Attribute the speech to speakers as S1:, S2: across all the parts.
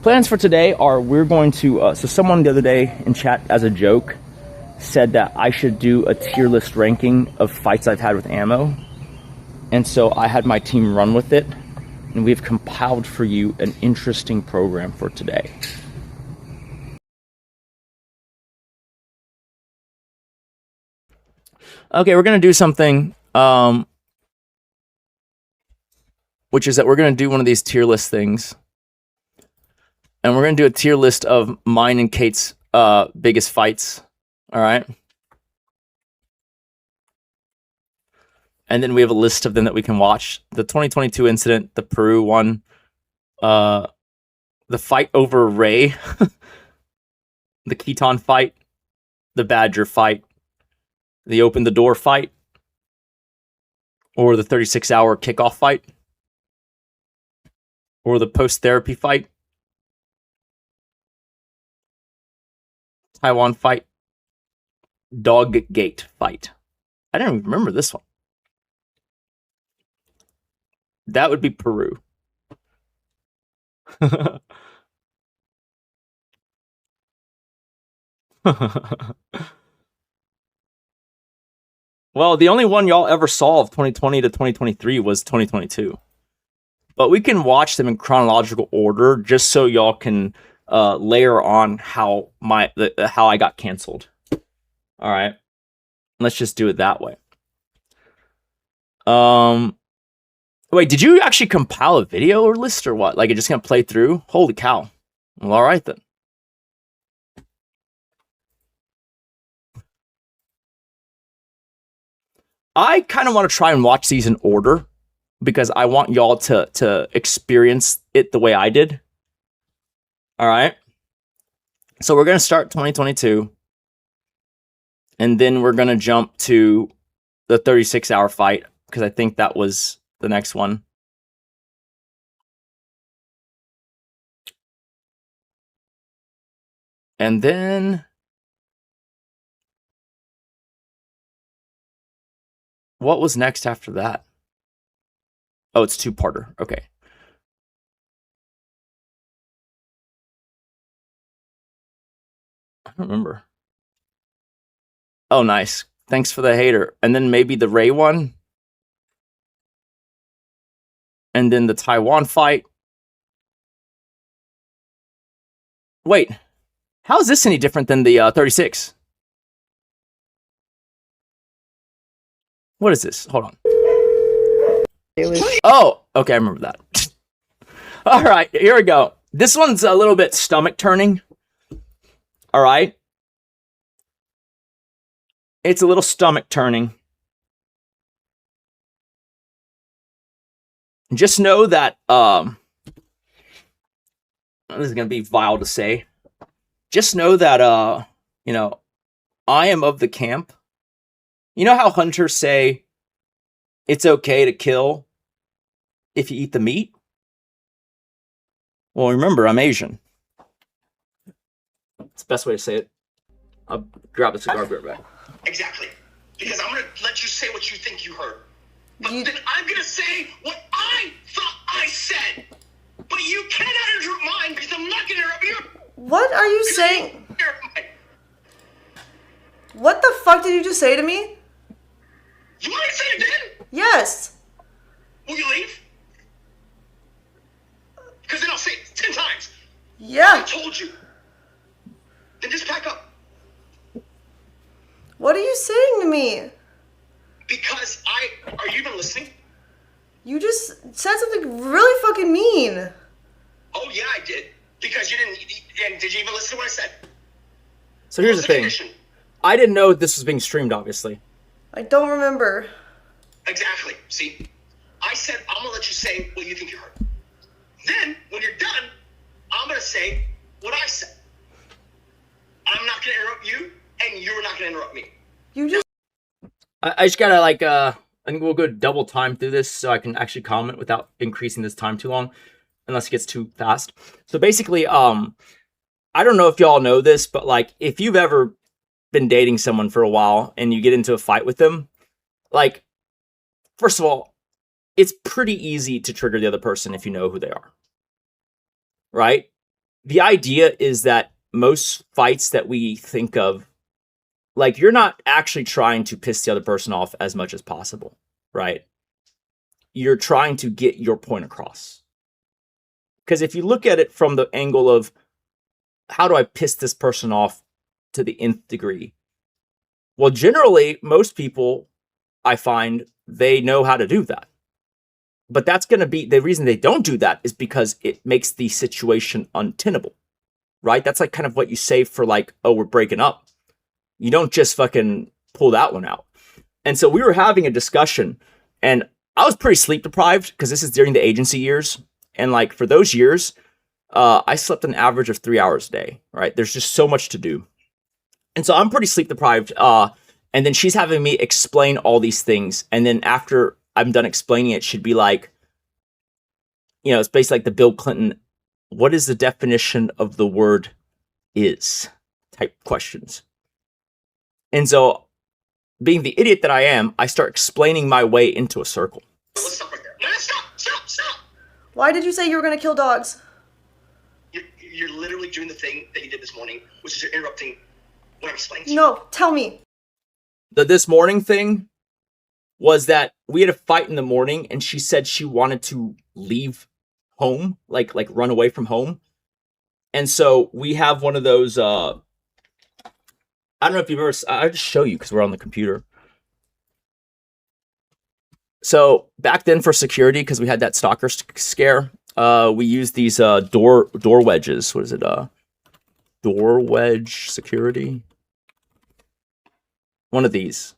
S1: Plans for today are we're going to, so someone the other day in chat as a joke said that I should do a tier list ranking of fights I've had with ammo. And so I had my team run with it, and we've compiled for you an interesting program for today. Okay, we're going to do something, which is that we're going to do one of these tier list things. And we're going to do a tier list of mine and Kate's biggest fights. All right. And then we have a list of them that we can watch. The 2022 incident, the Peru one, the fight over Ray, the Keaton fight, the Badger fight, the Open the Door fight, or the 36-hour kickoff fight, or the post-therapy fight, Taiwan fight, Dog Gate fight. I didn't even remember this one. That would be Peru. Well, the only one y'all ever saw of 2020 to 2023 was 2022. But we can watch them in chronological order just so y'all can layer on how I got canceled. All right. Let's just do it that way. Wait, did you actually compile a video or list or what? Like, it's just going to play through? Holy cow. Well, all right then. I kind of want to try and watch these in order because I want y'all to experience it the way I did. All right. So we're going to start 2022. And then we're going to jump to the 36-hour fight because I think that was the next one. And then what was next after that? Oh, it's two-parter. Okay. I don't remember. Oh, nice. Thanks for the hater. And then maybe the Ray one. And then the Taiwan fight. Wait. How is this any different than the 36? What is this? Hold on. Oh, okay, I remember that. All right, here we go. This one's a little bit stomach turning. All right. It's a little stomach turning. Just know that, this is going to be vile to say. Just know that, you know, I am of the camp. You know how hunters say it's okay to kill if you eat the meat? Well, remember, I'm Asian. It's the best way to say it. I'll grab the cigar beer back.
S2: Exactly. Because I'm going to let you say what you think you heard. But then I'm going to say what I thought I said. But you cannot interrupt mine because I'm not going to interrupt you.
S3: What are you saying? What the fuck did you just say to me?
S2: You want me to say it again?
S3: Yes.
S2: Will you leave? Because then I'll say it 10 times.
S3: Yeah.
S2: I told you. Then just pack up.
S3: What are you saying to me?
S2: Because are you even listening?
S3: You just said something really fucking mean.
S2: Oh, yeah, I did. Because you didn't, and did you even listen to what I said?
S1: So here's the thing. I didn't know this was being streamed, obviously.
S3: I don't remember.
S2: Exactly. See? I said I'm going to let you say what you think you heard. Then, when you're done, I'm going to say what I said. I'm not going to interrupt you, and you're not going to interrupt me.
S3: You just...
S1: I just gotta, like, I think we'll go double time through this so I can actually comment without increasing this time too long, unless it gets too fast. So basically, I don't know if y'all know this, but, like, if you've ever been dating someone for a while and you get into a fight with them, like, first of all, it's pretty easy to trigger the other person if you know who they are. Right? the idea is that most fights that we think of, like, you're not actually trying to piss the other person off as much as possible, right? You're trying to get your point across. Because if you look at it from the angle of how do I piss this person off to the nth degree? Well, generally, most people, I find, they know how to do that. But that's going to be the reason they don't do that is because it makes the situation untenable, right? That's like kind of what you say for like, oh, we're breaking up. You don't just fucking pull that one out. And so we were having a discussion, and I was pretty sleep deprived because this is during the agency years. And like for those years, I slept an average of 3 hours a day, right? There's just so much to do. And so I'm pretty sleep deprived. And then she's having me explain all these things. And then after I'm done explaining it, she'd be like, you know, it's basically like the Bill Clinton, what is the definition of the word is type questions. And so being the idiot that I am, I start explaining my way into a circle.
S2: Let's stop right there. No, stop.
S3: Why did you say you were going to kill dogs?
S2: You're literally doing the thing that you did this morning, which is you're interrupting what I'm explaining to you.
S3: No, tell me.
S1: The this morning thing was that we had a fight in the morning, and she said she wanted to leave home, like run away from home. And so we have one of those, I don't know if you've ever, I'll just show you because we're on the computer. So back then for security, because we had that stalker scare, we used these door wedges. What is it? Door wedge security. One of these.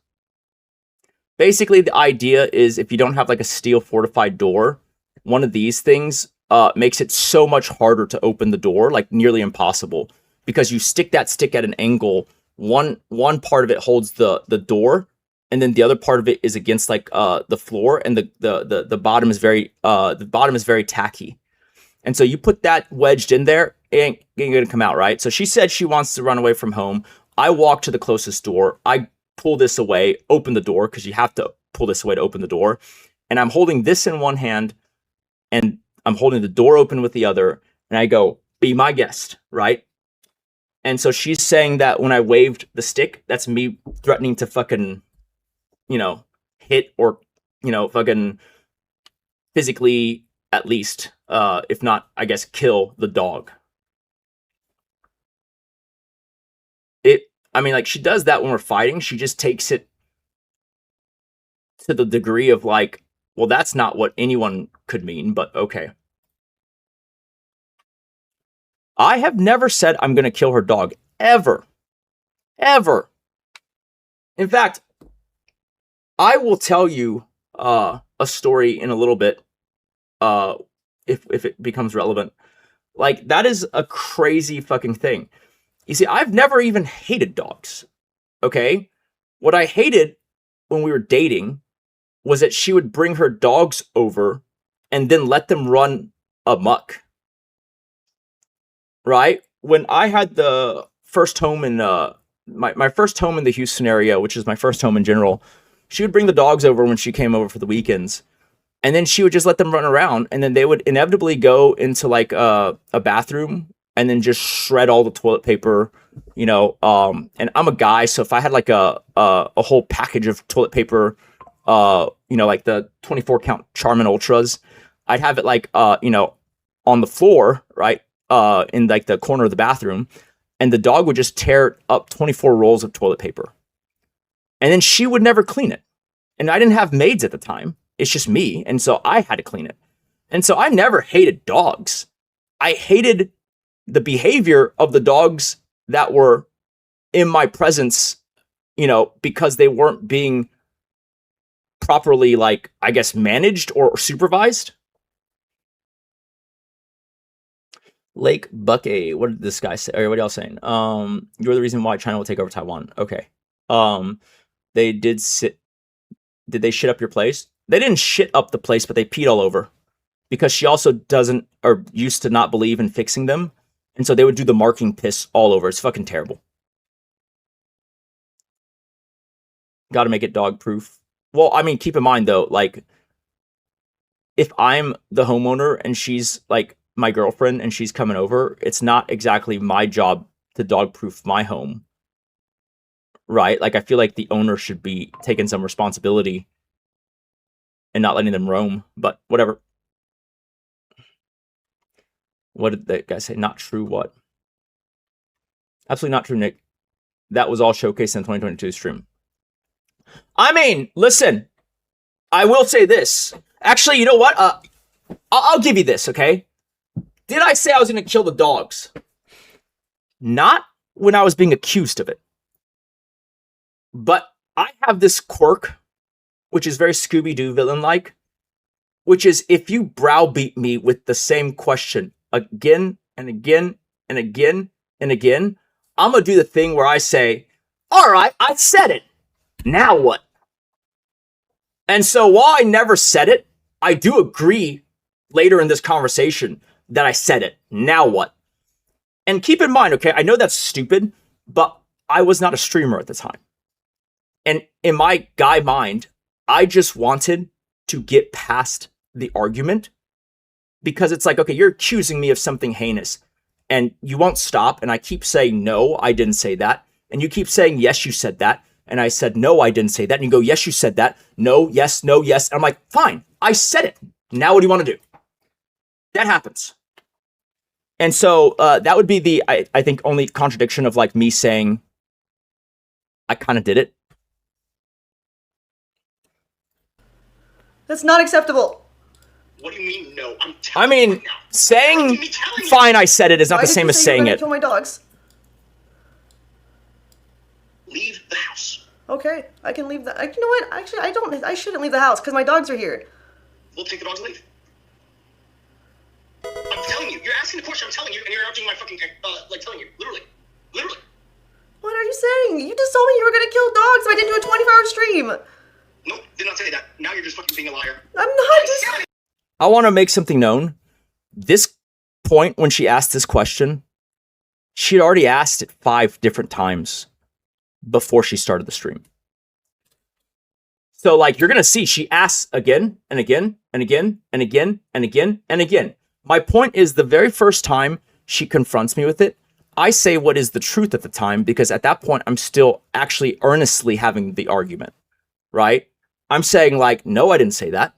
S1: Basically, the idea is if you don't have like a steel fortified door, one of these things makes it so much harder to open the door, like nearly impossible, because you stick that stick at an angle. One part of it holds the door, and then the other part of it is against like the floor, and the bottom is very tacky. And so you put that wedged in there, it ain't gonna come out, right? So she said she wants to run away from home. I walk to the closest door. I pull this away, open the door, because you have to pull this away to open the door. And I'm holding this in one hand, and I'm holding the door open with the other. And I go, be my guest, right? And so she's saying that when I waved the stick, that's me threatening to fucking, you know, hit or, you know, fucking physically, at least, if not, I guess, kill the dog. I mean, like, she does that when we're fighting. She just takes it to the degree of like, well, that's not what anyone could mean, but okay. I have never said I'm going to kill her dog, ever. Ever. In fact, I will tell you a story in a little bit, if it becomes relevant. Like, that is a crazy fucking thing. You see, I've never even hated dogs, okay? What I hated when we were dating was that she would bring her dogs over and then let them run amok, right? When I had the first home in, my first home in the Houston area, which is my first home in general, she would bring the dogs over when she came over for the weekends. And then she would just let them run around, and then they would inevitably go into like a bathroom and then just shred all the toilet paper, you know. And I'm a guy, so if I had like a whole package of toilet paper, you know, like the 24 count Charmin Ultras, I'd have it like, you know, on the floor, right, in like the corner of the bathroom, and the dog would just tear up 24 rolls of toilet paper, and then she would never clean it. And I didn't have maids at the time. It's just me, and so I had to clean it. And so I never hated dogs. I hated the behavior of the dogs that were in my presence, you know, because they weren't being properly, like, I guess, managed or supervised. Lake Buckeye, what did this guy say? Or what y'all saying? You're the reason why China will take over Taiwan. Okay. They did they shit up your place? They didn't shit up the place, but they peed all over. Because she also doesn't, or used to not believe in fixing them. And so they would do the marking piss all over. It's fucking terrible. Got to make it dog proof. Well, I mean, keep in mind though, like, if I'm the homeowner and she's like my girlfriend and she's coming over, it's not exactly my job to dog proof my home. Right? Like, I feel like the owner should be taking some responsibility and not letting them roam, but whatever. What did that guy say? Not true what? Absolutely not true, Nick. That was all showcased in the 2022 stream. I mean, listen, I will say this. Actually, you know what? I'll give you this, okay? Did I say I was going to kill the dogs? Not when I was being accused of it. But I have this quirk, which is very Scooby-Doo villain-like, which is if you browbeat me with the same question again and again and again and again, I'm going to do the thing where I say, all right, I said it. Now what? And so while I never said it, I do agree later in this conversation that I said it. Now what? And keep in mind, okay, I know that's stupid, but I was not a streamer at the time. And in my guy mind, I just wanted to get past the argument because it's like, okay, you're accusing me of something heinous and you won't stop. And I keep saying, no, I didn't say that. And you keep saying, yes, you said that. And I said, no, I didn't say that. And you go, yes, you said that. No, yes, no, yes. And I'm like, fine, I said it. Now what do you want to do? That happens. And so that would be the, I think, only contradiction of like me saying, I kind of did it.
S3: That's not acceptable.
S2: What do you mean, no? I'm
S1: I
S2: telling
S1: mean,
S2: you right now.
S1: saying,
S2: Me telling you.
S1: fine, I said it is not
S3: Why
S1: the
S3: did
S1: same
S3: you
S1: as
S3: say
S1: saying
S3: you were
S1: it.
S3: gonna kill my dogs?
S2: Leave the house.
S3: Okay, I can leave the. You know what? Actually, I don't. I shouldn't leave the house because my dogs are here.
S2: We'll take the dogs and leave. I'm telling you. You're asking the question. I'm telling you, and you're interrupting my fucking like telling you. Literally.
S3: What are you saying? You just told me you were gonna kill dogs. So I didn't do a 24-hour stream.
S2: Nope, did not say that. Now you're just fucking being a liar.
S3: I'm not just.
S1: I want to make something known. This point, when she asked this question, she had already asked it 5 different times before she started the stream. So, like, you're going to see she asks again and again and again and again and again and again. My point is the very first time she confronts me with it, I say what is the truth at the time, because at that point, I'm still actually earnestly having the argument, right? I'm saying like, no, I didn't say that,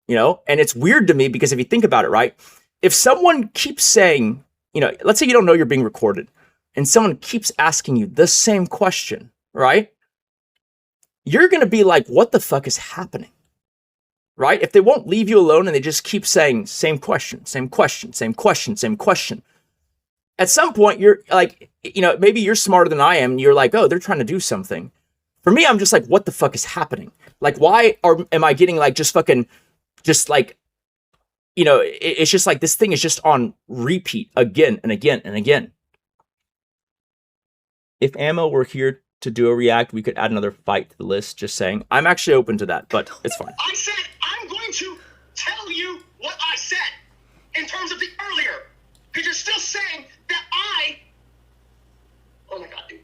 S1: you know? And it's weird to me because if you think about it, right? If someone keeps saying, you know, let's say you don't know you're being recorded and someone keeps asking you the same question, right? You're going to be like, what the fuck is happening? Right? If they won't leave you alone and they just keep saying same question, same question, same question, same question. At some point, you're like, you know, maybe you're smarter than I am. And you're like, oh, they're trying to do something. For me, I'm just like, what the fuck is happening? Like, why am I getting like just fucking, just like, you know, it's just like this thing is just on repeat again and again and again. If Ammo were here to do a react, we could add another fight to the list. Just saying. I'm actually open to that, but it's fine.
S2: I said I'm going to tell you what I said in terms of the earlier. Because you're still saying that I... Oh my god, dude.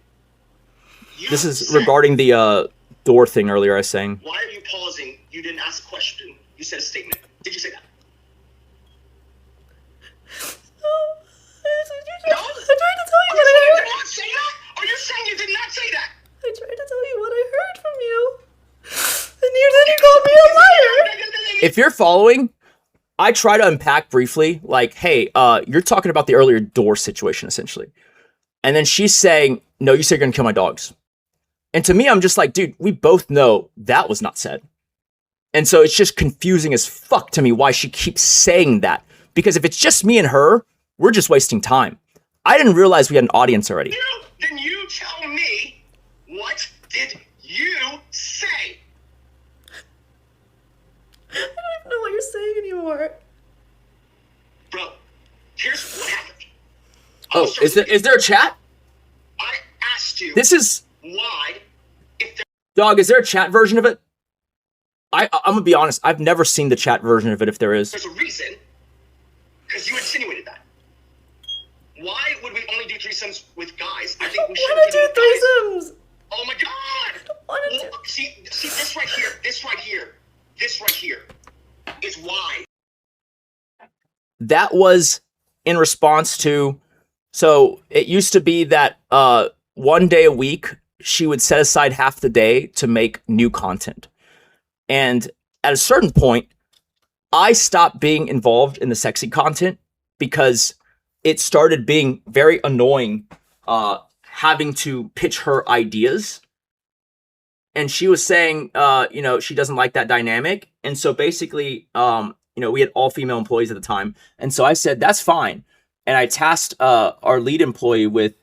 S1: This is regarding the door thing earlier I was saying.
S2: Why are you pausing? You didn't ask a question. You said a statement. Did you say that? No?
S3: I tried to tell you
S2: Are
S3: what
S2: you
S3: I
S2: saying you
S3: heard.
S2: did not say that? Are you saying you did not say that?
S3: I tried to tell you what I heard from you. And you called me a liar.
S1: If you're following, I try to unpack briefly, like, hey, you're talking about the earlier door situation, essentially. And then she's saying, no, you said you're going to kill my dogs. And to me, I'm just like, dude, we both know that was not said. And so it's just confusing as fuck to me why she keeps saying that. Because if it's just me and her, we're just wasting time. I didn't realize we had an audience already.
S2: Then you tell me, what did you say?
S3: I don't even know what you're saying anymore.
S2: Bro, here's what happened.
S1: Oh, is there a chat?
S2: I asked you
S1: This is...
S2: why, if there
S1: Dog, is there a chat version of it? I'm gonna be honest, I've never seen the chat version of it if there is.
S2: there's a reason, because you insinuated that. Why would we only do threesomes with guys? I think we should
S3: I don't want to do threesomes.
S2: Oh my god!
S3: I don't want to do.
S2: Look, see this right here, this right here is why.
S1: That was in response to, so it used to be that 1 day a week, she would set aside half the day to make new content. And at a certain point, I stopped being involved in the sexy content because it started being very annoying having to pitch her ideas. And she was saying, she doesn't like that dynamic. And so basically, we had all female employees at the time. And so I said, that's fine. And I tasked our lead employee with,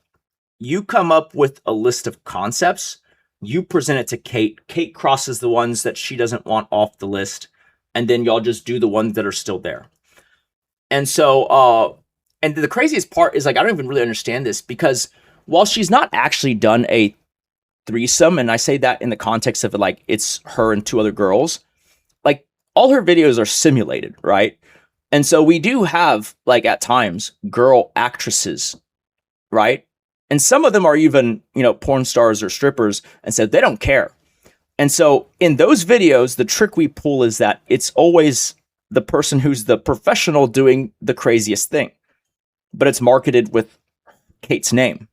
S1: you come up with a list of concepts, you present it to Kate. Kate crosses the ones that she doesn't want off the list. And then y'all just do the ones that are still there. And so, and the craziest part is, like, I don't even really understand this, because while she's not actually done a threesome, and I say that in the context of, like, it's her and 2 other girls, like, all her videos are simulated, right? And so we do have, like, at times, girl actresses, right? And some of them are even, porn stars or strippers, and so they don't care. And so in those videos, the trick we pull is that it's always the person who's the professional doing the craziest thing, but it's marketed with Kate's name.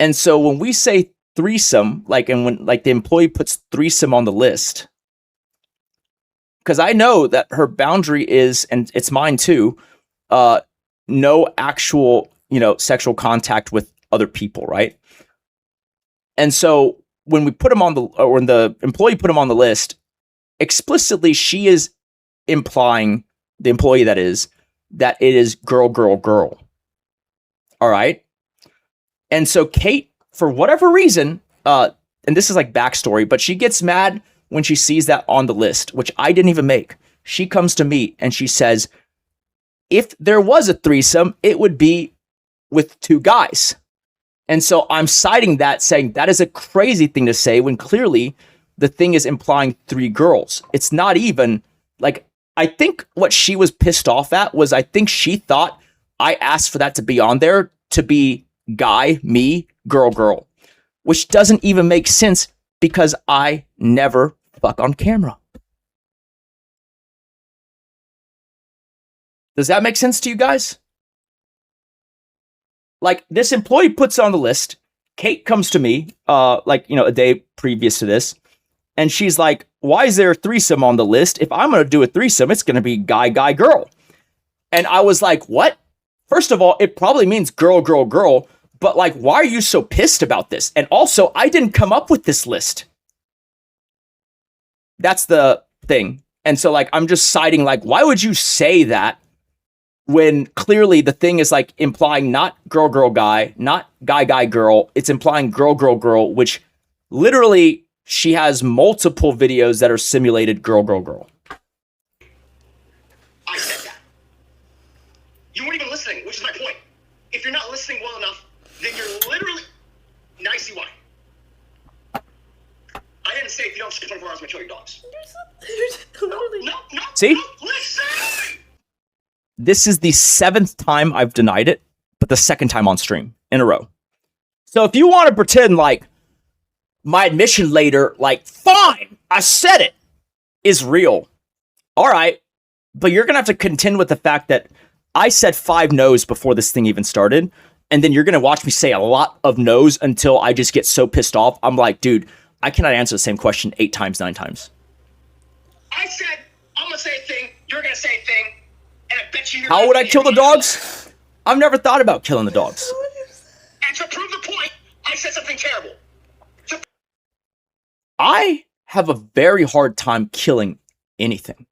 S1: And so when we say threesome, and when the employee puts threesome on the list, because I know that her boundary is, and it's mine too, no actual, sexual contact with other people, right? And so when we put them on when the employee put them on the list, explicitly she is implying, the employee that is, that it is girl, girl, girl. All right. And so Kate, for whatever reason, and this is like backstory, but she gets mad when she sees that on the list, which I didn't even make. She comes to me and she says, if there was a threesome, it would be with 2 guys. And so I'm citing that, saying that is a crazy thing to say when clearly the thing is implying 3 girls. It's not even, like, I think what she was pissed off at was, I think she thought I asked for that to be on there to be guy, me, girl, girl, which doesn't even make sense because I never fuck on camera. Does that make sense to you guys? Like, this employee puts it on the list. Kate comes to me, a day previous to this, and she's like, why is there a threesome on the list? If I'm going to do a threesome, it's going to be guy, guy, girl. And I was like, what? First of all, it probably means girl, girl, girl, but, like, why are you so pissed about this? And also, I didn't come up with this list. That's the thing. And so, like, I'm just citing, like, why would you say that when clearly the thing is, like, implying not girl, girl, guy, not guy, guy, girl. It's implying girl, girl, girl, which literally she has multiple videos that are simulated girl, girl, girl.
S2: I said that. You weren't even listening, which is my point. If you're not listening well enough, then you're literally... Now I see why. I didn't say if you don't sleep 24 hours, I'm going to kill your dogs. No.
S1: See?
S2: No, listen!
S1: This is the 7th time I've denied it, but the 2nd time on stream in a row. So if you want to pretend like my admission later, like, fine, I said it, is real. All right. But you're going to have to contend with the fact that I said 5 no's before this thing even started. And then you're going to watch me say a lot of no's until I just get so pissed off. I'm like, dude, I cannot answer the same question 8 times, 9 times.
S2: I said, I'm going to say a thing, you're going to say a thing. And I bet you
S1: how would I kill the dogs? I've never thought about killing the dogs.
S2: And to prove the point, I said something terrible.
S1: I have a very hard time killing anything.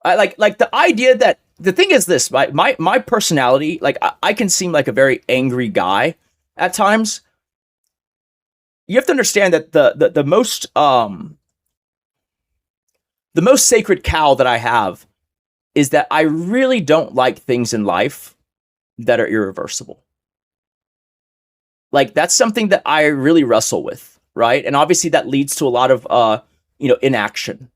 S1: I like the idea that the thing is this, my personality, like I can seem like a very angry guy at times. You have to understand that the most sacred cow that I have is that I really don't like things in life that are irreversible. Like, that's something that I really wrestle with, right? And obviously that leads to a lot of, inaction,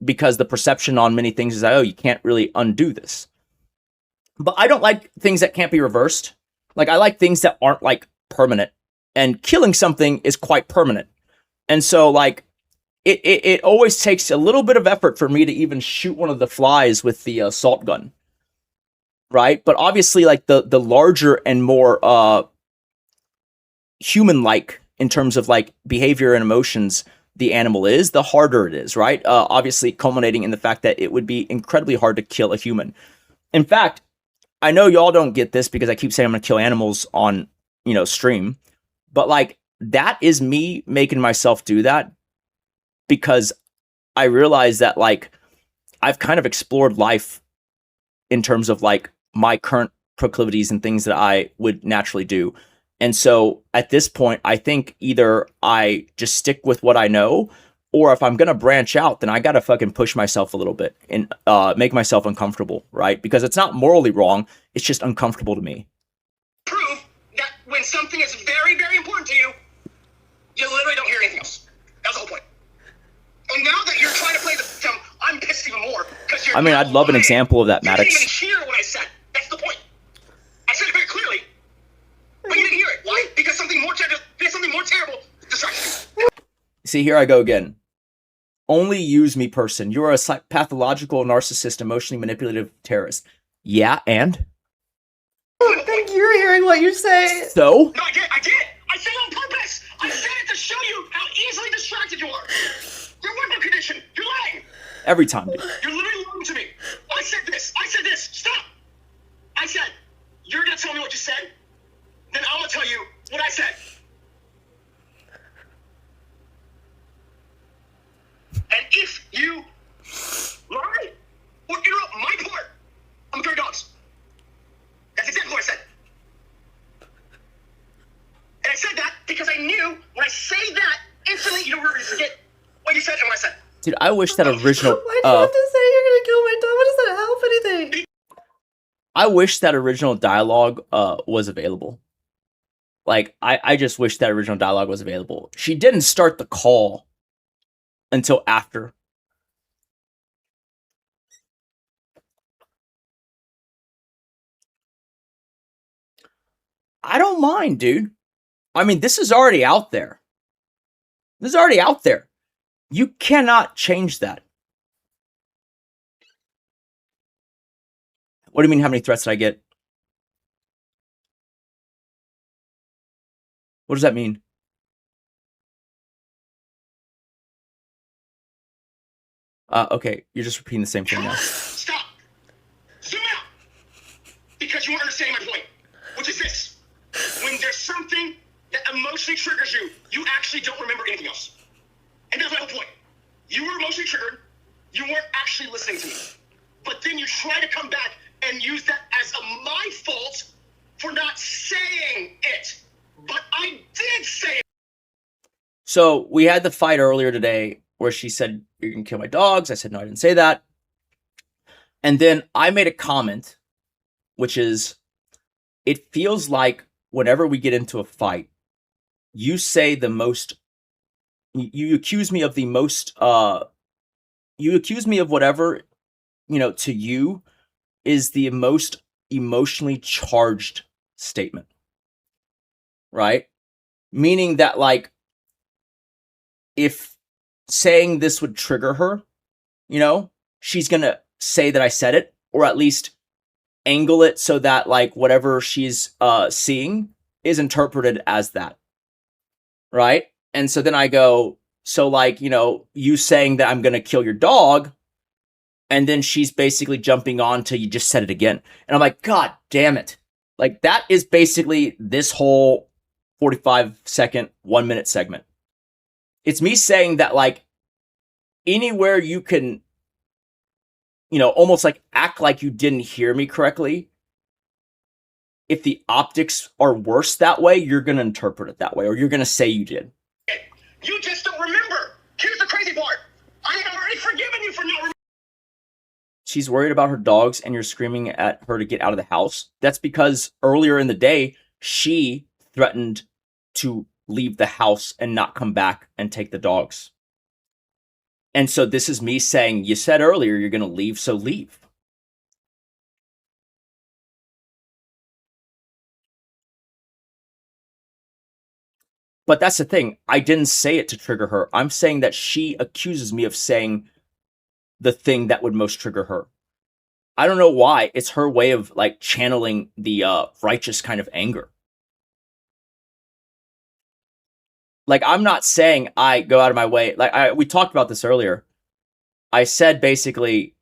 S1: because the perception on many things is that, oh, you can't really undo this. But I don't like things that can't be reversed. Like, I like things that aren't, like, permanent. And killing something is quite permanent. And so, like, it always takes a little bit of effort for me to even shoot one of the flies with the assault gun. right? But obviously, like the larger and more human-like in terms of like behavior and emotions the animal is, the harder it is, right? Obviously, culminating in the fact that it would be incredibly hard to kill a human. In fact, I know y'all don't get this because I keep saying I'm gonna kill animals on, stream, but like that is me making myself do that because I realize that like I've kind of explored life in terms of like my current proclivities and things that I would naturally do. And so at this point, I think either I just stick with what I know, or if I'm going to branch out, then I got to fucking push myself a little bit and make myself uncomfortable, right? Because it's not morally wrong. It's just uncomfortable to me.
S2: Prove that when something is very, very important to you, you literally don't hear anything else. That was the whole point. And now that you're trying to play the victim, I'm pissed even more because you're.
S1: I mean, I'd love an example of that, Maddox.
S2: You didn't even hear what I said. That's the point. I said it very clearly, but you didn't hear it. Why? Because something more terrible distracted you.
S1: See, here I go again. Only use me, person. You're a pathological, narcissist, emotionally manipulative terrorist. Yeah, and?
S3: I don't think you're hearing what you say.
S1: So?
S2: No, I did. I said it on purpose. I said it to show you how easily distracted you are. Your weapon condition. You're lying.
S1: Every time, dude.
S2: You're literally lying to me. I said this. Stop. I said, you're going to tell me what you said? Then I'm going to tell you what I said. And if you lie or interrupt my part, I'm going to dogs. That's exactly what I said. And I said that because I knew when I say that, instantly you're going to forget what you said and what I said.
S1: Dude, I wish that original...
S3: Why'd you have to say you're going to kill my dog? What does that help anything?
S1: I wish that original dialogue was available. Like, I just wish that original dialogue was available. She didn't start the call until after. I don't mind, dude. I mean, this is already out there. You cannot change that. What do you mean, how many threats did I get? What does that mean? Okay, you're just repeating the same thing now.
S2: Stop. Zoom out. Because you weren't understanding my point, which is this. When there's something that emotionally triggers you, you actually don't remember anything else. And that's my whole point. You were emotionally triggered. You weren't actually listening to me. But then you try to come back and use that as my fault for not saying it. But I did say it.
S1: So we had the fight earlier today where she said, you're going to kill my dogs. I said, no, I didn't say that. And then I made a comment, which is, it feels like whenever we get into a fight, you say the most, you accuse me of the most, you accuse me of whatever, to you is the most emotionally charged statement. Right? Meaning that, like, if saying this would trigger her, she's going to say that I said it, or at least angle it so that, like, whatever she's seeing is interpreted as that. Right? And so then I go, so, like, you saying that I'm going to kill your dog, and then she's basically jumping on to you just said it again. And I'm like, God damn it. Like, that is basically this whole 45-second, 1-minute segment. It's me saying that, like, anywhere you can, almost like act like you didn't hear me correctly, if the optics are worse that way, you're going to interpret it that way, or you're going to say you did.
S2: You just don't remember. Here's the crazy part. I have already forgiven you for not remembering.
S1: She's worried about her dogs and you're screaming at her to get out of the house. That's because earlier in the day, she threatened to leave the house and not come back and take the dogs. And so this is me saying, you said earlier you're going to leave, so leave. But that's the thing. I didn't say it to trigger her. I'm saying that she accuses me of saying the thing that would most trigger her. I don't know why. It's her way of like channeling the righteous kind of anger. Like, I'm not saying I go out of my way. Like, we talked about this earlier. I said basically,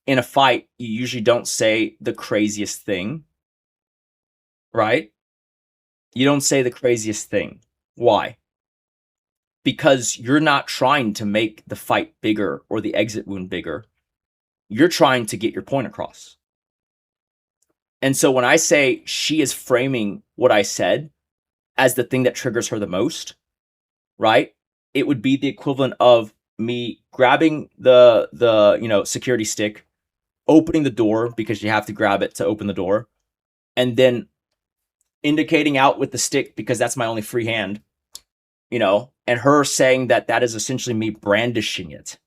S1: in a fight, you usually don't say the craziest thing, right? You don't say the craziest thing. Why? Because you're not trying to make the fight bigger or the exit wound bigger. You're trying to get your point across. And so when I say she is framing what I said as the thing that triggers her the most, right? It would be the equivalent of me grabbing the security stick, opening the door because you have to grab it to open the door, and then indicating out with the stick because that's my only free hand, and her saying that that is essentially me brandishing it,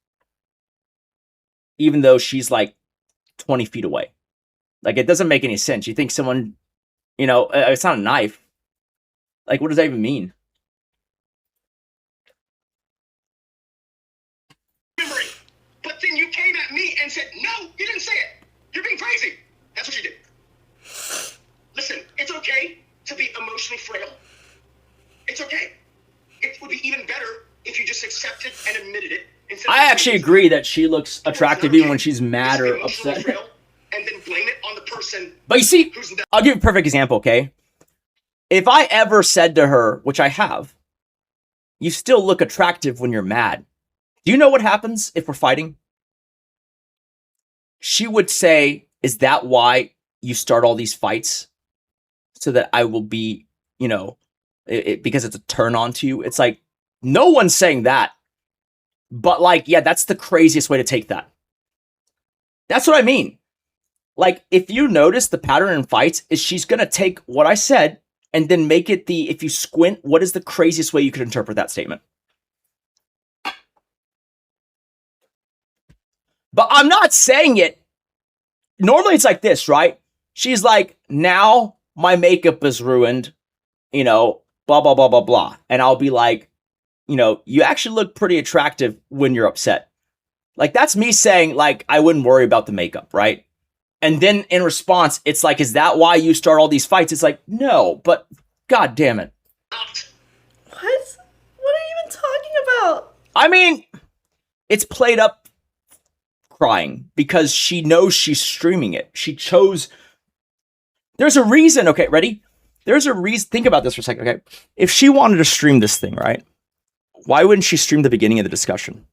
S1: even though she's like 20 feet away. Like, it doesn't make any sense. You think someone, it's not a knife. Like, what does that even mean?
S2: But then you came at me and said, no, you didn't say it. You're being crazy. That's what you did. Listen, it's okay to be emotionally frail. It's okay. It would be even better if you just accepted and admitted it.
S1: I actually agree that she looks attractive even when she's mad or upset.
S2: And then blame it on the person.
S1: But you see, I'll give you a perfect example, okay? If I ever said to her, which I have, you still look attractive when you're mad. Do you know what happens if we're fighting? She would say, is that why you start all these fights? So that I will be, because it's a turn on to you. It's like, no one's saying that. But like, yeah, that's the craziest way to take that. That's what I mean. Like, if you notice the pattern in fights is she's going to take what I said and then make it if you squint, what is the craziest way you could interpret that statement? But I'm not saying it. Normally it's like this, right? She's like, now my makeup is ruined, blah, blah, blah, blah, blah. And I'll be like, you actually look pretty attractive when you're upset. Like, that's me saying, like, I wouldn't worry about the makeup, right? And then in response, it's like, is that why you start all these fights? It's like, no, but God damn it.
S3: What? What are you even talking about?
S1: I mean, it's played up crying because she knows she's streaming it. She chose. There's a reason. Okay, ready? There's a reason. Think about this for a second. Okay. If she wanted to stream this thing, right? Why wouldn't she stream the beginning of the discussion?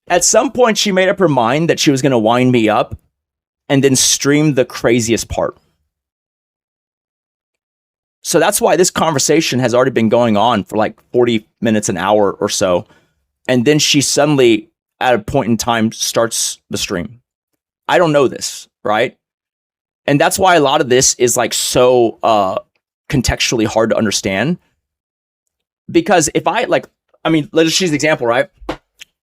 S1: At some point, she made up her mind that she was going to wind me up and then stream the craziest part. So that's why this conversation has already been going on for like 40 minutes, an hour or so. And then she suddenly, at a point in time, starts the stream. I don't know this, right? And that's why a lot of this is like so contextually hard to understand. Because if let's just use an example, right?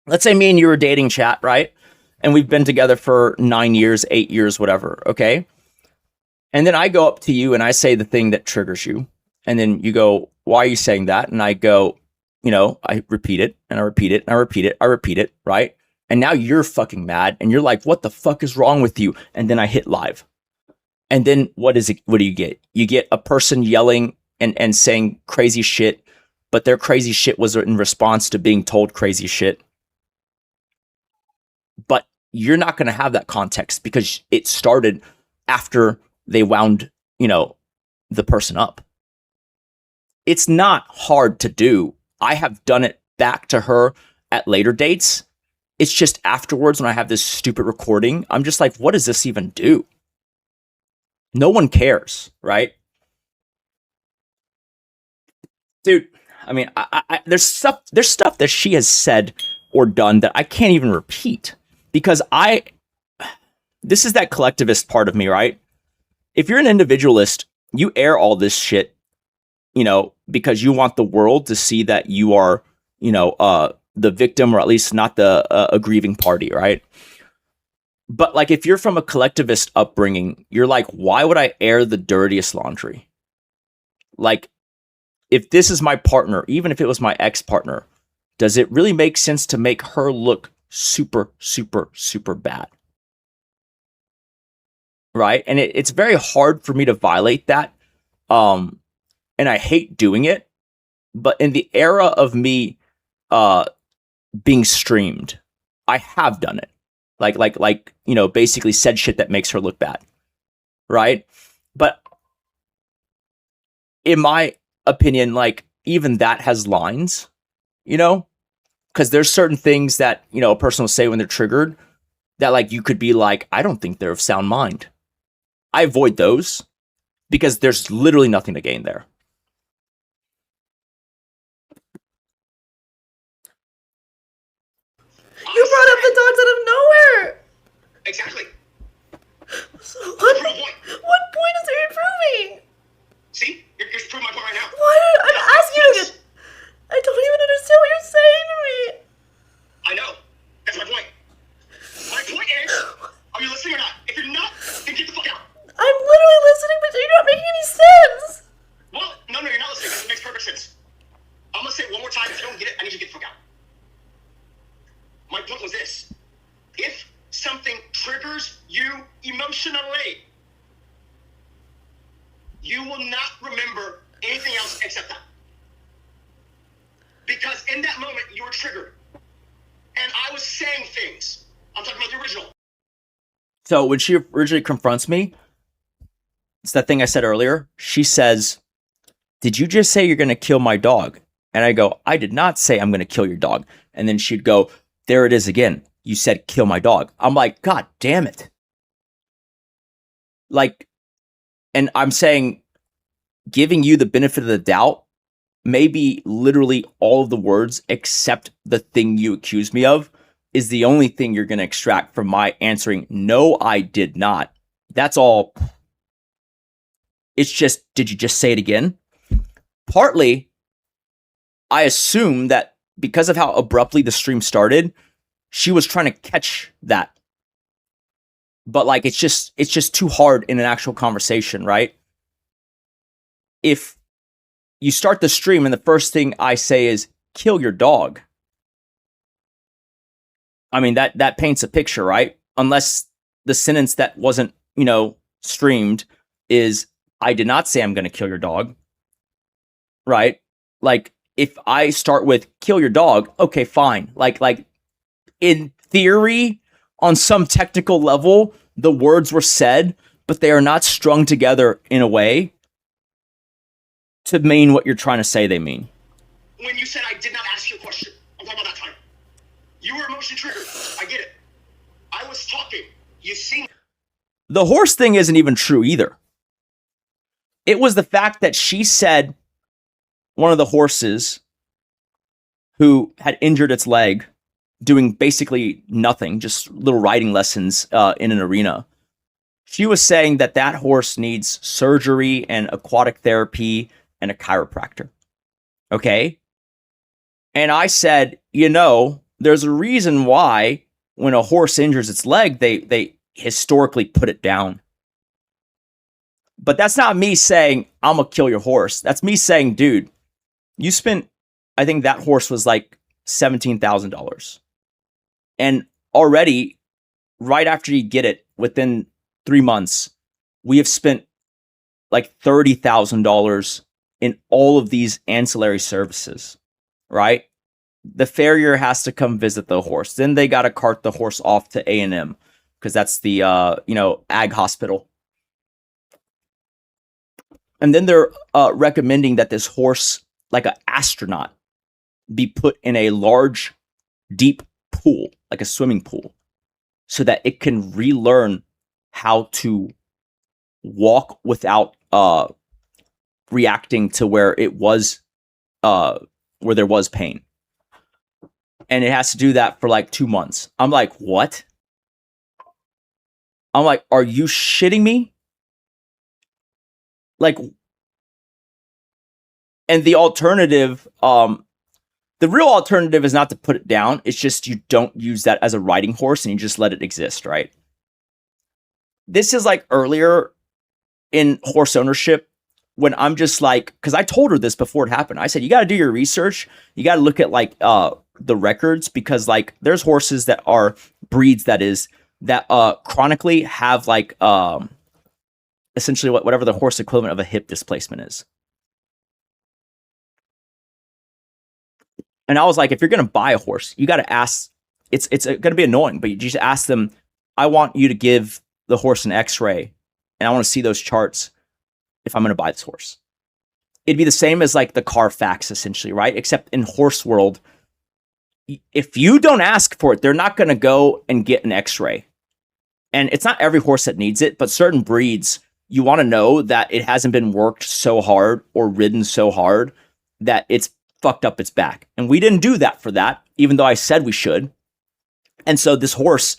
S1: Let's say me and you were dating, chat, right? And we've been together for 9 years, 8 years, whatever, okay? And then I go up to you and I say the thing that triggers you. And then you go, why are you saying that? And I go, I repeat it and I repeat it and I repeat it. I repeat it, right? And now you're fucking mad and you're like, what the fuck is wrong with you? And then I hit live. And then what do you get? You get a person yelling and saying crazy shit, but their crazy shit was in response to being told crazy shit. But you're not going to have that context because it started after they wound, the person up. It's not hard to do. I have done it back to her at later dates. It's just afterwards when I have this stupid recording, I'm just like, what does this even do? No one cares, right? Dude, I mean, there's stuff that she has said or done that I can't even repeat because this is that collectivist part of me, right? If you're an individualist, you air all this shit, because you want the world to see that you are, the victim or at least not the a grieving party, right? But like, if you're from a collectivist upbringing, you're like, why would I air the dirtiest laundry? Like, if this is my partner, even if it was my ex-partner, does it really make sense to make her look super, super, super bad. Right? And it's very hard for me to violate that. And I hate doing it. But in the era of me being streamed, I have done it. Like, you know, basically said shit that makes her look bad. Right? But in my opinion, like, even that has lines, you know? Because there's certain things that, you know, a person will say when they're triggered that, like, you could be like, I don't think they're of sound mind. I avoid those because there's literally nothing to gain there.
S3: You brought up the dogs out of nowhere.
S2: Exactly.
S3: So
S2: Prove a point.
S3: what point is it improving?
S2: See? You're proving my point right now.
S3: What? I'm asking you again. I don't even understand what you're saying to me.
S2: I know. That's my point. My point is, are you listening or not? If you're not, then get the fuck out.
S3: I'm literally listening, but you're not making any sense.
S2: Well, no, you're not listening. It makes perfect sense. I'm gonna say it one more time. If you don't get it, I need you to get the fuck out. My point was this. If something triggers you emotionally, you will not remember anything else except that. Because in that moment, you were triggered. And I was saying things. I'm talking about the original.
S1: So when she originally confronts me, it's that thing I said earlier. She says, did you just say you're going to kill my dog? And I go, I did not say I'm going to kill your dog. And then she'd go, there it is again. You said kill my dog. I'm like, God damn it. Like, and I'm saying, giving you the benefit of the doubt, maybe literally all of the words except the thing you accused me of is the only thing you're going to extract from my answering, no, I did not. That's all. It's just, did you just say it again? Partly, I assume that because of how abruptly the stream started, she was trying to catch that. But like, it's just too hard in an actual conversation, right? If you start the stream and the first thing I say is kill your dog, I mean, that paints a picture, right? Unless the sentence that wasn't, you know, streamed is, I did not say I'm going to kill your dog, right? Like, if I start with kill your dog, okay, fine. Like in theory, on some technical level, the words were said, but they are not strung together in a way to mean what you're trying to say they mean.
S2: When you said I did not ask you a question, I'm talking about that time. You were emotion triggered. I get it. I was talking. You see.
S1: The horse thing isn't even true either. It was the fact that she said one of the horses who had injured its leg doing basically nothing, just little riding lessons in an arena. She was saying that that horse needs surgery and aquatic therapy and a chiropractor. Okay? And I said, you know, there's a reason why when a horse injures its leg, they historically put it down. But that's not me saying, I'm going to kill your horse. That's me saying, dude, you spent, I think that horse was like $17,000. And already, right after you get it, within 3 months, we have spent like $30,000 in all of these ancillary services, right? The farrier has to come visit the horse. Then they got to cart the horse off to A&M because that's the, ag hospital. And then they're recommending that this horse, like an astronaut, be put in a large, deep pool, like a swimming pool, so that it can relearn how to walk without reacting to where it was, where there was pain. And it has to do that for like 2 months. I'm like, what? I'm like, are you shitting me? Like, and the alternative, the real alternative is not to put it down. It's just you don't use that as a riding horse and you just let it exist, right? This is like earlier in horse ownership when I'm just like, because I told her this before it happened. I said, you got to do your research. You got to look at like
S4: the records, because like there's horses that are breeds that chronically have like essentially whatever the horse equivalent of a hip displacement is. And I was like, if you're going to buy a horse, you got to ask, it's going to be annoying, but you just ask them, I want you to give the horse an x-ray and I want to see those charts if I'm going to buy this horse. It'd be the same as like the Carfax essentially, right? Except in horse world, if you don't ask for it, they're not going to go and get an x-ray. And it's not every horse that needs it, but certain breeds, you want to know that it hasn't been worked so hard or ridden so hard that it's fucked up its back. And we didn't do that for that, even though I said we should. And so this horse,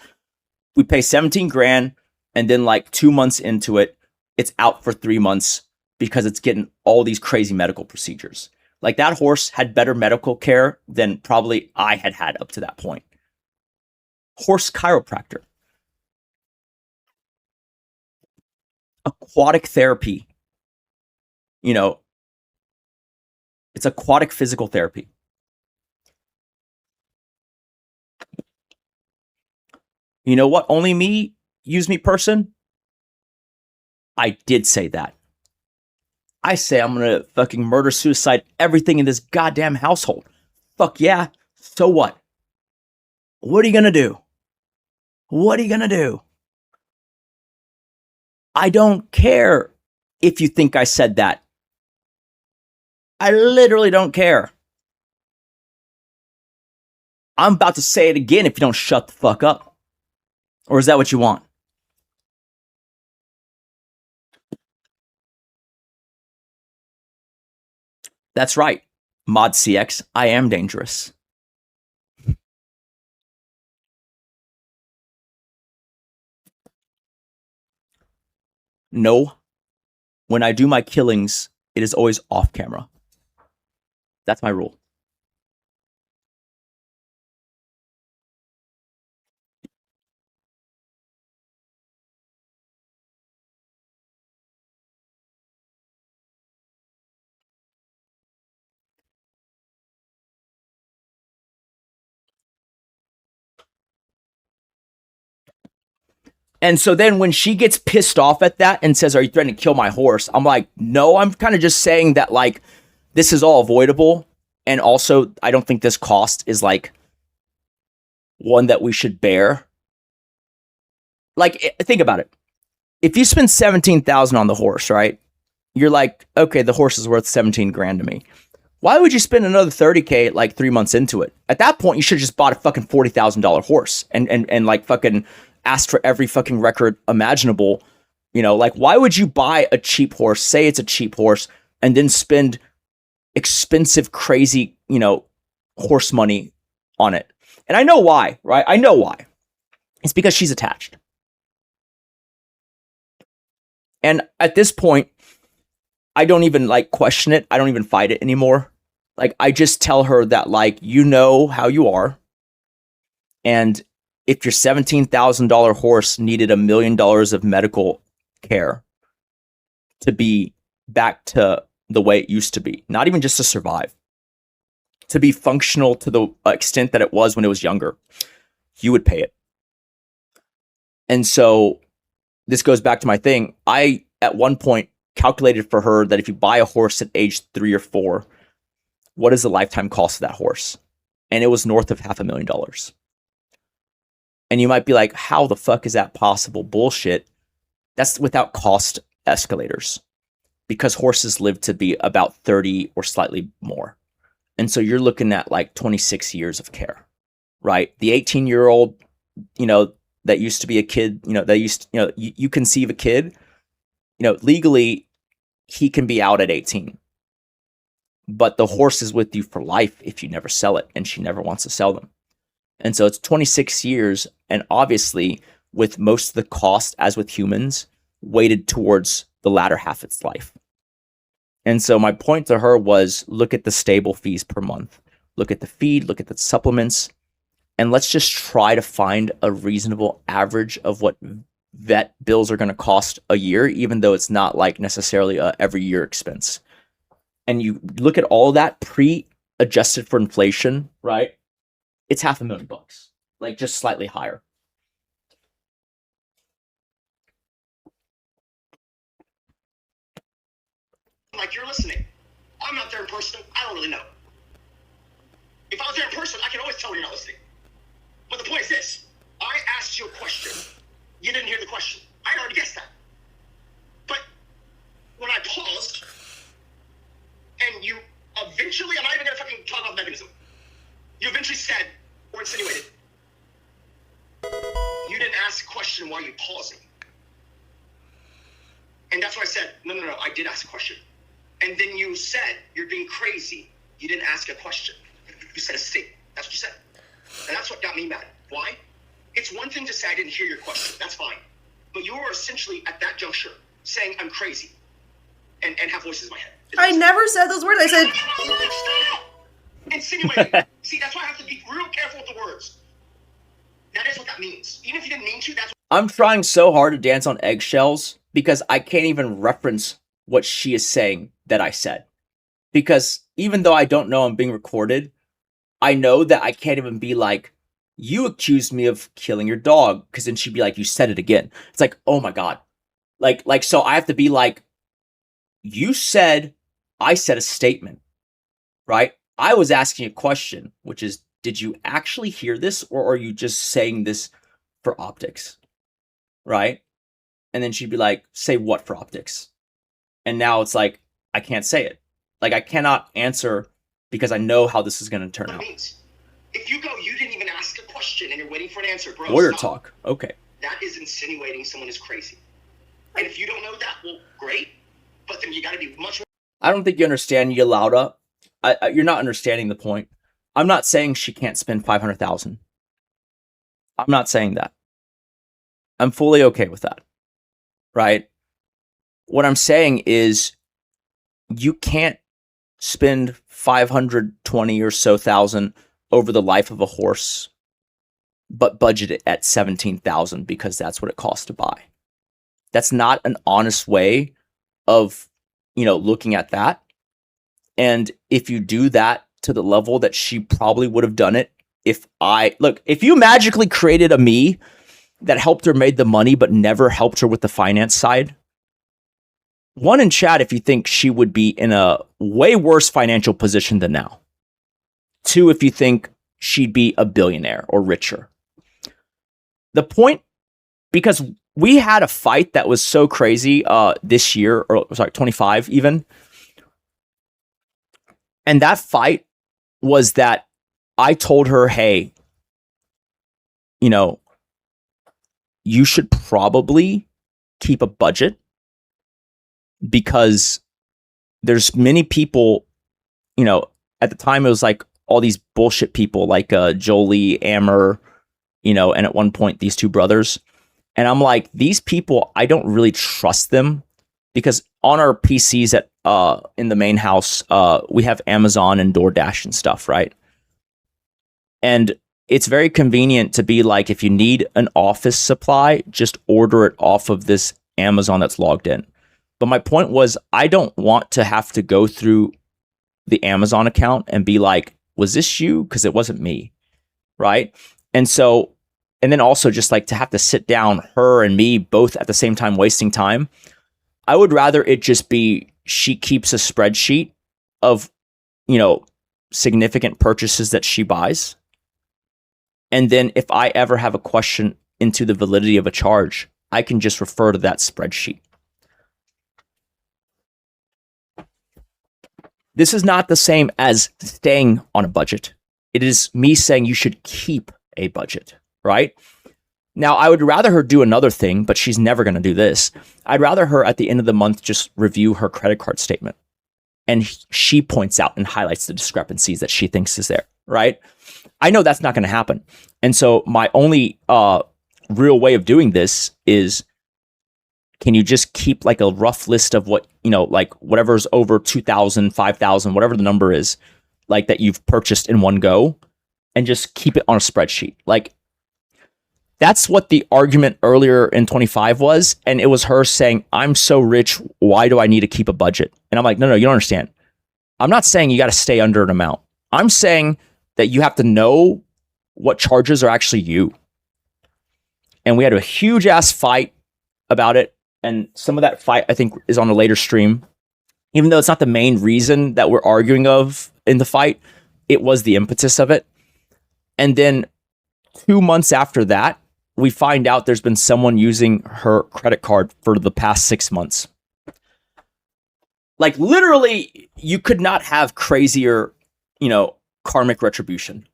S4: we pay 17 grand, and then like 2 months into it, it's out for 3 months because it's getting all these crazy medical procedures. Like that horse had better medical care than probably I had up to that point. Horse chiropractor. Aquatic therapy. You know, it's aquatic physical therapy. You know what? Only me, use me person. I did say that. I say I'm going to fucking murder, suicide, everything in this goddamn household. Fuck yeah. So what? What are you going to do? What are you going to do? I don't care if you think I said that. I literally don't care. I'm about to say it again if you don't shut the fuck up. Or is that what you want? That's right. Mod CX, I am dangerous. No. When I do my killings, it is always off camera. That's my rule. And so then when she gets pissed off at that and says, are you threatening to kill my horse? I'm like, no, I'm kind of just saying that like, this is all avoidable. And also, I don't think this cost is like one that we should bear. Like, think about it. If you spend 17,000 on the horse, right? You're like, okay, the horse is worth 17 grand to me. Why would you spend another 30K like 3 months into it? At that point, you should have just bought a fucking $40,000 horse and like fucking asked for every fucking record imaginable. You know, like, why would you buy a cheap horse, say it's a cheap horse, and then spend expensive, crazy, you know, horse money on it? And I know why, right? I know why. It's because she's attached. And at this point, I don't even like question it. I don't even fight it anymore. Like, I just tell her that, like, you know how you are. And if your $17,000 horse needed $1 million of medical care to be back to the way it used to be, not even just to survive, to be functional to the extent that it was when it was younger, you would pay it. And so this goes back to my thing. I, at one point, calculated for her that if you buy a horse at age 3 or 4, what is the lifetime cost of that horse? And it was north of $500,000. And you might be like, how the fuck is that possible? Bullshit. That's without cost escalators, because horses live to be about 30 or slightly more. And so you're looking at like 26 years of care, right? The 18-year-old, you know, that used to be a kid, you know, that used to, you know, you conceive a kid, you know, legally he can be out at 18. But the horse is with you for life if you never sell it, and she never wants to sell them. And so it's 26 years, and obviously with most of the cost, as with humans, weighted towards the latter half of its life. And so my point to her was, look at the stable fees per month. Look at the feed, look at the supplements, and let's just try to find a reasonable average of what vet bills are going to cost a year, even though it's not like necessarily a every year expense. And you look at all that pre-adjusted for inflation, right? it's $500,000, like just slightly higher.
S2: Like you're listening. I'm not there in person. I don't really know. If I was there in person, I can always tell when you're not listening. But the point is this. I asked you a question. You didn't hear the question. I already guessed that. But when I paused, and you eventually, I'm not even going to fucking talk about mechanism. You eventually said, or insinuated, you didn't ask a question while you pausing. And that's why I said, no, I did ask a question. And then you said, you're being crazy. You didn't ask a question. You said a statement. That's what you said. And that's what got me mad. Why? It's one thing to say I didn't hear your question. That's fine. But you were essentially, at that juncture, saying I'm crazy. And have voices in my head.
S3: I never said those words. I said...
S2: Stop! Insinuating. See, that's why I have to be real careful with the words. That is what that means. Even if you didn't mean to, that's what...
S4: I'm trying so hard to dance on eggshells because I can't even reference what she is saying that I said. Because even though I don't know I'm being recorded, I know that I can't even be like, you accused me of killing your dog. Because then she'd be like, you said it again. It's like, oh my God. Like, so I have to be like, I said a statement, right? I was asking a question, which is, did you actually hear this? Or are you just saying this for optics? Right? And then she'd be like, say what for optics? And now it's like, I can't say it. Like, I cannot answer because I know how this is going to turn out.
S2: If you go, you didn't even ask a question and you're waiting for an answer, bro.
S4: Lawyer talk. Okay.
S2: That is insinuating someone is crazy. And if you don't know that, well, great. But then you got to be much more...
S4: I don't think you understand, Yolanda. You're not understanding the point. I'm not saying she can't spend $500,000. I'm not saying that. I'm fully okay with that. Right? What I'm saying is you can't spend 520 or so thousand over the life of a horse, but budget it at 17,000 because that's what it costs to buy. That's not an honest way of, looking at that. And if you do that to the level that she probably would have done it, if you magically created a me that helped her made the money, but never helped her with the finance side, one in chat if you think she would be in a way worse financial position than now. Two, if you think she'd be a billionaire or richer. The point, because we had a fight that was so crazy this year, 25 even. And that fight was that I told her, hey, you should probably keep a budget because there's many people, at the time it was like all these bullshit people like Jolie, Amber, and at one point these two brothers. And I'm like, these people, I don't really trust them because on our PCs in the main house, we have Amazon and DoorDash and stuff, right? And it's very convenient to be like, if you need an office supply, just order it off of this Amazon that's logged in. But my point was, I don't want to have to go through the Amazon account and be like, was this you? Because it wasn't me, right? And then also just like to have to sit down, her and me both at the same time, wasting time. I would rather it just be she keeps a spreadsheet of, significant purchases that she buys. And then if I ever have a question into the validity of a charge, I can just refer to that spreadsheet. This is not the same as staying on a budget. It is me saying you should keep a budget, right? Now, I would rather her do another thing, but she's never going to do this. I'd rather her at the end of the month just review her credit card statement. And she points out and highlights the discrepancies that she thinks is there, right? I know that's not going to happen. And so my only real way of doing this is, can you just keep like a rough list of what, like whatever's over 2,000, 5,000, whatever the number is, like that you've purchased in one go, and just keep it on a spreadsheet. Like, that's what the argument earlier in 25 was. And it was her saying, I'm so rich, why do I need to keep a budget? And I'm like, no, you don't understand. I'm not saying you got to stay under an amount. I'm saying that you have to know what charges are actually you. And we had a huge ass fight about it. And some of that fight, I think, is on a later stream. Even though it's not the main reason that we're arguing of in the fight, it was the impetus of it. And then 2 months after that, we find out there's been someone using her credit card for the past 6 months. Like, literally, you could not have crazier, karmic retribution.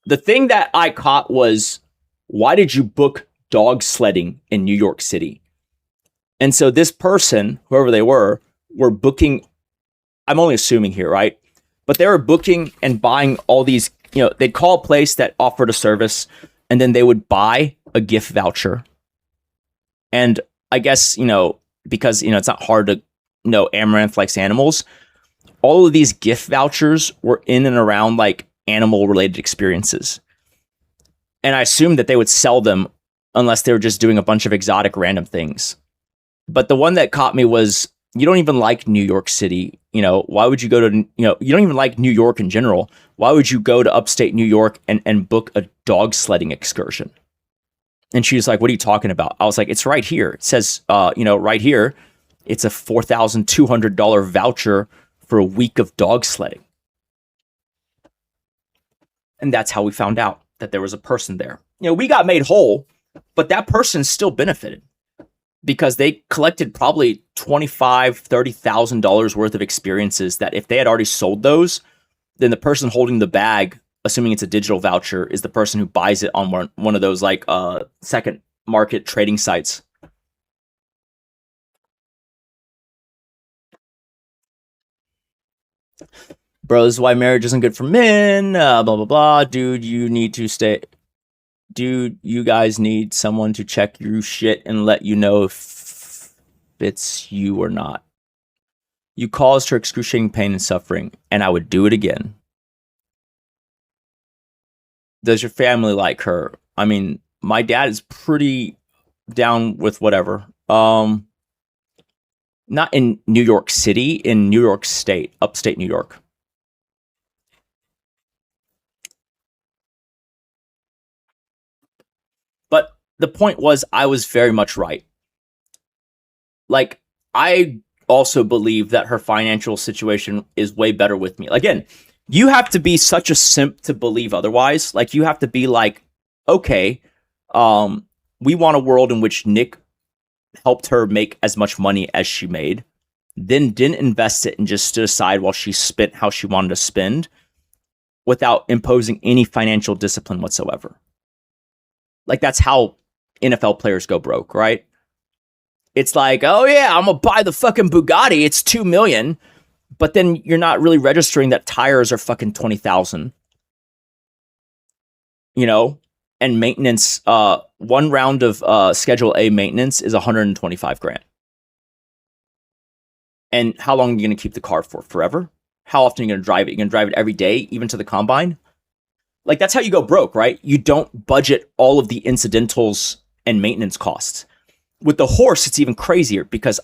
S4: The thing that I caught was, why did you book dog sledding in New York City? And so this person, whoever they were booking, I'm only assuming here, right? But they were booking and buying all these, they'd call a place that offered a service, and then they would buy a gift voucher. And I guess, because, it's not hard to know Amaranth likes animals, all of these gift vouchers were in and around like animal related experiences. And I assumed that they would sell them unless they were just doing a bunch of exotic random things. But the one that caught me was, you don't even like New York City. Why would you go to, you don't even like New York in general. Why would you go to upstate New York and book a dog sledding excursion? And she was like, what are you talking about? I was like, it's right here. It says, right here, it's a $4,200 voucher for a week of dog sledding. And that's how we found out that there was a person there. We got made whole, but that person still benefited because they collected probably $25,000, $30,000 worth of experiences that if they had already sold those, then the person holding the bag, assuming it's a digital voucher, is the person who buys it on one of those like second market trading sites. Bro, this is why marriage isn't good for men. Blah, blah, blah. Dude, you need to stay. Dude, you guys need someone to check your shit and let you know if it's you or not. You caused her excruciating pain and suffering, and I would do it again. Does your family like her? I mean, my dad is pretty down with whatever. Not in New York City, in New York State, upstate New York. But the point was, I was very much right. Like, I also believe that her financial situation is way better with me. Again, you have to be such a simp to believe otherwise. Like, you have to be like, okay, we want a world in which Nick helped her make as much money as she made, then didn't invest it and just stood aside while she spent how she wanted to spend without imposing any financial discipline whatsoever. Like, that's how NFL players go broke, right? It's like, oh yeah, I'm gonna buy the fucking Bugatti. It's $2 million, but then you're not really registering that tires are fucking 20,000. And maintenance. One round of Schedule A maintenance is 125 grand. And how long are you gonna keep the car for? Forever? How often are you gonna drive it? You're gonna drive it every day, even to the combine? Like, that's how you go broke, right? You don't budget all of the incidentals and maintenance costs. With the horse, it's even crazier because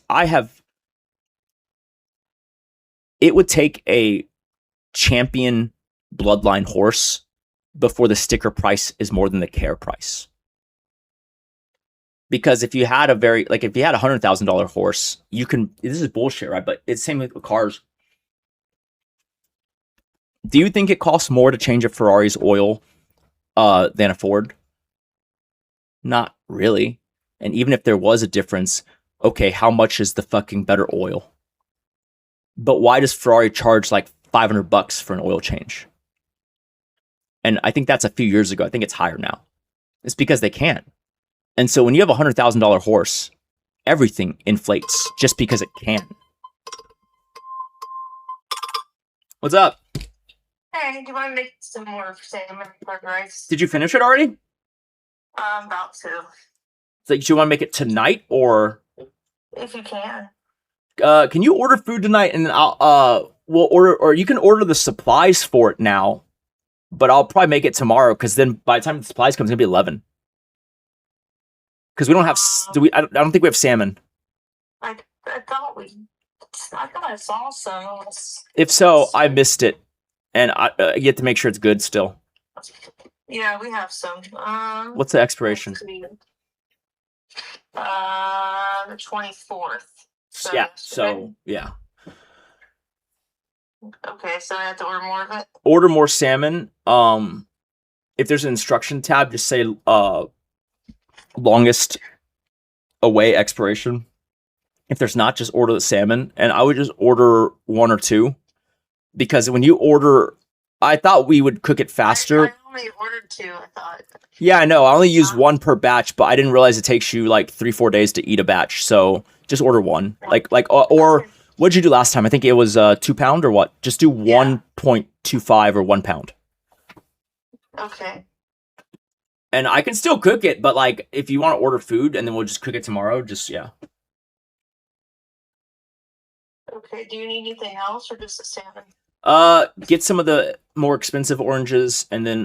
S4: it would take a champion bloodline horse before the sticker price is more than the care price. Because if you had a $100,000 horse, this is bullshit, right? But it's the same with cars. Do you think it costs more to change a Ferrari's oil than a Ford? Not really. And even if there was a difference, okay, how much is the fucking better oil? But why does Ferrari charge like $500 for an oil change? And I think that's a few years ago. I think it's higher now. It's because they can. And so when you have a $100,000 horse, everything inflates just because it can. What's up?
S5: Hey, do you want to make some more salmon fried rice?
S4: Did you finish it already?
S5: I'm about to.
S4: So you want to make it tonight, or
S5: if you can?
S4: Can you order food tonight, and then we'll order, or you can order the supplies for it now, but I'll probably make it tomorrow because then by the time the supplies come, it's gonna be 11. Because we don't have, I don't think we have salmon.
S5: I thought we I thought I saw some.
S1: If so, I missed it, and I get to make sure it's good still.
S5: Yeah, we have some.
S1: What's the expiration?
S5: The 24th.
S1: Yeah. So yeah.
S5: Okay, so I have to order more of it.
S1: Order more salmon. If there's an instruction tab, just say longest away expiration. If there's not, just order the salmon, and I would just order 1 or 2, because when you order, I thought we would cook it faster.
S5: I only ordered 2. I thought.
S1: Yeah, I know. I only use 1 per batch, but I didn't realize it takes you like 3-4 days to eat a batch. So just order 1. Or what'd you do last time? I think it was 2 pound or what? Just do 1.25 or 1 pound.
S5: Okay.
S1: And I can still cook it, but like if you want to order food and then we'll just cook it tomorrow,
S5: Okay. Do you need anything else or just the salmon?
S1: Get some of the more expensive oranges, and then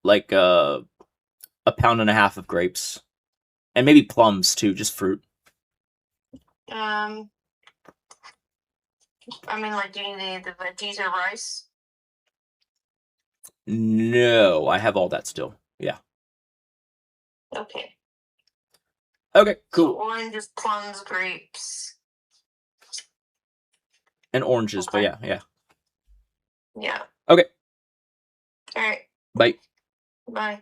S1: like a pound and a half of grapes, and maybe plums too, just fruit.
S5: I mean, like, do you need the veggies or rice?
S1: No, I have all that still. Yeah.
S5: Okay.
S1: Okay, cool.
S5: So oranges, plums, grapes,
S1: and oranges,
S5: okay.
S1: But yeah.
S5: Yeah.
S1: Okay.
S5: All right.
S1: Bye.
S5: Bye.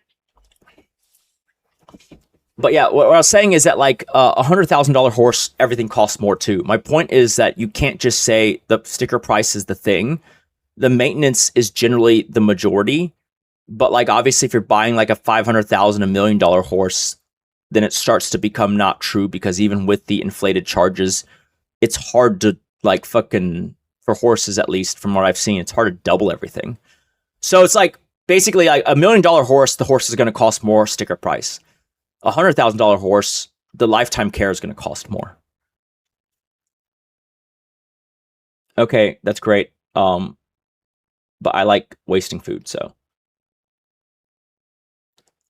S1: But yeah, what I was saying is that like $100,000 horse, everything costs more too. My point is that you can't just say the sticker price is the thing. The maintenance is generally the majority. But like obviously, if you're buying like a $500,000, $1 million horse, then it starts to become not true, because even with the inflated charges, it's hard to like fucking, for horses at least from what I've seen, it's hard to double everything. So it's like basically like $1 million horse, the horse is going to cost more sticker price. $100,000 horse, the lifetime care is going to cost more. Okay, that's great. But I like wasting food, so.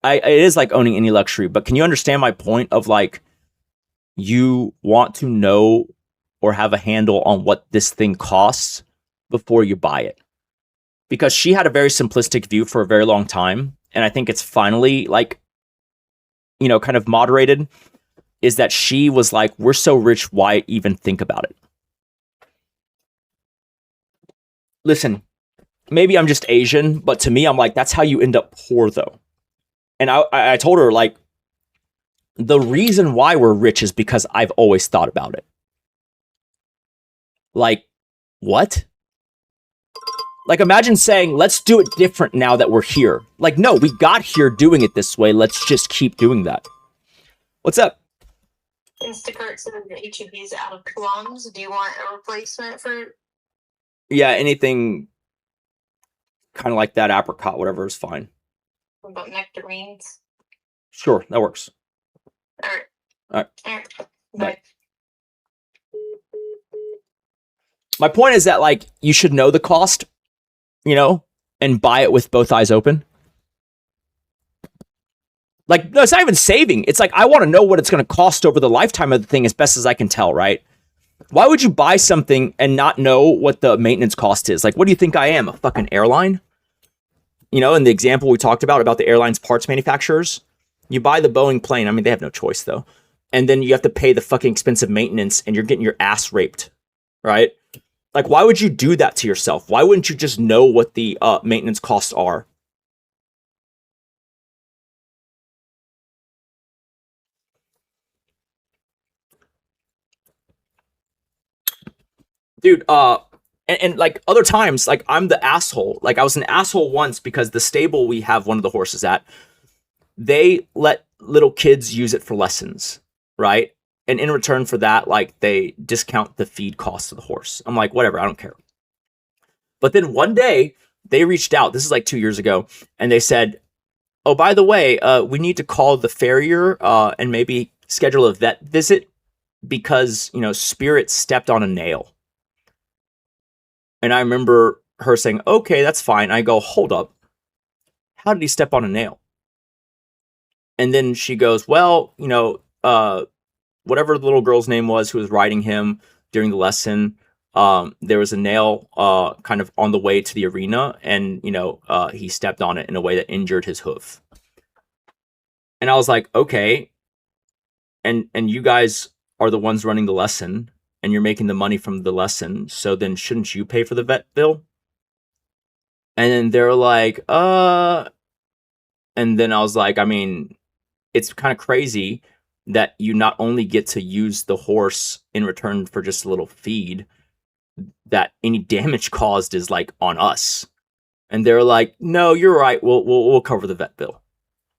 S1: It is like owning any luxury, but can you understand my point of like, you want to know or have a handle on what this thing costs before you buy it? Because she had a very simplistic view for a very long time, and I think it's finally like, you know, kind of moderated, is that she was like, we're so rich, why even think about it? Listen, maybe I'm just Asian, but to me, I'm like, that's how you end up poor though. And I told her, like, the reason why we're rich is because I've always thought about it. Like, what? Like, imagine saying, let's do it different now that we're here. Like, no, we got here doing it this way. Let's just keep doing that. What's up?
S5: Instacart said the HEB is out of plums. Do you want a replacement for?
S1: Yeah, anything kind of like that, apricot, whatever is fine.
S5: What about nectarines?
S1: Sure, that works.
S5: All right.
S1: All
S5: right.
S1: Bye. My point is that, like, you should know the cost, you know, and buy it with both eyes open. Like, no, it's not even saving. It's like, I want to know what it's going to cost over the lifetime of the thing as best as I can tell, right? Why would you buy something and not know what the maintenance cost is? Like, what do you think I am, a fucking airline? You know, in the example we talked about the airline's parts manufacturers, you buy the Boeing plane. I mean, they have no choice, though. And then you have to pay the fucking expensive maintenance, and you're getting your ass raped, right? Like, why would you do that to yourself? Why wouldn't you just know what the maintenance costs are? Dude, and like other times, like I'm the asshole. Like I was an asshole once because the stable we have one of the horses at, they let little kids use it for lessons, right? And in return for that, like they discount the feed cost of the horse. I'm like, whatever, I don't care. But then one day they reached out, this is like 2 years ago, and they said, oh, by the way, we need to call the farrier and maybe schedule a vet visit because, you know, Spirit stepped on a nail. And I remember her saying, okay, that's fine. I go, hold up. How did he step on a nail? And then she goes, well, you know, whatever the little girl's name was who was riding him during the lesson, there was a nail kind of on the way to the arena, and he stepped on it in a way that injured his hoof. And I was like, okay, and you guys are the ones running the lesson, and you're making the money from the lesson, so then shouldn't you pay for the vet bill? And then they're like, and then I was like, I mean, it's kind of crazy that you not only get to use the horse in return for just a little feed, that any damage caused is like on us. And they're like, no, you're right. We'll cover the vet bill.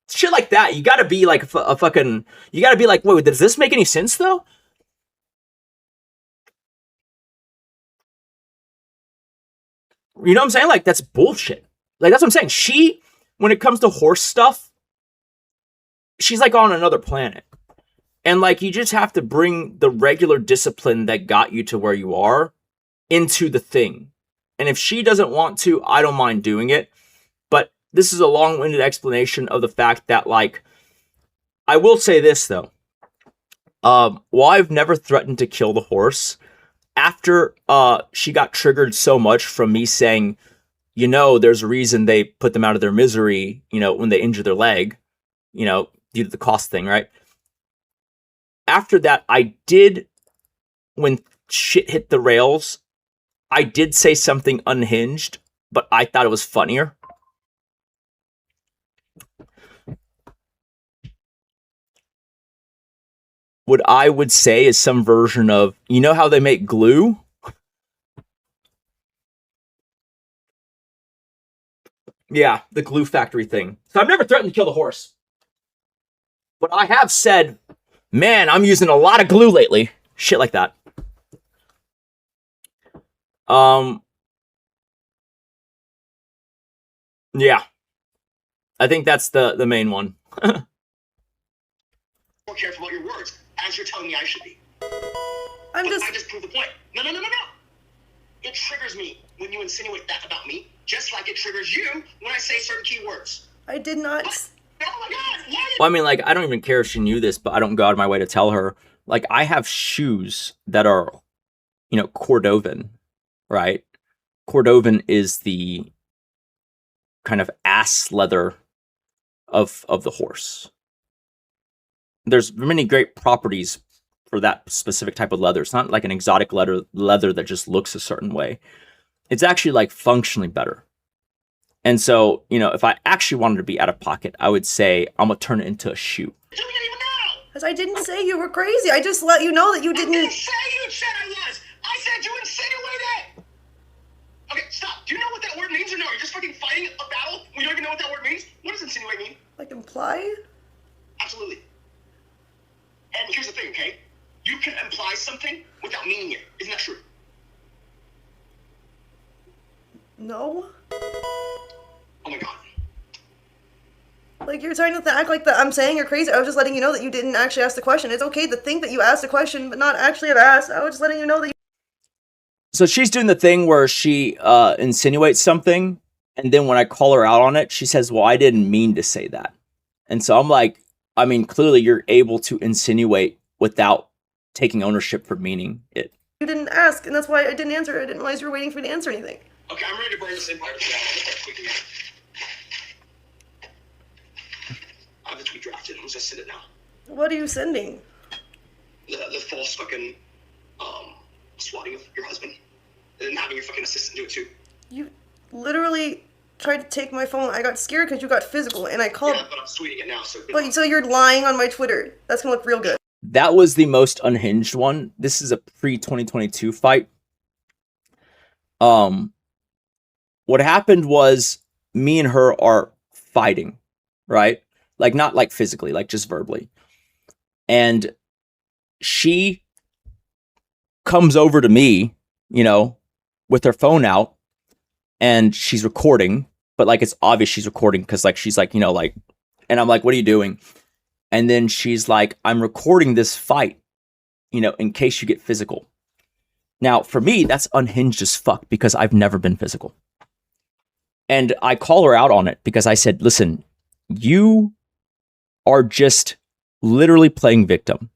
S1: Shit like that. You gotta be like a fucking, you gotta be like, wait, does this make any sense though? You know what I'm saying? Like, that's bullshit. Like, that's what I'm saying. She, when it comes to horse stuff, she's like on another planet. And like, you just have to bring the regular discipline that got you to where you are into the thing. And if she doesn't want to, I don't mind doing it. But this is a long-winded explanation of the fact that, like, I will say this though. While I've never threatened to kill the horse, after she got triggered so much from me saying, there's a reason they put them out of their misery, when they injure their leg, due to the cost thing, right? After that, I did, when shit hit the rails, I did say something unhinged, but I thought it was funnier. What I would say is some version of, how they make glue? Yeah, the glue factory thing. So I've never threatened to kill the horse. But I have said, man, I'm using a lot of glue lately. Shit like that. Yeah. I think that's the main one.
S2: More careful about your words, as you're telling me I should be. I just proved the point. No. It triggers me when you insinuate that about me, just like it triggers you when I say certain key words.
S3: I did not.
S2: What? Oh my God! Why?
S1: Well, I mean, like, I don't even care if she knew this, but I don't go out of my way to tell her. Like, I have shoes that are, Cordovan, right? Cordovan is the kind of ass leather of the horse. There's many great properties for that specific type of leather. It's not like an exotic leather that just looks a certain way. It's actually like functionally better. And so, if I actually wanted to be out of pocket, I would say I'm gonna turn it into a shoe.
S2: You didn't even know.
S3: Because I didn't say you were crazy. I just let you know that you
S2: I
S3: didn't.
S2: didn't say you said I was. I said you insinuated. Okay, stop. Do you know what that word means or no? You're just fucking fighting a battle when you don't even know what that word means? What does insinuate mean?
S3: Like imply?
S2: Absolutely. And here's the thing, okay? You can imply something without meaning it. Isn't that true?
S3: No.
S2: Oh my God.
S3: Like, you're trying to act like that I'm saying you're crazy. I was just letting you know that you didn't actually ask the question. It's okay to think that you asked a question, but not actually have asked. I was just letting you know that you...
S1: So she's doing the thing where she insinuates something, and then when I call her out on it, she says, well, I didn't mean to say that. And so I'm like, I mean, clearly you're able to insinuate without taking ownership for meaning it.
S3: You didn't ask, and that's why I didn't answer. I didn't realize you were waiting for me to answer anything.
S2: Okay, I'm ready to burn this empire to ground quickly. I have the tweet drafted. I'm just send it now.
S3: What are you sending?
S2: The false fucking swatting of your husband. And then having your fucking assistant do it too.
S3: You literally tried to take my phone. I got scared because you got physical, and I called...
S2: Yeah, but I'm tweeting it now, so...
S3: So you're lying on my Twitter. That's gonna look real good.
S1: That was the most unhinged one. This is a pre-2022 fight. What happened was me and her are fighting, right? Like, not like physically, like just verbally. And she comes over to me, with her phone out, and she's recording, but like, it's obvious she's recording because like, she's like, like, and I'm like, what are you doing? And then she's like, I'm recording this fight, in case you get physical. Now, for me, that's unhinged as fuck because I've never been physical. And I call her out on it because I said, listen, you are just literally playing victim.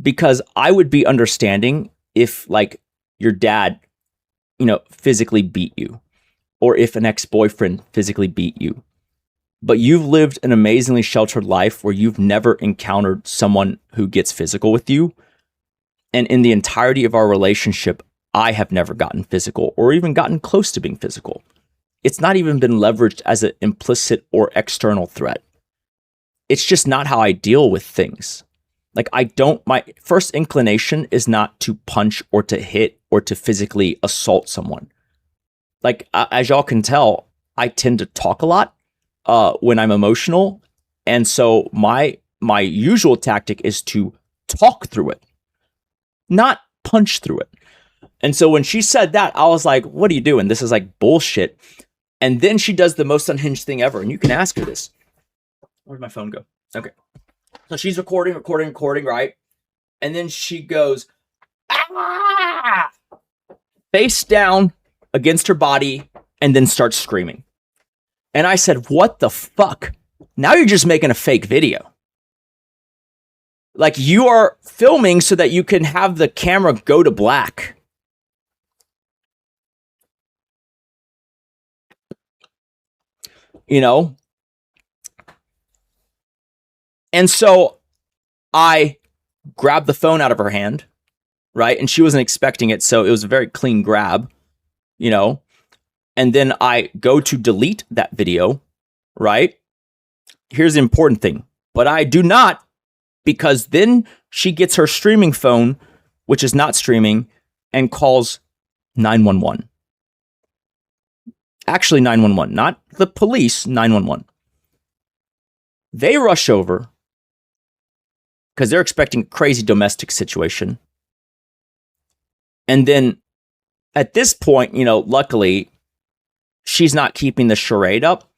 S1: Because I would be understanding
S4: if like your dad, physically beat you, or if an ex-boyfriend physically beat you. But you've lived an amazingly sheltered life where you've never encountered someone who gets physical with you. And in the entirety of our relationship, I have never gotten physical or even gotten close to being physical. It's not even been leveraged as an implicit or external threat. It's just not how I deal with things. Like my first inclination is not to punch or to hit or to physically assault someone. Like, as y'all can tell, I tend to talk a lot when I'm emotional. And so my usual tactic is to talk through it, not punch through it. And so when she said that, I was like, what are you doing? This is like bullshit. And then she does the most unhinged thing ever. And you can ask her this. Where'd my phone go? Okay. So she's recording, right? And then she goes, ah! Face down against her body, and then starts screaming. And I said, what the fuck? Now you're just making a fake video. Like, you are filming so that you can have the camera go to black. And so I grabbed the phone out of her hand, right? And she wasn't expecting it, so it was a very clean grab, And then I go to delete that video, right? Here's the important thing. But I do not, because then she gets her streaming phone, which is not streaming, and calls 911. Actually, 911, not the police, 911. They rush over because they're expecting a crazy domestic situation. And then at this point, luckily, she's not keeping the charade up.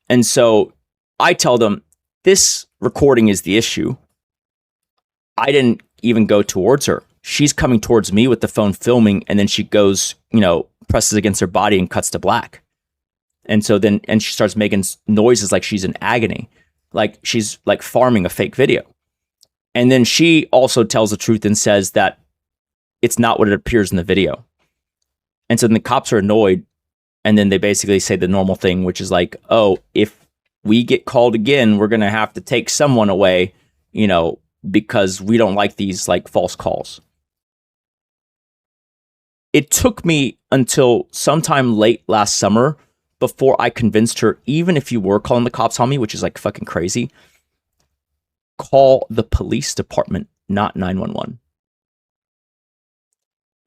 S4: And so I tell them, this recording is the issue. I didn't even go towards her. She's coming towards me with the phone filming, and then she goes, presses against her body and cuts to black. And so then, and she starts making noises like she's in agony, like she's like farming a fake video. And then she also tells the truth and says that it's not what it appears in the video. And so then the cops are annoyed. And then they basically say the normal thing, which is like, oh, if we get called again, we're going to have to take someone away, because we don't like these like false calls. It took me until sometime late last summer before I convinced her, even if you were calling the cops on me, which is like fucking crazy, call the police department, not 911.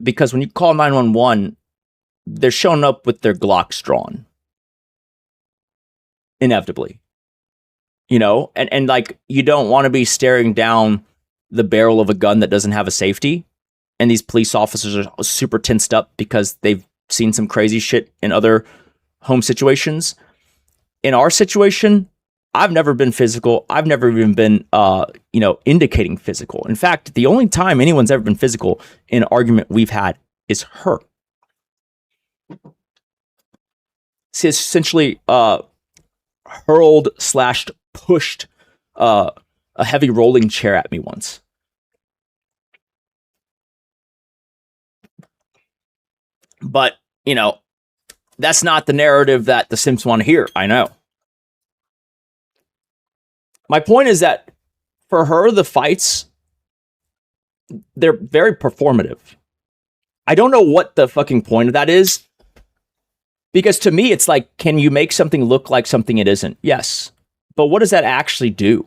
S4: Because when you call 911, they're showing up with their Glocks drawn. Inevitably. And like, you don't want to be staring down the barrel of a gun that doesn't have a safety. And these police officers are super tensed up because they've seen some crazy shit in other home situations. In our situation, I've never been physical. I've never even been, indicating physical. In fact, the only time anyone's ever been physical in an argument we've had is her. She essentially hurled / pushed a heavy rolling chair at me once. But, that's not the narrative that the Simps want to hear. I know. My point is that for her, the fights, they're very performative. I don't know what the fucking point of that is. Because to me, it's like, can you make something look like something it isn't? Yes. But what does that actually do?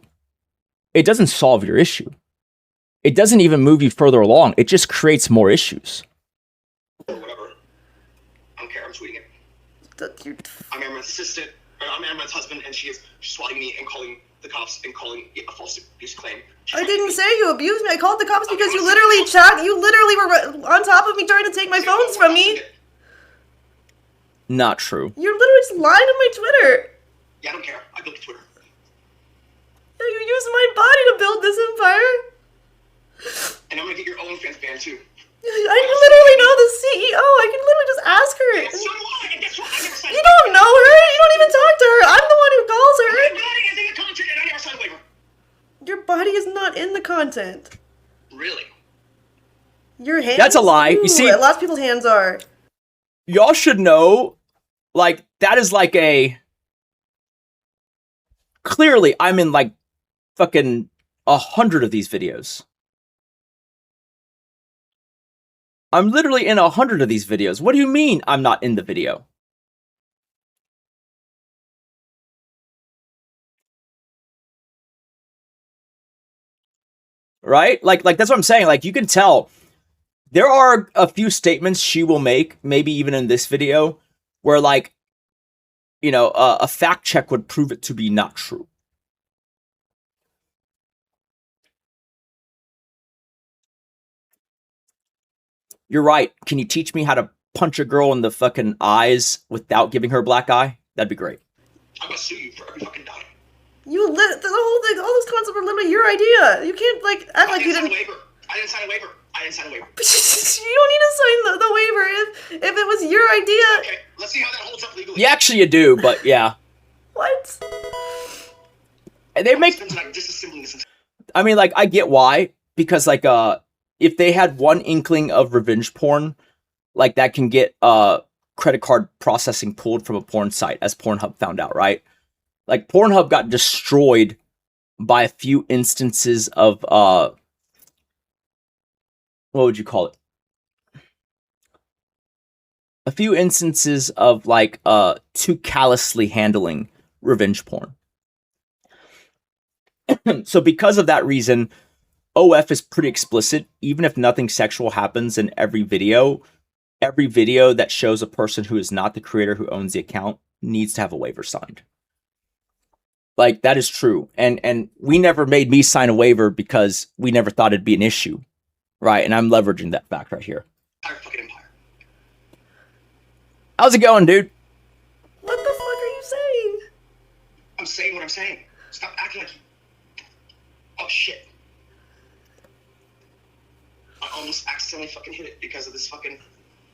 S4: It doesn't solve your issue. It doesn't even move you further along. It just creates more issues.
S2: Whatever. I don't care. I'm tweeting it. I'm Amran's assistant. I'm Amran's husband, and she's swatting me and calling the cops and calling it a false abuse claim.
S3: I didn't say you abused me. I called the cops because you literally were on top of me trying to take my phones from me.
S4: Not true.
S3: You're literally just lying on my Twitter.
S2: Yeah, I don't care. I built Twitter.
S3: Yeah, you used my body to build this empire.
S2: And I'm gonna get your OnlyFans banned too.
S3: I literally know the CEO. I can literally just ask her.
S2: Yes, so do I. And guess what? I never signed
S3: You don't know her. You don't even talk to her. I'm the one who calls her.
S2: My body is in the contract, and I never signed a waiver.
S3: Your body is not in the content.
S2: Really?
S3: Your hands?
S4: That's a lie. You see-
S3: lots of people's hands are.
S4: Y'all should know, like, that is like a... Clearly, I'm in, like, fucking 100 of these videos. I'm literally in 100 of these videos. What do you mean I'm not in the video? Right? Like that's what I'm saying. Like, you can tell there are a few statements she will make, maybe even in this video, where, like, you know, a fact check would prove it to be not true. You're right. Can you teach me how to punch a girl in the fucking eyes without giving her a black eye? That'd be great.
S2: I'm gonna sue you for every fucking dime.
S3: The whole thing, all those concepts were literally your idea. You can't, like, act like you didn't...
S2: I didn't sign a waiver. I didn't sign a waiver.
S3: You don't need to sign the waiver if it was your idea.
S2: Okay, let's see how that holds up legally.
S4: Yeah, actually you do, but yeah.
S3: What?
S4: And they make... I mean, like, I get why. Because, like, if they had one inkling of revenge porn, like, that can get credit card processing pulled from a porn site, as Pornhub found out, right? Like, Pornhub got destroyed by a few instances of, what would you call it? A few instances of, like, too callously handling revenge porn. So because of that reason, OF is pretty explicit. Even if nothing sexual happens in every video that shows a person who is not the creator who owns the account needs to have a waiver signed. Like, that is true. And we never made me sign a waiver because we never thought it'd be an issue. Right? And I'm leveraging that fact right here.
S2: Fucking empire.
S4: How's it going, dude?
S3: What the fuck are you saying?
S2: I'm saying what I'm saying. Stop acting like you... Oh, shit. I almost accidentally fucking hit it because of this fucking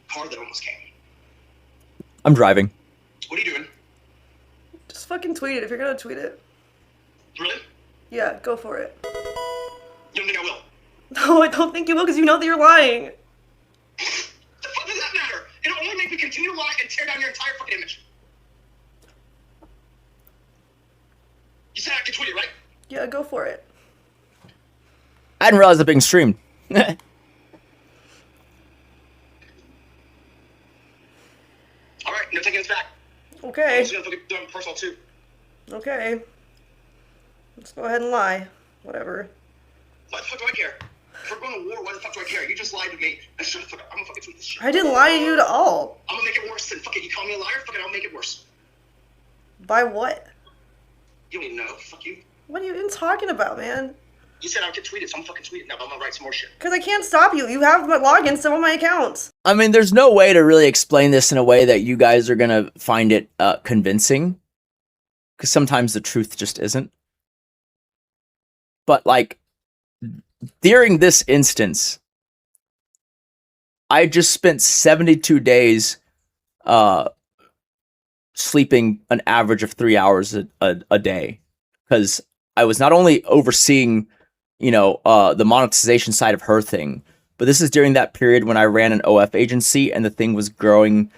S2: car that almost came.
S4: I'm driving.
S2: What are you doing?
S3: Just fucking tweet it if you're gonna tweet it.
S2: Really?
S3: Yeah, go for it.
S2: You don't think I will?
S3: No, I don't think you will because you know that you're lying.
S2: The fuck does that matter? It'll only make me continue to lie and tear down your entire fucking image. You said I could tweet it, right?
S3: Yeah, go for it.
S4: I didn't realize it being streamed.
S2: Alright, no taking this back.
S3: Okay.
S2: I'm just gonna fucking do it personal too.
S3: Okay. Let's go ahead and lie. Whatever.
S2: Why the fuck do I care? If we're going to war, why the fuck do I care? You just lied to me. And shut the fuck up. I'm gonna fucking tweet this shit.
S3: I didn't lie to you at all.
S2: I'm gonna make it worse than fucking you call me a liar. Fucking I'll make it worse.
S3: By what?
S2: You don't even know. Fuck you.
S3: What are you even talking about, man?
S2: You said I could tweet it, so I'm fucking tweeting now. But I'm gonna write some more shit.
S3: Because I can't stop you. You have my logins to some of my accounts.
S4: I mean, there's no way to really explain this in a way that you guys are gonna find it convincing. Because sometimes the truth just isn't. But, like, during this instance, I just spent 72 days sleeping an average of 3 hours a day. Because I was not only overseeing, you know, the monetization side of her thing, but this is during that period when I ran an OF agency and the thing was growing.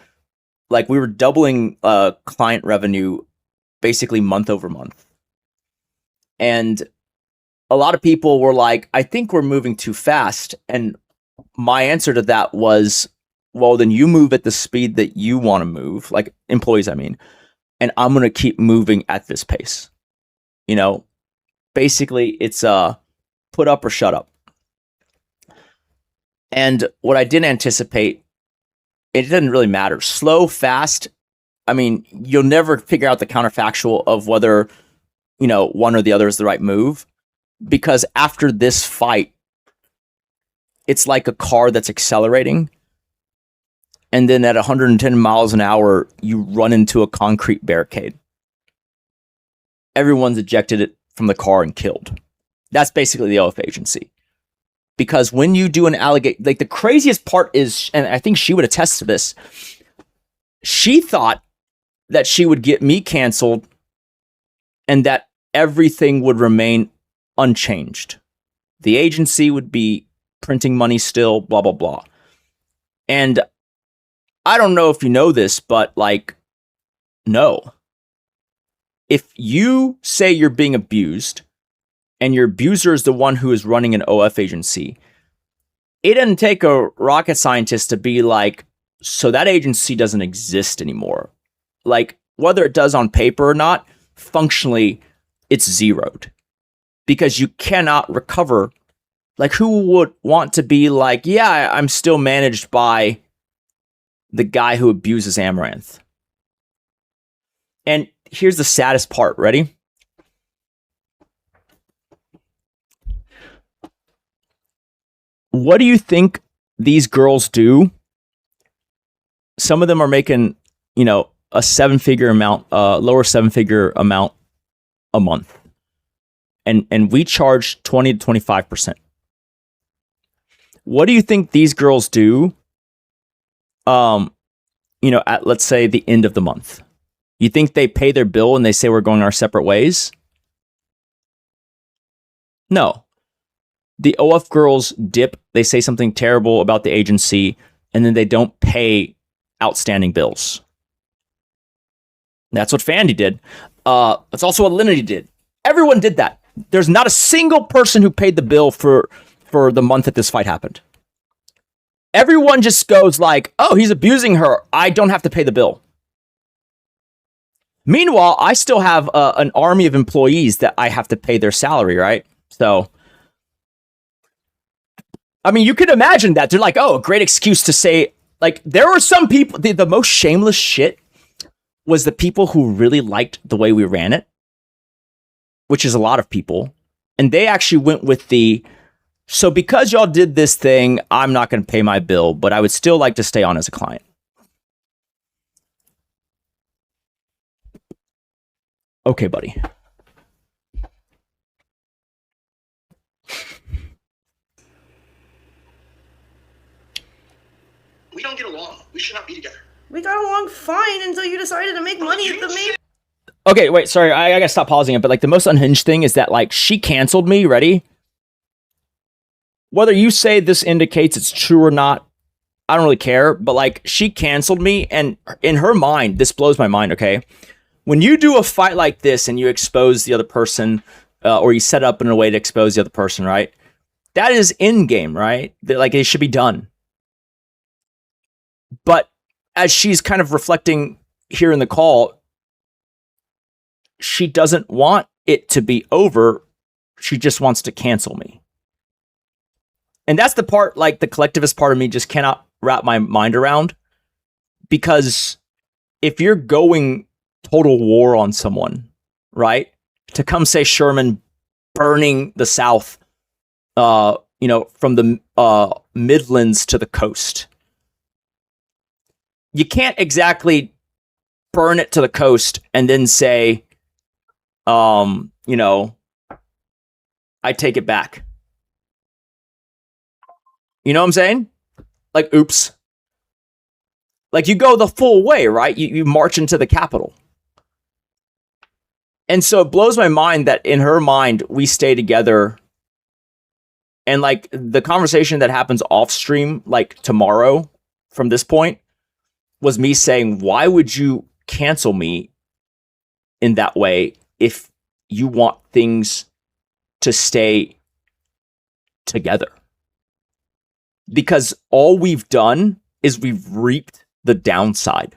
S4: Like, we were doubling client revenue basically month over month. And a lot of people were like, I think we're moving too fast. And my answer to that was, well, then you move at the speed that you want to move, like employees, I mean, and I'm going to keep moving at this pace. You know, basically it's put up or shut up. And what I didn't anticipate, it didn't really matter. Slow, fast, I mean, you'll never figure out the counterfactual of whether, you know, one or the other is the right move. Because after this fight, it's like a car that's accelerating. And then at 110 miles an hour, you run into a concrete barricade. Everyone's ejected it from the car and killed. That's basically the OF agency. Because when you do an allegation, like the craziest part is, and I think she would attest to this, she thought that she would get me canceled and that everything would remain unchanged. The agency would be printing money still, blah, blah, blah. And I don't know if you know this, but like, no. If you say you're being abused and your abuser is the one who is running an OF agency, it doesn't take a rocket scientist to be like, so that agency doesn't exist anymore. Like, whether it does on paper or not, functionally, it's zeroed. Because you cannot recover. Like, who would want to be like, yeah, I'm still managed by the guy who abuses Amaranth? And here's the saddest part. Ready? What do you think these girls do? Some of them are making, you know, a seven-figure amount, lower seven-figure amount a month. And we charge 20 to 25%. What do you think these girls do, you know, at, let's say, the end of the month? You think they pay their bill and they say we're going our separate ways? No. The OF girls dip, they say something terrible about the agency, and then they don't pay outstanding bills. That's what Fandy did. That's also what Linity did. Everyone did that. There's not a single person who paid the bill for the month that this fight happened. Everyone just goes like, oh, he's abusing her. I don't have to pay the bill. Meanwhile, I still have an army of employees that I have to pay their salary, right? So, I mean, you could imagine that. They're like, oh, a great excuse to say, like, there were some people, the most shameless shit was the people who really liked the way we ran it, which is a lot of people. And they actually went with the, so because y'all did this thing, I'm not going to pay my bill, but I would still like to stay on as a client. Okay, buddy.
S2: We don't get along. We should not be together.
S3: We got along fine until you decided to make money at the main.
S4: Okay, wait, sorry, I gotta stop pausing it, but like the most unhinged thing is that like she canceled me, ready? Whether you say this indicates it's true or not, I don't really care, but like she canceled me, and in her mind, this blows my mind, okay? When you do a fight like this and you expose the other person, or you set up in a way to expose the other person, right? That is in-game, right? Like it should be done. But as she's kind of reflecting here in the call, she doesn't want it to be over. She just wants to cancel me. And that's the part, like the collectivist part of me just cannot wrap my mind around. Because if you're going total war on someone, right? To come say Sherman burning the South, you know, from the Midlands to the coast. You can't exactly burn it to the coast and then say, you know, I take it back. You know what I'm saying? Like, oops. Like, you go the full way, right? You march into the Capitol. And so it blows my mind that in her mind, we stay together. And, like, the conversation that happens off stream, like, tomorrow from this point, was me saying, why would you cancel me in that way if you want things to stay together? Because all we've done is we've reaped the downside.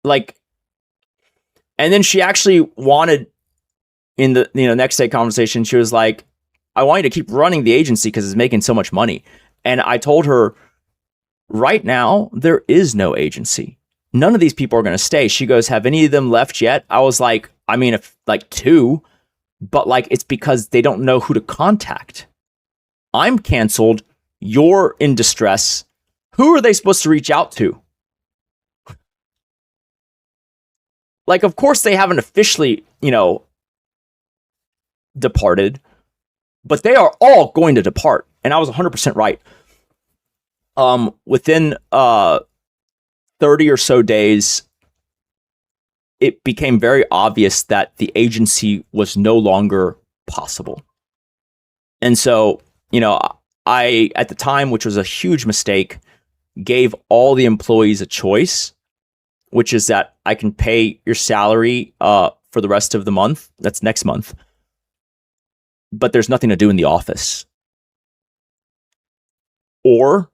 S4: Like, and then she actually wanted, in the next day conversation, she was like, I want you to keep running the agency because it's making so much money. And I told her, right now, there is no agency. None of these people are going to stay. She goes, have any of them left yet? I was like, I mean, if like 2, but like, it's because they don't know who to contact. I'm canceled. You're in distress. Who are they supposed to reach out to? Like, of course, they haven't officially, departed, but they are all going to depart. And I was 100% right. Within 30 or so days, it became very obvious that the agency was no longer possible. And so, you know, I at the time, which was a huge mistake, gave all the employees a choice, which is that I can pay your salary for the rest of the month. That's next month. But there's nothing to do in the office. Or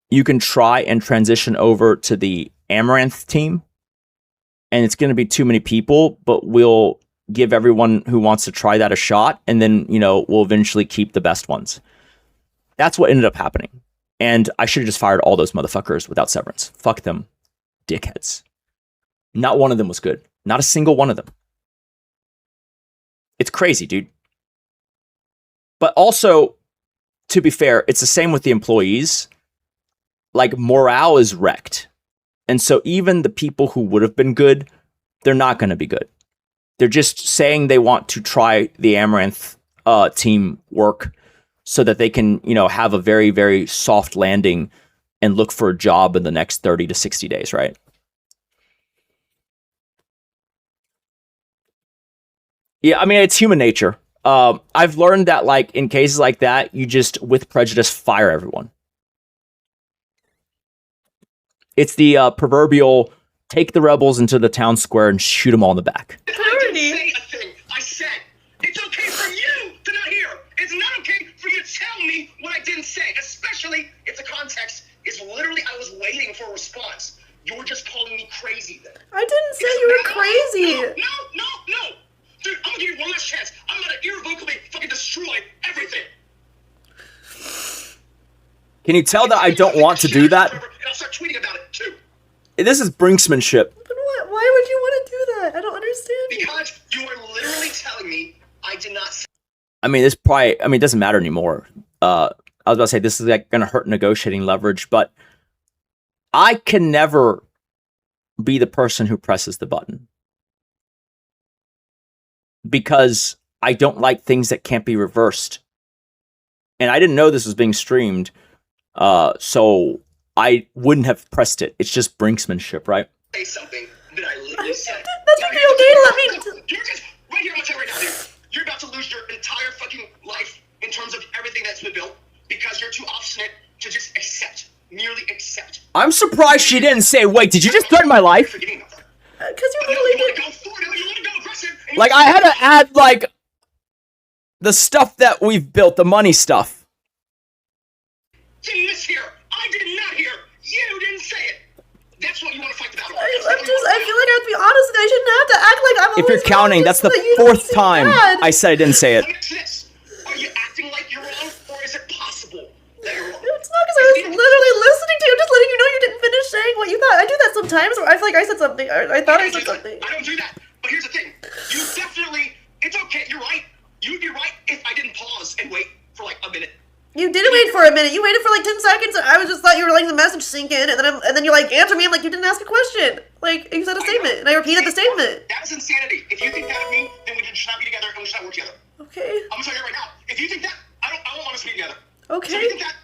S4: you can try and transition over to the Amaranth team. And it's going to be too many people, but we'll give everyone who wants to try that a shot. And then, you know, we'll eventually keep the best ones. That's what ended up happening. And I should have just fired all those motherfuckers without severance. Fuck them. Dickheads. Not one of them was good. Not a single one of them. It's crazy, dude. But also, to be fair, it's the same with the employees. Like, morale is wrecked. And so even the people who would have been good, they're not going to be good. They're just saying they want to try the Amaranth team work so that they can, you know, have a very, very soft landing and look for a job in the next 30 to 60 days, right? Yeah, I mean, it's human nature. I've learned that, like, in cases like that, you just, with prejudice, fire everyone. It's the proverbial take the rebels into the town square and shoot them all in the back.
S2: I didn't say a thing. I said, it's okay for you to not hear. It's not okay for you to tell me what I didn't say, especially if the context is literally I was waiting for a response. You were just calling me crazy then.
S3: I didn't say you were crazy.
S2: No. Dude, I'm gonna give you one last chance. I'm gonna irrevocably fucking destroy everything.
S4: Can you tell that I don't want to do that?
S2: And I'll start tweeting about it too.
S4: This is brinksmanship.
S3: But what? Why would you want to do that? I don't understand.
S2: Because you are literally telling me I did not say.
S4: I mean, it doesn't matter anymore. I was about to say this is like going to hurt negotiating leverage, but I can never be the person who presses the button because I don't like things that can't be reversed. And I didn't know this was being streamed, so I wouldn't have pressed it. It's just brinksmanship, right?
S2: Say something that I literally said.
S3: That's
S2: Now,
S3: okay to let me.
S2: You're just right here. I'm gonna tell you right now, dude. You're about to lose your entire fucking life in terms of everything that's been built because you're too obstinate to just accept, merely accept.
S4: I'm surprised she didn't say, "Wait, did you just threaten my life?"
S3: Because you
S2: You
S3: literally
S2: want
S3: did.
S2: to go forward, you want to go aggressive. And
S4: Like, I had to add, like, the stuff that we've built, the money stuff.
S2: You mishear. I did not hear. You didn't say it. That's what you want to fight the battle.
S3: I feel like I have to be honest and I shouldn't have to act like I'm
S4: If you're
S3: always
S4: counting,
S3: wrong
S4: that's
S3: just
S4: the
S3: so that you don't
S4: 4th
S3: seem
S4: time
S3: bad.
S4: I said I didn't say it.
S2: Let me ask you this. Are you acting like you're wrong, or is it possible that you're wrong?
S3: It's not because I was literally listening to you, just letting you know you didn't finish saying what you thought. I do that sometimes where I feel like I said something. I thought I said something.
S2: I don't do that. But here's the thing. You definitely, it's okay. You're right. You'd be right if I didn't pause and wait for like a minute.
S3: You didn't wait for a minute. You waited for like 10 seconds. And I was just thought you were letting the message sink in, and then you like answer me. I'm like, you didn't ask a question. Like you said a statement, and I repeated the statement.
S2: That is insanity. If you think that of me, then we should not be together and we should not work together.
S3: Okay.
S2: I'm gonna tell you right now. If you think that, I don't want us to be together. So if you
S3: Okay.
S2: think that,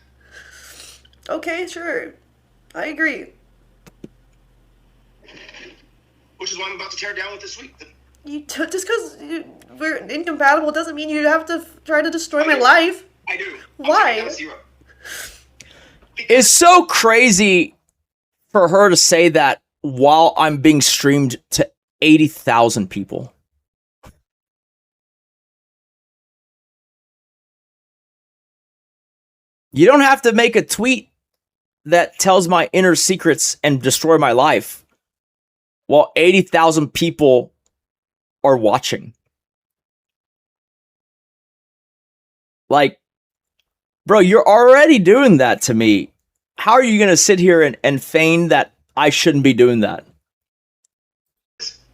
S3: Okay. Sure. I agree.
S2: which is what I'm about to tear down with this week.
S3: Just because we're incompatible doesn't mean you have to try to destroy my life.
S2: I do.
S3: Why?
S2: I'm zero.
S4: It's so crazy for her to say that while I'm being streamed to 80,000 people. You don't have to make a tweet that tells my inner secrets and destroy my life while 80,000 people are watching. Like, bro, you're already doing that to me. How are you going to sit here and feign that I shouldn't be doing that?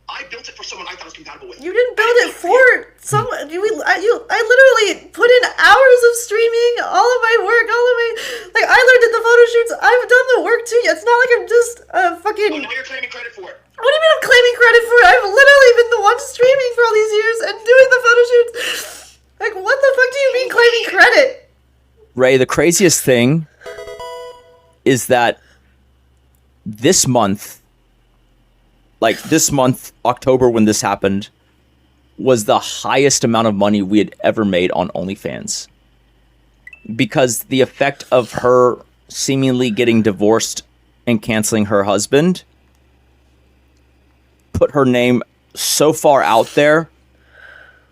S2: I built it for someone I thought was compatible with.
S3: You didn't build it for someone. I literally put in hours of streaming, all of my work, like I learned at the photo shoots. I've done the work too. It's not like I'm just fucking.
S2: Oh, now you're claiming credit for it.
S3: What do you mean I'm claiming credit for it? I've literally been the one streaming for all these years and doing the photo shoots. Like, what the fuck do you mean claiming credit?
S4: Ray, the craziest thing is that this month, October when this happened, was the highest amount of money we had ever made on OnlyFans. Because the effect of her seemingly getting divorced and canceling her husband put her name so far out there,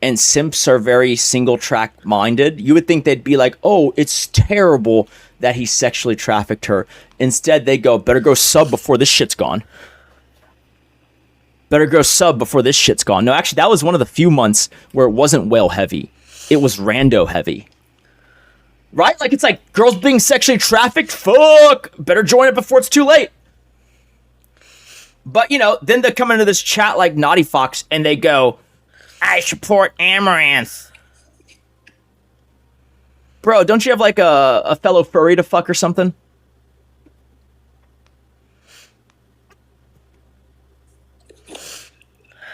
S4: and simps are very single track minded. You would think they'd be like, oh, it's terrible that he sexually trafficked her. Instead, they go, better go sub before this shit's gone. Better go sub before this shit's gone. No, actually, that was one of the few months where it wasn't whale heavy. It was rando heavy. Right? Like, it's like, girls being sexually trafficked? Fuck! Better join it before it's too late. But, you know, then they come into this chat like Naughty Fox, and they go, I support Amaranth. Bro, don't you have like a fellow furry to fuck or something?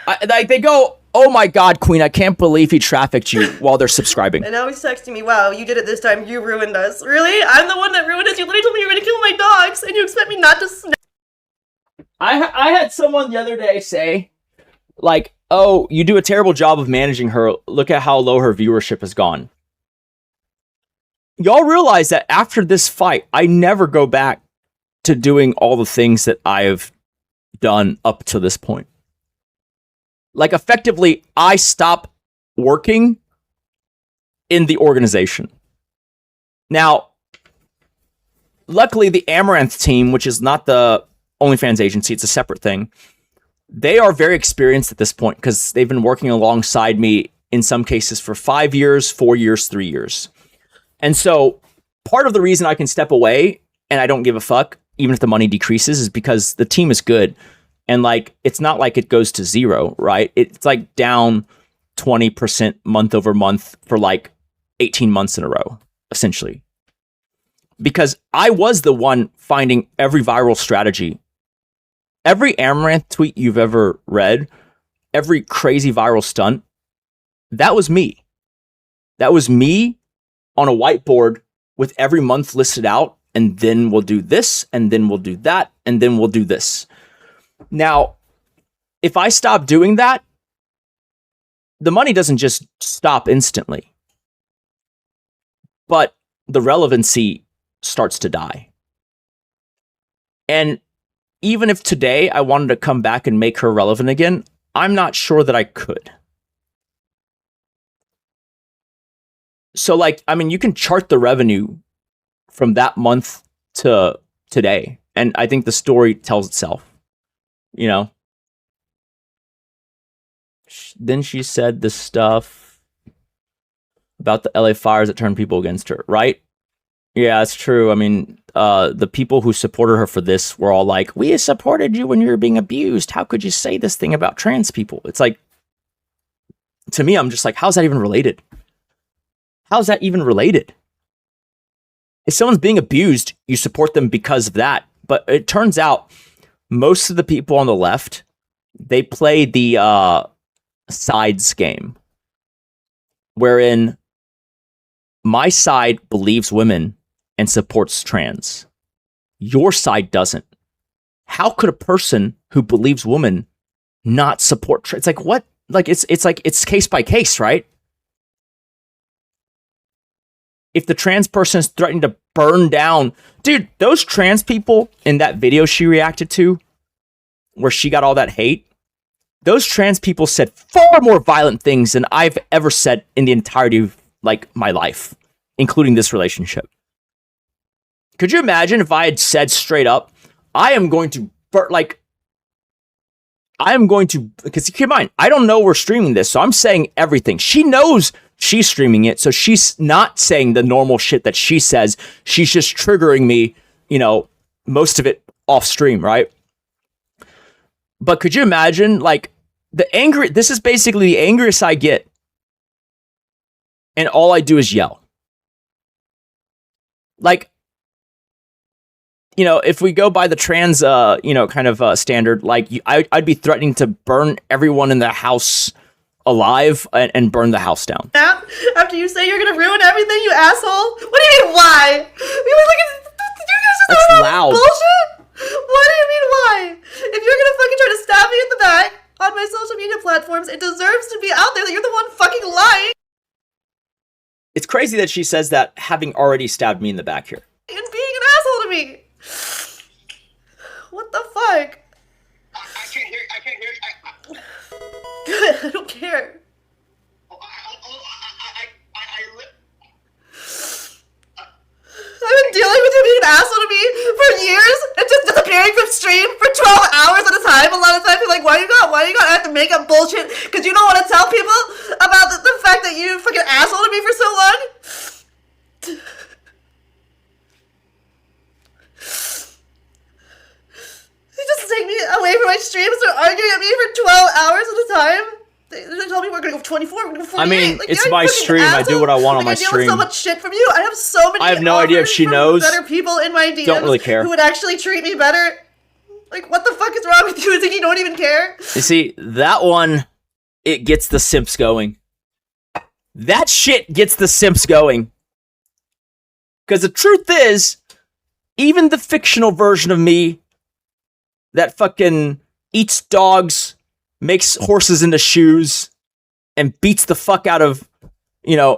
S4: Like they go, oh my god, Queen, I can't believe he trafficked you while they're subscribing.
S3: And now he's texting me, wow, you did it this time, you ruined us. Really? I'm the one that ruined us? You literally told me you were gonna kill my dogs, and you expect me not to snap?
S4: I had someone the other day say, like, oh, you do a terrible job of managing her. Look at how low her viewership has gone. Y'all realize that after this fight, I never go back to doing all the things that I've done up to this point. Like, effectively, I stop working in the organization. Now, luckily, the Amaranth team, which is not the OnlyFans agency, it's a separate thing, they are very experienced at this point because they've been working alongside me in some cases for 5 years, 4 years, 3 years. And so part of the reason I can step away and I don't give a fuck, even if the money decreases, is because the team is good. And like, it's not like it goes to zero, right? It's like down 20% month over month for like 18 months in a row, essentially. Because I was the one finding every viral strategy. Every Amaranth tweet you've ever read, every crazy viral stunt, that was me. That was me on a whiteboard with every month listed out, and then we'll do this, and then we'll do that, and then we'll do this. Now, if I stop doing that, the money doesn't just stop instantly, but the relevancy starts to die. And even if today I wanted to come back and make her relevant again, I'm not sure that I could. So like, I mean, you can chart the revenue from that month to today. And I think the story tells itself, you know? Then she said the stuff about the LA fires that turned people against her, right? Yeah, it's true. I mean, the people who supported her for this were all like, we supported you when you were being abused. How could you say this thing about trans people? It's like, to me, I'm just like, how's that even related? How's that even related? If someone's being abused, you support them because of that. But it turns out most of the people on the left, they play the sides game, wherein my side believes women and supports trans. Your side doesn't. How could a person who believes women not support trans? It's like, what? Like, it's like, it's case by case, right? If the trans person is threatening to burn down, dude, those trans people in that video she reacted to, where she got all that hate, those trans people said far more violent things than I've ever said in the entirety of like my life, including this relationship. Could you imagine if I had said straight up, I am going to because keep in mind, I don't know we're streaming this, so I'm saying everything. She knows she's streaming it, so she's not saying the normal shit that she says. She's just triggering me, you know, most of it off stream, right? But could you imagine, like, this is basically the angriest I get, and all I do is yell. Like, you know, if we go by the trans, kind of standard, like, I'd be threatening to burn everyone in the house alive and burn the house down.
S3: After you say you're gonna ruin everything, you asshole? What do you mean, why? You guys
S4: That's
S3: just
S4: loud.
S3: bullshit? What do you mean, why? If you're gonna fucking try to stab me in the back, on my social media platforms. It deserves to be out there that you're the one fucking lying
S4: It's crazy that she says that having already stabbed me in the back here.
S3: and being an asshole to me. What the fuck?
S2: I can't hear. I can't hear.
S3: Good, I don't care. I've been dealing with you being an asshole to me for years and just disappearing from stream for 12 hours at a time. A lot of times, people are like, why you got have to make up bullshit? Because you don't want to tell people about the fact that you fucking asshole to me for so long? You just take me away from my stream and start arguing at me for 12 hours at a time? They told me we're gonna go 24, we're gonna go 48.
S4: I mean,
S3: like,
S4: it's
S3: you
S4: my
S3: fucking
S4: stream. I do
S3: asshole.
S4: what I want on
S3: Like,
S4: my
S3: I deal
S4: stream.
S3: with so much shit from you. I have so many
S4: I have no idea if
S3: offers
S4: she
S3: from
S4: knows.
S3: better people in my DMs
S4: Don't really care.
S3: who would actually treat me better. Like, what the fuck is wrong with you? Is it you don't even care?
S1: You see, that one, it gets the simps going. That shit gets the simps going. Because the truth is, even the fictional version of me that fucking eats dogs, makes horses into shoes, and beats the fuck out of,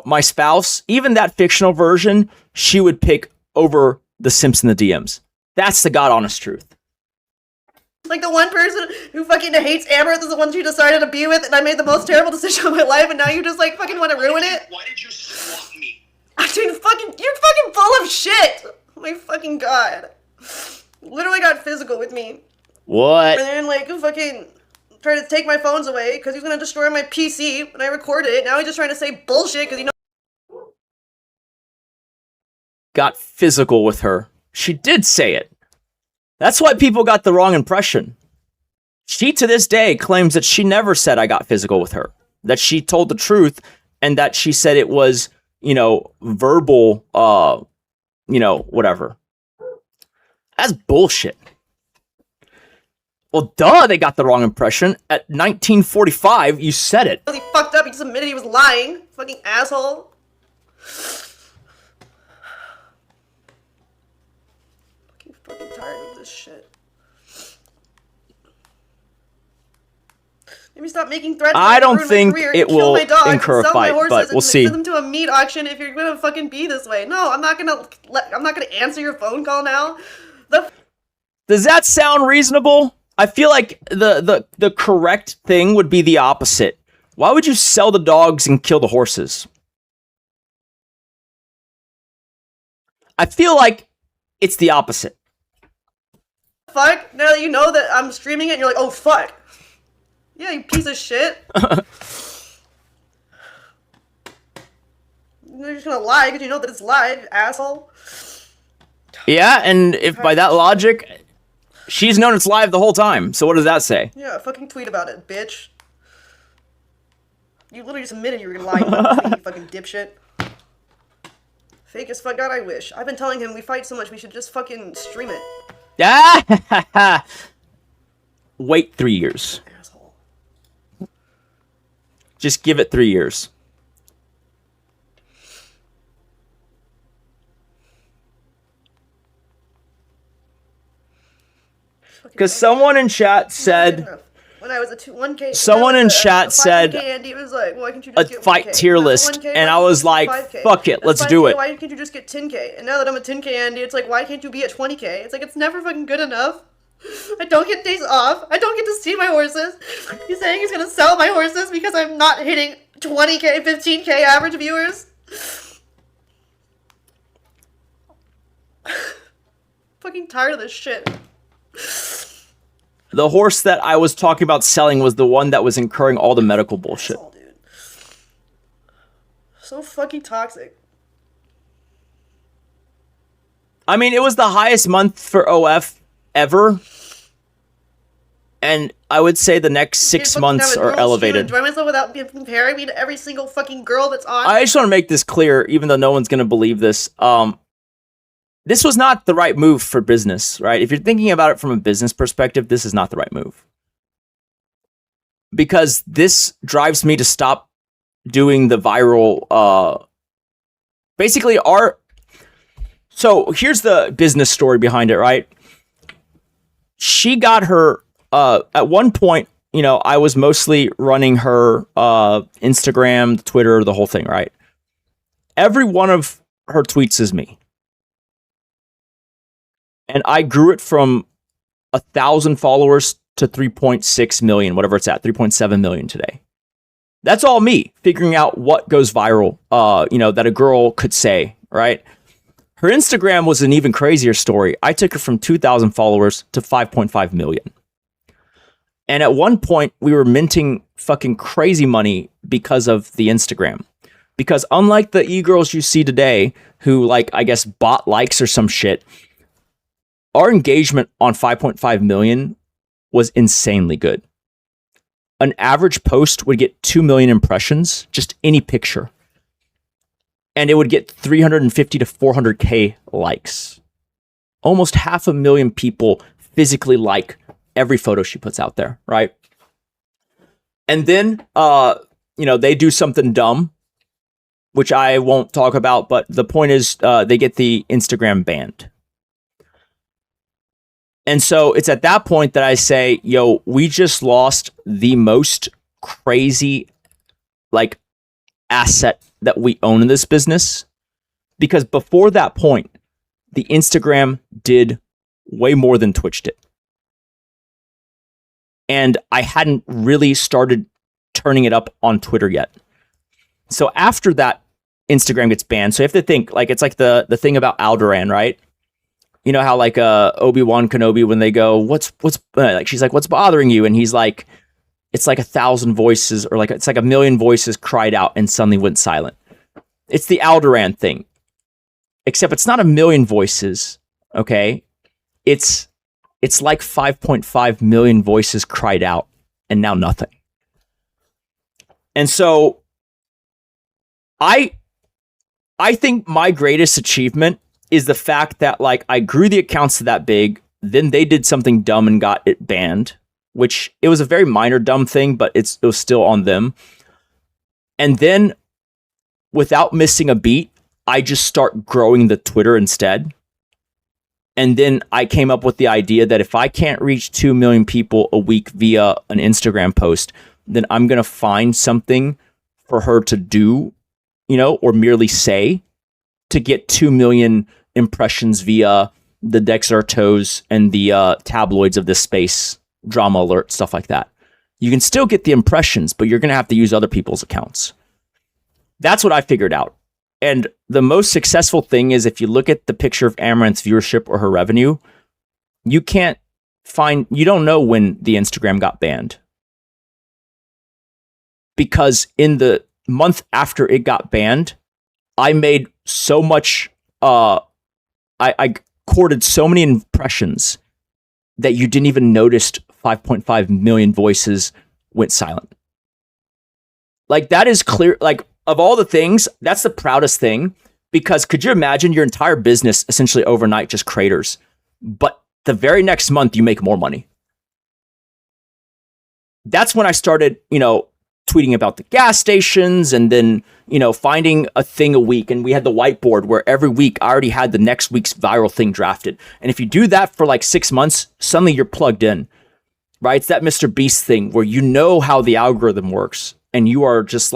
S1: my spouse, even that fictional version, she would pick over the simps in the DMs. That's the god honest truth.
S3: Like, the one person who fucking hates Amber is the one she decided to be with, and I made the most terrible decision of my life, and now you just, like, fucking want to ruin it?
S2: Why did you swap me?
S3: I mean, you're fucking full of shit! Oh my fucking god. Literally got physical with me.
S1: What?
S3: And then, like, fucking trying to take my phones away because he's gonna destroy my PC when I recorded it. Now he's just trying to say bullshit because
S1: Got physical with her. She did say it. That's why people got the wrong impression. She, to this day, claims that she never said I got physical with her. That she told the truth, and that she said it was, verbal, whatever. That's bullshit. Well, duh, they got the wrong impression. At 1945, you said it.
S3: he fucked up. He just admitted he was lying. Fucking asshole. Fucking tired of this shit. Maybe stop making threats.
S1: I don't
S3: ruin my
S1: think
S3: career,
S1: it
S3: kill
S1: will
S3: my dogs,
S1: incur a
S3: sell my
S1: fight,
S3: horses,
S1: but we'll
S3: and
S1: see.
S3: Send them to a meat auction if you're gonna fucking be this way. No, I'm not gonna answer your phone call now.
S1: Does that sound reasonable? I feel like the correct thing would be the opposite. Why would you sell the dogs and kill the horses? I feel like it's the opposite.
S3: Fuck. Now that you know that I'm streaming it, you're like, oh fuck. Yeah, you piece of shit. You're just gonna lie because you know that it's live, you asshole.
S1: Yeah, and if by that logic, she's known it's live the whole time. So what does that say?
S3: Yeah, fucking tweet about it, bitch. You literally just admitted you were gonna lie about it, you fucking dipshit. Fake as fuck. God, I wish. I've been telling him we fight so much we should just fucking stream it.
S1: Ah! Wait 3 years.
S3: Asshole.
S1: Just give it 3 years. Because someone in chat said,
S3: when I was a 1K,
S1: someone in chat said,
S3: Andy was like, why can't you
S1: a
S3: just get
S1: fight
S3: 1K?
S1: tier
S3: That's
S1: list,
S3: 1K,
S1: and
S3: why
S1: I
S3: can't
S1: was
S3: you just
S1: like,
S3: 5K?
S1: fuck it, let's
S3: That's
S1: do
S3: 5K,
S1: it.
S3: Why can't you just get 10K? And now that I'm a 10K Andy, it's like, why can't you be at 20K? It's like, it's never fucking good enough. I don't get days off. I don't get to see my horses. He's saying he's gonna sell my horses because I'm not hitting 20K, 15K average viewers. Fucking tired of this shit.
S1: The horse that I was talking about selling was the one that was incurring all the medical bullshit.
S3: Asshole, dude. So fucking toxic.
S1: I mean, it was the highest month for OF ever. And I would say the next 6
S3: Fucking
S1: months
S3: have a
S1: are
S3: normal stream and
S1: elevated.
S3: enjoy myself without comparing me to every single fucking girl that's on.
S1: I just want to make this clear, even though no one's going to believe this. This was not the right move for business, right? If you're thinking about it from a business perspective, this is not the right move. Because this drives me to stop doing the viral, basically so here's the business story behind it, right? She got her, at one point,
S4: I was mostly running her Instagram, Twitter, the whole thing, right? Every one of her tweets is me. And I grew it from 1,000 followers to 3.6 million, whatever it's at, 3.7 million today. That's all me figuring out what goes viral, that a girl could say, right? Her Instagram was an even crazier story. I took her from 2,000 followers to 5.5 million. And at one point, we were minting fucking crazy money because of the Instagram. Because unlike the e-girls you see today, who I guess bought likes or some shit, our engagement on 5.5 million was insanely good. An average post would get 2 million impressions, just any picture. And it would get 350 to 400K likes. Almost 500,000 people physically like every photo she puts out there, right? And then, they do something dumb, which I won't talk about, but the point is they get the Instagram banned. And so it's at that point that I say, yo, we just lost the most crazy, asset that we own in this business. Because before that point, the Instagram did way more than Twitch did. And I hadn't really started turning it up on Twitter yet. So after that, Instagram gets banned. So you have to think, it's like the thing about Alderaan, right? You know how Obi-Wan Kenobi, when they go, what's she's like, what's bothering you? And he's like, it's like 1,000 voices, or it's like 1,000,000 voices cried out and suddenly went silent. It's the Alderaan thing, except it's not 1,000,000 voices. Okay. It's like 5.5 million voices cried out and now nothing. And so I think my greatest achievement is the fact that I grew the accounts to that big, then they did something dumb and got it banned, which it was a very minor dumb thing, but it was still on them. And then without missing a beat, I just start growing the Twitter instead. And then I came up with the idea that if I can't reach 2 million people a week via an Instagram post, then I'm going to find something for her to do, or merely say, to get 2 million impressions via the Dexter Toes and the tabloids of this space, Drama Alert, stuff like that. You can still get the impressions, but you're going to have to use other people's accounts. That's what I figured out. And the most successful thing is, if you look at the picture of Amaranth's viewership or her revenue, you don't know when the Instagram got banned. Because in the month after it got banned, I made so much, I courted so many impressions that you didn't even notice 5.5 million voices went silent. That is clear. Of all the things, that's the proudest thing, because could you imagine your entire business essentially overnight just craters, but the very next month you make more money? That's when I started, tweeting about the gas stations, and then, finding a thing a week. And we had the whiteboard where every week I already had the next week's viral thing drafted. And if you do that for 6 months, suddenly you're plugged in, right? It's that Mr. Beast thing where you know how the algorithm works, and you are just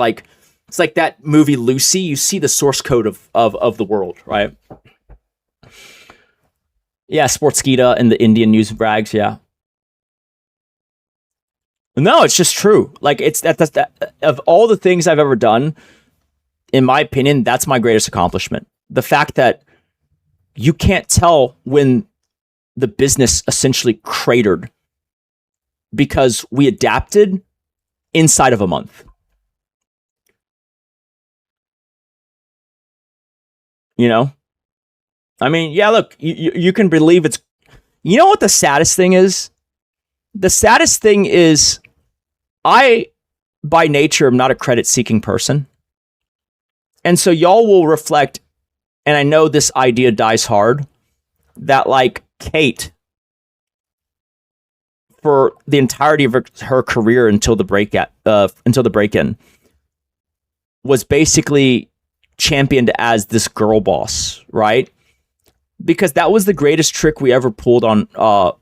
S4: it's like that movie Lucy. You see the source code of the world, right? Yeah, Sportskeeda and the Indian news brags, yeah. No, it's just true. It's that of all the things I've ever done, in my opinion, that's my greatest accomplishment. The fact that you can't tell when the business essentially cratered because we adapted inside of a month. I mean, yeah, look, you can believe it's, what the saddest thing is? The saddest thing is, I, by nature, am not a credit-seeking person. And so y'all will reflect, and I know this idea dies hard, that Kate, for the entirety of her career until the break-in, was basically championed as this girl boss, right? Because that was the greatest trick we ever pulled on,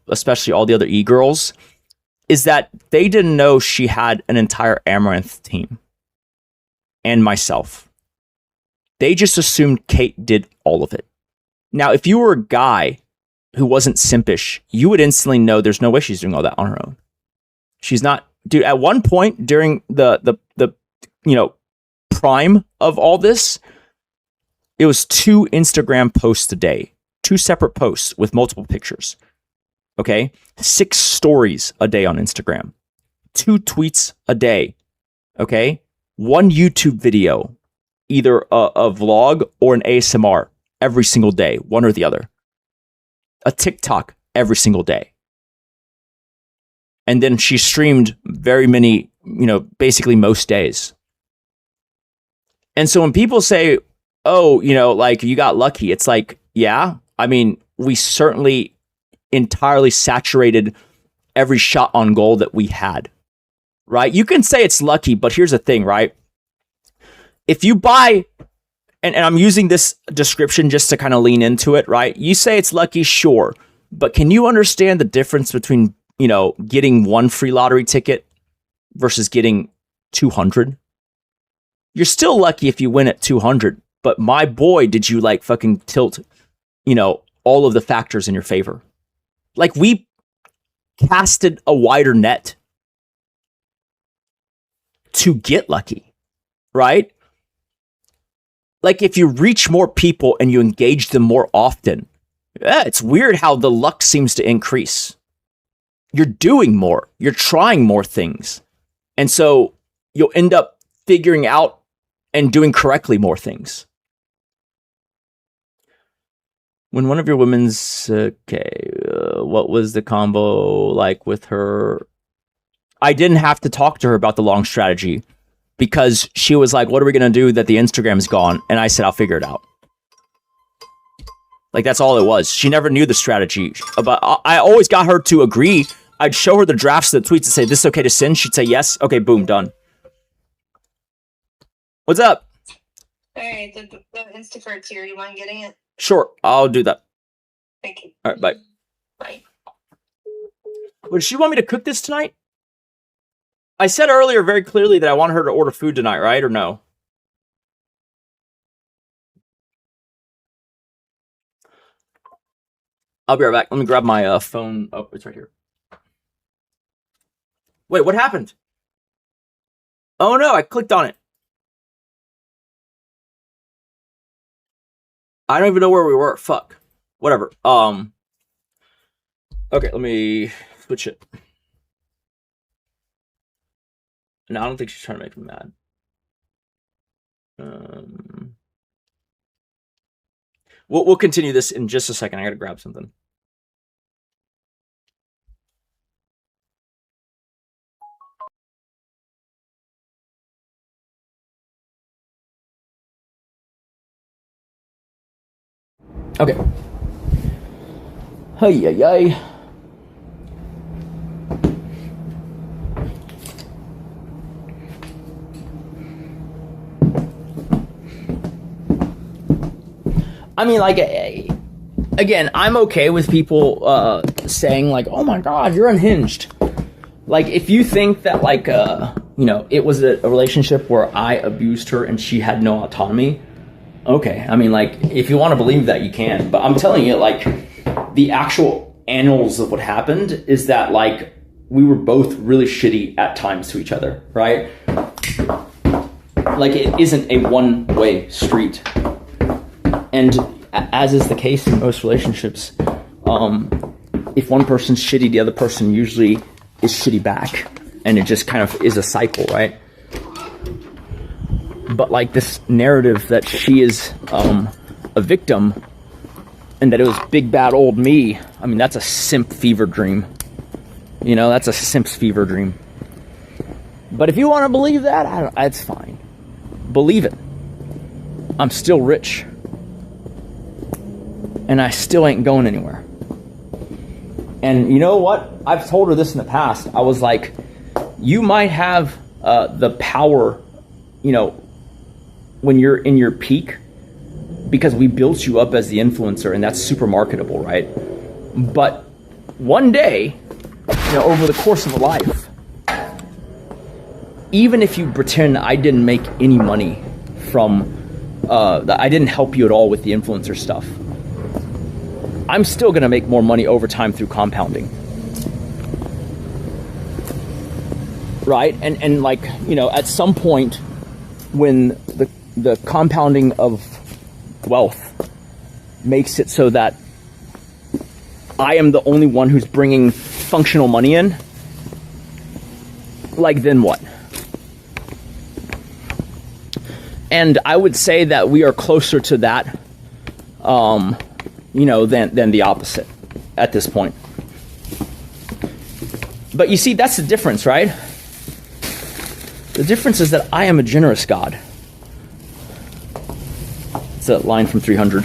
S4: especially all the other e-girls, is that they didn't know she had an entire Amaranth team and myself. They just assumed Kate did all of it. Now, if you were a guy who wasn't simpish, you would instantly know there's no way she's doing all that on her own. She's not, dude. At one point during the prime of all this, it was 2 Instagram posts a day, 2 separate posts with multiple pictures. Okay, 6 stories a day on Instagram, 2 tweets a day. Okay, 1 YouTube video, either a vlog or an ASMR every single day, one or the other. A TikTok every single day. And then she streamed very many, basically most days. And so when people say, oh, like you got lucky, it's like, yeah, I mean, we certainly entirely saturated every shot on goal that we had, right? You can say it's lucky, but here's the thing, right? If you buy, and I'm using this description just to kind of lean into it, right? You say it's lucky, sure, but can you understand the difference between, getting 1 free lottery ticket versus getting 200? You're still lucky if you win at 200, but my boy, did you like fucking tilt, all of the factors in your favor. Like we casted a wider net to get lucky, right? Like if you reach more people and you engage them more often, it's weird how the luck seems to increase. You're doing more, you're trying more things. And so you'll end up figuring out and doing correctly more things. When one of your women's, what was the combo like with her? I didn't have to talk to her about the long strategy because she was like, what are we going to do that the Instagram's gone? And I said, I'll figure it out. Like, that's all it was. She never knew the strategy. But I always got her to agree. I'd show her the drafts of the tweets and say, this is okay to send? She'd say, yes. Okay, boom, done. What's up?
S5: Alright, the Instacart's here. You mind getting it?
S4: Sure, I'll do that.
S5: Thank you.
S4: All right, bye.
S5: Bye.
S4: Would she want me to cook this tonight? I said earlier very clearly that I want her to order food tonight, right? Or no? I'll be right back. Let me grab my phone. Oh, it's right here. Wait, what happened? Oh no, I clicked on it. I don't even know where we were. Fuck. Whatever. Okay, let me switch it. No, I don't think she's trying to make me mad. We'll continue this in just a second. I gotta grab something. Okay. Hey. I mean, like, again, I'm okay with people saying, like, oh my god, you're unhinged. Like, if you think that, like, it was a relationship where I abused her and she had no autonomy, okay. I mean, like, if you want to believe that, you can. But I'm telling you, like, the actual annals of what happened is that, like, we were both really shitty at times to each other, right? Like, it isn't a one-way street. And as is the case in most relationships, if one person's shitty, the other person usually is shitty back. And it just kind of is a cycle, right? But like this narrative that she is a victim and that it was big bad old me, I mean, that's a simp fever dream. That's a simp's fever dream. But if you want to believe that, it's fine. Believe it. I'm still rich. And I still ain't going anywhere. And you know what? I've told her this in the past. I was like, you might have the power, when you're in your peak, because we built you up as the influencer, and that's super marketable, right? But one day, over the course of a life, even if you pretend I didn't make any money from, I didn't help you at all with the influencer stuff, I'm still going to make more money over time through compounding. Right? And like, at some point when the compounding of wealth makes it so that I am the only one who's bringing functional money in, like, then what? And I would say that we are closer to that, than the opposite at this point. But you see, that's the difference, right? The difference is that I am a generous God. It's a line from 300.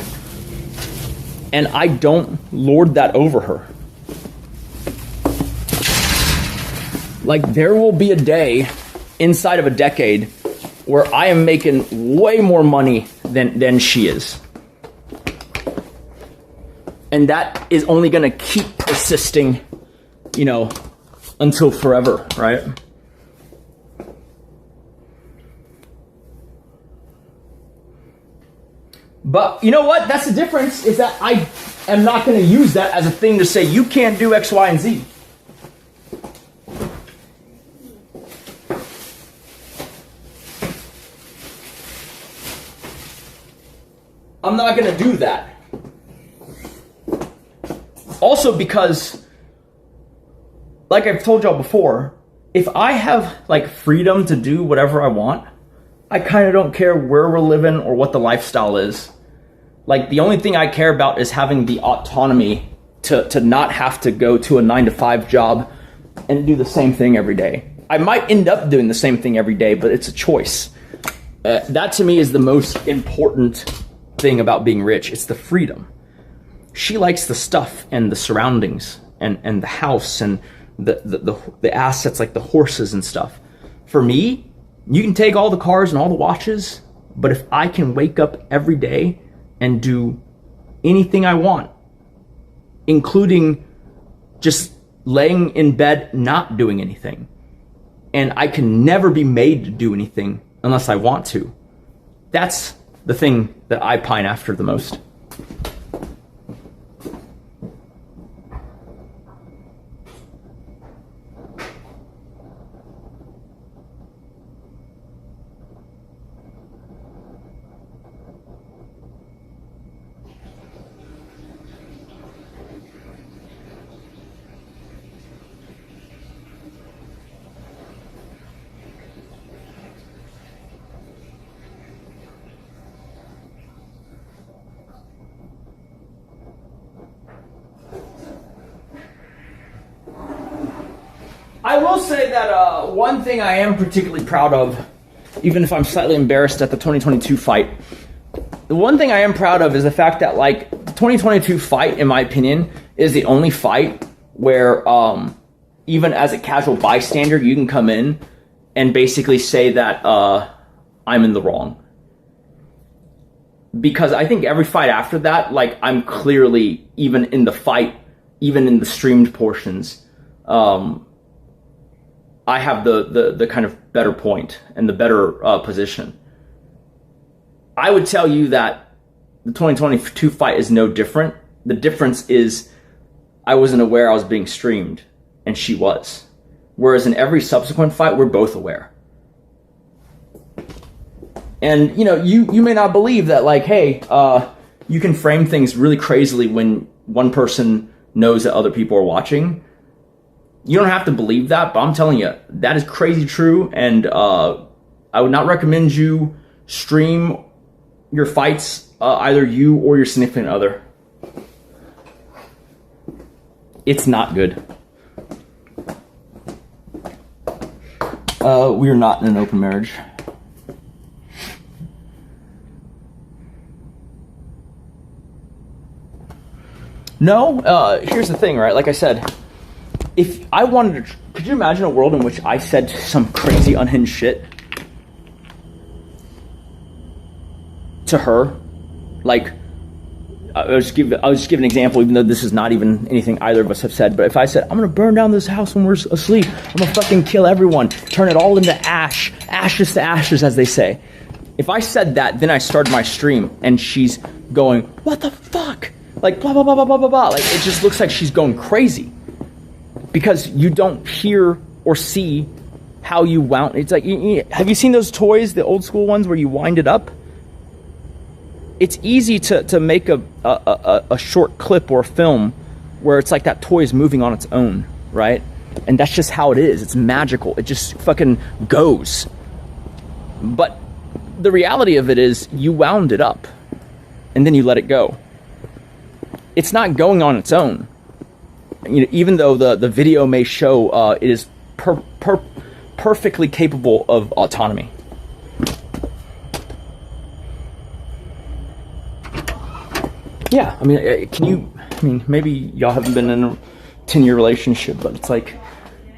S4: And I don't lord that over her. Like, there will be a day inside of a decade where I am making way more money than she is. And that is only going to keep persisting, until forever, right? But you know what? That's the difference, is that I am not going to use that as a thing to say, you can't do X, Y, and Z. I'm not going to do that. Also because, like I've told y'all before, if I have like freedom to do whatever I want, I kind of don't care where we're living or what the lifestyle is. Like, the only thing I care about is having the autonomy to not have to go to a 9-to-5 job and do the same thing every day. I might end up doing the same thing every day, but it's a choice. That to me is the most important thing about being rich. It's the freedom. She likes the stuff and the surroundings and the house and the assets, like the horses and stuff. For me, you can take all the cars and all the watches, but if I can wake up every day and do anything I want, including just laying in bed not doing anything, and I can never be made to do anything unless I want to, that's the thing that I pine after the most. I will say that one thing I am particularly proud of, even if I'm slightly embarrassed at the 2022 fight, the one thing I am proud of is the fact that, like, the 2022 fight, in my opinion, is the only fight where even as a casual bystander, you can come in and basically say that I'm in the wrong. Because I think every fight after that, like, I'm clearly, even in the fight, even in the streamed portions, I have the kind of better point and the better position. I would tell you that the 2022 fight is no different. The difference is I wasn't aware I was being streamed, and she was. Whereas in every subsequent fight, we're both aware. And, you may not believe that, like, hey, you can frame things really crazily when one person knows that other people are watching. You don't have to believe that, but I'm telling you, that is crazy true, and I would not recommend you stream your fights, either you or your significant other. It's not good. We are not in an open marriage. No, here's the thing, right? Like I said, if I wanted to, could you imagine a world in which I said some crazy unhinged shit to her? Like, I'll just give an example, even though this is not even anything either of us have said. But if I said, I'm gonna burn down this house when we're asleep, I'm gonna fucking kill everyone, turn it all into ashes to ashes, as they say. If I said that, then I started my stream, and she's going, what the fuck? Like, blah, blah, blah, blah, blah, blah, blah. Like, it just looks like she's going crazy. Because you don't hear or see how you wound. It's like, have you seen those toys, the old school ones where you wind it up? It's easy to make a short clip or a film where it's like that toy is moving on its own, right? And that's just how it is. It's magical. It just fucking goes. But the reality of it is you wound it up and then you let it go. It's not going on its own. You know, even though the video may show it is perfectly capable of autonomy. Yeah, I mean, maybe y'all haven't been in a 10-year relationship, but it's like,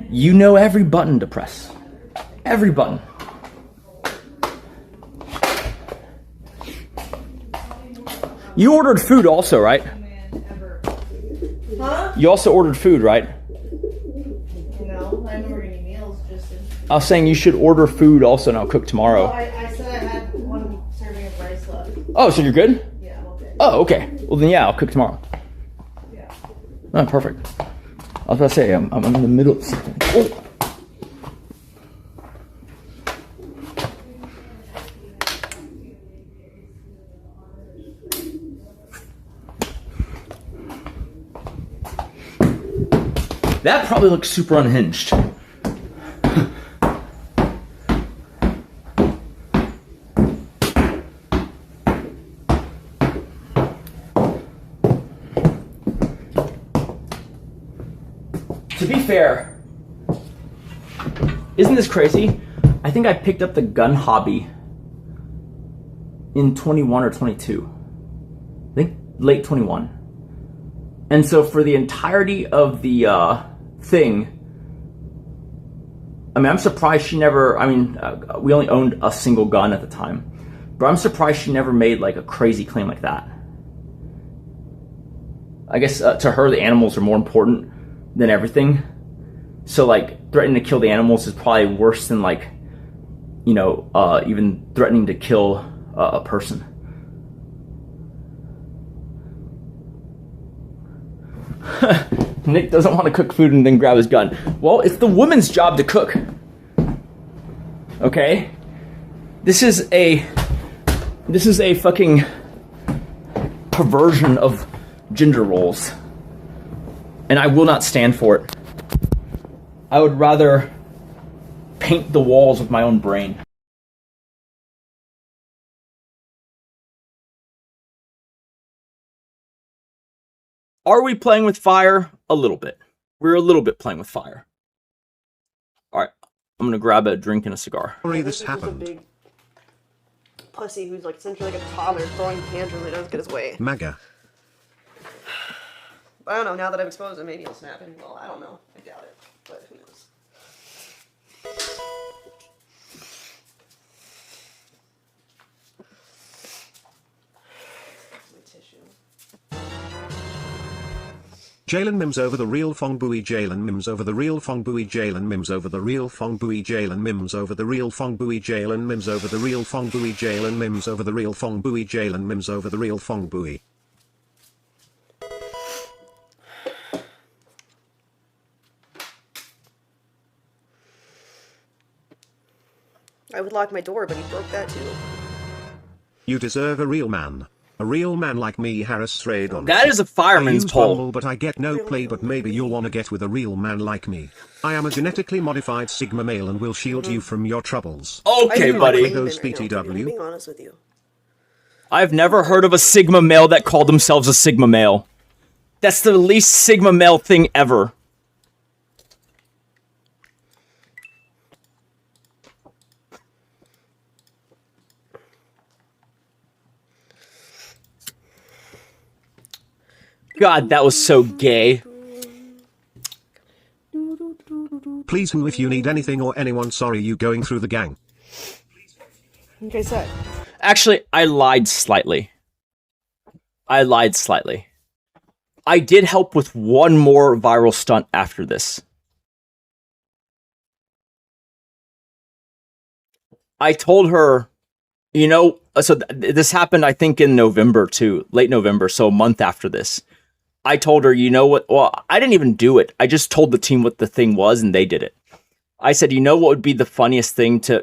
S4: you know every button to press. Every button. You ordered food also, right?
S3: Huh?
S4: You also ordered food, right?
S3: No, I didn't order any meals, just...
S4: I was saying you should order food also and I'll cook tomorrow.
S3: Oh, I said I had one serving of rice left.
S4: Oh, so you're good?
S3: Yeah, I'm okay.
S4: Oh, okay. Well then, yeah, I'll cook tomorrow.
S3: Yeah.
S4: Oh, perfect. I was about to say, I'm in the middle of something. Oh. That probably looks super unhinged. To be fair, isn't this crazy? I think I picked up the gun hobby in 21 or 22. I think late 21. And so for the entirety of the thing, I mean, I'm surprised she never, we only owned a single gun at the time, but I'm surprised she never made like a crazy claim like that. I guess to her, the animals are more important than everything. So like threatening to kill the animals is probably worse than like, you know, even threatening to kill a person. Nick doesn't want to cook food and then grab his gun. Well, it's the woman's job to cook. Okay? This is a fucking perversion of gender roles. And I will not stand for it. I would rather paint the walls with my own brain. Are we playing with fire? A little bit. We're a little bit playing with fire. All right, I'm gonna grab a drink and a cigar.
S3: This happened. A big pussy who's like essentially like a toddler throwing tantrums and doesn't get his way.
S6: MAGA.
S3: I don't know. Now that I've exposed him, maybe he'll snap. And well, I don't know. I doubt it, but who knows? My tissue.
S6: Jalen Mims over the real Fong Bui. Jalen Mims over the real Fong Bui. Jalen Mims over the real Fong Bui. Jalen Mims over the real Fong Bui. Jalen Mims over the real Fong Bui. Jalen Mims over the real Fong Bui. Jalen Mims over the real Fong Bui.
S3: I would lock my door, but he broke that too.
S6: You deserve a real man. A real man like me, Harris Stradon.
S1: That is a fireman's pole.
S6: But I get no play, but maybe you'll wanna get with a real man like me. I am a genetically modified Sigma male and will shield you from your troubles.
S1: Okay, buddy.
S6: Goes BTW.
S3: I'm being honest with you.
S1: I've never heard of a Sigma male that called themselves a Sigma male. That's the least Sigma male thing ever. God, that was so gay.
S6: Please, who, if you need anything or anyone, sorry you going through the gang.
S3: Okay, so
S1: Actually, I lied slightly.
S4: I lied slightly. I did help with one more viral stunt after this. I told her, you know, so this happened, I think, in November too, late November, so a month after this. I told her, you know what? Well, I didn't even do it. I just told the team what the thing was, and they did it. I said, you know what would be the funniest thing to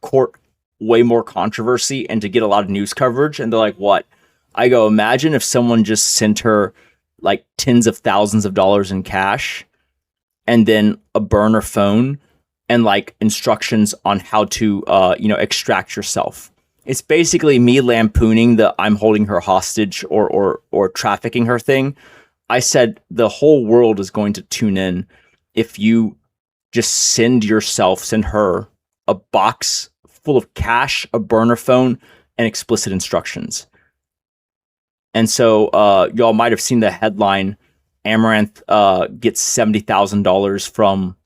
S4: court way more controversy and to get a lot of news coverage? And they're like, what? I go, imagine if someone just sent her like tens of thousands of dollars in cash and then a burner phone and like instructions on how to, extract yourself. It's basically me lampooning the I'm holding her hostage or trafficking her thing. I said the whole world is going to tune in if you just send her a box full of cash, a burner phone, and explicit instructions. And so y'all might have seen the headline, Amaranth gets $70,000 from,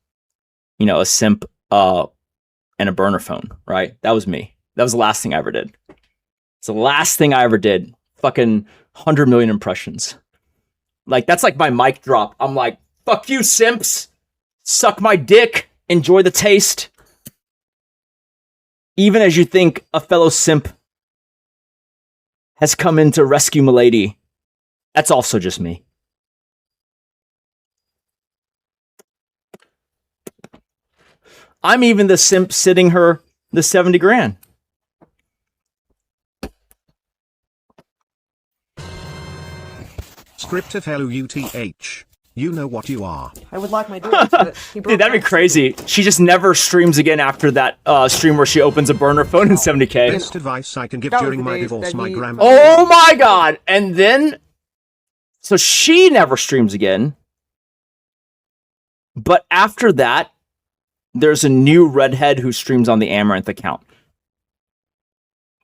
S4: a simp and a burner phone, right? That was me. That was the last thing I ever did. It's the last thing I ever did. Fucking 100 million impressions. Like, that's like my mic drop. I'm like, fuck you, simps. Suck my dick. Enjoy the taste. Even as you think a fellow simp has come in to rescue Milady, that's also just me. I'm even the simp sitting her the 70 grand.
S6: Script of LUTH. You know what you are.
S3: I would lock my door. But he broke
S4: Dude, that'd be crazy. She just never streams again after that stream where she opens a burner phone in 70K.
S6: Best advice I can give
S3: That was
S6: during
S3: the
S6: my
S3: days
S6: divorce,
S3: that
S6: my
S3: he-
S6: grandma.
S4: Oh my god! And then, so she never streams again. But after that, there's a new redhead who streams on the Amaranth account.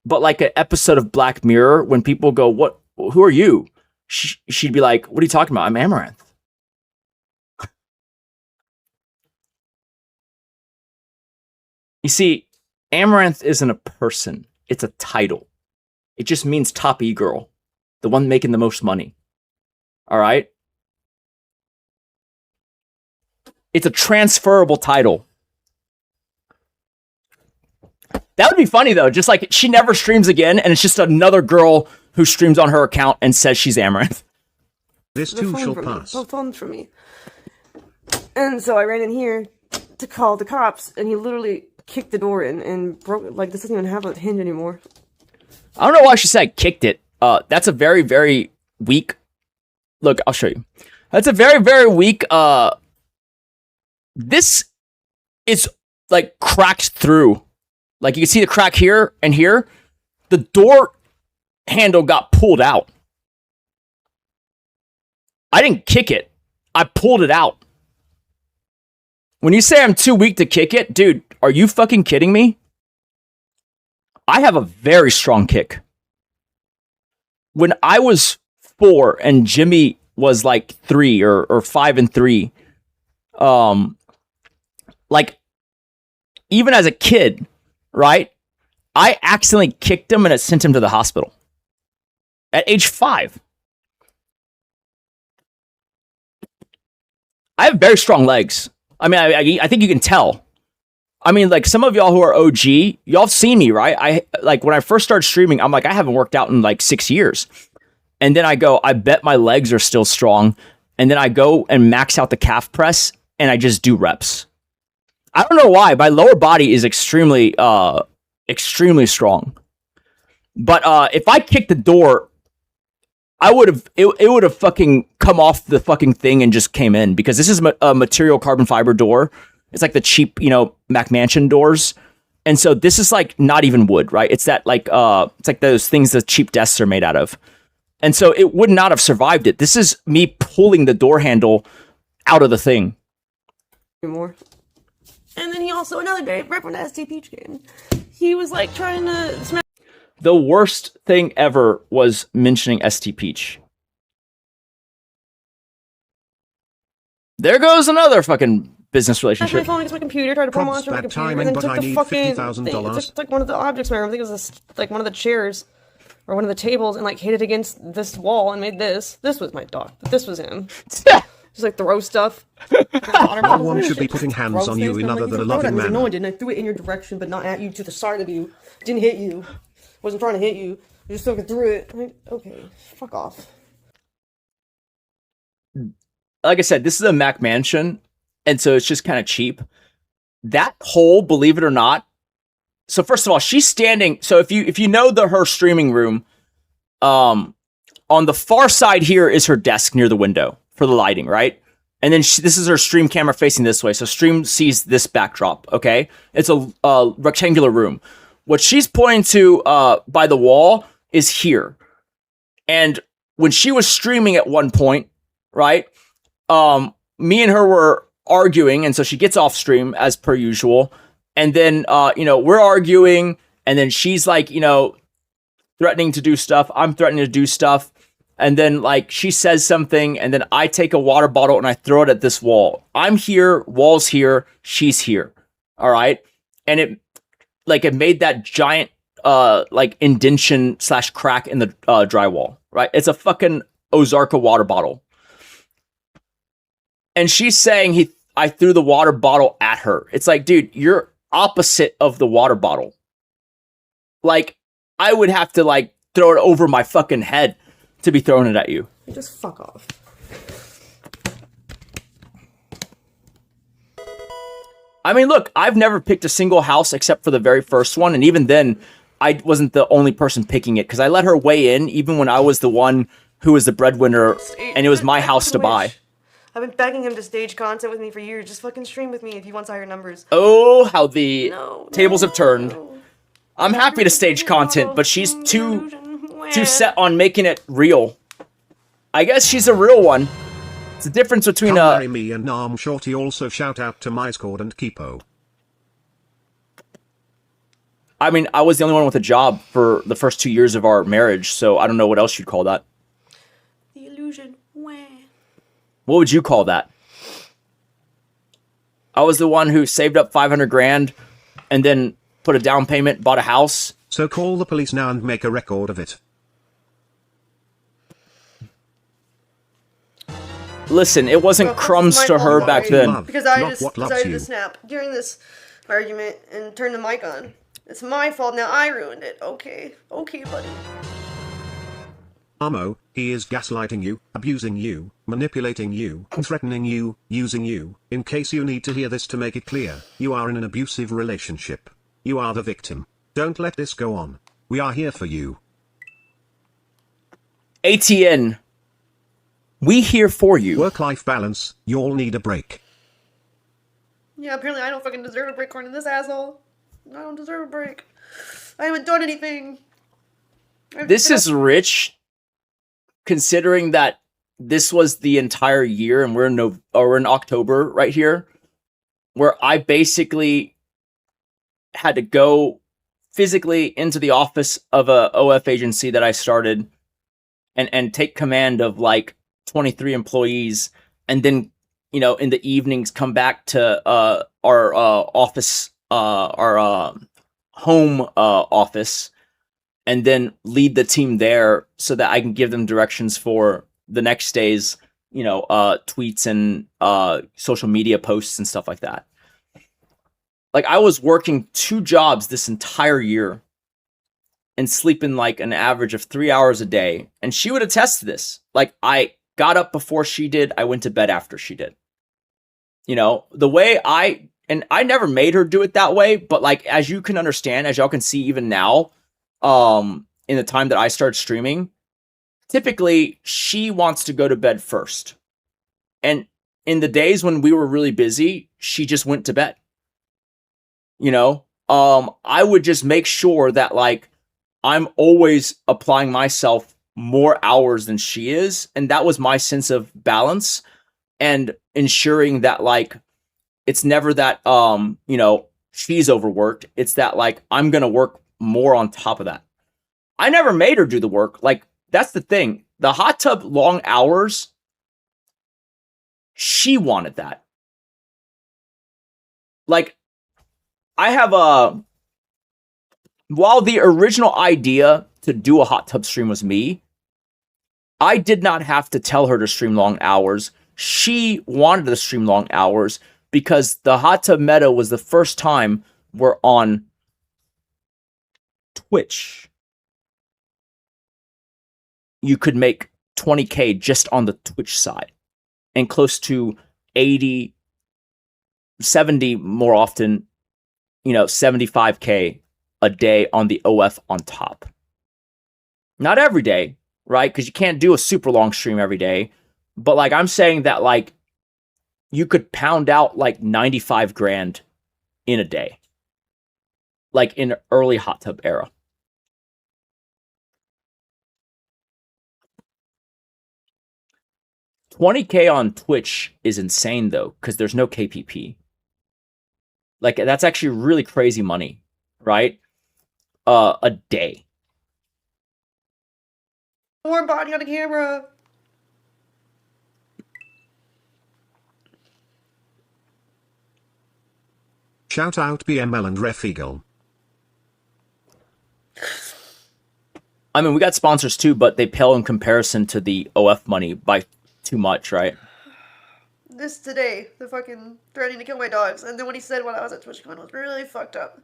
S4: But like an episode of Black Mirror, when people go, "What? Who are you?" She'd be like, "What are you talking about? I'm Amaranth." You see, Amaranth isn't a person. It's a title. It just means top e-girl. The one making the most money. All right? It's a transferable title. That would be funny, though. Just like she never streams again, and it's just another girl who streams on her account and says she's Amaranth.
S6: This
S3: the
S6: too
S3: phone
S6: shall
S3: from
S6: pass.
S3: Me. The phone from me. And so I ran in here to call the cops, and he literally kicked the door in and broke it. Like, this doesn't even have a hinge anymore.
S4: I don't know why she said kicked it. That's a very, very weak... Look, I'll show you. That's a very, very weak... This is, like, cracked through. Like, you can see the crack here and here. The door handle got pulled out. I didn't kick it. I pulled it out. When you say I'm too weak to kick it, dude, are you fucking kidding me? I have a very strong kick. When I was 4 and Jimmy was like 3 or 5 and 3, like, even as a kid, right? I accidentally kicked him and it sent him to the hospital. At age 5. I have very strong legs. I mean, I think you can tell. I mean, like, some of y'all who are OG, y'all have seen me, right? I like, when I first started streaming, I'm like, I haven't worked out in like 6 years. And then I go, I bet my legs are still strong. And then I go and max out the calf press and I just do reps. I don't know why. My lower body is extremely strong. But if I kicked the door, I would have, it would have fucking come off the fucking thing and just came in, because this is a material carbon fiber door. It's like the cheap, Mac Mansion doors. And so this is like not even wood, right? It's that like, it's like those things that cheap desks are made out of. And so it would not have survived it. This is me pulling the door handle out of the thing.
S3: Anymore. And then he also, another day, right when the ST Peach game, he was like trying to smash.
S4: The worst thing ever was mentioning ST Peach. There goes another fucking business
S3: My
S4: relationship.
S3: phone against my computer, tried to pull
S6: Probs
S3: monster on my
S6: bad
S3: computer,
S6: timing,
S3: and then
S6: but
S3: took
S6: I
S3: the
S6: need
S3: fucking
S6: $50,000.
S3: thing. It took like one of the objects, man. I think it was like one of the chairs. or one of the tables and like hit it against this wall and made this. This was my dog, but this was him. Just like throw stuff.
S6: No one should be putting hands on you in other than a loving manner.
S3: No, I didn't. I threw it in your direction, but not at you, to the side of you. Didn't hit you. Wasn't trying to hit you. I just fucking threw it. Like, okay, fuck off.
S4: Like I said, this is a Mac mansion, and so it's just kind of cheap. That hole, believe it or not. So first of all, she's standing. So if you know her streaming room, on the far side here is her desk near the window for the lighting, right? And then this is her stream camera facing this way. So stream sees this backdrop, okay? It's a rectangular room. What she's pointing to by the wall is here. And when she was streaming at one point, right? Me and her were arguing, and so she gets off stream as per usual. And then, we're arguing, and then she's like, threatening to do stuff. I'm threatening to do stuff. And then like she says something, and then I take a water bottle and I throw it at this wall. I'm here, wall's here, she's here. All right. And it made that giant indention / crack in the drywall. Right. It's a fucking Ozarka water bottle. And she's saying I threw the water bottle at her. It's like, dude, you're opposite of the water bottle. Like, I would have to like throw it over my fucking head to be throwing it at you.
S3: Just fuck off.
S4: I mean, look, I've never picked a single house except for the very first one. And even then, I wasn't the only person picking it because I let her weigh in even when I was the one who was the breadwinner and it was my house to buy.
S3: I've been begging him to stage content with me for years. Just fucking stream with me if he wants higher numbers.
S4: Oh, how the tables have turned. I'm happy to stage content, but she's too set on making it real. I guess she's a real one. It's the difference between
S6: Marry me and Nam Shorty. Also shout out to MyScord and Kipo.
S4: I mean, I was the only one with a job for the first 2 years of our marriage, so I don't know what else you'd call that.
S3: The illusion. Wah.
S4: What would you call that? I was the one who saved up 500 grand and then put a down payment, bought a house.
S6: So call the police now and make a record of it.
S4: Listen, it wasn't crumbs to her back then.
S3: Because I decided to snap during this argument and turn the mic on. It's my fault now. I ruined it. Okay, buddy.
S6: Amo, he is gaslighting you, abusing you, manipulating you, threatening you, using you. In case you need to hear this to make it clear, you are in an abusive relationship. You are the victim. Don't let this go on. We are here for you.
S4: ATN. We here for you.
S6: Work-life balance, you all need a break.
S3: Yeah, apparently I don't fucking deserve a break according to this asshole. I don't deserve a break. I haven't done anything.
S4: This is rich, considering that this was the entire year, and we're in October right here, where I basically had to go physically into the office of a OF agency that I started and take command of like 23 employees, and then in the evenings come back to our office, our home office, and then lead the team there so that I can give them directions for the next day's tweets and social media posts and stuff like that. Like, I was working 2 jobs this entire year and sleeping like an average of 3 hours a day. And she would attest to this. Like, I got up before she did. I went to bed after she did. The way I never made her do it that way. But like, as you can understand, as y'all can see even now, in the time that I started streaming, typically she wants to go to bed first. And in the days when we were really busy, she just went to bed. I would just make sure that like I'm always applying myself more hours than she is. And that was my sense of balance and ensuring that like, it's never that, she's overworked. It's that like, I'm going to work more on top of that. I never made her do the work. Like, that's the thing. The hot tub long hours, she wanted that. Like, I have while the original idea to do a hot tub stream was me. I did not have to tell her to stream long hours. She wanted to stream long hours because the hot tub meta was the first time we're on Twitch. You could make 20K just on the Twitch side and close to 80, 70 more often, 75K a day on the OF on top. Not every day, right? Because you can't do a super long stream every day. But like I'm saying that like you could pound out like 95 grand in a day. Like in early hot tub era. $20K on Twitch is insane though, because there's no KPP. Like that's actually really crazy money, right? A day.
S3: Warm body on the camera.
S6: Shout out BML and Ref Eagle.
S4: I mean, we got sponsors too, but they pale in comparison to the OF money by too much, right?
S3: This today, the fucking threatening to kill my dogs, and then what he said when I was at TwitchCon was really fucked up.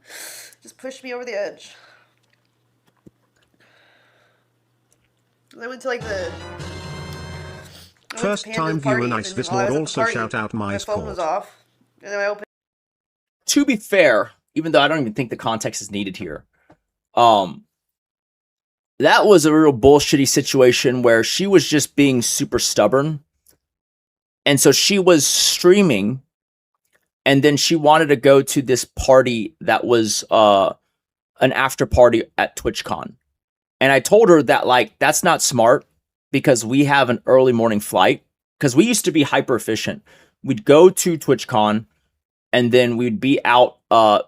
S3: Just pushed me over the edge. I went to like the
S6: First time viewer nice this Lord also shout out my
S3: phone was
S6: sport.
S3: off, and then I opened.
S4: To be fair, even though I don't even think the context is needed here, that was a real bullshitty situation where she was just being super stubborn. And so she was streaming, and then she wanted to go to this party that was an after party at TwitchCon. And I told her that, like, that's not smart because we have an early morning flight. Because we used to be hyper efficient. We'd go to TwitchCon, and then we'd be out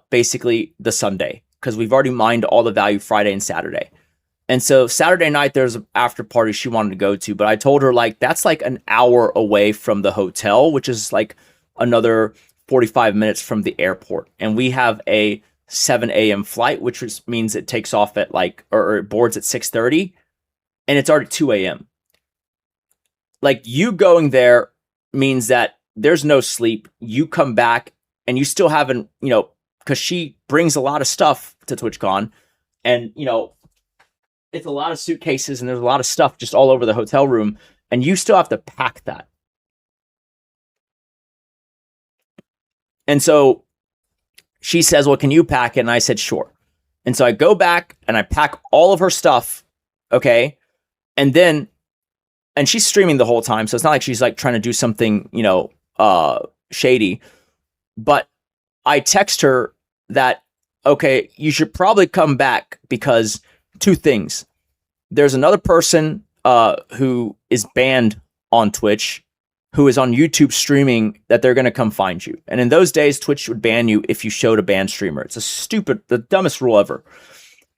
S4: basically the Sunday because we've already mined all the value Friday and Saturday. And so Saturday night, there's an after party she wanted to go to. But I told her, like, that's like an hour away from the hotel, which is like another 45 minutes from the airport. And we have a 7 a.m. flight, which means it takes off at like, or it boards at 6:30. And it's already 2 a.m. Like, you going there means that there's no sleep. You come back and you still haven't, because she brings a lot of stuff to TwitchCon. And, it's a lot of suitcases and there's a lot of stuff just all over the hotel room. And you still have to pack that. And so she says, well, can you pack it? And I said, sure. And so I go back and I pack all of her stuff. Okay. And she's streaming the whole time. So it's not like she's like trying to do something, shady. But I text her that, okay, you should probably come back because two things. There's another person who is banned on Twitch who is on YouTube streaming that they're going to come find you. And in those days, Twitch would ban you if you showed a banned streamer. It's the dumbest rule ever.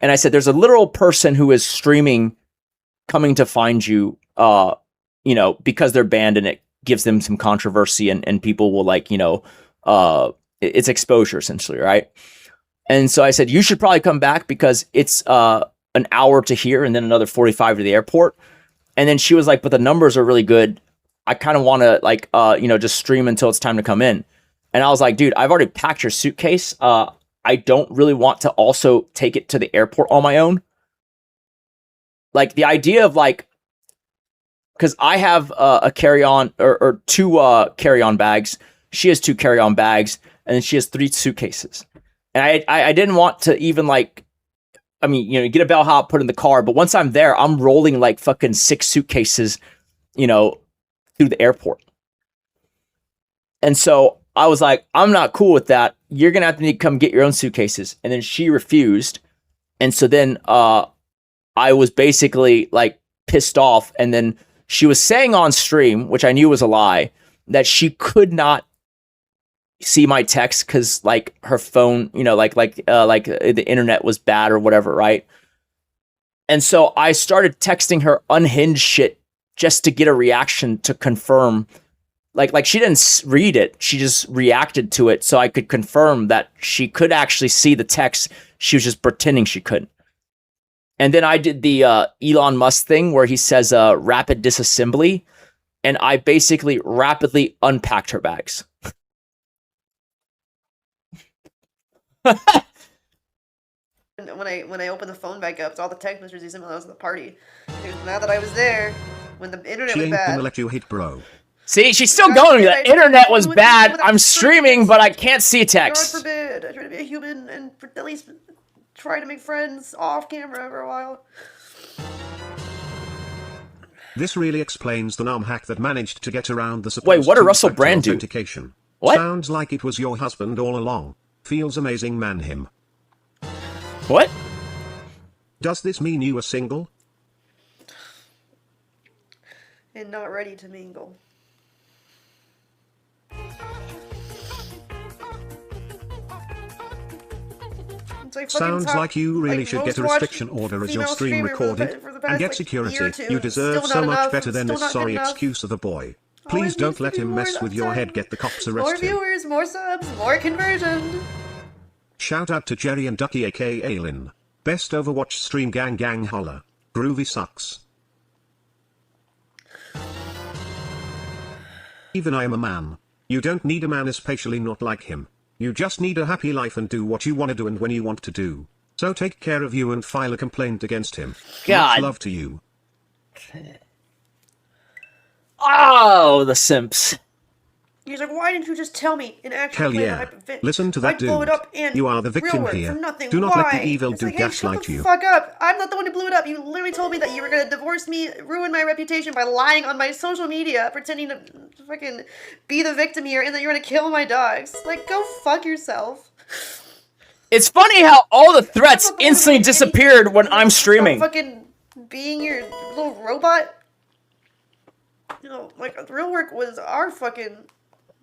S4: And I said, there's a literal person who is streaming coming to find you, because they're banned and it gives them some controversy and people will like, it's exposure essentially, right? And so I said, you should probably come back because it's an hour to here and then another 45 to the airport. And then she was like, but the numbers are really good. I kind of want to just stream until it's time to come in. And I was like, dude, I've already packed your suitcase. I don't really want to also take it to the airport on my own. Like the idea of like, because I have a carry-on or two carry-on bags. She has 2 carry-on bags and then she has 3 suitcases. And I didn't want to even get a bellhop, put in the car. But once I'm there, I'm rolling like fucking 6 suitcases, through the airport. And so I was like, I'm not cool with that. You're going to have to need to come get your own suitcases. And then she refused. And so then I was basically like pissed off. And then she was saying on stream, which I knew was a lie, that she could not see my text because like her phone, the internet was bad or whatever, right? And so I started texting her unhinged shit just to get a reaction to confirm. Like she didn't read it, she just reacted to it so I could confirm that she could actually see the text. She was just pretending she couldn't. And then I did the Elon Musk thing where he says rapid disassembly, and I basically rapidly unpacked her bags.
S3: When I opened the phone back up, it's all the text messages when I was at the party. Now that I was there, when the internet
S6: She
S3: was
S6: ain't
S3: bad.
S6: gonna let you hit, bro.
S4: See, she's still going. The internet was bad. I'm streaming, but I can't see
S3: God
S4: text.
S3: forbid. I try to be a human and at least try to make friends off camera for a while.
S6: This really explains the NAM hack that managed to get around the supposed
S4: Wait, what did Russell
S6: two-factor
S4: Brand do?
S6: authentication.
S4: What?
S6: Sounds like it was your husband all along. Feels amazing, man. Him.
S4: What?
S6: Does this mean you are single?
S3: And not ready to mingle.
S6: Sounds like you really should get a restriction order as your stream recorded and get security. You deserve so much better than this sorry excuse of a boy. Please don't let him mess with your head. Get the cops
S3: More
S6: arrested.
S3: viewers, more subs, more conversion.
S6: Shout out to Jerry and Ducky aka Lynn. Best Overwatch stream, gang gang holla. Groovy sucks. Even I am a man. You don't need a man, especially not like him. You just need a happy life and do what you want to do and when you want to do. So take care of you and file a complaint against him.
S4: God.
S6: Much love to you.
S4: Oh, the simps.
S3: He's like, why didn't you just tell me in actual
S6: Hell
S3: plan
S6: yeah.
S3: that I-
S6: Listen to that
S3: I blow it
S6: dude.
S3: up and
S6: You are the
S3: real
S6: victim
S3: work
S6: here.
S3: for nothing.
S6: Do not let the
S3: Why?
S6: evil
S3: It's
S6: do
S3: like, hey,
S6: gaslight
S3: shut the
S6: you.
S3: fuck up. I'm not the one who blew it up. You literally told me that you were gonna divorce me, ruin my reputation by lying on my social media, pretending to fucking be the victim here, and that you're gonna kill my dogs. Like, go fuck yourself.
S4: It's funny how all the threats instantly disappeared when I'm streaming.
S3: Stop fucking being your little robot. You know, like, real work was our fucking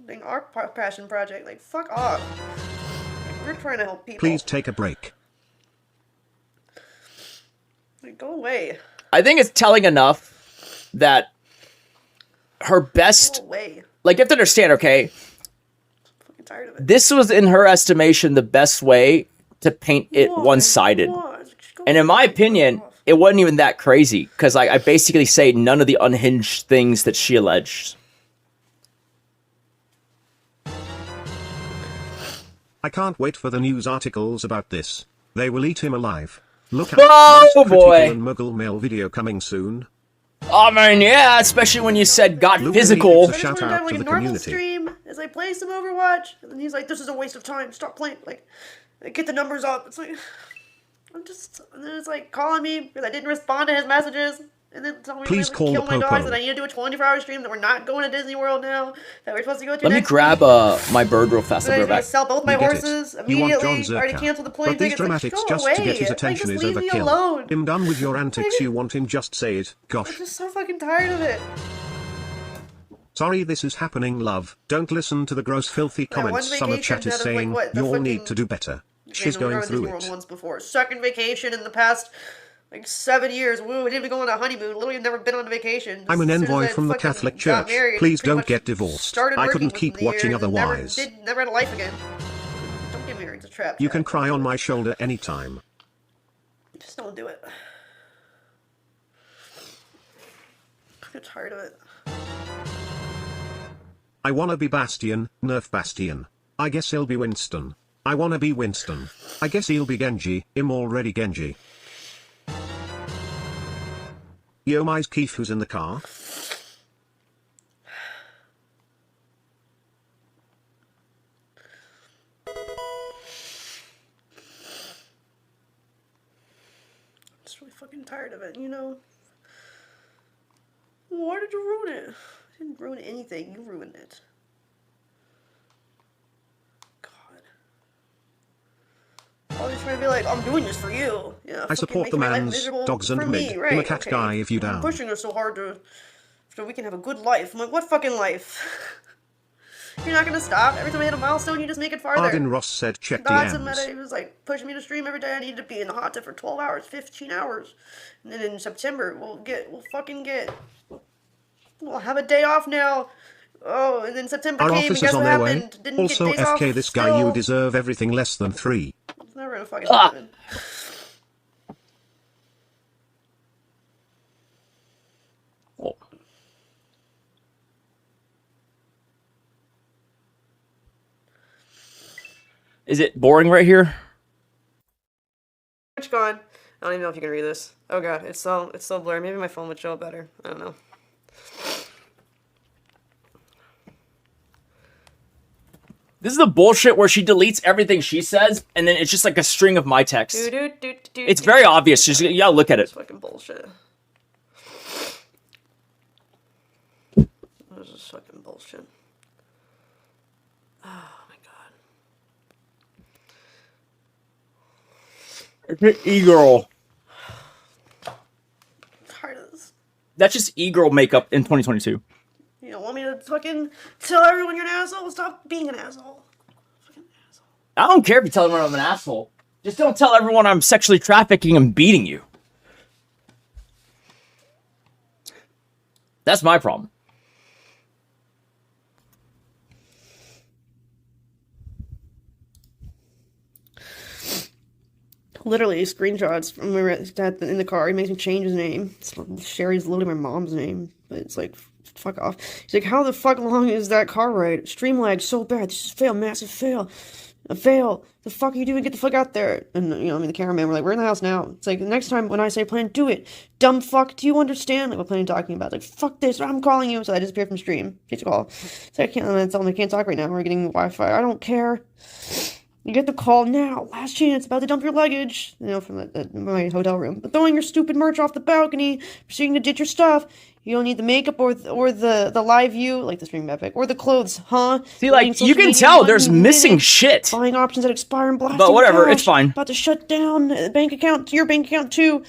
S3: thing, our passion project. Like, fuck off. Like, we're trying to help people.
S6: Please take a break.
S3: Like, go away.
S4: I think it's telling enough that her
S3: Go
S4: best,
S3: away.
S4: like, you have to understand, okay,
S3: I'm fucking tired of it.
S4: this was in her estimation the best way to paint it
S3: Why?
S4: one-sided.
S3: Why? Just go
S4: And in my
S3: fuck
S4: opinion,
S3: off.
S4: it wasn't even that crazy, because I basically say none of the unhinged things that she alleged.
S6: I can't wait for the news articles about this. They will eat him alive. Look out.
S4: Oh,
S6: Most
S4: boy.
S6: critical and Muggle mail video coming soon.
S4: Oh, man, yeah, especially when you said got
S6: Look,
S4: physical.
S3: I just
S6: Shout
S3: wanted to
S6: out
S3: have, like,
S6: to
S3: a
S6: the
S3: normal
S6: community.
S3: stream as I play some Overwatch, and then he's like, "This is a waste of time. Stop playing." Like, get the numbers up. It's like, and then it's like calling me because I didn't respond to his messages, and then telling me
S6: Please
S3: to
S6: call
S3: kill
S6: the
S3: my dogs,
S6: popo.
S3: that I need to do a 24-hour stream, that we're not going to Disney World now, that we're supposed to go to
S4: Let me
S3: next
S4: grab
S3: week.
S4: my bird real fast.
S3: Then
S4: I'll
S3: I
S4: be right
S3: was gonna
S4: back.
S3: sell both my
S6: You get it.
S3: horses
S6: You want
S3: immediately.
S6: John
S3: Already
S6: Zerka.
S3: canceled the plane
S6: But these
S3: tickets. Like,
S6: dramatics
S3: go
S6: just
S3: away.
S6: to get his
S3: Like,
S6: attention
S3: just
S6: is
S3: leave me
S6: overkill.
S3: alone.
S6: I'm done with your antics. You want him, just say it.
S3: I'm
S6: Gosh.
S3: just so fucking tired of it.
S6: Sorry this is happening, love. Don't listen to the gross filthy
S3: Yeah, one
S6: comments Summer
S3: vacation
S6: Chat is
S3: out of, like,
S6: saying.
S3: what, the
S6: You all need
S3: fucking-
S6: to do better.
S3: Okay,
S6: She's
S3: no, we
S6: going
S3: were on Disney
S6: through
S3: World
S6: it.
S3: once before. Second vacation in the past, like, 7 years. Woo, we didn't even go on a honeymoon. Literally never been on a vacation.
S6: I'm an
S3: As soon as
S6: envoy
S3: I
S6: from the
S3: fucking
S6: Catholic
S3: got
S6: Church.
S3: married,
S6: Please
S3: pretty
S6: don't
S3: much
S6: get divorced.
S3: started
S6: I
S3: working
S6: couldn't
S3: within
S6: keep
S3: the year
S6: watching
S3: and then
S6: otherwise.
S3: Never had a life again. Don't get married. It's a trap.
S6: You can
S3: Chad.
S6: cry
S3: Don't
S6: on
S3: do
S6: my
S3: it.
S6: shoulder anytime.
S3: Just don't do it. I'm tired of it.
S6: I wanna be Bastion, nerf Bastion. I guess he'll be Winston. I wanna be Winston. I guess he'll be Genji, I'm already Genji. Yo, my's Keith who's in the car.
S3: I'm just really fucking tired of it, you know? Why did you ruin it? I didn't ruin anything. You ruined it. God. Always trying to be like, I'm doing this for you. Yeah,
S6: I
S3: fucking
S6: support the
S3: making my life
S6: man's
S3: miserable
S6: dogs and
S3: for
S6: mid.
S3: me,
S6: I'm
S3: right,
S6: a cat
S3: okay.
S6: guy if you
S3: I'm
S6: down.
S3: pushing her so hard so we can have a good life. I'm like, what fucking life? You're not gonna stop. Every time I hit a milestone, you just make it farther.
S6: Arden Ross said check
S3: Dodson
S6: DMs.
S3: Meta, he was like pushing me to stream every day. I needed to be in the hot tub for 12 hours, 15 hours. And then in September, we'll have a day off now. Oh, and then September
S6: Our
S3: came, and
S6: officers
S3: guess
S6: on
S3: what
S6: their way.
S3: happened? Didn't
S6: Also
S3: get days off.
S6: FK this guy,
S3: still.
S6: you deserve everything less than 3.
S3: It's never gonna fucking
S4: Ah.
S3: happen.
S1: Is it boring right here?
S3: It's gone. I don't even know if you can read this. Oh god, it's so blurry. Maybe my phone would show it better. I don't know.
S1: This is the bullshit where she deletes everything she says, and then it's just like a string of my text. It's very obvious. Just you gotta look at it.
S3: It's fucking bullshit. This is fucking bullshit. Oh my god.
S1: It's an e-girl.
S3: Tired of this.
S1: That's just e-girl makeup in 2022.
S3: You don't want me to fucking tell everyone you're an asshole? Stop being an asshole. Fucking asshole.
S1: I don't care if you tell everyone I'm an asshole. Just don't tell everyone I'm sexually trafficking and beating you. That's my problem.
S3: Literally, screenshots from when we were in the car. He makes me change his name. Sherry's literally my mom's name. But it's like, fuck off. He's like, how the fuck long is that car ride? Stream lag so bad. This is a fail. Massive fail. A fail. The fuck are you doing? Get the fuck out there. And, you know, I mean, the cameraman, we're like, we're in the house now. It's like, the next time when I say plan, do it. Dumb fuck, do you understand? Like, what plan talking about? Like, fuck this. I'm calling you. So I disappeared from stream. Take a call. So I can't, I'm gonna tell him I can't talk right now. We're getting Wi-Fi. I don't care. You get the call now. Last chance. About to dump your luggage. You know, from my hotel room. But throwing your stupid merch off the balcony. Proceeding to ditch your stuff. You don't need the makeup or the live view, like the stream epic, or the clothes, huh?
S1: See, like, you can tell there's missing shit.
S3: Buying options that expire and blasting
S1: But whatever,
S3: cash.
S1: it's fine.
S3: About to shut down bank account, your bank account too.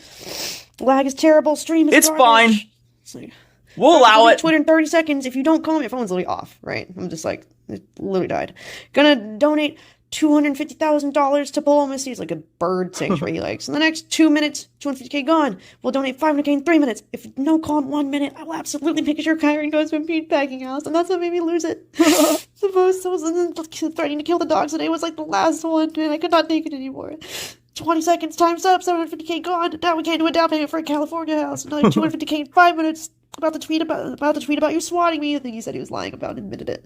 S3: Lag is terrible. Stream is
S1: It's
S3: garbage.
S1: fine.
S3: It's like,
S1: We'll allow it.
S3: Twitter in 30 seconds. If you don't call me, your phone's literally off, right? I'm just like, it literally died. Gonna donate $250,000 to diplomacy. It's like a bird sanctuary he likes. In the next 2 minutes, 250K gone. We'll donate 500K in 3 minutes. If no call in 1 minute, I will absolutely make sure Kyron goes to a meatpacking house. And that's what made me lose it. The post was threatening to kill the dogs today was like the last one, and I could not take it anymore. 20 seconds, time's up, 750K gone. Now we can't do a down payment for a California house. Another 250K in 5 minutes. About to tweet about you swatting me. I think he said he was lying about it, admitted it.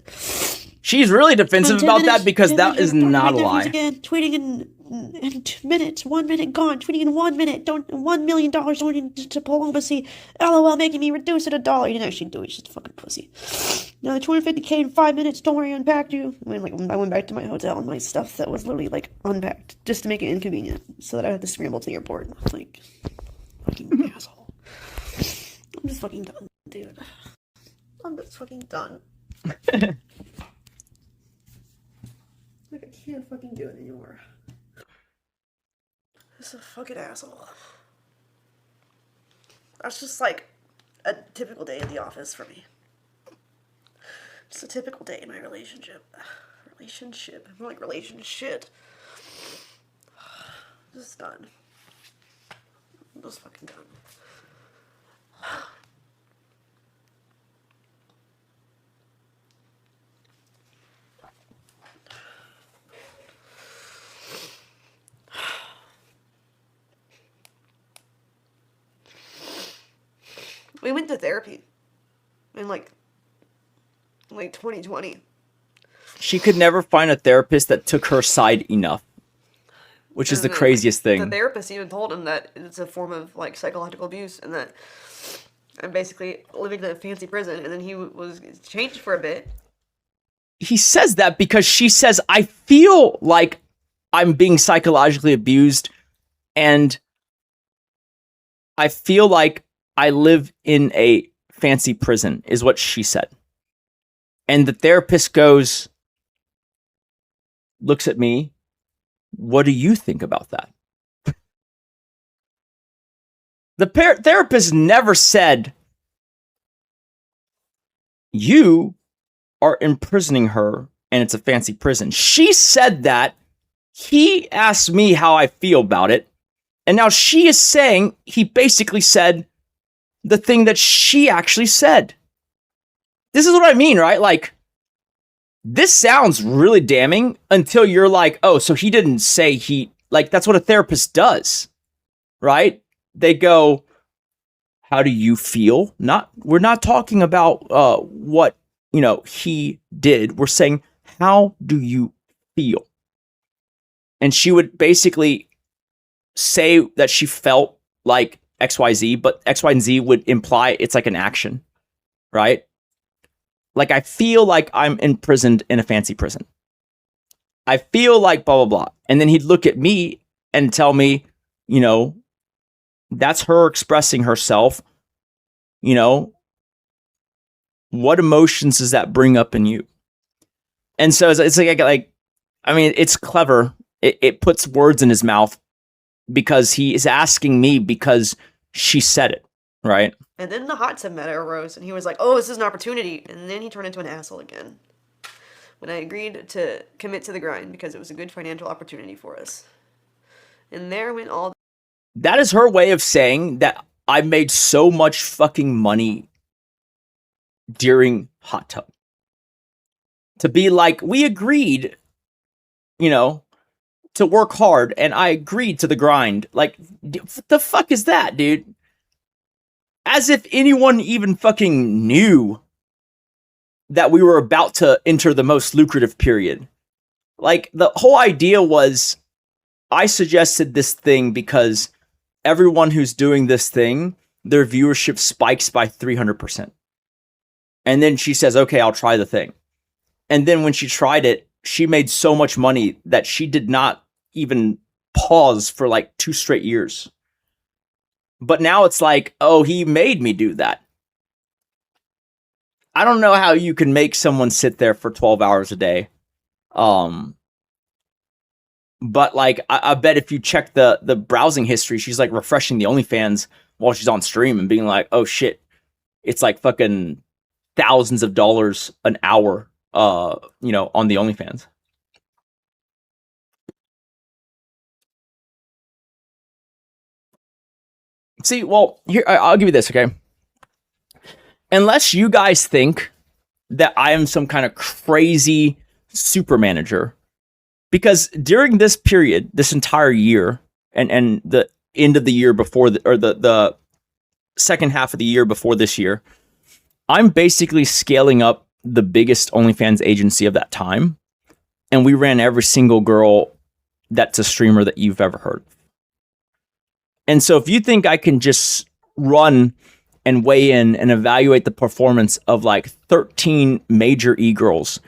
S1: She's really defensive about that because that is not a lie.
S3: Again, tweeting in 2 minutes, 1 minute gone. Tweeting in 1 minute, $1 million donated to diplomacy. LOL, making me reduce it $1. He didn't actually do it. He's just a fucking pussy. Another 250K in 5 minutes. Don't worry, I unpacked you. I went back to my hotel and my stuff that was literally like unpacked just to make it inconvenient, so that I had to scramble to the airport. Like, fucking asshole. I'm just fucking done, dude. I'm just fucking done. Like, I can't fucking do it anymore. This is a fucking asshole. That's just like a typical day in the office for me. Just a typical day in my relationship. More like relationship. I'm just done. I'm just fucking done. We went to therapy in like 2020.
S1: She could never find a therapist that took her side enough, which is the craziest thing.
S3: The therapist even told him that it's a form of like psychological abuse, and that I'm basically living in a fancy prison. And then he was changed for a bit.
S1: He says that because she says, I feel like I'm being psychologically abused, and I feel like I live in a fancy prison, is what she said. And the therapist looks at me, what do you think about that? The therapist never said, you are imprisoning her and it's a fancy prison. She said that. He asked me how I feel about it. And now she is saying he basically said the thing that she actually said. This is what I mean, right? Like, this sounds really damning until you're like, oh, so he didn't say like, that's what a therapist does, right? They go, how do you feel? We're not talking about what, he did. We're saying, how do you feel?
S4: and she would basically say that she felt like XYZ, but X, Y, and Z would imply it's like an action, right? Like, I feel like I'm imprisoned in a fancy prison. I feel like blah, blah, blah. And then he'd look at me and tell me, you know, that's her expressing herself. You know, what emotions does that bring up in you? And so it's like I mean, it's clever. It puts words in his mouth because he is asking me because she said it, right?
S3: And then the hot tub matter arose, and he was like, oh, this is an opportunity. And then he turned into an asshole again. When I agreed to commit to the grind because it was a good financial opportunity for us. And there went all...
S4: That is her way of saying that I made so much fucking money during hot tub. To be like, we agreed, you know, to work hard, and I agreed to the grind. Like, what the fuck is that, dude? As if anyone even fucking knew that we were about to enter the most lucrative period. Like, the whole idea was, I suggested this thing because everyone who's doing this thing, their viewership spikes by 300%. And then she says, okay, I'll try the thing. And then when she tried it, she made so much money that she did not even pause for like 2 straight years. But now it's like, oh, he made me do that. I don't know how you can make someone sit there for 12 hours a day. But like, I bet if you check the browsing history, she's like refreshing the OnlyFans while she's on stream and being like, oh shit, it's like fucking thousands of dollars an hour, you know, on the OnlyFans. See, well, here, I'll give you this, okay? Unless you guys think that I am some kind of crazy super manager, because during this period, this entire year, and the end of the year before, the second half of the year before this year, I'm basically scaling up the biggest OnlyFans agency of that time, and we ran every single girl that's a streamer that you've ever heard of. And so if you think I can just run and weigh in and evaluate the performance of like 13 major e-girls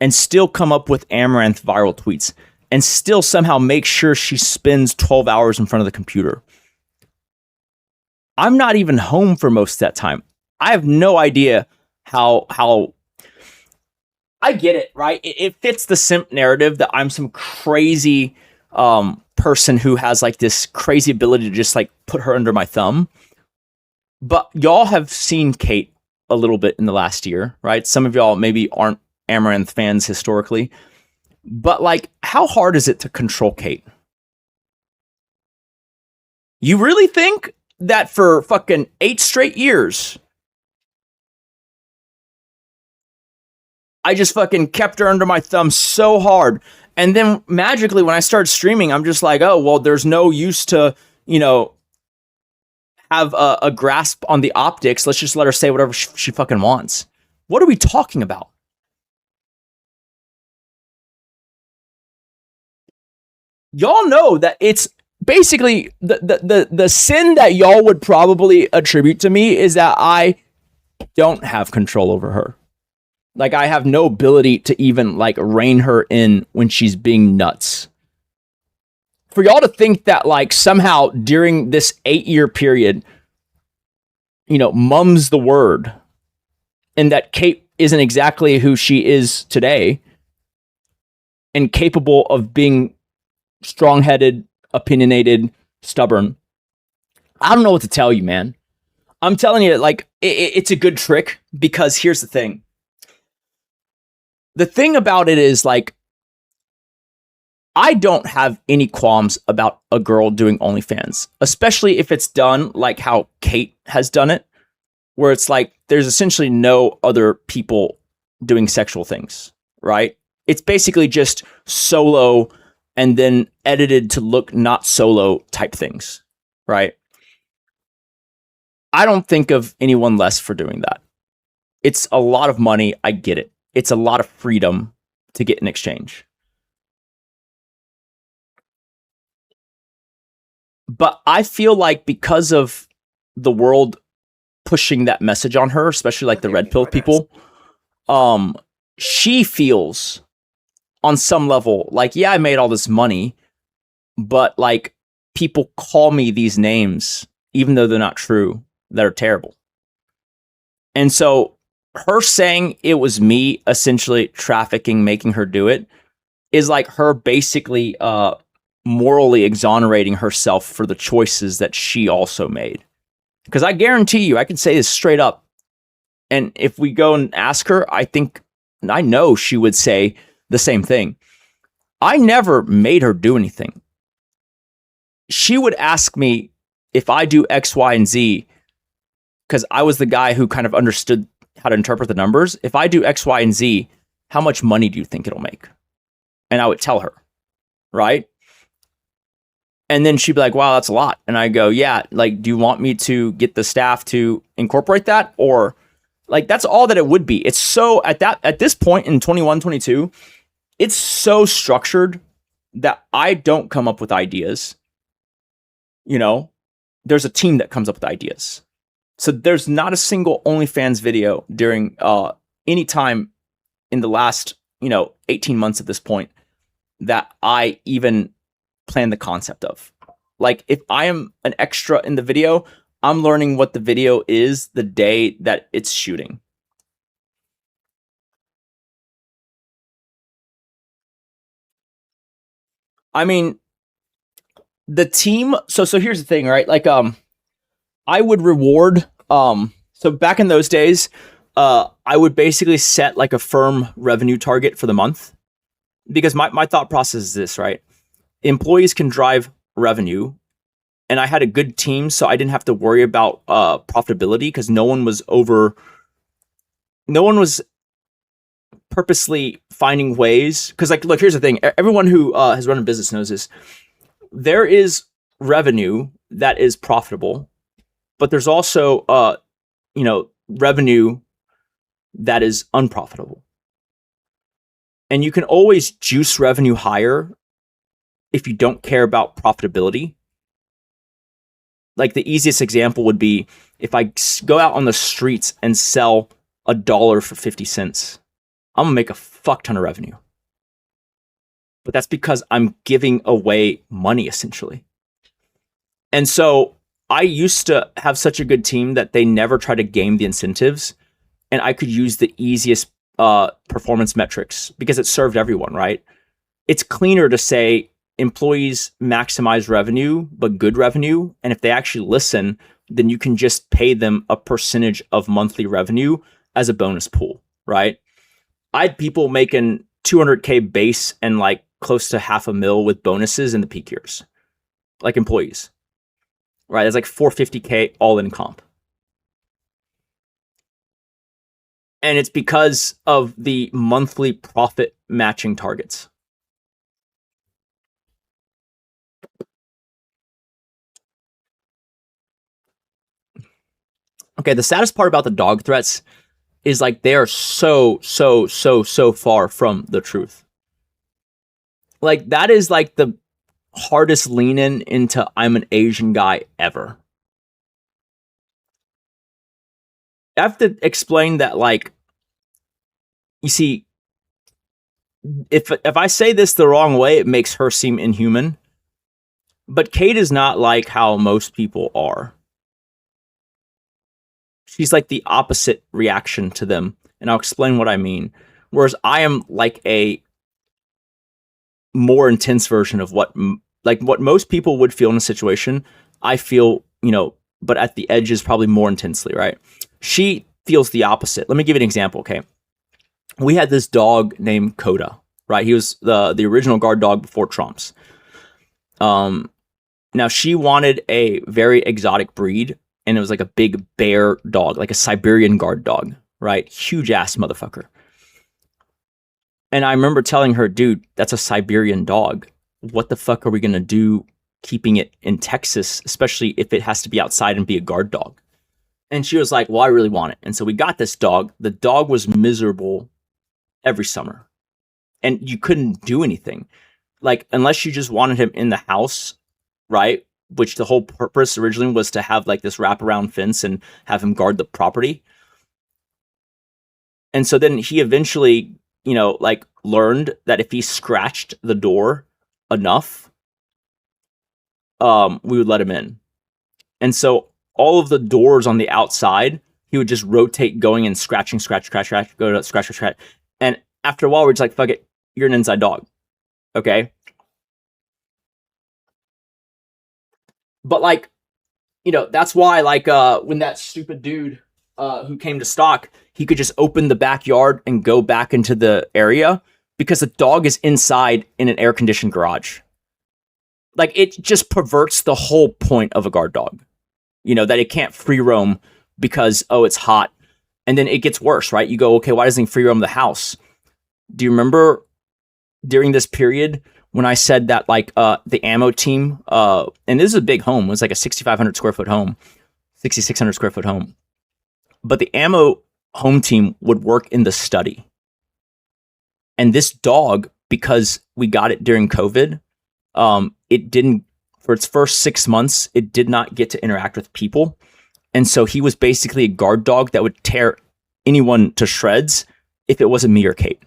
S4: and still come up with Amaranth viral tweets and still somehow make sure she spends 12 hours in front of the computer, I'm not even home for most of that time. I have no idea how I get it, right? It fits the simp narrative that I'm some crazy person who has like this crazy ability to just like put her under my thumb. But y'all have seen Kate a little bit in the last year, right? Some of y'all maybe aren't Amaranth fans historically, but like, how hard is it to control Kate? You really think that for fucking 8 straight years, I just fucking kept her under my thumb so hard, and then magically when I started streaming, I'm just like, oh, well, there's no use to, you know, have a grasp on the optics. Let's just let her say whatever she fucking wants. What are we talking about? Y'all know that it's basically the sin that y'all would probably attribute to me is that I don't have control over her. Like, I have no ability to even like rein her in when she's being nuts. For y'all to think that like somehow during this 8-year period, you know, mum's the word, and that Kate isn't exactly who she is today and capable of being strong-headed, opinionated, stubborn. I don't know what to tell you, man. I'm telling you, like, it's a good trick, because here's the thing. The thing about it is, like, I don't have any qualms about a girl doing OnlyFans, especially if it's done like how Kate has done it, where it's like there's essentially no other people doing sexual things, right? It's basically just solo and then edited to look not solo type things, right? I don't think of anyone less for doing that. It's a lot of money. I get it. It's a lot of freedom to get in exchange. But I feel like because of the world pushing that message on her, especially like the red pill people, she feels on some level like, yeah, I made all this money, but like people call me these names, even though they're not true, that are terrible. And so her saying it was me essentially trafficking, making her do it, is like her basically morally exonerating herself for the choices that she also made. Because I guarantee you, I can say this straight up. And if we go and ask her, I know she would say the same thing. I never made her do anything. She would ask me if I do X, Y, and Z, because I was the guy who kind of understood how to interpret the numbers. If I do X, Y, and Z, how much money do you think it'll make? And I would tell her, right? And then she'd be like, wow, that's a lot. And I go, yeah, like, do you want me to get the staff to incorporate that? Or like, that's all that it would be. It's so at this point in 21, 22, it's so structured that I don't come up with ideas. You know, there's a team that comes up with ideas. So there's not a single OnlyFans video during any time in the last, 18 months at this point that I even plan the concept of. Like, if I am an extra in the video, I'm learning what the video is the day that it's shooting. I mean, the team, so here's the thing, right? Like, I would reward, so back in those days, I would basically set like a firm revenue target for the month, because my thought process is this, right? Employees can drive revenue, and I had a good team, so I didn't have to worry about profitability, because no one was purposely finding ways. Because like, look, here's the thing: everyone who has run a business knows this. There is revenue that is profitable, but there's also revenue that is unprofitable. And you can always juice revenue higher if you don't care about profitability. Like, the easiest example would be if I go out on the streets and sell $1 for 50 cents, I'm gonna make a fuck ton of revenue. But that's because I'm giving away money, essentially. And so I used to have such a good team that they never try to game the incentives, and I could use the easiest performance metrics because it served everyone, right? It's cleaner to say employees maximize revenue, but good revenue. And if they actually listen, then you can just pay them a percentage of monthly revenue as a bonus pool, right? I had people making 200K base and like close to $500,000 with bonuses in the peak years, like employees, right? That's like 450K all in comp. And it's because of the monthly profit matching targets. Okay, the saddest part about the dog threats is like they are so far from the truth. Like, that is like the hardest lean in into I'm an Asian guy ever. I have to explain that, like, you see, if I say this the wrong way, it makes her seem inhuman. But Kate is not like how most people are. She's like the opposite reaction to them, and I'll explain what I mean. Whereas I am like a more intense version of what most people would feel in a situation. I feel, but at the edges probably more intensely, right? She feels the opposite. Let me give you an example, okay? We had this dog named Coda, right? He was the original guard dog before Trump's. Now, she wanted a very exotic breed, and it was like a big bear dog, like a Siberian guard dog, right? Huge ass motherfucker. And I remember telling her, dude, that's a Siberian dog. What the fuck are we going to do keeping it in Texas, especially if it has to be outside and be a guard dog? And she was like, well, I really want it. And so we got this dog. The dog was miserable every summer. And you couldn't do anything. Like, unless you just wanted him in the house, right?
S1: which the whole purpose originally was to have like this wraparound fence and have him guard the property. And so then he eventually, you know, like learned that if he scratched the door enough, we would let him in. And so all of the doors on the outside, he would just rotate going and scratching, scratch, go to scratch. And after a while, we're just like, fuck it, you're an inside dog. Okay. But like, you know, that's why like when that stupid dude who came to stock, he could just open the backyard and go back into the area because the dog is inside in an air-conditioned garage. Like, it just perverts the whole point of a guard dog. You know, that it can't free roam because, oh, it's hot. And then it gets worse, right? You go, okay, why doesn't he free roam the house? Do you remember during this period when I said that, like, the ammo team, and this is a big home, it was like a 6,500 square foot home, 6,600 square foot home. But the ammo home team would work in the study. And this dog, because we got it during COVID, it didn't, for its first 6 months, it did not get to interact with people. And so he was basically a guard dog that would tear anyone to shreds if it wasn't me or Kate.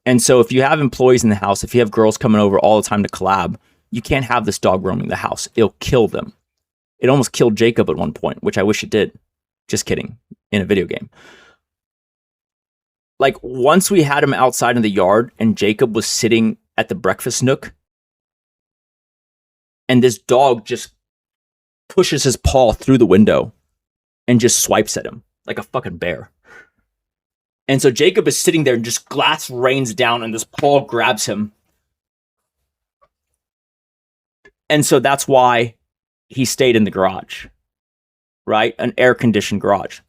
S1: And so if you have employees in the house, if you have girls coming over all the time to collab, you can't have this dog roaming the house. It'll kill them. It almost killed Jacob at one point, which I wish it did. Just kidding. In a video game. Like, once we had him outside in the yard and Jacob was sitting at the breakfast nook, and this dog just pushes his paw through the window and just swipes at him like a fucking bear. And so Jacob is sitting there and just glass rains down and this paw grabs him. And so that's why he stayed in the garage, right? An air-conditioned garage.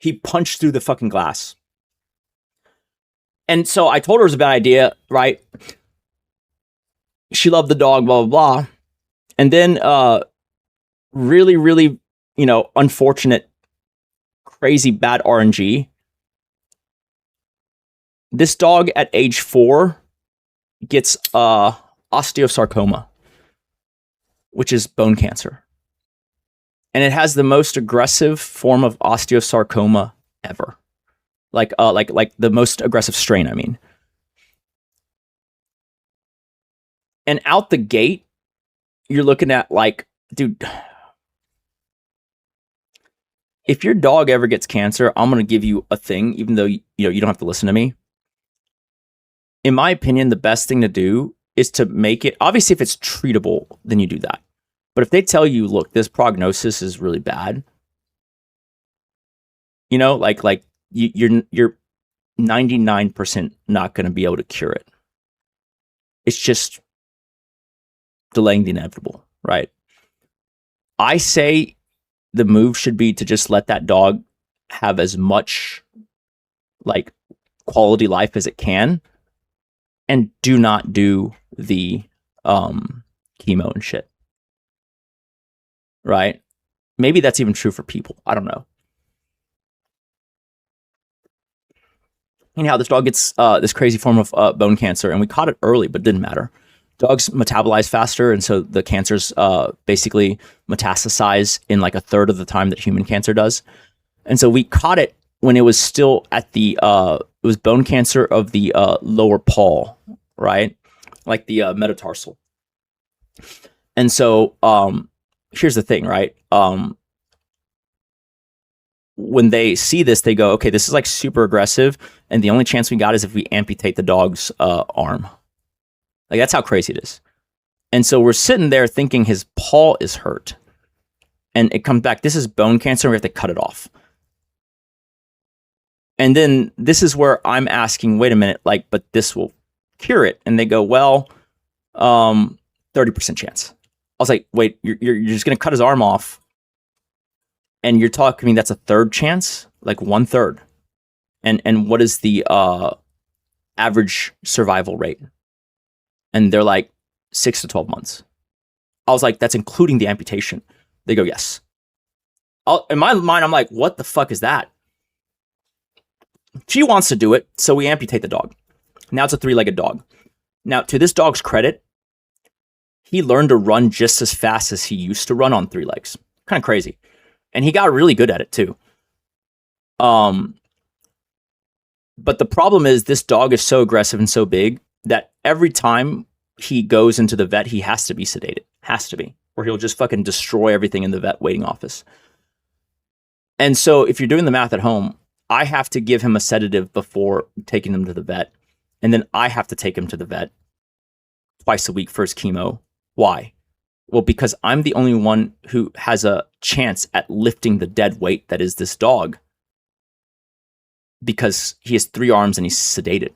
S1: He punched through the fucking glass. And so I told her it was a bad idea, right? She loved the dog, blah, blah, blah. And then really, really, you know, unfortunate, crazy bad RNG. This dog at age 4 gets osteosarcoma, which is bone cancer. And it has the most aggressive form of osteosarcoma ever. Like the most aggressive strain, I mean. And out the gate, you're looking at like, dude, if your dog ever gets cancer, I'm going to give you a thing, even though you don't have to listen to me. In my opinion, the best thing to do is to make it, obviously if it's treatable, then you do that. But if they tell you, look, this prognosis is really bad, you know, like you're 99% not going to be able to cure it. It's just delaying the inevitable, right? I say the move should be to just let that dog have as much like quality life as it can, and do not do the chemo and shit. Right? Maybe that's even true for people. I don't know. Anyhow, this dog gets this crazy form of bone cancer, and we caught it early, but it didn't matter. Dogs metabolize faster, and so the cancers basically metastasize in like a third of the time that human cancer does. And so we caught it when it was still at the, it was bone cancer of the lower paw, right? Like the metatarsal. And so here's the thing, right? When they see this, they go, okay, this is like super aggressive, and the only chance we got is if we amputate the dog's arm. Like, that's how crazy it is. And so we're sitting there thinking his paw is hurt. And it comes back, this is bone cancer, and we have to cut it off. And then this is where I'm asking, wait a minute, like, but this will cure it. And they go, well, 30% chance. I was like, wait, you're just going to cut his arm off, and you're talking, I mean, that's a third chance? Like 1/3. And what is the average survival rate? And they're like 6 to 12 months. I was like, that's including the amputation. They go, yes. In my mind, I'm like, what the fuck is that? She wants to do it, so we amputate the dog. Now it's a 3-legged dog. Now, to this dog's credit, he learned to run just as fast as he used to run on 3 legs. Kind of crazy. And he got really good at it too. But the problem is this dog is so aggressive and so big that every time he goes into the vet, he has to be sedated. Has to be. Or he'll just fucking destroy everything in the vet waiting office. And so if you're doing the math at home, I have to give him a sedative before taking him to the vet. And then I have to take him to the vet twice a week for his chemo. Why? Well, because I'm the only one who has a chance at lifting the dead weight that is this dog. Because he has 3 arms and he's sedated.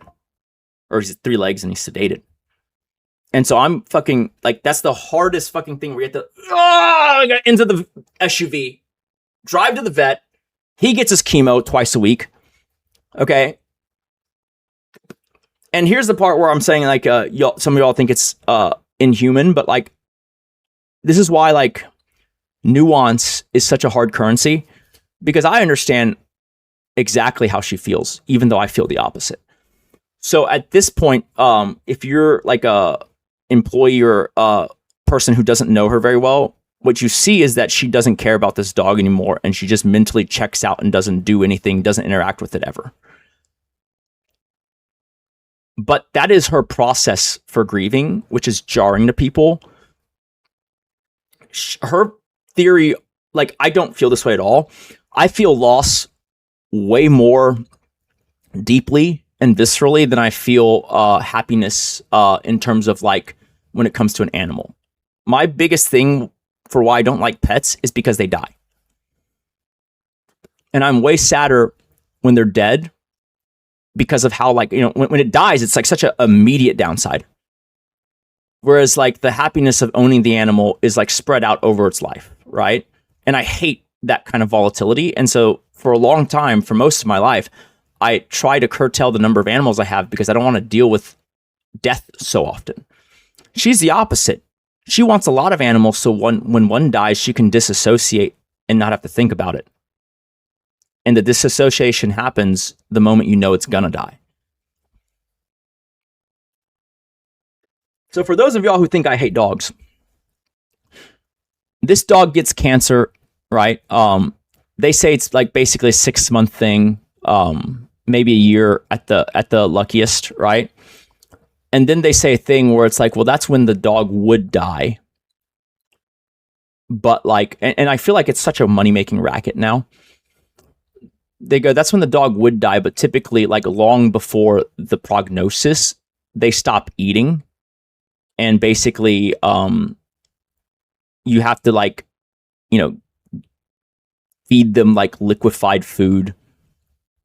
S1: Or he's 3 legs and he's sedated. And so I'm fucking, like, that's the hardest fucking thing where you have to, into the SUV, drive to the vet. He gets his chemo twice a week. Okay. And here's the part where I'm saying, like, some of y'all think it's inhuman, but, like, this is why, like, nuance is such a hard currency, because I understand exactly how she feels, even though I feel the opposite. So at this point, if you're like a employee or a person who doesn't know her very well, what you see is that she doesn't care about this dog anymore, and she just mentally checks out and doesn't do anything, doesn't interact with it ever. But that is her process for grieving, which is jarring to people. Her theory, like, I don't feel this way at all. I feel loss way more deeply and viscerally than I feel happiness in terms of, like, when it comes to an animal. My biggest thing for why I don't like pets is because they die. And I'm way sadder when they're dead because of how, like, you know, when it dies, it's like such an immediate downside. Whereas, like, the happiness of owning the animal is, like, spread out over its life, right? And I hate that kind of volatility. And so for a long time, for most of my life, I try to curtail the number of animals I have because I don't want to deal with death so often. She's the opposite. She wants a lot of animals, so when one dies, she can disassociate and not have to think about it. And the disassociation happens the moment you know it's gonna die. So for those of y'all who think I hate dogs, this dog gets cancer, right? They say it's like basically a 6-month thing, maybe a year at the luckiest, right? And then they say a thing where it's like, well, that's when the dog would die. But, like, and I feel like it's such a money-making racket now. They go, that's when the dog would die, but typically, like, long before the prognosis, they stop eating. And basically, you have to, like, you know, feed them, like, liquefied food,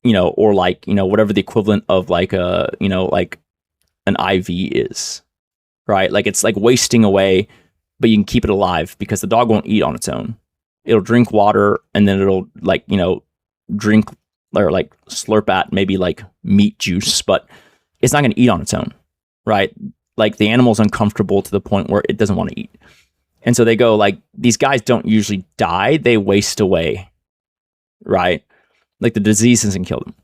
S1: you know, or, like, you know, whatever the equivalent of, like, a, you know, like an IV is, right? Like, it's like wasting away, but you can keep it alive because the dog won't eat on its own. It'll drink water and then it'll, like, you know, drink or, like, slurp at maybe, like, meat juice, but it's not going to eat on its own, right? Like, the animal's uncomfortable to the point where it doesn't want to eat. And so they go, like, these guys don't usually die, they waste away, right? Like, the disease doesn't kill them.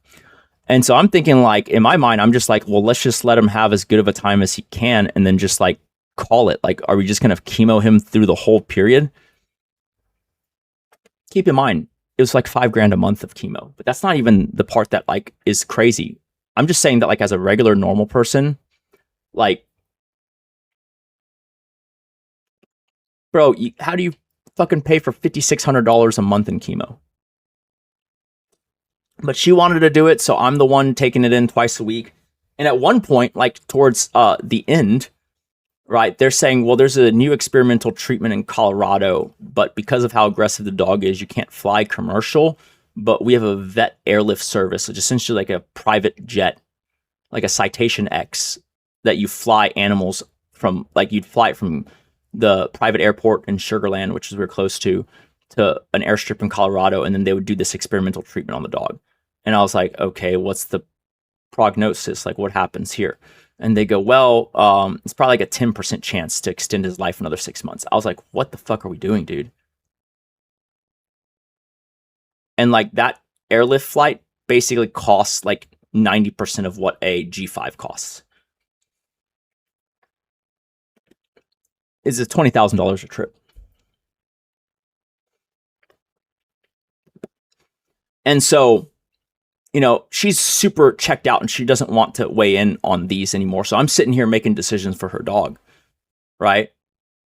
S1: And so I'm thinking, like, in my mind, I'm just like, well, let's just let him have as good of a time as he can and then just, like, call it. Like, are we just going to chemo him through the whole period? Keep in mind, it was like $5,000 a month of chemo, but that's not even the part that, like, is crazy. I'm just saying that, like, as a regular normal person, like, bro, how do you fucking pay for $5,600 a month in chemo? But she wanted to do it, so I'm the one taking it in twice a week. And at one point, like, towards the end, right, they're saying, well, there's a new experimental treatment in Colorado, but because of how aggressive the dog is, you can't fly commercial. But we have a vet airlift service, which is essentially like a private jet, like a Citation X, that you fly animals from, like, you'd fly it from the private airport in Sugar Land, which is we're close to an airstrip in Colorado, and then they would do this experimental treatment on the dog. And I was like, okay, what's the prognosis? Like, what happens here? And they go, well, it's probably like a 10% chance to extend his life another 6 months. I was like, what the fuck are we doing, dude? And, like, that airlift flight basically costs like 90% of what a G5 costs.
S4: is a $20,000 a trip. And so, you know, she's super checked out and she doesn't want to weigh in on these anymore. So I'm sitting here making decisions for her dog, right?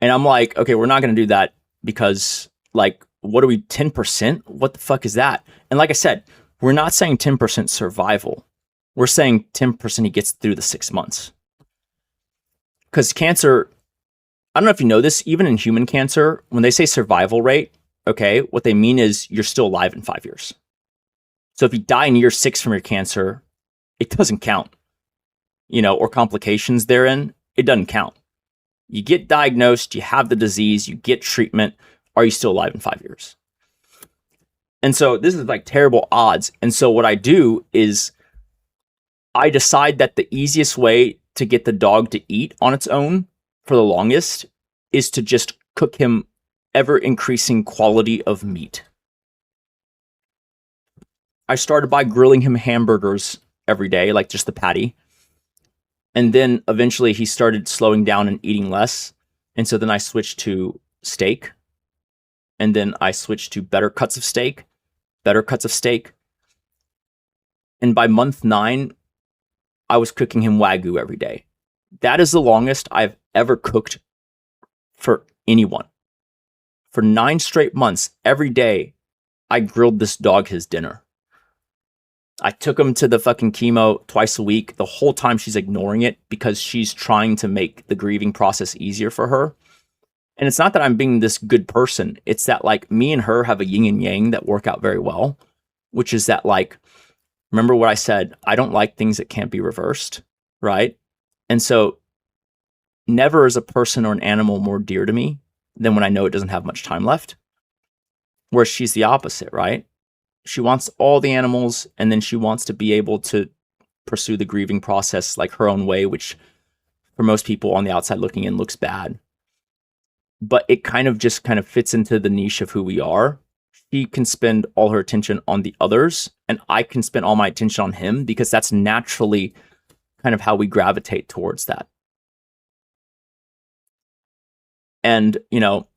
S4: And I'm like, okay, we're not going to do that because, like, what are we, 10%? What the fuck is that? And like I said, we're not saying 10% survival. We're saying 10% he gets through the 6 months. Because cancer, I don't know if you know this, even in human cancer, when they say survival rate, okay, what they mean is you're still alive in 5 years. So if you die in year 6 from your cancer, it doesn't count, you know, or complications therein, it doesn't count. You get diagnosed, you have the disease, you get treatment. Are you still alive in 5 years? And so this is like terrible odds. And so what I do is I decide that the easiest way to get the dog to eat on its own for the longest is to just cook him ever increasing quality of meat. I started by grilling him hamburgers every day, like just the patty. And then eventually he started slowing down and eating less. And so then I switched to steak. And then I switched to better cuts of steak. And by month 9, I was cooking him Wagyu every day. That is the longest I've ever cooked for anyone. For 9 straight months, every day, I grilled this dog his dinner. I took him to the fucking chemo twice a week. The whole time she's ignoring it because she's trying to make the grieving process easier for her. And it's not that I'm being this good person. It's that, like, me and her have a yin and yang that work out very well, which is that, like, remember what I said? I don't like things that can't be reversed, right? And so never is a person or an animal more dear to me than when I know it doesn't have much time left. Whereas she's the opposite, right? She wants all the animals, and then she wants to be able to pursue the grieving process like her own way, which for most people on the outside looking in looks bad. But it kind of fits into the niche of who we are. She can spend all her attention on the others, and I can spend all my attention on him because that's naturally kind of how we gravitate towards that. And, you know,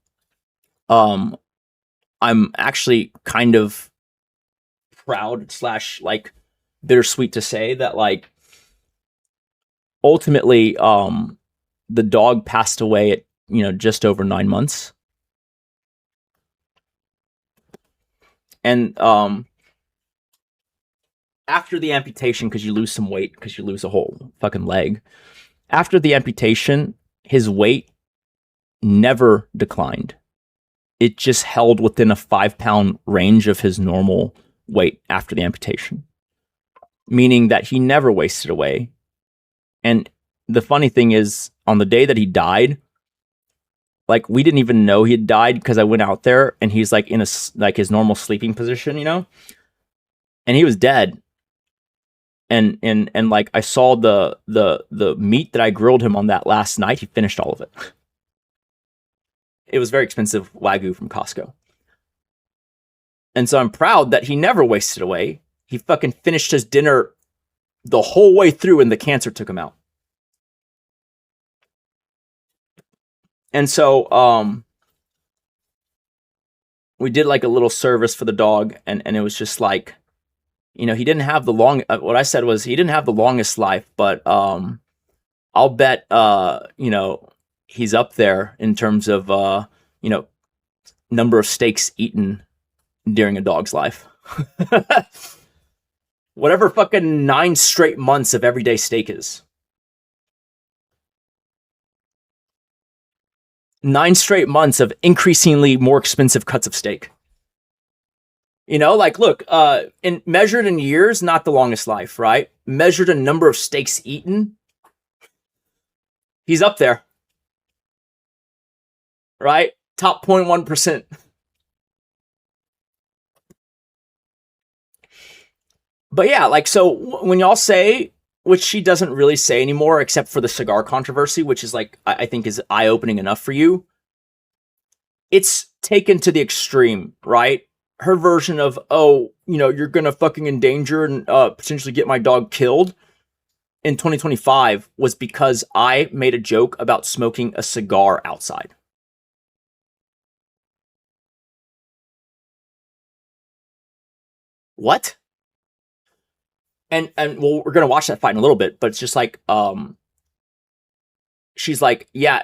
S4: I'm actually kind of proud / like bittersweet to say that, like, ultimately the dog passed away at, you know, just over 9 months. And after the amputation, because you lose some weight because you lose a whole fucking leg, after the amputation his weight never declined. It just held within a 5-pound range of his normal weight after the amputation, meaning that he never wasted away. And the funny thing is, on the day that he died, like, we didn't even know he had died because I went out there and he's like in his normal sleeping position, you know, and he was dead. And like, I saw the meat that I grilled him on that last night. He finished all of it. It was very expensive Wagyu from Costco. And so I'm proud that he never wasted away. He fucking finished his dinner the whole way through and the cancer took him out. And so we did like a little service for the dog, and it was just like, you know, he didn't have the what I said was he didn't have the longest life, but I'll bet you know, he's up there in terms of you know, number of steaks eaten during a dog's life. Whatever fucking 9 straight months of everyday steak is. 9 straight months of increasingly more expensive cuts of steak. You know, like, look, measured in years, not the longest life, right? Measured in number of steaks eaten, he's up there. Right? Top 0.1%. But yeah, like, so when y'all say, which she doesn't really say anymore, except for the cigar controversy, which is like, I think is eye-opening enough for you. It's taken to the extreme, right? Her version of, oh, you know, you're gonna fucking endanger and potentially get my dog killed.
S1: in 2025 was because I made a joke about smoking a cigar outside. What? And well, we're gonna watch that fight in a little bit, but it's just like, she's like, yeah,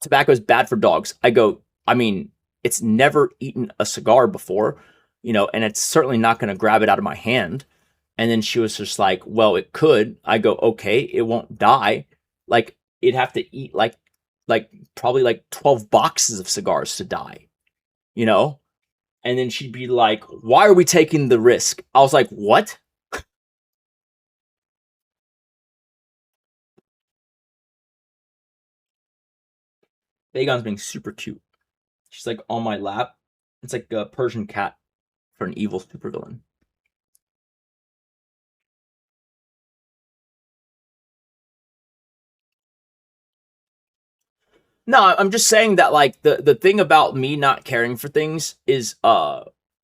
S1: tobacco is bad for dogs. I go, I mean, it's never eaten a cigar before, you know, and it's certainly not gonna grab it out of my hand. And then she was just like, well, it could. I go, okay, it won't die. Like, it'd have to eat like probably like 12 boxes of cigars to die, you know? And then she'd be like, why are we taking the risk? I was like, what? Bagon's being super cute. She's like on my lap. It's like a Persian cat for an evil supervillain. No, I'm just saying that like the thing about me not caring for things is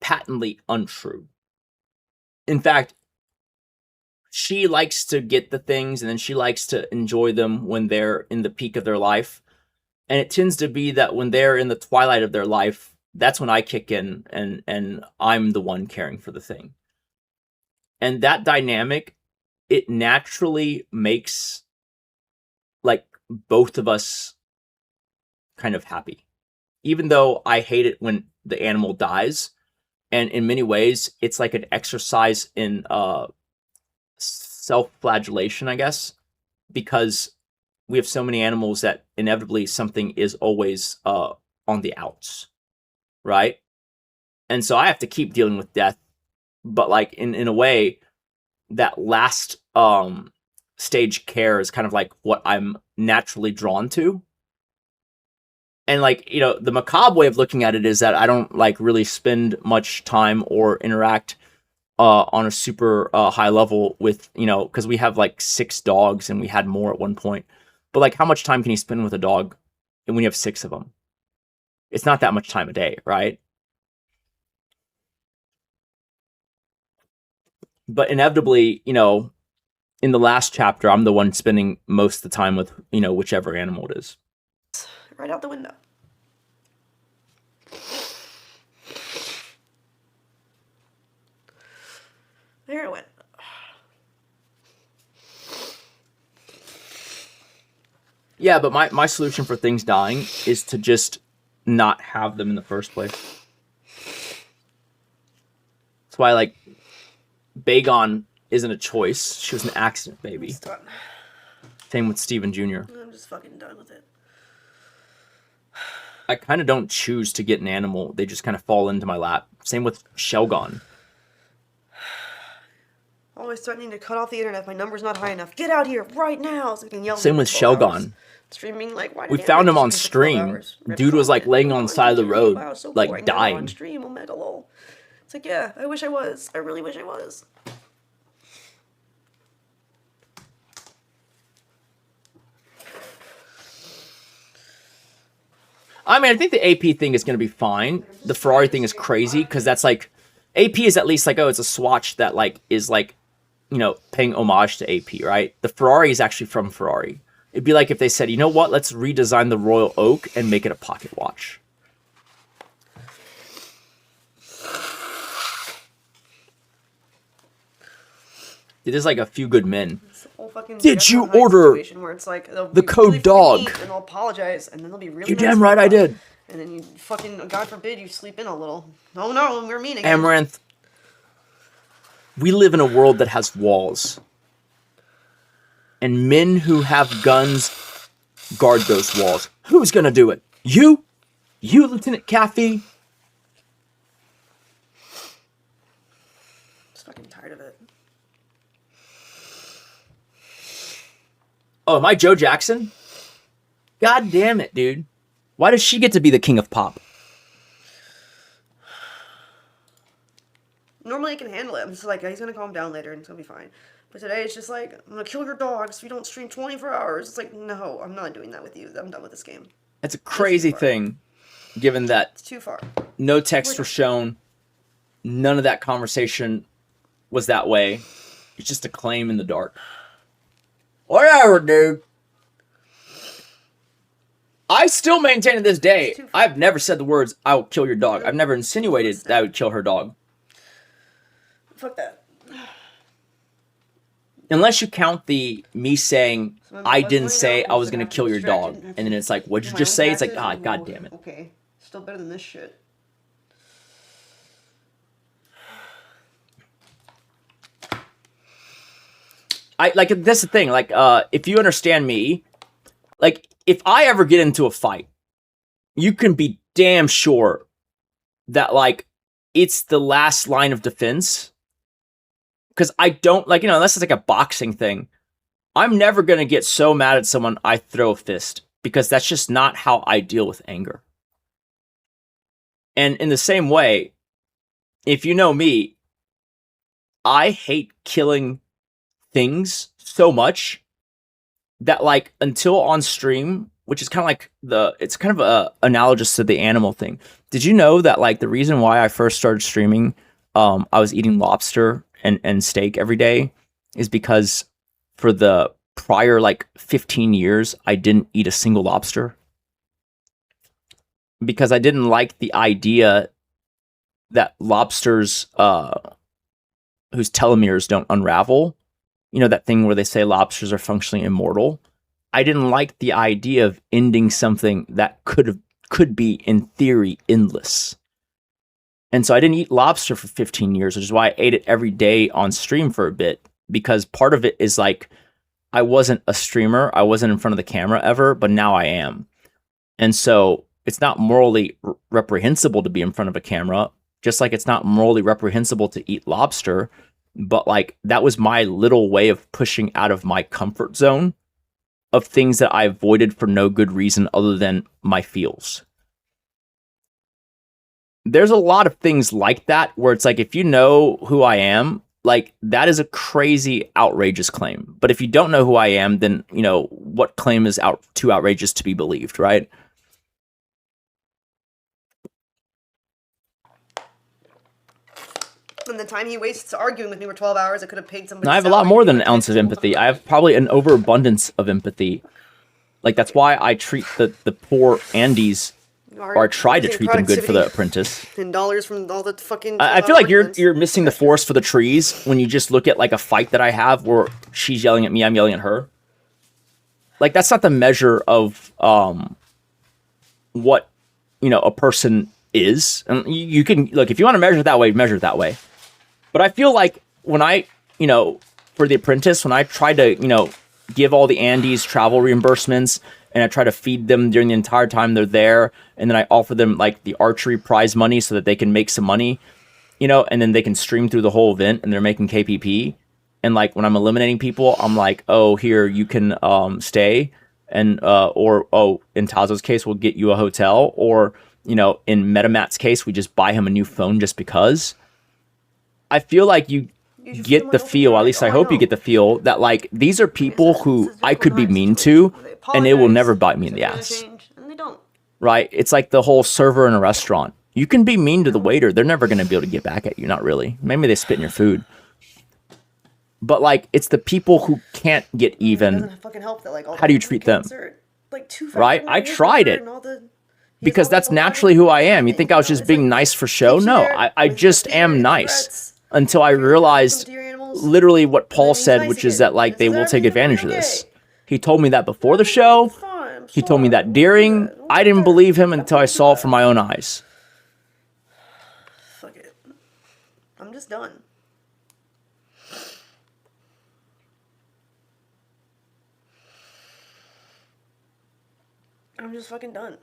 S1: patently untrue. In fact, she likes to get the things and then she likes to enjoy them when they're in the peak of their life. And it tends to be that when they're in the twilight of their life, that's when I kick in and I'm the one caring for the thing. And that dynamic, it naturally makes like both of us kind of happy. Even though I hate it when the animal dies, and in many ways it's like an exercise in self-flagellation, I guess, because we have so many animals that inevitably something is always on the outs, right? And so I have to keep dealing with death, but like in a way, that last stage care is kind of like what I'm naturally drawn to. And like, you know, the macabre way of looking at it is that I don't like really spend much time or interact on a super high level with, you know, because we have like 6 dogs and we had more at one point. But like, how much time can you spend with a dog when you have 6 of them? It's not that much time a day, right? But inevitably, you know, in the last chapter, I'm the one spending most of the time with, you know, whichever animal it is.
S3: Right out the window. There it went.
S1: Yeah, but my solution for things dying is to just not have them in the first place. That's why, like, Bagon isn't a choice. She was an accident, baby.
S3: It's done.
S1: Same with Steven Jr.
S3: I'm just fucking done with it.
S1: I kind of don't choose to get an animal. They just kind of fall into my lap. Same with Shelgon.
S3: Always threatening to cut off the internet if my number's not high enough. Get out here right now! So we can yell.
S1: Same with Shelgon.
S3: Streaming like why?
S1: We found him on stream. Dude was like laying on the side of the road,
S3: wow, so
S1: like
S3: boring.
S1: dying.
S3: On stream, Omega lol. It's like, yeah, I wish I was. I really wish I was.
S1: I mean, I think the AP thing is going to be fine. The Ferrari thing is crazy because that's like, AP is at least like, oh, it's a swatch that like is like, you know, paying homage to AP, right? The Ferrari is actually from Ferrari. It'd be like if they said, you know what, let's redesign the Royal Oak and make it a pocket watch. It is like A Few Good Men. Did you order
S3: where it's like,
S1: the code
S3: really
S1: dog?
S3: And they'll apologize, and then they'll be really.
S1: You
S3: nice
S1: damn right I did.
S3: And then you fucking, God forbid, you sleep in a little. Oh no, we're mean again.
S1: Amaranth. We live in a world that has walls. And men who have guns guard those walls. Who's gonna do it? You? You, Lieutenant Caffey?
S3: Just fucking tired of it.
S1: Oh, am I Joe Jackson? God damn it, dude. Why does she get to be the king of pop?
S3: Normally I can handle it. I'm just like, he's gonna calm down later and it's gonna be fine. But today it's just like, I'm gonna kill your dogs if you don't stream 24 hours. It's like, no, I'm not doing that with you. I'm done with this game.
S1: It's a crazy thing, given that
S3: It's too far.
S1: no texts were shown. None of that conversation was that way. It's just a claim in the dark.
S4: Whatever, dude. I still maintain to this day, I've never said the words, I will kill your dog. I've never insinuated that I would kill her dog.
S3: Fuck that.
S4: Unless you count the me saying, I didn't say I was going to kill your dog.
S3: Distracted.
S4: And then it's like, what'd you
S3: My
S4: just
S3: own
S4: say? It's like,
S3: taxes?
S4: God damn it.
S3: Okay. Still better than this shit.
S4: Like, that's the thing. Like, if you understand me, like, if I ever get into a fight, you can be damn sure that, like, it's the last line of defense. Because I don't, like, unless it's like a boxing thing, I'm never going to get so mad at someone I throw a fist. Because that's just not how I deal with anger. And in the same way, if you know me, I hate killing things so much that, like, until on stream, which is kind of like it's kind of analogous to the animal thing. Did you know that, like, the reason why I first started streaming, I was eating lobster and steak every day is because for the prior, like, 15 years, I didn't eat a single lobster. Because I didn't like the idea that lobsters, whose telomeres don't unravel, that thing where they say lobsters are functionally immortal. I didn't like the idea of ending something that could be, in theory, endless. And so I didn't eat lobster for 15 years, which is why I ate it every day on stream for a bit. Because part of it is, like, I wasn't a streamer. I wasn't in front of the camera ever, but now I am. And so it's not morally reprehensible to be in front of a camera, just like it's not morally reprehensible to eat lobster. But, like, that was my little way of pushing out of my comfort zone of things that I avoided for no good reason other than my feels. There's a lot of things like that where it's like, if you know who I am, like, that is a crazy, outrageous claim. But if you don't know who I am, then, what claim is too outrageous to be believed, right?
S3: And the time he wastes arguing with me for 12 hours, I could have paid somebody.
S4: I have a lot more than an ounce of empathy. I have probably an overabundance of empathy. Like, that's why I treat the poor Andes, or I try to treat them good for The Apprentice.
S3: And dollars from all the fucking.
S4: I feel like you're missing the forest for the trees when you just look at, like, a fight that I have where she's yelling at me, I'm yelling at her. Like, that's not the measure of what a person is. And you can look, if you want to measure it that way, measure it that way. But I feel like when I, for The Apprentice, when I try to, give all the Andes travel reimbursements and I try to feed them during the entire time they're there, and then I offer them, like, the archery prize money so that they can make some money, and then they can stream through the whole event and they're making KPP. And, like, when I'm eliminating people, I'm like, oh, here, you can stay. And, or in Tazo's case, we'll get you a hotel. Or, in MetaMat's case, we just buy him a new phone just because. I feel like you get the feel, at least I hope you get the feel, that, like, these are people who I could be mean to, and it will never bite me in the ass.
S3: And they don't.
S4: Right? It's like the whole server in a restaurant. You can be mean to the waiter. They're never going to be able to get back at you. Not really. Maybe they spit in your food. But, like, it's the people who can't get even.
S3: It doesn't fucking help that, like, all
S4: How do you treat them?
S3: Like,
S4: Right? I tried it. Because that's naturally who I am. You think I was just being nice for show? No, I just am nice. Until I realized literally what Paul said, which is that, like, they will take advantage of this. He told me that before the show. He told me that during. I didn't believe him until I saw it from my own eyes.
S3: Fuck it. I'm just done. I'm just fucking done.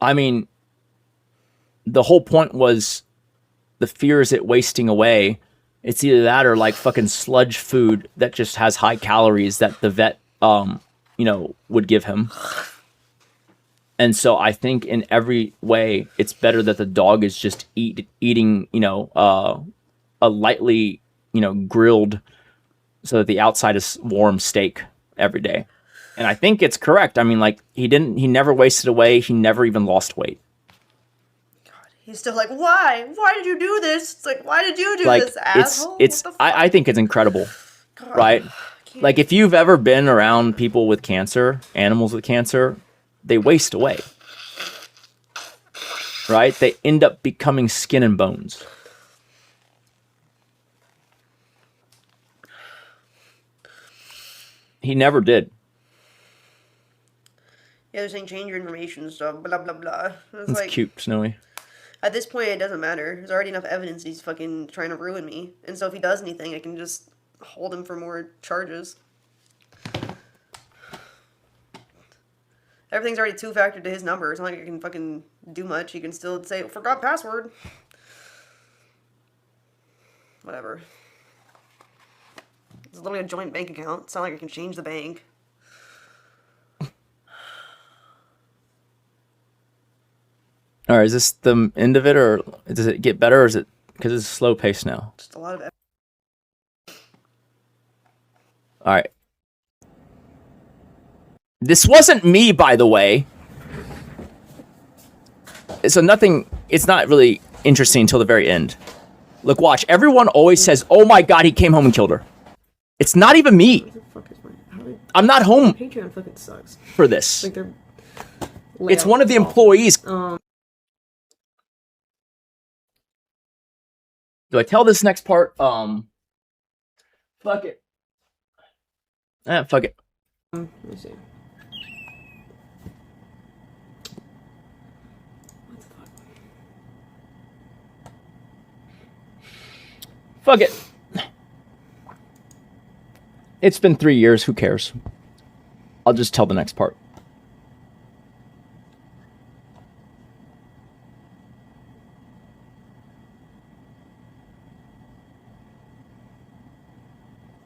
S4: I mean, the whole point was the fear is it wasting away. It's either that or, like, fucking sludge food that just has high calories that the vet, would give him. And so I think in every way, it's better that the dog is just eating, a lightly, grilled, so that the outside is warm steak every day. And I think it's correct. I mean, like, he never wasted away. He never even lost weight.
S3: he's still like, why? Why did you do this? It's like, why did you do
S1: Like
S3: this, asshole?
S1: it's
S3: What the fuck?
S1: I think it's incredible,
S3: God,
S1: right?
S3: I can't-
S1: Like if you've ever been around people with cancer, animals with cancer, they waste away. Right? They end up becoming skin and bones. He never did.
S3: Yeah, they're saying change your information and stuff, blah, blah, blah. It's
S1: That's
S3: like,
S1: cute, Snowy.
S3: at this point, it doesn't matter. There's already enough evidence he's fucking trying to ruin me. And so if he does anything, I can just hold him for more charges. Everything's already two-factored to his number. It's not like I can fucking do much. He can still say, forgot password. Whatever. It's literally a joint bank account. It's not like I can change the bank.
S1: All right, is this the end of it, or does it get better, or is it because it's a slow pace now?
S3: Just a lot of
S1: All right. This wasn't me, by the way. So nothing, it's not really interesting until the very end. Look, watch. Everyone always says, oh my God, he came home and killed her. It's not even me.
S3: What the fuck is my...
S1: I'm not home
S3: Patreon fucking sucks.
S1: for this.
S3: Like, they're...
S1: It's one of the employees. Do I tell this next part? Fuck it. Fuck it.
S3: Let me see. What the fuck?
S1: Fuck it. It's been 3 years. Who cares? I'll just tell the next part.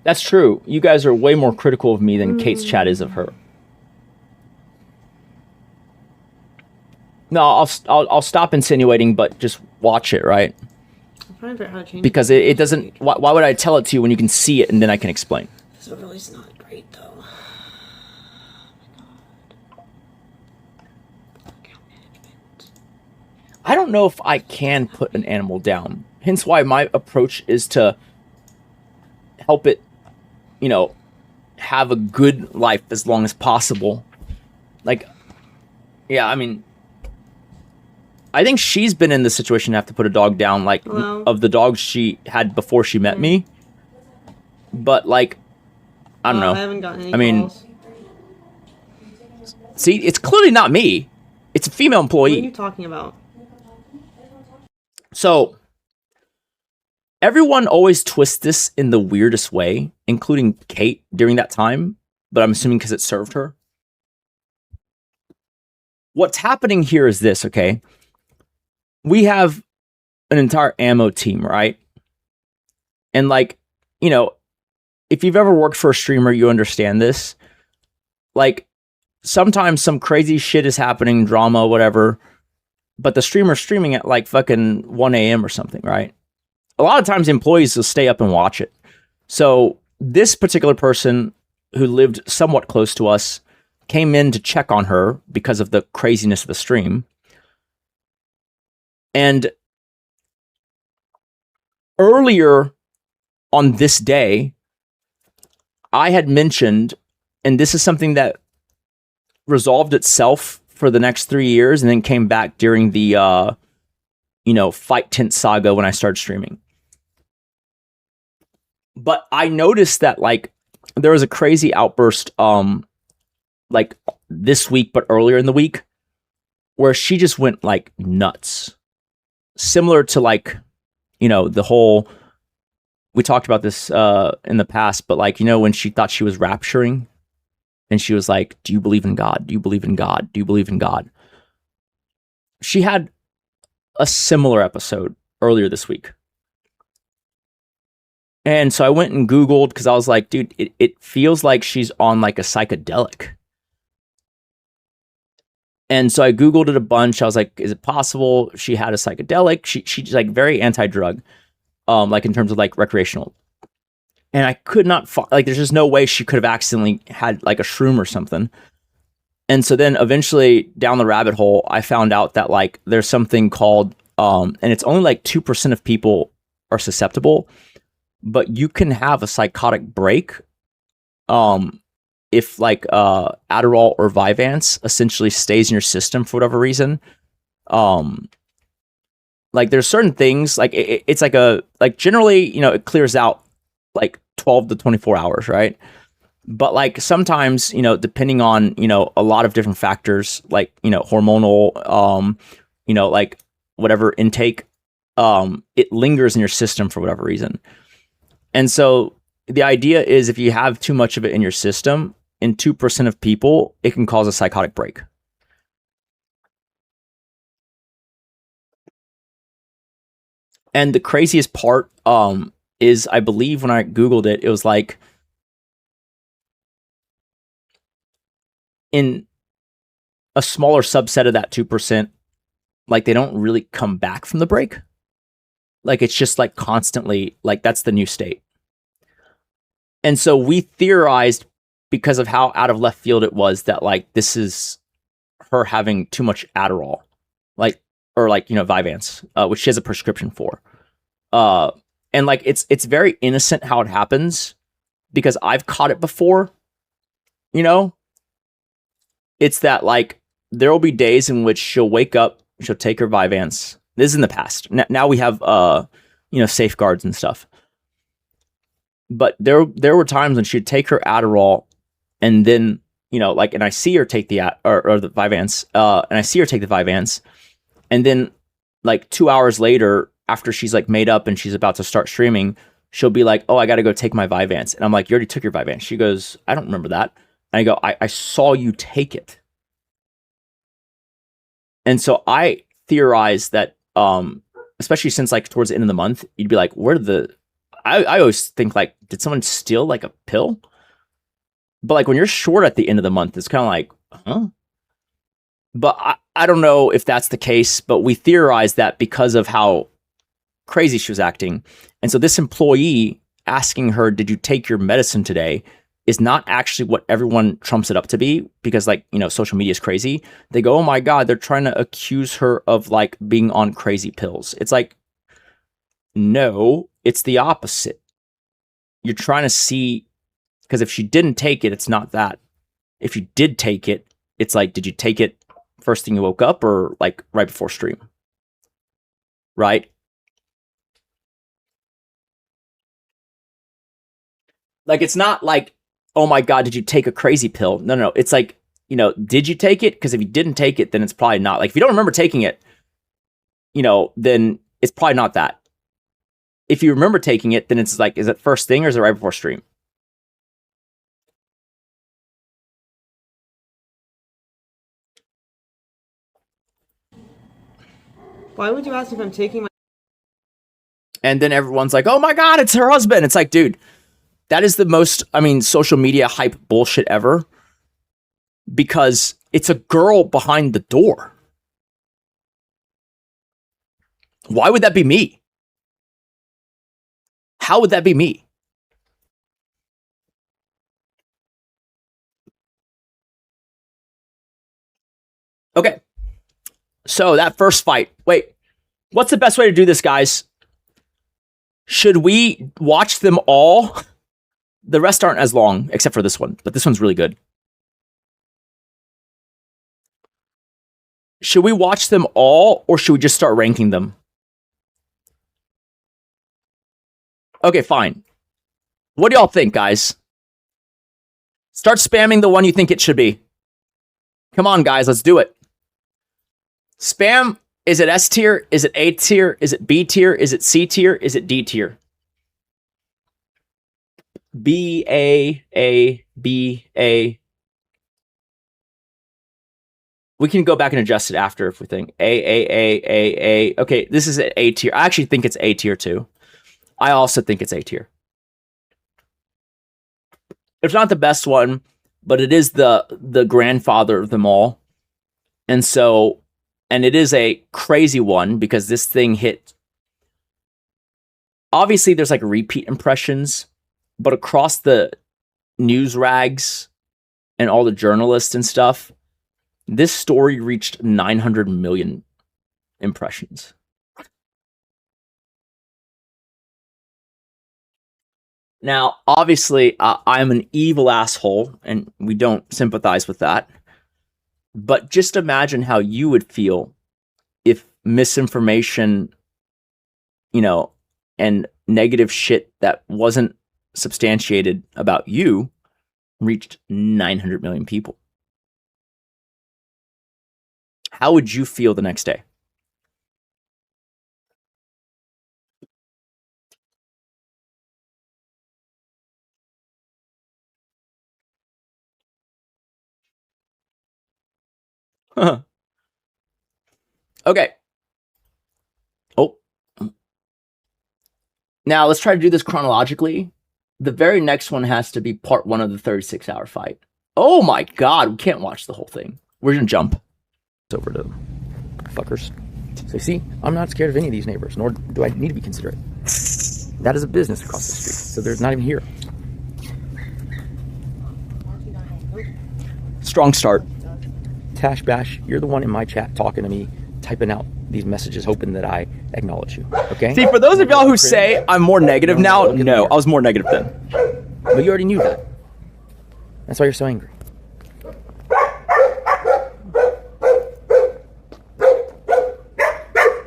S1: That's true. You guys are way more critical of me than Kate's chat is of her. No, I'll stop insinuating, but just watch it, right?
S3: I'm trying to figure out how to change
S1: Because it doesn't. Why would I tell it to you when you can see it and then I can explain?
S3: So really, it's not great though.
S1: I don't know if I can put an animal down. Hence why my approach is to help it, you know, have a good life as long as possible. Like, yeah, I mean, I think she's been in the situation to have to put a dog down, like,
S3: Hello?
S1: of the dogs she had before she met me. But, like, I don't know.
S3: I haven't gotten any
S1: I mean,
S3: calls.
S1: See, it's clearly not me. It's a female
S3: What
S1: employee.
S3: are you talking about?
S1: So, everyone always twists this in the weirdest way, including Kate during that time, but I'm assuming because it served her. What's happening here is this, okay? We have an entire ammo team, right? And like, you know, if you've ever worked for a streamer, you understand this. Like, sometimes some crazy shit is happening, drama, whatever, but the streamer's streaming at like fucking 1 a.m. or something, right? A lot of times employees will stay up and watch it. So this particular person who lived somewhat close to us came in to check on her because of the craziness of the stream. And earlier on this day, I had mentioned, and this is something that resolved itself for the next 3 years and then came back during the, you know, fight tent saga when I started streaming. But I noticed that, like, there was a crazy outburst, like this week, but earlier in the week, where she just went like nuts. Similar to, like, you know, the whole, we talked about this in the past, but like, you know, when she thought she was rapturing and she was like, do you believe in God? Do you believe in God? Do you believe in God? She had a similar episode earlier this week. And so I went and Googled because I was like, dude, it feels like she's on like a psychedelic. And so I Googled it a bunch. I was like, is it possible she had a psychedelic? She's like very anti-drug, like in terms of like recreational. And I could not find, like, there's just no way she could have accidentally had like a shroom or something. And so then eventually down the rabbit hole, I found out that like there's something called
S4: And it's only like 2% of people are susceptible, but you can have a psychotic break if like Adderall or Vyvanse essentially stays in your system for whatever reason. Like there's certain things like it's like generally, you know, it clears out like 12 to 24 hours, right? But like sometimes, you know, depending on, you know, a lot of different factors, like, you know, hormonal, you know, like whatever intake, it lingers in your system for whatever reason. And so the idea is if you have too much of it in your system, in 2% of people, it can cause a psychotic break. And the craziest part is I believe when I Googled it, it was like in a smaller subset of that 2%, like they don't really come back from the break. Like it's just like constantly, like that's the new state. And so we theorized because of how out of left field it was that like this is her having too much Adderall, like, or like, you know, Vyvanse, which she has a prescription for. And like it's very innocent how it happens because I've caught it before, you know. It's that like there will be days in which she'll wake up, she'll take her Vyvanse. This is in the past. Now we have you know, safeguards and stuff. But there were times when she'd take her Adderall and then, you know, like, and I see her take the or the Vyvanse, and I see her take the Vyvanse, and then like 2 hours later, after she's like made up and she's about to start streaming, she'll be like, "Oh, I got to go take my Vyvanse," and I'm like, "You already took your Vyvanse." She goes, "I don't remember that." And I go, I saw you take it. And so I theorize that, especially since like towards the end of the month, you'd be like, where did the, I always think like, did someone steal like a pill? But like when you're short at the end of the month, it's kind of like, huh? But I don't know if that's the case, but we theorized that because of how crazy she was acting. And so this employee asking her, did you take your medicine today, is not actually what everyone trumps it up to be, because like, you know, social media is crazy. They go, oh my God, they're trying to accuse her of like being on crazy pills. It's like, no, it's the opposite. You're trying to see, because if she didn't take it, it's not that. If you did take it, it's like, did you take it first thing you woke up or like right before stream? Right? Like, it's not like, oh my God, did you take a crazy pill? No. It's like, you know, did you take it? Because if you didn't take it, then it's probably not. Like, if you don't remember taking it, you know, then it's probably not that. If you remember taking it, then it's like, is it first thing or is it right before stream?
S3: Why would you ask if I'm taking my...
S4: And then everyone's like, oh my God, it's her husband. It's like, dude, that is the most, I mean, social media hype bullshit ever, because it's a girl behind the door. Why would that be me? How would that be me? Okay. So that first fight, wait, what's the best way to do this, guys? Should we watch them all? The rest aren't as long, except for this one, but this one's really good. Should we watch them all, or should we just start ranking them? Okay, fine. What do y'all think, guys? Start spamming the one you think it should be. Come on, guys, let's do it. Spam, is it S tier? Is it A tier? Is it B tier? Is it C tier? Is it D tier? B, A, B, A. We can go back and adjust it after if we think. A. Okay, this is A tier. I actually think it's A tier too. I also think it's A tier. It's not the best one, but it is the grandfather of them all. And so, and it is a crazy one because this thing hit. Obviously, there's like repeat impressions, but across the news rags and all the journalists and stuff, this story reached 900 million impressions. Now, obviously, I'm an evil asshole, and we don't sympathize with that. But just imagine how you would feel if misinformation, and negative shit that wasn't substantiated about you reached 900 million people. How would you feel the next day? Okay. Oh. Now let's try to do this chronologically. The very next one has to be part 1 of the 36-hour fight. Oh my god, we can't watch the whole thing. We're gonna jump. It's over to fuckers. So see, I'm not scared of any of these neighbors, nor do I need to be considerate. That is a business across the street, so there's not even here. Strong start. Tash Bash, you're the one in my chat talking to me, typing out these messages, hoping that I acknowledge you. Okay? See, for those of y'all who say I'm more negative now, no, I was more negative then. But you already knew that. That's why you're so angry.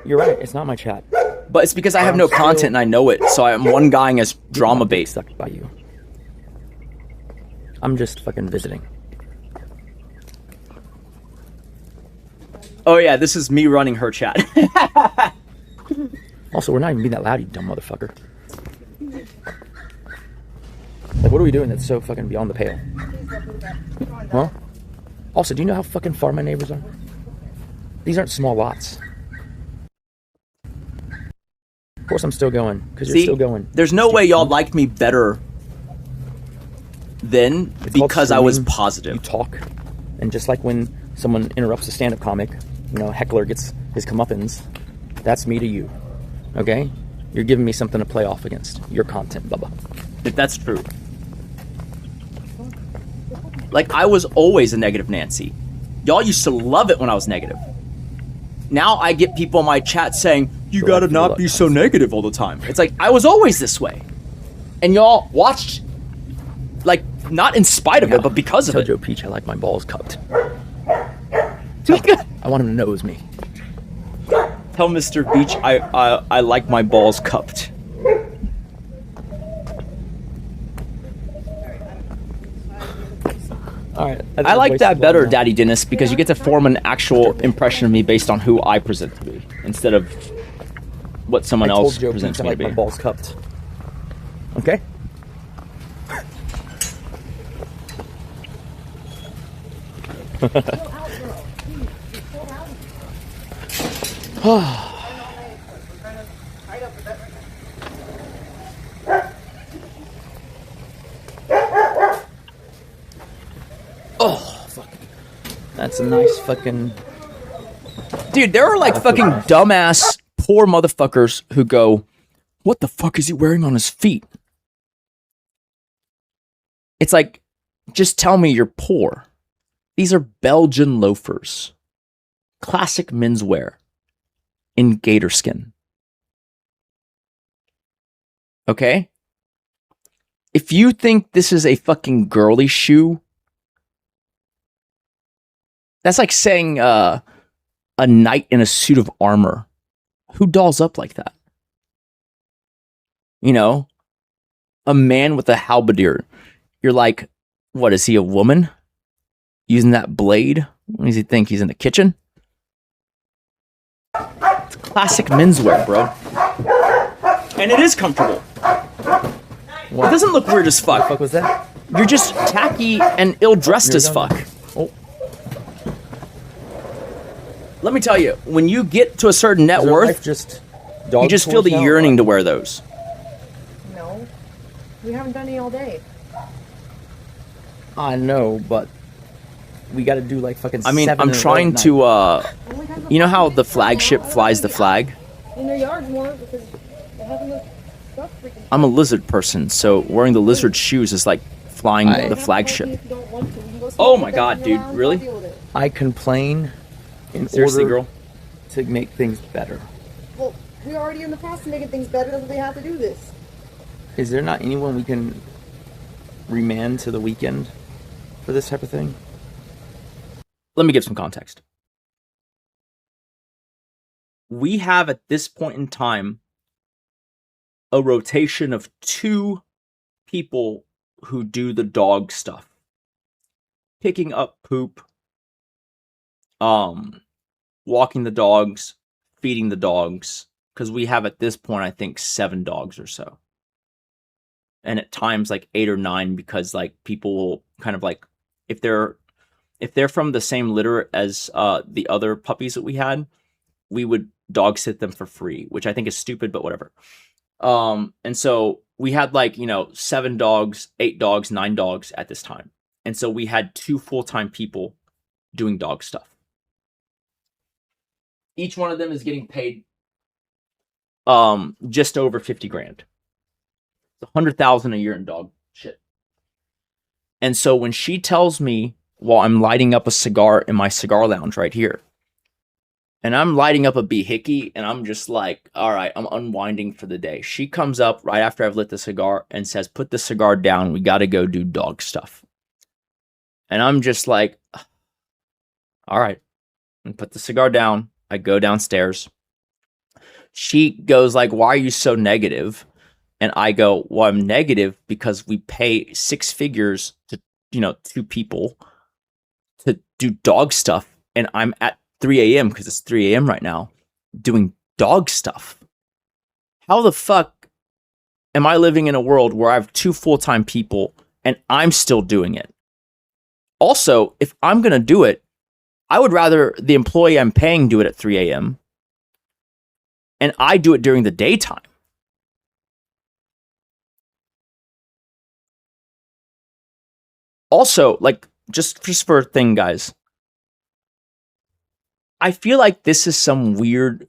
S4: You're right, it's not my chat. But it's because I have no content and I know it, so I'm one guying as drama bait sucked by you. I'm just fucking visiting. Oh yeah, this is me running her chat. Also, we're not even being that loud, you dumb motherfucker. Like, what are we doing that's so fucking beyond the pale? Huh? Also, do you know how fucking far my neighbors are? These aren't small lots. Of course I'm still going, because you're still going. There's no way y'all liked me better then because I was positive. You talk, and just like when someone interrupts a stand-up comic, heckler gets his comeuppance, that's me to you. Okay? You're giving me something to play off against. Your content, Bubba. If that's true. Like, I was always a negative Nancy. Y'all used to love it when I was negative. Now I get people in my chat saying, you gotta not be so negative all the time. It's like, I was always this way. And y'all watched, like, not in spite of it, but because of it. Tell Joe Peach I like my balls cupped. I want him to know it was me. Tell Mr. Beach I like my balls cupped. Alright. I like that better, Daddy Dennis, because you get to form an actual impression of me based on who I present to be, instead of what someone else presents me to be. I like my balls cupped. Okay? Oh, fuck. That's a nice fucking... Dude, there are like fucking dumbass poor motherfuckers who go, what the fuck is he wearing on his feet? It's like, just tell me you're poor. These are Belgian loafers. Classic menswear. In gator skin. Okay? If you think this is a fucking girly shoe, that's like saying a knight in a suit of armor. Who dolls up like that? A man with a halberdier. You're like, what, is he a woman? Using that blade? What does he think? He's in the kitchen? It's classic menswear, bro. And it is comfortable. What? It doesn't look weird as fuck. What the fuck was that? You're just tacky and ill-dressed as fuck. Oh. Let me tell you, when you get to a certain net worth, you just feel the yearning to wear those.
S7: No. We haven't done any all day.
S4: I know, but we gotta do like fucking I'm trying to, you know how the flagship flies the flag?
S7: In their yards more because they haven't enough stuff freaking.
S4: I'm a lizard person, so wearing the lizard shoes is like flying the flagship. Oh my god, dude, really? I complain in order to make things better.
S7: Well, we're already in the process of making things better, doesn't they have to do this?
S4: Is there not anyone we can remand to the weekend for this type of thing? Let me give some context. We have at this point in time a rotation of 2 people who do the dog stuff. Picking up poop, walking the dogs, feeding the dogs, because we have at this point I think 7 dogs or so. And at times like 8 or 9, because like people will kind of like, if they're from the same litter as the other puppies that we had, we would dog sit them for free, which I think is stupid, but whatever. And so we had like, 7 dogs, 8 dogs, 9 dogs at this time. And so we had 2 full-time people doing dog stuff. Each one of them is getting paid just over 50 grand. It's $100,000 a year in dog shit. And so when she tells me while I'm lighting up a cigar in my cigar lounge right here, and I'm lighting up a Behickey, and I'm just like, all right, I'm unwinding for the day. She comes up right after I've lit the cigar and says, put the cigar down. We got to go do dog stuff. And I'm just like, all right, and put the cigar down. I go downstairs. She goes like, why are you so negative? And I go, well, I'm negative because we pay 6 figures to, 2 people to do dog stuff. And I'm at 3 a.m. because it's 3 a.m. right now doing dog stuff. How the fuck am I living in a world where I have 2 full-time people and I'm still doing it? Also, if I'm going to do it, I would rather the employee I'm paying do it at 3 a.m. and I do it during the daytime. Also, like, just for a thing, guys, I feel like this is some weird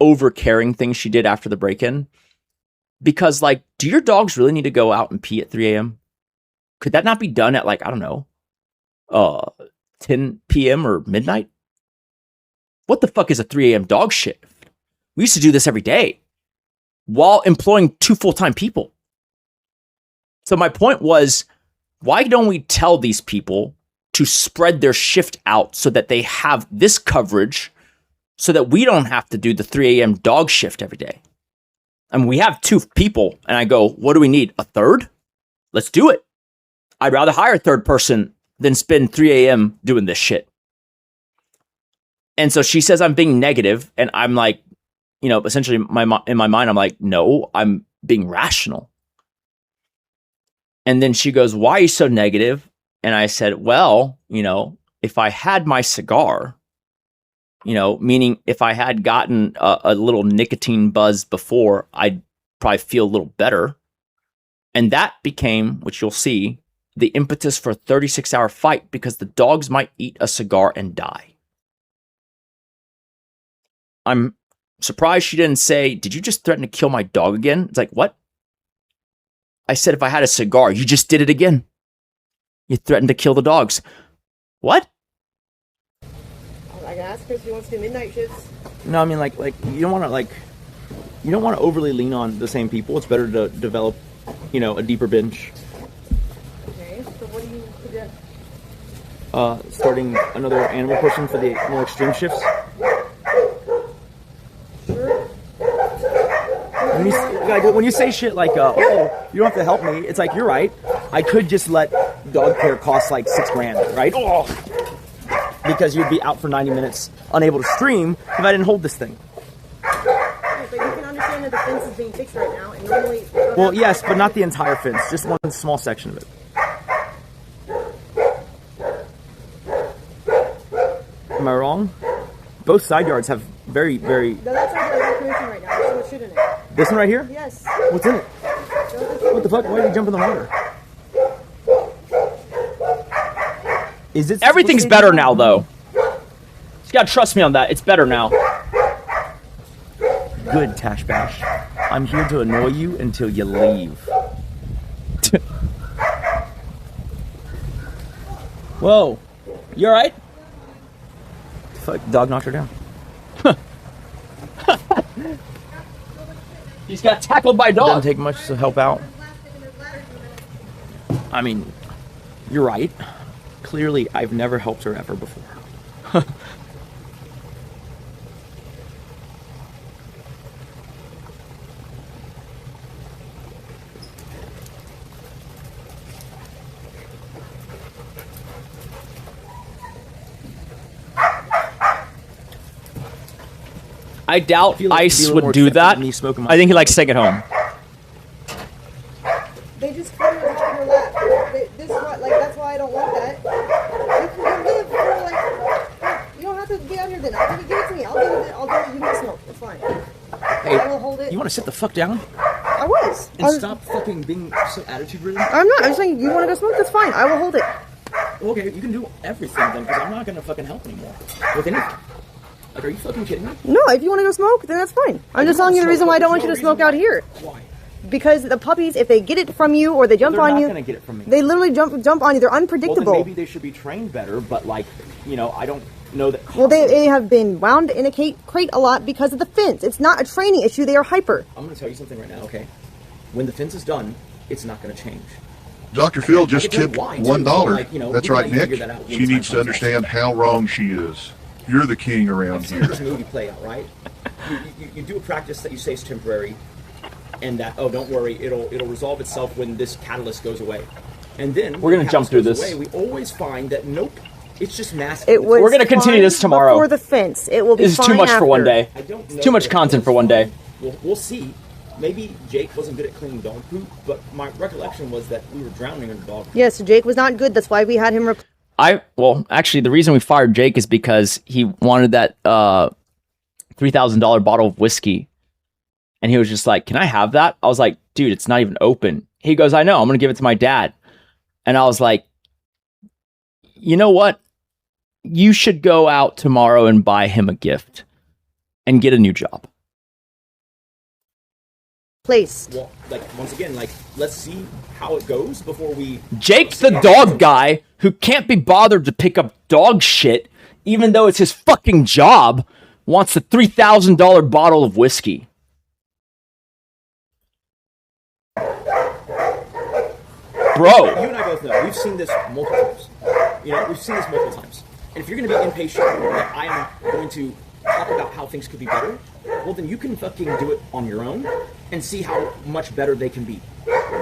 S4: over-caring thing she did after the break-in. Because, like, do your dogs really need to go out and pee at 3 a.m.? Could that not be done at, like, I don't know, 10 p.m. or midnight? What the fuck is a 3 a.m. dog shift? We used to do this every day while employing 2 full-time people. So my point was, why don't we tell these people to spread their shift out so that they have this coverage so that we don't have to do the 3 a.m. dog shift every day? I mean, we have 2 people, and I go, what do we need? A third? Let's do it. I'd rather hire a third person than spend 3 a.m. doing this shit. And so she says I'm being negative, and I'm like, essentially in my mind, I'm like, no, I'm being rational. And then she goes, why are you so negative? And I said, well, if I had my cigar, meaning if I had gotten a little nicotine buzz before, I'd probably feel a little better. And that became, which you'll see, the impetus for a 36-hour fight because the dogs might eat a cigar and die. I'm surprised she didn't say, did you just threaten to kill my dog again? It's like, what? I said, if I had a cigar, you just did it again. You threatened to kill the dogs. What?
S7: I can ask her if she wants to do midnight shifts.
S4: No, I mean, like you don't want to overly lean on the same people. It's better to develop, a deeper bench.
S7: Okay, so what do you suggest?
S4: Starting another animal person for the more extreme shifts.
S7: Sure.
S4: When you say shit like, oh, you don't have to help me, it's like, you're right. I could just let dog care cost like $6 grand, right? Oh, because you'd be out for 90 minutes, unable to stream if I didn't hold this thing.
S7: Right, but you can understand that the fence is being fixed right now, and normally...
S4: Well, yes, but not the entire fence, just one small section of it. Am I wrong? Both side yards have very, very...
S7: No, that's our recreation right now. There's so much shit in it.
S4: This one right here?
S7: Yes.
S4: What's in it? What the fuck? Why did you jump in the water? Is it? Everything's better now, though. You gotta trust me on that. It's better now. Good, Tash Bash. I'm here to annoy you until you leave. Whoa. You alright? Fuck, dog knocked her down.
S1: He's got tackled by a dog.
S4: Doesn't take much to help out.
S1: I mean, you're right. Clearly, I've never helped her ever before. I doubt Ice would do that. I think he likes to take it home.
S7: They just put her in her lap. This is what, like, that's why I don't want that. You can live for, like, you don't have to be out here then. I'll give it to me. I'll do it. You can smoke. It's fine.
S1: Hey,
S7: I will hold it.
S1: you want to sit the fuck down
S7: I was.
S1: and stop fucking being so attitude-ridden?
S7: I'm not. I'm just saying, you want to go smoke? That's fine. I will hold it.
S1: Okay, you can do everything then, because I'm not gonna fucking help anymore with anything. Like, are you fucking kidding me?
S7: No, if you want to go smoke, then that's fine. I'm just telling you the reason why I don't want you to smoke out here.
S1: Why?
S7: Because the puppies, if they get it from you or they jump
S1: They're
S7: on
S1: not
S7: you,
S1: gonna get it from me.
S7: they literally jump on you. They're
S1: Well,
S7: unpredictable.
S1: then maybe they should be trained better, but like, you know, I don't know that.
S7: Well, they have been wound in a crate a lot because of the fence. It's not a training issue. They are hyper.
S1: I'm gonna tell you something right now, okay? When the fence is done, it's not gonna change.
S8: Dr. Phil
S1: I
S8: just
S1: can tell you
S8: tipped
S1: why, too.
S8: $1.
S1: Like, you know,
S8: That's
S1: we
S8: right,
S1: gotta
S8: Nick.
S1: figure that out when
S8: She
S1: the time
S8: needs to
S1: comes.
S8: understand how wrong she is. You're the king around
S1: I've seen
S8: here.
S1: this movie play out, right? You do a practice that you say is temporary, and that, oh, don't worry, it'll resolve itself when this catalyst goes away. And then
S4: We're gonna jump through this.
S1: we always find that nope, it's just mask.
S7: It was.
S4: We're gonna continue
S7: fine
S4: this tomorrow.
S7: Before the fence, it will be.
S4: This is too
S7: fine
S4: much for one
S7: after.
S4: day.
S1: I don't know
S4: Too much
S1: if
S4: content
S1: it
S4: for one
S1: was
S4: day.
S1: fine. We'll see. Maybe Jake wasn't good at cleaning dog poop, but my recollection was that we were drowning in dog poop.
S7: Yes, Jake was not good. That's why we had him.
S4: Well, actually, the reason we fired Jake is because he wanted that $3,000 bottle of whiskey, and he was just like, "Can I have that?" I was like, "Dude, it's not even open." He goes, "I know. I'm gonna give it to my dad," and I was like, "You know what? You should go out tomorrow and buy him a gift, and get a new job."
S7: Place.
S1: Well, like once again, like let's see how it goes before we.
S4: Jake, the dog guy who can't be bothered to pick up dog shit, even though it's his fucking job, wants the $3,000 bottle of whiskey. Bro,
S1: You and I both know we've seen this multiple times. You know, we've seen this multiple times. And if you're going to be impatient that I am going to talk about how things could be better, well, then you can fucking do it on your own and see how much better they can be.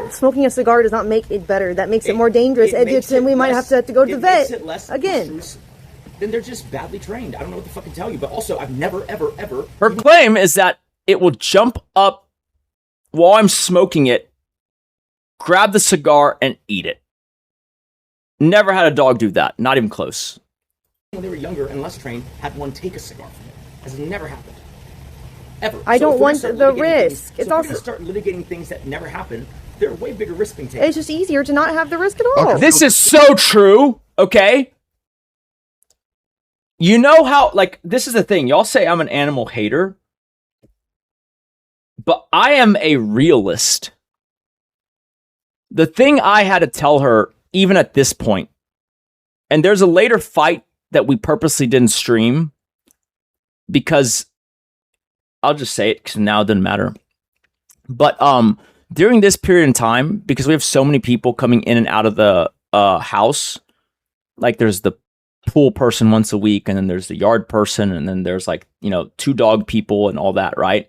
S7: Smoking a cigar does not make it better. That makes it more dangerous.
S1: makes
S7: And we
S1: it
S7: might
S1: less-
S7: have to go to the
S1: it makes
S7: vet
S1: it less
S7: again.
S1: abstruse. Then they're just badly trained. I don't know what to fucking tell you. But also, I've never, ever, ever.
S4: her claim is that it will jump up while I'm smoking it, grab the cigar, and eat it. Never had a dog do that. Not even close.
S1: When they were younger and less trained, had one take a cigar from it. Has never happened. Ever.
S7: I don't
S1: if we're
S7: want
S1: gonna start
S7: the
S1: litigating
S7: risk.
S1: Things,
S7: It's
S1: so if
S7: also-
S1: we're going to start litigating things that never happened, they're way bigger risk being taken.
S7: It's just easier to not have the risk at all.
S4: This is so true, okay? You know how, like, this is the thing. Y'all say I'm an animal hater, but I am a realist. The thing I had to tell her, even at this point, and there's a later fight that we purposely didn't stream because I'll just say it because now it doesn't matter. But during this period in time, because we have so many people coming in and out of the house, like there's the pool person once a week, and then there's the yard person, and then there's like, you know, 2 dog people and all that, right?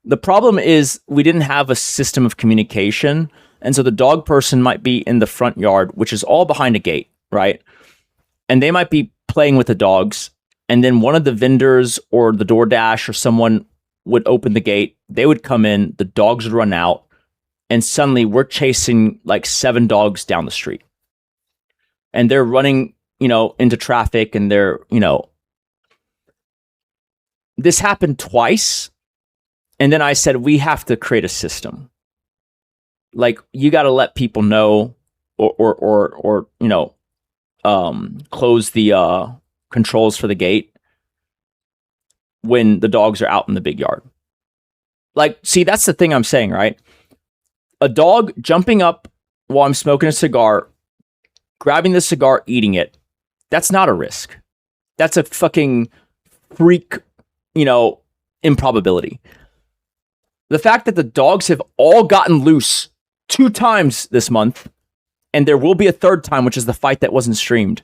S4: The problem is we didn't have a system of communication. And so the dog person might be in the front yard, which is all behind a gate, right? And they might be playing with the dogs. And then one of the vendors or the DoorDash or someone would open the gate. They would come in, the dogs would run out. And suddenly we're chasing like 7 dogs down the street. And they're running, you know, into traffic, and they're, you know, this happened twice. And then I said, we have to create a system. Like, you got to let people know, or you know, close the controls for the gate when the dogs are out in the big yard. Like, see, that's the thing I'm saying, right? A dog jumping up while I'm smoking a cigar, grabbing the cigar, eating it, that's not a risk. That's a fucking freak, you know, improbability. The fact that the dogs have all gotten loose 2 times this month, and there will be a 3rd time, which is the fight that wasn't streamed.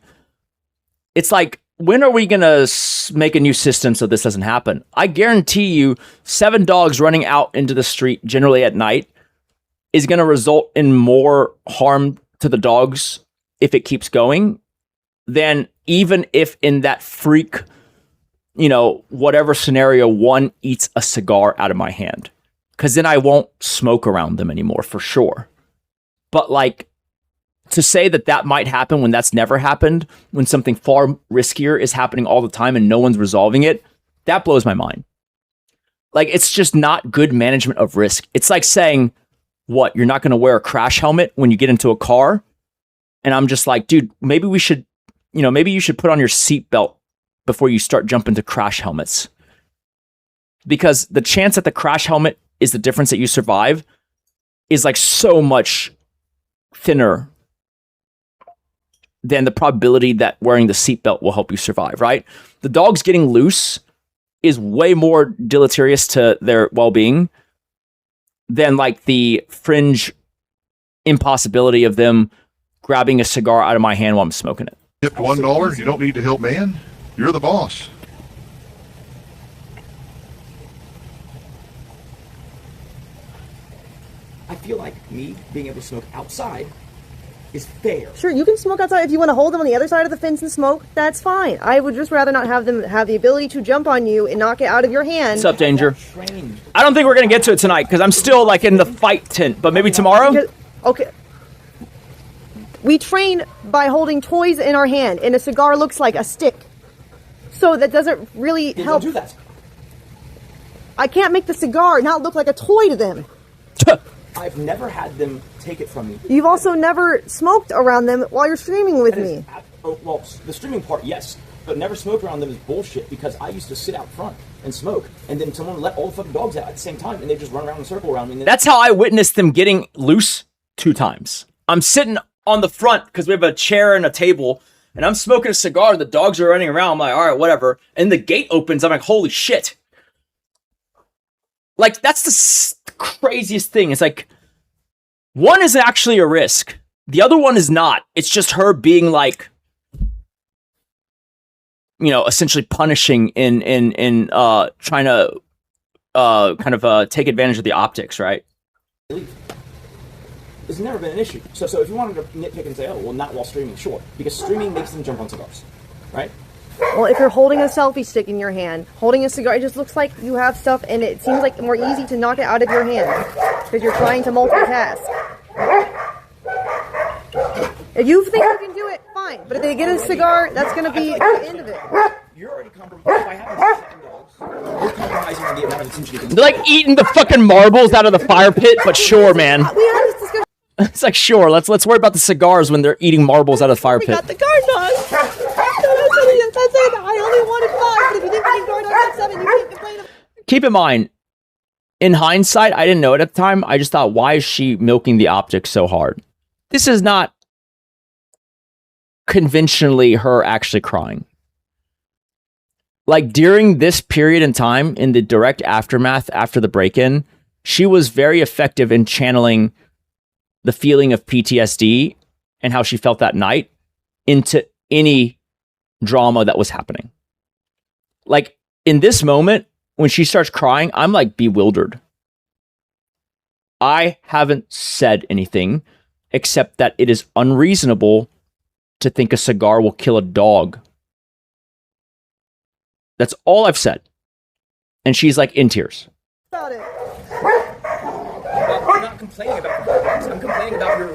S4: It's like, when are we going to make a new system so this doesn't happen? I guarantee you 7 dogs running out into the street, generally at night, is going to result in more harm to the dogs if it keeps going than even if in that freak, whatever scenario, one eats a cigar out of my hand. Because then I won't smoke around them anymore, for sure. But like, to say that might happen when that's never happened, when something far riskier is happening all the time and no one's resolving it, that blows my mind. Like, it's just not good management of risk. It's like saying, what, you're not going to wear a crash helmet when you get into a car? And I'm just like, dude, maybe you should put on your seatbelt before you start jumping to crash helmets. Because the chance that the crash helmet is the difference that you survive is like so much thinner than the probability that wearing the seatbelt will help you survive, right? The dogs getting loose is way more deleterious to their well-being than like the fringe impossibility of them grabbing a cigar out of my hand while I'm smoking it.
S8: Tipped $1, you don't need to help man. You're the boss.
S4: I feel like me being able to smoke outside is fair.
S7: Sure, you can smoke outside. If you want to hold them on the other side of the fence and smoke, that's fine. I would just rather not have them have the ability to jump on you and knock it out of your hand.
S4: What's up, Danger? I don't think we're going to get to it tonight because I'm still like in the fight tent, but maybe tomorrow?
S7: Okay. We train by holding toys in our hand, and a cigar looks like a stick. So that doesn't really help.
S4: Don't do that.
S7: I can't make the cigar not look like a toy to them.
S4: I've never had them take it from me.
S7: You've also never smoked around them while you're streaming with me.
S4: Well, the streaming part, yes, but never smoke around them is bullshit because I used to sit out front and smoke, and then someone let all the fucking dogs out at the same time, and they just run around in a circle around me. That's how I witnessed them getting loose 2 times. I'm sitting on the front because we have a chair and a table, and I'm smoking a cigar. The dogs are running around. I'm like, all right, whatever. And the gate opens. I'm like, holy shit. Like, that's the craziest thing. It's like, one is actually a risk. The other one is not. It's just her being like, essentially punishing in trying to kind of take advantage of the optics, right? It's never been an issue. So if you wanted to nitpick and say, oh, well, not while streaming, sure. Because streaming makes them jump on cigars, right?
S7: Well, if you're holding a selfie stick in your hand, holding a cigar, it just looks like you have stuff, and it seems like more easy to knock it out of your hand because you're trying to multitask. If you think you can do it, fine. But if they get a cigar, that's going to be the end of it.
S4: You're already compromised by having 7 dogs. You're compromising on the amount of attention you can. They're like eating the fucking marbles out of the fire pit, but sure, man.
S7: We had this discussion.
S4: It's like, sure, let's worry about the cigars when they're eating marbles out of the fire
S7: We
S4: pit.
S7: got the guard dogs. That's it. I only wanted 5, but if you think we can guard dogs at 7, you can't complain about it.
S4: Keep in mind, in hindsight, I didn't know it at the time. I just thought, why is she milking the optics so hard? This is not conventionally her actually crying. Like, during this period in time, in the direct aftermath after the break-in, she was very effective in channeling the feeling of PTSD and how she felt that night into any drama that was happening. Like, in this moment, when she starts crying, I'm like bewildered. I haven't said anything except that it is unreasonable to think a cigar will kill a dog. That's all I've said. And she's like in tears.
S7: About it.
S4: I'm not complaining about the dogs. I'm complaining about your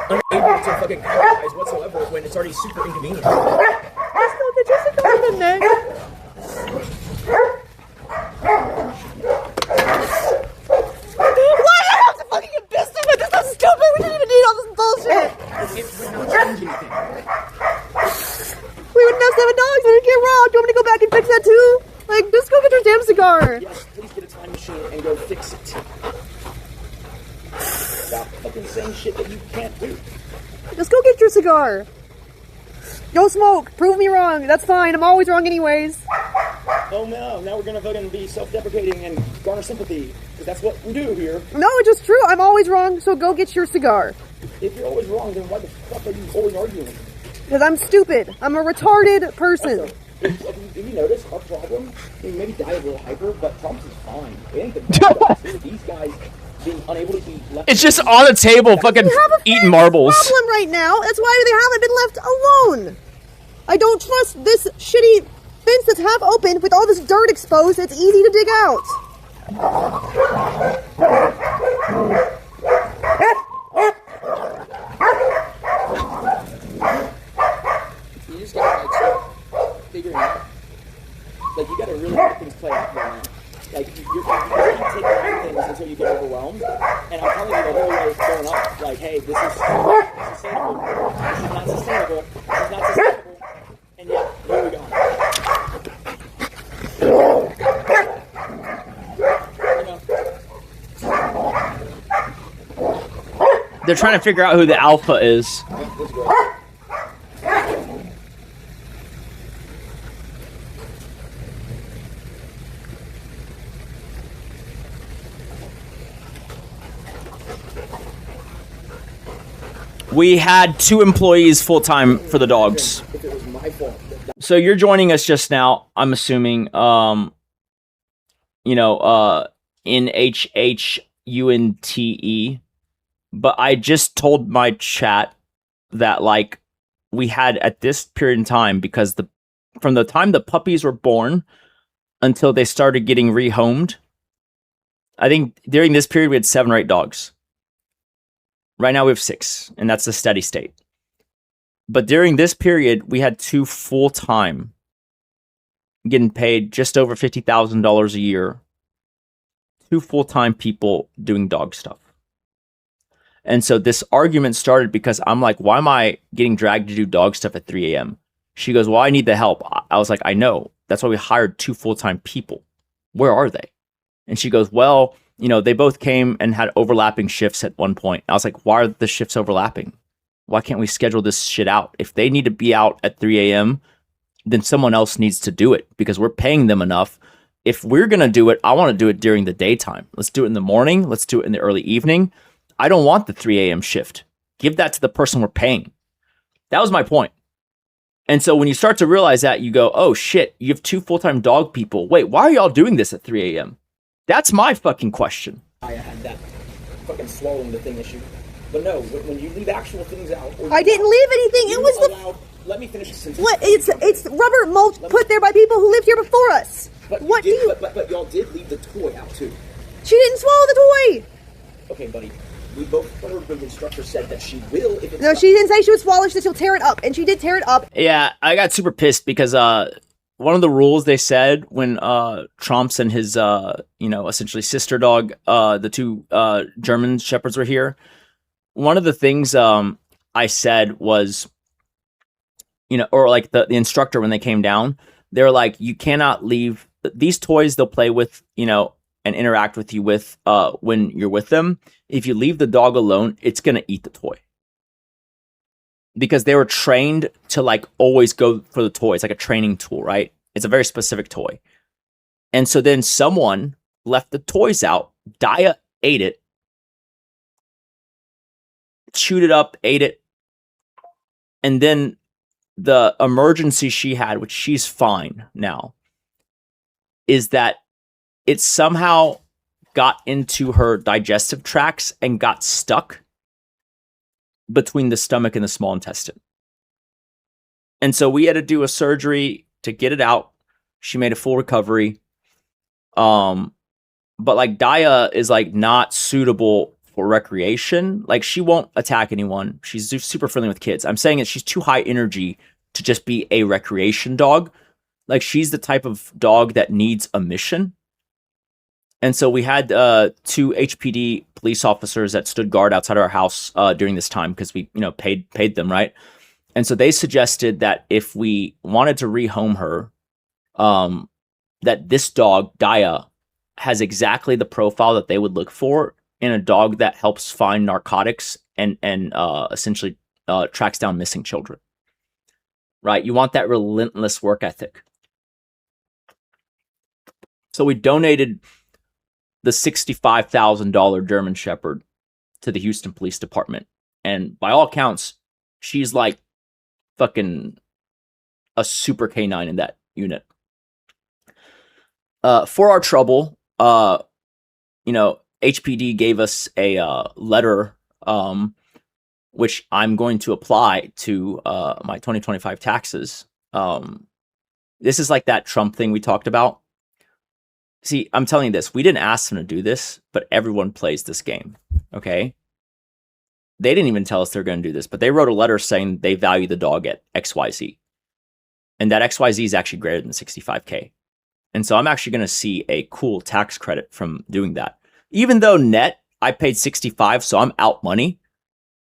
S4: unable to fucking compromise whatsoever when it's already super inconvenient.
S7: Let's go get your cigar in the neck. Why do I have to fucking get pissed with this? That's stupid. We didn't even need all this bullshit.
S4: It would not change anything.
S7: We wouldn't have 7 dogs when we get robbed. Do you want me to go back and fix that too? Like, just go get your damn cigar.
S4: Yes, please get a time machine and go fix it. Stop fucking saying shit that you can't do.
S7: Just go get your cigar. Go smoke. Prove me wrong. That's fine. I'm always wrong anyways.
S4: Oh no, now we're gonna vote and be self-deprecating and garner sympathy, because that's what we do here.
S7: No, it's just true. I'm always wrong, so go get your cigar.
S4: If you're always wrong, then why the fuck are you always arguing?
S7: Because I'm stupid. I'm a retarded person.
S4: If you notice, our problem, maybe Dia's a little hyper, but Thompson's fine. It ain't the bad guys. These guys being unable to be left.
S1: It's just on the table, fucking eating marbles.
S7: Problem right now. That's why they haven't been left alone. I don't trust this shitty fence that's half open with all this dirt exposed. It's easy to dig out.
S4: You just gotta like start figuring out. Like you gotta really let things play out here, man. Like you're gonna take on things until you get overwhelmed. And I'm telling you the whole way going up, like, hey, this is sustainable. This is not sustainable. This is not sustainable. And yet, here we go.
S1: They're trying to figure out who the alpha is. We had 2 employees full-time for the dogs.
S4: If it was my fault.
S1: So you're joining us just now, I'm assuming, NHHUNTE. But I just told my chat that, like, we had at this period in time, because from the time the puppies were born until they started getting rehomed, I think during this period we had 7 or 8 dogs. Right now we have 6, and that's a steady state. But during this period, we had 2 full-time getting paid just over $50,000 a year. 2 full-time people doing dog stuff. And so this argument started because I'm like, why am I getting dragged to do dog stuff at 3 a.m.? She goes, well, I need the help. I was like, I know. That's why we hired 2 full-time people. Where are they? And she goes, well, they both came and had overlapping shifts at one point. I was like, why are the shifts overlapping? Why can't we schedule this shit out? If they need to be out at 3 a.m., then someone else needs to do it because we're paying them enough. If we're going to do it, I want to do it during the daytime. Let's do it in the morning. Let's do it in the early evening. I don't want the 3 a.m. shift. Give that to the person we're paying. That was my point. And so when you start to realize that, you go, oh shit, you have 2 full-time dog people. Wait, why are y'all doing this at 3 a.m.? That's my fucking question.
S4: I had that fucking swallowing the thing issue. But no, when you leave actual things out...
S7: I didn't leave anything. It was
S4: allowed, let me finish the sentence.
S7: What? It's rubber mulch put there by people who lived here before us.
S4: But
S7: what
S4: you
S7: do you...
S4: But y'all did leave the toy out too.
S7: She didn't swallow the toy.
S4: Okay, buddy. We both heard the instructor said that she will if it's...
S7: No, she didn't say she would swallow. She said she'll tear it up. And she did tear it up.
S1: Yeah, I got super pissed because one of the rules they said when Trumps and his, essentially sister dog, the 2 German shepherds were here, one of the things I said was, or like the instructor when they came down, they were like, you cannot leave these toys they'll play with, and interact with you with when you're with them. If you leave the dog alone, it's going to eat the toy. Because they were trained to like always go for the toy. It's like a training tool, right? It's a very specific toy. And so then someone left the toys out. Daya ate it. Chewed it up, ate it. And then the emergency she had, which she's fine now, is that it somehow got into her digestive tracts and got stuck between the stomach and the small intestine. And so we had to do a surgery to get it out. She made a full recovery. But like Daya is like not suitable for recreation. Like she won't attack anyone. She's super friendly with kids. I'm saying that she's too high energy to just be a recreation dog. Like she's the type of dog that needs a mission. And so we had 2 HPD police officers that stood guard outside our house during this time because we, paid them, right? And so they suggested that if we wanted to rehome her, that this dog, Daya, has exactly the profile that they would look for in a dog that helps find narcotics and essentially tracks down missing children. Right? You want that relentless work ethic.
S4: So we donated the $65,000 German Shepherd to the Houston Police Department. And by all accounts, she's like fucking a super canine in that unit. For our trouble, HPD gave us a letter, which I'm going to apply to my 2025 taxes. This is like that Trump thing we talked about. See, I'm telling you this. We didn't ask them to do this, but everyone plays this game. Okay? They didn't even tell us they're going to do this, but they wrote a letter saying they value the dog at XYZ. And that XYZ is actually greater than 65K. And so I'm actually going to see a cool tax credit from doing that. Even though net, I paid 65, so I'm out money.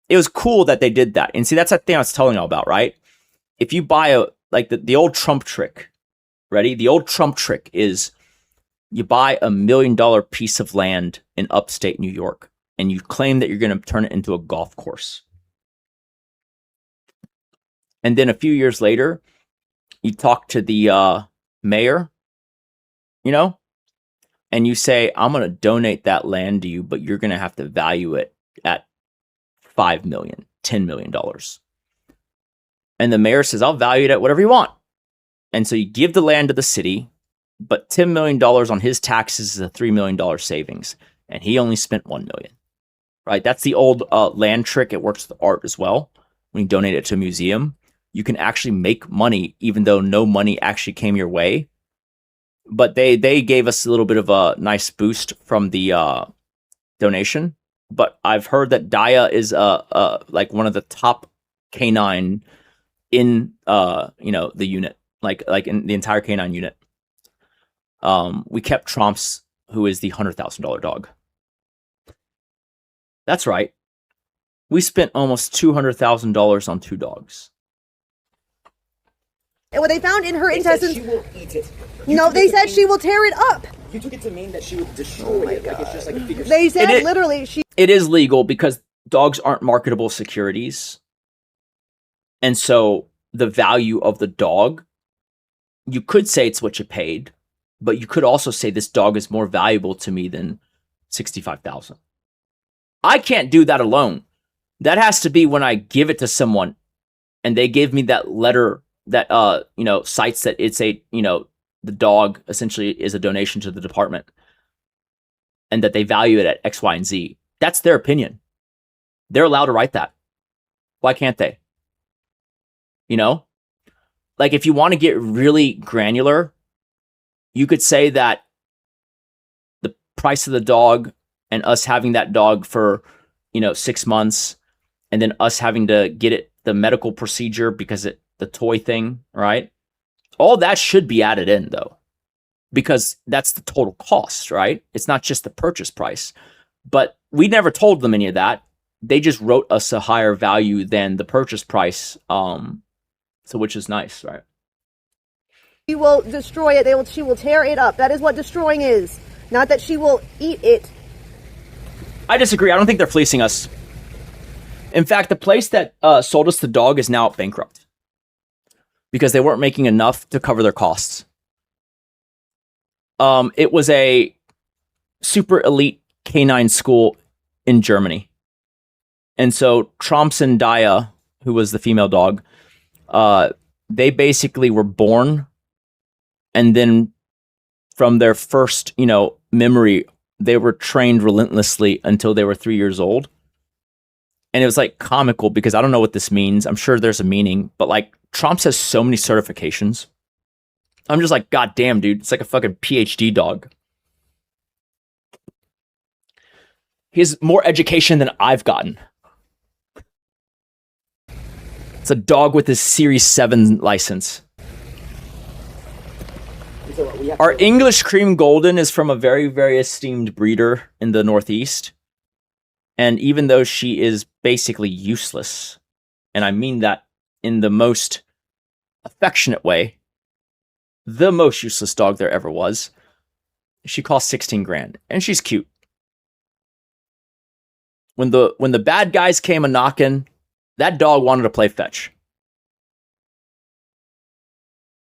S4: It was cool that they did that. And see, that's that thing I was telling you about, right? If you buy the old Trump trick, ready? The old Trump trick is you buy $1 million piece of land in upstate New York and you claim that you're going to turn it into a golf course. And then a few years later, you talk to the mayor, and you say, I'm going to donate that land to you, but you're going to have to value it at $5 million, $10 million. And the mayor says, I'll value it at whatever you want. And so you give the land to the city, but $10 million on his taxes is a $3 million savings. And he only spent $1 million, right? That's the old land trick. It works with art as well. When you donate it to a museum, you can actually make money, even though no money actually came your way. But they gave us a little bit of a nice boost from the donation. But I've heard that Daya is like one of the top canine in the unit, like in the entire canine unit. We kept Tromps, who is the $100,000 dog. That's right. We spent almost $200,000 on 2 dogs.
S7: And what they found in her intestines.
S9: She will eat it.
S7: No, they said she will tear it up.
S9: You took it to mean that she would destroy it. Like it's just like a figure.
S7: They said literally she.
S4: It is legal because dogs aren't marketable securities. And so the value of the dog, you could say it's what you paid, but you could also say this dog is more valuable to me than $65,000. I can't do that alone. That has to be when I give it to someone and they give me that letter that cites that it's a, the dog essentially is a donation to the department and that they value it at X, Y, and Z. That's their opinion. They're allowed to write that. Why can't they? Like if you want to get really granular, you could say that the price of the dog and us having that dog for, 6 months and then us having to get it the medical procedure because the toy thing, right? All that should be added in though, because that's the total cost, right? It's not just the purchase price, but we never told them any of that. They just wrote us a higher value than the purchase price. So which is nice, right?
S7: She will destroy it. She will tear it up. That is what destroying is. Not that she will eat it.
S4: I disagree. I don't think they're fleecing us. In fact, the place that sold us the dog is now bankrupt because they weren't making enough to cover their costs. It was a super elite canine school in Germany. And so Tromps and Daya, who was the female dog, they basically were born and then from their first, memory, they were trained relentlessly until they were 3 years old. And it was like comical because I don't know what this means. I'm sure there's a meaning, but like Tromps has so many certifications. I'm just like, God damn, dude. It's like a fucking PhD dog. He has more education than I've gotten. It's a dog with his Series 7 license. Our English Cream Golden is from a very, very esteemed breeder in the Northeast. And even though she is basically useless, and I mean that in the most affectionate way, the most useless dog there ever was, she cost 16 grand, and she's cute. When the bad guys came a-knocking, that dog wanted to play fetch.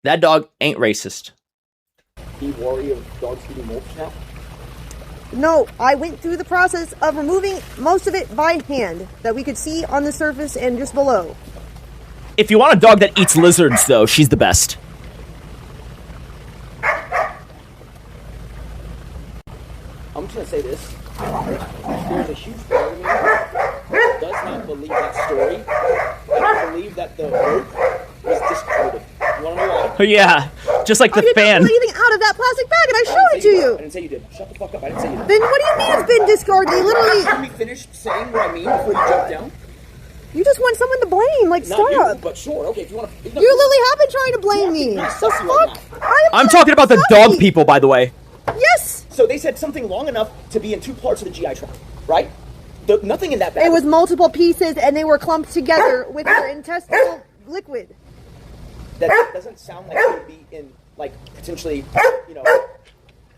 S4: That dog ain't racist.
S9: Be wary of dogs eating mulch now?
S7: No, I went through the process of removing most of it by hand that we could see on the surface and just below.
S4: If you want a dog that eats lizards, though, she's the best.
S9: I'm just gonna say this. There's a huge part of me that does not believe that story. I don't believe that the rope was discarded. You wanna know why?
S4: Oh, yeah, just like the
S7: I did not
S4: fan.
S7: pull anything out of that plastic bag, and I showed it to
S9: I
S7: you.
S9: didn't say you did. Shut the fuck up. I didn't say you did.
S7: Then what do you mean it's been discarded? You literally,
S9: Let me finish saying what I mean before you jump down.
S7: you just want someone to blame. Like,
S9: Not you,
S7: stop.
S9: but sure. Okay, if you want to.
S7: You literally have been trying to blame me.
S9: Yeah,
S7: The
S9: sussy right
S7: fuck?
S4: I'm talking about the dog people, by the way.
S7: Yes.
S9: So they said something long enough to be in 2 parts of the GI tract, right? Nothing in that bag.
S7: It was multiple pieces, and they were clumped together with their intestinal liquid.
S9: That doesn't sound like it would be in, like, potentially, you know,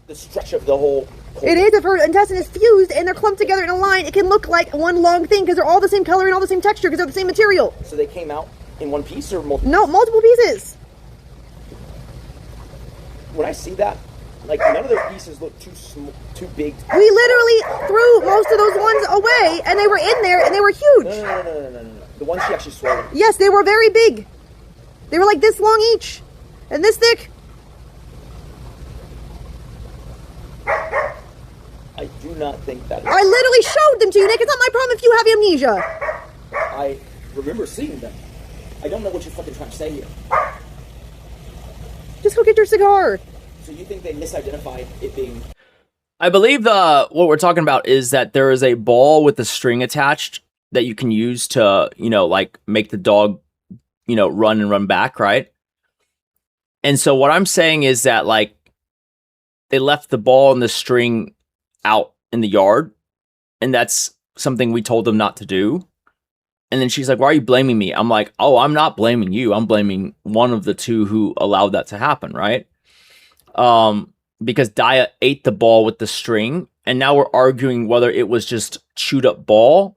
S9: the stretch of the whole.
S7: It is. If her intestine is fused and they're clumped together in a line, it can look like one long thing because they're all the same color and all the same texture because they're the same material.
S9: So they came out in one piece or multiple?
S7: No, multiple pieces.
S9: When I see that, like, none of their pieces look too too big.
S7: We literally threw most of those ones away, and they were in there, and they were huge.
S9: No. The ones she actually swallowed.
S7: Yes, they were very big. They were like this long each, and this thick.
S9: I do not think that is.
S7: I literally showed them to you, Nick. It's not my problem if you have amnesia.
S9: I remember seeing them. I don't know what you're fucking trying to say here.
S7: Just go get your cigar.
S9: So you think they misidentified it being...
S4: I believe what we're talking about is that there is a ball with a string attached that you can use to, you know, like make the dog, you know, run and run back, right? And so what I'm saying is that, like, they left the ball and the string out in the yard, and that's something we told them not to do. And then she's like, "Why are you blaming me?" I'm like, "Oh, I'm not blaming you. I'm blaming one of the two who allowed that to happen, right?" Because Daya ate the ball with the string, and now we're arguing whether it was just chewed up ball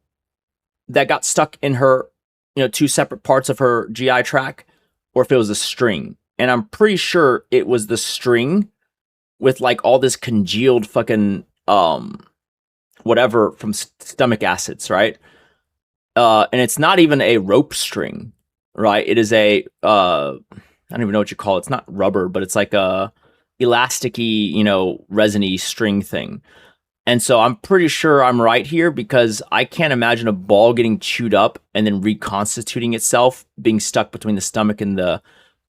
S4: that got stuck in her, you know, 2 separate parts of her GI tract, or if it was a string. And I'm pretty sure it was the string with, like, all this congealed fucking whatever from stomach acids, right? And it's not even a rope string, right? It is a I don't even know what you call it. It's not rubber, but it's like a elasticy, you know, resiny string thing. And so I'm pretty sure I'm right here, because I can't imagine a ball getting chewed up and then reconstituting itself, being stuck between the stomach and the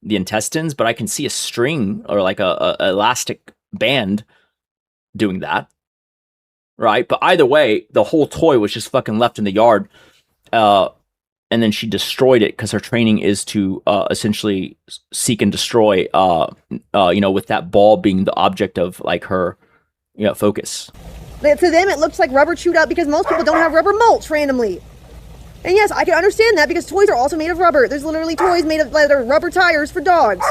S4: intestines. But I can see a string or like a elastic band doing that, right? But either way, the whole toy was just fucking left in the yard. And then she destroyed it because her training is to essentially seek and destroy, you know, with that ball being the object of, like, her, you know, focus.
S7: To them, it looks like rubber chewed up because most people don't have rubber mulch randomly. And yes, I can understand that because toys are also made of rubber. There's literally toys made of leather, rubber tires for dogs.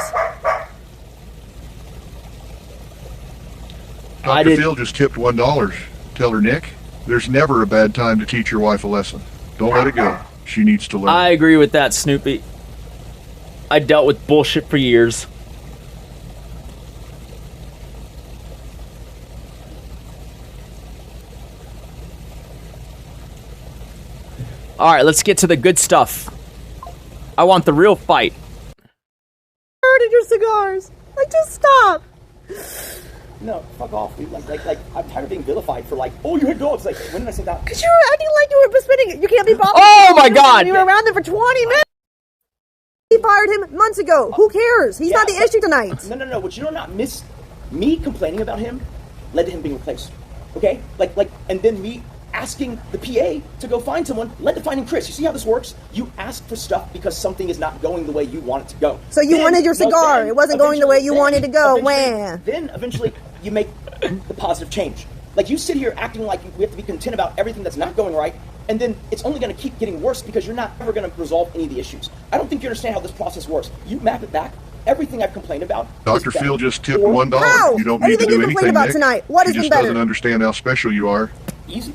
S8: Dr. Phil just tipped $1. Tell her, Nick, there's never a bad time to teach your wife a lesson. Don't let it go. She needs to learn.
S4: I agree with that, Snoopy. I dealt with bullshit for years. Alright, let's get to the good stuff. I want the real fight.
S7: Burning your cigars. Like, just stop.
S9: No, fuck off, dude. Like, I'm tired of being vilified for, like, oh, you had dogs. Like, when did I say that?
S7: Because you were acting like you were spending. You can't be bothered.
S4: Oh my god!
S7: You were around them for 20 minutes. He fired him months ago. Who cares? He's not the issue tonight.
S9: No. What you do not miss, me complaining about him led to him being replaced. Okay? Like, and then me asking the PA to go find someone led to finding Chris. You see how this works? You ask for stuff because something is not going the way you want it to go.
S7: So you wanted your cigar. It wasn't going the way you wanted to go.
S9: Then eventually you make the positive change. Like, you sit here acting like we have to be content about everything that's not going right, and then it's only going to keep getting worse because you're not ever going to resolve any of the issues. I don't think you understand how this process works. You map it back. Everything I've complained about.
S8: Dr. Phil just tipped $1.
S7: How?
S8: You don't
S7: What do
S8: need
S7: you
S8: to
S7: think
S8: do
S7: you complained
S8: anything,
S7: about
S8: Nick.
S7: tonight? What has
S8: He
S7: been
S8: just
S7: better?
S8: doesn't understand how special you are.
S9: Easy.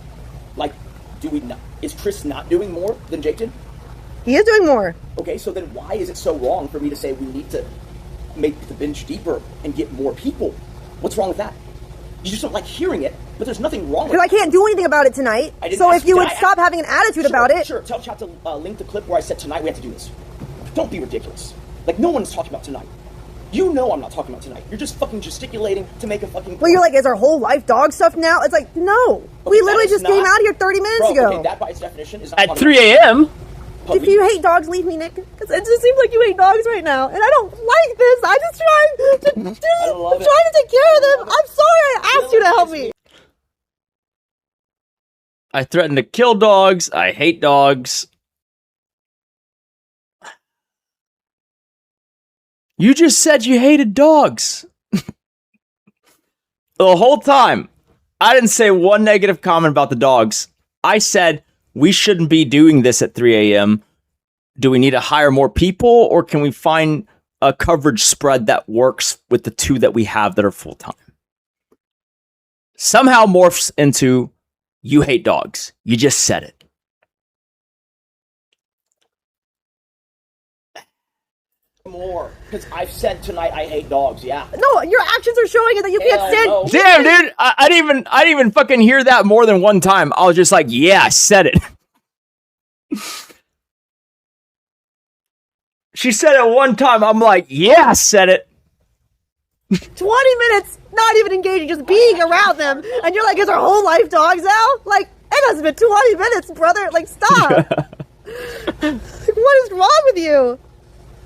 S9: Like, do we not? Is Chris not doing more than Jake did?
S7: He is doing more.
S9: Okay, so then why is it so wrong for me to say we need to make the binge deeper and get more people. What's wrong with that? You just don't like hearing it, but there's nothing wrong with it.
S3: Because I can't do anything about it tonight. So if you would stop having an attitude about it.
S9: Sure, tell chat to link the clip where I said tonight we have to do this. Don't be ridiculous. Like, no one's talking about tonight. You know I'm not talking about tonight. You're just fucking gesticulating to make a fucking...
S3: Well, you're like, is our whole life dog stuff now? It's like, no.
S9: Okay,
S3: we literally just came out here 30 minutes ago.
S9: Okay, that by its definition is not
S1: At 3 a.m.?
S3: If you hate dogs, leave me, Nick. Because it just seems like you hate dogs right now. And I don't like this. I'm just trying to take care of them. I'm sorry I asked you to help me.
S1: I threaten to kill dogs. I hate dogs. You just said you hated dogs. The whole time. I didn't say one negative comment about the dogs. I said we shouldn't be doing this at 3 a.m. Do we need to hire more people, or can we find a coverage spread that works with the two that we have that are full-time? Somehow morphs into you hate dogs. You just said it.
S9: More, because I've said tonight I hate dogs, yeah.
S3: No, your actions are showing it that you can't stand...
S9: no.
S1: Damn, dude. I didn't even fucking hear that more than one time. I was just like, yeah, I said it. She said it one time. I'm like, yeah, I said it.
S3: 20 minutes, not even engaging, just being around them. And you're like, is our whole life dogs now? Like, it hasn't been 20 minutes, brother. Like, stop. Like, what is wrong with you?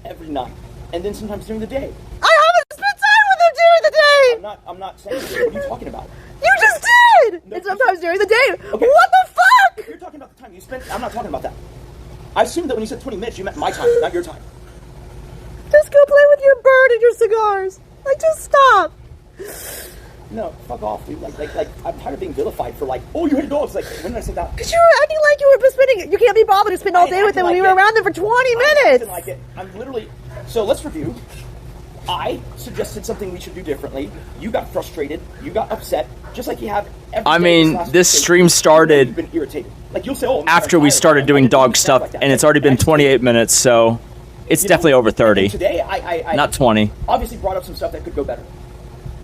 S9: Every night. And then sometimes during the day.
S3: I haven't spent time with them during the day.
S9: I'm not saying that. What are you talking about?
S3: You just did.
S9: No,
S3: and sometimes during the day.
S9: Okay.
S3: What the fuck?
S9: If you're talking about the time you spent, I'm not talking about that. I assumed that when you said 20 minutes, you meant my time, not your time.
S3: Just go play with your bird and your cigars. Like, just stop.
S9: No, fuck off, dude. Like, I'm tired of being vilified for like, oh, you hate dogs. Like, when did I say that?
S3: Because you were acting like you were spending... You can't be bothered to spend all day with them when you were around them for 20 minutes.
S9: Like it. I'm literally... So let's review. I suggested something we should do differently. You got frustrated. You got upset. Just like you have every
S1: I
S9: day
S1: mean,
S9: last
S1: this
S9: week.
S1: stream started
S9: You've been irritated. Like, you'll say, oh, I'm
S1: after we
S9: tired.
S1: started doing
S9: I didn't
S1: dog
S9: expect
S1: stuff,
S9: like that.
S1: and it's already been
S9: Actually,
S1: 28 minutes, so it's
S9: you know,
S1: definitely over 30.
S9: Today, I
S1: Not 20.
S9: obviously brought up some stuff that could go better.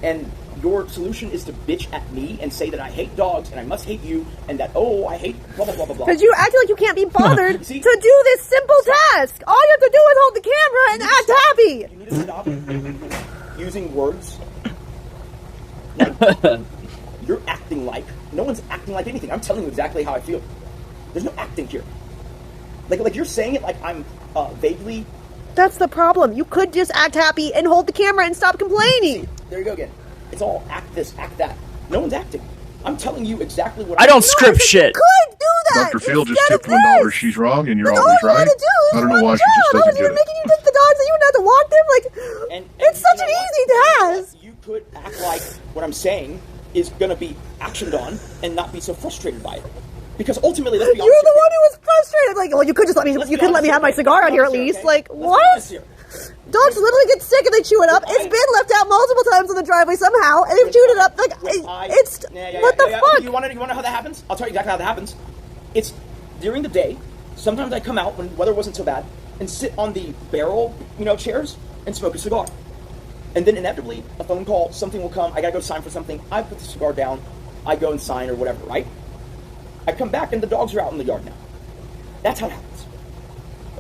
S9: And your solution is to bitch at me and say that I hate dogs and I must hate you and that, oh, I hate blah, blah, blah, blah, blah.
S3: Because you acting like you can't be bothered
S9: See?
S3: to do this simple task. All you have to do is hold the camera and act happy.
S9: You need to stop using words like you're acting like. No one's acting like anything. I'm telling you exactly how I feel. There's no acting here. Like you're saying it like I'm vaguely...
S3: That's the problem. You could just act happy and hold the camera and stop complaining.
S9: There you go again. It's all act this, act that. No one's acting. I'm telling you exactly what
S1: I don't
S3: No,
S1: script
S3: I said
S1: shit.
S3: You could do that.
S8: Dr. Phil just
S3: instead of
S8: tipped $1.
S3: this.
S8: She's wrong and you're
S3: That's
S8: always
S3: all you
S8: right.
S3: had to do.
S8: I don't know why she just
S3: I
S8: doesn't
S3: was
S8: get
S3: even
S8: it.
S3: making you take the dogs and you wouldn't have to walk them. Like,
S9: And
S3: it's such
S9: you
S3: an
S9: know
S3: easy
S9: what?
S3: task.
S9: You could act like what I'm saying is going to be actioned on and not be so frustrated by it. Because ultimately, let's be
S3: You're
S9: honest
S3: the
S9: here.
S3: one who was frustrated. Like, well, you could just let me.
S9: Let's
S3: You
S9: be
S3: could let
S9: honest
S3: me have my
S9: okay?
S3: cigar out here at
S9: Let's be
S3: least.
S9: honest,
S3: Like,
S9: okay? Let's be
S3: what?
S9: honest here.
S3: Dogs literally get sick and they chew it up. It's been left out multiple times in the driveway somehow, and they've chewed it up. Like, it's what the fuck?
S9: You want to know how that happens? I'll tell you exactly how that happens. It's during the day. Sometimes I come out when the weather wasn't so bad and sit on the barrel, chairs and smoke a cigar. And then inevitably, a phone call, something will come. I gotta go sign for something. I put the cigar down. I go and sign or whatever, right? I come back and the dogs are out in the yard now. That's how it happens.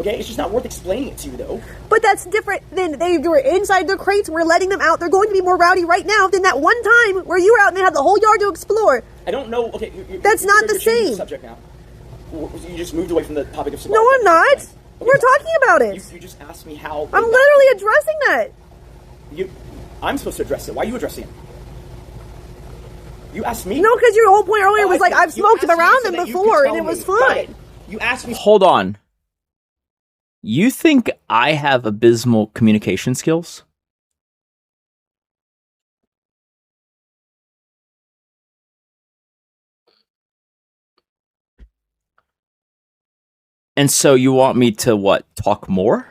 S9: Okay, it's just not worth explaining it to you, though.
S3: But that's different than they were inside their crates. We're letting them out. They're going to be more rowdy right now than that one time where you were out and they had the whole yard to explore.
S9: I don't know. Okay,
S3: That's not the
S9: you're changing
S3: same.
S9: Subject now. You just moved away from the topic of cigars.
S3: No, I'm not.
S9: Okay,
S3: We're talking about it.
S9: You just asked me how.
S3: I'm literally addressing that.
S9: I'm supposed to address it. Why are you addressing it? You asked me.
S3: No, because your whole point earlier was
S9: I
S3: like,
S9: see.
S3: I've
S9: You
S3: smoked
S9: asked me
S3: around
S9: so
S3: them
S9: that you
S3: before
S9: could
S3: and it
S9: tell
S3: was
S9: me. Got it.
S3: fine.
S9: You asked me.
S1: Hold on. You think I have abysmal communication skills? And so you want me to what? Talk more?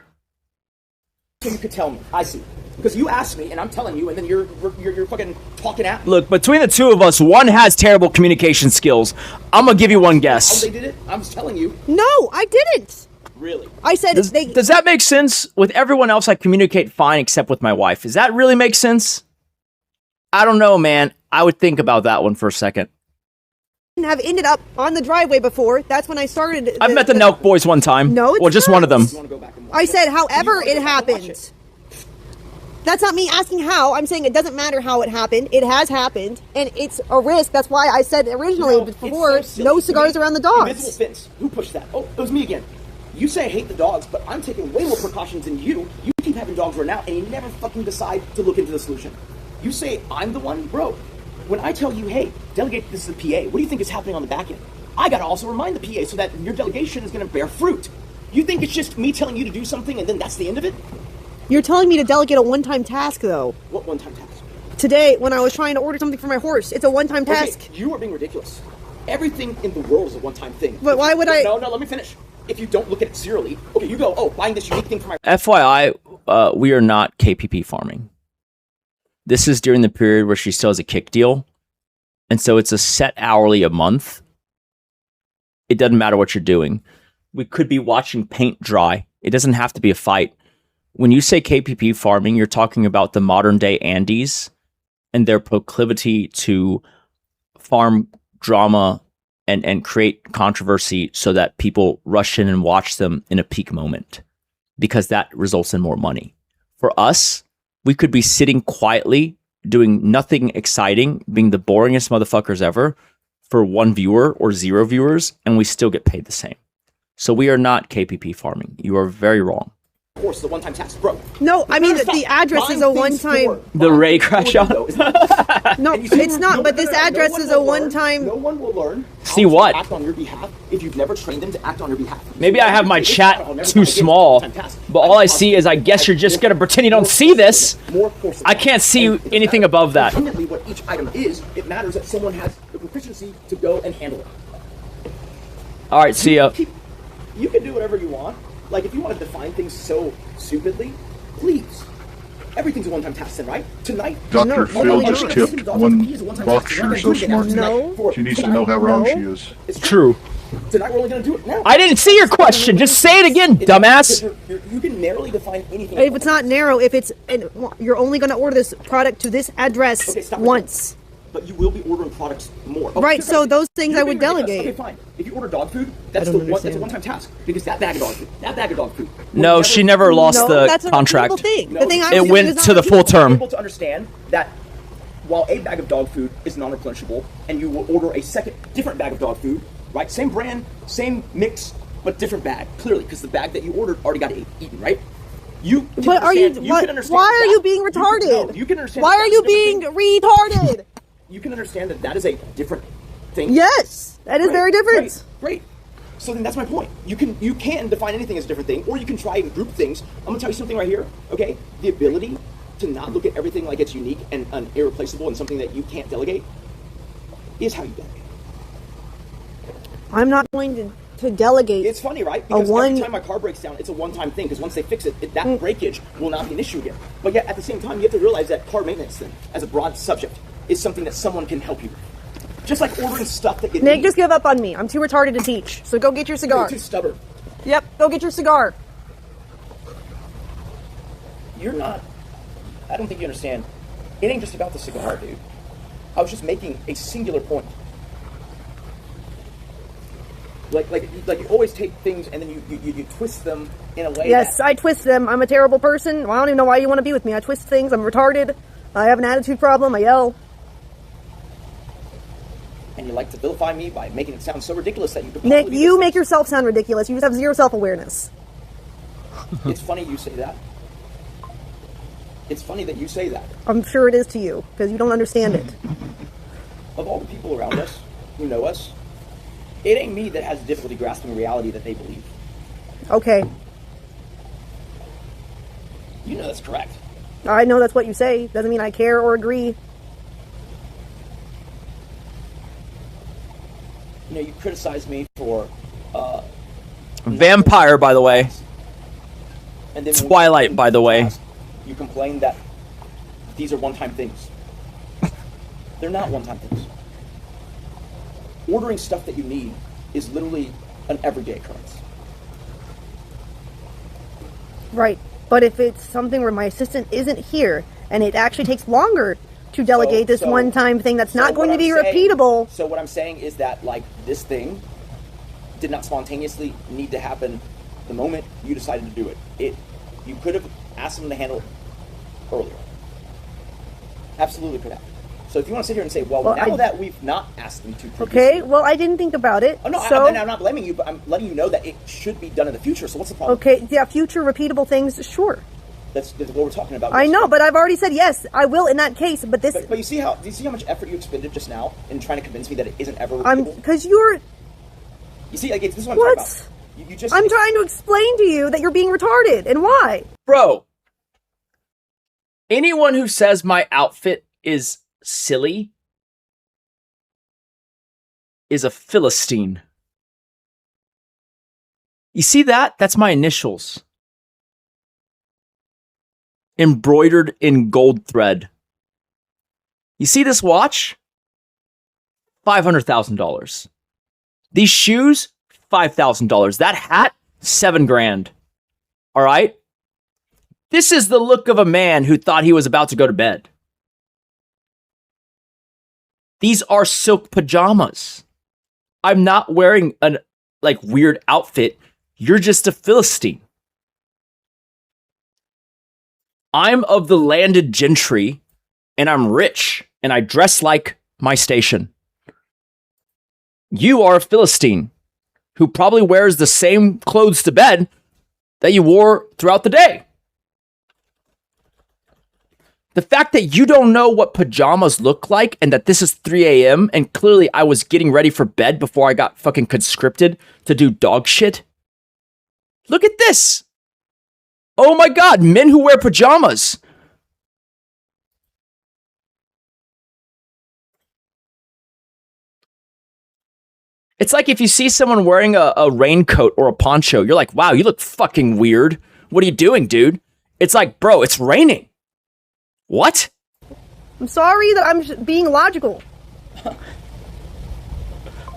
S9: So you could tell me. I see. Because you asked me, and I'm telling you, and then you're fucking talking at me.
S1: Look, between the two of us, one has terrible communication skills. I'm gonna give you one
S9: How
S1: guess.
S9: they did it? I was telling you.
S3: No, I didn't.
S9: Really?
S7: I said
S4: Does that make sense? With everyone else, I communicate fine except with my wife. Does that really make sense? I don't know, man. I would think about that one for a second.
S7: have ended up on the driveway before. That's when I started.
S4: I've met the Nelk boys one time.
S7: No, it's
S4: well, just
S7: not.
S4: one of them.
S7: I said, however it happened. That's not me asking how. I'm saying it doesn't matter how it happened. It has happened, and it's a risk. That's why I said originally before,
S9: so
S7: no cigars around the dogs.
S9: Invisible fence. Who pushed that? Oh, it was me again. You say I hate the dogs, but I'm taking way more precautions than you. You keep having dogs right now, and you never fucking decide to look into the solution. You say I'm the one, bro. When I tell you, hey, delegate this to the PA, what do you think is happening on the back end? I gotta also remind the PA so that your delegation is gonna bear fruit. You think it's just me telling you to do something and then that's the end of it?
S7: You're telling me to delegate a one-time task, though.
S9: What one-time task?
S7: Today, when I was trying to order something for my horse, it's a one-time task.
S9: Okay, you are being ridiculous. Everything in the world is a one-time thing.
S7: But why would I?
S9: No, let me finish. If you don't look at it serially, okay, you go, oh, buying this unique thing for my...
S4: FYI, we are not KPP farming. This is during the period where she still has a kick deal. And so it's a set hourly a month. It doesn't matter what you're doing. We could be watching paint dry. It doesn't have to be a fight. When you say KPP farming, you're talking about the modern day Andes and their proclivity to farm drama and create controversy so that people rush in and watch them in a peak moment because that results in more money. For us, we could be sitting quietly doing nothing exciting, being the boringest motherfuckers ever for one viewer or zero viewers, and we still get paid the same. So we are not KPP farming. You are very wrong.
S9: Of course, the one-time task, bro.
S7: No, I mean, the address is a one-time...
S4: The Ray crash out?
S7: No, it's not, but this address is a one-time...
S9: No one will learn
S4: See
S9: how to
S4: what?
S9: act on your behalf if you've never trained them to act on your behalf.
S4: Maybe I have my chat too small, but all I see is I guess you're just going to pretend you don't see this. I can't see anything above that.
S9: Independently what each item is, it matters that someone has the proficiency to go and handle it.
S4: All right, see ya.
S9: You can do whatever you want. Like, if you want to define things so stupidly, please. Everything's a one-time task then, right? Tonight...
S8: Dr. Phil just tipped one boxer so smart. She needs to know how wrong she is.
S9: It's
S4: True.
S9: Tonight we're only going to do it now.
S4: I didn't see your question. Just say it again, dumbass.
S9: You can narrowly define anything.
S7: If it's not narrow, if it's... You're only going to order this product to this address once.
S9: But you will be ordering products more. Oh,
S7: Right, so those things I would delegate.
S9: Okay, fine. If you order dog food, that's a one-time task. Because that bag of dog food.
S4: No, she never lost the
S7: that's a
S4: contract.
S7: thing.
S9: No,
S7: The thing I'm
S4: It
S7: saying
S4: went
S7: is
S4: to the full term.
S9: Able to understand that while a bag of dog food is non-replenishable, and you will order a different bag of dog food, right? Same brand, same mix, but different bag. Clearly, because the bag that you ordered already got eaten, right? You can
S7: But are you...
S9: understand- can understand
S7: Why are
S9: that.
S7: you being retarded?
S9: You can understand.
S7: Why
S9: that
S7: are
S9: that's
S7: you
S9: a different
S7: being
S9: thing.
S7: retarded?
S9: You can understand that that is a different thing.
S7: Yes, that is
S9: Great,
S7: very different.
S9: Great. So then that's my point. You can define anything as a different thing, or you can try and group things. I'm gonna tell you something right here, okay? The ability to not look at everything like it's unique and irreplaceable and something that you can't delegate is how you delegate.
S7: I'm not going to delegate.
S9: It's funny, right? Because every time my car breaks down, it's a one-time thing, because once they fix it, that breakage will not be an issue again. But yet, at the same time, you have to realize that car maintenance thing, as a broad subject, is something that someone can help you with. Just like ordering stuff that you
S7: Nick,
S9: need.
S7: just give up on me. I'm too retarded to teach. So go get your cigar.
S9: You're too stubborn.
S7: Yep, go get your cigar.
S9: You're not... I don't think you understand. It ain't just about the cigar, dude. I was just making a singular point. Like you always take things and then you twist them in a way.
S7: Yes, I twist them. I'm a terrible person. Well, I don't even know why you want to be with me. I twist things. I'm retarded. I have an attitude problem. I yell.
S9: And you like to vilify me by making it sound so ridiculous that you could
S7: Nick,
S9: possibly
S7: you
S9: be
S7: make yourself sound ridiculous. You just have zero self-awareness.
S9: It's funny you say that. It's funny that you say that.
S7: I'm sure it is to you, because you don't understand it.
S9: Of all the people around us who know us, it ain't me that has difficulty grasping reality that they believe.
S7: Okay.
S9: You know that's correct.
S7: I know that's what you say. Doesn't mean I care or agree.
S9: You know, you criticize me for...
S4: Vampire, by the way.
S9: And then
S4: Twilight, by the way.
S9: You complain that these are one-time things. They're not one-time things. Ordering stuff that you need is literally an everyday occurrence.
S7: Right. But if it's something where my assistant isn't here and it actually takes longer to delegate this one-time thing that's not going to be repeatable.
S9: So what I'm saying is that, like, this thing did not spontaneously need to happen the moment you decided to do it. You could have asked them to handle it earlier. Absolutely could have. So if you want to sit here and say, well now that we've not asked them to previously,
S7: okay, well, I didn't think about it.
S9: Oh, no,
S7: so,
S9: I'm not blaming you, but I'm letting you know that it should be done in the future. So what's the problem?
S7: Okay, yeah, future repeatable things, sure.
S9: That's what we're talking about.
S7: I know, but I've already said yes, do you see how much effort you expended just now in trying to convince me that it isn't ever repeatable? Because you're...
S9: You see, like, this is what I'm talking about.
S7: I'm trying to explain to you that you're being retarded, and why.
S1: Bro, anyone who says my outfit is silly is a Philistine. You see that? That's my initials. Embroidered in gold thread. You see this watch? $500,000. These shoes? $5,000. That hat? $7,000. All right? This is the look of a man who thought he was about to go to bed. These are silk pajamas. I'm not wearing an weird outfit. You're just a Philistine. I'm of the landed gentry, and I'm rich, and I dress like my station. You are a Philistine who probably wears the same clothes to bed that you wore throughout the day. The fact that you don't know what pajamas look like and that this is 3 a.m. and clearly I was getting ready for bed before I got fucking conscripted to do dog shit. Look at this. Oh my God, men who wear pajamas. It's like if you see someone wearing a raincoat or a poncho, you're like, wow, you look fucking weird. What are you doing, dude? It's like, bro, it's raining. What?
S7: I'm sorry that I'm being logical.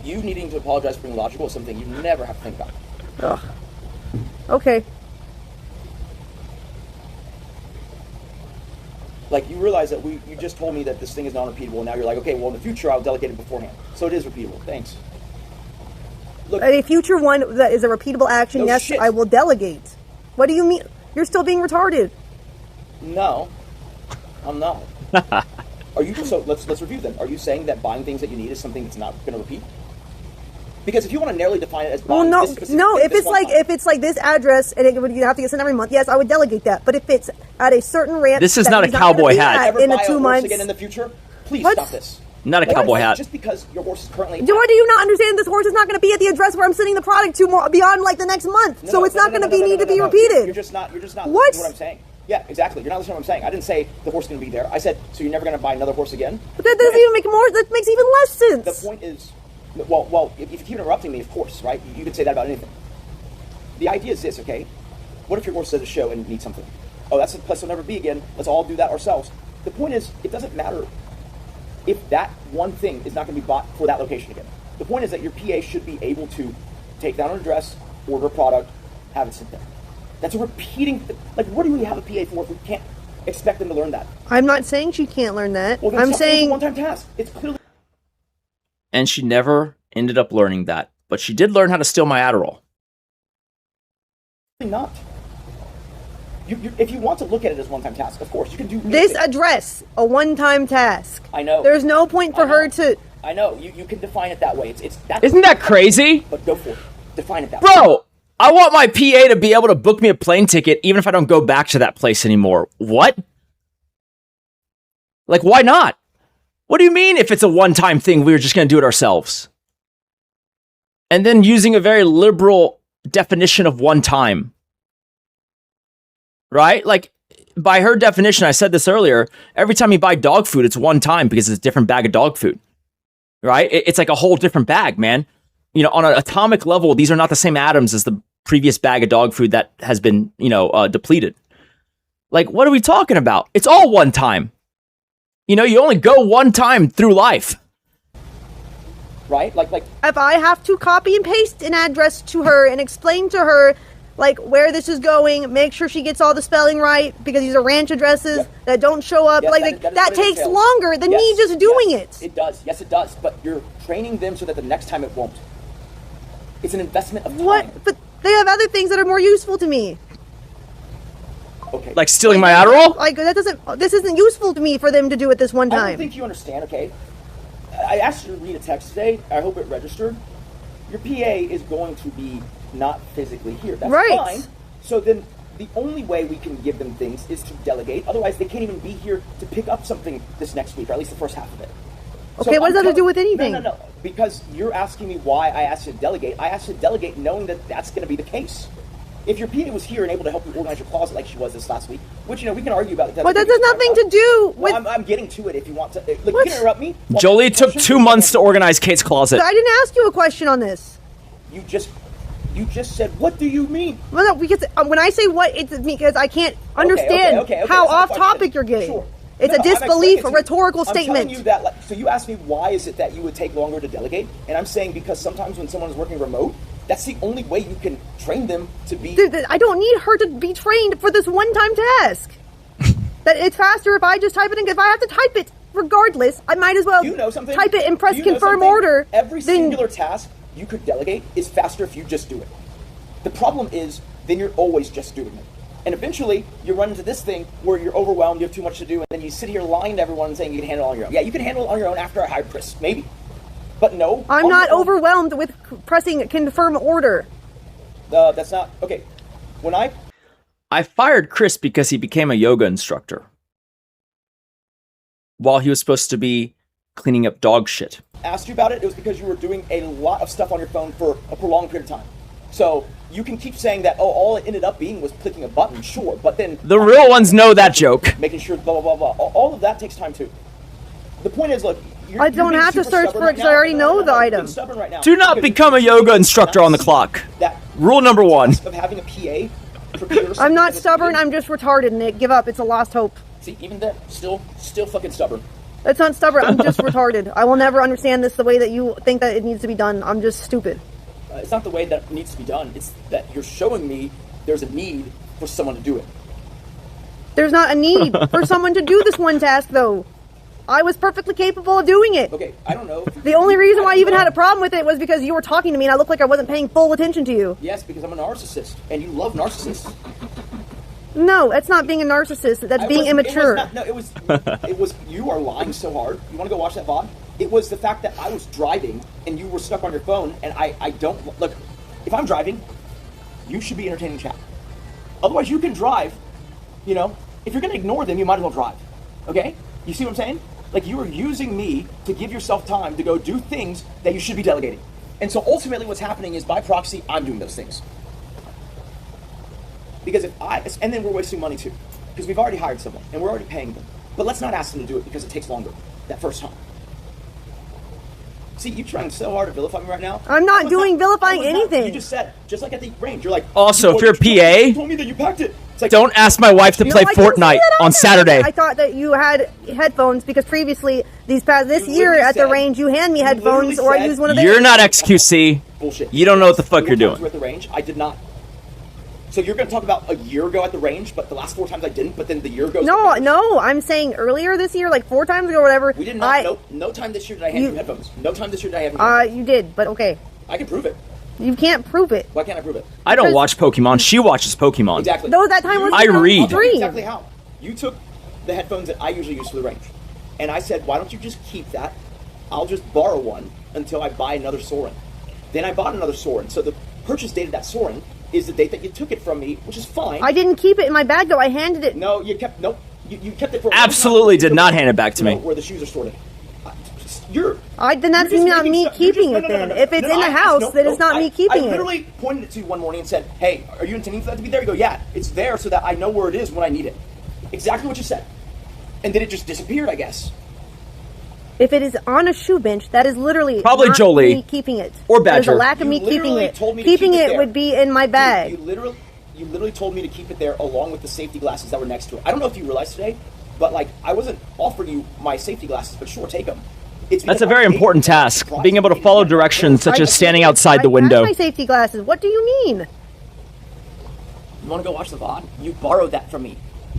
S9: You needing to apologize for being logical is something you never have to think about.
S7: Ugh. Okay.
S9: Like, you realize that you just told me that this thing is non-repeatable, and now you're like, okay, well, in the future, I'll delegate it beforehand. So it is repeatable. Thanks. Look,
S7: a future one that is a repeatable action,
S9: no
S7: yes,
S9: shit.
S7: I will delegate. What do you mean? You're still being retarded.
S9: No, I'm not. So let's review them. Are you saying that buying things that you need is something that's not going to repeat? Because if you want to narrowly define it as buying
S7: Well,
S9: this
S7: no. If it's like this address and you have to get sent every month, yes, I would delegate that. But if it's at a certain ranch,
S1: this is not a cowboy hat.
S7: In the 2 months
S9: again in the future, please
S7: what?
S9: stop this.
S1: Not a cowboy hat.
S9: Just because your horse is currently.
S7: Do you not understand this horse is not going to be at the address where I'm sending the product to more beyond like the next month? So it's not going to need to be repeated.
S9: You're just not
S7: what?
S9: listening to what I'm saying. Yeah, exactly. You're not listening to what I'm saying. I didn't say the horse is going to be there. I said, so you're never going to buy another horse again?
S7: But that doesn't even make more. That makes even less sense.
S9: The point is, well, if you keep interrupting me, of course, right? You could say that about anything. The idea is this, okay? What if your horse does a show and needs something? Oh, that's a place will never be again. Let's all do that ourselves. The point is, it doesn't matter if that one thing is not going to be bought for that location again. The point is that your PA should be able to take down an address, order a product, have it sent there. That's a repeating. What do we have a PA for if we can't expect them to learn that?
S7: I'm not saying she can't learn that.
S9: Well,
S7: I'm saying
S9: it's a one-time task. It's clearly.
S1: And she never ended up learning that, but she did learn how to steal my Adderall.
S9: Not. If you want to look at it as one-time task, of course you can do
S7: this address a one-time task.
S9: I know.
S7: There's no point for her to.
S9: I know. You can define it that way.
S1: Isn't that crazy?
S9: But go for it. Define it that way.
S1: Bro, I want my PA to be able to book me a plane ticket even if I don't go back to that place anymore. What? Like, why not? What do you mean if it's a one-time thing, we're just going to do it ourselves? And then using a very liberal definition of one time. Right? Like, by her definition, I said this earlier, every time you buy dog food, it's one time because it's a different bag of dog food. Right? It's like a whole different bag, man. You know, on an atomic level, these are not the same atoms as the previous bag of dog food that has been, depleted. Like, what are we talking about? It's all one time. You know, you only go one time through life.
S9: Right? Like.
S7: If I have to copy and paste an address to her and explain to her like where this is going, make sure she gets all the spelling right, because these are ranch addresses that don't show up.
S9: Yes,
S7: like
S9: that is
S7: that
S9: what it
S7: takes
S9: entails.
S7: longer than me just doing it.
S9: It does. Yes, it does. But you're training them so that the next time it won't. It's an investment of time.
S7: What? But they have other things that are more useful to me.
S9: Okay.
S1: Like stealing my Adderall?
S7: Like that doesn't. This isn't useful to me for them to do it this one
S9: I don't
S7: time.
S9: think you understand, okay? I asked you to read a text today. I hope it registered. Your PA is going to be not physically here. That's
S7: Right.
S9: fine. So then the only way we can give them things is to delegate. Otherwise, they can't even be here to pick up something this next week, or at least the first half of it.
S7: Okay, what does that have to do with anything?
S9: No. Because you're asking me why I asked you to delegate. I asked you to delegate knowing that that's going to be the case. If your PA was here and able to help you organize your closet like she was this last week, which, we can argue about.
S7: But that has nothing to do with.
S9: Well, I'm getting to it if you want to. Like, you can interrupt me.
S1: Jolie took 2 months to organize Kate's closet.
S7: I didn't ask you a question on this.
S9: You just said, what do you mean?
S7: Well, no, because when I say what, it's because I can't understand
S9: okay,
S7: how
S9: that's not
S7: off
S9: a
S7: topic
S9: question.
S7: you're getting.
S9: Sure.
S7: It's
S9: No,
S7: a
S9: I'm
S7: disbelief,
S9: explaining
S7: a
S9: it to you.
S7: rhetorical
S9: I'm
S7: statement.
S9: telling you that, so you asked me why is it that you would take longer to delegate, and I'm saying because sometimes when someone is working remote, that's the only way you can train them to be.
S7: Dude, I don't need her to be trained for this one-time task. That it's faster if I just type it in. If I have to type it, regardless, I might as well type it and press confirm order.
S9: Every singular task you could delegate is faster if you just do it. The problem is, then you're always just doing it. And eventually, you run into this thing where you're overwhelmed, you have too much to do, and then you sit here lying to everyone and saying you can handle it on your own. Yeah, you can handle it on your own after I hired Chris, maybe. But no.
S7: I'm not overwhelmed with pressing confirm order.
S9: That's not... Okay, when
S1: I fired Chris because he became a yoga instructor while he was supposed to be cleaning up dog shit.
S9: asked you about it, it was because you were doing a lot of stuff on your phone for a prolonged period of time. So you can keep saying that, oh, all it ended up being was clicking a button, sure, but then...
S1: The real ones know that joke.
S9: Making sure blah, blah, blah, blah. All of that takes time, too. The point is, look...
S7: I don't have to search for it because I already know the item.
S9: Right now.
S1: Do not become a yoga instructor on the clock. Rule number 1.
S9: Of having a PA prepare
S7: I'm not stubborn, I'm just retarded, Nick. Give up, it's a lost hope.
S9: See, even then, still fucking stubborn.
S7: That's not stubborn, I'm just retarded. I will never understand this the way that you think that it needs to be done. I'm just stupid.
S9: It's not the way that it needs to be done. It's that you're showing me there's a need for someone to do it.
S7: There's not a need for someone to do this one task, though. I was perfectly capable of doing it.
S9: Okay, I don't know.
S7: The only reason why I even had a problem with it was because you were talking to me and I looked like I wasn't paying full attention to you.
S9: Yes, because I'm a narcissist, and you love narcissists.
S7: No, that's not being a narcissist. That's being immature.
S9: It was, you are lying so hard. You want to go watch that VOD? It was the fact that I was driving, and you were stuck on your phone, and I don't, look, if I'm driving, you should be entertaining chat. Otherwise, you can drive, you know, if you're going to ignore them, you might as well drive, okay? You see what I'm saying? Like, you are using me to give yourself time to go do things that you should be delegating. And so ultimately what's happening is by proxy, I'm doing those things. Because and then we're wasting money too. Because we've already hired someone and we're already paying them. But let's not ask them to do it because it takes longer that first time. See, you're trying so hard to vilify me right now.
S7: I'm not doing vilifying anything.
S9: You just said, just like at the range, you're like...
S1: Also, if you're a
S9: You told me that you packed it. It's like,
S1: don't ask my wife to play
S7: I didn't
S1: Fortnite
S7: say that
S1: on
S7: either.
S1: Saturday.
S7: I thought that you had headphones because previously, this year at the range, you hand me headphones or I use one of theirs.
S1: You're not XQC.
S9: Bullshit.
S1: You don't know what the fuck you're doing.
S9: At the range, I did not. So you're going to talk about a year ago at the range, but the last 4 times I didn't, but then the year goes...
S7: No, I'm saying earlier this year, like 4 times ago or whatever.
S9: We did not, no time this year did I hand you headphones. No time this year did I have you headphones.
S7: You did, but okay.
S9: I can prove it.
S7: You can't prove it.
S9: Why can't I prove it?
S1: I don't watch Pokemon. She watches Pokemon.
S9: Exactly.
S7: No, that time was
S1: I read.
S9: Exactly how. You took the headphones that I usually use for the range, and I said, why don't you just keep that? I'll just borrow one until I buy another Soren. Then I bought another Soren. So the purchase date of that Soren is the date that you took it from me, which is fine.
S7: I didn't keep it in my bag, though. I handed it.
S9: No, you kept... Nope. You kept it for...
S1: Absolutely did not hand it back to me.
S9: Where the shoes are stored.
S7: Then that's not me keeping it then. If it's in the house, then it's not me keeping it.
S9: I literally pointed it to you one morning and said, hey, are you intending for that to be there? You go, yeah, it's there so that I know where it is when I need it. Exactly what you said. And then it just disappeared, I guess.
S7: If it is on a shoe bench, that is literally
S1: probably
S7: not
S1: Jolie
S7: me keeping it.
S1: or Badger.
S7: There's a lack of me keeping it. Keeping it would be in my bag.
S9: Dude, you literally told me to keep it there along with the safety glasses that were next to it. I don't know if you realized today, but like I wasn't offering you my safety glasses, but sure, take them.
S1: That's a very important task, being able to follow directions such as standing outside the window.
S7: I have my safety glasses. What do you mean?
S9: You want to go watch the VOD? You borrowed that from me.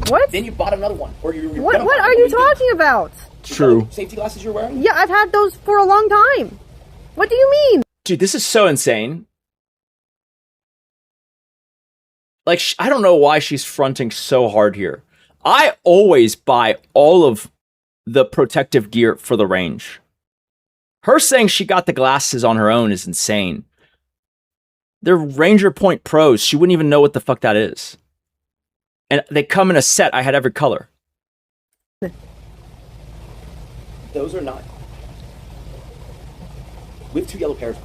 S3: What?
S9: Then you bought another one, or you're
S3: What
S9: gonna buy
S3: are
S9: one.
S3: you
S9: What do
S3: talking about?
S1: True.
S9: Safety glasses you're wearing?
S3: Yeah, I've had those for a long time. What do you mean?
S1: Dude, this is so insane. Like, I don't know why she's fronting so hard here. I always buy all of the protective gear for the range. Her saying she got the glasses on her own is insane. They're Ranger Point Pros. She wouldn't even know what the fuck that is. And they come in a set. I had every color.
S9: Those are not. We have 2 yellow pairs.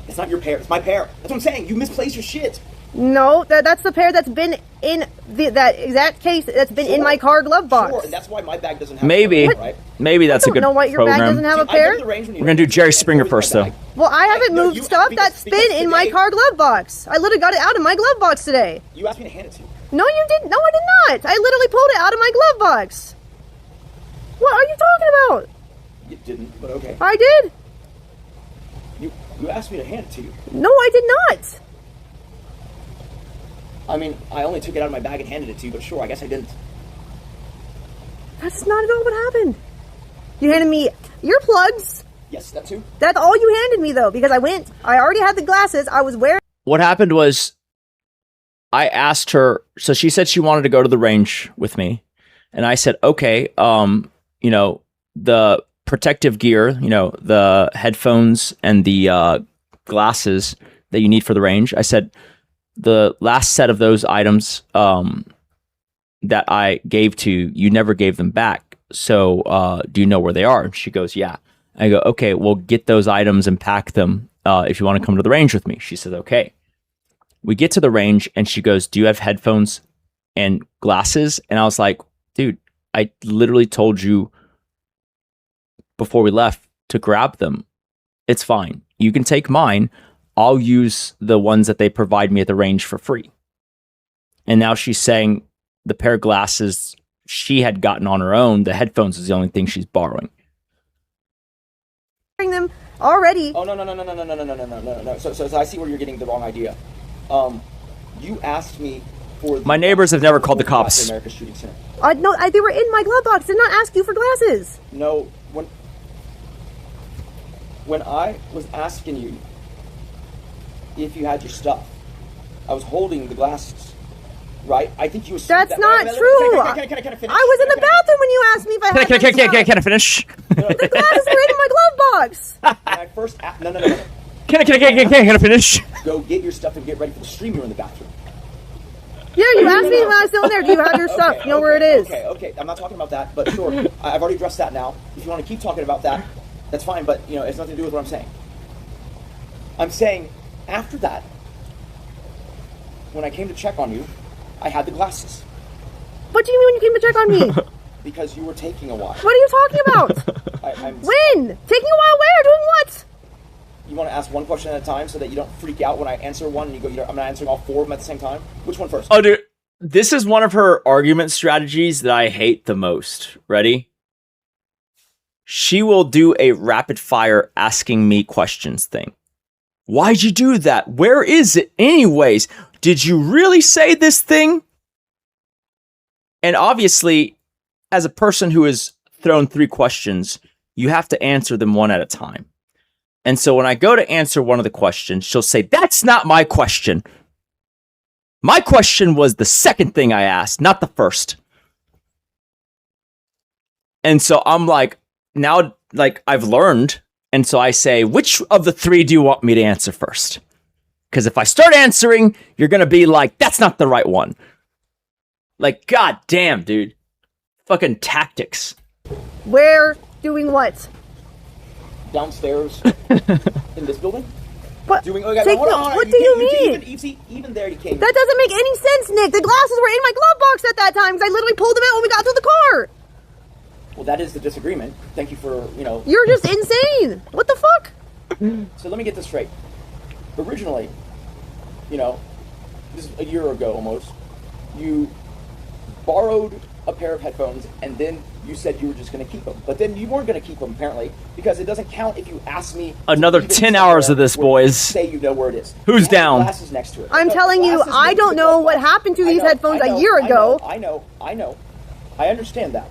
S9: It's not your pair. It's my pair. That's what I'm saying. You misplaced your shit.
S3: No, that's the pair that's been in that exact case that's been in my car glove box.
S9: Sure, and that's why my bag doesn't have
S1: Maybe.
S9: a pair, right?
S1: Maybe that's a good
S3: I don't know what your bag
S1: program.
S3: doesn't have a
S9: See, I
S3: pair.
S9: go to the range when you
S1: We're gonna do Jerry Springer first, though.
S3: Well, I haven't
S9: No,
S3: moved
S9: you-
S3: stuff
S9: because-
S3: that's
S9: because
S3: been in my
S9: today-
S3: car glove box. I literally got it out of my glove box today.
S9: You asked me to hand it to you.
S3: No, you didn't. No, I did not. I literally pulled it out of my glove box. What are you talking about?
S9: You didn't, but okay.
S3: I did.
S9: You asked me to hand it to you.
S3: No, I did not.
S9: I mean, I only took it out of my bag and handed it to you, but sure, I guess I didn't.
S3: That's not at all what happened. You handed me earplugs.
S9: Yes, that too.
S3: That's all you handed me, though, because I already had the glasses. I was wearing.
S1: What happened was I asked her, so she said she wanted to go to the range with me. And I said, okay, you know, the protective gear, you know, the headphones and the glasses that you need for the range. I said, the last set of those items that I gave to you, you never gave them back. So do you know where they are? And she goes, yeah. I go, okay, well, get those items and pack them if you want to come to the range with me. She said, okay. We get to the range and she goes, do you have headphones and glasses? And I was like, dude, I literally told you before we left to grab them. It's fine. You can take mine. I'll use the ones that they provide me at the range for free. And now she's saying the pair of glasses she had gotten on her own, the headphones is the only thing she's borrowing.
S3: Them already.
S9: Oh no. So I see where you're getting the wrong idea. You asked me for.
S1: My neighbors have never called the cops.
S9: America's Shooting Center.
S3: No, they were in my glove box. Did not ask you for glasses.
S9: No, when I was asking you if you had your stuff, I was holding the glasses. Right? I think you assumed
S3: That's
S9: that.
S3: not
S9: Can
S3: true.
S9: I finish?
S3: I was in the bathroom when you asked me if I had my stuff.
S1: Can I finish?
S3: The glasses were in my glove box.
S9: When I first asked, no.
S1: Can I finish?
S9: Go get your stuff and get ready for the stream. You're in the bathroom.
S3: Yeah, you asked me when I was still in there. Do you have your stuff? You know where it is.
S9: Okay. I'm not talking about that, but sure. I've already addressed that now. If you want to keep talking about that, that's fine, but you know, it's nothing to do with what I'm saying. I'm saying after that, when I came to check on you, I had the glasses.
S3: What do you mean when you came to check on me?
S9: Because you were taking a while.
S3: What are you talking about?
S9: I'm
S3: When? Taking a while where? Doing what?
S9: You want to ask one question at a time so that you don't freak out when I answer one and you go, I'm not answering all 4 of them at the same time? Which one first?
S1: Oh, dude. This is one of her argument strategies that I hate the most. Ready? She will do a rapid fire asking me questions thing. Why'd you do that? Where is it anyways? Did you really say this thing? And obviously, as a person who has thrown 3 questions, you have to answer them one at a time. And so when I go to answer one of the questions, she'll say, that's not my question. My question was the second thing I asked, not the first. And so I'm like, now, like, I've learned. And so I say, which of the 3 do you want me to answer first? Because if I start answering, you're going to be like, that's not the right one. Like, god damn, dude. Fucking tactics.
S3: Where? Doing what?
S9: Downstairs in this building?
S3: What?
S9: Doing, okay,
S3: Take
S9: hold
S3: no-
S9: on.
S3: what do you mean?
S9: Even there you came.
S3: That doesn't make any sense, Nick. The glasses were in my glove box at that time because I literally pulled them out when we got to the car.
S9: Well, that is the disagreement. Thank you for,
S3: You're just insane. What the fuck?
S9: So let me get this straight. Originally, this is a year ago almost, you borrowed a pair of headphones and then you said you were just going to keep them. But then you weren't going to keep them, apparently, because it doesn't count if you ask me.
S1: Another 10 hours of this, boys.
S9: Say you know where it is.
S1: Who's down?
S9: Glasses next to it.
S3: I'm telling you, I don't know what happened to these headphones a year ago.
S9: I know. I understand that.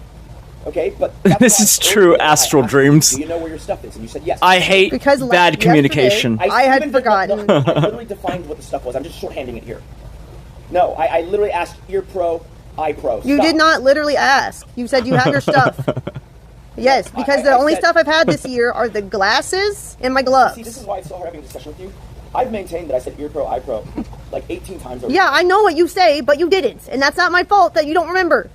S9: Okay, but
S1: this is true astral dreams.
S9: Do you know where your stuff is? And you said yes.
S1: I hate bad communication.
S3: I had forgotten.
S9: I literally defined what the stuff was. I'm just shorthanding it here. No, I literally asked ear pro, eye pro.
S3: You did not literally ask. You said you have your stuff. Yes, because the only stuff I've had this year are the glasses and my gloves.
S9: See, this is why it's so hard having a discussion with you. I've maintained that I said ear pro, eye pro like 18 times over.
S3: Yeah, I know what you say, but you didn't. And that's not my fault that you don't remember.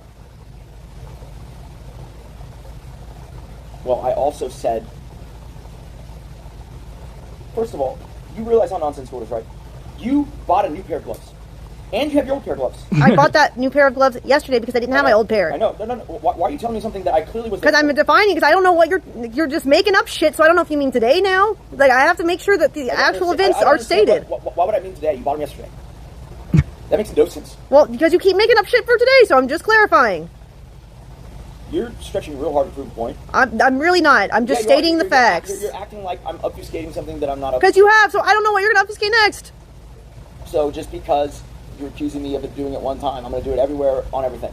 S9: Well, I also said, first of all, you realize how nonsensical it is, right? You bought a new pair of gloves. And you have your old pair of gloves.
S3: I bought that new pair of gloves yesterday because I didn't have my old pair.
S9: I know. No. Why are you telling me something that I clearly was...
S3: Because I'm defining, because I don't know what you're just making up shit, so I don't know if you mean today now. Like, I have to make sure that the actual events are stated.
S9: Why would I mean today? You bought them yesterday. That makes no sense.
S3: Well, because you keep making up shit for today, so I'm just clarifying.
S9: You're stretching real hard to prove a point.
S3: I'm really not. I'm just stating the facts.
S9: You're acting like I'm obfuscating something that I'm not.
S3: Because you have, so I don't know what you're going to obfuscate next.
S9: So just because you're accusing me of doing it one time, I'm going to do it everywhere on everything.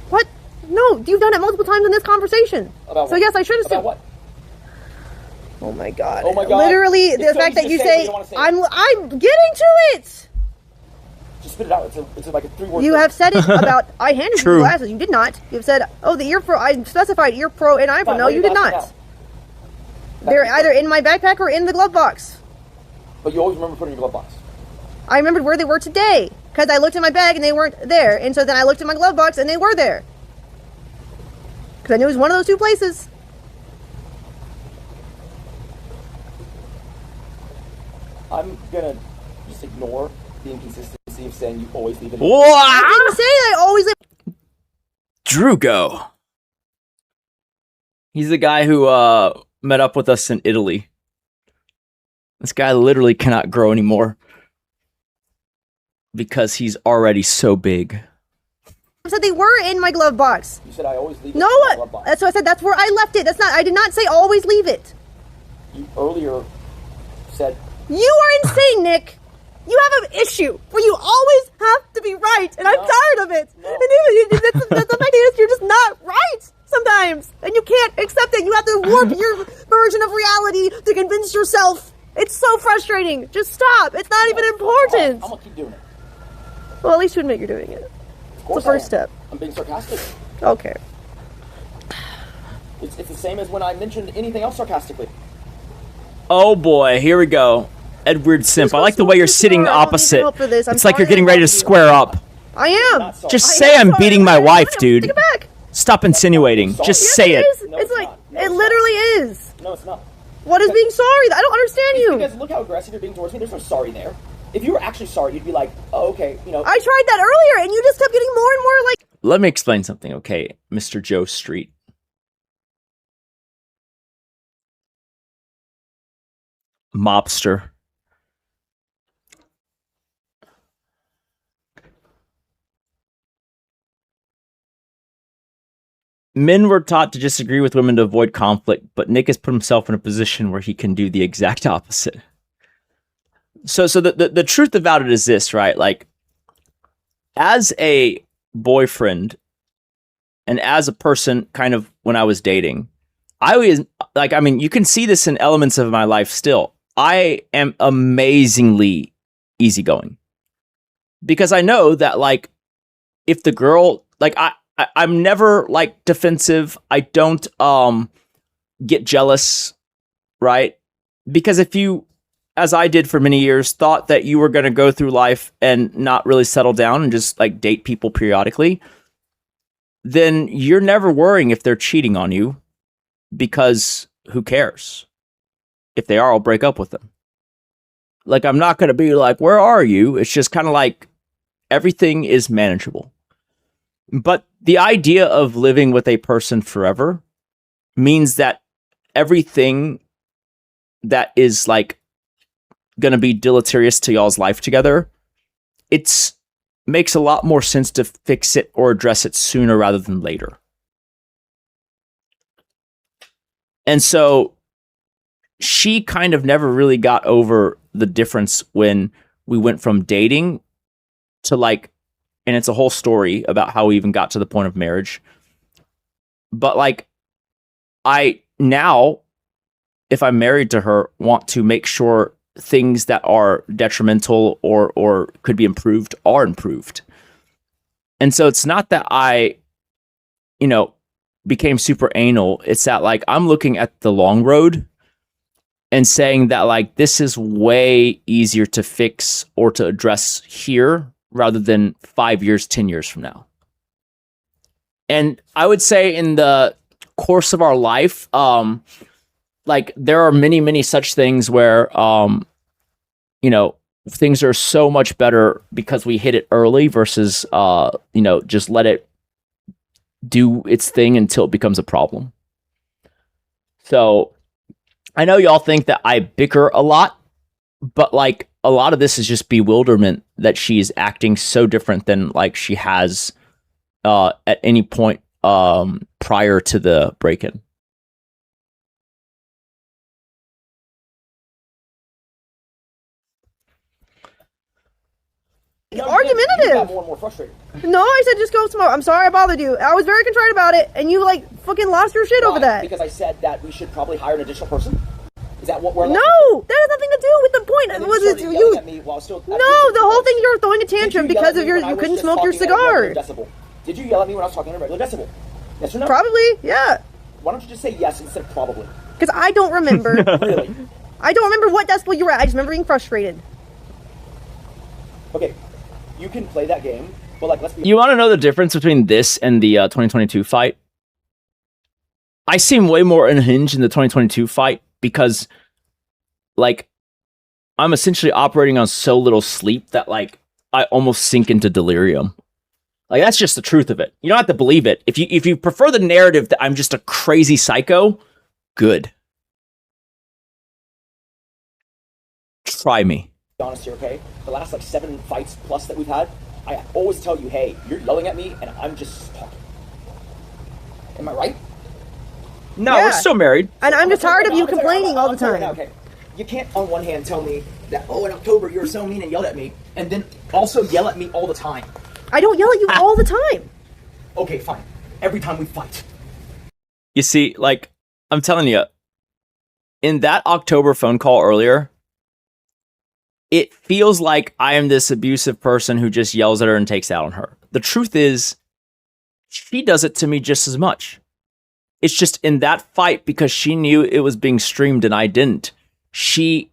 S3: What? No, you've done it multiple times in this conversation.
S9: About
S3: so
S9: what?
S3: yes, I should have
S9: About what?
S3: Oh my god.
S9: Oh my god.
S3: Literally, the fact that you say, I'm getting to it.
S9: Just spit it out. It's like a 3-word
S3: You
S9: thing.
S3: have said it about, I handed you the glasses. You did not. You've said, oh, the ear pro, I specified ear pro and eye pro. No, you did not. They're either in my backpack or in the glove box.
S9: But you always remember putting your glove box.
S3: I remembered where they were today. Because I looked in my bag and they weren't there. And so then I looked in my glove box and they were there. Because I knew it was one of those two places.
S9: I'm going to just ignore the inconsistency of saying you always leave it.
S3: I didn't say I always leave.
S1: Drugo. He's the guy who met up with us in Italy. This guy literally cannot grow anymore because he's already so big.
S3: I said they were in my glove box.
S9: You said I always leave it
S3: no,
S9: in my glove box.
S3: That's what I said. That's where I left it. That's not. I did not say always leave it.
S9: You earlier said...
S3: You are insane, Nick. You have an issue where you always have to be right, and I'm tired of it. No. And that's the fact is you're just not right sometimes, and you can't accept it. You have to warp your version of reality to convince yourself. It's so frustrating. Just stop. It's not even important.
S9: I'm gonna keep doing it.
S3: Well, at least you admit you're doing it. It's the first step.
S9: I'm being sarcastic.
S3: Okay.
S9: It's the same as when I mentioned anything else sarcastically.
S1: Oh boy, here we go. Edward Simp. I like the way you're sitting opposite. It's like you're getting ready to square up.
S3: I am.
S1: Just say I'm beating my wife, dude.
S3: Take it back.
S1: Stop insinuating. Just say it.
S3: No, it's like, it literally is.
S9: No, it's not.
S3: What is being sorry? I don't understand you.
S9: Because look how aggressive you're being towards me. There's no sorry there. If you were actually sorry, you'd be like, oh, okay, you know.
S3: I tried that earlier, and you just kept getting more and more like...
S1: Let me explain something, okay, Mr. Joe Street. Mobster. Men were taught to disagree with women to avoid conflict, but Nick has put himself in a position where he can do the exact opposite. So the truth about it is this, right? Like, as a boyfriend and as a person kind of when I was dating, I always, like, I mean, you can see this in elements of my life still. I am amazingly easygoing because I know that, like, if the girl, like, I'm never like defensive. I don't get jealous, right? Because if you, as I did for many years, thought that you were going to go through life and not really settle down and just like date people periodically, then you're never worrying if they're cheating on you because who cares? If they are, I'll break up with them. Like, I'm not going to be like, where are you? It's just kind of like everything is manageable. But the idea of living with a person forever means that everything that is like going to be deleterious to y'all's life together, it's makes a lot more sense to fix it or address it sooner rather than later.
S4: And so she kind of never really got over the difference when we went from dating to like, and it's a whole story about how we even got to the point of marriage. But like, I now, if I'm married to her, want to make sure things that are detrimental or could be improved are improved. And so it's not that I, became super anal. It's that like I'm looking at the long road and saying that like this is way easier to fix or to address here rather than 5 years, 10 years from now. And I would say in the course of our life, like there are many, many such things where, things are so much better because we hit it early versus, just let it do its thing until it becomes a problem. So I know y'all think that I bicker a lot, but like a lot of this is just bewilderment that she's acting so different than like she has at any point prior to the break-in.
S3: Argumentative.
S9: You got more and more frustrated.
S3: No, I said just go smoke. I'm sorry I bothered you. I was very contrite about it, and you like fucking lost your shit over that.
S9: Because I said that we should probably hire an additional person. Is that what we're?
S3: No, that has nothing to do with the point. Was it you?
S9: At me while still,
S3: no, the whole thing you were throwing a tantrum because of you couldn't smoke your cigar.
S9: Did you yell at me when I was talking at a regular decibel? Yes or no?
S3: Probably, yeah.
S9: Why don't you just say yes instead of probably?
S3: Because I don't remember.
S9: Really?
S3: I don't remember what decibel you were at. I just remember being frustrated.
S9: Okay, you can play that game, but like, let's be.
S4: You want to know the difference between this and the 2022 fight? I seem way more unhinged in the 2022 fight because, like, I'm essentially operating on so little sleep that, like, I almost sink into delirium. Like, that's just the truth of it. You don't have to believe it. If you prefer the narrative that I'm just a crazy psycho, good. Try me.
S9: Honest here, okay? The last like 7 fights plus that we've had, I always tell you, hey, you're yelling at me and I'm just talking. Am I right?
S4: No,
S3: Yeah.
S4: we're still married.
S3: And I'm just tired of you complaining all the time.
S9: Okay. You can't on one hand tell me that, oh, in October you were so mean and yelled at me, and then also yell at me all the time.
S3: I don't yell at you all the time.
S9: Okay, fine. Every time we fight.
S4: You see, like, I'm telling you, in that October phone call earlier, it feels like I am this abusive person who just yells at her and takes out on her. The truth is, she does it to me just as much. It's just in that fight, because she knew it was being streamed and I didn't, she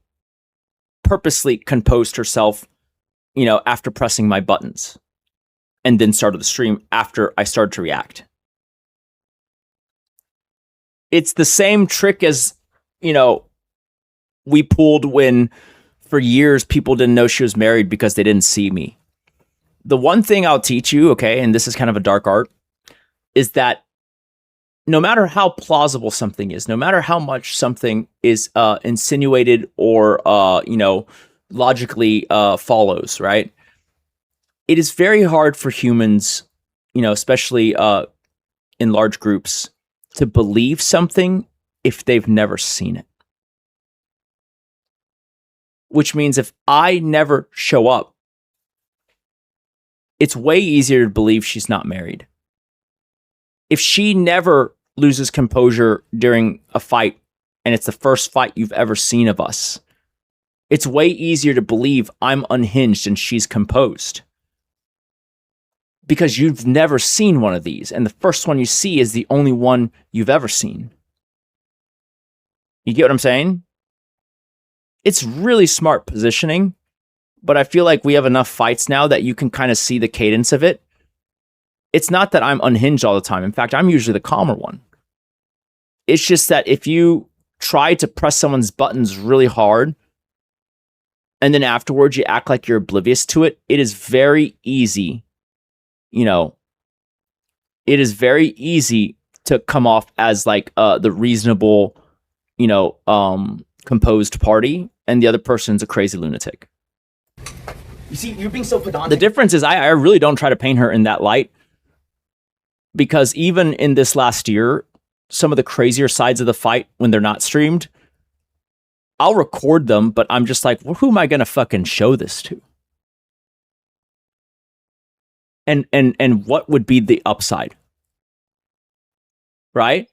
S4: purposely composed herself, after pressing my buttons, and then started the stream after I started to react. It's the same trick as, we pulled when for years people didn't know she was married because they didn't see me. The one thing I'll teach you, okay, and this is kind of a dark art, is that no matter how plausible something is, no matter how much something is insinuated or, logically follows, right? It is very hard for humans, especially in large groups, to believe something if they've never seen it. Which means if I never show up, it's way easier to believe she's not married. If she never loses composure during a fight, and it's the first fight you've ever seen of us, it's way easier to believe I'm unhinged and she's composed. Because you've never seen one of these, and the first one you see is the only one you've ever seen. You get what I'm saying? It's really smart positioning, but I feel like we have enough fights now that you can kind of see the cadence of it. It's not that I'm unhinged all the time. In fact, I'm usually the calmer one. It's just that if you try to press someone's buttons really hard, and then afterwards you act like you're oblivious to it, it is very easy, it is very easy to come off as like the reasonable, composed party, and the other person's a crazy lunatic.
S9: You see, you're being so pedantic.
S4: The difference is I really don't try to paint her in that light, because even in this last year, some of the crazier sides of the fight when they're not streamed, I'll record them, but I'm just like, well, who am I going to fucking show this to? And what would be the upside? Right?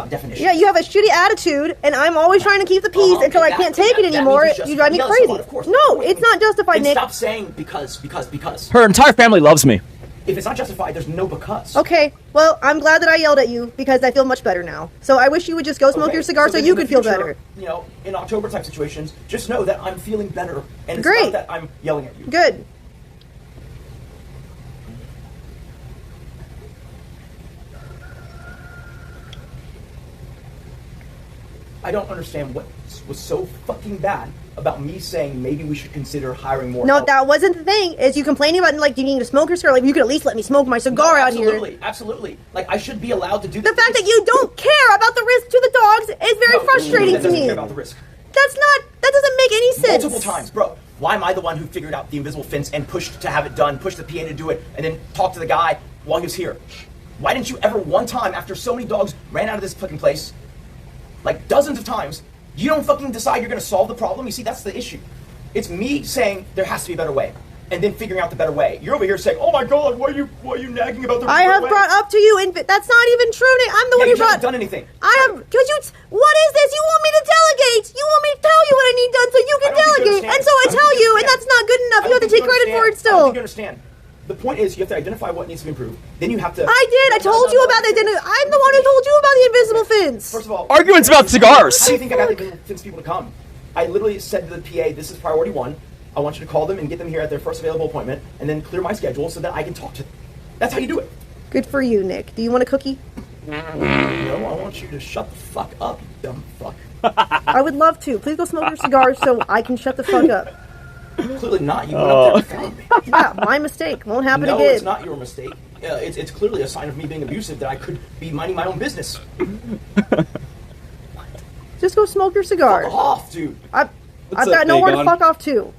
S9: Definition.
S7: Yeah, you have a shitty attitude, and I'm always trying to keep the peace until I can't take it anymore. You drive me crazy. No, it's not justified, Nick.
S9: Stop saying because.
S4: Her entire family loves me.
S9: If it's not justified, there's no because.
S7: Okay, well, I'm glad that I yelled at you because I feel much better now. So I wish you would just go smoke your cigar so
S9: then
S7: you
S9: in the
S7: could feel
S9: future,
S7: better.
S9: You know, in October type situations, just know that I'm feeling better, and it's
S7: Great.
S9: not that I'm yelling at you.
S7: Good.
S9: I don't understand what was so fucking bad about me saying maybe we should consider hiring more
S7: No,
S9: help.
S7: that wasn't the thing. Is you complaining about, like, do you need to smoke your cigar? Like, you could at least let me smoke my cigar out here.
S9: Absolutely. Like, I should be allowed to do
S7: The fact that you don't care about the risk to the dogs is very frustrating
S9: that
S7: to
S9: doesn't
S7: me.
S9: care about the risk.
S7: That doesn't make any sense.
S9: Multiple times, bro. Why am I the one who figured out the invisible fence and pushed to have it done, pushed the PA to do it, and then talked to the guy while he was here? Why didn't you ever one time, after so many dogs ran out of this fucking place, like dozens of times, you don't fucking decide you're gonna solve the problem? You see, that's the issue. It's me saying there has to be a better way, and then figuring out the better way. You're over here saying, "Oh my God, why are you nagging about the
S7: I
S9: better
S7: have
S9: way?"
S7: brought up to you, and that's not even true, Nick. I'm the one
S9: you
S7: who brought.
S9: haven't done anything.
S7: I have. What is this? You want me to delegate? You want me to tell you what I need done so you can delegate, and so I tell you, and that's not good enough. You have to take credit for it
S9: I don't
S7: still.
S9: think you understand. The point is, you have to identify what needs to be improved. Then you have to.
S7: I did. I told you about the identity. I'm the one who told you about the invisible fence.
S9: First of all,
S4: arguments about cigars.
S9: How do you think I got the invisible fence people to come? I literally said to the PA, "This is priority one. I want you to call them and get them here at their first available appointment, and then clear my schedule so that I can talk to them." That's how you do it.
S7: Good for you, Nick. Do you want a cookie?
S9: No, I want you to shut the fuck up, you dumb fuck.
S7: I would love to. Please go smoke your cigar so I can shut the fuck up.
S9: Clearly not. You went up there and found me.
S7: Yeah, my mistake. Won't happen
S9: No,
S7: again.
S9: it's not your mistake. It's clearly a sign of me being abusive that I could be minding my own business.
S7: Just go smoke your cigar.
S9: Fuck off, dude.
S7: I've
S1: What's
S7: got
S1: up,
S7: nowhere to
S1: Dagon?
S7: fuck off to.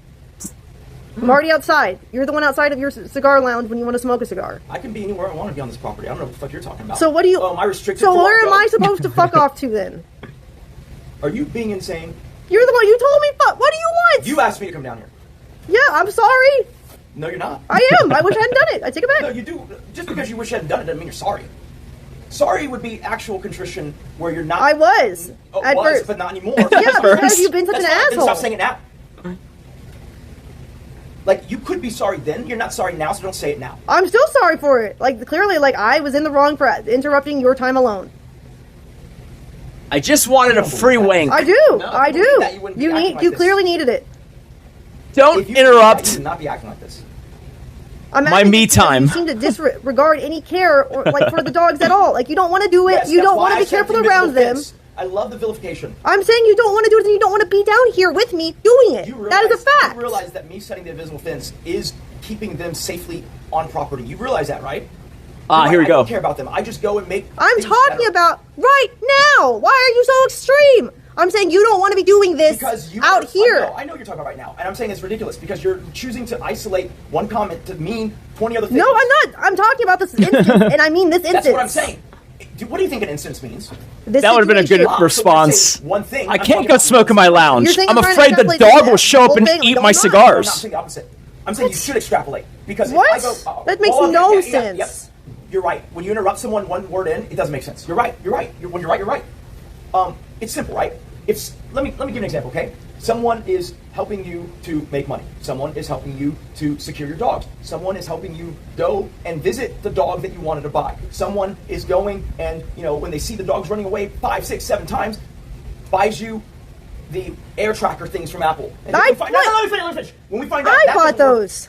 S7: I'm already outside. You're the one outside of your cigar lounge when you want to smoke a cigar.
S9: I can be anywhere I want to be on this property. I don't know what the fuck you're talking about.
S7: So what do you?
S9: Oh, my restricted.
S7: So
S9: for
S7: where am
S9: what?
S7: I supposed to fuck off to then?
S9: Are you being insane?
S7: You're the one. You told me fuck. What do you want?
S9: You asked me to come down here.
S7: Yeah, I'm sorry.
S9: No, you're not.
S7: I am. I wish I hadn't done it. I take it back.
S9: No, you do. Just because you wish you hadn't done it doesn't mean you're sorry. Sorry would be actual contrition where you're not.
S7: I was.
S9: Oh,
S7: at
S9: was,
S7: first.
S9: but not anymore.
S7: Yeah, because you've been such an
S9: That's fine. Then
S7: asshole.
S9: stop saying it now. Like, you could be sorry then. You're not sorry now, so don't say it now.
S7: I'm still sorry for it. Like, clearly, like, I was in the wrong for interrupting your time alone.
S4: I just wanted a free wink.
S7: I do.
S9: No,
S7: I
S9: if you
S7: do.
S9: believe that, you wouldn't be
S7: You
S9: acting
S7: need.
S9: like
S7: You
S9: this.
S7: clearly needed it.
S4: Don't
S9: If you believe that,
S4: interrupt
S9: you would not be acting like this.
S7: I'm
S4: my
S7: acting
S4: me
S7: because
S4: time.
S7: You seem to disregard any care or like for the dogs at all. Like you don't want to do it.
S9: Yes,
S7: you
S9: that's
S7: don't
S9: why
S7: want
S9: I
S7: to be
S9: said
S7: careful
S9: the
S7: around
S9: invisible
S7: them.
S9: fence. I love the vilification.
S7: I'm saying you don't want to do it, and you don't want to be down here with me doing it. That is a fact.
S9: You realize that me setting the invisible fence is keeping them safely on property. You realize that, right?
S4: Here we
S9: I
S4: go.
S9: don't care about them. I just go and make.
S7: I'm
S9: things
S7: talking
S9: better.
S7: about right now. Why are you so extreme? I'm saying you don't want to be doing this
S9: Because you
S7: out here.
S9: I know you're talking about right now, and I'm saying it's ridiculous because you're choosing to isolate one comment to mean 20 other things.
S7: No, I'm not. I'm talking about this instance, and I mean this instance.
S9: That's what I'm saying. What do you think an instance means?
S7: This
S4: That would have been a good
S7: situation.
S4: response.
S9: One thing.
S4: I
S9: I'm
S4: can't
S9: talking
S4: go
S9: about
S4: smoke in my lounge.
S7: You're saying
S4: I'm
S7: I'm trying to
S4: afraid the
S7: extrapolate
S4: dog
S7: the
S4: will show up
S7: whole
S4: and
S7: thing.
S4: eat
S7: No,
S4: my
S7: I'm not.
S9: No, I'm not
S4: cigars.
S9: saying the opposite. I'm saying you should extrapolate because
S7: What?
S9: if I go,
S7: That makes
S9: okay,
S7: no
S9: yeah,
S7: sense.
S9: Yep. You're right. When you interrupt someone one word in, it doesn't make sense. You're right. You're right. When you're right, you're right. It's simple, right? Let me give you an example, okay? Someone is helping you to make money. Someone is helping you to secure your dogs. Someone is helping you go and visit the dog that you wanted to buy. Someone is going and, when they see the dogs running away 5, 6, 7 times, buys you the air tracker things from Apple. And then
S7: I
S9: we find, no, let me finish. When we find out
S7: I
S9: that
S7: bought
S9: doesn't work,
S7: those.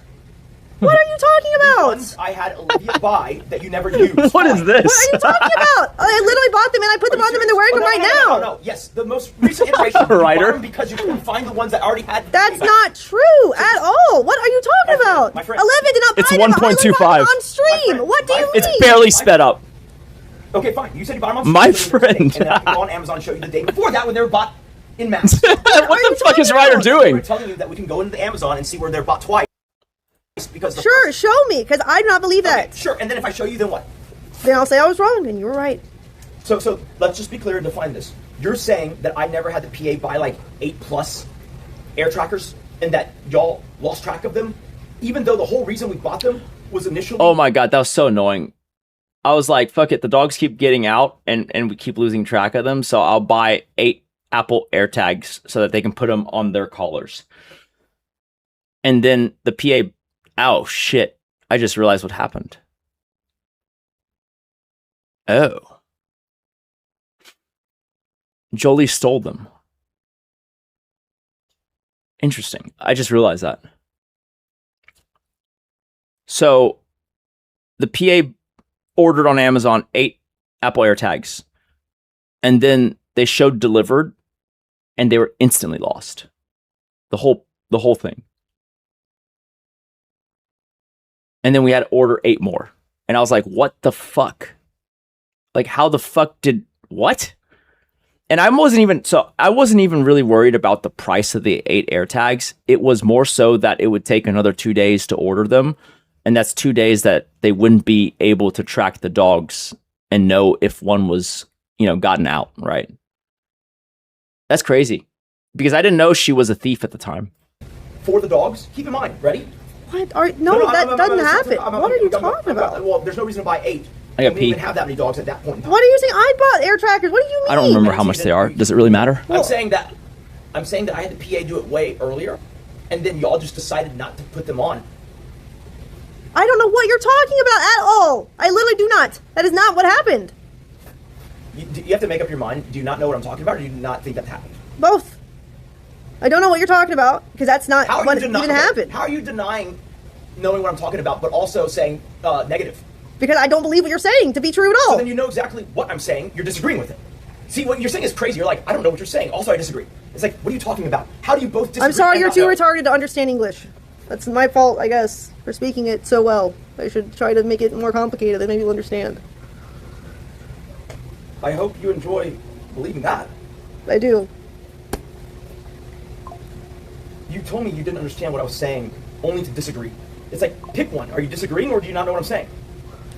S7: What are you talking
S9: the
S7: about?
S9: ones I had Olivia buy that you never used.
S4: What is this?
S7: What are you talking about? I literally bought them and I put them on them in the wearing room right now.
S9: No. Yes, the most recent iteration. You
S4: Writer.
S9: bought them because you couldn't find the ones that already had.
S7: That's not true at all. What are you talking about?
S9: my friend.
S7: Olivia did not buy
S4: It's
S7: them. I only bought them
S4: 1.25.
S7: on stream.
S9: My
S7: What do you
S9: friend.
S7: mean?
S4: It's barely sped up.
S9: Okay, fine. You said you bought them on
S4: My
S9: Steam,
S4: friend.
S9: and then I can go on Amazon and show you the day before that when they were bought in mass.
S4: What the fuck is Ryder
S9: We're
S4: doing?
S9: telling you that we can go into the Amazon and see where they're bought twice. Because the
S7: Sure, show me, because I do not believe that.
S9: Okay, sure. And then if I show you, then what?
S7: Then I'll say I was wrong and you were right.
S9: So let's just be clear and define this. You're saying that I never had the PA buy like 8+ air trackers and that y'all lost track of them, even though the whole reason we bought them was initially.
S1: Oh my god, that was so annoying. I was like, fuck it, the dogs keep getting out and we keep losing track of them, so I'll buy 8 Apple AirTags so that they can put them on their collars. And then the PA, oh shit, I just realized what happened. Oh. Jolie stole them. Interesting. I just realized that. So the PA ordered on Amazon 8 Apple AirTags, and then they showed delivered, and they were instantly lost. The whole thing. And then we had to order 8 more, and I was like, "What the fuck? Like, how the fuck did what?" And I wasn't even really worried about the price of the 8 AirTags. It was more so that it would take another 2 days to order them. And that's 2 days that they wouldn't be able to track the dogs and know if one was, gotten out, right? That's crazy. Because I didn't know she was a thief at the time.
S9: For the dogs, keep in mind, ready?
S3: What? That doesn't happen. What are you talking about?
S9: Well, there's no reason to buy 8.
S1: I got
S9: we didn't even have that many dogs at that point in time.
S3: What are you saying? I bought air trackers. What do you mean?
S1: I don't remember how much they are. Does it really matter?
S9: I'm saying that I had the PA do it way earlier, and then y'all just decided not to put them on.
S3: I don't know what you're talking about at all. I literally do not. That is not what happened.
S9: You have to make up your mind. Do you not know what I'm talking about, or do you not think that happened?
S3: Both. I don't know what you're talking about, because that's not what even happened.
S9: How are you denying knowing what I'm talking about, but also saying negative?
S3: Because I don't believe what you're saying to be true at all.
S9: So then you know exactly what I'm saying. You're disagreeing with it. See, what you're saying is crazy. You're like, I don't know what you're saying. Also, I disagree. It's like, what are you talking about? How do you both disagree?
S3: I'm sorry, you're too retarded to understand English. That's my fault, I guess, for speaking it so well. I should try to make it more complicated, then maybe you'll understand.
S9: I hope you enjoy believing that.
S3: I do.
S9: You told me you didn't understand what I was saying, only to disagree. It's like, pick one. Are you disagreeing, or do you not know what I'm saying?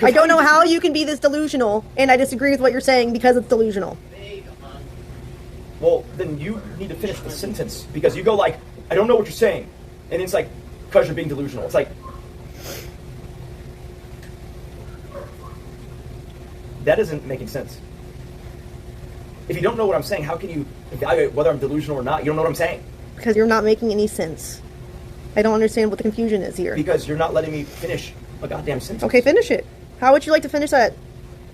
S3: I don't know how you can be this delusional, and I disagree with what you're saying because it's delusional.
S9: Well, then you need to finish the sentence, because you go like, I don't know what you're saying, and it's like, because you're being delusional. It's like, that isn't making sense. If you don't know what I'm saying, how can you evaluate whether I'm delusional or not? You don't know what I'm saying.
S3: Because you're not making any sense. I don't understand what the confusion is here.
S9: Because you're not letting me finish a goddamn sentence.
S3: Okay, finish it. How would you like to finish that?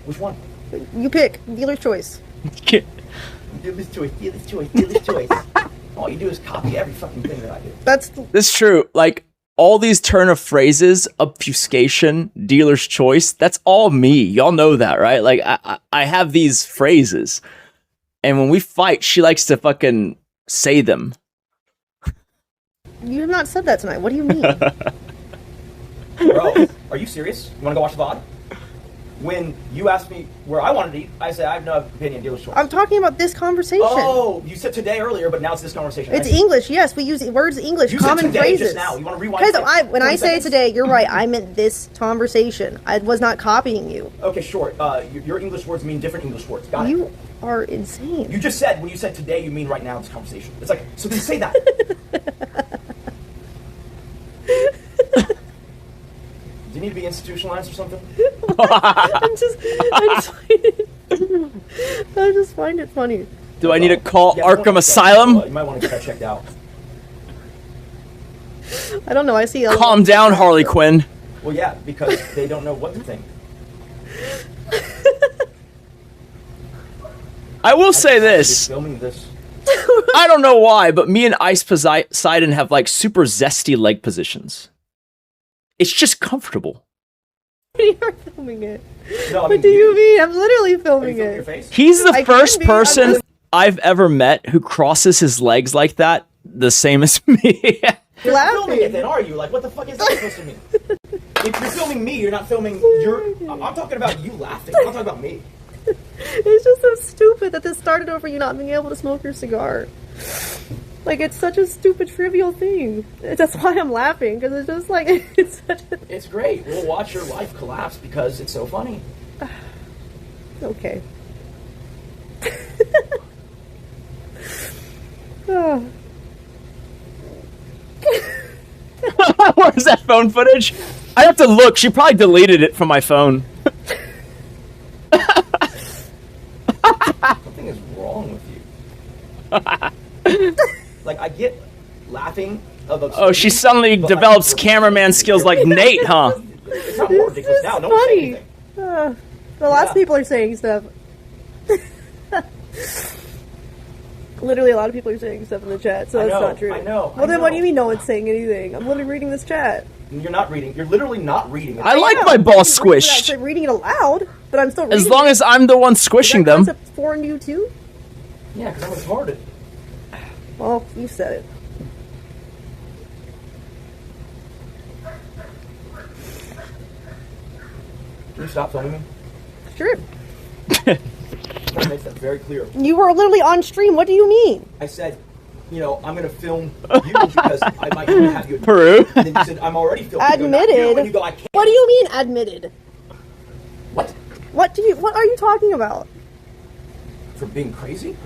S9: Which one?
S3: You pick. Dealer's choice.
S9: Dealer's choice. All you do is copy every fucking thing that I do.
S1: That's true. Like, all these turn of phrases, obfuscation, dealer's choice, that's all me. Y'all know that, right? Like, I have these phrases. And when we fight, she likes to fucking say them.
S3: You have not said that tonight. What do you mean?
S9: Bro, are you serious? You want to go watch the VOD? When you asked me where I wanted to eat, I said I have no opinion, dealer's choice.
S3: I'm talking about this conversation.
S9: Oh, you said today earlier, but now it's this conversation.
S3: It's English, yes. We use words English, common
S9: said today
S3: phrases.
S9: Just now. You want to rewind?
S3: Because when I say today, you're right. I meant this conversation. I was not copying you.
S9: Okay, sure. Your English words mean different English words. Got it.
S3: You are insane.
S9: You just said, when you said today, you mean right now, this conversation. It's like, so then say that. Do you need to be institutionalized or something?
S3: I just find it funny.
S1: Do I need to call Arkham Asylum?
S9: You might want to get that checked out.
S3: I don't know. I see.
S1: Calm down, Harley Quinn.
S9: Well, yeah, because they don't know what to think.
S1: I will say this.
S9: Filming this.
S1: I don't know why, but me and Ice Poseidon have like super zesty leg positions. It's just comfortable.
S3: You're filming it.
S9: No,
S3: What do you mean? I'm literally filming
S9: Your
S3: it.
S9: face?
S1: He's the
S3: I
S1: first
S3: can be, I'm
S1: person
S3: just-
S1: I've ever met who crosses his legs like that, the same as me.
S9: You're not filming it
S3: Laughing.
S9: then, are you? Like, what the fuck is that supposed to mean? If you're filming me, you're not filming your... I'm talking about you laughing. I'm not talking about me.
S3: It's just so stupid that this started over you not being able to smoke your cigar. Like, it's such a stupid, trivial thing. That's why I'm laughing, because it's just like, it's such a...
S9: It's great. We'll watch your life collapse because it's so funny.
S3: Okay.
S1: Where's that phone footage? I have to look. She probably deleted it from my phone.
S9: Something is wrong with you. Like, I get laughing of absurdity,
S1: Oh, she suddenly
S9: but,
S1: develops
S9: like,
S1: cameraman skills like Nate, huh?
S9: It's not more ridiculous now. No one's saying
S7: Funny.
S9: anything.
S7: The lots
S9: Yeah.
S7: of people are saying stuff. Literally, a lot of people are saying stuff in the chat, so
S9: I
S7: it's
S9: know,
S7: not true.
S9: I know,
S7: Well,
S9: I
S7: then what do you
S9: know.
S7: mean no one's saying anything? I'm literally reading this chat.
S9: You're not reading. You're literally not reading.
S1: I like
S7: Yeah,
S1: my
S7: I'm
S1: ball
S7: reading it-
S1: squished.
S7: I'm reading it aloud, but I'm still reading
S1: As long
S7: it.
S1: as I'm the one
S7: Is
S1: squishing
S7: that
S1: them.
S7: concept foreign to you too?
S9: Yeah, because I'm retarded.
S7: Well, you said it.
S9: Can you stop filming me?
S7: Sure.
S9: That makes that very clear.
S7: You were literally on stream. What do you mean?
S9: I said, I'm going to film you because I might even have you.
S1: Peru.
S9: And then you said, I'm already filming. You go, "Not you,"
S7: Admitted.
S9: and you go, I can't.
S7: What do you mean admitted?
S9: What?
S7: What are you talking about?
S9: For being crazy?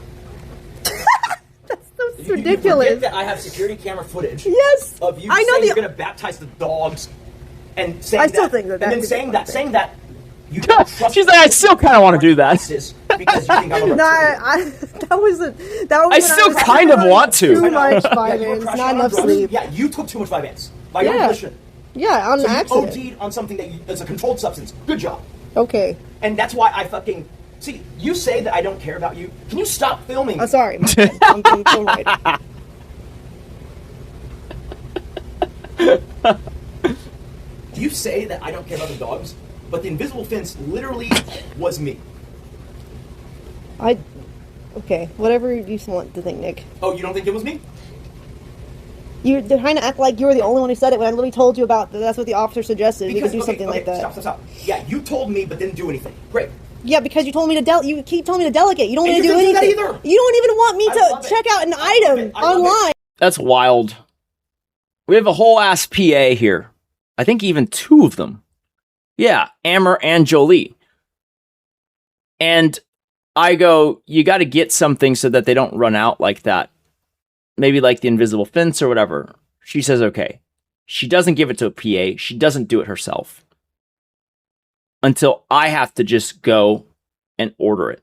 S7: That's
S9: You
S7: ridiculous.
S9: forget that I have security camera footage
S7: Yes.
S9: of you
S7: I know
S9: saying
S7: the-
S9: you're going to baptize the dogs and saying
S7: I still
S9: that,
S7: think that
S9: and then
S7: could be
S9: saying
S7: a
S9: that,
S7: fun
S9: saying that you don't trust
S1: She's like, I still kind of want to do that.
S9: ISIS because you think I'm a
S7: No, that was
S1: I
S7: when
S1: still
S7: was
S1: kind of
S7: on
S1: want to.
S7: Too
S9: I know.
S7: much
S9: Yeah, you were
S7: vitamins,
S9: crashing
S7: not
S9: on
S7: enough
S9: drugs.
S7: sleep.
S9: Yeah, you took too much Vyvanse by your
S7: Yeah.
S9: volition.
S7: Yeah, on
S9: So
S7: an
S9: you
S7: accident.
S9: OD'd on something that's a controlled substance. Good job.
S7: Okay.
S9: And that's why I fucking see. You say that I don't care about you. Can you stop filming?
S7: Oh, sorry. I'm so right.
S9: You say that I don't care about the dogs, but the invisible fence literally was me.
S7: Okay, whatever you want to think, Nick.
S9: Oh, you don't think it was me?
S7: You're trying to act like you were the only one who said it when I literally told you about that's what the officer suggested. You could do something like that.
S9: Stop. Yeah, you told me, but didn't do anything. Great.
S7: Yeah, because you told me to you keep telling me to delegate. You don't
S9: And
S7: want to
S9: you
S7: do
S9: didn't do
S7: anything.
S9: that either.
S7: You don't even want me
S9: I
S7: to
S9: love it.
S7: check out an
S9: I love
S7: item
S9: it. I love it.
S7: online.
S1: That's wild. We have a whole ass PA here. I think even two of them. Yeah, Amber and Jolie. And I go, you got to get something so that they don't run out like that. Maybe like the invisible fence or whatever. She says, okay. She doesn't give it to a PA. She doesn't do it herself. Until I have to just go and order it.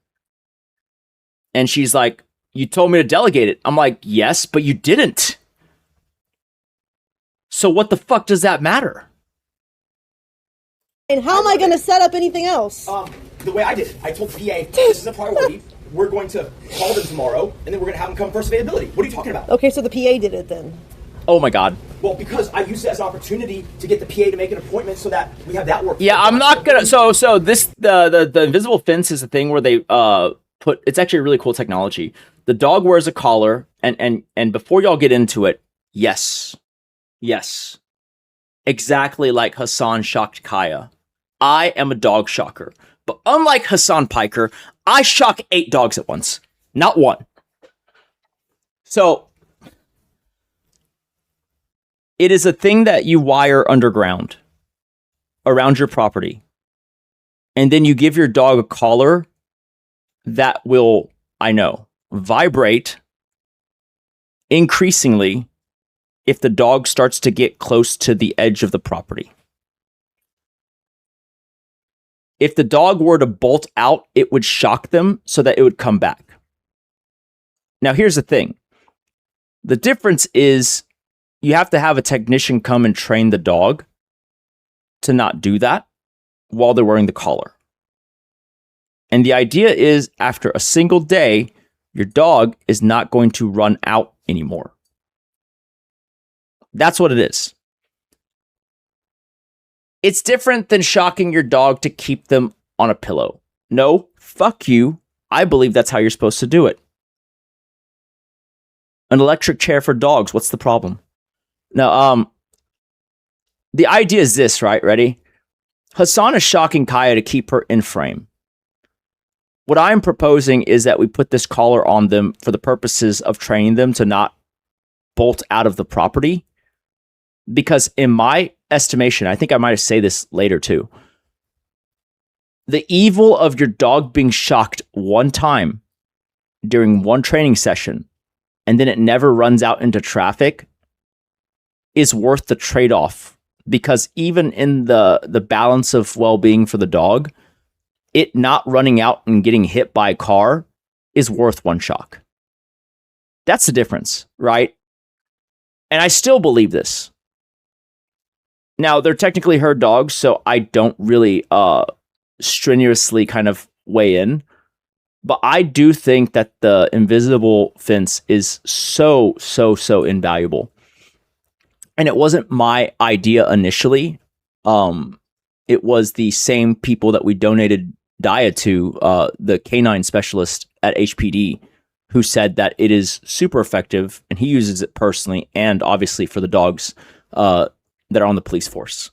S1: And she's like, you told me to delegate it. I'm like, yes, but you didn't. So what the fuck does that matter?
S7: And how am I going to set up anything else?
S9: The way I did it, I told PA, this is a priority. We're going to call them tomorrow, and then we're going to have them come first availability. What are you talking about?
S7: Okay, so the PA did it then.
S1: Oh my god.
S9: Well, because I used it as an opportunity to get the PA to make an appointment so that we have that work.
S1: Yeah, I'm not gonna. So this the invisible fence is a thing where they put. It's actually a really cool technology. The dog wears a collar, and before y'all get into it, yes, exactly like Hassan shocked Kaya. I am a dog shocker, but unlike Hassan Piker, I shock 8 dogs at once, not one. So it is a thing that you wire underground around your property. And then you give your dog a collar that will, I know, vibrate increasingly if the dog starts to get close to the edge of the property. If the dog were to bolt out, it would shock them so that it would come back. Now, here's the thing. The difference is you have to have a technician come and train the dog to not do that while they're wearing the collar. And the idea is after a single day, your dog is not going to run out anymore. That's what it is. It's different than shocking your dog to keep them on a pillow. No, fuck you. I believe that's how you're supposed to do it. An electric chair for dogs. What's the problem? Now, the idea is this, right? Ready? Hassan is shocking Kaya to keep her in frame. What I'm proposing is that we put this collar on them for the purposes of training them to not bolt out of the property. Because in my estimation, I think I might say this later too, the evil of your dog being shocked one time during one training session
S4: and then it never runs out into traffic is worth the trade-off, because even in the balance of well-being for the dog, it not running out and getting hit by a car is worth one shock. That's the difference, right? And I still believe this. Now, they're technically her dogs, so I don't really strenuously kind of weigh in. But I do think that the invisible fence is so invaluable. And it wasn't my idea initially. It was the same people that we donated Daya to, the canine specialist at HPD, who said that it is super effective, and he uses it personally and obviously for the dogs that are on the police force.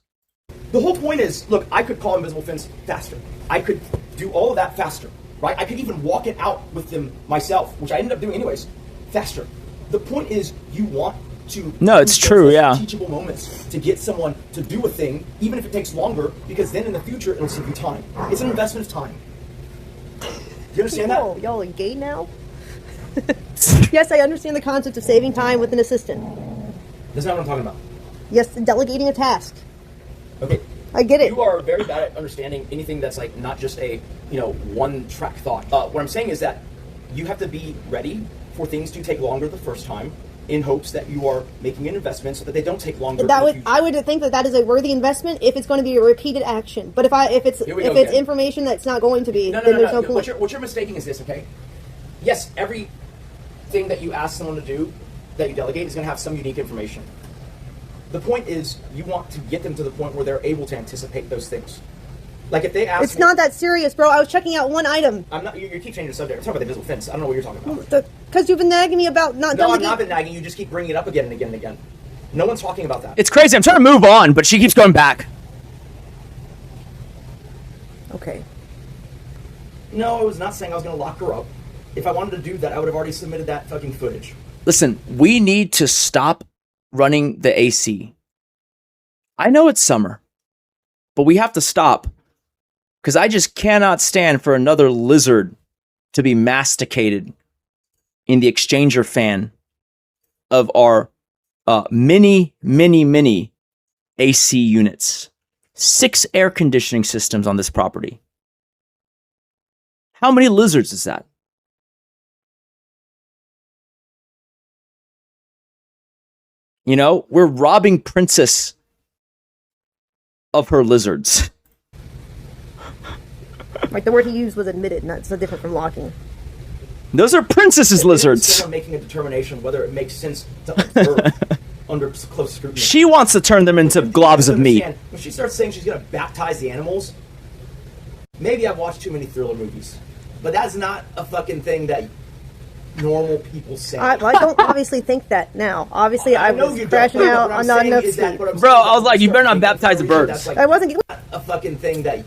S9: The whole point is, look, I could call invisible fence faster. I could do all of that faster, right? I could even walk it out with them myself, which I ended up doing anyways, faster. The point is, you want to...
S4: No, it's true, yeah.
S9: Teachable moments to get someone to do a thing, even if it takes longer, because then in the future, it'll save you time. It's an investment of time. Do you understand that?
S7: Y'all are gay now? Yes, I understand the concept of saving time with an assistant.
S9: That's not what I'm talking about.
S7: Yes, delegating a task.
S9: Okay.
S7: I get it.
S9: You are very bad at understanding anything that's like not just a, one-track thought. What I'm saying is that you have to be ready for things to take longer the first time, in hopes that you are making an investment so that they don't take longer.
S7: I would think that is a worthy investment if it's going to be a repeated action. But if it's information that's not going to be, then there's no point.
S9: What you're mistaking is this, okay? Yes, everything that you ask someone to do that you delegate is going to have some unique information. The point is, you want to get them to the point where they're able to anticipate those things. Like if they ask
S7: It's not that serious, bro. I was checking out one item.
S9: I'm not. You keep changing the subject. I'm talking about the invisible fence. I don't know what you're talking about.
S7: Because you've been nagging me about not delegating.
S9: No, I've not been nagging. You just keep bringing it up again and again and again. No one's talking about that.
S4: It's crazy. I'm trying to move on, but she keeps going back.
S7: Okay.
S9: No, I was not saying I was going to lock her up. If I wanted to do that, I would have already submitted that fucking footage.
S4: Listen, we need to stop running the AC. I know it's summer, but we have to stop, because I just cannot stand for another lizard to be masticated in the exchanger fan of our many AC units. 6 air conditioning systems on this property. How many lizards is that? We're robbing Princess of her lizards.
S7: Like the word he used was admitted, not so different from locking.
S4: Those are Princess's lizards.
S9: Someone making a determination whether it makes sense to observe under close scrutiny.
S4: She wants to turn them into globs of meat.
S9: When she starts saying she's going to baptize the animals, maybe I've watched too many thriller movies, but that's not a fucking thing that normal people say.
S7: I don't obviously think that now. Obviously, I was crashing out on not enough sleep.
S4: Bro, I was like, you better not baptize the birds.
S7: I wasn't
S9: a fucking thing that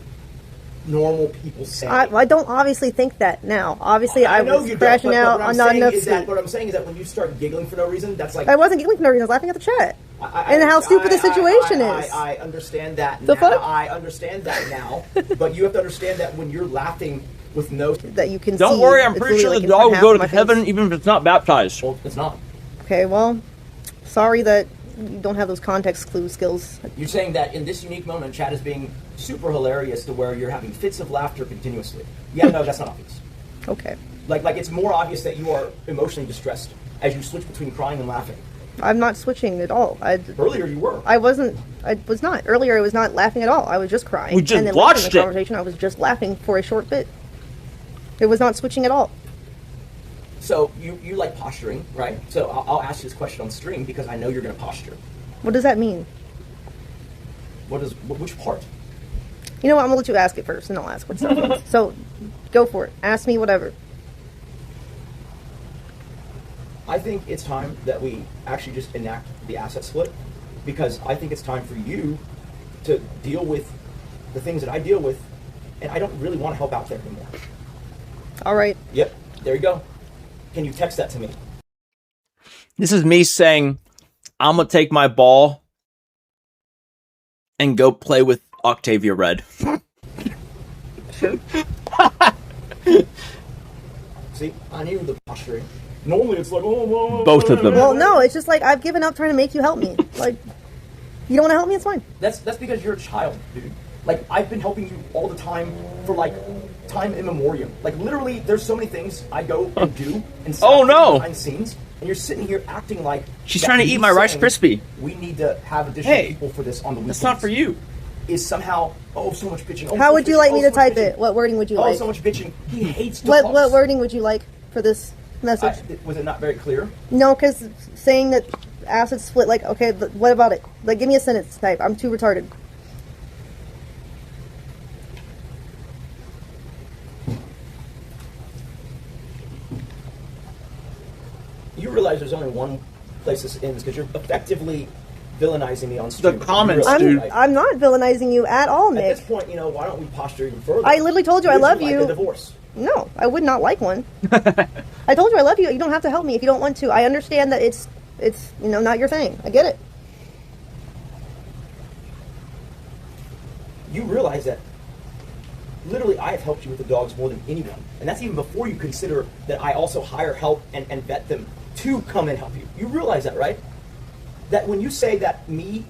S9: normal people say.
S7: I don't obviously think that now. Obviously, I was crashing out on not enough sleep.
S9: What I'm saying is that when you start giggling for no reason, that's like...
S7: I wasn't giggling for no reason. I was laughing at the chat. And how stupid the situation is.
S9: I understand that
S7: the
S9: now.
S7: fuck?
S9: I understand that now. But you have to understand that when you're laughing with no...
S7: That you can
S4: Don't worry, I'm pretty sure the dog will go to heaven even if it's not baptized.
S9: Well, it's not.
S7: Okay, well, sorry that you don't have those context clue skills.
S9: You're saying that in this unique moment, Chad is being super hilarious to where you're having fits of laughter continuously. Yeah, no, that's not obvious.
S7: Okay.
S9: Like it's more obvious that you are emotionally distressed as you switch between crying and laughing.
S7: I'm not switching at all.
S9: Earlier you were.
S7: I wasn't. I was not. Earlier I was not laughing at all. I was just crying.
S4: We just
S7: and then
S4: watched
S7: later in the conversation, I was just laughing for a short bit. It was not switching at all.
S9: So you like posturing, right? So I'll ask you this question on stream because I know you're going to posture.
S7: What does that mean?
S9: Which part?
S7: You know what? I'm going to let you ask it first, and I'll ask what stuff means. So, go for it. Ask me whatever.
S9: I think it's time that we actually just enact the asset split, because I think it's time for you to deal with the things that I deal with, and I don't really want to help out there anymore.
S7: All right.
S9: Yep, there you go. Can you text that to me?
S4: This is me saying, I'm going to take my ball and go play with Octavia Red.
S7: Sure.
S9: See, I knew the posturing. Normally it's like, oh,
S1: Both of them.
S3: Well, no, it's just like I've given up trying to make you help me. Like, you don't want to help me? It's fine.
S9: That's because you're a child, dude. Like, I've been helping you all the time for, like, time immemorial. Like, literally, there's so many things I go and do and stuff
S1: Oh, no.
S9: behind scenes, and you're sitting here acting like
S1: She's
S9: that
S1: trying to
S9: me
S1: eat my Rice
S9: saying
S1: Krispie.
S9: We need to have additional
S1: Hey,
S9: people for this on the weekends.
S1: That's not for you.
S9: Is somehow, so much bitching. Oh,
S3: How
S9: so
S3: would
S9: much
S3: you
S9: bitching.
S3: like me
S9: Oh,
S3: to
S9: so much
S3: type
S9: bitching.
S3: it? What wording would you
S9: Oh,
S3: like?
S9: so much bitching. He hates to
S3: What
S9: pause.
S3: wording would you like for this message?
S9: Was it not very clear?
S3: No, because saying that acid split, like, okay, but what about it? Like, give me a sentence type. I'm too retarded.
S9: You realize there's only one place this ends because you're effectively villainizing me on stream.
S1: The comments,
S9: You realize,
S1: dude.
S9: right?
S3: I'm not villainizing you at all,
S9: At
S3: Nick.
S9: this point, why don't we posture even further?
S3: I literally told you I
S9: Would
S3: love
S9: like
S3: you.
S9: a divorce?
S3: No, I would not like one. I told you I love you. You don't have to help me if you don't want to. I understand that it's not your thing. I get it.
S9: You realize that literally I have helped you with the dogs more than anyone. And that's even before you consider that I also hire help and vet them to come and help you. You realize that, right? That when you say that me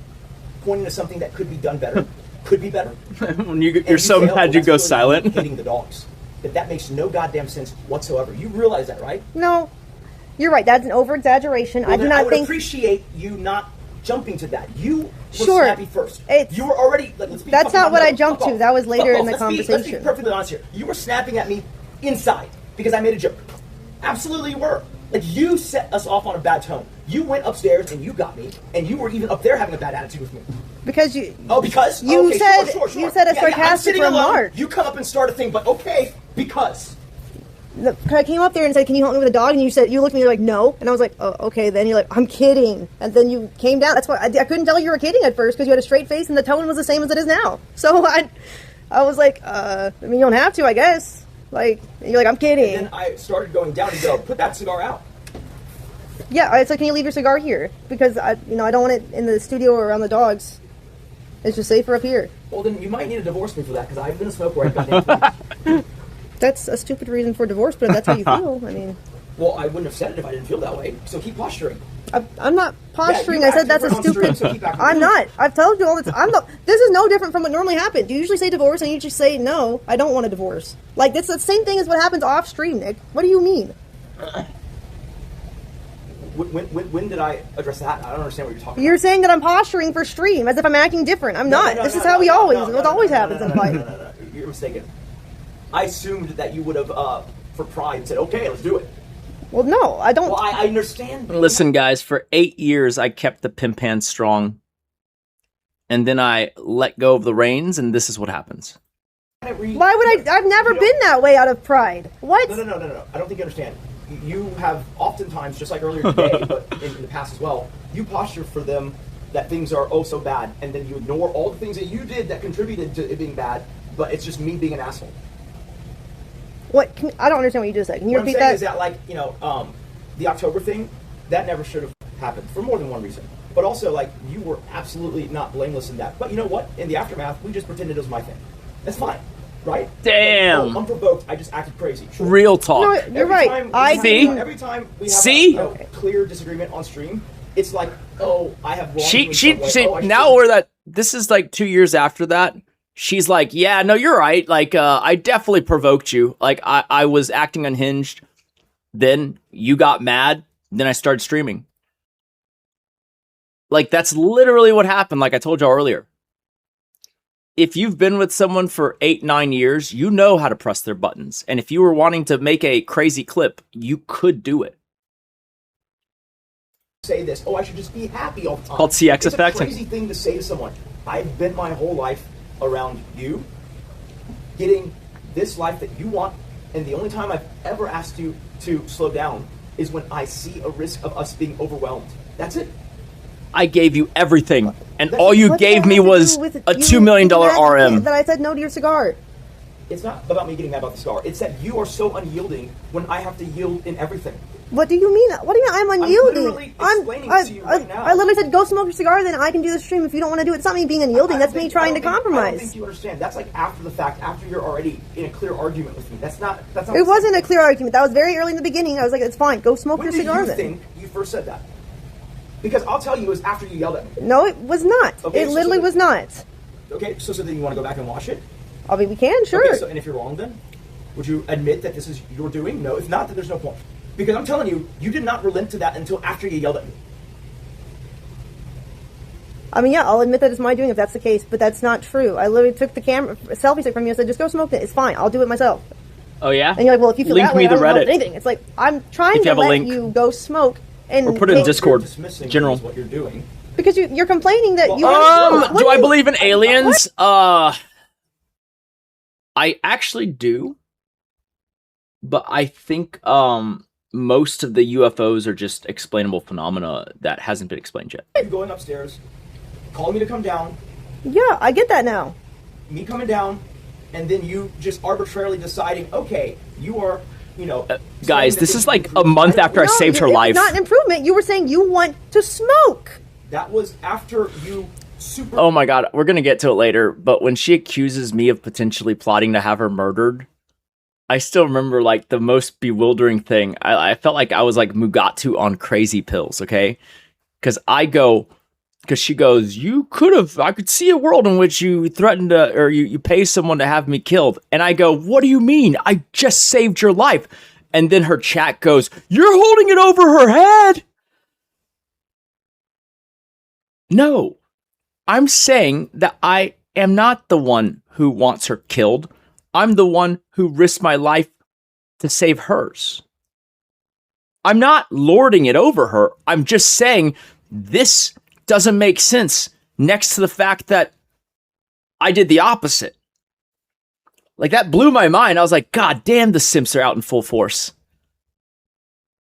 S9: pointing to something that could be done better, could be better.
S1: When you're
S9: and
S1: so
S9: say, oh,
S1: mad you
S9: that's
S1: go
S9: really
S1: silent.
S9: Hitting the dogs. That makes no goddamn sense whatsoever. You realize that, right?
S3: No, you're right. That's an over-exaggeration.
S9: Well,
S3: I do
S9: then I
S3: not
S9: would
S3: think...
S9: appreciate you not jumping to that. You were
S3: Sure.
S9: snappy first.
S3: It's-
S9: You were already. Like, let's be
S3: That's
S9: fucking
S3: not what I
S9: honest.
S3: jumped
S9: Fuck
S3: to.
S9: off.
S3: That was later
S9: Fuck
S3: in the
S9: off. Let's be
S3: conversation.
S9: perfectly honest here. You were snapping at me inside because I made a joke. Absolutely, you were. Like, you set us off on a bad tone. You went upstairs and you got me, and you were even up there having a bad attitude with me.
S3: Because you...
S9: Oh, because
S3: You
S9: okay,
S3: said-
S9: sure.
S3: you said a
S9: I'm
S3: sarcastic
S9: sitting alone.
S3: remark.
S9: You come up and start a thing, but okay, because.
S3: I came up there and said, can you help me with a dog? And you said, you looked at me, you're like, no. And I was like, oh, okay. Then you're like, I'm kidding. And then you came down. That's why I couldn't tell you were kidding at first because you had a straight face and the tone was the same as it is now. So I was like, I mean, you don't have to, I guess. Like, and you're like, I'm kidding.
S9: And then I started going down and go, put that cigar out.
S3: Yeah, I said, can you leave your cigar here? Because I don't want it in the studio or around the dogs. It's just safer up here.
S9: Well, then you might need to divorce me for that because I've been a smoker right goddamn.
S3: That's a stupid reason for divorce, but if that's how you feel. I mean,
S9: Well, I wouldn't have said it if I didn't feel that way. So keep posturing.
S3: I'm not posturing.
S9: Yeah, you
S3: I said that's a
S9: act different on
S3: stupid.
S9: stream, so keep acting
S3: I'm
S9: different.
S3: not. I've told you all the time. This is no different from what normally happens. You usually say divorce, and you just say no. I don't want a divorce. Like that's the same thing as what happens off stream, Nick. What do you mean?
S9: When did I address that? I don't understand what you're talking
S3: You're
S9: about.
S3: saying that I'm posturing for stream, as if I'm acting different. I'm not.
S9: No,
S3: This
S9: no,
S3: is how
S9: no,
S3: we
S9: no,
S3: always.
S9: no,
S3: What
S9: no,
S3: always
S9: no,
S3: happens
S9: no,
S3: in
S9: no,
S3: fight.
S9: No. You're mistaken. I assumed that you would have, for pride, said, okay, let's do it.
S3: Well, no, I don't.
S9: Well, I understand.
S1: Listen, guys, for 8 years, I kept the pimp hand strong. And then I let go of the reins, and this is what happens.
S3: Why would I? I've never been that way out of pride. What?
S9: No. I don't think you understand. You have oftentimes, just like earlier today, but in the past as well, you posture for them that things are oh so bad, and then you ignore all the things that you did that contributed to it being bad, but it's just me being an asshole.
S3: What? I don't understand what you just said. Can you
S9: What I'm
S3: repeat
S9: saying
S3: that?
S9: is that, like, the October thing, that never should have happened for more than one reason. But also, like, you were absolutely not blameless in that. But you know what? In the aftermath, we just pretended it was my thing. That's fine, right?
S1: Damn.
S9: Like, unprovoked, I just acted crazy. Sure.
S1: Real talk.
S3: No, you're right.
S9: Every time we have
S1: See?
S9: a clear disagreement on stream, it's like, oh, I have wronged you
S1: She
S9: in some way. Oh, I
S1: now
S9: shouldn't.
S1: we're that. This is like 2 years after that. She's like, yeah, no, you're right. Like, I definitely provoked you. Like, I was acting unhinged. Then you got mad. Then I started streaming. Like, that's literally what happened. Like I told y'all earlier. If you've been with someone for 8-9 years, you know how to press their buttons. And if you were wanting to make a crazy clip, you could do it.
S9: Say this, oh, I should just be happy all the time.
S1: Called CX
S9: it's
S1: effect.
S9: It's a crazy thing to say to someone. I've been my whole life around you, getting this life that you want, and the only time I've ever asked you to slow down is when I see a risk of us being overwhelmed. That's it.
S1: I gave you everything, and all you
S3: What
S1: gave
S3: does that
S1: me
S3: have to
S1: was
S3: do with
S1: a
S3: you
S1: $2 million
S3: being mad
S1: RM.
S3: that I said no to your cigar.
S9: It's not about me getting mad about the cigar. It's that you are so unyielding when I have to yield in everything.
S7: What do you mean? What do you mean I'm unyielding?
S9: literally explaining it to you right now.
S7: I literally said, go smoke your cigar, then I can do the stream if you don't want to do it. It's not me being unyielding. That's me trying to
S9: I don't
S7: compromise.
S9: think you understand. That's like after the fact, after you're already in a clear argument with me. That's not.
S7: It wasn't a clear argument. That was very early in the beginning. I was like, it's fine. Go smoke
S9: When
S7: your
S9: did
S7: cigar
S9: you
S7: then.
S9: think you first said that? Because I'll tell you, it was after you yelled at me.
S7: No, it was not.
S9: Okay,
S7: It
S9: so
S7: literally was not.
S9: Okay, so then you want to go back and watch it?
S7: I mean, we can, sure.
S9: Okay, so, and if you're wrong then? Would you admit that this is your doing? No, if not, then there's no point. Because I'm telling you, you did not relent to that until after you yelled at me.
S7: I mean, yeah, I'll admit that it's my doing if that's the case, but that's not true. I literally took the selfie stick from you and said, just go smoke it. It's fine. I'll do it myself.
S1: Oh yeah.
S7: And you're like, well, if you feel
S1: Link
S7: that way,
S1: me
S7: I
S1: the
S7: don't know
S1: Reddit.
S7: anything. It's like, I'm trying
S1: If you
S7: to
S1: have a
S7: let
S1: link.
S7: you go smoke and
S1: Or put it in
S7: make-
S1: Discord.
S9: You're dismissing
S1: General.
S9: what you're doing.
S7: because you're complaining that you.
S1: Do I believe in aliens? I actually do. But I think most of the UFOs are just explainable phenomena that hasn't been explained yet.
S9: You going upstairs, calling me to come down,
S7: Yeah, I get that now.
S9: me coming down, and then you just arbitrarily deciding, okay, you are,
S1: Guys,
S9: saying that
S1: this is like a month after I
S7: No,
S1: saved her
S7: it's
S1: life.
S7: not an improvement. You were saying you want to smoke.
S9: That was after you super.
S1: Oh my god, we're gonna get to it later, but when she accuses me of potentially plotting to have her murdered, I still remember like the most bewildering thing. I felt like I was like Mugatu on crazy pills, okay? Because she goes, I could see a world in which you threatened to, or you pay someone to have me killed. And I go, what do you mean? I just saved your life. And then her chat goes, you're holding it over her head. No, I'm saying that I am not the one who wants her killed. I'm the one who risked my life to save hers. I'm not lording it over her. I'm just saying this doesn't make sense next to the fact that I did the opposite. Like, that blew my mind. I was like, God damn, the simps are out in full force.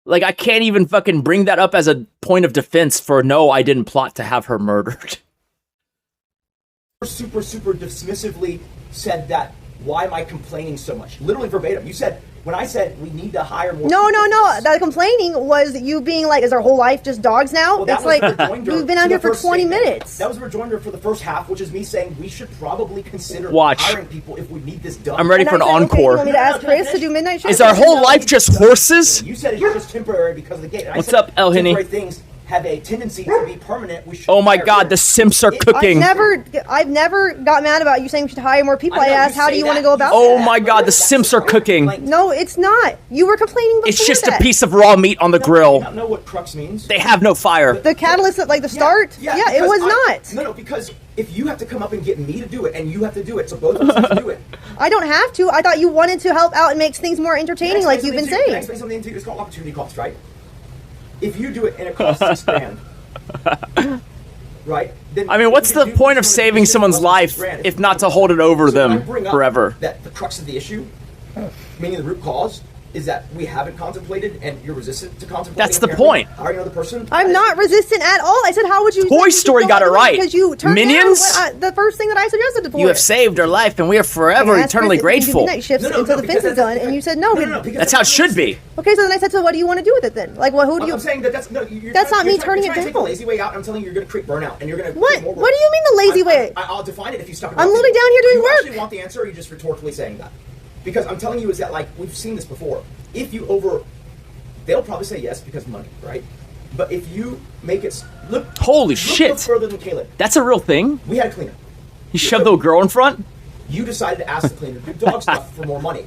S1: Like, I can't even fucking bring that up as a point of defense for no, I didn't plot to have her murdered.
S9: super dismissively said that. Why am I complaining so much? Literally verbatim. You said, when I said we need to hire more
S7: No.
S9: people,
S7: The complaining was you being like, is our whole life just dogs now?
S9: Well, that
S7: It's
S9: was
S7: like,
S9: the rejoinder
S7: you've been
S9: to
S7: out
S9: the
S7: here for
S9: first
S7: 20
S9: statement.
S7: minutes.
S9: That was the rejoinder for the first half, which is me saying we should probably consider
S1: Watch.
S9: hiring people if we need this done.
S1: I'm ready
S7: And
S1: for an
S7: I said, okay,
S1: encore.
S7: you want me to ask Chris to do midnight shift?
S1: Is our whole life just horses?
S9: You said it's just temporary because of the gate. And I
S1: What's
S9: said
S1: up, El Hini?
S9: temporary things have a tendency to be permanent. We should
S1: Oh my
S9: hire
S1: god,
S9: more.
S1: the simps are cooking.
S7: I've never got mad about you saying we should hire more people. I
S9: I know,
S7: asked,
S9: you
S7: how do
S9: say
S7: you want to
S9: that,
S7: go
S9: you
S7: about
S9: say
S1: Oh
S7: that?
S1: my god, the simps are cooking.
S7: No, it's not. You were complaining before
S1: It's just
S7: that.
S1: a piece of raw meat on the
S9: You
S1: grill.
S9: don't know what crux means.
S1: They have no fire.
S7: The catalyst at like the start? Yeah, it
S9: because
S7: was not.
S9: No, because if you have to come up and get me to do it, and you have to do it, so both of us have to do it.
S7: I don't have to. I thought you wanted to help out and make things more entertaining like you've been
S9: Can I
S7: saying.
S9: explain something to you? It's called opportunity cost, right? If you do it and it costs $6,000, right? Then
S1: I mean, what's
S9: if you
S1: the
S9: do
S1: point of
S9: someone
S1: saving
S9: that
S1: someone's
S9: costs
S1: life
S9: $6,000,
S1: if not to hold it over
S9: So when I
S1: them
S9: bring up
S1: forever?
S9: That the crux of the issue, meaning the root cause, is that we haven't contemplated and you're resistant to contemplating.
S1: That's the
S9: apparently,
S1: point.
S9: hiring another person.
S7: I'm not resistant at all. I said, how would you...
S1: Toy Story got it right.
S7: Because you turned
S1: Minions?
S7: down the first thing that I suggested to
S1: You have saved our life and we are forever
S7: I asked
S1: eternally
S7: Chris if you could do
S1: grateful.
S7: midnight shifts
S9: No, no,
S7: until
S9: no,
S7: the
S9: because
S7: fence is
S9: that's-
S7: done, and you said no.
S9: because
S1: That's how it should be.
S7: Okay, so then I said, so what do you want to do with it then? Like, well, who do you...
S9: I'm saying that that's no. You're
S7: That's
S9: trying,
S7: not me
S9: you're trying-
S7: turning
S9: you're
S7: it
S9: trying to take the
S7: down.
S9: lazy way out. I'm telling you, you're going to create burnout, and you're going to.
S7: What? What do you mean the lazy way?
S9: I'll define it if you stop.
S7: I'm literally down here doing
S9: Do you
S7: work.
S9: actually want the answer, or are you just rhetorically saying that? Because I'm telling you is that like we've seen this before. If you they'll probably say yes because money, right? But if you make it look,
S1: Holy
S9: look
S1: shit.
S9: no further than Caleb.
S1: That's a real thing?
S9: We had a cleaner.
S1: He shoved the girl in front?
S9: You decided to ask the cleaner to do dog stuff for more money.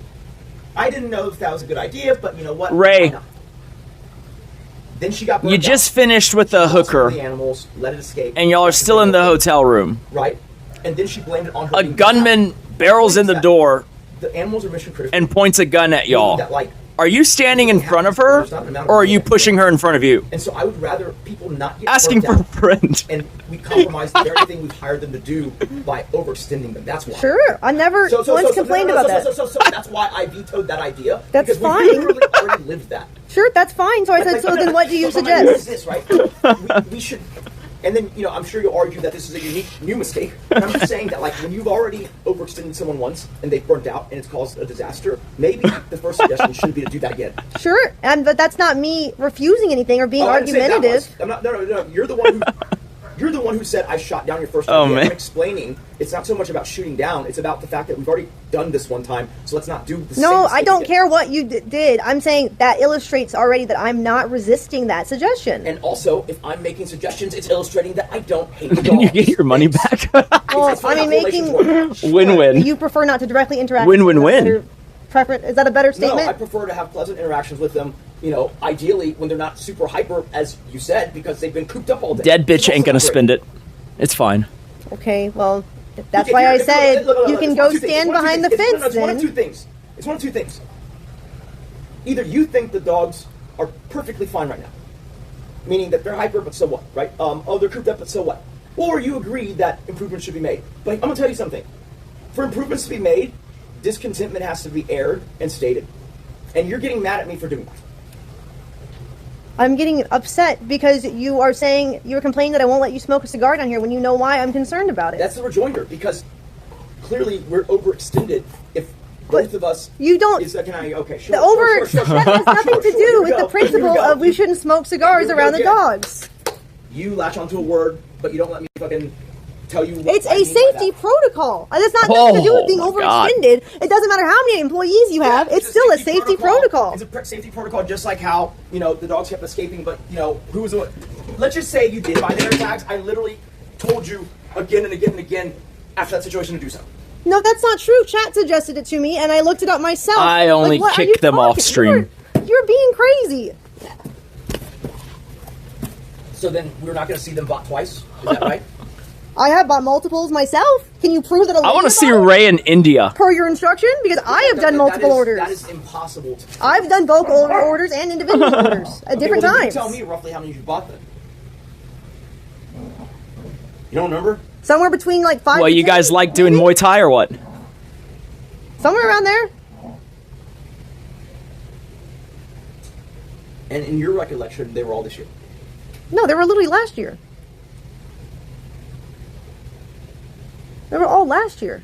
S9: I didn't know if that was a good idea, but you know what?
S1: Ray.
S9: Why not? Then she got
S1: You
S9: burned
S1: just
S9: out.
S1: finished with the
S9: Lost one of
S1: hooker,
S9: the animals, let it escape,
S1: and y'all are still in the hotel room.
S9: right? And then she blamed it on her.
S1: A
S9: being
S1: gunman barrels in the door
S9: The animals are mission critical.
S1: and points a gun at y'all.
S9: That, like,
S1: Are you standing in front of her, or are you pushing her in front of you?
S9: and so I would rather people not get
S1: Asking
S9: burnt
S1: for a
S9: out.
S1: friend.
S9: And we compromise the very thing we've hired them to do by overextending them. That's why.
S7: Sure, I never once complained about that.
S9: So that's why I vetoed that idea.
S7: That's
S9: because
S7: fine.
S9: We literally already lived that.
S7: Sure, that's fine. So I said, so then what do you
S9: So my point is
S7: suggest?
S9: this, right? we should. And then, I'm sure you'll argue that this is a unique new mistake. And I'm just saying that, like, when you've already overextended someone once and they've burnt out and it's caused a disaster, maybe the first suggestion should be to do that again.
S7: Sure, but that's not me refusing anything or being argumentative.
S9: I'm not. No. You're the one who. You're the one who said I shot down your first
S1: Oh,
S9: idea.
S1: man.
S9: I'm explaining it's not so much about shooting down, it's about the fact that we've already done this one time, so let's not do the same
S7: No,
S9: mistake
S7: I don't
S9: again.
S7: care what you did. I'm saying that illustrates already that I'm not resisting that suggestion.
S9: And also, if I'm making suggestions, it's illustrating that I don't hate dogs.
S1: Can you get your money back?
S7: Well,
S9: It's
S7: I mean,
S9: not relations work.
S1: Win-win.
S7: You prefer not to directly interact.
S1: Win-win-win.
S7: Is that a better
S9: No,
S7: statement?
S9: I prefer to have pleasant interactions with them, ideally when they're not super hyper, as you said, because they've been cooped up all day.
S1: Dead bitch
S9: It's
S1: ain't
S9: also
S1: gonna
S9: not great.
S1: spend it. It's fine.
S7: Okay, well, that's
S9: Okay,
S7: why I
S9: look,
S7: said
S9: look,
S7: you
S9: it's
S7: can
S9: one
S7: go
S9: of two things.
S7: stand
S9: It's one of two
S7: behind the
S9: things.
S7: fence
S9: It's one of two
S7: then.
S9: things. It's one of two things. Either you think the dogs are perfectly fine right now, meaning that they're hyper, but so what, right? They're cooped up, but so what? Or you agree that improvements should be made. But I'm gonna tell you something. For improvements to be made, discontentment has to be aired and stated. And you're getting mad at me for doing that.
S7: I'm getting upset because you're complaining that I won't let you smoke a cigar down here when you know why I'm concerned about it.
S9: That's the rejoinder, because clearly we're overextended. If both of us,
S7: You don't.
S9: can I? Okay, sure.
S7: That has nothing to
S9: Here
S7: do
S9: we
S7: with
S9: go.
S7: the principle
S9: Here we go.
S7: of we shouldn't smoke cigars
S9: Here we go
S7: around the
S9: again.
S7: dogs.
S9: You latch onto a word, but you don't let me fucking tell you what
S7: It's
S9: I
S7: a
S9: mean by
S7: safety
S9: that.
S7: protocol. That's not nothing to do with being
S1: Oh, my God.
S7: overextended. It doesn't matter how many employees you have.
S9: Yeah,
S7: It's still a safety protocol.
S9: It's a safety protocol, just like how the dogs kept escaping. But who was the one? Let's just say you did buy the air tags. I literally told you again and again and again after that situation to do so.
S7: No, that's not true. Chat suggested it to me, and I looked it up myself.
S1: I only
S7: what are
S1: kick
S7: you
S1: them off
S7: talking-
S1: stream.
S7: You're being crazy.
S9: So then we're not going to see them bought twice. Is that right?
S7: I have bought multiples myself. Can you prove that?
S1: I want to see Ray in India.
S7: Per your instruction, because I have done multiple orders.
S9: That is impossible.
S7: I've done bulk orders and individual orders at different
S9: well, then
S7: times.
S9: You tell me roughly how many you bought then. You don't remember?
S7: Somewhere between like 5.
S1: Well,
S7: to
S1: you
S7: 10,
S1: guys like doing
S7: maybe?
S1: Muay Thai or what?
S7: Somewhere around there.
S9: And in your recollection, they were all this year.
S7: No, they were literally last year. They were all last year.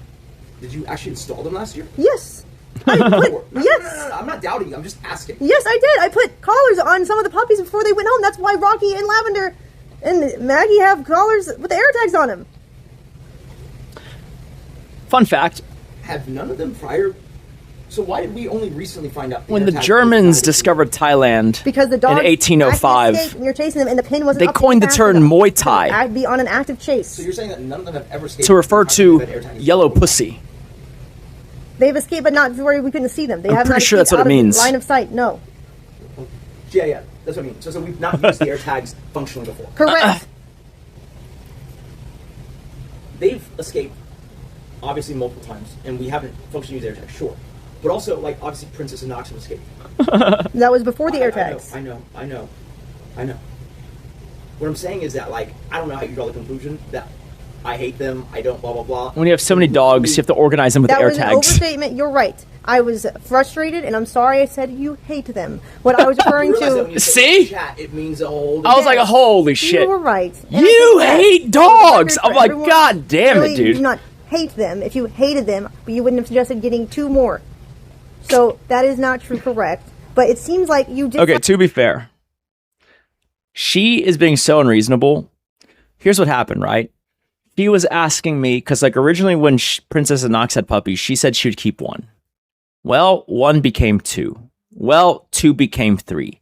S9: Did you actually install them last year?
S7: Yes. I put,
S9: No,
S7: yes.
S9: no, I'm not doubting you. I'm just asking.
S7: Yes, I did. I put collars on some of the puppies before they went home. That's why Rocky and Lavender and Maggie have collars with the air tags on them.
S1: Fun fact.
S9: Have none of them prior? So why did we only recently find out?
S1: When the
S9: air tags
S1: Germans
S9: were
S1: discovered Thailand
S7: Because the dog
S1: in 1805,
S7: and you're chasing them, and the pin wasn't
S1: they
S7: up
S1: coined the
S7: fast
S1: term
S7: enough
S1: Muay
S7: to
S1: Thai
S7: be on an active chase.
S9: So you're saying that none of them have ever escaped
S1: to refer to
S9: that air tag is
S1: yellow
S9: broken?
S1: pussy.
S7: They've escaped, but not where we couldn't see them. They
S1: I'm
S7: have
S1: pretty
S7: not
S1: sure that's
S7: escaped
S1: what it
S7: out of
S1: means.
S7: Line of sight, no.
S9: Yeah, that's what I mean. So we've not used the air tags functionally before.
S7: Correct.
S9: They've escaped, obviously, multiple times, and we haven't functionally used air tags, sure. But also, like, obviously, Princess and Knox have escaped.
S7: That was before the air tags.
S9: I know. What I'm saying is that, like, I don't know how you draw the conclusion that I hate them, I don't, blah, blah, blah.
S1: When you have so many dogs, you have to organize them with
S7: That
S1: air
S7: was an
S1: tags.
S7: overstatement. You're right. I was frustrated, and I'm sorry I said you hate them. What I was referring
S9: You realize that when
S7: to...
S9: you say
S1: See?
S9: chat, it means a whole...
S1: I was like, holy shit.
S7: You were right. And I
S1: You
S7: think that
S1: hate
S7: for the
S1: dogs!
S7: record,
S1: I'm
S7: for
S1: like,
S7: everyone,
S1: God damn
S7: really,
S1: it, dude.
S7: You do not hate them. If you hated them, you wouldn't have suggested getting 2 more. So that is not true, correct. But it seems like you did...
S1: Okay, to be fair, she is being so unreasonable. Here's what happened, right? She was asking me, because like originally when Princess and Knox had puppies, she said she would keep 1. Well, 1 became 2. Well, 2 became 3.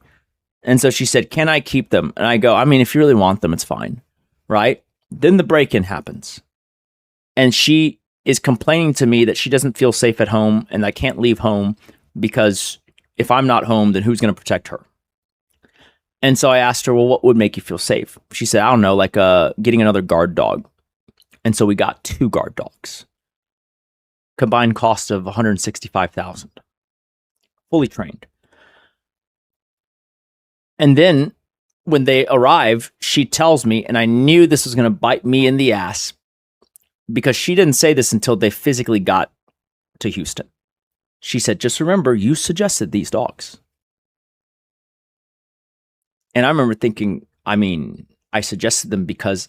S1: And so she said, can I keep them? And I go, I mean, if you really want them, it's fine, right? Then the break-in happens. And she is complaining to me that she doesn't feel safe at home and I can't leave home because if I'm not home, then who's going to protect her? And so I asked her, well, what would make you feel safe? She said, I don't know, like getting another guard dog. And so we got 2 guard dogs. Combined cost of $165,000. Fully trained. And then when they arrive, she tells me, and I knew this was going to bite me in the ass because she didn't say this until they physically got to Houston. She said, just remember, you suggested these dogs. And I remember thinking, I mean,
S4: I suggested them because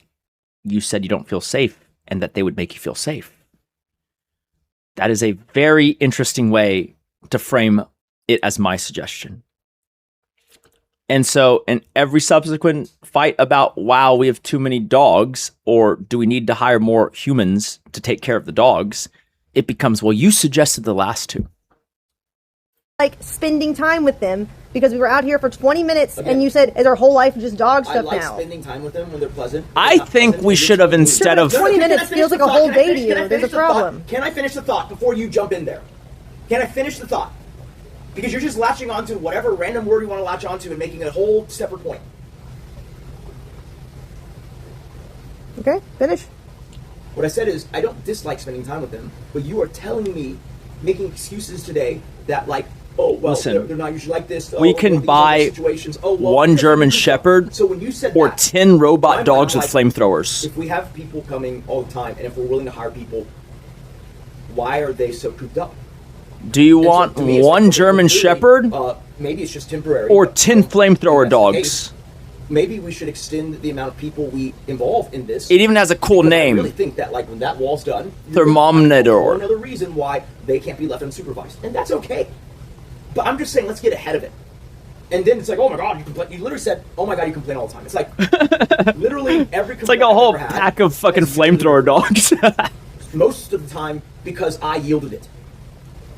S4: you said you don't feel safe and that they would make you feel safe. That is a very interesting way to frame it as my suggestion. And so in every subsequent fight about, wow, we have too many dogs, or do we need to hire more humans to take care of the dogs, it becomes, well, you suggested the last two.
S7: Like spending time with them because we were out here for 20 minutes and you said, is our whole life just dog stuff
S9: I like
S7: now?
S9: spending time with them when they're pleasant.
S4: I think we should have, instead of
S7: 20 minutes feels like a whole day to you. There's a problem.
S9: Can I finish the thought before you jump in there? Can I finish the thought? Because you're just latching onto whatever random word you want to latch onto and making a whole separate point.
S7: Okay, finish.
S9: What I said is, I don't dislike spending time with them, but you are telling me, making excuses today that like, oh, well,
S4: listen,
S9: they're not usually like this.
S4: we can buy one German Shepherd
S9: so when you said
S4: or
S9: that,
S4: 10 robot dogs
S9: I'm
S4: with
S9: like,
S4: flamethrowers.
S9: If we have people coming all the time, and if we're willing to hire people, why are they so cooped up?
S4: Do you
S9: And so
S4: want
S9: to me, it's
S4: one
S9: like,
S4: German
S9: really,
S4: Shepherd
S9: maybe it's just temporary.
S4: or
S9: but
S4: 10
S9: if
S4: flamethrower
S9: that's the
S4: dogs?
S9: case, maybe we should extend the amount of people we involve in this.
S4: It even has a cool
S9: because
S4: name.
S9: I really think that like when that wall's done,
S4: Thermometer.
S9: another reason why they can't be left unsupervised, and that's okay. But I'm just saying, let's get ahead of it. And then it's like, oh my god, you complain. You literally said, oh my god, you complain all the time. It's like literally every.
S4: It's like a whole pack of fucking flamethrower dogs.
S9: Most of the time, because I yielded it.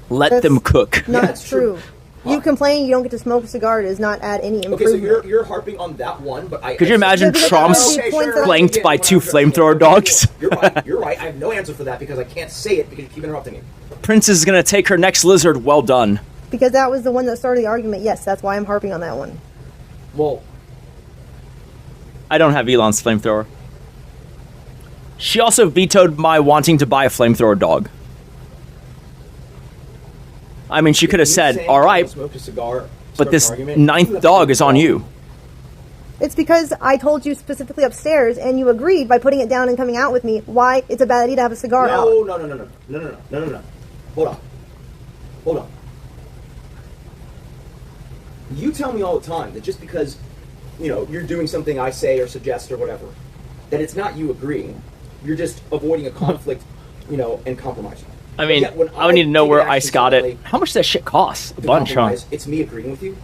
S4: Let them cook.
S7: No,
S9: Yeah,
S7: that's
S9: it's
S7: true.
S9: true.
S7: You complain you don't get to smoke a cigar does not add any improvement.
S9: Okay, so you're harping on that one, but I.
S4: Could you imagine
S7: Because
S4: Trump's
S7: okay, sure.
S4: flanked by
S9: Yeah,
S4: 2
S9: whatever.
S4: flamethrower dogs?
S9: You're right. You're right. I have no answer for that because I can't say it because you keep interrupting me.
S4: Princess is gonna take her next lizard. Well done.
S7: Because that was the one that started the argument. Yes, that's why I'm harping on that one.
S9: Well,
S4: I don't have Elon's flamethrower. She also vetoed my wanting to buy a flamethrower dog. I mean, she could have
S9: you
S4: said,
S9: saying
S4: all
S9: I
S4: right,
S9: smoked a cigar,
S4: but
S9: start
S4: this
S9: an argument, you
S4: 9th
S9: have
S4: dog
S9: to
S4: is on
S9: be
S4: you.
S7: It's because I told you specifically upstairs, and you agreed by putting it down and coming out with me why it's a bad idea to have a cigar out.
S9: No. Hold on. You tell me all the time that just because, you're doing something I say or suggest or whatever, that it's not you agreeing. You're just avoiding a conflict, and compromising.
S4: I mean,
S9: Yet when
S4: I would need to know
S9: take
S4: where
S9: an
S4: Ice
S9: action
S4: got it.
S9: separately
S4: How much does that shit cost? A
S9: to
S4: bunch, huh?
S9: compromise, it's me agreeing with you.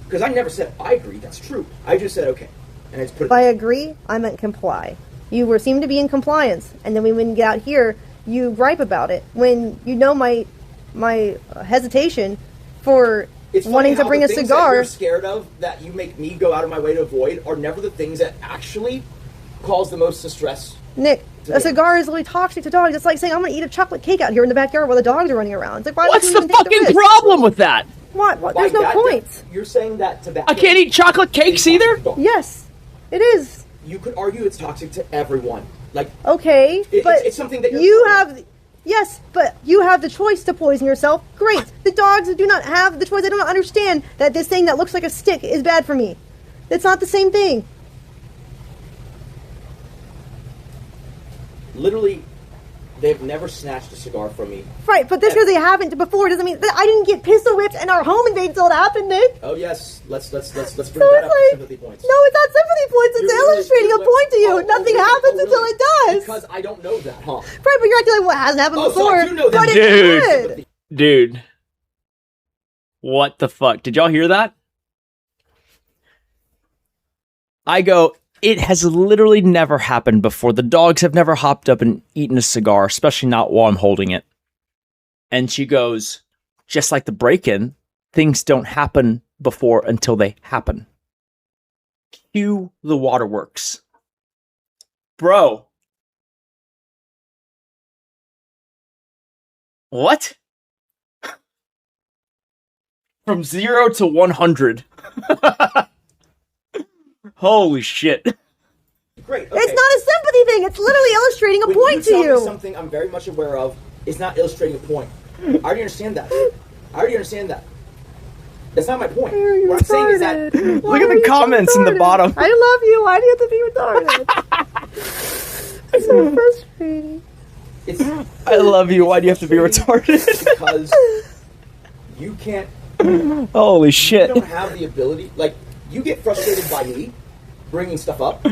S9: Because I never said I agree. That's true. I just said okay, and I just put it.
S7: If I agree, I meant comply. You seemed to be in compliance, and then when we get out here, you gripe about it. When you know my hesitation for
S9: It's funny
S7: wanting to
S9: how
S7: bring
S9: the
S7: a
S9: things
S7: cigar.
S9: that you're scared of that you make me go out of my way to avoid are never the things that actually cause the most distress.
S7: Nick,
S9: Yeah.
S7: a cigar is really toxic to dogs. It's like saying I'm going to eat a chocolate cake out here in the backyard while the dogs are running around. It's like, why
S4: What's
S7: would you
S4: the
S7: even take
S4: fucking
S7: risk?
S4: problem with that?
S7: What?
S9: By
S7: There's no
S9: that,
S7: point.
S9: You're saying that tobacco.
S4: I can't eat chocolate cakes either?
S7: Yes, it is.
S9: You could argue it's toxic to everyone. Like,
S7: Okay, but
S9: it's something that
S7: you have. Yes, but you have the choice to poison yourself. Great. The dogs do not have the choice. They don't understand that this thing that looks like a stick is bad for me. It's not the same thing.
S9: literally, they've never snatched a cigar from me.
S7: Right, but just because they haven't before doesn't mean that I didn't get pistol whipped and our home invaded until it happened, Nick.
S9: Oh yes, let's bring
S7: So
S9: that up
S7: it's
S9: to
S7: like,
S9: sympathy points.
S7: no, it's not sympathy points. It's illustrating a point to you. Nothing happens until it does.
S9: Because I don't know that, huh?
S7: Right, but you're acting like, well, it hasn't happened
S9: Oh, so
S7: before.
S9: I do know that.
S7: But it
S4: Dude.
S7: could.
S4: Dude. What the fuck? Did y'all hear that? I go, it has literally never happened before. The dogs have never hopped up and eaten a cigar, especially not while I'm holding it. And she goes, just like the break-in, things don't happen before until they happen. Cue the waterworks. Bro. What? From 0 to 100. Holy shit.
S9: Great. Okay.
S7: It's not a sympathy thing. It's literally illustrating a
S9: When
S7: point to
S9: tell me
S7: you.
S9: something I'm very much aware of is not illustrating a point. I already understand that. That's not my point. What I'm saying is that
S7: Why
S4: Look at
S7: are
S4: the
S7: you
S4: comments in the
S7: retarded?
S4: bottom.
S7: I love you. Why do you have to be retarded? It's so frustrating.
S9: it's
S4: I love you. Why do you have to be retarded?
S9: because you can't.
S4: Holy
S9: You
S4: shit.
S9: don't have the ability. Like, you get frustrated by me bringing stuff up.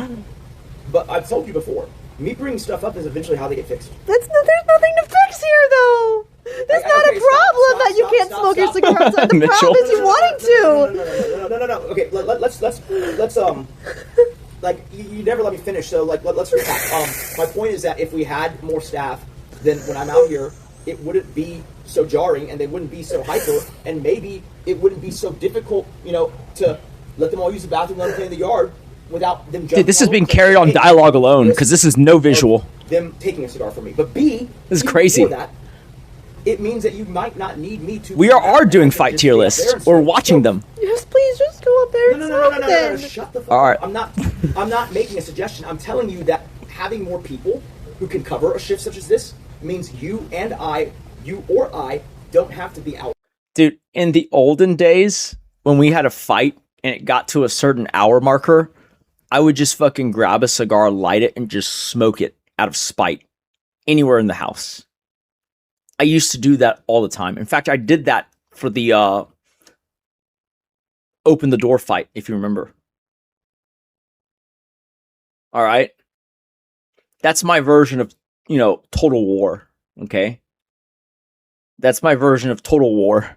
S9: But I've told you before, me bringing stuff up is eventually how they get fixed.
S7: There's nothing to fix here, though. There's not a problem that you can't smoke your cigar outside. The
S4: Mitchell.
S7: problem is you wanting to.
S9: No. Okay, let's like you never let me finish. So like let's recap. My point is that if we had more staff, then when I'm out here, it wouldn't be so jarring, and they wouldn't be so hyper, and maybe it wouldn't be so difficult, to let them all use the bathroom, let them play in the yard without them.
S4: Dude, this is being carried on dialogue alone because this is no visual.
S9: Them taking a cigar from me, but B,
S4: This is
S9: even
S4: crazy.
S9: before that, it means that you might not need me to.
S4: We are doing fight tier lists. We're watching them.
S7: Yes, please just go up there and smoke
S9: No.
S7: then.
S9: Shut the fuck
S4: All right.
S9: up. I'm not making a suggestion. I'm telling you that having more people who can cover a shift such as this means you or I don't have to be out.
S4: Dude, in the olden days, when we had a fight and it got to a certain hour marker, I would just fucking grab a cigar, light it, and just smoke it out of spite anywhere in the house. I used to do that all the time. In fact, I did that for the open the door fight, if you remember. All right. That's my version of, Total War. Okay. That's my version of Total War.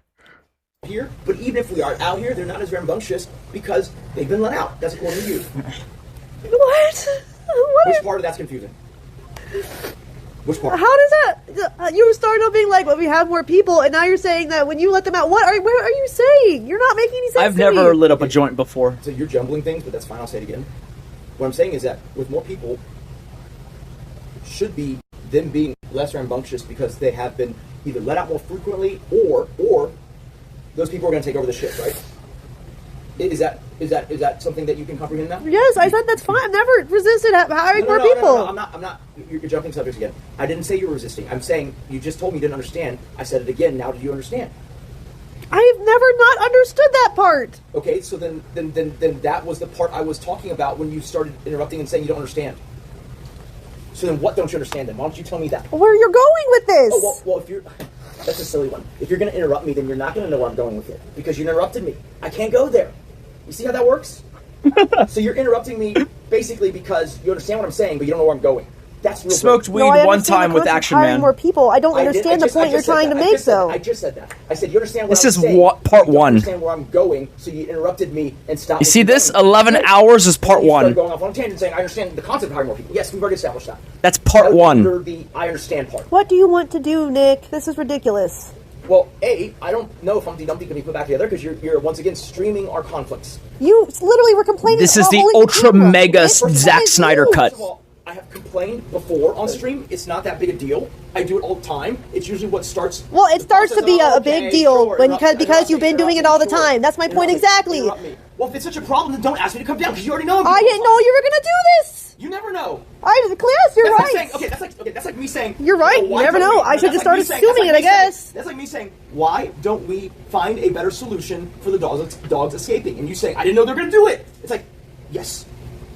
S9: Here, but even if we are out here, they're not as rambunctious because they've been let out. That's according to you.
S7: What?
S9: Which part of that's confusing? Which part?
S7: How does that? You started out being like, well, we have more people, and now you're saying that when you let them out, what are you saying? You're not making any sense.
S4: I've
S7: to
S4: never
S7: me.
S4: lit up a joint before.
S9: So you're jumbling things, but that's fine. I'll say it again. What I'm saying is that with more people, should be them being less rambunctious because they have been either let out more frequently or those people are going to take over the shift, right? Is that something that you can comprehend now?
S7: Yes, I said that's fine. I've never resisted hiring more people.
S9: No, I'm not. You're jumping subjects again. I didn't say you were resisting. I'm saying you just told me you didn't understand. I said it again. Now, do you understand?
S7: I've never not understood that part.
S9: Okay, so then that was the part I was talking about when you started interrupting and saying you don't understand. So then what don't you understand then? Why don't you tell me that?
S7: Where you're going with this?
S9: Oh, well, if you're... That's a silly one. If you're going to interrupt me, then you're not going to know where I'm going with it. Because you interrupted me. I can't go there. You see how that works? So you're interrupting me basically because you understand what I'm saying, but you don't know where I'm going. That's real
S4: Smoked
S9: great.
S4: weed
S7: No, I
S4: one
S7: understand
S4: time
S7: the
S4: with
S7: concept of
S4: Action
S7: hiring
S4: Man.
S7: more people. I don't understand the point you're trying to make, though.
S9: I just said that. I said you understand what
S4: This
S9: I'm
S4: is
S9: saying.
S4: part
S9: You don't
S4: one.
S9: understand where I'm going, so you interrupted me and stopped.
S4: You see this? 11
S9: Good.
S4: hours is part
S9: And you started
S4: one.
S9: going off on a tangent saying I understand the concept of hiring more people. Yes, we've already established that.
S4: That's part one.
S9: Under the I understand part.
S7: What do you want to do, Nick? This is ridiculous.
S9: Well, I don't know if Humpty Dumpty can be put back together because you're once again streaming our conflicts.
S7: You literally were complaining.
S4: This is
S7: about
S4: the
S7: holding
S4: ultra
S7: camera.
S4: mega
S7: First of all,
S4: Zack
S7: it's
S4: Snyder
S7: you.
S4: cut.
S9: First of all, I have complained before on stream. It's not that big a deal. I do it all the time. It's usually what starts.
S7: Well, it
S9: the
S7: starts to
S9: process
S7: be
S9: of,
S7: a big
S9: okay,
S7: deal
S9: sure,
S7: when
S9: interrupt
S7: because
S9: me,
S7: you've been doing it
S9: interrupt
S7: all
S9: me,
S7: the
S9: sure.
S7: time. That's my point
S9: Interrupt me,
S7: exactly.
S9: interrupt me. Well, if it's such a problem, then don't ask me to come down because you already know.
S7: I didn't know you were gonna do this.
S9: You never know.
S7: Yes, you're
S9: That's
S7: right.
S9: like saying, okay, that's like me saying.
S7: You're right.
S9: why
S7: You never
S9: don't
S7: know.
S9: we-
S7: I should
S9: that's
S7: just
S9: like
S7: start
S9: me saying-
S7: assuming
S9: that's
S7: it, I
S9: like me
S7: guess.
S9: saying- That's like me saying, why don't we find a better solution for the dogs escaping? And you saying, I didn't know they were going to do it. It's like, yes.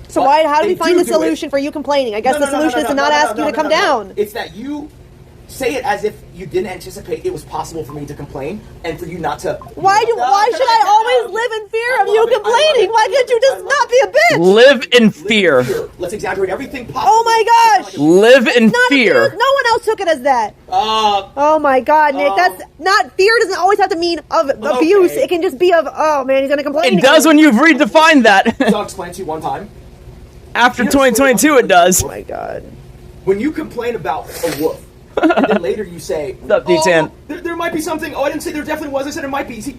S7: So
S9: But
S7: how do we
S9: they
S7: find the
S9: do it.
S7: solution for you complaining? I guess
S9: No,
S7: the solution is to not ask you to come down.
S9: It's that you say it as if you didn't anticipate it was possible for me to complain and for you not to.
S7: Why should I always live in fear of you complaining? Why can't you just not be a bitch?
S4: Live in fear.
S9: Let's exaggerate everything possible.
S7: Oh my gosh.
S4: Live in
S7: Not a
S4: fear.
S7: No one else took it as that.
S9: Uh,
S7: Oh my God, Nick, that's not fear. Doesn't always have to mean of abuse.
S9: Okay.
S7: It can just be of oh man, he's gonna complain.
S4: It does when you've redefined that.
S9: so I'll explain to you one time.
S4: After 2022, it does.
S7: Oh my God.
S9: When you complain about a wolf, and then later you say,
S4: What's up, D10?
S9: There might be something. Oh, I didn't say there definitely was. I said it might be. See,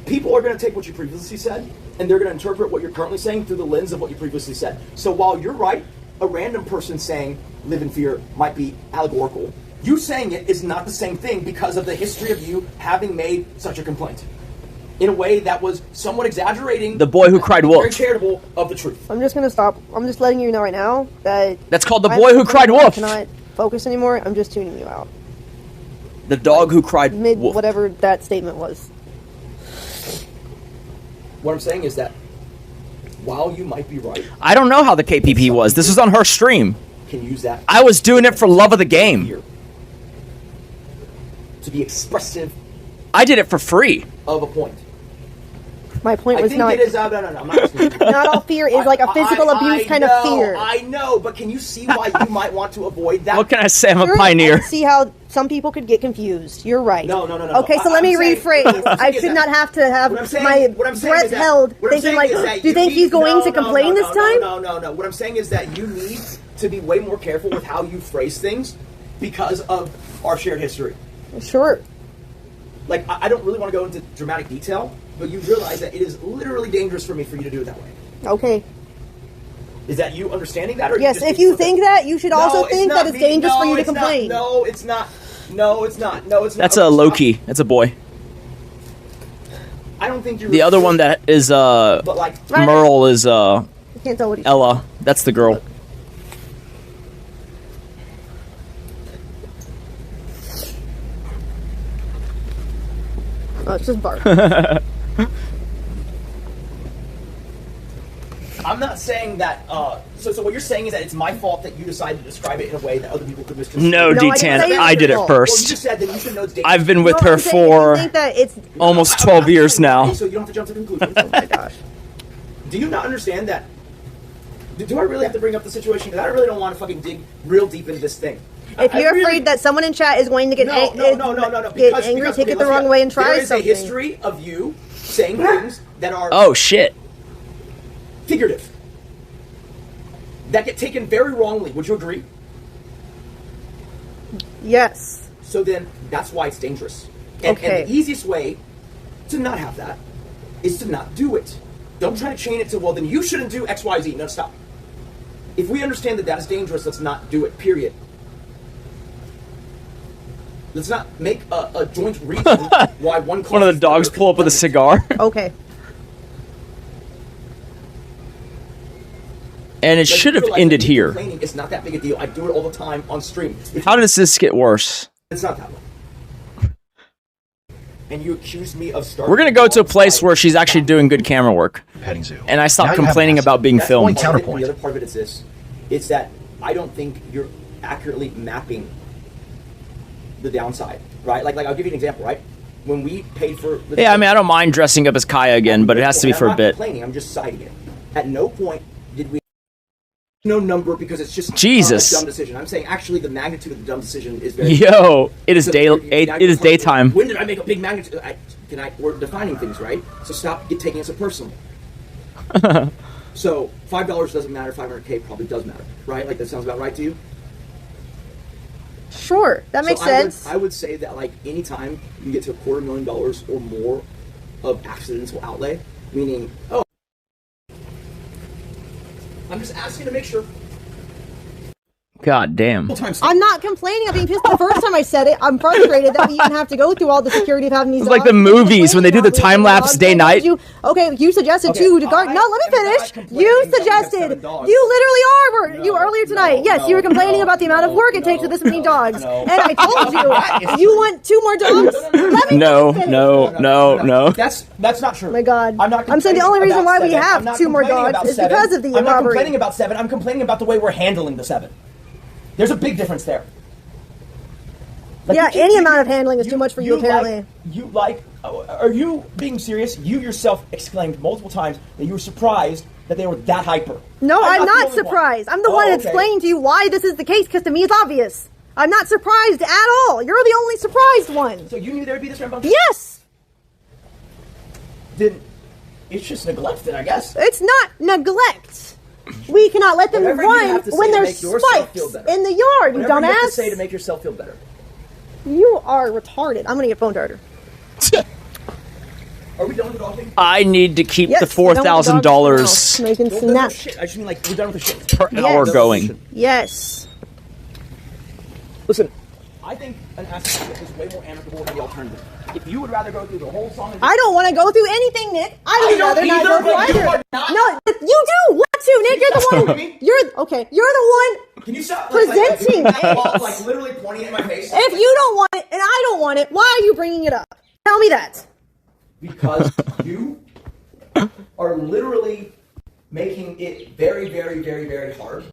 S9: people are going to take what you previously said, and they're going to interpret what you're currently saying through the lens of what you previously said. So while you're right, a random person saying live in fear might be allegorical. You saying it is not the same thing because of the history of you having made such a complaint. In a way that was somewhat exaggerating.
S4: The boy who cried
S9: Very
S4: wolf.
S9: charitable of the truth.
S7: I'm just gonna stop. I'm just letting you know right now that
S4: That's called the
S7: I'm-
S4: boy who cried
S7: I
S4: wolf.
S7: cannot focus anymore. I'm just tuning you out.
S4: The dog who cried
S7: Mid
S4: wolf.
S7: whatever that statement was.
S9: What I'm saying is that while you might be right,
S4: I don't know how the KPP was. This was on her stream.
S9: can use that
S4: I was doing it for love of the game.
S9: here to be expressive
S4: I did it for free.
S9: of a point.
S7: My point
S9: I
S7: was
S9: think
S7: not.
S9: it is. No, I'm not asking you.
S7: Not all fear is like a physical abuse kind of fear.
S9: I know, but can you see why you might want to avoid that?
S1: What can I say? I'm a
S7: Sure,
S1: pioneer.
S7: I see how some people could get confused. You're right.
S9: No.
S7: Okay, so let me rephrase. I should not have to have my breath held, thinking like, do you think he's going to complain this time?
S9: No. What I'm saying is that you need to be way more careful with how you phrase things because of our shared history.
S7: Sure.
S9: Like, I don't really want to go into dramatic detail, but you realize that it is literally dangerous for me for you to do it that way.
S7: Okay.
S9: Is that you understanding that? Or
S7: Yes, if you think that, you should also think that it's dangerous for you to complain.
S9: No, it's not.
S1: That's a Loki. That's a boy.
S9: I don't think you're...
S1: The other one that is
S9: But like...
S1: Merle is
S7: I can't tell what he's...
S1: Ella. That's the girl.
S7: Oh, it's just Bart.
S9: I'm not saying that, so what you're saying is that it's my fault that you decided to describe it in a way that other people could misconstrue.
S1: No,
S7: No, I didn't
S1: D10.
S7: say
S1: I did it
S7: your fault.
S9: Well, you
S1: first.
S9: just said that you should know it's dangerous.
S1: I've been with
S7: No,
S1: her
S7: I'm saying if you
S1: for
S7: think that it's...
S1: almost 12 years now.
S9: So you don't have to jump to conclusions.
S7: Oh my gosh.
S9: Do you not understand that? Do I really have to bring up the situation? Because I really don't want to fucking dig real deep into this thing.
S7: If you're afraid that someone in chat is going to get
S9: No.
S7: get angry, take it the wrong way and try something.
S9: There is a history of you saying things that are
S1: Oh shit.
S9: figurative, that get taken very wrongly. Would you agree?
S7: Yes.
S9: So then, that's why it's dangerous. And the easiest way to not have that is to not do it. Don't try to chain it to, well, then you shouldn't do X, Y, Z. No, stop. If we understand that that is dangerous, let's not do it, period. Let's not make a joint reason why one
S1: One of the dogs pull up with a cigar.
S7: Okay.
S1: And it should have ended here.
S9: It's not that big a deal. I do it all the time on stream.
S1: How does this get worse?
S9: It's not that long. And you accuse me of starting...
S1: We're gonna go to a place where she's actually doing good camera work.
S10: Petting zoo.
S1: And I stopped
S10: Now you have
S1: complaining
S10: an
S1: about being
S9: That's
S1: filmed.
S9: one part of it, and
S10: Counterpoint.
S9: the other part of it is this. It's that I don't think you're accurately mapping the downside, right? Like I'll give you an example, right? When we paid for...
S1: Yeah, I mean, I don't mind dressing up as Kaya again, but it has to be for a bit.
S9: I'm not complaining, I'm just citing it. At no point did we... No number, because it's just
S1: Jesus.
S9: a dumb decision. I'm saying actually the magnitude of the dumb decision is very...
S1: Yo, it is
S9: So
S1: it is daytime.
S9: When did I make a big magnitude? We're defining things, right? So stop taking it so personal. So $5 doesn't matter. 500K probably does matter, right? Like that sounds about right to you.
S7: Sure, that makes sense.
S9: I would say that like anytime you get to $250,000 or more of accidental outlay, meaning I'm just asking to make sure.
S1: God damn.
S7: I'm not complaining. I mean, just the first time I said it, I'm frustrated that we even have to go through all the security of having these.
S1: It's like the movies when they do the time lapse day night.
S7: You suggested too to guard. No, let me finish. You suggested. You literally are. You earlier tonight. Yes, you were complaining about the amount of work it takes with this many dogs, and I told you want 2 more dogs. Let me finish.
S1: No.
S9: That's not true.
S7: Oh my God.
S9: I'm
S7: saying the only reason why we
S9: I'm
S7: have
S9: not
S7: 2 more
S9: complaining
S7: dogs
S9: about
S7: is
S9: 7.
S7: because of the
S9: I'm not
S7: robbery.
S9: complaining about 7. I'm complaining about the way we're handling the 7. There's a big difference there. Like
S7: Yeah, any amount of handling is too much for you, apparently.
S9: Are you being serious? You yourself exclaimed multiple times that you were surprised that they were that hyper.
S7: No, I'm
S9: the
S7: not
S9: only one.
S7: surprised. I'm the one
S9: okay.
S7: explaining to you why this is the case, because to me it's obvious. I'm not surprised at all. You're the only surprised one.
S9: So you knew there would be this rambunctious?
S7: Yes!
S9: Then it's just neglected, I guess.
S7: It's not neglect. We cannot let them
S9: Whatever you
S7: run
S9: have to say
S7: when
S9: to
S7: there's
S9: make yourself
S7: spikes
S9: feel better.
S7: in the yard, you
S9: Whatever you have to
S7: dumbass.
S9: say to make yourself feel better.
S7: You are retarded. I'm gonna get phone charger.
S9: Are we done with the dog thing?
S1: I need to keep
S7: Yes,
S1: the $4,000
S7: making
S9: No
S7: snap.
S9: shit. I just mean like we're done with the shit.
S1: per hour going.
S7: Yes.
S9: Listen, I think an aspect is way more amicable than the alternative. If you would rather go through the whole song and
S7: I don't want to go through anything, Nick. I would rather not go through
S9: but you
S7: either.
S9: are not.
S7: No, you do want to, Nick. You're the
S9: stop
S7: one.
S9: me?
S7: You're okay. You're the one.
S9: Can you stop
S7: Presenting
S9: like literally pointing at my face?
S7: If you don't want it and I don't want it, why are you bringing it up? Tell me that.
S9: Because you are literally making it very, very, very, very hard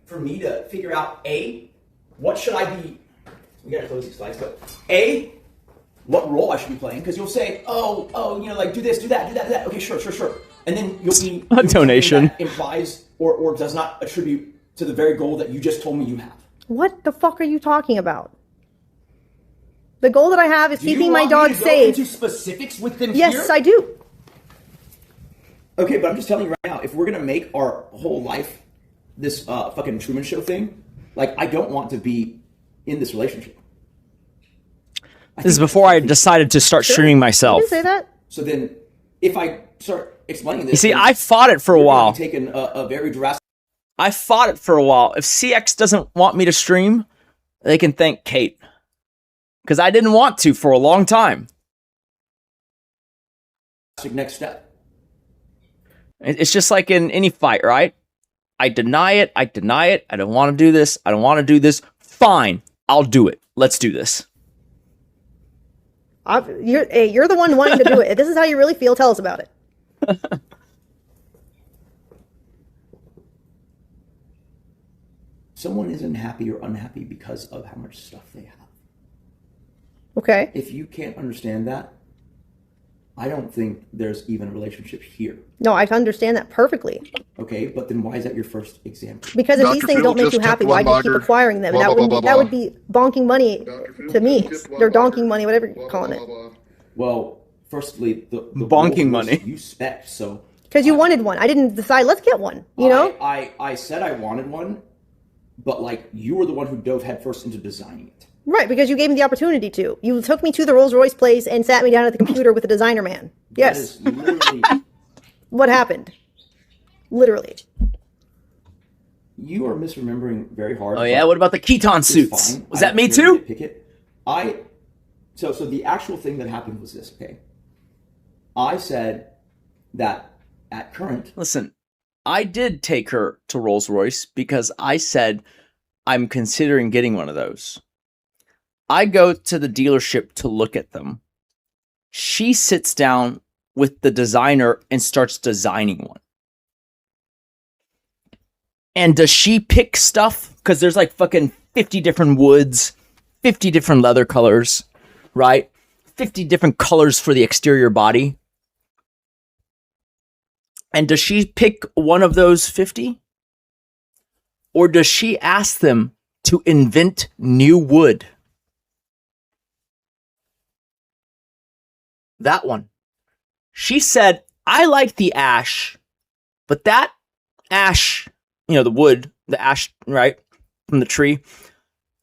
S9: for me to figure out, A, what should I be... We gotta close these slides, but A, what role I should be playing, because you'll say, oh, you know, like do this, do that, do that, do that. Okay, sure. And then you'll be
S4: A donation
S9: that implies or does not attribute to the very goal that you just told me you have.
S7: What the fuck are you talking about? The goal that I have is keeping my dog
S9: Go
S7: safe.
S9: into specifics with them
S7: Yes,
S9: here?
S7: I do.
S9: Okay, but I'm just telling you right now, if we're gonna make our whole life this fucking Truman Show thing, like I don't want to be in this relationship.
S4: This is before I decided to start streaming
S7: You
S4: myself.
S7: can say that.
S9: So then, if I start explaining this,
S4: You see,
S9: then
S4: I fought it for a
S9: you're gonna
S4: while.
S9: be taking a very drastic.
S4: I fought it for a while. If CX doesn't want me to stream, they can thank Kate. Because I didn't want to for a long time.
S9: Next step.
S4: It's just like in any fight, right? I deny it. I don't want to do this. I don't want to do this. Fine. I'll do it. Let's do this.
S7: You're the one wanting to do it. If this is how you really feel, tell us about it.
S9: Someone isn't happy or unhappy because of how much stuff they have.
S7: Okay.
S9: If you can't understand that, I don't think there's even a relationship here.
S7: No, I understand that perfectly.
S9: Okay, but then why is that your first example?
S7: Because if
S8: Dr.
S7: these things
S8: Phil
S7: don't make
S8: just
S7: you happy,
S8: tipped
S7: why
S8: one
S7: do you keep
S8: bagger.
S7: acquiring them?
S8: Blah,
S7: That
S8: blah,
S7: would
S8: blah,
S7: that
S8: blah,
S7: would be bonking money
S8: Dr. Phil
S7: to me.
S8: just tipped one
S7: They're donking
S8: bagger.
S7: money, whatever
S8: Blah,
S7: you're
S8: blah,
S7: calling
S8: blah,
S7: it.
S8: blah.
S9: Well, firstly, the
S4: Bonking
S9: Rolls Royce
S4: money.
S9: you spec, so
S7: Because you wanted one. I didn't decide. Let's get one. You know.
S9: I said I wanted one, but like you were the one who dove headfirst into designing it.
S7: Right, because you gave me the opportunity to. You took me to the Rolls Royce place and sat me down at the computer with the designer man. Yes.
S9: That is literally,
S7: What happened? Literally.
S9: you are misremembering very hard.
S4: Oh yeah, what about the Keton
S9: It's
S4: suits?
S9: fine.
S4: Was
S9: I
S4: that me
S9: don't really
S4: too?
S9: nitpick it. So the actual thing that happened was this, okay? I said that at current,
S4: Listen, I did take her to Rolls Royce because I said I'm considering getting one of those. I go to the dealership to look at them. She sits down with the designer and starts designing one. And does she pick stuff? Because there's like fucking 50 different woods, 50 different leather colors, right? 50 different colors for the exterior body. And does she pick one of those 50? Or does she ask them to invent new wood? That one. She said, I like the ash, but that ash, you know, the wood, the ash, right, from the tree,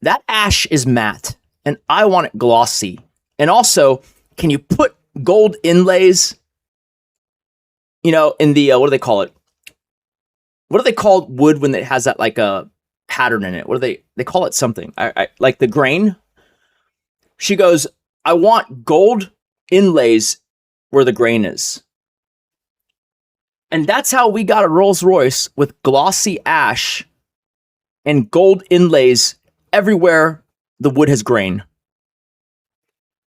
S4: that ash is matte, and I want it glossy. And also, can you put gold inlays, you know, in the, what do they call it? What do they call wood when it has that, like, a pattern in it? What do they call it something? I like the grain? She goes, I want gold inlays where the grain is. And that's how we got a Rolls Royce with glossy ash and gold inlays everywhere the wood has grain.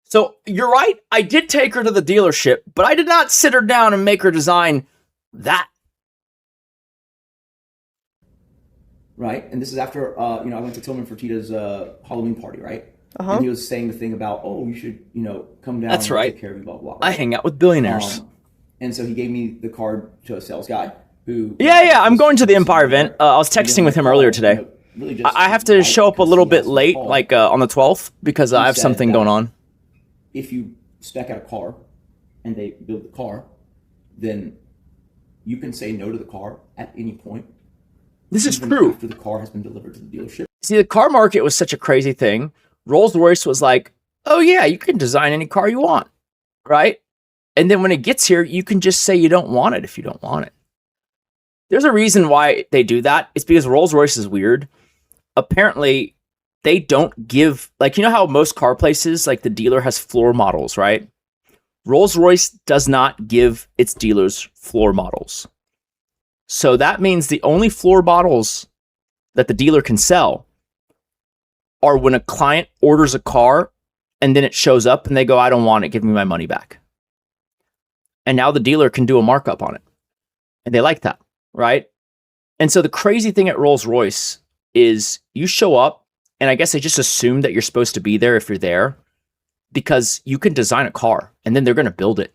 S4: So you're right. I did take her to the dealership, but I did not sit her down and make her design that.
S9: right? And this is after, I went to Tillman Fertitta's Halloween party, right?
S7: Uh-huh.
S9: And he was saying the thing about, oh, you should, come down
S4: That's
S9: and
S4: right.
S9: take care of you, blah, blah, blah.
S4: I
S9: right?
S4: hang out with billionaires.
S9: And so he gave me the card to a sales guy who...
S4: Yeah. I'm going to the Empire event. I was texting with him earlier today.
S9: Really just
S4: I have to show up a
S9: because
S4: little
S9: he
S4: bit
S9: asked me to
S4: late,
S9: call.
S4: like on the 12th, because I have
S9: said
S4: something
S9: that-
S4: going on.
S9: If you spec out a car and they build the car, then you can say no to the car at any point.
S4: This is
S9: even
S4: true.
S9: After the car has been delivered to the dealership.
S4: See, the car market was such a crazy thing. Rolls-Royce was like, oh yeah, you can design any car you want, right? And then when it gets here, you can just say you don't want it if you don't want it. There's a reason why they do that. It's because Rolls-Royce is weird. Apparently, they don't give, like, you know how most car places, like the dealer has floor models, right? Rolls-Royce does not give its dealers floor models. So that means the only floor models that the dealer can sell are when a client orders a car and then it shows up and they go, I don't want it, give me my money back. And now the dealer can do a markup on it. And they like that, right? And so the crazy thing at Rolls-Royce is you show up, and I guess they just assume that you're supposed to be there if you're there.
S1: because you can design a car and then they're going to build it.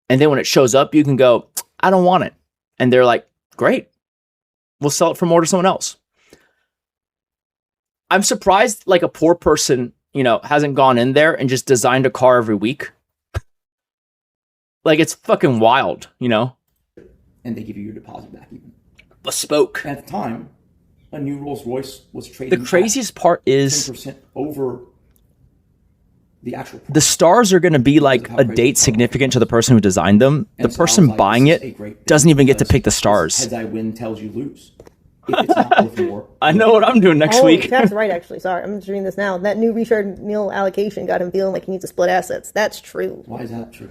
S1: And then when it shows up, you can go, I don't want it. And they're like, great, we'll sell it for more to someone else. I'm surprised like a poor person, you know, hasn't gone in there and just designed a car every week. Like, it's fucking wild, you know?
S9: And they give you your deposit back even.
S1: Bespoke.
S9: At the time, a new Rolls Royce was trading.
S1: The craziest part is
S9: 10% over the actual price.
S1: the stars are going to be like a date significant to the person who designed them.
S9: And
S1: The
S9: so I was
S1: person
S9: like,
S1: buying
S9: this is a
S1: it
S9: great thing
S1: doesn't even get to
S9: because
S1: pick the stars.
S9: Heads I win, tails you lose. If it's not worth more.
S1: I know what I'm doing next
S7: Oh,
S1: week.
S7: That's right, actually. Sorry, I'm just reading this now. That new Richard Mille allocation got him feeling like he needs to split assets. That's true.
S9: Why is that true?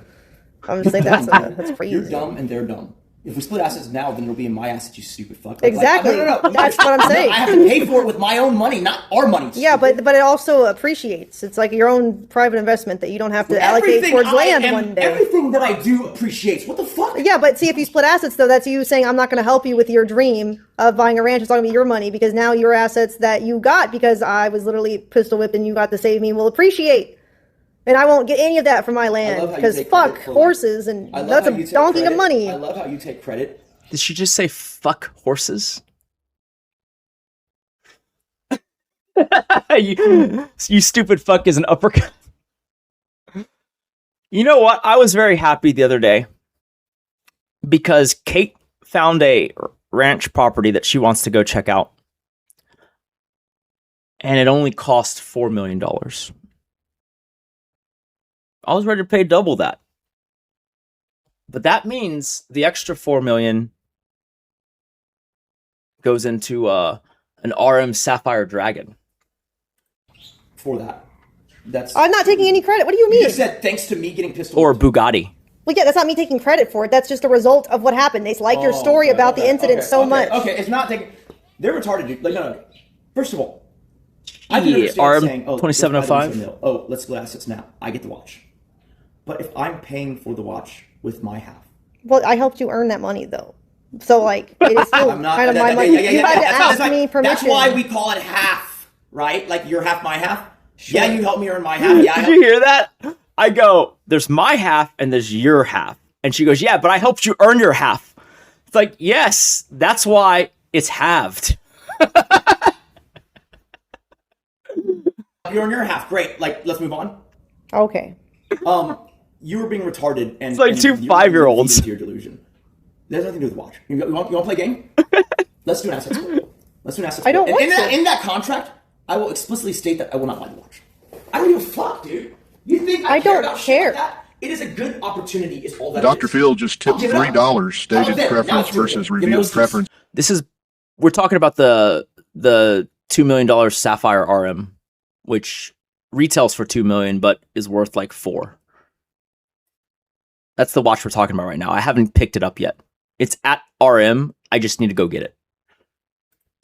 S7: I'm just saying that's crazy.
S9: You're dumb and they're dumb. If we split assets now, then it'll be in my assets, you stupid fuck.
S7: Exactly.
S9: No.
S7: That's what I'm saying.
S9: I have to pay for it with my own money, not our money.
S7: Yeah, but it also appreciates. It's like your own private investment that you don't have to allocate towards land one day.
S9: Everything that I do appreciates. What the fuck?
S7: Yeah, but see, if you split assets, though, that's you saying, I'm not going to help you with your dream of buying a ranch. It's not going to be your money because now your assets that you got because I was literally pistol whipped and you got to save me will appreciate. And I won't get any of that from my land because fuck horses and that's a donkey of money.
S9: I love how you take credit.
S1: Did she just say fuck horses? you stupid fuck is an uppercut. You know what? I was very happy the other day because Kate found a ranch property that she wants to go check out. And it only cost $4 million. I was ready to pay double that. But that means the extra $4 million goes into an RM Sapphire Dragon.
S9: For that. That's.
S7: I'm not taking any credit. What do you mean?
S9: You just said thanks to me getting pissed off.
S1: Or Bugatti.
S7: Well, yeah, that's not me taking credit for it. That's just a result of what happened. They like your story about the incident so much.
S9: Okay, it's not taking. They're retarded, dude. Like, no. First of all, I can
S1: Yeah,
S9: understand
S1: RM
S9: saying, oh,
S1: 2705.
S9: Oh, let's split assets now. I get the watch. But if I'm paying for the watch with my half.
S7: Well, I helped you earn that money, though. So, like, it is still
S9: I'm not,
S7: kind of
S9: that-
S7: my
S9: that-
S7: money.
S9: yeah, yeah,
S7: You
S9: yeah,
S7: had to
S9: that's
S7: ask me permission.
S9: That's why we call it half, right? Like, you're half, my half. Sure. Yeah, you helped me earn my half. Yeah,
S1: Did you hear that? I go, there's my half and there's your half. And she goes, yeah, but I helped you earn your half. It's like, yes, that's why it's halved.
S9: You earn your half. Great. Like, let's move on.
S7: Okay.
S9: You were being retarded, and
S1: It's like
S9: and
S1: two
S9: you were
S1: 5-year-olds.
S9: into your delusion. That has nothing to do with watch. You want to play a game? Let's do an asset split. Let's do an asset split.
S7: I don't want
S9: in
S7: to.
S9: In that contract, I will explicitly state that I will not buy the watch. I don't give a fuck, dude. You think
S7: I
S9: care
S7: don't
S9: about shit
S7: care.
S9: like that? It is a good opportunity. Is all that.
S8: Dr.
S9: It is.
S8: Phil just tipped
S9: Give it up.
S8: $3 stated
S9: Now
S8: preference
S9: it's your
S8: versus
S9: turn.
S8: revealed
S9: Give
S8: preference.
S1: We're talking about the $2 million Sapphire RM, which retails for $2 million, but is worth like $4 million. That's the watch we're talking about right now. I haven't picked it up yet. It's at RM. I just need to go get it.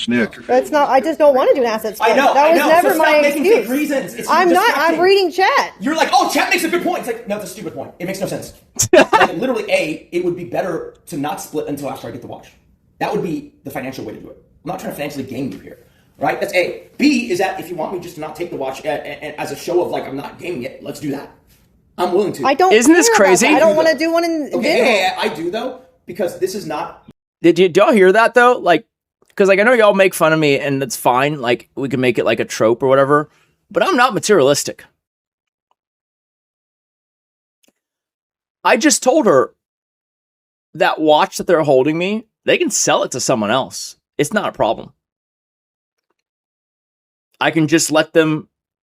S8: Nick.
S7: That's not. I just don't want to do an asset split.
S9: I know.
S7: That was
S9: I know.
S7: never
S9: so
S7: my
S9: stop making fake
S7: excuse.
S9: reasons. It's
S7: I'm not. I'm
S9: distracting.
S7: reading chat.
S9: You're like, oh, chat makes a good point. It's like, no, it's a stupid point. It makes no sense. Like, literally, A, it would be better to not split until after I get the watch. That would be the financial way to do it. I'm not trying to financially game you here. Right? That's A. B is that if you want me just to not take the watch and as a show of like, I'm not gaming it, let's do that. I'm willing to.
S7: I don't.
S1: Isn't this
S7: care about
S1: crazy?
S7: that. I don't want to do one in
S9: Okay,
S7: general.
S9: yeah, I do though, because this is not.
S1: Did y'all hear that though? Like, because like I know y'all make fun of me and it's fine. Like we can make it like a trope or whatever, but I'm not materialistic. I just told her that watch that they're holding me, they can sell it to someone else. It's not a problem. I can just let them,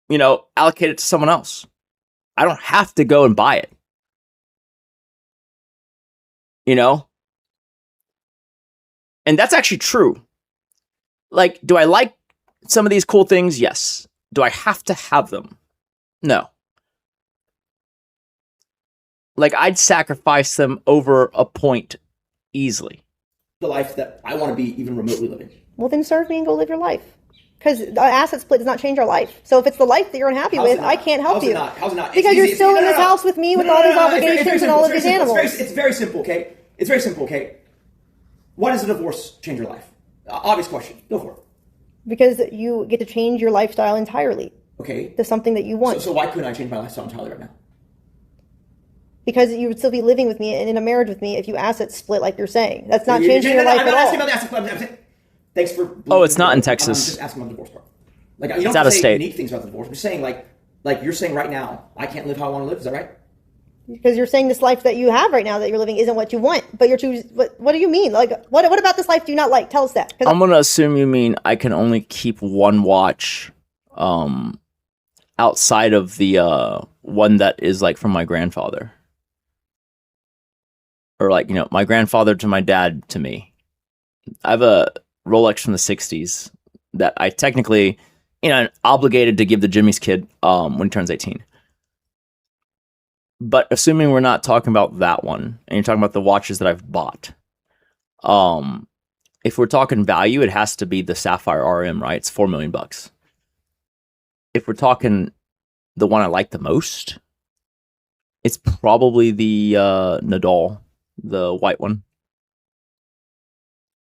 S1: allocate it to someone else. I don't have to go and buy it. And that's actually true. Like, do I like some of these cool things? Yes. Do I have to have them? No. Like, I'd sacrifice them over a point easily.
S9: The life that I want to be even remotely living.
S7: Well, then serve me and go live your life. Because the asset split does not change our life. So if it's the life that you're unhappy with, I can't help you.
S9: How's it not?
S7: Because you're still in this house with me with all these obligations and all of these animals.
S9: It's very simple, okay? It's very simple, okay? Why does a divorce change your life? Obvious question. Go for it.
S7: Because you get to change your lifestyle entirely.
S9: Okay.
S7: to something that you want.
S9: So why couldn't I change my lifestyle entirely right now?
S7: Because you would still be living with me and in a marriage with me if you asset split like you're saying. That's not changing your life at all.
S9: I'm not asking about the asset split. I'm saying, thanks for.
S1: Oh, it's not in
S9: I'm
S1: Texas.
S9: just asking about the divorce part. Like you
S1: It's
S9: don't
S1: out
S9: have
S1: of
S9: to say
S1: state.
S9: unique things about the divorce. I'm just saying like you're saying right now, I can't live how I want to live. Is that right?
S7: Because you're saying this life that you have right now that you're living isn't what you want, but you're choosing. What do you mean? Like, what about this life do you not like? Tell us that.
S1: I'm gonna assume you mean I can only keep one watch, outside of the one that is like from my grandfather, or like my grandfather to my dad to me. I have a Rolex from the '60s that I technically, obligated to give to Jimmy's kid when he turns 18. But assuming we're not talking about that one, and you're talking about the watches that I've bought, if we're talking value, it has to be the Sapphire RM, right? It's $4 million. If we're talking the one I like the most, it's probably the Nadal, the white one.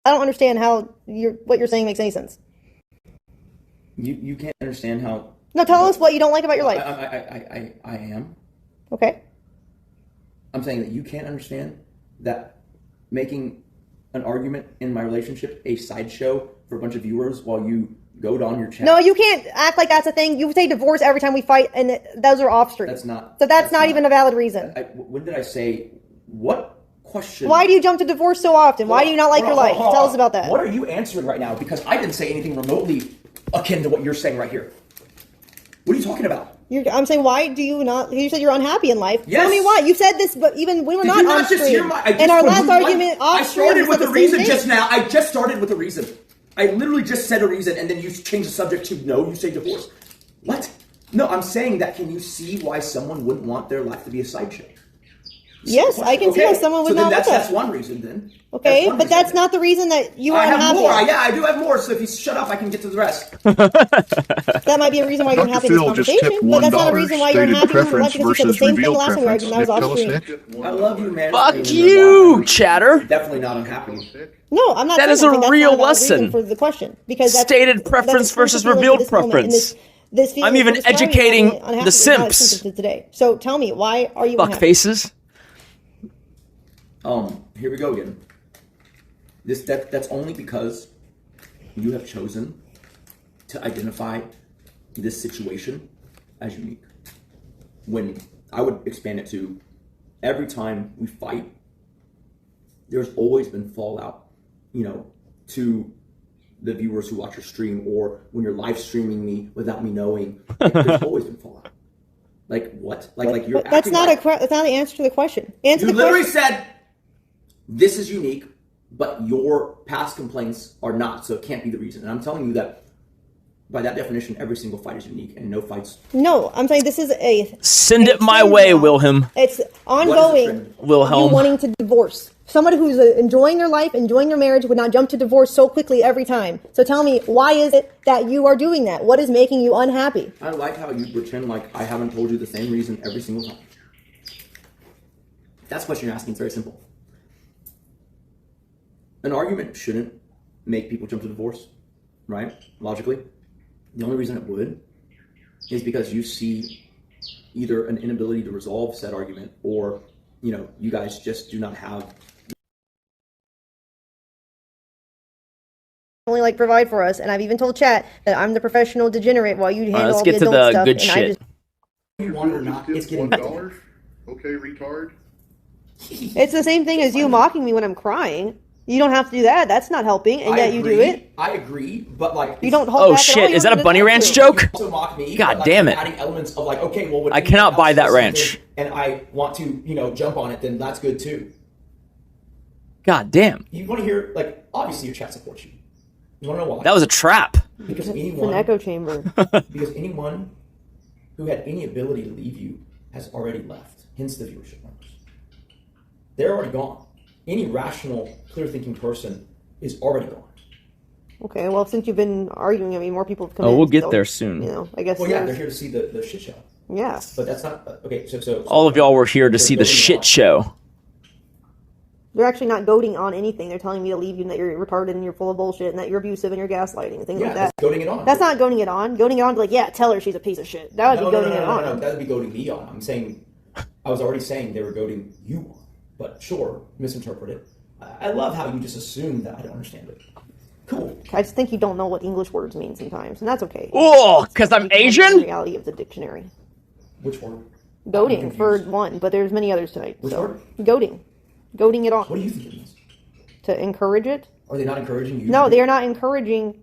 S7: I don't understand how what you're saying makes any sense.
S9: You can't understand how.
S7: No, tell us what you don't like about your life.
S9: I am.
S7: Okay.
S9: I'm saying that you can't understand that making an argument in my relationship a sideshow for a bunch of viewers while you goad on your chat.
S7: No, you can't act like that's a thing. You say divorce every time we fight, and those are off street.
S9: That's not.
S7: So that's not even a valid reason.
S9: When did I say what question?
S7: Why do you jump to divorce so often? Why do you not like your life? Tell us about that.
S9: What are you answering right now? Because I didn't say anything remotely akin to what you're saying right here. What are you talking about?
S7: I'm saying, why do you not? You said you're unhappy in life.
S9: Yes.
S7: Tell me why. You said this, but even we were
S9: Did
S7: not
S9: you not
S7: on
S9: just
S7: stream.
S9: hear my?
S7: In our last argument,
S9: I started with
S7: the
S9: a reason
S7: thing.
S9: just now. I just started with a reason. I literally just said a reason, and then you change the subject to no. You say divorce. What? No, I'm saying that. Can you see why someone wouldn't want their life to be a sideshow?
S7: Yes, I can see how someone would not want that.
S9: That's one reason then.
S7: Okay, but that's not the reason that you are
S9: I have
S7: unhappy.
S9: more. Yeah, I do have more. So if you shut up, I can get to the rest.
S7: That might be a reason why you're unhappy in this
S8: Phil just
S7: conversation,
S8: tipped
S7: but that's not a
S8: $1,
S7: reason why you're
S8: stated
S7: unhappy in your life
S8: preference
S7: because you said the
S8: versus
S7: same thing
S8: revealed
S7: last time we
S8: preference.
S7: argued and I was
S8: Nick,
S7: off
S8: tell us,
S7: stream.
S8: Nick.
S9: I love you, man.
S1: Fuck
S9: Just
S1: you, chatter.
S9: Definitely not unhappy.
S7: No, I'm not.
S1: That
S7: saying
S1: is a
S7: that's
S1: real
S7: not valid reason
S1: lesson.
S7: for the question because that's,
S1: Stated preference versus revealed preference.
S7: This feeling
S1: I'm even
S7: you're describing
S1: educating
S7: being unhappy
S1: the
S7: is not
S1: simps.
S7: symptom today. So tell me, why are you
S1: Fuck
S7: unhappy?
S1: faces.
S9: Here we go again. That's only because you have chosen to identify this situation as unique. When I would expand it to every time we fight, there's always been fallout, to the viewers who watch your stream, or when you're live streaming me without me knowing. There's always been fallout. Like what? Like you're.
S7: But that's not that's not the answer to the question. Answer
S9: You
S7: the
S9: literally
S7: question.
S9: said this is unique, but your past complaints are not, so it can't be the reason. And I'm telling you that by that definition, every single fight is unique, and no fights.
S7: No, I'm saying this is a
S1: Send it my way,
S7: now.
S1: Wilhelm.
S7: It's ongoing.
S9: What is the trend?
S1: Wilhelm.
S7: You wanting to divorce. Somebody who's enjoying their life, enjoying their marriage, would not jump to divorce so quickly every time. So tell me, why is it that you are doing that? What is making you unhappy?
S9: I like how you pretend like I haven't told you the same reason every single time. That's the question you're asking. It's very simple. An argument shouldn't make people jump to divorce, right? Logically. The only reason it would is because you see either an inability to resolve said argument, or, you guys just do not have.
S7: Only provide for us, and I've even told chat that I'm the professional degenerate while you handle
S1: let's
S7: all
S1: get
S7: the
S1: to
S7: adult
S1: the
S7: stuff.
S1: good
S7: and I
S1: shit.
S7: just,
S9: You want it or not, it's getting
S8: $1. Okay, retard.
S7: it's the same thing as you mocking me when I'm crying. You don't have to do that. That's not helping, and yet you do it.
S9: I agree, but
S7: You don't hold
S1: Oh
S7: back at all.
S1: shit,
S7: You
S1: is that
S7: don't
S1: a Bunny
S7: have
S1: Ranch
S7: to.
S1: joke?
S9: also mock me.
S1: God
S9: but,
S1: damn it.
S9: Adding elements of okay, well, when
S1: I cannot buy that
S9: else
S1: ranch.
S9: says something and I want to, jump on it, then that's good too.
S1: God damn.
S9: You want to hear, obviously your chat supports you. You want to know why?
S1: That was a trap.
S9: Because
S7: It's an
S9: anyone,
S7: echo chamber.
S9: because anyone who had any ability to leave you has already left. Hence the viewership numbers. They're already gone. Any rational, clear-thinking person is already gone.
S7: Okay, well, since you've been arguing, more people have come in.
S1: Oh, we'll get
S7: so,
S1: there soon.
S7: I guess.
S9: Well, yeah, they're here to see the shit show.
S7: Yeah.
S9: But that's not okay. So
S1: All of y'all were here to
S9: so
S1: see the
S9: building
S1: shit
S9: on.
S1: show.
S7: They're actually not goading on anything. They're telling me to leave you and that you're retarded and you're full of bullshit and that you're abusive and you're gaslighting and things like that.
S9: That's goading it on.
S7: That's not goading it on. Goading it on to like, yeah, tell her she's a piece of shit. That would be goading it on.
S9: No, that would be goading me on. I'm saying, I was already saying they were goading you on. But sure, misinterpret it. I love how you just assume that I don't understand it. Cool.
S7: I just think you don't know what English words mean sometimes, and that's okay.
S1: Oh, because I'm Asian?
S7: The reality of the dictionary.
S9: Which word?
S7: Goading for one, but there's many others tonight.
S9: Which word?
S7: Goading. Goading it on.
S9: What do you think it means?
S7: To encourage it?
S9: Are they not encouraging you?
S7: No, they are not encouraging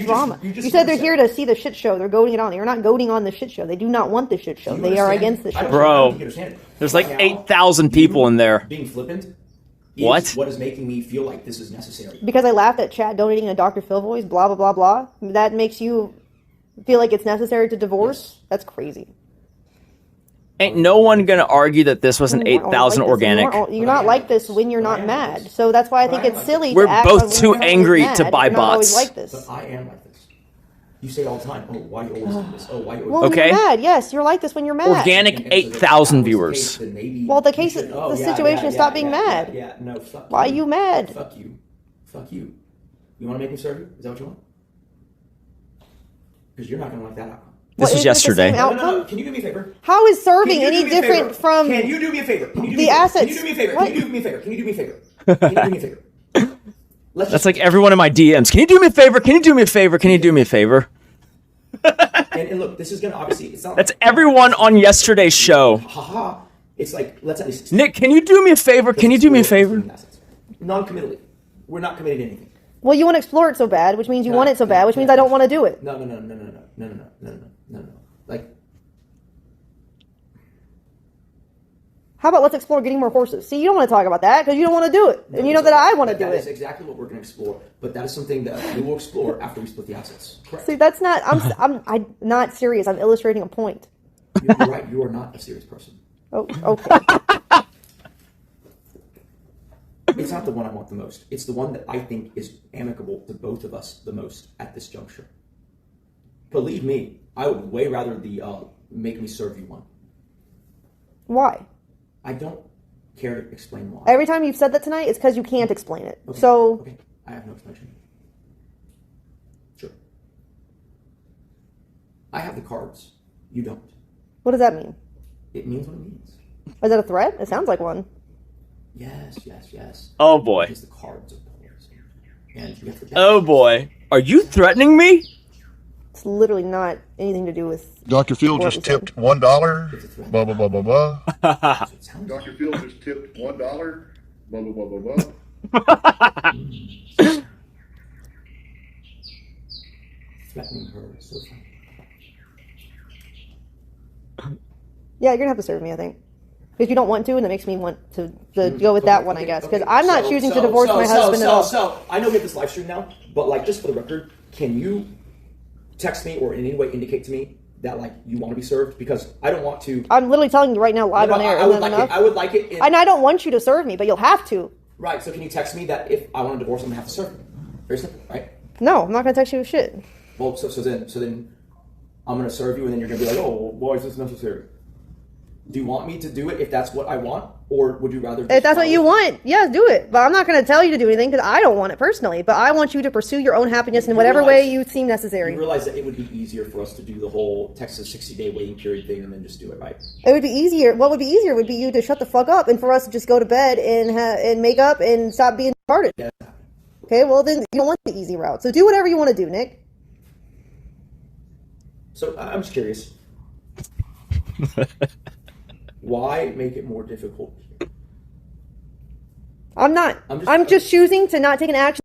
S7: drama. You said they're here to see the shit show. They're goading it on. They're not goading on the shit show. They do not want the shit show. They are against the shit show.
S1: Bro, there's like 8,000 people in there.
S9: Being flippant
S1: What?
S9: What is making me feel like this is necessary?
S7: Because I laughed at chat donating a Dr. Phil voice, blah, blah, blah, blah. That makes you feel like it's necessary to divorce? Yes. That's crazy.
S1: Ain't no one gonna argue that this was an 8,000 organic.
S7: You're not like this when you're not mad. So that's why I think it's silly.
S1: We're
S7: to act
S1: both
S7: when
S1: too
S7: you're
S1: angry
S7: mad.
S1: to buy
S7: You're not always
S1: bots.
S7: like this.
S9: But I am like this. You say it all the time. Oh, why you always do this? Oh, why you always
S7: Well,
S1: Okay.
S7: you're mad. Yes, you're like this when you're mad.
S1: Organic 8,000 viewers.
S7: Well, the case, the situation is stop being mad.
S9: Yeah, no, fuck
S7: Why are you mad?
S9: Fuck you. Fuck you. You want to make me serve you? Is that what you want? Because you're not going to like that outcome.
S1: This was yesterday.
S9: No. Can you do me a favor?
S7: How is serving any different from
S9: Can you do me a favor? Can you do
S7: the
S9: me a favor?
S7: assets?
S9: Can you do me a favor?
S7: What?
S9: Can you do me a favor? Can you do me a favor? Can you do me a favor?
S1: That's like everyone in my DMs. Can you do me a favor? Can you do me a favor? Can you do me a favor?
S9: And look, this is going to obviously... It's not
S1: That's everyone on yesterday's show.
S9: Haha. It's like, let's at least...
S1: Nick, can you do me a favor? Can you do me a favor?
S9: Non-committally. We're not committed to anything.
S7: Well, you want to explore it so bad, which means you want it so bad, which means I don't want to do it.
S9: No. Like,
S7: How about let's explore getting more horses? See, you don't want to talk about that because you don't want to do it, and you know that I want to do
S9: that is
S7: it.
S9: exactly what we're going to explore. But that is something that we will explore after we split the assets. Correct.
S7: See, that's not. I'm not serious. I'm illustrating a point.
S9: You're right. You are not a serious person.
S7: Oh, okay.
S9: It's not the one I want the most. It's the one that I think is amicable to both of us the most at this juncture. Believe me, I would way rather the make me serve you one.
S7: Why?
S9: I don't care to explain why.
S7: Every time you've said that tonight, it's because you can't explain it.
S9: Okay.
S7: So,
S9: Okay, I have no explanation. Sure. I have the cards. You don't.
S7: what does that mean?
S9: It means what it means.
S7: Is that a threat? It sounds like one.
S9: Yes.
S1: Oh boy.
S9: Because the cards are players. And you have to
S1: Oh boy. Are you threatening me?
S7: It's literally not anything to do with.
S8: Dr. Phil
S7: what
S8: just
S7: we said.
S8: tipped $1. Blah, blah, blah, blah, blah.
S9: Dr.
S8: Phil just tipped $1. Blah, blah, blah, blah, blah.
S9: Threatening her is so funny.
S7: Yeah, you're gonna have to serve me, I think, because you don't want to, and it makes me want to go with that one, I guess. Because I'm not choosing to divorce my husband at all.
S9: So I know we have this live stream now, but like just for the record, can you text me or in any way indicate to me that like you want to be served? Because I don't want to.
S7: I'm literally telling you right now, live on air.
S9: I would like it. I would like it.
S7: And I don't want you to serve me, but you'll have to.
S9: Right. So can you text me that if I want to divorce, I'm gonna have to serve you? Very simple, right?
S7: No, I'm not gonna text you shit.
S9: Well, so then I'm gonna serve you, and then you're gonna be like, oh, why is this necessary? Do you want me to do it if that's what I want, or would you rather?
S7: If that's what you want, yeah, do it. But I'm not going to tell you to do anything because I don't want it personally. But I want you to pursue your own happiness in whatever way you seem necessary.
S9: You realize that it would be easier for us to do the whole Texas 60-day waiting period thing and then just do it, right?
S7: It would be easier. What would be easier would be you to shut the fuck up and for us to just go to bed and make up and stop being retarded.
S9: Yeah.
S7: Okay, well then you don't want the easy route. So do whatever you want to do, Nick.
S9: So I'm just curious. Why make it more difficult?
S7: I'm not. I'm just choosing to not take an action.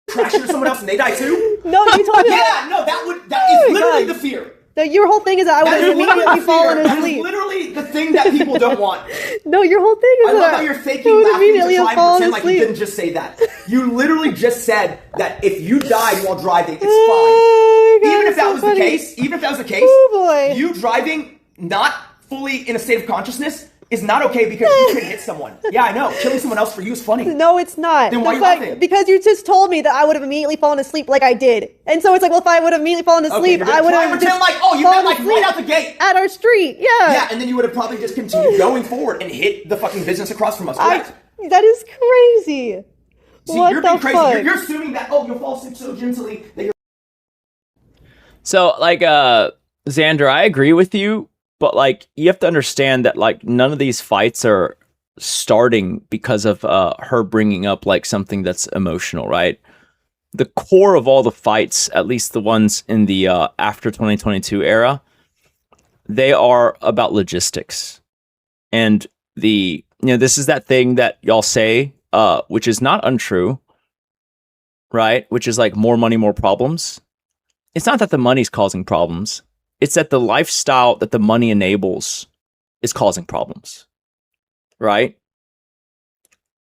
S9: Crash into someone else and they die too?
S7: No, you told me.
S9: Yeah, no, that is literally the fear.
S7: No, your whole thing is that I would have immediately fallen
S9: That is
S7: asleep.
S9: literally the thing that people don't want.
S7: No, your whole thing is
S9: I
S7: that
S9: love how you're faking
S7: I would
S9: laughing to
S7: immediately
S9: try
S7: have
S9: and
S7: fallen
S9: pretend like you
S7: asleep.
S9: didn't just say that. You literally just said that if you died while driving, it's fine.
S7: Oh my God,
S9: Even if that
S7: so
S9: was
S7: funny.
S9: the case,
S7: Oh boy.
S9: you driving not fully in a state of consciousness is not okay because you could hit someone. Yeah, I know. Killing someone else for you is funny.
S7: No, it's not.
S9: Then why are you
S7: fact-
S9: laughing?
S7: Because you just told me that I would have immediately fallen asleep like I did. And so it's like, well, if I would have immediately fallen asleep,
S9: you're
S7: I
S9: gonna
S7: would
S9: try
S7: have
S9: and pretend
S7: just
S9: like, oh, you
S7: fallen
S9: meant like
S7: asleep
S9: right out the gate.
S7: at our street. Yeah.
S9: Yeah, and then you would have probably just continued going forward and hit the fucking business across from us. Correct?
S7: That is crazy.
S9: See,
S7: What
S9: you're
S7: the
S9: being crazy.
S7: fuck?
S9: You're assuming that, oh, you'll fall asleep so gently that you're.
S4: So, like, Xander, I agree with you, but like, you have to understand that like none of these fights are starting because of her bringing up like something that's emotional, right? The core of all the fights, at least the ones in the after 2022 era, they are about logistics. And this is that thing that y'all say, which is not untrue, right? Which is like more money, more problems. It's not that the money's causing problems. It's that the lifestyle that the money enables is causing problems, right?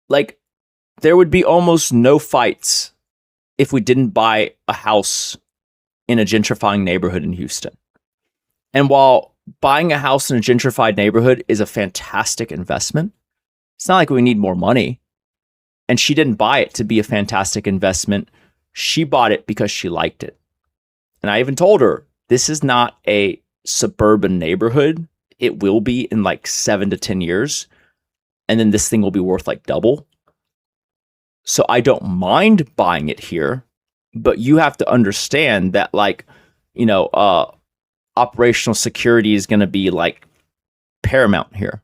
S4: Like, there would be almost no fights if we didn't buy a house in a gentrifying neighborhood in Houston. And while buying a house in a gentrified neighborhood is a fantastic investment, it's not like we need more money. And she didn't buy it to be a fantastic investment. She bought it because she liked it. And I even told her, this is not a suburban neighborhood. It will be in like 7 to 10 years. And then this thing will be worth like double. So I don't mind buying it here, but you have to understand that like, operational security is going to be like paramount here.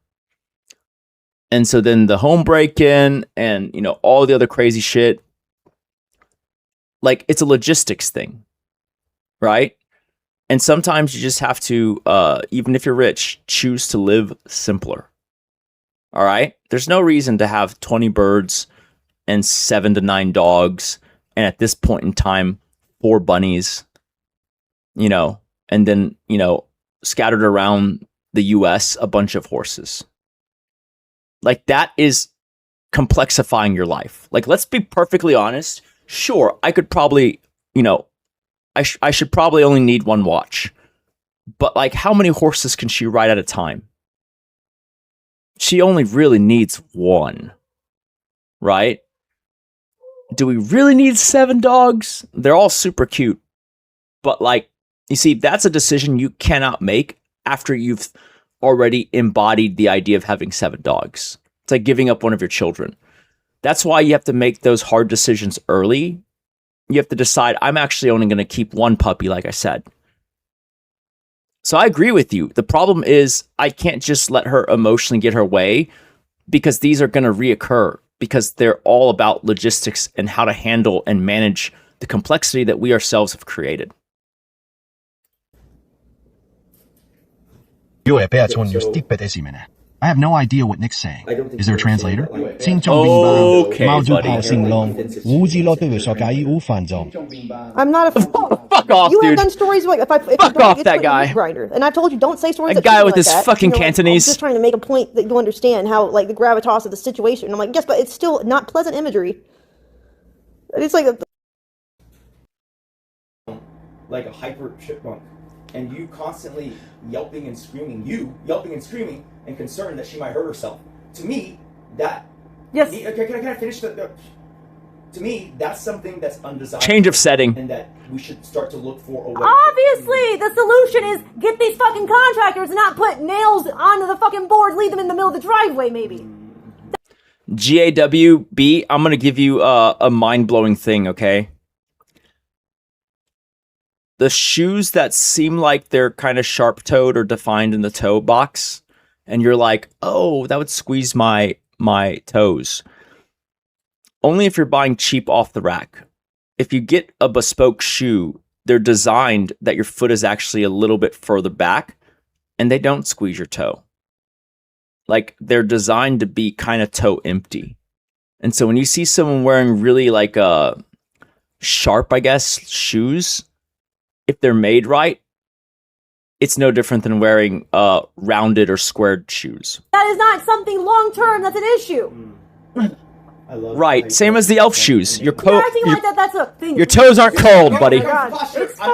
S4: And so then the home break-in and, all the other crazy shit, like it's a logistics thing, right? And sometimes you just have to, even if you're rich, choose to live simpler. All right? There's no reason to have 20 birds and 7 to 9 dogs, and at this point in time, 4 bunnies, and then, scattered around the US, a bunch of horses. Like, that is complexifying your life. Like, let's be perfectly honest. Sure, I could probably, I should probably only need 1 watch. But, like, how many horses can she ride at a time? She only really needs 1, right? Do we really need 7 dogs? They're all super cute. But like, you see, that's a decision you cannot make after you've already embodied the idea of having 7 dogs. It's like giving up one of your children. That's why you have to make those hard decisions early. You have to decide, I'm actually only going to keep 1 puppy, like I said. So I agree with you. The problem is I can't just let her emotionally get her way, because these are going to reoccur, because they're all about logistics and how to handle and manage the complexity that we ourselves have created.
S10: I have no idea what Nick's saying. Is there a translator?
S4: Okay,
S7: I'm not a
S4: fuck off,
S7: You
S4: dude.
S7: have done stories like if
S4: Fuck
S7: you
S4: off
S7: it's
S4: that
S7: like a
S4: guy.
S7: meat grinder, and I've told you don't say stories.
S4: That
S7: that
S4: guy
S7: treat me
S4: with
S7: like
S4: his
S7: that.
S4: fucking Cantonese.
S7: I'm just trying to make a point that you understand how like the gravitas of the situation. And I'm like, yes, but it's still not pleasant imagery. And it's like
S9: a hyper chipmunk, and you constantly yelping and screaming, and concerned that she might hurt herself. To me, that
S7: yes.
S9: Can I finish the to me, that's something that's undesirable.
S4: Change of setting.
S9: And that we should start to look for a way.
S7: Obviously, the solution is get these fucking contractors and not put nails onto the fucking board, leave them in the middle of the driveway, maybe.
S4: GAWB, I'm going to give you a mind-blowing thing, okay? The shoes that seem like they're kind of sharp-toed or defined in the toe box, and you're like, oh, that would squeeze my toes. Only if you're buying cheap off the rack. If you get a bespoke shoe, they're designed that your foot is actually a little bit further back, and they don't squeeze your toe. Like, they're designed to be kind of toe empty. And so when you see someone wearing really like sharp, I guess, shoes, if they're made right, it's no different than wearing rounded or squared shoes.
S7: That is not something long-term that's an issue.
S4: Right, same as the elf shoes. Your
S7: You're acting like that's a thing.
S4: Your toes aren't cold, buddy.
S7: It's
S9: I'm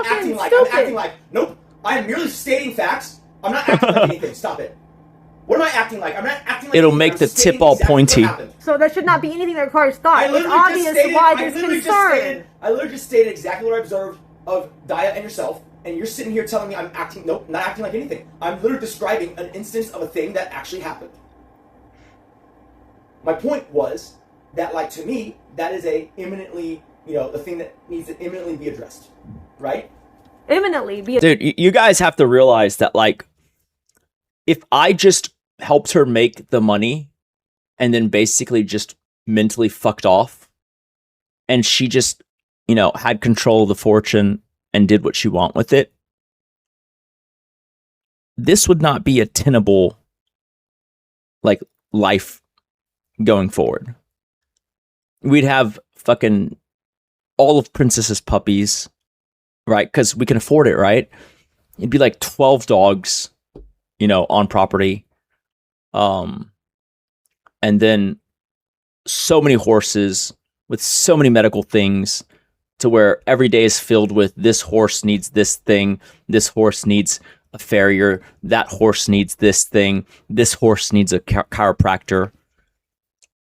S7: fucking
S9: I'm
S7: stupid.
S9: acting like, nope, I am merely stating facts. I'm not acting like anything. Stop it. What am I acting like? I'm not acting like
S4: It'll
S9: anything.
S4: make
S9: I'm
S4: the
S9: stating
S4: tip all
S9: exactly
S4: pointy.
S9: what happened.
S7: So there should not be anything that requires thought.
S9: I
S7: It's
S9: literally just
S7: obvious
S9: stated,
S7: why
S9: I
S7: there's
S9: literally
S7: concern.
S9: I literally just stated exactly what I observed of Daya and yourself, and you're sitting here telling me I'm acting, nope, not acting like anything. I'm literally describing an instance of a thing that actually happened. My point was that, like, to me, that is a imminently, the thing that needs to imminently be addressed, right?
S7: Imminently be.
S4: Dude, you guys have to realize that, like, if I just helped her make the money and then basically just mentally fucked off, and she just, had control of the fortune and did what she want with it, this would not be a tenable, like, life going forward. We'd have fucking all of Princess's puppies, right? Because we can afford it, right? It'd be like 12 dogs, on property. And then so many horses with so many medical things, to where every day is filled with this horse needs this thing, this horse needs a farrier, that horse needs this thing, this horse needs a chiropractor.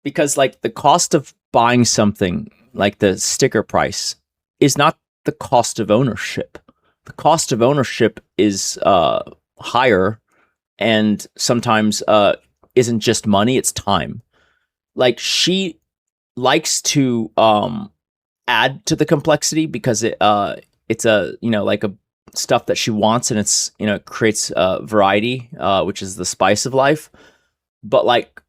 S4: Because, like, the cost of buying something, like the sticker price, is not the cost of ownership. The cost of ownership is higher, and sometimes isn't just money, it's time. Like, she likes to add to the complexity because it's a like a stuff that she wants, and it's it creates variety, which is the spice of life. But, like,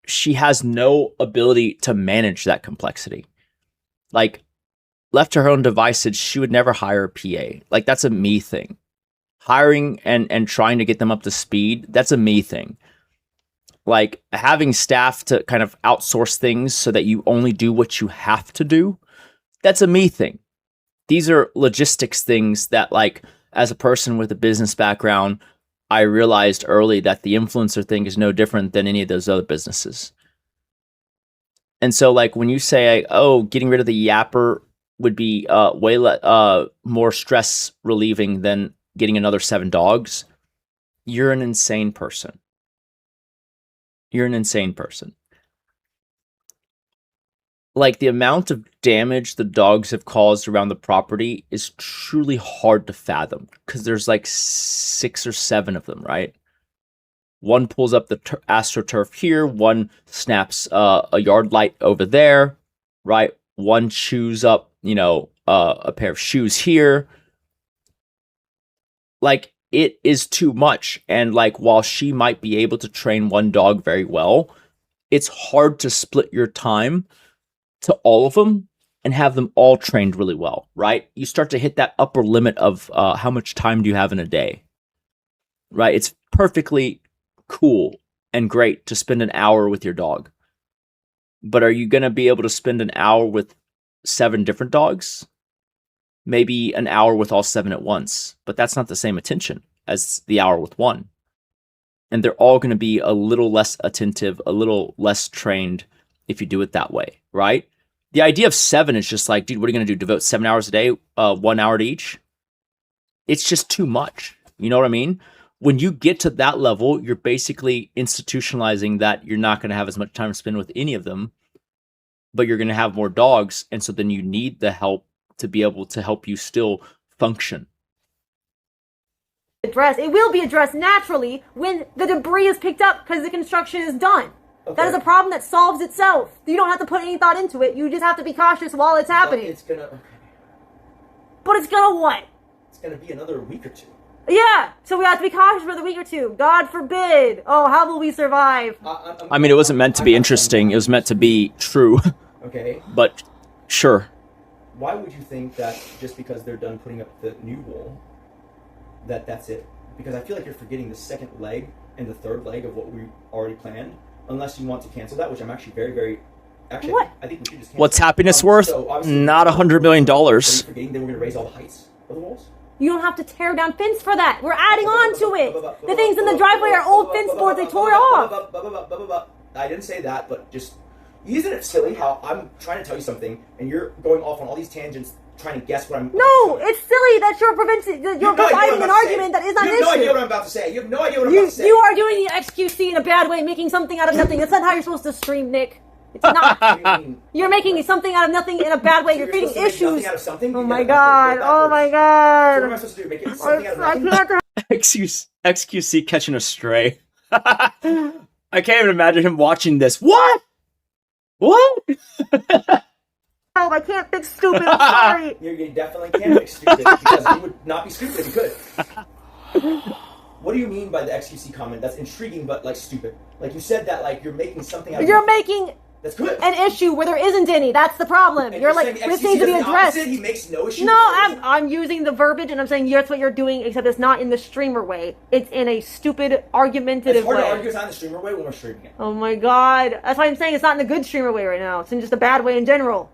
S4: she has no ability to manage that complexity. Like, left to her own devices, she would never hire a PA. Like, that's a me thing. Hiring and trying to get them up to speed, that's a me thing. Like, having staff to kind of outsource things so that you only do what you have to do, that's a me thing. These are logistics things that, like, as a person with a business background, I realized early that the influencer thing is no different than any of those other businesses. And so, like, when you say, oh, getting rid of the yapper would be way more stress relieving than getting another 7 dogs, you're an insane person. You're an insane person. Like, the amount of damage the dogs have caused around the property is truly hard to fathom, because there's like 6 or 7 of them, right? One pulls up the AstroTurf here, one snaps a yard light over there, right? One chews up, a pair of shoes here. Like, it is too much. And, like, while she might be able to train one dog very well, it's hard to split your time to all of them and have them all trained really well, right? You start to hit that upper limit of how much time do you have in a day, right? It's perfectly cool and great to spend an hour with your dog. But are you going to be able to spend an hour with 7 different dogs? Maybe an hour with all 7 at once, but that's not the same attention as the hour with one. And they're all going to be a little less attentive, a little less trained if you do it that way, right? The idea of 7 is just like, dude, what are you going to do? Devote 7 hours a day, 1 hour to each? It's just too much. You know what I mean? When you get to that level, you're basically institutionalizing that you're not going to have as much time to spend with any of them, but you're going to have more dogs. And so then you need the help to be able to help you still function.
S7: It will be addressed naturally when the debris is picked up because the construction is done. Okay. That is a problem that solves itself. You don't have to put any thought into it. You just have to be cautious while it's happening. But it's gonna what?
S9: It's gonna be another week or 2.
S7: Yeah, so we have to be cautious for the week or 2. God forbid. Oh, how will we survive?
S4: I mean, it wasn't meant to be interesting. It was meant to be true.
S9: Okay.
S4: But sure.
S9: Why would you think that just because they're done putting up the new wall, that's it? Because I feel like you're forgetting the second leg and the third leg of what we already planned. Unless you want to cancel that, which I'm actually very, very... Actually,
S7: what?
S9: I think we should just cancel.
S4: What's happiness worth? Not $100 million.
S9: Are you forgetting they were going to raise all the heights of the walls?
S7: You don't have to tear down fence for that. We're adding on to it. The things in the driveway are old fence boards they tore off.
S9: I didn't say that, but just... Isn't it silly how I'm trying to tell you something, and you're going off on all these tangents trying to guess what I'm...
S7: No, it's silly that you're providing an argument that is not an issue.
S9: You have no idea what I'm about to say. You have no idea what I'm about to say.
S7: You are doing the XQC in a bad way, making something out of nothing. That's not how you're supposed to stream, Nick. It's not. You're making something out of nothing in a bad way. You're creating issues.
S9: Oh
S7: my god. Oh my god.
S9: What am I supposed to do? Make it something out of nothing?
S4: XQC catching a stray. I can't even imagine him watching this. What?
S1: What?
S7: Oh, I can't fix stupid. I'm sorry.
S9: You definitely can fix stupid because you would not be stupid if you could. What do you mean by the XQC comment? That's intriguing, but like stupid. Like you said that like you're making something out of
S7: You're making
S9: that's good.
S7: an issue where there isn't any. That's the problem.
S9: And
S7: You're like,
S9: saying
S7: this
S9: XQC
S7: needs to be
S9: does the
S7: addressed.
S9: opposite? He makes no issue.
S7: No, I'm using the verbiage and I'm saying that's what you're doing, except it's not in the streamer way. It's in a stupid, argumentative
S9: It's hard
S7: way.
S9: to argue it's not in the streamer way when we're streaming it.
S7: Oh my god. That's why I'm saying it's not in the good streamer way right now. It's in just a bad way in general.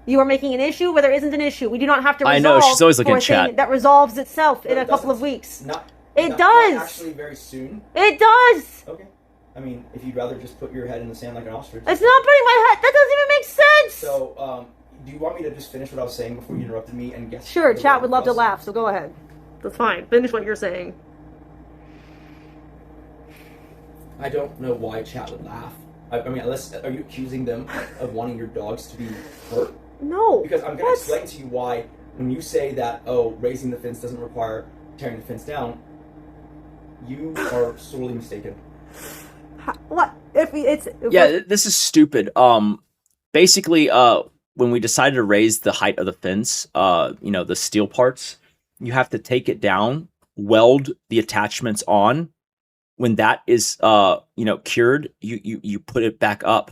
S7: You are making an issue where there isn't an issue. We do not have to resolve
S1: I know, she's always looking
S7: for
S1: at
S7: a thing
S1: chat.
S7: that resolves itself in
S9: No,
S7: a
S9: it
S7: couple of
S9: doesn't.
S7: weeks.
S9: It
S7: does.
S9: Not actually very soon.
S7: It does.
S9: Okay. I mean, if you'd rather just put your head in the sand like an ostrich.
S7: It's not putting my head. That doesn't even make sense.
S9: So, do you want me to just finish what I was saying before you interrupted me and guess?
S7: Sure,
S9: the
S7: chat
S9: word
S7: would love to
S9: was?
S7: laugh, so go ahead. That's fine. Finish what you're saying.
S9: I don't know why chat would laugh. I mean, unless are you accusing them of wanting your dogs to be hurt?
S7: No.
S9: Because I'm going to explain to you why when you say that, oh, raising the fence doesn't require tearing the fence down, you are sorely mistaken.
S7: What?
S1: Yeah, this is stupid. Basically, when we decided to raise the height of the fence, the steel parts, you have to take it down, weld the attachments on. When that is, cured, you put it back up.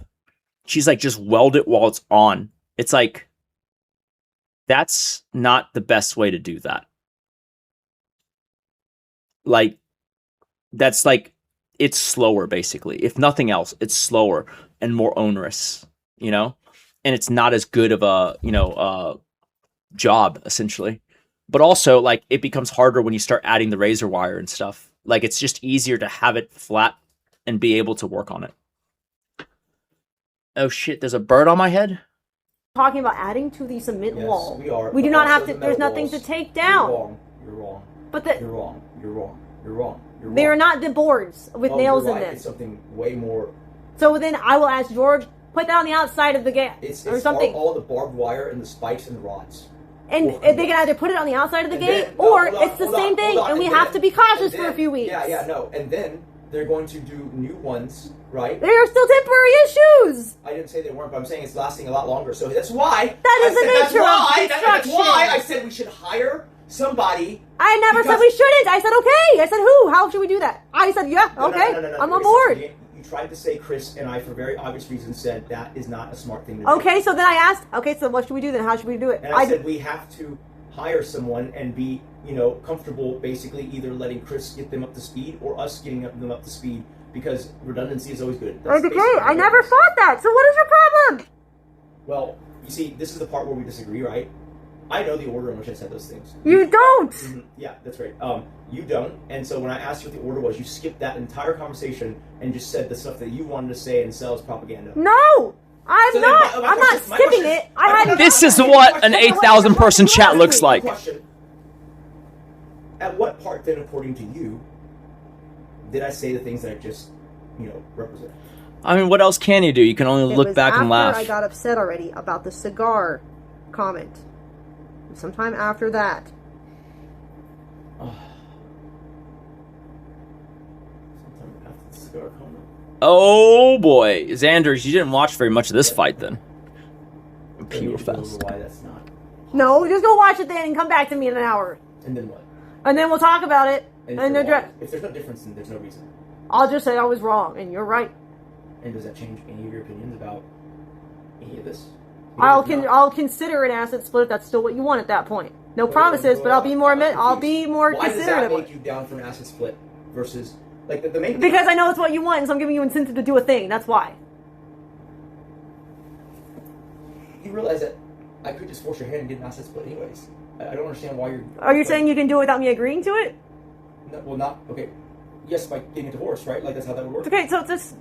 S1: She's like, just weld it while it's on. It's like, that's not the best way to do that. Like, that's like, it's slower, basically. If nothing else, it's slower and more onerous, and it's not as good of a, job, essentially. But also, like, it becomes harder when you start adding the razor wire and stuff. Like, it's just easier to have it flat and be able to work on it. Oh shit, there's a bird on my head?
S7: Talking about adding to the cement wall.
S9: We are.
S7: We do
S9: but
S7: not
S9: also
S7: have to,
S9: the
S7: there's
S9: metal
S7: nothing
S9: walls.
S7: to take down.
S9: You're wrong.
S7: But
S9: You're wrong. You're wrong. You're wrong. You're wrong.
S7: They are not the boards with
S9: Oh,
S7: nails
S9: you're
S7: in
S9: right.
S7: them.
S9: It's something way more.
S7: So then I will ask George, put that on the outside of the gate or something.
S9: All the barbed wire and the spikes and the rods.
S7: And
S9: Well,
S7: they can either put it on the outside of the
S9: And
S7: gate,
S9: then- no,
S7: or
S9: hold on,
S7: it's the
S9: hold
S7: same
S9: on,
S7: thing,
S9: hold on,
S7: and we
S9: and
S7: have
S9: then-
S7: to be cautious
S9: and
S7: for a
S9: then-
S7: few weeks.
S9: Yeah, no. And then they're going to do new ones, right?
S7: There are still temporary issues.
S9: I didn't say they weren't, but I'm saying it's lasting a lot longer. So that's why.
S7: That is the nature of
S9: That's why I
S7: construction.
S9: said we should hire somebody.
S7: I never said
S9: Because-
S7: we shouldn't. I said okay. I said who? How should we do that? I said yeah.
S9: No,
S7: Okay,
S9: no,
S7: I'm on
S9: you
S7: board.
S9: said- You tried to say Chris and I, for very obvious reasons, said that is not a smart thing to do.
S7: Okay, so then I asked. Okay, so what should we do then? How should we do it?
S9: And I said we have to hire someone and be, comfortable basically either letting Chris get them up to speed or us getting them up to speed because redundancy is always good. That's
S7: Okay,
S9: basically
S7: I
S9: what it
S7: never
S9: is.
S7: thought that. So what is your problem?
S9: Well, you see, this is the part where we disagree, right? I know the order in which I said those things.
S7: You don't.
S9: Mhm, yeah, that's right. You don't, and so when I asked you what the order was, you skipped that entire conversation and just said the stuff that you wanted to say and sell as propaganda.
S7: No, I'm
S9: So then
S7: not.
S9: my
S7: I'm not
S9: question- my
S7: skipping
S9: question-
S7: it. I had.
S1: This is what an 8,000 person chat looks like.
S9: Question. At what part then, according to you, did I say the things that I just, represent?
S1: I mean, what else can you do? You can only
S7: It
S1: look
S7: was
S1: back and
S7: after
S1: laugh.
S7: I got upset already about the cigar comment. Sometime after that.
S9: Sometime after the cigar comment.
S1: Oh boy, Xanders, you didn't watch very much of this fight then.
S9: Then you
S1: Pure
S9: should go over
S1: fast.
S9: why that's not.
S7: No, just go watch it then and come back to me in an hour,
S9: And then what?
S7: and then we'll talk about it
S9: And
S7: and
S9: for
S7: address.
S9: why? If there's no difference, then there's no reason.
S7: I'll just say I was wrong and you're right.
S9: And does that change any of your opinions about any of this?
S7: I'll consider an asset split if that's still what you want at that point. No promises, but I'll be more
S9: Why does
S7: considerate
S9: that
S7: of it.
S9: make you down for an asset split versus like the main?
S7: Because I know it's what you want, and so I'm giving you incentive to do a thing. That's why.
S9: You realize that I could just force your hand and get an asset split anyways. I don't understand why you're.
S7: Are you saying you can do it without me agreeing to it?
S9: No, well, not okay. Yes, by getting a divorce, right? Like that's how that would work.
S7: Okay, so just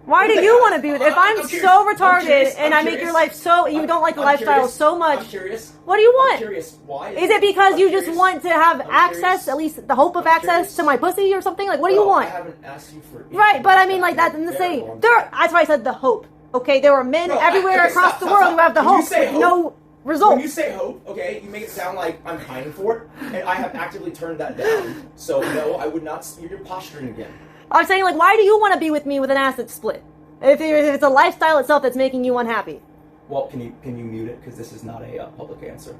S7: why do you want to be with it? If I'm
S9: curious.
S7: so
S9: I'm
S7: retarded
S9: curious.
S7: and
S9: I'm
S7: I make your
S9: curious.
S7: life so you don't like the
S9: I'm
S7: lifestyle
S9: curious.
S7: so much,
S9: I'm curious.
S7: what do you
S9: I'm
S7: want?
S9: curious. Why?
S7: Is it because
S9: I'm
S7: you just
S9: curious.
S7: want to have
S9: I'm
S7: access,
S9: curious.
S7: at least the hope of
S9: I'm
S7: access
S9: curious.
S7: to my pussy or something? Like, what do you
S9: Well,
S7: want?
S9: I haven't asked you for.
S7: Right, but I mean, like that's in the
S9: Very
S7: same.
S9: long
S7: That's why I said the hope. Okay, there are men
S9: Bro,
S7: everywhere
S9: okay,
S7: across
S9: stop,
S7: the
S9: stop,
S7: world
S9: stop.
S7: who have the
S9: When you
S7: hope
S9: say
S7: with no
S9: When
S7: result.
S9: you say hope, okay, you make it sound like I'm pining for it, and I have actively turned that down. So no, I would not. You're posturing again.
S7: I'm saying, like, why do you want to be with me with an asset split? If it's a lifestyle itself that's making you unhappy.
S4: Well, can you mute it, because this is not a public answer.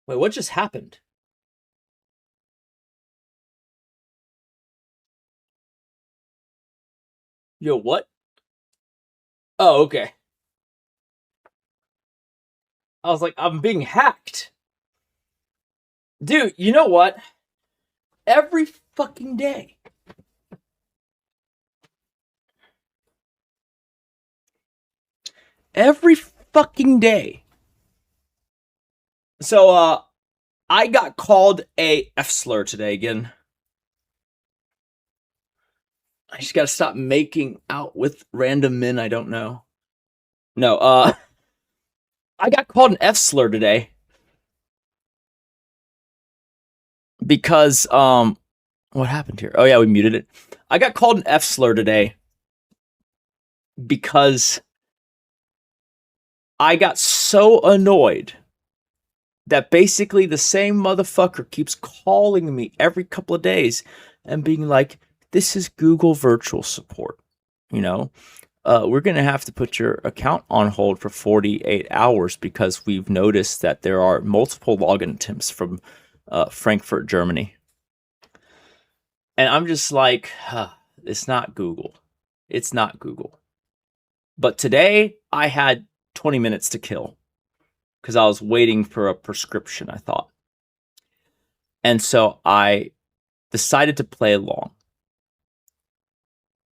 S1: Wait, what just happened? Yo, what? Oh, okay. I was like, I'm being hacked. Dude, you know what? Every fucking day. Every fucking day. So, I got called a F-slur today again. I just gotta stop making out with random men I don't know. No, I got called an F-slur today. Because, what happened here? Oh yeah, we muted it. I got called an F-slur today because I got so annoyed that basically the same motherfucker keeps calling me every couple of days and being like, this is Google virtual support. You know, we're going to have to put your account on hold for 48 hours because we've noticed that there are multiple login attempts from Frankfurt, Germany. And I'm just like, it's not Google. It's not Google. But today I had 20 minutes to kill because I was waiting for a prescription, I thought. And so I decided to play along.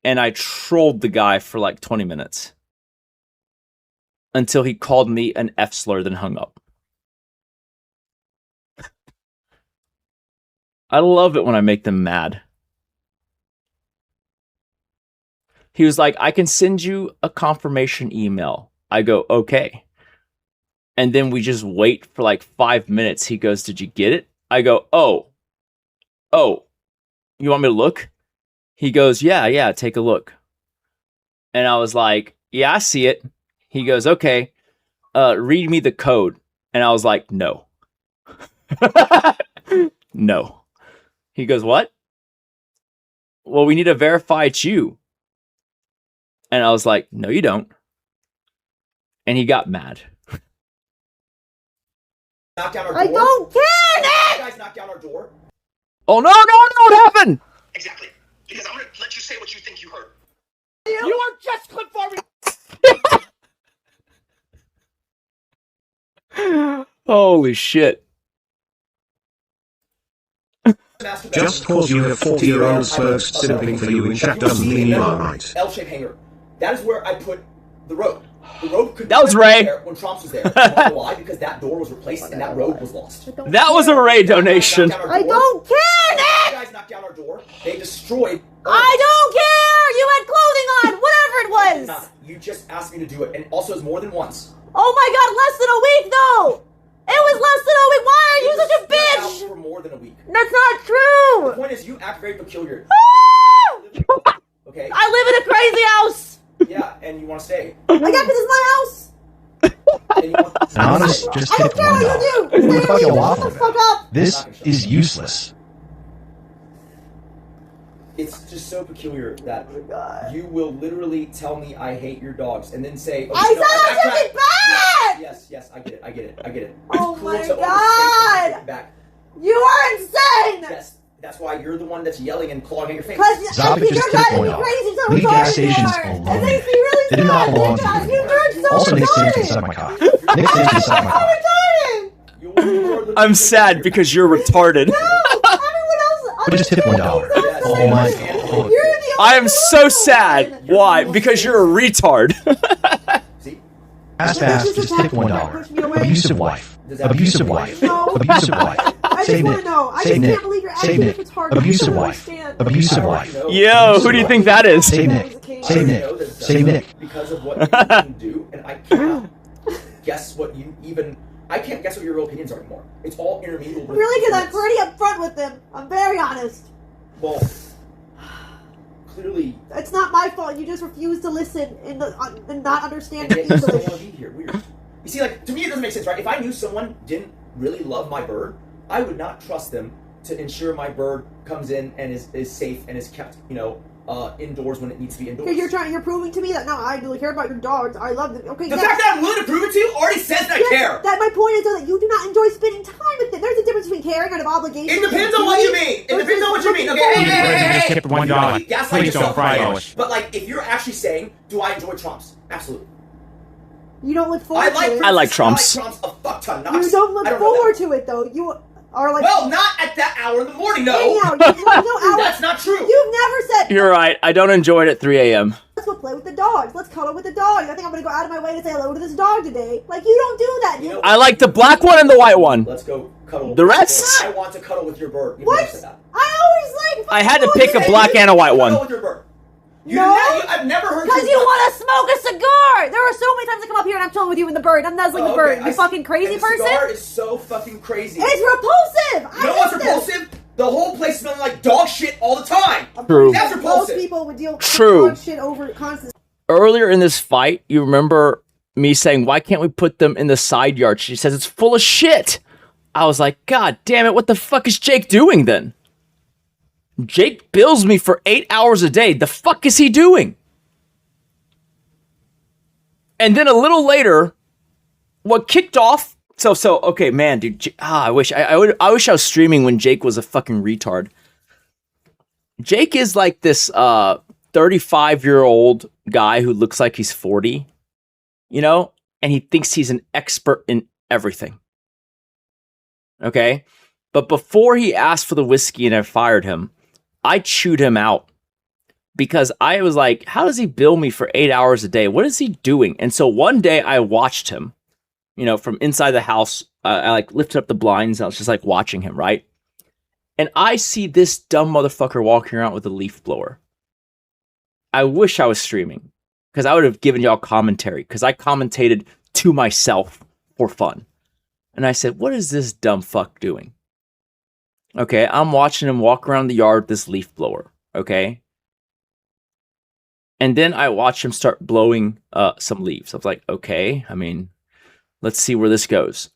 S1: And I trolled the guy for like 20 minutes. until he called me an F slur, then hung up. I love it when I make them mad. He was like, I can send you a confirmation email. I go, okay. And then we just wait for like 5 minutes. He goes, did you get it? I go, oh, you want me to look? He goes, yeah, take a look. And I was like, yeah, I see it. He goes, okay, read me the code. And I was like, no. No. He goes, what? Well, we need to verify it's you. And I was like, no, you don't. And he got mad.
S9: Knock down our door.
S7: I don't care,
S9: You
S7: Nick!
S9: guys knock down our door.
S1: Oh, no, what happened?
S2: Exactly. Because I'm going to let you say what you think you heard.
S9: You are just clip farming.
S1: Holy shit.
S6: Just cause you have 40-year-old spurs simping for you in chat doesn't mean you are right.
S9: L-shaped hanger. That is where I put the road. The road could
S1: That was
S9: be
S1: Ray.
S9: there when Trumps was there. You wanna know why? Because that door was replaced and that road was lost.
S1: That was a Ray donation.
S7: I don't care,
S9: You
S7: Nick!
S9: guys knocked down our door. They destroyed.
S7: I don't care! You had clothing on, whatever it was!
S9: Nah, you just asked me to do it, and also it's more than once.
S7: Oh my god, less than a week though! It was less than a week! Why are you such a
S9: It was spread
S7: bitch?
S9: out for more than a week.
S7: That's not
S9: The
S7: true!
S9: point is, you act very peculiar. Okay?
S7: I live in a crazy house!
S9: Yeah, and you want to stay.
S7: I got this is my house!
S9: And you want to
S10: Anonymous just
S7: I don't
S10: tipped
S7: care what
S10: $1.
S7: you do!
S10: What the fuck
S7: Stay
S10: y'all
S7: Shut
S10: waffling
S7: the fuck
S10: about?
S7: up!
S10: This is useless.
S9: It's just so peculiar that
S7: Oh my god.
S9: you will literally tell me I hate your dogs and then say,
S7: I said I took it back!
S9: Yes, I get it.
S7: Oh
S9: It's cruel
S7: my
S9: to overstate
S7: God.
S9: and take it back.
S7: You are insane!
S9: Yes, that's why you're the one that's yelling and clawing at your face.
S7: Because
S10: Zombie
S7: you're
S10: just
S7: driving
S10: took
S7: me
S10: $1.
S7: crazy, so
S10: Leave
S7: retarded
S10: gas stations
S7: you are.
S10: alone.
S7: It makes me really
S10: They do not
S7: sad,
S10: belong to
S7: Nick.
S10: you.
S7: You are so
S10: Also, Nick Sims can
S7: retarded.
S10: suck my cock. Nick Sims can suck my
S7: So
S10: cock.
S7: retarded!
S9: You're
S1: I'm sad because you're retarded.
S7: No! Everyone else...
S10: We just tipped $1. Oh my god.
S7: You're the
S1: I am
S7: only
S1: so
S7: one.
S1: sad. Why? Because you're a retard.
S9: See?
S10: Fast Fast just tipped $1. Abusive wife. Abusive wife.
S7: No.
S10: Abusive wife.
S7: I just
S10: Save
S7: want
S10: Nick.
S7: to know. I
S10: Save
S7: just
S10: Nick.
S7: can't believe you're
S10: Save
S7: acting
S10: Nick.
S7: like it's hard.
S10: Abusive
S7: I don't
S10: wife.
S7: understand.
S10: Abusive wife.
S1: Yo, who do you think that is?
S10: Save Nick. Save Nick. Save Nick.
S9: Because of what you can do, and I cannot guess what you even... I can't guess what your real opinions are anymore. It's all intermingled with...
S7: Really, because I'm pretty upfront with them. I'm very honest.
S9: Well, clearly...
S7: It's not my fault. You just refuse to listen and not understand
S9: And yet you still
S7: English.
S9: want to be here. Weird. You see, like, to me it doesn't make sense, right? If I knew someone didn't really love my bird, I would not trust them to ensure my bird comes in and is safe and is kept, indoors when it needs to be indoors.
S7: You're proving to me that no, I really care about your dogs. I love them. Okay,
S9: The
S7: yes.
S9: fact that I'm willing to prove it to you already says that I
S7: Yes,
S9: care.
S7: That my point is though, that you do not enjoy spending time with them. There's a difference between caring out of obligation.
S9: It depends on what you mean. It depends on what you mean. Okay,
S11: Just tipped $1.
S9: Gaslight
S11: Please don't
S9: yourself,
S11: cry,
S9: right?
S11: Lois.
S9: But like, if you're actually saying, "Do I enjoy Trumps?" Absolutely.
S7: You don't look forward to it.
S1: I like Trumps.
S9: I like Trumps a fuck ton. Not,
S7: You don't look
S9: I don't know
S7: forward
S9: that.
S7: to it though. You are like.
S9: Well, not at that hour in the morning, no.
S7: Anyhow, you have no hour.
S9: That's not true.
S7: You've never said.
S1: You're right. I don't enjoy it at 3 a.m.
S7: Let's go play with the dogs. Let's cuddle with the dog. I think I'm gonna go out of my way to say hello to this dog today. Like you don't do that.
S9: You know-
S1: I like the black one and the white one.
S9: Let's go cuddle. With
S1: The
S9: your
S1: rest?
S9: bird. I want to cuddle with your bird. You've
S7: What?
S9: never said that.
S7: I always like.
S1: I had to
S7: fucking
S1: pick a
S7: bullshit.
S1: black and a white
S9: Cuddle
S1: one.
S9: with your bird. You
S7: No.
S9: I've never heard
S7: Because you want to smoke a cigar! There are so many times I come up here and I'm chilling with you and the bird. I'm nuzzling the bird. You fucking crazy person?
S9: Cigar is so fucking crazy.
S7: It's repulsive!
S9: You know what's repulsive? The whole place smelling like dog shit all the time.
S1: True.
S9: That's
S7: Most
S9: repulsive.
S7: people would deal with
S1: True.
S7: dog shit over constantly.
S1: Earlier in this fight, you remember me saying, why can't we put them in the side yard? She says, it's full of shit. I was like, God damn it, what the fuck is Jake doing then? Jake bills me for 8 hours a day. The fuck is he doing? And then a little later, what kicked off? So okay, man, dude. I wish I wish I was streaming when Jake was a fucking retard. Jake is like this 35-year-old guy who looks like he's 40, and he thinks he's an expert in everything. Okay, but before he asked for the whiskey and I fired him, I chewed him out because I was like, how does he bill me for 8 hours a day? What is he doing? And so one day I watched him, you know, from inside the house. I like lifted up the blinds. And I was just like watching him, right? And I see this dumb motherfucker walking around with a leaf blower. I wish I was streaming because I would have given y'all commentary because I commentated to myself for fun. And I said, what is this dumb fuck doing? Okay, I'm watching him walk around the yard with this leaf blower. Okay. And then I watch him start blowing some leaves. I was like, okay, I mean, let's see where this goes.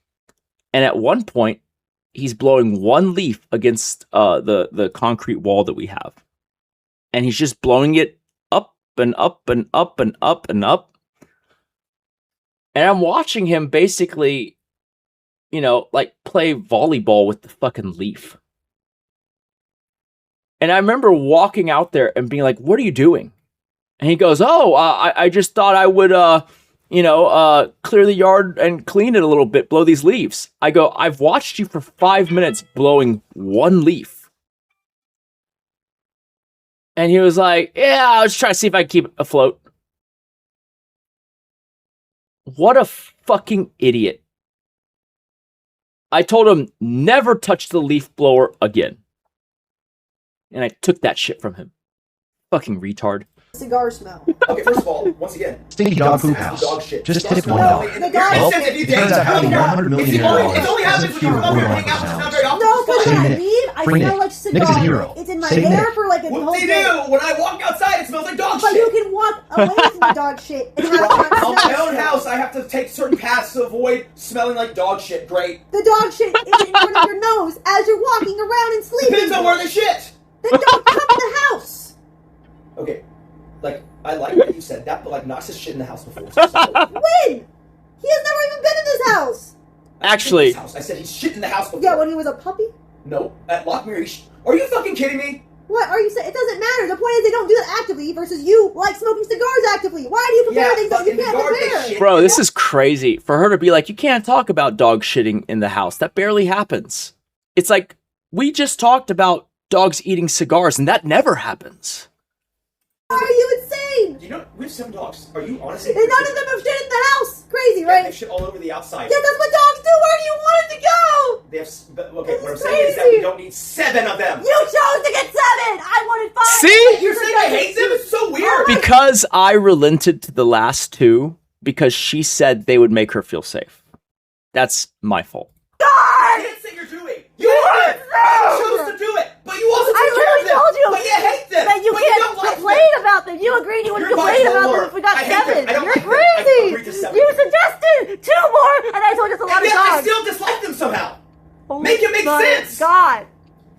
S1: And at one point, he's blowing one leaf against the concrete wall that we have. And he's just blowing it up and up and up and up and up. And I'm watching him basically, you know, like play volleyball with the fucking leaf. And I remember walking out there and being like, what are you doing? And he goes, oh, I just thought I would, clear the yard and clean it a little bit, blow these leaves. I go, I've watched you for 5 minutes blowing one leaf. And he was like, yeah, I was trying to see if I can keep it afloat. What a fucking idiot. I told him, never touch the leaf blower again. And I took that shit from him. Fucking retard.
S7: Cigar smell.
S9: Okay, first of all, once again,
S10: Stinky dog poop house.
S9: dog shit.
S10: Just
S9: Dog
S10: tip
S9: smell.
S10: $1.
S7: The dog-
S10: It turns out having $100 million
S9: It only happens when you come over here and hang out. It's not very often.
S7: No, because when I
S10: Nick.
S7: leave, I
S10: Free
S7: smell
S10: Nick.
S7: like
S10: Nick is a
S7: cigar.
S10: hero.
S7: It's in my
S10: Say
S7: air
S10: Nick.
S7: for like a
S9: What
S7: whole
S9: they
S7: day.
S9: do when I walk outside, it smells like dog
S7: But
S9: shit.
S7: you can walk away from the dog shit and have it
S9: On
S7: not
S9: my
S7: smell
S9: own
S7: shit.
S9: house, I have to take certain paths to avoid smelling like dog shit. Great.
S7: The dog shit is in front of your nose as you're walking around and sleeping.
S9: Depends on where the shit.
S7: Then don't come in the house.
S9: Okay, like I like what you said that, but like Knox has shit in the house before. So
S7: When? He has never even been in this house.
S1: Actually,
S9: I said he's shit in the house before.
S7: Yeah, when he was a puppy.
S9: No, at Lockmere. Are you fucking kidding me?
S7: What are you saying? It doesn't matter. The point is they don't do that actively versus you like smoking cigars actively. Why do you prepare things that you can't prepare?
S1: bro, this is crazy. For her to be like, you can't talk about dog shitting in the house. That barely happens. It's like, we just talked about dogs eating cigars, and that never happens.
S7: Are you insane?
S9: You know, we have 7 dogs. Are you honestly?
S7: And none of them have shit in the house. Crazy,
S9: Yeah,
S7: right?
S9: they have shit all over the outside.
S7: Yeah, that's what dogs do. Where do you want it to go?
S9: They have. Okay,
S7: This
S9: what I'm
S7: is
S9: saying is that
S7: crazy.
S9: we don't need 7 of them.
S7: You chose to get 7. I wanted 5.
S1: See?
S9: You're saying I hate them? It's so weird.
S1: Because I relented to the last 2 because she said they would make her feel safe. That's my fault.
S9: I can't say you're doing. You hate them. You chose to do it, but you also
S7: I
S9: take care of
S7: literally
S9: them.
S7: told you
S9: But you hate them.
S7: that you
S9: but
S7: can't
S9: don't like
S7: complain
S9: them.
S7: about them. You agreed you wouldn't
S9: You're
S7: complain
S9: bipolar.
S7: about them if we got
S9: I hate them.
S7: 7.
S9: I don't
S7: You're
S9: like them. I
S7: crazy.
S9: agreed to 7.
S7: You suggested 2 more, and I told you it's a lot
S9: And
S7: of
S9: yet I
S7: dogs.
S9: still dislike them somehow.
S7: Oh
S9: Make it make
S7: my
S9: sense.
S7: God.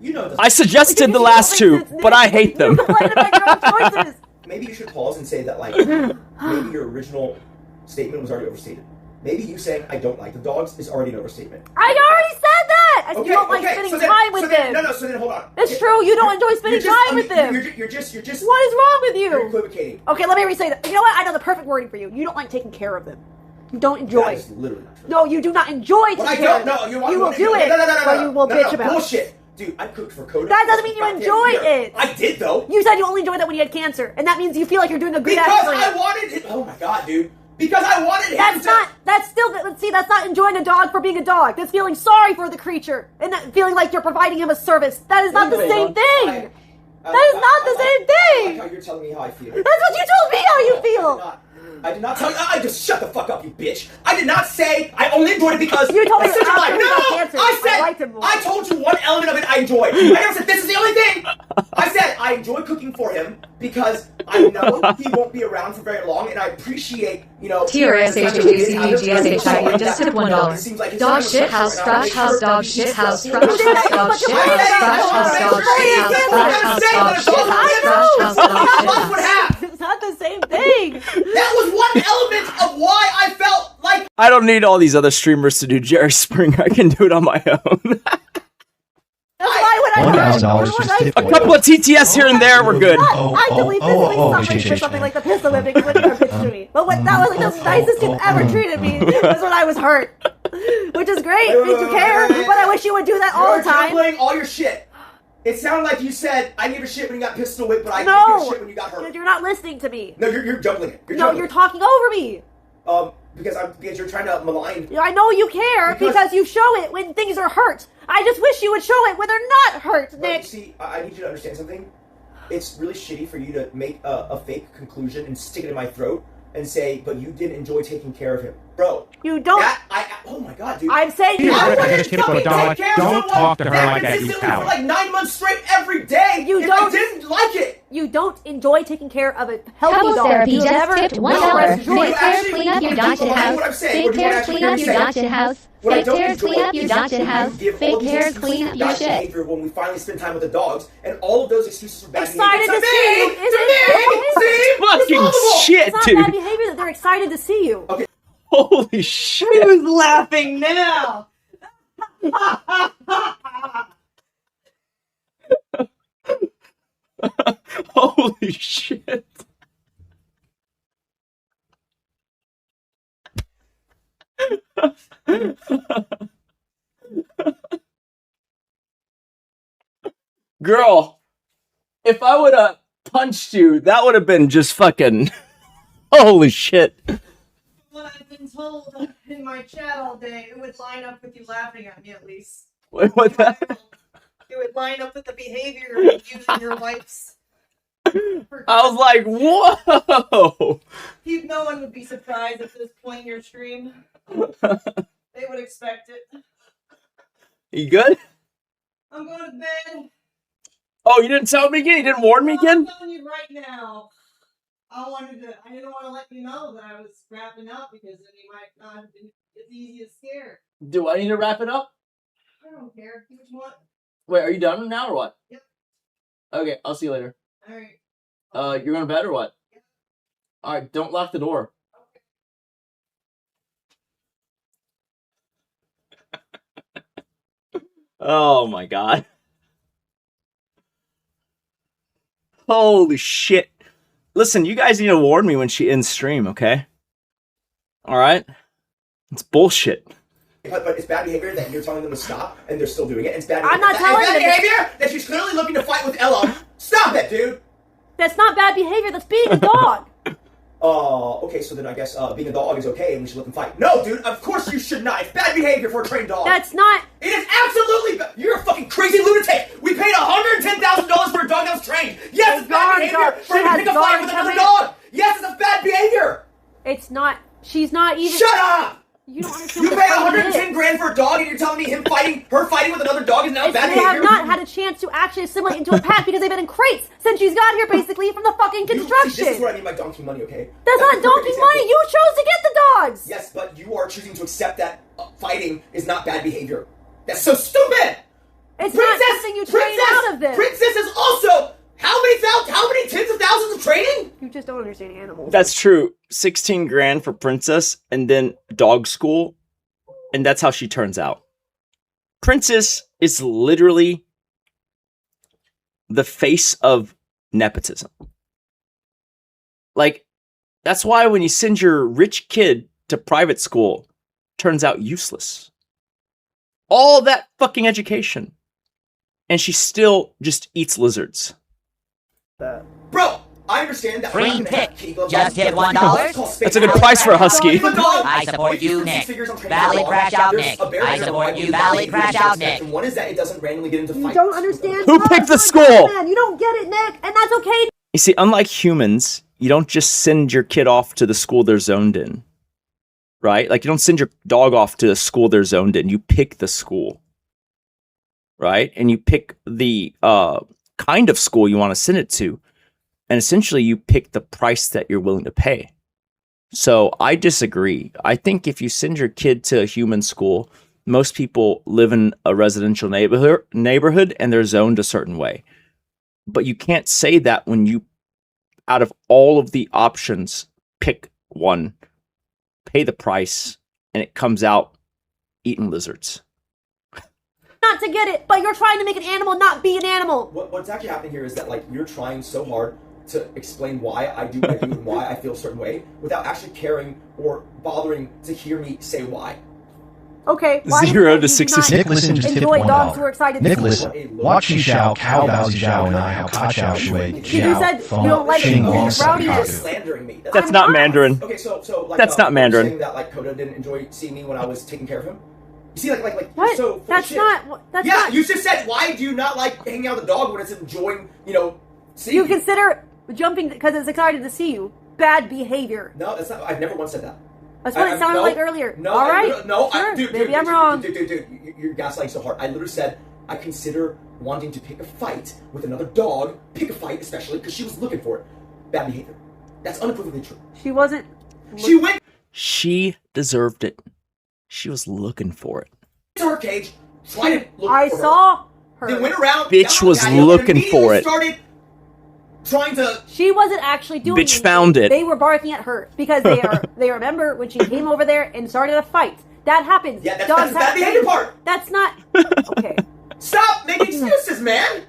S9: You know this.
S1: I suggested the last 2, but I hate them.
S7: You complain about your own choices.
S9: Maybe you should pause and say that, like, maybe your original statement was already overstated. Maybe you saying I don't like the dogs is already an overstatement.
S7: I already said that. I said you don't like spending time with them.
S9: No, so then hold on.
S7: It's true. You don't enjoy spending time with them.
S9: You're just.
S7: What is wrong with
S9: You're
S7: you?
S9: equivocating.
S7: Okay, let me re-say that. You know what? I know the perfect wording for you. You don't like taking care of them. You don't enjoy.
S9: That is literally not true.
S7: No, you do not enjoy
S9: But
S7: taking
S9: I
S7: care of
S9: don't.
S7: them.
S9: No,
S7: You will do it, but you will bitch about it.
S9: Bullshit. Dude, I cooked for Coda.
S7: That doesn't mean you enjoy it.
S9: I did, though.
S7: You said you only enjoyed that when you had cancer, and that means you feel like you're doing a good
S9: Because
S7: act for
S9: I
S7: him.
S9: wanted it. Oh my god, dude. Because I wanted him
S7: That's
S9: to.
S7: not. That's still. See, that's not enjoying a dog for being a dog. That's feeling sorry for the creature and that feeling like you're providing him a service. That is not the same thing. That is not the same
S9: I
S7: thing.
S9: like how you're telling me how I feel.
S7: That's what you told me how you feel.
S9: I did not tell you. I just shut the fuck up, you bitch. I did not say I only enjoyed it because
S7: You told me
S9: it's such a
S7: after
S9: lie.
S7: he
S9: No,
S7: got cancer, I liked him more.
S9: I told you one element of it I enjoyed. I never said this is the only thing. I said I enjoy cooking for him because I know he won't be around for very long, and I appreciate, you know.
S11: TRSHUCDGSHI, just tip $1. Dog shit house, trash house, dog shit house, trash house, dog shit house, trash house, dog shit house, trash house, dog shit house, trash house, dog shit house.
S7: It's not the same thing.
S9: That was one element of why I felt like.
S1: I don't need all these other streamers to do Jerry Springer. I can do it on my own.
S7: That's why when I
S10: $1,000 just tip
S1: A couple of TTS here and there, we're good.
S7: I delete something for something like the pistol whipping when you were bitch to me. But what that was like the nicest you've ever treated me was when I was hurt. Which is great, made you care, but I wish you would do that all the time.
S9: You're all your shit. It sounded like you said, I gave a shit when you got pistol whipped, but I
S7: No!
S9: didn't give a shit when you got hurt.
S7: You're not listening to me.
S9: No, you're jumbling it.
S7: No, you're talking over me.
S9: Because you're trying to malign.
S7: I know you care because you show it when things are hurt. I just wish you would show it when they're not hurt,
S9: But
S7: Nick.
S9: you see, I need you to understand something. It's really shitty for you to make a fake conclusion and stick it in my throat and say, but you didn't enjoy taking care of him. Bro.
S7: You don't.
S9: Oh my god, dude.
S7: I'm saying
S9: you
S10: Redheaded
S9: wouldn't
S10: kid for a
S9: fucking
S10: dog.
S9: take care of
S10: Don't
S9: someone
S10: talk to her like that, you
S9: consistently
S10: coward.
S9: for like 9 months straight every day.
S7: You
S9: if
S7: don't.
S9: I didn't like it.
S7: You don't enjoy taking care of a healthy
S11: Couples
S7: dog.
S11: therapy
S7: You
S11: just
S7: never
S11: tipped $1.
S7: enjoy
S11: Take care, clean up your adopted house. Take care, clean up your adopted house. Take care, clean up your adopted house. Take care, clean up your shit.
S9: Behavior when we finally spend time with the dogs, and all of those excuses for bad
S7: Excited
S9: behavior.
S7: to see you. Is it?
S1: Fucking shit,
S7: It's not
S1: dude.
S7: bad behavior that they're excited to see you.
S9: Okay.
S1: Holy shit.
S3: Who's laughing now?
S1: Holy shit. Girl, if I would have punched you, that would have been just fucking. Holy shit.
S3: What I've been told in my chat all day, it would line up with you laughing at me at least.
S1: What that?
S3: It would line up with the behavior of using your wife's.
S1: I was like, whoa.
S3: No one would be surprised at this point in your stream. They would expect it.
S1: You good?
S3: I'm going to bed.
S1: Oh, you didn't tell me again? You didn't warn me again?
S3: I'm telling you right now. I didn't want to let you know that I was wrapping up because then you might not have been as easy as scared.
S1: Do I need to wrap it up?
S3: I don't care. Do what you want.
S1: Wait, are you done now or what?
S3: Yep.
S1: Okay, I'll see you later.
S3: Alright.
S1: You're going to bed or what?
S3: Yep.
S1: Alright, don't lock the door. Oh my god. Holy shit. Listen, you guys need to warn me when she ends stream, okay? Alright? It's bullshit.
S9: But it's bad behavior that you're telling them to stop and they're still doing it. It's bad.
S7: I'm not telling
S9: them.
S7: them.
S9: Bad behavior that she's clearly looking to fight with Ella. Stop it, dude.
S7: That's not bad behavior. That's being a dog.
S9: Okay, so then I guess being a dog is okay and we should let them fight. No, dude, of course you should not. It's bad behavior for a trained dog.
S7: That's not.
S9: It is absolutely bad. You're a fucking crazy lunatic. We paid $110,000 for a dog that was trained. Yes, it's bad behavior for him to pick a fight with another dog. Yes, it's a bad behavior.
S7: It's not. She's not even.
S9: Shut up.
S7: You don't understand.
S9: You
S7: what
S9: pay
S7: the problem
S9: 110
S7: is.
S9: grand for a dog and you're telling me her fighting with another dog is now bad
S7: They
S9: behavior?
S7: have not had a chance to actually assimilate into a pack because they've been in crates since she's got here, basically from the fucking construction.
S9: This is what I mean by donkey money, okay?
S7: That's not donkey money. You chose to get the dogs.
S9: Yes, but you are choosing to accept that fighting is not bad behavior. That's so stupid.
S7: It's not something you train out of them.
S9: Princess is also how many tens of thousands of training?
S7: You just don't understand animals.
S1: That's true. 16 grand for Princess and then dog school. And that's how she turns out. Princess is literally the face of nepotism. Like, that's why when you send your rich kid to private school, turns out useless. All that fucking education. And she still just eats lizards.
S9: Bro, I understand that.
S12: Free pick. Just hit $1.
S1: That's a good price for a husky.
S12: I support you, Nick. Valid crash out, Nick. I support you. Valid crash out, Nick.
S9: And one is that it doesn't randomly get into fights.
S7: You don't understand.
S1: Who picked the school?
S7: Man, you don't get it, Nick, and that's okay.
S1: You see, unlike humans, you don't just send your kid off to the school they're zoned in. Right? Like, you don't send your dog off to the school they're zoned in. You pick the school. Right? And you pick the kind of school you want to send it to. And essentially, you pick the price that you're willing to pay. So I disagree. I think if you send your kid to a human school, most people live in a residential neighborhood and they're zoned a certain way. But you can't say that when you, out of all of the options, pick one, pay the price, and it comes out eating lizards.
S7: Not to get it, but you're trying to make an animal not be an animal.
S9: What's actually happening here is that, like, you're trying so hard to explain why I do what I do and why I feel a certain way without actually caring or bothering to hear me say why.
S7: Okay. Why
S1: 0 to
S7: did you
S1: 66.
S7: not
S10: Nick, listen, just tip
S7: enjoy dogs
S10: $1.
S7: who are excited
S10: Nick,
S7: to see
S10: listen.
S7: you?
S10: Watch Xi Xiao, Cow Bao Xi Xiao, and I, how Ka Xiao Shui,
S7: Because you said you don't like
S10: Xing Long
S7: rowdiness.
S10: Sakatu.
S9: Slandering me.
S1: That's
S7: I'm
S1: not
S7: not.
S1: Mandarin.
S9: Okay, so like
S1: That's not Mandarin.
S9: Saying that like Coda didn't enjoy seeing me when I was taking care of him. You see, like
S7: What?
S9: so full of
S7: That's
S9: shit.
S7: not. That's
S9: Yeah,
S7: not.
S9: you just said why do you not like hanging out with the dog when it's enjoying, seeing
S7: You
S9: you?
S7: consider jumping because it's excited to see you bad behavior.
S9: No, that's not. I've never once said that.
S7: That's what it sounded
S9: no,
S7: like earlier.
S9: No,
S7: All right.
S9: Sure,
S7: Dude, maybe I'm wrong.
S9: Dude, you're gaslighting so hard. I literally said I consider wanting to pick a fight with another dog. Pick a fight, especially because she was looking for it. Bad behavior. That's unequivocally true.
S7: She wasn't.
S9: She went
S1: She deserved it. She was looking for it.
S9: to her cage, tried to look
S7: I
S9: for
S7: saw her.
S9: Then went around.
S1: Bitch
S9: got on
S1: was
S9: the patio, and
S1: looking
S9: immediately
S1: for it.
S9: Started trying to.
S7: She wasn't actually doing
S1: Bitch
S7: anything.
S1: found it.
S7: They were barking at her because they remember when she came over there and started a fight. That happens.
S9: Yeah, that's
S7: Dogs
S9: the bad
S7: have
S9: behavior part.
S7: That's not okay.
S9: Stop making excuses, man.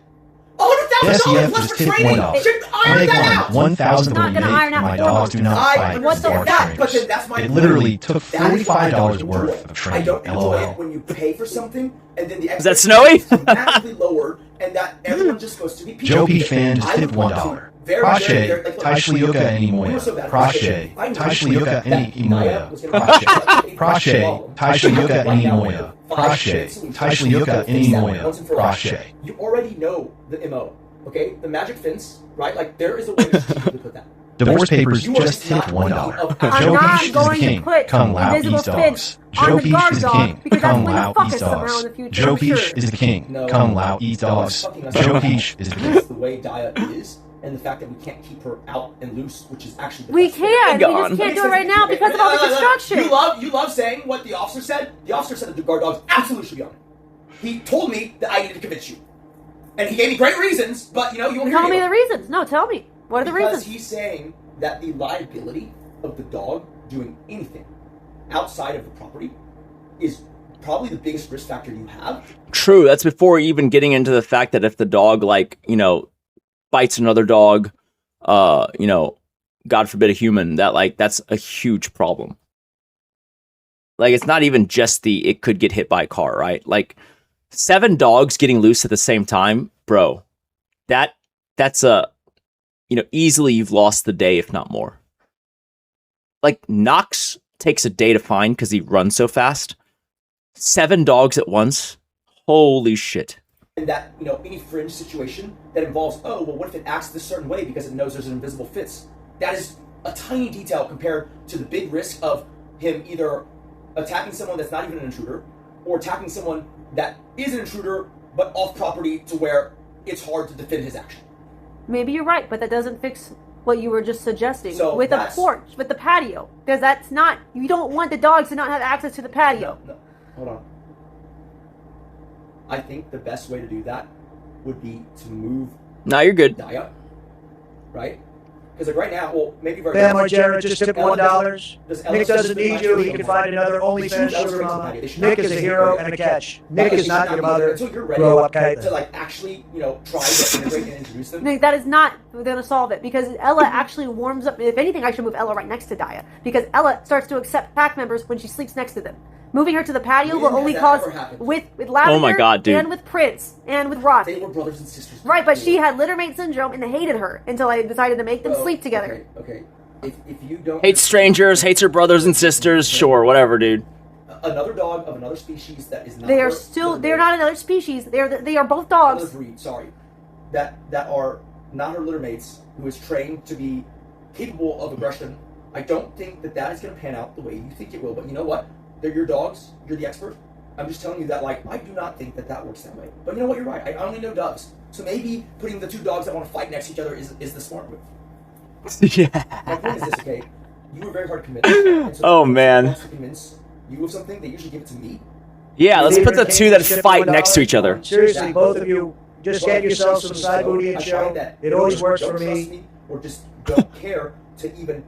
S9: $100,000
S10: SEF
S9: plus
S10: just
S9: for
S10: tipped
S9: training.
S10: $1.
S9: Should
S10: I
S9: iron
S10: make
S9: that out.
S10: mine 1,000
S7: Not gonna iron out
S10: My
S7: the
S10: dogs do not
S9: I
S10: fight
S7: what
S10: as
S7: the
S10: dog
S7: fuck?
S9: But
S10: trainers.
S9: then that's my
S10: It
S9: point.
S10: literally took
S9: That is why I
S10: $45
S9: don't
S10: worth
S9: enjoy it.
S10: of training.
S9: I don't enjoy
S10: LOL.
S9: it when you pay for something and then the
S1: Is that
S9: expectations
S1: Snowy?
S9: are dramatically lowered and that everyone's just supposed to be
S10: Joe Peach fan just
S9: I
S10: tipped
S9: would want to
S10: $1.
S9: very,
S10: Prache,
S9: very, very, like, look,
S10: Taishliuka any
S9: we were
S10: moya.
S9: so bad at
S10: Prache,
S9: PlayStation. I knew
S10: Taishliuka
S9: that
S10: any
S9: Naya
S10: moya.
S9: was gonna
S10: Prache,
S9: have a
S10: Prache,
S9: problem.
S10: Taishliuka any
S9: Right now,
S10: moya.
S9: five
S10: Prache,
S9: shits, we
S10: Taishliuka
S9: fix
S10: any
S9: that
S10: moya.
S9: once and for all.
S10: Prache.
S9: You already know the MO, okay? The magic fence, right? Like there is a way to put that.
S10: Divorce papers
S9: You are
S10: just tipped
S9: not worthy
S10: $1.
S9: of
S7: I'm
S10: Joe
S7: not
S10: Peach is the
S7: going to
S10: king.
S7: put
S10: Kung Lao
S7: invisible
S10: eats
S7: fence
S10: dogs.
S7: on
S10: Joe
S7: the
S10: Peach
S7: guard
S10: is the
S7: dog
S10: king.
S7: because that's
S10: Kung
S7: going to
S10: Lao
S7: fuck
S10: eats
S7: us somehow
S10: dogs.
S7: in the future.
S10: Joe
S7: I'm
S10: Peach
S7: sure.
S10: is the king.
S9: No.
S10: Kung Lao eats dogs.
S9: Fucking us
S10: Joe
S9: up.
S10: Peach is the king.
S9: It's the way Daya is, and the fact that we can't keep her out and loose, which is actually the
S7: We
S9: best thing.
S7: can. We
S1: Gone.
S7: just can't do it right now because of all the construction.
S9: You love saying what the officer said. The officer said that the guard dogs absolutely should be on it. He told me that I needed to convince you, and he gave me great reasons. But you won't hear
S7: Tell me
S9: it.
S7: the reasons. No, tell me. What are the
S9: Because
S7: reasons?
S9: he's saying that the liability of the dog doing anything outside of the property is probably the biggest risk factor you have.
S1: True. That's before even getting into the fact that if the dog, bites another dog, God forbid a human, that's a huge problem. Like, it's not even just it could get hit by a car, right? Like, 7 dogs getting loose at the same time, bro, that's easily you've lost the day, if not more. Like, Knox takes a day to find because he runs so fast. 7 dogs at once, holy shit.
S9: And that, any fringe situation that involves, what if it acts this certain way because it knows there's an invisible fence? That is a tiny detail compared to the big risk of him either attacking someone that's not even an intruder or attacking someone that is an intruder but off property to where it's hard to defend his action.
S7: Maybe you're right, but that doesn't fix what you were just suggesting
S9: So
S7: with the
S9: that's-
S7: porch, with the patio. Because that's not, you don't want the dogs to not have access to the patio.
S9: No, hold on. I think the best way to do that would be to move
S1: Nah, you're good.
S9: Daya, right? Because right now, maybe very
S13: Family Jared just tipped $1.
S9: Does Ella
S13: Nick doesn't
S9: live
S13: need you.
S9: by
S13: He can
S9: yourself?
S13: find another OnlyFans
S9: Ella
S13: sugar
S9: brings
S13: mama.
S9: somebody. They should
S13: Nick
S9: not
S13: is a
S9: just
S13: hero
S9: say,
S13: and a catch.
S9: Ella
S13: Nick is
S9: should
S13: not your
S9: be
S13: mother.
S9: until you're ready
S13: Grow up,
S9: to
S13: Caitlin.
S9: actually, try to integrate and introduce them.
S7: Nick, that is not going to solve it because Ella actually warms up. If anything, I should move Ella right next to Daya because Ella starts to accept pack members when she sleeps next to them. Moving her to the patio
S9: When
S7: will
S9: has
S7: only
S9: that
S7: cause
S9: ever happened?
S7: with Lavender
S1: Oh my God, dude.
S7: and with Prince and with Rock.
S9: They were brothers and sisters.
S7: Right, but she had littermate syndrome and hated her until I decided to make them
S9: Bro,
S7: sleep together.
S9: Okay. If you don't
S1: Hates strangers, hates her brothers and sisters. Sure, whatever, dude.
S9: another dog of another species that is not
S7: They are
S9: her
S7: still.
S9: litter
S7: They're
S9: mate,
S7: not another species. They are both
S9: another
S7: dogs.
S9: breed, sorry, that are not her litter mates, who is trained to be capable of aggression. I don't think that is going to pan out the way you think it will. But you know what? They're your dogs. You're the expert. I'm just telling you that, I do not think that works that way. But you know what? You're right. I only know dogs. So maybe putting the 2 dogs that want to fight next to each other is the smart move.
S1: Yeah.
S9: My point is this, okay? You were very hard to convince. And so
S1: Oh,
S9: if someone
S1: man.
S9: wants to convince you of something, they usually give it to me.
S1: Yeah, let's put the
S13: David
S1: 2 that
S13: King just
S1: fight
S13: tipped
S1: next to
S13: $1.
S1: each other.
S13: Seriously, both of you, just get yourselves some side booty and
S9: I
S13: show.
S9: find that
S13: It always
S9: either
S13: works
S9: don't
S13: for
S9: trust
S13: me.
S9: or just don't care to even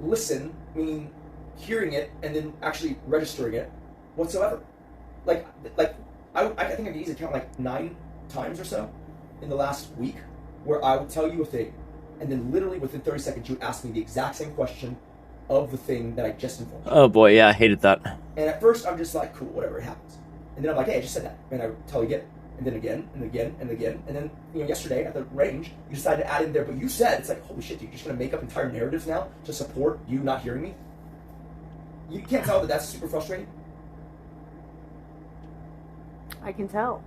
S9: listen, meaning hearing it and then actually registering it whatsoever. I think I can easily count 9 times or so in the last week where I would tell you a thing and then literally within 30 seconds you would ask me the exact same question of the thing that I just informed you.
S1: Oh boy, yeah, I hated that.
S9: And at first, I'm just like, cool, whatever, it happens. And then I'm like, hey, I just said that. And I tell you again, and then again, and again, and again. And then, yesterday at the range, you decided to add in there, but you said, it's like, holy shit, you're just going to make up entire narratives now to support you not hearing me? You can't tell that that's super frustrating?
S7: I can tell.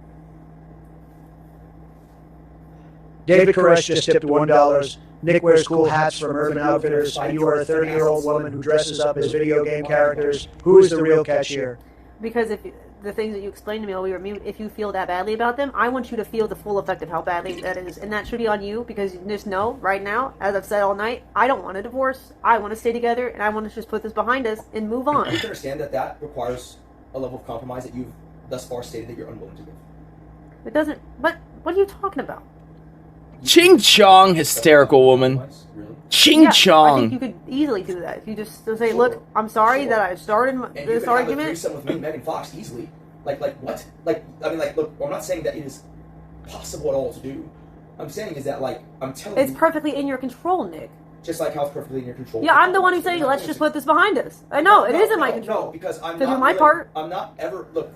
S13: David Koresh just tipped $1. Nick wears cool hats from Urban Outfitters. You are a 30-year-old woman who dresses up as video game characters. Who is the real cashier?
S7: Because if the things that you explained to me while we were mute, if you feel that badly about them, I want you to feel the full effect of how badly that is. And that should be on you, because you just know right now, as I've said all night, I don't want a divorce. I want to stay together, and I want to just put this behind us and move on.
S9: You can understand that that requires a level of compromise that you've thus far stated that you're unwilling to give.
S7: It doesn't... But what are you talking about?
S1: Ching Chong, hysterical woman. Ching
S7: Yeah, I
S1: Chong.
S7: think you could easily do that. If you just say, look, I'm sorry that I started this argument.
S9: And you can have a threesome with me and Megan Fox easily. Like what? Look, I'm not saying that it is possible at all to do. I'm saying is that, I'm telling you.
S7: It's perfectly in your control, Nick.
S9: Just like how it's perfectly in your control.
S7: Yeah, I'm the one who's saying, let's just put this behind us. I know, it is in my control.
S9: No, because I'm
S7: to
S9: not...
S7: do my part.
S9: I'm not ever... Look.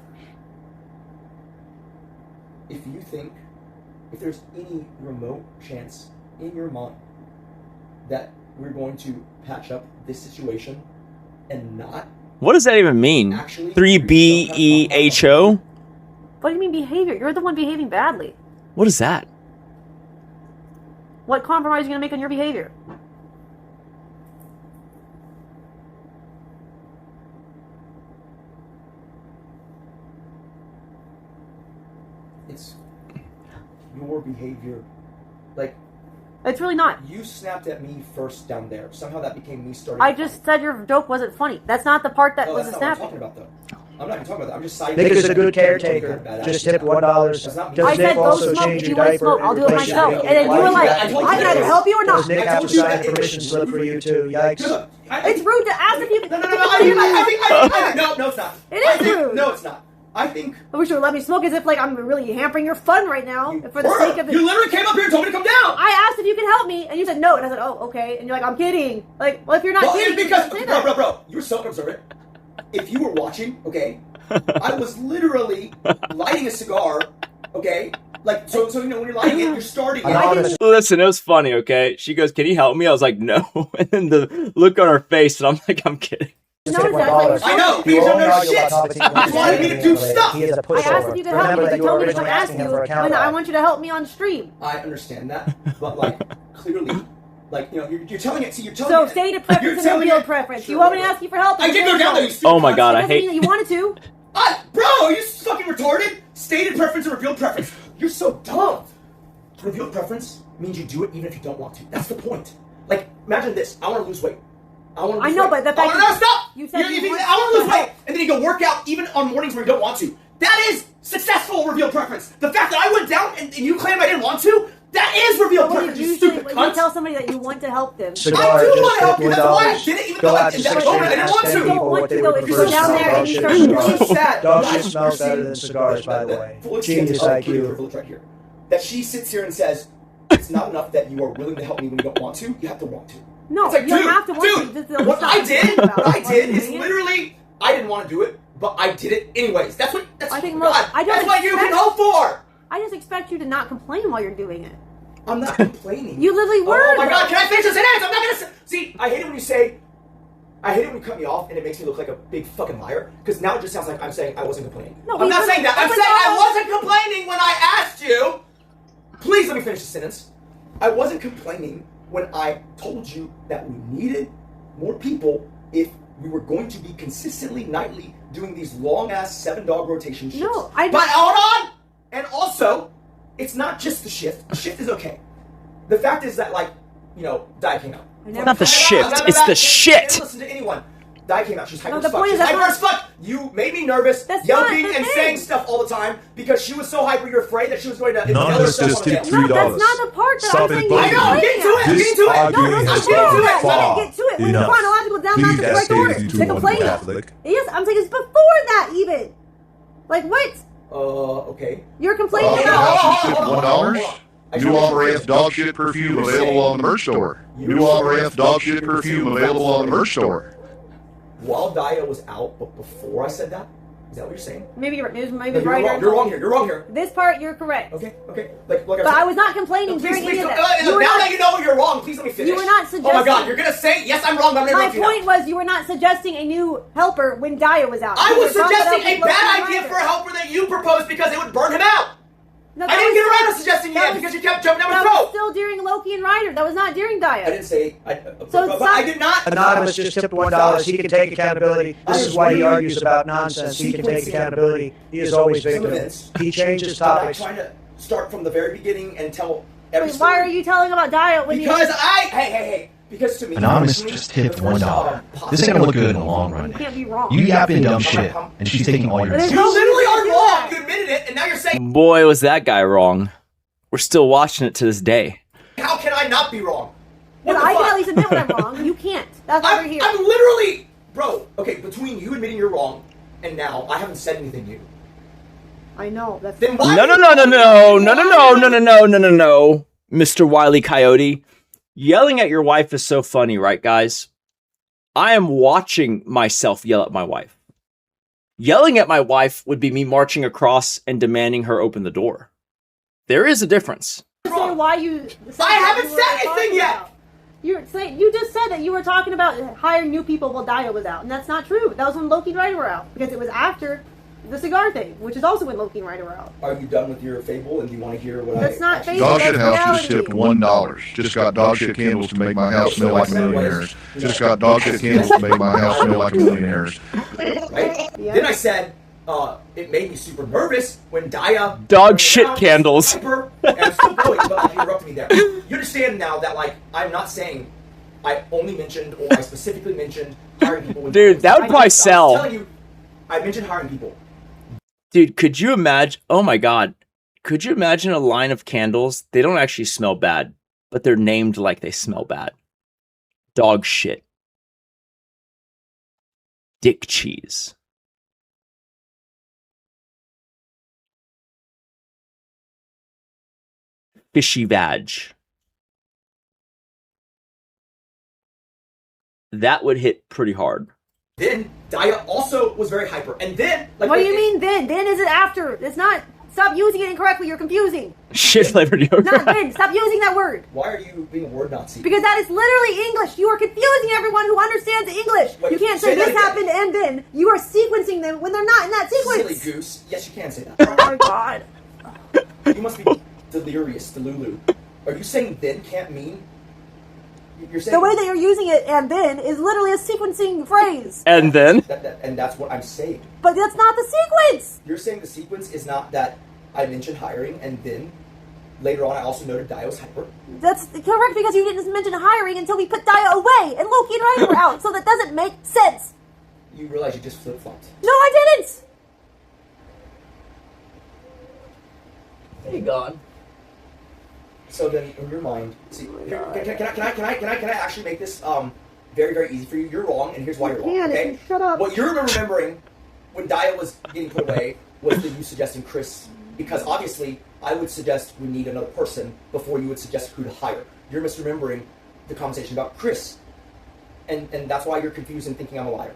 S9: If you think... If there's any remote chance in your mind that we're going to patch up this situation and not...
S1: What does that even mean? 3BEHO?
S7: What do you mean behavior? You're the one behaving badly.
S1: What is that?
S7: What compromise are you going to make on your behavior?
S9: It's your behavior.
S7: It's really not.
S9: You snapped at me first down there. Somehow that became me starting.
S7: I just said your joke wasn't funny. That's not the part that was
S9: that's
S7: a
S9: not
S7: snap.
S9: what I'm talking about, though. I'm not even talking about that. I'm just citing...
S13: Nick is a good caretaker. Just tipped $1. Does Nick also change your diaper
S7: I'll
S13: and
S7: do it
S13: replace
S7: myself.
S13: your
S7: And then you were like, I can either help you or not.
S13: Does Nick have to sign a permission slip for you too? Yikes.
S7: It's rude to ask if you can...
S9: No, it's not.
S7: It is rude.
S9: No, it's not. I think...
S7: I wish you would let me smoke as if, I'm really hampering your fun right now. For the sake of it.
S9: You literally came up here and told me to come down!
S7: I asked if you could help me, and you said no. And I said, oh, okay. And you're like, I'm kidding. Well, if you're not kidding,
S9: because...
S7: say that.
S9: Bro, you were so observant. If you were watching, okay, I was literally lighting a cigar, okay? So when you're lighting it, you're starting it.
S1: Listen, it was funny, okay? She goes, can you help me? I was like, no. And then the look on her face, and I'm like, I'm kidding.
S7: No, it's
S9: I know, because you don't know shit. You wanted me to do stuff.
S7: I asked if you could help me. You told me to ask you when I want you to help me on stream.
S9: I understand that, but clearly, you're telling it. See, you're telling
S7: So
S9: it.
S7: stated preference and revealed preference. You want me to ask you for help?
S9: I did go down there. You stupid
S1: Oh my god, I
S7: That doesn't mean
S1: hate.
S7: that you wanted to.
S9: Bro, are you fucking retarded? Stated preference and revealed preference. You're so dumb. Revealed preference means you do it even if you don't want to. That's the point. Imagine this. I want to lose weight. I know,
S7: but the fact
S9: stop!
S7: You said
S9: I want to lose weight, and then you go work out even on mornings where you don't want to. That is successful revealed preference. The fact that I went down and you claim I didn't want to, that is revealed preference, you stupid
S7: When
S9: cunt.
S7: you tell somebody that you want to help them.
S9: I do want to help you, that's why I did it, even though at that moment I didn't want to.
S7: You don't want to, though, if you go down there and you start
S13: Dog shit smells better than cigars, by the way. Genius IQ.
S9: Right here. That she sits here and says, it's not enough that you are willing to help me when you don't want to, you have to want to.
S7: No,
S9: it's like,
S7: you have to want
S9: dude,
S7: to.
S9: what I did is literally, I didn't want to do it, but I did it anyways. That's what you can hope for.
S7: I just expect you to not complain while you're doing it.
S9: I'm not complaining.
S7: You literally were.
S9: Oh my god, can I finish this sentence? I'm not gonna see, I hate it when you say, I hate it when you cut me off and it makes me look like a big fucking liar, because now it just sounds like I'm saying I wasn't complaining. No, I'm not saying that. I'm saying I wasn't complaining when I asked you. Please let me finish the sentence. I wasn't complaining when I told you that we needed more people if we were going to be consistently nightly doing these long-ass 7-dog rotation shifts.
S7: No, I
S9: But hold on! And also, it's not just the shift. The shift is okay. The fact is that, Di came out.
S1: Not the shift, it's the shit!
S9: Didn't listen to anyone. Di came out. She's hyper
S7: the
S9: as fuck.
S7: point
S9: She's
S7: is
S9: hyper as fuck. You made me nervous, yelping and saying stuff all the time because she was so hyper. You're afraid that she was going to.
S10: None of us just tipped $3.
S7: That's not the part that
S10: Stop
S7: I'm saying.
S10: it, buddy.
S9: I know. Get to it.
S10: This
S9: Get to it.
S10: arguing has gone far
S7: Get to it. When the
S10: enough.
S7: chronological down, not
S10: Please
S7: the correct
S10: escalate
S7: order.
S10: you to
S7: To
S10: one
S7: complain.
S10: Catholic.
S7: Yes, I'm saying it's before that even. What?
S9: Okay.
S7: You're complaining
S8: $1?
S7: about.
S8: New Amaranth dog shit perfume available on the merch store. New Amaranth dog shit perfume available on the merch store.
S9: While Daya was out, but before I said that? Is that what you're saying?
S7: Maybe you're
S9: No,
S7: right.
S9: You're wrong here. You're wrong here.
S7: This part, you're correct.
S9: Okay. Like
S7: But I was not complaining during any of that.
S9: Now that you know you're wrong, please let me finish.
S7: You were not suggesting.
S9: Oh my God, you're gonna say yes, I'm wrong, but I'm gonna
S7: My
S9: interrupt you now.
S7: point was you were not suggesting a new helper when Daya was out.
S9: I
S7: You
S9: was
S7: were talking
S9: suggesting
S7: about
S9: a
S7: the
S9: bad
S7: Loki
S9: idea
S7: Rider.
S9: for a helper that you proposed because it would burn him out.
S7: No,
S9: I didn't get around to suggesting that because you kept jumping down my
S7: That
S9: throat.
S7: was still during Loki and Ryder. That was not during Daya.
S9: I didn't say.
S7: So
S9: but I did not.
S13: Anonymous just tipped $1. He can take accountability. This is why he argues about nonsense. He can take accountability. He is always victim. He changes topics.
S9: I'm trying to start from the very beginning and tell every
S7: Wait,
S9: story.
S7: why are you telling about Daya when
S9: Because
S7: you...
S9: hey. Because to me,
S10: Anonymous just tipped $1. This ain't gonna look good in the long run.
S7: You can't be wrong.
S10: You yapping dumb shit, and she's taking all your.
S7: There's
S9: You
S7: no
S9: literally
S7: reason
S9: are
S7: to do
S9: wrong.
S7: that.
S9: You admitted it, and now you're saying,
S1: Boy, was that guy wrong. We're still watching it to this day.
S9: how can I not be wrong? What
S7: But
S9: the
S7: I can
S9: fuck?
S7: at least admit when I'm wrong. You can't. That's why we're here.
S9: I'm literally, bro. Okay, between you admitting you're wrong and now, I haven't said anything new.
S7: I know. That's
S9: Then why?
S1: No, Mr. Wile E. Coyote. Yelling at your wife is so funny, right, guys? I am watching myself yell at my wife. Yelling at my wife would be me marching across and demanding her open the door. There is a difference.
S7: Say why you...
S9: I haven't said anything yet.
S7: You just said that you were talking about hiring new people while Daya was out, and that's not true. That was when Loki and Ryder were out, because it was after the cigar thing, which is also when Loki and Ryder were out.
S9: Are you done with your fable, and do you want to hear what
S7: That's not fable.
S8: Dog
S7: That's
S8: shit house just
S7: reality.
S8: tipped $1. Just got dog shit candles to make my house smell like a millionaire's. Just got dog shit candles to make my house smell like a millionaire's.
S9: Right?
S7: Yeah.
S9: Then I said, it made me super nervous when Daya...
S1: Dog shit candles.
S9: And I'm still going, but you interrupted me there. You understand now that, like, I'm not saying I only mentioned, or I specifically mentioned hiring people. With
S1: Dude, that would probably sell.
S9: I was telling you, I mentioned hiring people.
S1: Dude, could you imagine? Oh my God. Could you imagine a line of candles? They don't actually smell bad, but they're named like they smell bad. Dog shit. Dick cheese. Fishy vag. That would hit pretty hard.
S9: Then Daya also was very hyper, and then like
S7: What do you mean then? Then is it after? It's not. Stop using it incorrectly. You're confusing.
S1: Shit flavored yogurt.
S7: Not then. Stop using that word.
S9: Why are you being a word Nazi?
S7: Because that is literally English. You are confusing everyone who understands English.
S9: Wait,
S7: you can't
S9: say
S7: say
S9: that
S7: this
S9: again.
S7: happened and then. You are sequencing them when they're not in that sequence.
S9: Silly goose. Yes, you can say that.
S7: Oh my God.
S9: You must be delirious, Delulu. Are you saying then can't mean? You're saying
S7: The way that you're using it and then is literally a sequencing phrase.
S1: And then?
S9: and that's what I'm saying.
S7: But that's not the sequence.
S9: You're saying the sequence is not that I mentioned hiring and then later on I also noted Daya was hyper.
S7: That's correct because you didn't mention hiring until we put Daya away and Loki and Ryder were out. So that doesn't make sense.
S9: You realize you just flip-flopped.
S7: No, I didn't.
S1: Hey, God.
S9: So then, in your mind, see, can I actually make this very, very easy for you? You're wrong, and here's why you're wrong.
S7: can,
S9: Okay?
S7: shut up.
S9: What you're remembering when Daya was getting put away was that you suggesting Chris, because obviously I would suggest we need another person before you would suggest who to hire. You're misremembering the conversation about Chris, and that's why you're confused and thinking I'm a liar.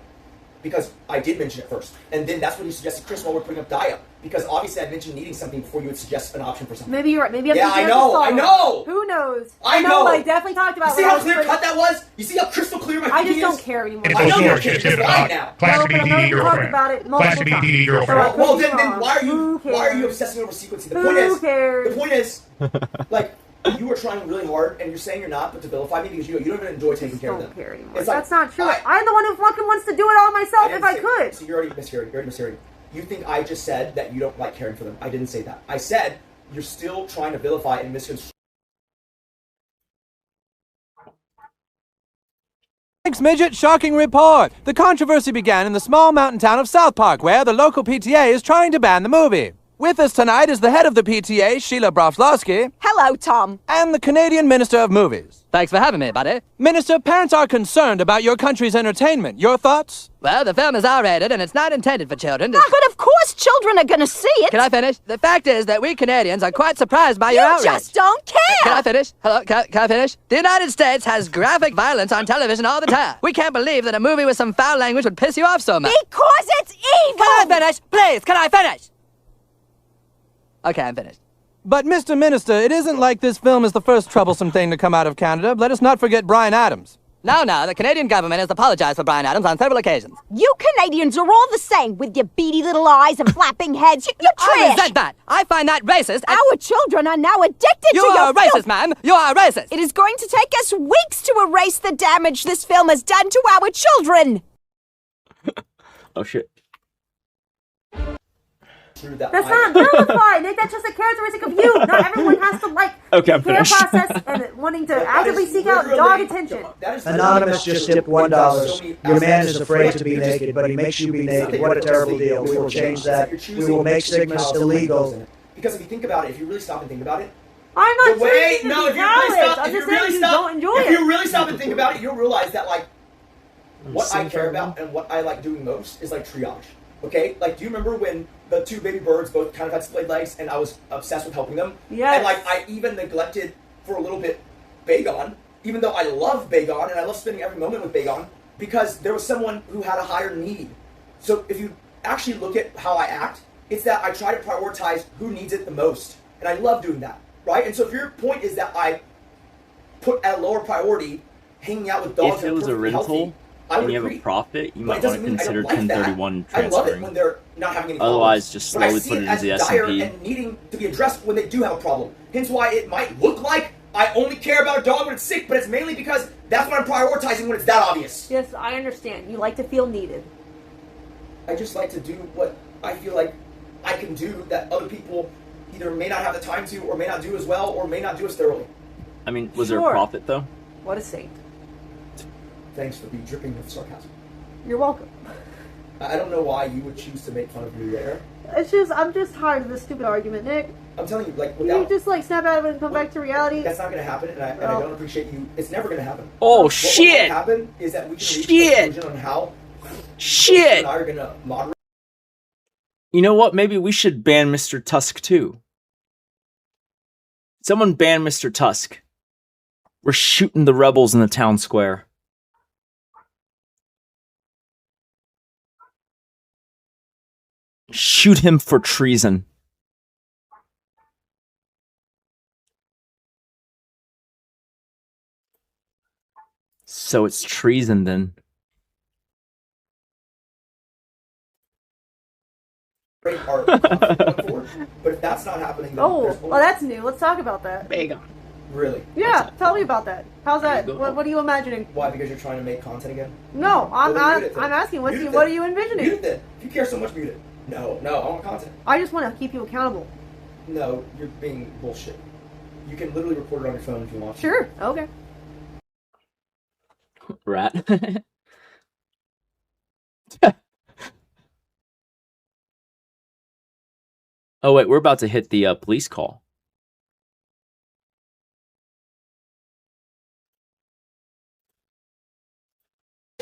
S9: Because I did mention it first, and then that's when you suggested Chris while we're putting up Daya. Because obviously I mentioned needing something before you would suggest an option for something.
S7: Maybe you're right. Maybe I'm
S9: Yeah,
S7: thinking
S9: I
S7: of
S9: know,
S7: the
S9: I
S7: song.
S9: know.
S7: Who knows?
S9: I know.
S7: But I definitely talked about
S9: You see
S7: when I
S9: how
S7: was
S9: clear
S7: putting-
S9: cut that was? You see how crystal clear my
S7: I
S9: thinking
S7: just
S9: is?
S7: don't care anymore.
S9: I know you don't care. Just lie now.
S7: Classic BD girlfriend. About it
S8: Classic BD girlfriend.
S9: Well, then why are you obsessing over sequencing? The point is,
S7: cares?
S9: the point is, like, you are trying really hard, and you're saying you're not, but to vilify me because you don't even enjoy taking care of them.
S7: Don't care anymore.
S9: It's like,
S7: That's not true. I'm the one who fucking wants to do it all myself if I could.
S9: So you're already mishearing. You think I just said that you don't like caring for them. I didn't say that. I said you're still trying to vilify and misconstrue.
S14: Thanks, Midget. Shocking report. The controversy began in the small mountain town of South Park, where the local PTA is trying to ban the movie. With us tonight is the head of the PTA, Sheila Broflovsky.
S15: Hello, Tom.
S14: And the Canadian Minister of Movies.
S16: Thanks for having me, buddy.
S14: Minister, parents are concerned about your country's entertainment. Your thoughts?
S16: Well, the film is R-rated, and it's not intended for children.
S15: But of course children are gonna see it.
S16: Can I finish? The fact is that we Canadians are quite surprised by your outrage.
S15: You just don't care.
S16: Can I finish? Hello, can I finish? The United States has graphic violence on television all the time. We can't believe that a movie with some foul language would piss you off so much.
S15: Because it's evil.
S16: Can I finish? Please, can I finish? Okay, I'm finished.
S14: But, Mr. Minister, it isn't like this film is the first troublesome thing to come out of Canada. Let us not forget Bryan Adams.
S16: No, the Canadian government has apologized for Bryan Adams on several occasions.
S15: You Canadians are all the same, with your beady little eyes and flapping heads. You're trash.
S16: I resent that. I find that racist.
S15: Our children are now addicted to your
S16: You are
S15: film.
S16: racist, ma'am. You are racist.
S15: It is going to take us weeks to erase the damage this film has done to our children.
S1: Oh, shit.
S7: That's not vilified, Nick. That's just a characteristic of you. Not everyone has to like
S1: Okay, I'm
S7: care
S1: finished.
S7: process and wanting to actively seek out dog attention.
S13: Anonymous just tipped $1. Your man is afraid to be naked, but he makes you be naked. What a terrible deal. We will change that. We will make Sigmas illegal.
S9: Because if you think about it, if you really stop and think about it,
S7: I'm not
S9: the way,
S7: saying you
S9: no,
S7: to
S9: if
S7: be
S9: you really
S7: valid.
S9: stop,
S7: I'm
S9: if you
S7: just saying
S9: really
S7: you
S9: stop,
S7: don't enjoy
S9: if
S7: it.
S9: you really stop and think about it, you'll realize that like what I care about and what I like doing most is like triage. Okay, like do you remember when the two baby birds both kind of had splayed legs, and I was obsessed with helping them?
S7: Yes.
S9: And like I even neglected for a little bit Bagon, even though I love Bagon and I love spending every moment with Bagon, because there was someone who had a higher need. So if you actually look at how I act, it's that I try to prioritize who needs it the most, and I love doing that, right? And so if your point is that I put at a lower priority hanging out with dogs
S1: If
S9: that
S1: it
S9: are
S1: was a
S9: perfectly
S1: rental
S9: healthy, I would
S1: and you have
S9: agree.
S1: a profit, you
S9: But it
S1: might want
S9: doesn't
S1: to
S9: mean I
S1: consider
S9: don't like that.
S1: 1031
S9: I love it
S1: transferring.
S9: when they're not having any
S1: Otherwise,
S9: problems.
S1: just
S9: But I
S1: slowly
S9: see
S1: put it
S9: it as
S1: into the
S9: dire
S1: S&P.
S9: and needing to be addressed when they do have a problem. Hence why it might look like I only care about a dog when it's sick, but it's mainly because that's what I'm prioritizing when it's that obvious.
S7: Yes, I understand. You like to feel needed.
S9: I just like to do what I feel like I can do that other people either may not have the time to, or may not do as well, or may not do as thoroughly.
S1: I mean, was there a
S7: Sure.
S1: profit, though?
S7: What a saint.
S9: Thanks for being dripping with sarcasm.
S7: You're welcome.
S9: I don't know why you would choose to make fun of me there.
S7: I'm just tired of this stupid argument, Nick.
S9: I'm telling you, like,
S7: Can you just like snap out of it and come back to reality?
S9: That's not going to happen, and I don't appreciate you. It's never going to happen.
S1: Oh,
S9: What's
S1: shit!
S9: going to happen is that we can reach a
S1: Shit!
S9: conclusion on how
S1: Shit!
S9: and I are going to moderate.
S1: You know what? Maybe we should ban Mr. Tusk, too. Someone ban Mr. Tusk. We're shooting the rebels in the town square. Shoot him for treason. So it's treason then.
S9: Art but if that's not happening, then
S7: Oh,
S9: there's
S7: well, that's new. Let's talk about that.
S9: really.
S7: Yeah, tell me about that. How's that? What are you imagining?
S9: Why? Because you're trying to make content again?
S7: No,
S9: Well, then mute it then.
S7: I'm asking.
S9: Mute it
S7: What are
S9: then.
S7: you envisioning?
S9: Mute it then. If you care so much, mute it. No, I want content.
S7: I just want to keep you accountable.
S9: No, you're being bullshit. You can literally record it on your phone if you want.
S7: Sure. Okay.
S1: Rat. Oh, wait, we're about to hit the police call.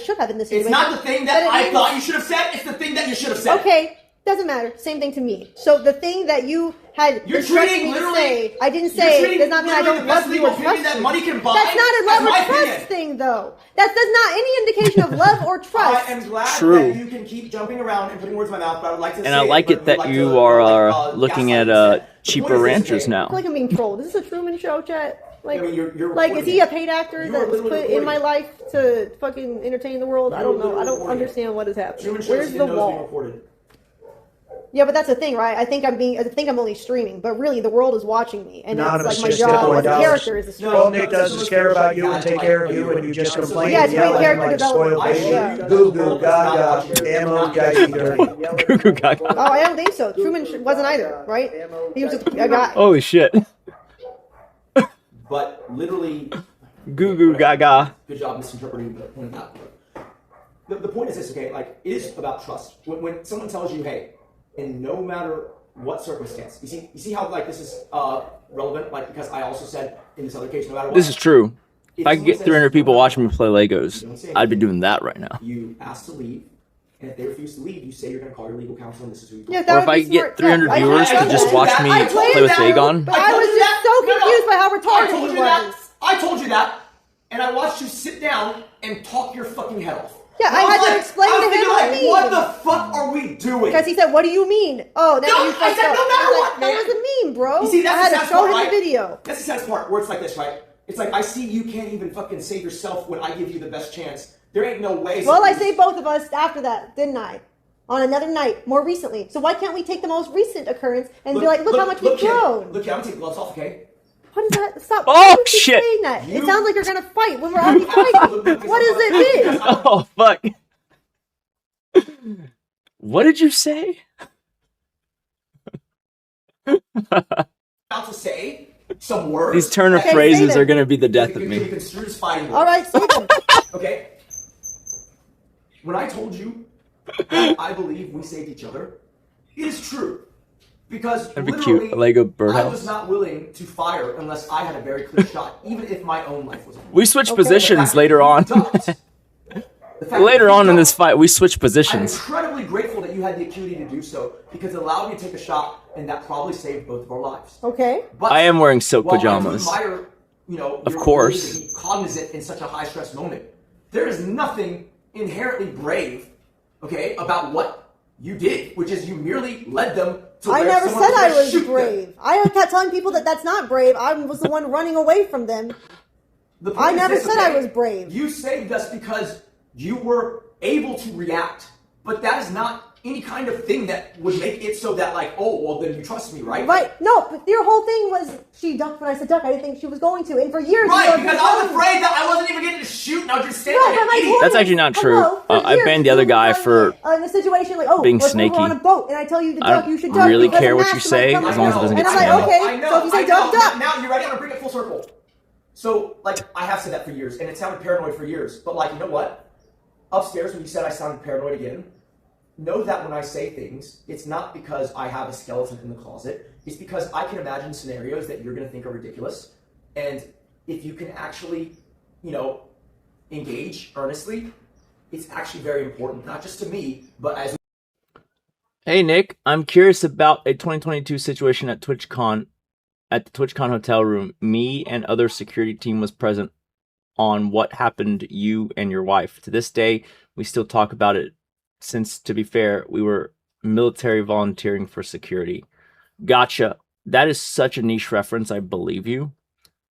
S7: Should have in this
S9: It's
S7: situation.
S9: not the thing that
S7: But it
S9: I
S7: means-
S9: thought you should have said. It's the thing that you should have said.
S7: Okay, doesn't matter. Same thing to me. So the thing that you had
S9: You're
S7: instructed
S9: treating
S7: me to
S9: literally-
S7: say, I didn't
S9: you're
S7: say,
S9: treating
S7: does not mean I
S9: literally
S7: don't
S9: the best
S7: love you
S9: legal
S7: or
S9: opinion
S7: trust
S9: that
S7: you.
S9: money can buy
S7: That's not a
S9: as
S7: love
S9: my
S7: or trust
S9: opinion.
S7: thing, though. That's not any indication of love or trust.
S9: I am glad
S1: True.
S9: that you can keep jumping around and putting words in my mouth, but I would like to
S1: And
S9: say
S1: I like
S9: but
S1: it that
S9: like
S1: you
S9: to,
S1: are looking at
S9: gaslight instead.
S1: cheaper
S9: The point is this,
S1: ranchers
S9: okay?
S7: I
S1: now.
S7: feel like I'm being trolled. Is this a Truman Show, chat? Like,
S9: I mean, you're
S7: like is
S9: recording
S7: he
S9: it.
S7: a paid actor
S9: You
S7: that
S9: are
S7: was
S9: literally
S7: put in
S9: recording
S7: my
S9: it.
S7: life to fucking entertain the world? I don't know. I don't understand what is happening.
S9: Truman Show
S7: Where's
S9: didn't
S7: the
S9: know it was being
S7: wall?
S9: recorded.
S7: Yeah, but that's the thing, right? I think I'm only streaming, but really the world is watching me, and that's
S13: Anonymous
S7: like my
S13: just
S7: job
S13: tipped
S7: as a
S13: $1.
S7: character is to stream.
S13: All Nick does is care about you and take care of you, and you just complain
S7: Yeah,
S13: and
S7: it's
S13: yell
S7: great
S13: at him
S7: character
S13: like a spoiled
S7: development.
S13: baby.
S7: Yeah.
S13: Goo goo gaga, ammo gaga dirty.
S1: Goo goo gaga.
S7: Oh, I don't think so. Truman wasn't either, right? He was just a guy.
S1: Holy shit.
S9: But literally,
S1: Goo goo gaga.
S9: good job misinterpreting the point of that. The point is this, okay? Like, it is about trust. When someone tells you, hey, and no matter what circumstance? You see how like this is relevant? Like because I also said in this other case, no matter what.
S1: This is true. If I could get
S9: someone
S1: 300
S9: says,
S1: people
S9: "No,
S1: watching me play
S9: you don't
S1: Legos,
S9: say
S1: I'd be
S9: anything."
S1: doing that right now.
S9: You ask to leave, and if they refuse to leave, you say you're going to call your legal counsel, and this is who you
S7: Yeah,
S9: call.
S7: that
S1: Or if
S7: would
S1: I
S7: be
S1: could get
S7: smart.
S1: 300
S7: I
S1: viewers to
S7: told
S1: just
S7: you
S1: watch
S7: that.
S1: me
S7: I told
S1: play
S7: you
S1: with
S7: that,
S1: Vagon.
S7: But I was just so confused by how
S9: I
S7: retarded
S9: told
S7: he
S9: you that.
S7: was.
S9: I told you that, and I watched you sit down and talk your fucking head off.
S7: Yeah,
S9: And
S7: I had
S9: was
S7: to explain
S9: I was
S7: to him
S9: thinking,
S7: what I
S9: like,
S7: mean.
S9: what the fuck are we doing?
S7: Because he said, "What do you mean?" Oh, now
S9: No,
S7: you
S9: I
S7: fucked
S9: said
S7: up.
S9: no matter
S7: I was
S9: what,
S7: like,
S9: man.
S7: that doesn't mean, bro.
S9: You see, that's
S7: I had
S9: the
S7: to
S9: sad
S7: show
S9: part,
S7: him
S9: right?
S7: the video.
S9: That's the sad part where it's like this, right? It's like I see you can't even fucking save yourself when I give you the best chance. There ain't no way.
S7: Well, I saved both of us after that, didn't I? On another night, more recently. So why can't we take the most recent occurrence and be like, look how much we've grown?
S9: Look, I'm gonna take the gloves off, okay?
S7: What is that? Stop.
S1: Oh,
S7: Why do you keep
S1: shit.
S7: saying that? It sounds like you're gonna fight when we're already fighting. What does it mean?
S1: Oh, fuck. What did you say?
S9: About to say some words.
S1: These turn of
S7: Okay,
S1: phrases
S7: say
S1: are
S7: them.
S1: going to be the death of
S9: You
S1: me.
S9: construe as fighting words.
S7: All right, say them.
S9: Okay. When I told you that I believe we saved each other, it is true. Because
S1: That'd be
S9: literally,
S1: cute. A Lego
S9: I was
S1: birdhouse.
S9: not willing to fire unless I had a very clear shot, even if my own life was.
S1: We switched
S7: Okay.
S1: positions later on. Later on in this fight, we switched
S9: I'm
S1: positions.
S9: incredibly grateful that you had the acuity to do so because it allowed me to take a shot, and that probably saved both of our lives.
S7: Okay.
S9: But
S1: I am wearing silk
S9: while
S1: pajamas.
S9: I do admire,
S1: Of
S9: your
S1: course.
S9: ability to be cognizant in such a high stress moment. There is nothing inherently brave, okay, about what you did, which is you merely led them to
S7: I
S9: where
S7: never
S9: someone
S7: said I
S9: gonna
S7: was
S9: shoot them.
S7: brave. I kept telling people that that's not brave. I was the one running away from them.
S9: The point
S7: I
S9: is
S7: never
S9: this,
S7: said
S9: okay?
S7: I was brave.
S9: You saved us because you were able to react, but that is not any kind of thing that would make it so that like, oh, well then you trust me, right?
S7: Right. No, but your whole thing was she ducked when I said duck. I didn't think she was going to. And for years,
S9: Right,
S7: you were
S9: because I was afraid that I wasn't even getting to shoot, and I was just standing
S7: Right,
S9: like
S7: but
S9: an
S7: my
S9: idiot.
S7: point
S1: That's
S7: is,
S1: actually not true.
S7: hello, for
S1: I
S7: years,
S1: banned the other
S7: you were
S1: guy
S7: telling
S1: for
S7: me, in a situation like, oh,
S1: being
S7: let's move
S1: snaky.
S7: on a boat, and I tell you to
S1: I
S7: duck,
S1: don't
S7: you should duck.
S1: really
S7: because
S1: care
S7: a
S1: what you
S7: master
S1: say,
S7: might come
S1: as long as it
S7: out.
S1: doesn't
S7: And
S1: get
S7: I'm like,
S1: spammed.
S7: okay,
S9: I know,
S7: so if you say
S9: I
S7: duck,
S9: know.
S7: duck.
S9: Now you ready? I'm gonna bring it full circle. So, like, I have said that for years, and it sounded paranoid for years. But, like, you know what? Upstairs, when you said I sounded paranoid again, know that when I say things, it's not because I have a skeleton in the closet. It's because I can imagine scenarios that you're gonna think are ridiculous. And if you can actually, engage earnestly, it's actually very important, not just to me, but as
S1: Hey Nick, I'm curious about a 2022 situation at TwitchCon. At the TwitchCon hotel room, me and other security team was present on what happened to you and your wife. To this day, we still talk about it since, to be fair, we were military volunteering for security. Gotcha. That is such a niche reference. I believe you.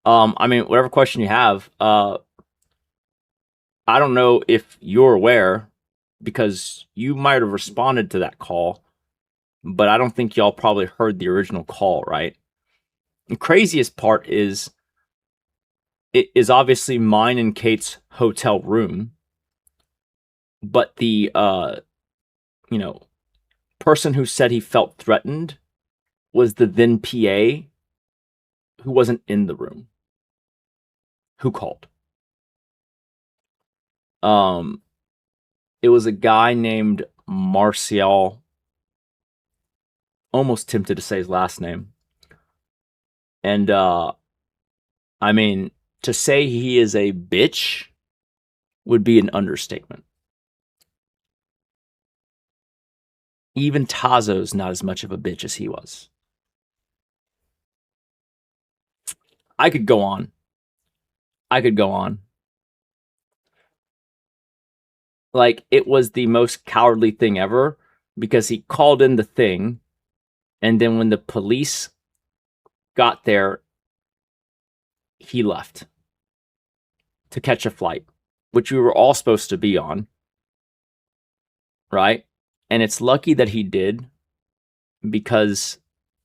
S1: I mean, whatever question you have, I don't know if you're aware because you might have responded to that call, but I don't think y'all probably heard the original call, right? The craziest part is it is obviously mine and Kate's hotel room, but the person who said he felt threatened was the then PA who wasn't in the room. Who called? It was a guy named Martial. Almost tempted to say his last name. And I mean, to say he is a bitch would be an understatement. Even Tazo's not as much of a bitch as he was. I could go on. Like, it was the most cowardly thing ever because he called in the thing, and then when the police got there, he left to catch a flight, which we were all supposed to be on, right? And it's lucky that he did because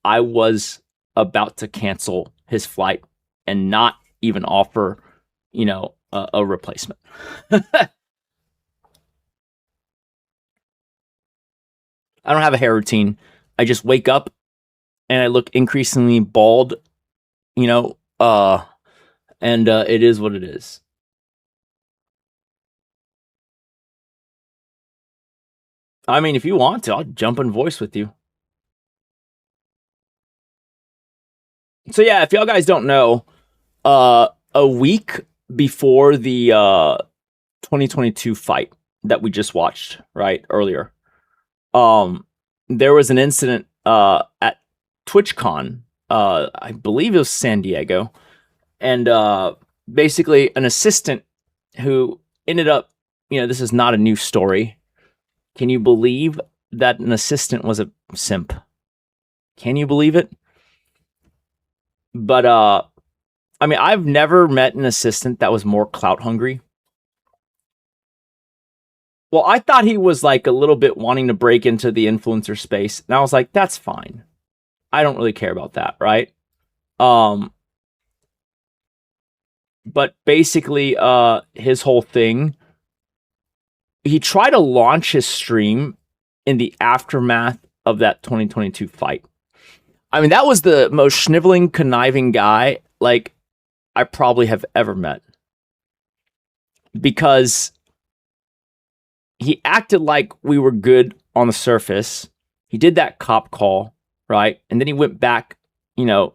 S1: I was about to cancel his flight and not even offer, a replacement. I don't have a hair routine. I just wake up and I look increasingly bald, and it is what it is. I mean, if you want to, I'll jump in voice with you. So yeah, if y'all guys don't know, a week before the 2022 fight that we just watched, right, earlier, there was an incident at TwitchCon, I believe it was San Diego, and basically an assistant who ended up, this is not a new story. Can you believe that an assistant was a simp? Can you believe it? But I mean, I've never met an assistant that was more clout hungry. Well, I thought he was like a little bit wanting to break into the influencer space, and I was like, that's fine. I don't really care about that, right? But basically, his whole thing, he tried to launch his stream in the aftermath of that 2022 fight. I mean, that was the most schniveling, conniving guy like I probably have ever met. Because he acted like we were good on the surface. He did that cop call, right? And then he went back, to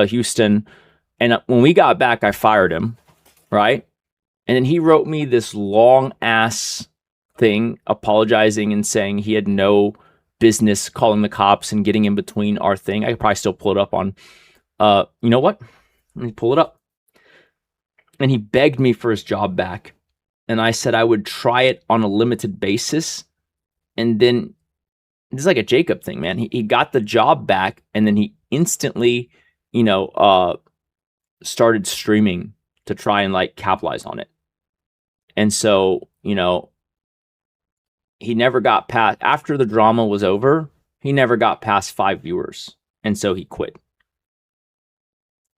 S1: Houston. And when we got back, I fired him, right? And then he wrote me this long ass thing apologizing and saying he had no business calling the cops and getting in between our thing. I could probably still pull it up on, you know what? Let me pull it up. And he begged me for his job back. And I said I would try it on a limited basis. And then this is like a Jacob thing, man. He got the job back and then he instantly, started streaming to try and like capitalize on it. And so, he never got past, after the drama was over, he never got past 5 viewers. And so he quit.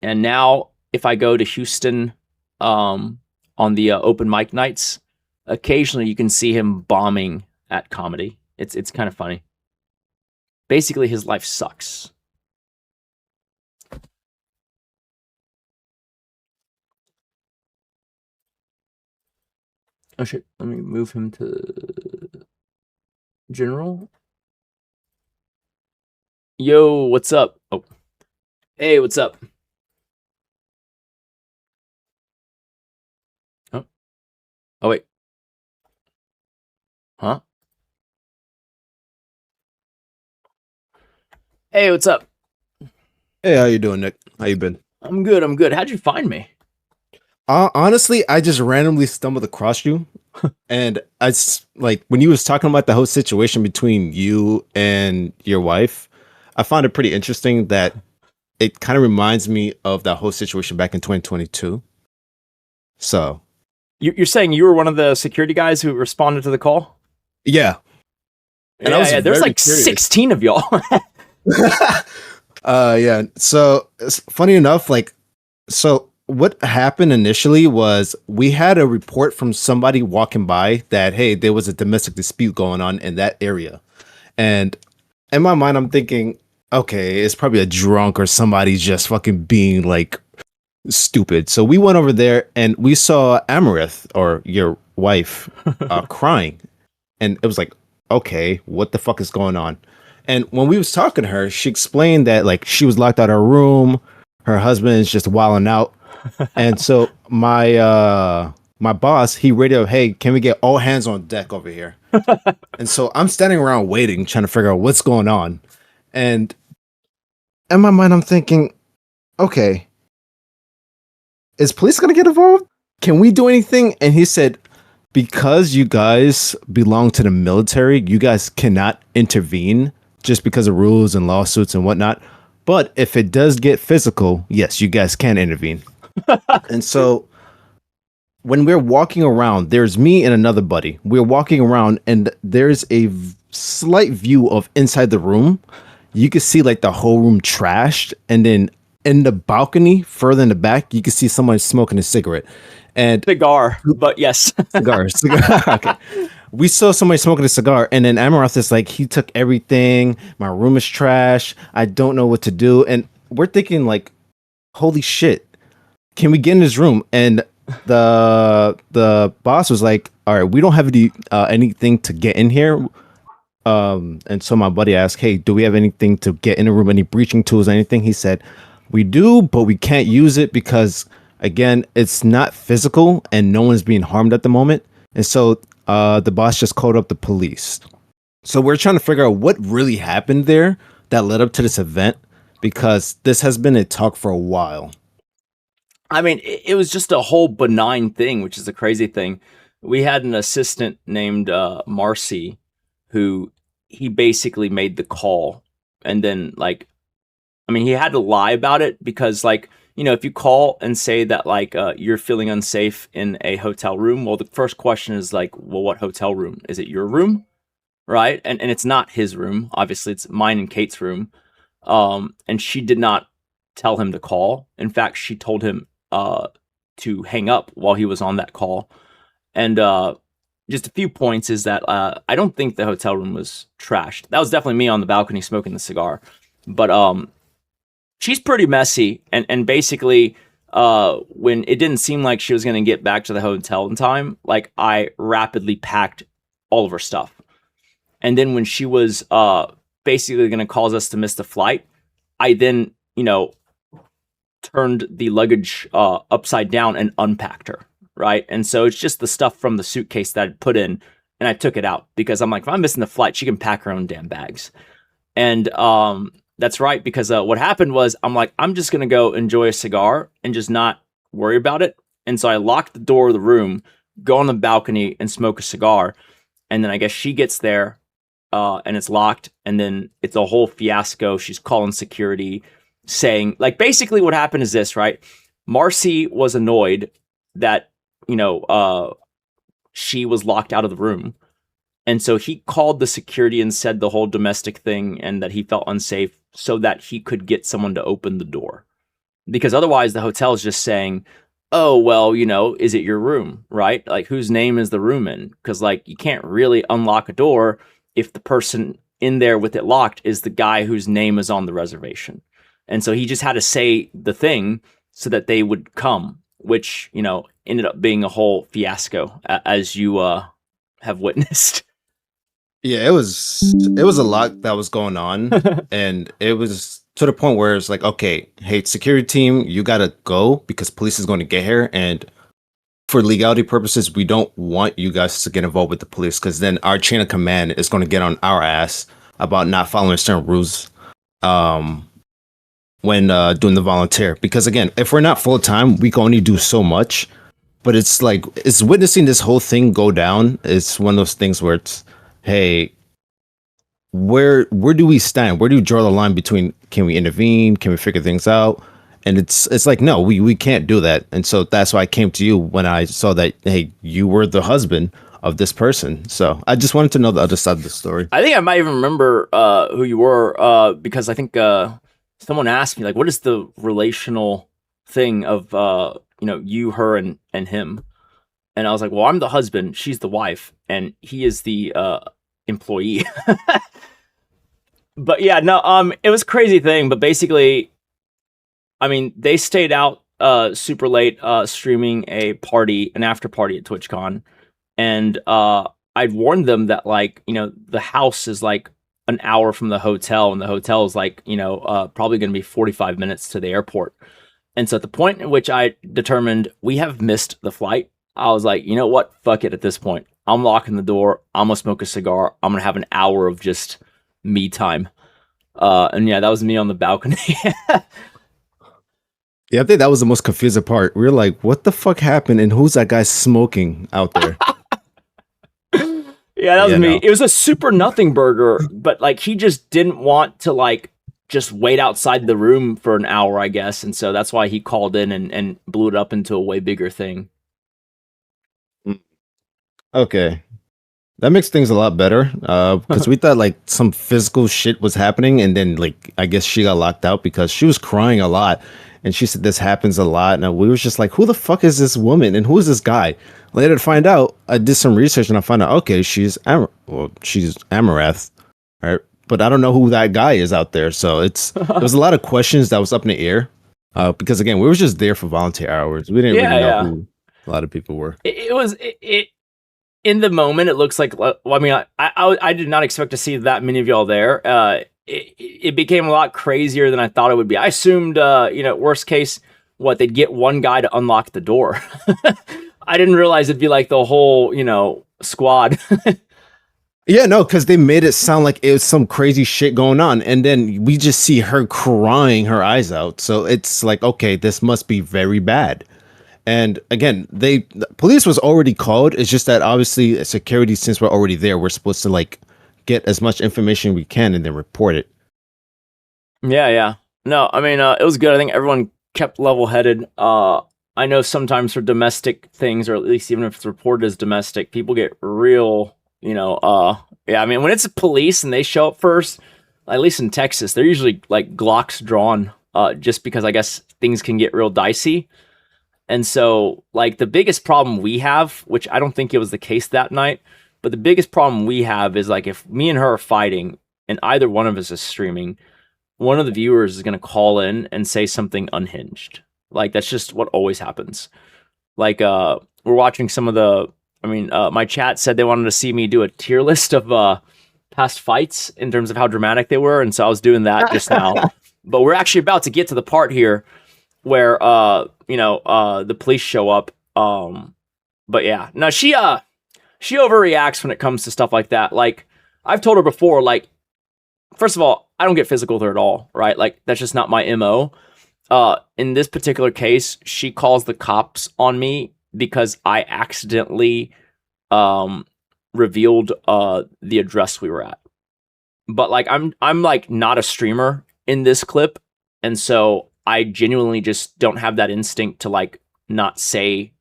S1: And now if I go to Houston on the open mic nights, occasionally you can see him bombing at comedy. It's kind of funny. Basically, his life sucks. Oh shit, let me move him to general. Yo, what's up? Oh. Hey, what's up? Oh. Oh, wait. Huh? Hey, what's up?
S17: Hey, how you doing, Nick? How you been?
S1: I'm good, I'm good. How'd you find me?
S17: Honestly, I just randomly stumbled across you. And like when you was talking about the whole situation between you and your wife, I found it pretty interesting that it kind of reminds me of that whole situation back in 2022. So
S1: you're saying you were one of the security guys who responded to the call?
S17: Yeah.
S1: And there's like curious. 16 of y'all.
S17: Yeah. So funny enough, so what happened initially was we had a report from somebody walking by that, hey, there was a domestic dispute going on in that area. And in my mind, I'm thinking, okay, it's probably a drunk or somebody just fucking being like stupid. So we went over there and we saw Amarith, or your wife, crying. And it was like, okay, what the fuck is going on? And when we was talking to her, she explained that like she was locked out of her room. Her husband is just wilding out. And so my boss, he radioed, hey, can we get all hands on deck over here? And so I'm standing around waiting, trying to figure out what's going on. And in my mind, I'm thinking, okay, is police going to get involved? Can we do anything? And he said, because you guys belong to the military, you guys cannot intervene just because of rules and lawsuits and whatnot. But if it does get physical, yes, you guys can intervene. And so when we're walking around, there's me and another buddy. We're walking around and there's a slight view of inside the room. You can see like the whole room trashed. And then in the balcony further in the back, you can see someone smoking a cigarette. And
S1: cigar, but yes.
S17: cigar. Okay. We saw somebody smoking a cigar, and then Amaranth is like, he took everything. My room is trash. I don't know what to do. And we're thinking like, holy shit, can we get in his room? And the boss was like, all right, we don't have anything to get in here. And so my buddy asked, "Hey, do we have anything to get in the room? Any breaching tools? Anything?" He said, "We do, but we can't use it because, again, it's not physical and no one's being harmed at the moment." And so the boss just called up the police. So we're trying to figure out what really happened there that led up to this event, because this has been a talk for a while.
S1: I mean, it was just a whole benign thing, which is the crazy thing. We had an assistant named Marcy, who he basically made the call, and then like, I mean, he had to lie about it because, like, you know, if you call and say that like you're feeling unsafe in a hotel room, well, the first question is like, well, what hotel room? Is it your room, right? And it's not his room. Obviously, it's mine and Kate's room. And she did not tell him to call. In fact, she told him to hang up while he was on that call. And just a few points is that I don't think the hotel room was trashed. That was definitely me on the balcony smoking the cigar. But she's pretty messy. And basically, when it didn't seem like she was going to get back to the hotel in time, like I rapidly packed all of her stuff. And then when she was basically going to cause us to miss the flight, I then, you know, turned the luggage upside down and unpacked her, right? And so it's just the stuff from the suitcase that I'd put in, and I took it out because I'm like, if I'm missing the flight, she can pack her own damn bags. And that's right, because what happened was I'm like, I'm just going to go enjoy a cigar and just not worry about it. And so I locked the door of the room, go on the balcony and smoke a cigar. And then I guess she gets there and it's locked. And then it's a whole fiasco. She's calling security, saying, like, basically what happened is this, right? Marcy was annoyed that, you know, she was locked out of the room. And so he called the security and said the whole domestic thing and that he felt unsafe so that he could get someone to open the door. Because otherwise the hotel is just saying, oh, well, you know, is it your room, right? Like, whose name is the room in? Because, like, you can't really unlock a door if the person in there with it locked is the guy whose name is on the reservation. And so he just had to say the thing so that they would come, which, you know, ended up being a whole fiasco, as you have witnessed.
S17: Yeah, it was a lot that was going on, and it was to the point where it's like, okay, hey, security team, you gotta go because police is going to get here, and for legality purposes, we don't want you guys to get involved with the police because then our chain of command is going to get on our ass about not following certain rules when doing the volunteer. Because again, if we're not full time, we can only do so much. But it's like, it's witnessing this whole thing go down. It's one of those things where it's, hey, where do we stand? Where do you draw the line between, can we intervene? Can we figure things out? And it's like, no, we can't do that. And so that's why I came to you when I saw that, hey, you were the husband of this person. So I just wanted to know the other side of the story.
S1: I think I might even remember who you were because I think someone asked me, like, what is the relational thing of, you know, you, her, and him? And I was like, well, I'm the husband, she's the wife, and he is the employee. But yeah, no, it was a crazy thing. But basically, I mean, they stayed out super late streaming an after party at TwitchCon. And I'd warned them that, like, you know, the house is like an hour from the hotel, and the hotel is like, you know, probably going to be 45 minutes to the airport. And so at the point in which I determined we have missed the flight, I was like, you know what? Fuck it at this point. I'm locking the door. I'm going to smoke a cigar. I'm going to have an hour of just me time. And yeah, that was me on the balcony.
S17: Yeah, I think that was the most confusing part. We were like, what the fuck happened? And who's that guy smoking out there?
S1: Yeah, that was me. No. It was a super nothing burger, but like he just didn't want to like just wait outside the room for an hour, I guess. And so that's why he called in and blew it up into a way bigger thing.
S17: Okay. That makes things a lot better. Because we thought like some physical shit was happening, and then like I guess she got locked out because she was crying a lot. And she said this happens a lot. And we were just like, who the fuck is this woman? And who is this guy? Later to find out, I did some research and I found out, okay, she's Amarath, right? But I don't know who that guy is out there. So there was a lot of questions that was up in the air. Because again, we were just there for volunteer hours. We didn't really know who a lot of people were.
S1: It was in the moment, it looks like. Well, I mean, I did not expect to see that many of y'all there. It became a lot crazier than I thought it would be. I assumed, worst case, they'd get one guy to unlock the door. I didn't realize it'd be like the whole, squad.
S17: Yeah, no, because they made it sound like it was some crazy shit going on, and then we just see her crying her eyes out. So it's like, okay, this must be very bad. And again, the police was already called. It's just that obviously security, since we're already there, we're supposed to like get as much information we can and then report it.
S1: Yeah. No, I mean, it was good. I think everyone kept level-headed. I know sometimes for domestic things, or at least even if it's reported as domestic, people get real, I mean, when it's police and they show up first, at least in Texas, they're usually like Glocks drawn, just because I guess things can get real dicey. And so, like, the biggest problem we have, which I don't think it was the case that night, but the biggest problem we have is, like, if me and her are fighting and either one of us is streaming, one of the viewers is going to call in and say something unhinged. Like, that's just what always happens. Like, we're watching some of the, my chat said they wanted to see me do a tier list of past fights in terms of how dramatic they were, and so I was doing that just now. But we're actually about to get to the part here where the police show up. But yeah, no, she overreacts when it comes to stuff like that. Like, I've told her before, like, first of all, I don't get physical with her at all, right? Like, that's just not my MO. In this particular case, she calls the cops on me because I accidentally revealed the address we were at. But like, I'm like not a streamer in this clip, and so I genuinely just don't have that instinct to like not say,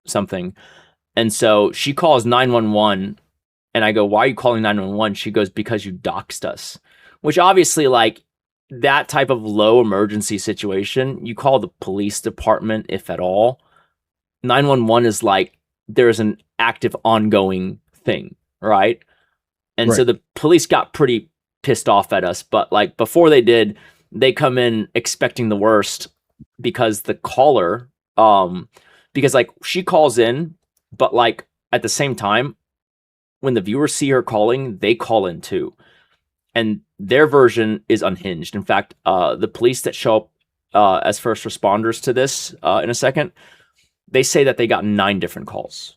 S1: something. And so she calls 911, and I go, "Why are you calling 911?" She goes, "Because you doxed us." Which obviously, like, that type of low emergency situation, you call the police department, if at all. 911 is like, there's an active ongoing thing, right? And so the police got pretty pissed off at us, but like before they did, they come in expecting the worst because the caller, because like she calls in, but like at the same time, when the viewers see her calling, they call in too. And their version is unhinged. In fact, the police that show up as first responders to this in a second, they say that they got 9 different calls,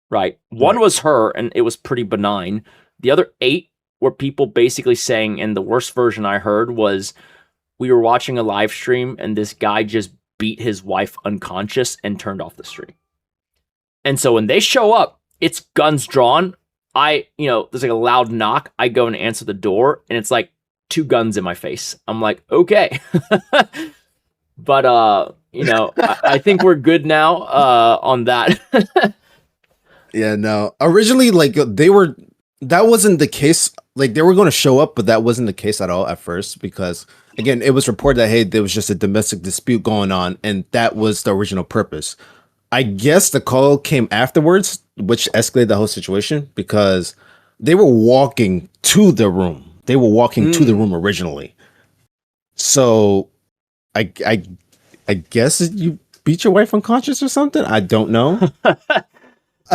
S1: right? One was her, and it was pretty benign. The other 8 were people basically saying, and the worst version I heard was, we were watching a live stream, and this guy just beat his wife unconscious and turned off the stream. And so when they show up, it's guns drawn. There's like a loud knock. I go and answer the door, and it's like 2 guns in my face. I'm like, okay. But, I think we're good now on that.
S17: Yeah, no. Originally, like, that wasn't the case. Like, they were going to show up, but that wasn't the case at all at first, because, again, it was reported that, hey, there was just a domestic dispute going on, and that was the original purpose. I guess the call came afterwards, which escalated the whole situation, because they were walking to the room. They were walking to the room originally. So I guess you beat your wife unconscious or something? I don't know.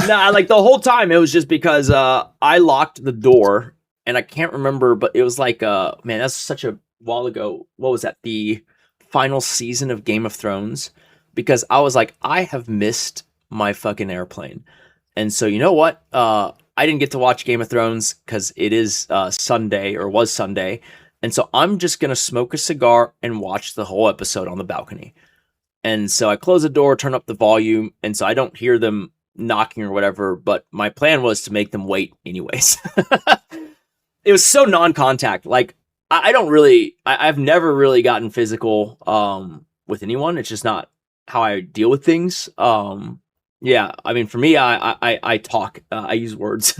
S1: Nah, like the whole time it was just because I locked the door, and I can't remember, but it was like man, that's such a while ago. What was that? The final season of Game of Thrones, because I was like, I have missed my fucking airplane. And so, you know what? I didn't get to watch Game of Thrones because it is Sunday, or was Sunday. And so I'm just going to smoke a cigar and watch the whole episode on the balcony. And so I close the door, turn up the volume, and so I don't hear them knocking or whatever, but my plan was to make them wait anyways. It was so non-contact. Like, I've never really gotten physical with anyone. It's just not how I deal with things. Yeah, I mean, for me, I talk, I use words.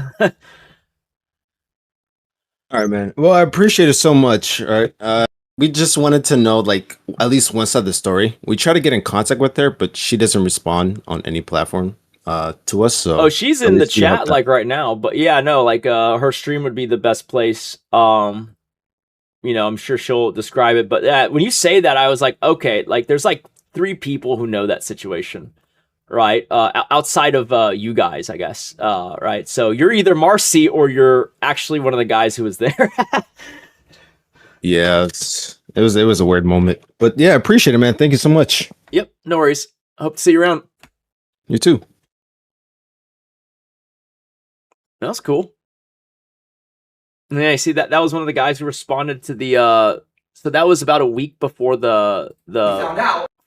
S17: All right, man. Well, I appreciate it so much. All right. We just wanted to know, like, at least one side of the story. We try to get in contact with her, but she doesn't respond on any platform to us. So
S1: she's in the chat like right now. But yeah, no, like her stream would be the best place. I'm sure she'll describe it. But when you say that, I was like, okay, like there's like 3 people who know that situation. right? Outside of you guys, I guess, right? So you're either Marcy or you're actually one of the guys who was there.
S17: Yeah, it was a weird moment, but yeah, appreciate it, man. Thank you so much.
S1: Yep, no worries. Hope to see you around.
S17: You too.
S1: That's cool. Yeah, you see that was one of the guys who responded to the so that was about a week before the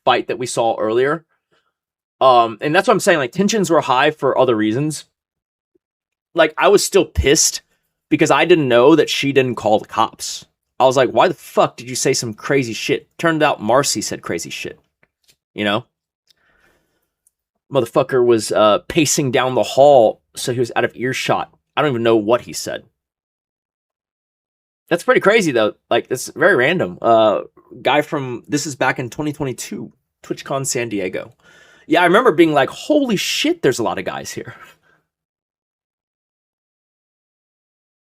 S1: fight that we saw earlier. And that's what I'm saying, like tensions were high for other reasons. Like I was still pissed because I didn't know that she didn't call the cops. I was like, why the fuck did you say some crazy shit? Turned out Marcy said crazy shit. You know? Motherfucker was pacing down the hall so he was out of earshot. I don't even know what he said. That's pretty crazy though. Like it's very random. Guy from this is back in 2022, TwitchCon San Diego. Yeah, I remember being like, holy shit, there's a lot of guys here.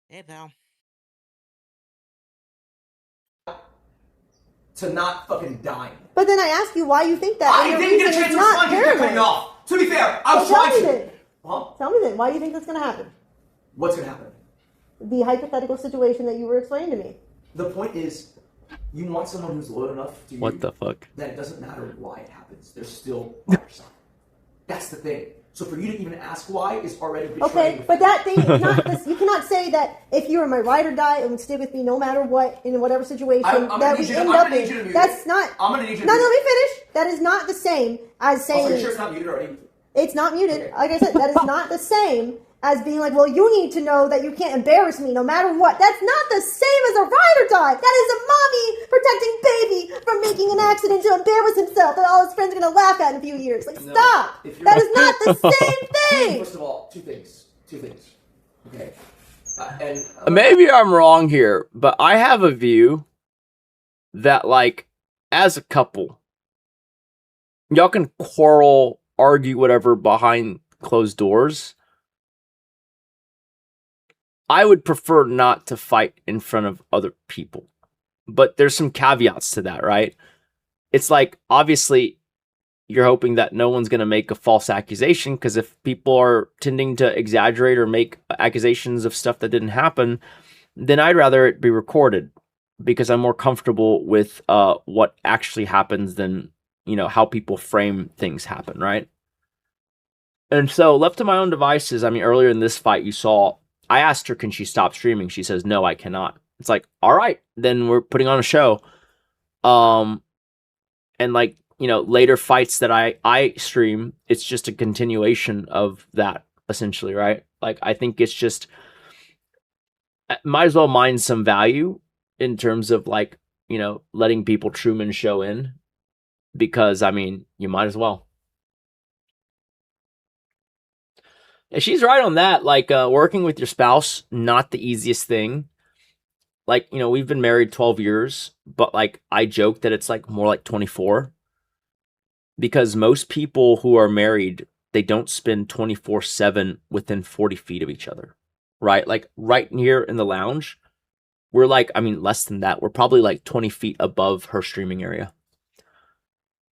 S9: Hey, pal.
S4: To not fucking die.
S7: But then I ask you why you think that.
S4: I
S7: and your
S4: didn't get a
S7: reason
S4: chance
S7: is
S4: to
S7: not
S4: respond. You kept cutting
S7: paranoid.
S4: off. To be fair, I was
S7: So tell
S4: trying
S7: me
S4: to.
S7: then.
S4: Huh?
S7: Tell me then, why do you think that's going to happen?
S4: What's gonna happen?
S7: The hypothetical situation that you were explaining to me.
S4: The point is, you want someone who's loyal enough to you.
S1: What the fuck?
S4: That it doesn't matter why it happens. They're still on your side. That's the thing. So for you to even ask why is already betraying.
S7: Okay, but that thing is not this, you cannot say that if you were my ride or die, it would stay with me no matter what, in whatever situation that we end up in. That's not.
S4: I'm gonna need you to
S7: No,
S4: mute
S7: let me
S4: it.
S7: finish. That is not the same as saying.
S4: Also, you sure it's not muted already?
S7: It's not muted. Like I said, that is not the same as being like, well, you need to know that you can't embarrass me no matter what. That's not the same as a ride or die. That is a mommy protecting baby from making an accident to embarrass himself that all his friends are going to laugh at in a few years. Like, stop. That is not the same thing.
S4: First of all, two things. Okay. And
S1: Maybe I'm wrong here, but I have a view that, like, as a couple, y'all can quarrel, argue, whatever behind closed doors. I would prefer not to fight in front of other people, but there's some caveats to that, right? It's like, obviously, you're hoping that no one's going to make a false accusation, because if people are tending to exaggerate or make accusations of stuff that didn't happen, then I'd rather it be recorded, because I'm more comfortable with what actually happens than, you know, how people frame things happen, right? And so, left to my own devices, I mean, earlier in this fight, you saw, I asked her, can she stop streaming? She says, no, I cannot. It's like, all right, then we're putting on a show. And like, you know, later fights that I stream, it's just a continuation of that, essentially, right? Like, I think it's just, might as well mine some value in terms of, like, you know, letting people Truman show in, because, I mean, you might as well. Yeah, she's right on that. Like, working with your spouse, not the easiest thing. Like, you know, we've been married 12 years, but like, I joke that it's like more like 24. Because most people who are married, they don't spend 24/7 within 40 feet of each other, right? Like right here in the lounge, we're like, I mean, less than that. We're probably like 20 feet above her streaming area.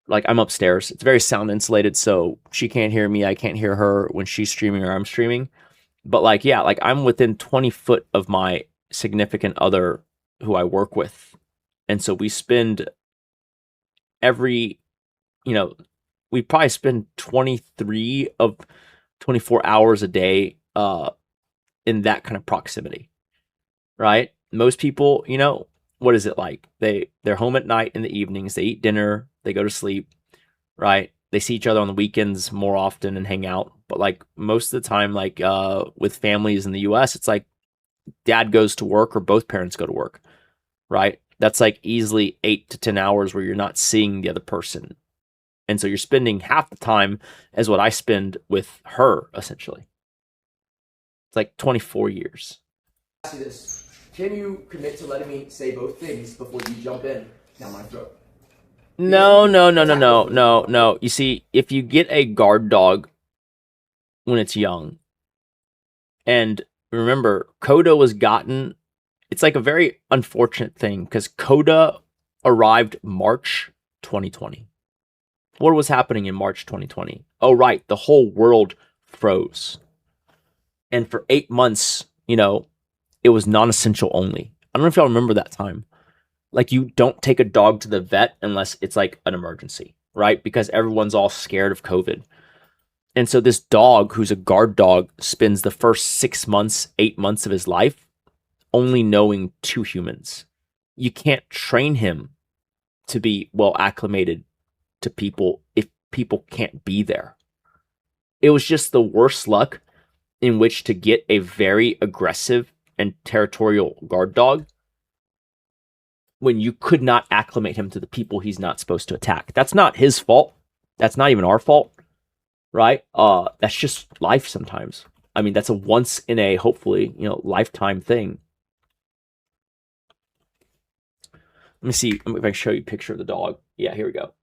S1: Like, I'm upstairs. It's very sound insulated, so she can't hear me. I can't hear her when she's streaming or I'm streaming. But like, yeah, like I'm within 20 foot of my significant other who I work with. And so we spend every, you know, we probably spend 23 of 24 hours a day in that kind of proximity, right? Most people, you know, what is it like? They're home at night in the evenings, they eat dinner, they go to sleep, right? They see each other on the weekends more often and hang out. But like most of the time, like with families in the US, it's like dad goes to work or both parents go to work, right? That's like easily 8 to 10 hours where you're not seeing the other person. And so you're spending half the time as what I spend with her, essentially. It's like 24 years.
S4: Ask you this. Can you commit to letting me say both things before you jump in down my throat?
S1: No. You see, if you get a guard dog when it's young, and remember, Coda was gotten, it's like a very unfortunate thing, because Coda arrived March 2020. What was happening in March 2020? Oh, right. The whole world froze. And for 8 months, you know, it was non-essential only. I don't know if y'all remember that time. Like, you don't take a dog to the vet unless it's like an emergency, right? Because everyone's all scared of COVID. And so this dog, who's a guard dog, spends the first 6 months, 8 months of his life only knowing 2 humans. You can't train him to be well acclimated to people if people can't be there. It was just the worst luck in which to get a very aggressive and territorial guard dog when you could not acclimate him to the people he's not supposed to attack. That's not his fault. That's not even our fault, right? That's just life sometimes. I mean, that's a once in a, hopefully, you know, lifetime thing. Let me see if I can show you a picture of the dog. Yeah, here we go.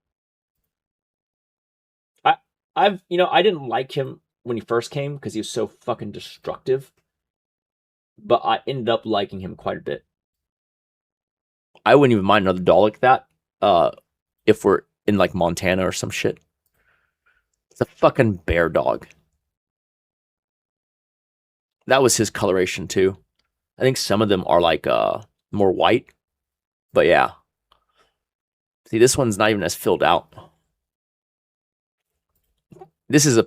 S1: I didn't like him when he first came because he was so fucking destructive. But I ended up liking him quite a bit. I wouldn't even mind another dog like that. If we're in like Montana or some shit. It's a fucking bear dog. That was his coloration too. I think some of them are like more white. But yeah. See, this one's not even as filled out. This is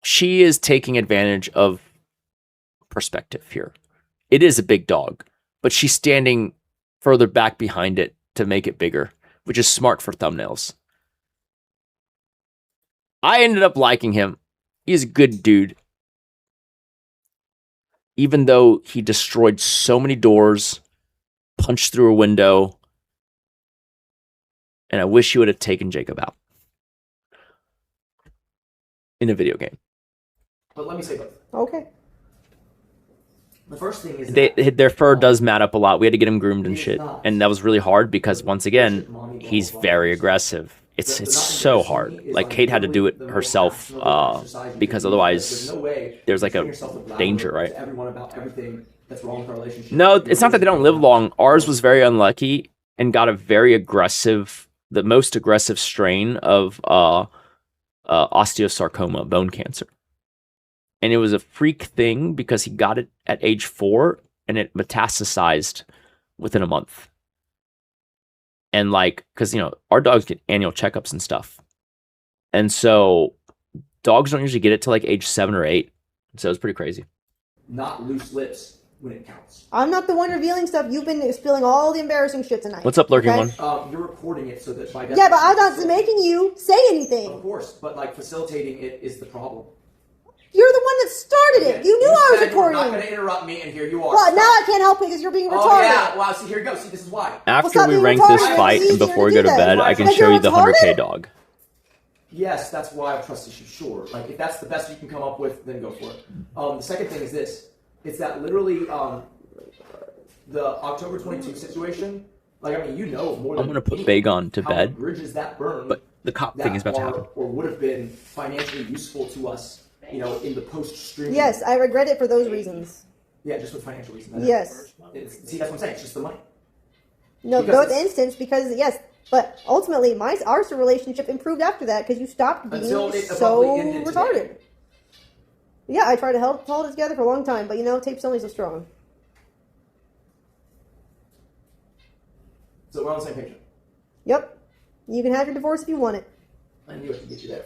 S1: she is taking advantage of perspective here. It is a big dog, but she's standing further back behind it to make it bigger, which is smart for thumbnails. I ended up liking him. He's a good dude. Even though he destroyed so many doors, punched through a window, and I wish he would have taken Jacob out in a video game.
S9: But let me say both.
S3: Okay.
S9: The first thing is
S1: their fur does mat up a lot. We had to get him groomed and shit, and that was really hard because once again, he's very aggressive. It's so hard. Like Kate had to do it herself because otherwise there's like a danger, right? No, it's not that they don't live long. Ours was very unlucky and got a very aggressive, the most aggressive strain of osteosarcoma, bone cancer. And it was a freak thing because he got it at age 4 and it metastasized within a month. And like, because, you know, our dogs get annual checkups and stuff. And so dogs don't usually get it till like age 7 or 8. So it's pretty crazy.
S9: Not loose lips when it counts.
S7: I'm not the one revealing stuff. You've been spilling all the embarrassing shit tonight.
S1: What's up, Lurking One?
S9: You're recording it so that by
S7: Yeah, but I'm not making you say anything.
S9: Of course, but like facilitating it is the problem.
S7: You're the one that started it. You knew I was recording.
S9: You're not going to interrupt me, and here you are.
S7: Well, now I can't help it because you're being retarded.
S9: Oh, yeah. Wow, see, here you go. See, this is why.
S1: After we rank this fight and before we go to bed, I can show you the 100K dog.
S9: Yes, that's why I have trust issues, sure. Like, if that's the best you can come up with, then go for it. The second thing is this. It's that literally the October 22 situation, like, I mean, you know more than
S1: I'm going to put Bagon to bed,
S9: bridges that burn,
S1: but the cop thing is about to happen.
S9: Or would have been financially useful to us, you know, in the post-streaming.
S7: Yes, I regret it for those reasons.
S9: Yeah, just with financial reasons.
S7: Yes.
S9: See, that's what I'm saying. It's just the money.
S7: No, both instance, because yes, but ultimately, our relationship improved after that because you stopped being so retarded. Today. Yeah, I tried to hold it together for a long time, but you know, tape's only so strong.
S9: So we're on the same page.
S7: Yep. You can have your divorce if you want it.
S9: I knew I could get you there.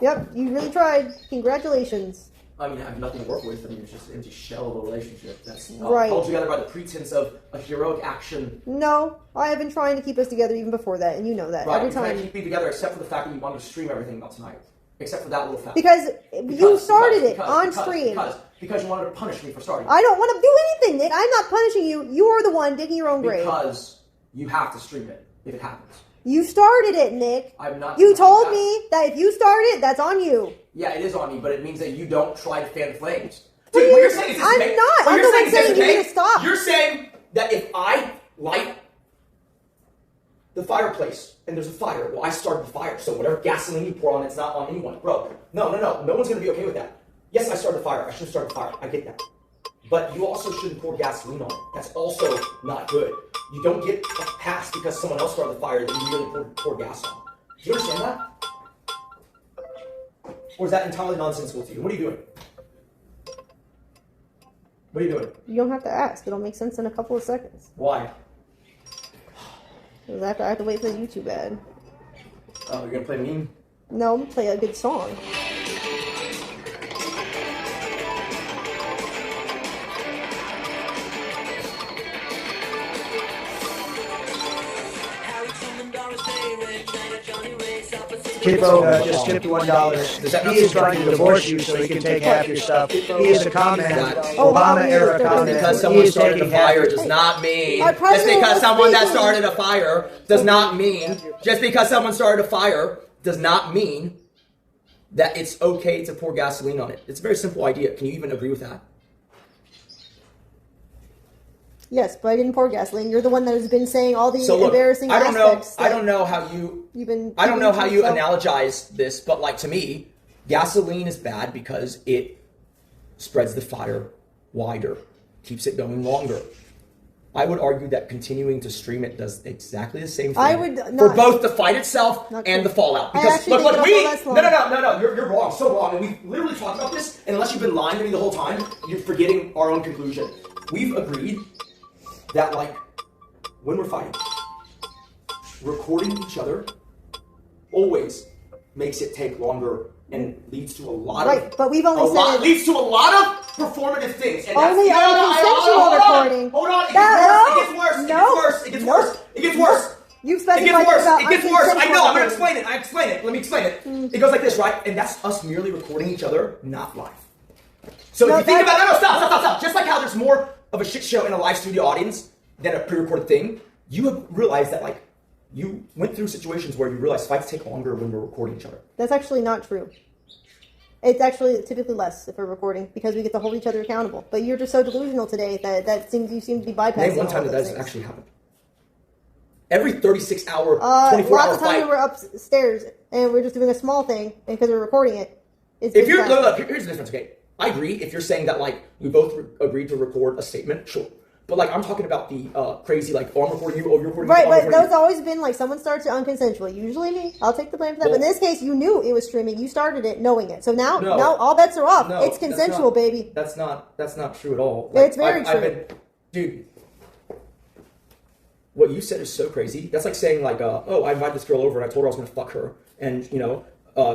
S7: Yep, you really tried. Congratulations.
S9: I mean, I have nothing to work with. I mean, it's just an empty shell of a relationship that's
S7: right.
S9: held together by the pretense of a heroic action.
S7: No, I have been trying to keep us together even before that, and you know that.
S9: Right,
S7: every time.
S9: Keep me together, except for the fact that you wanted to stream everything about tonight. Except for that little fact.
S7: Because you started it on stream.
S9: Because you wanted to punish me for starting.
S7: I don't want to do anything, Nick. I'm not punishing you. You are the one digging your own grave.
S9: Because you have to stream it if it happens.
S7: You started it, Nick.
S9: I'm not.
S7: You told me that if you start it, that's on you.
S9: Yeah, it is on me, but it means that you don't try to fan the flames. Dude, what you're saying is this.
S7: I'm not. I'm the one saying you need to stop.
S9: You're saying that if I light the fireplace and there's a fire, well, I started the fire, so whatever gasoline you pour on it's not on anyone. Bro, no one's going to be okay with that. Yes, I started the fire. I should have started the fire. I get that. But you also shouldn't pour gasoline on it. That's also not good. You don't get a pass because someone else started the fire that you really pour gas on. Do you understand that? Or is that entirely nonsensical to you? What are you doing? What are you doing?
S7: You don't have to ask. It'll make sense in a couple of seconds.
S9: Why?
S7: Because I have to wait for the YouTube ad.
S9: Oh, you're gonna play a meme?
S7: No, I'm gonna play a good song.
S13: Kid Boga just tipped $1. He is trying to divorce you so he can take half your stuff. He is a comment, Obama-era comment.
S9: Because
S13: He
S9: someone
S13: is
S9: started a
S13: taking half
S9: fire
S13: your
S9: does not mean,
S7: Our
S9: just
S7: president
S9: because
S7: was
S9: someone that
S7: speaking.
S9: started a fire does not mean, just because someone started a fire does not mean that it's okay to pour gasoline on it. It's a very simple idea. Can you even agree with that?
S7: Yes, but I didn't pour gasoline. You're the one that has been saying all the
S9: So look,
S7: embarrassing
S9: I don't know.
S7: aspects.
S9: I don't know how you.
S7: You've been.
S9: I don't know how you
S7: yourself.
S9: analogize this, but like to me, gasoline is bad because it spreads the fire wider, keeps it going longer. I would argue that continuing to stream it does exactly the same thing
S7: I would
S9: for
S7: not-
S9: both the fight itself
S7: Not
S9: and
S7: true.
S9: the fallout.
S7: I
S9: Because
S7: actually
S9: look,
S7: think
S9: we
S7: it'll go less
S9: no, you're wrong, so wrong, and we've literally talked about this. And unless you've been lying to me the whole time, you're forgetting our own conclusion. We've agreed that like when we're fighting, recording each other always makes it take longer and leads to a lot
S7: Right,
S9: of
S7: but we've only said it-
S9: leads to a lot of performative things. And
S7: Only
S9: that's,
S7: on consensual recording.
S9: Hold on, it
S7: That-
S9: gets worse. It
S7: no,
S9: gets worse. It gets
S7: no,
S9: worse. It gets worse.
S7: You
S9: It
S7: specified
S9: gets worse.
S7: about
S9: It gets worse. I
S7: unconsensual
S9: know. I'm gonna
S7: recording.
S9: explain it. I explain it. Let me explain it. It goes like this, right? And that's us merely recording each other, not live. So
S7: No,
S9: if you think
S7: that-
S9: about stop. Just like how there's more of a shit show in a live studio audience than a pre-recorded thing, you have realized that like you went through situations where you realize fights take longer when we're recording each other.
S7: That's actually not true. It's actually typically less if we're recording because we get to hold each other accountable. But you're just so delusional today that you seem to be bypassing.
S9: Name one
S7: all
S9: time that
S7: those
S9: has
S7: things.
S9: actually happened. Every 36-hour, 24-hour
S7: Lots of times
S9: fight.
S7: when we're upstairs and we're just doing a small thing and because we're recording it. It's
S9: If you're
S7: faster.
S9: look, here's the difference. Okay, I agree. If you're saying that like we both agreed to record a statement, sure. But like I'm talking about the crazy like I'm recording you, you're recording
S7: Right,
S9: me, I'm
S7: but
S9: recording
S7: those always been like someone starts it unconsensually. Usually me. I'll take the blame for that. But in this case, you knew it was streaming. You started it knowing it. So now all bets are off.
S9: No,
S7: It's
S9: that's
S7: consensual,
S9: not-
S7: baby.
S9: That's not true at all.
S7: It's very true.
S9: Dude, what you said is so crazy. That's like saying like, oh, I invited this girl over and I told her I was gonna fuck her, and you know,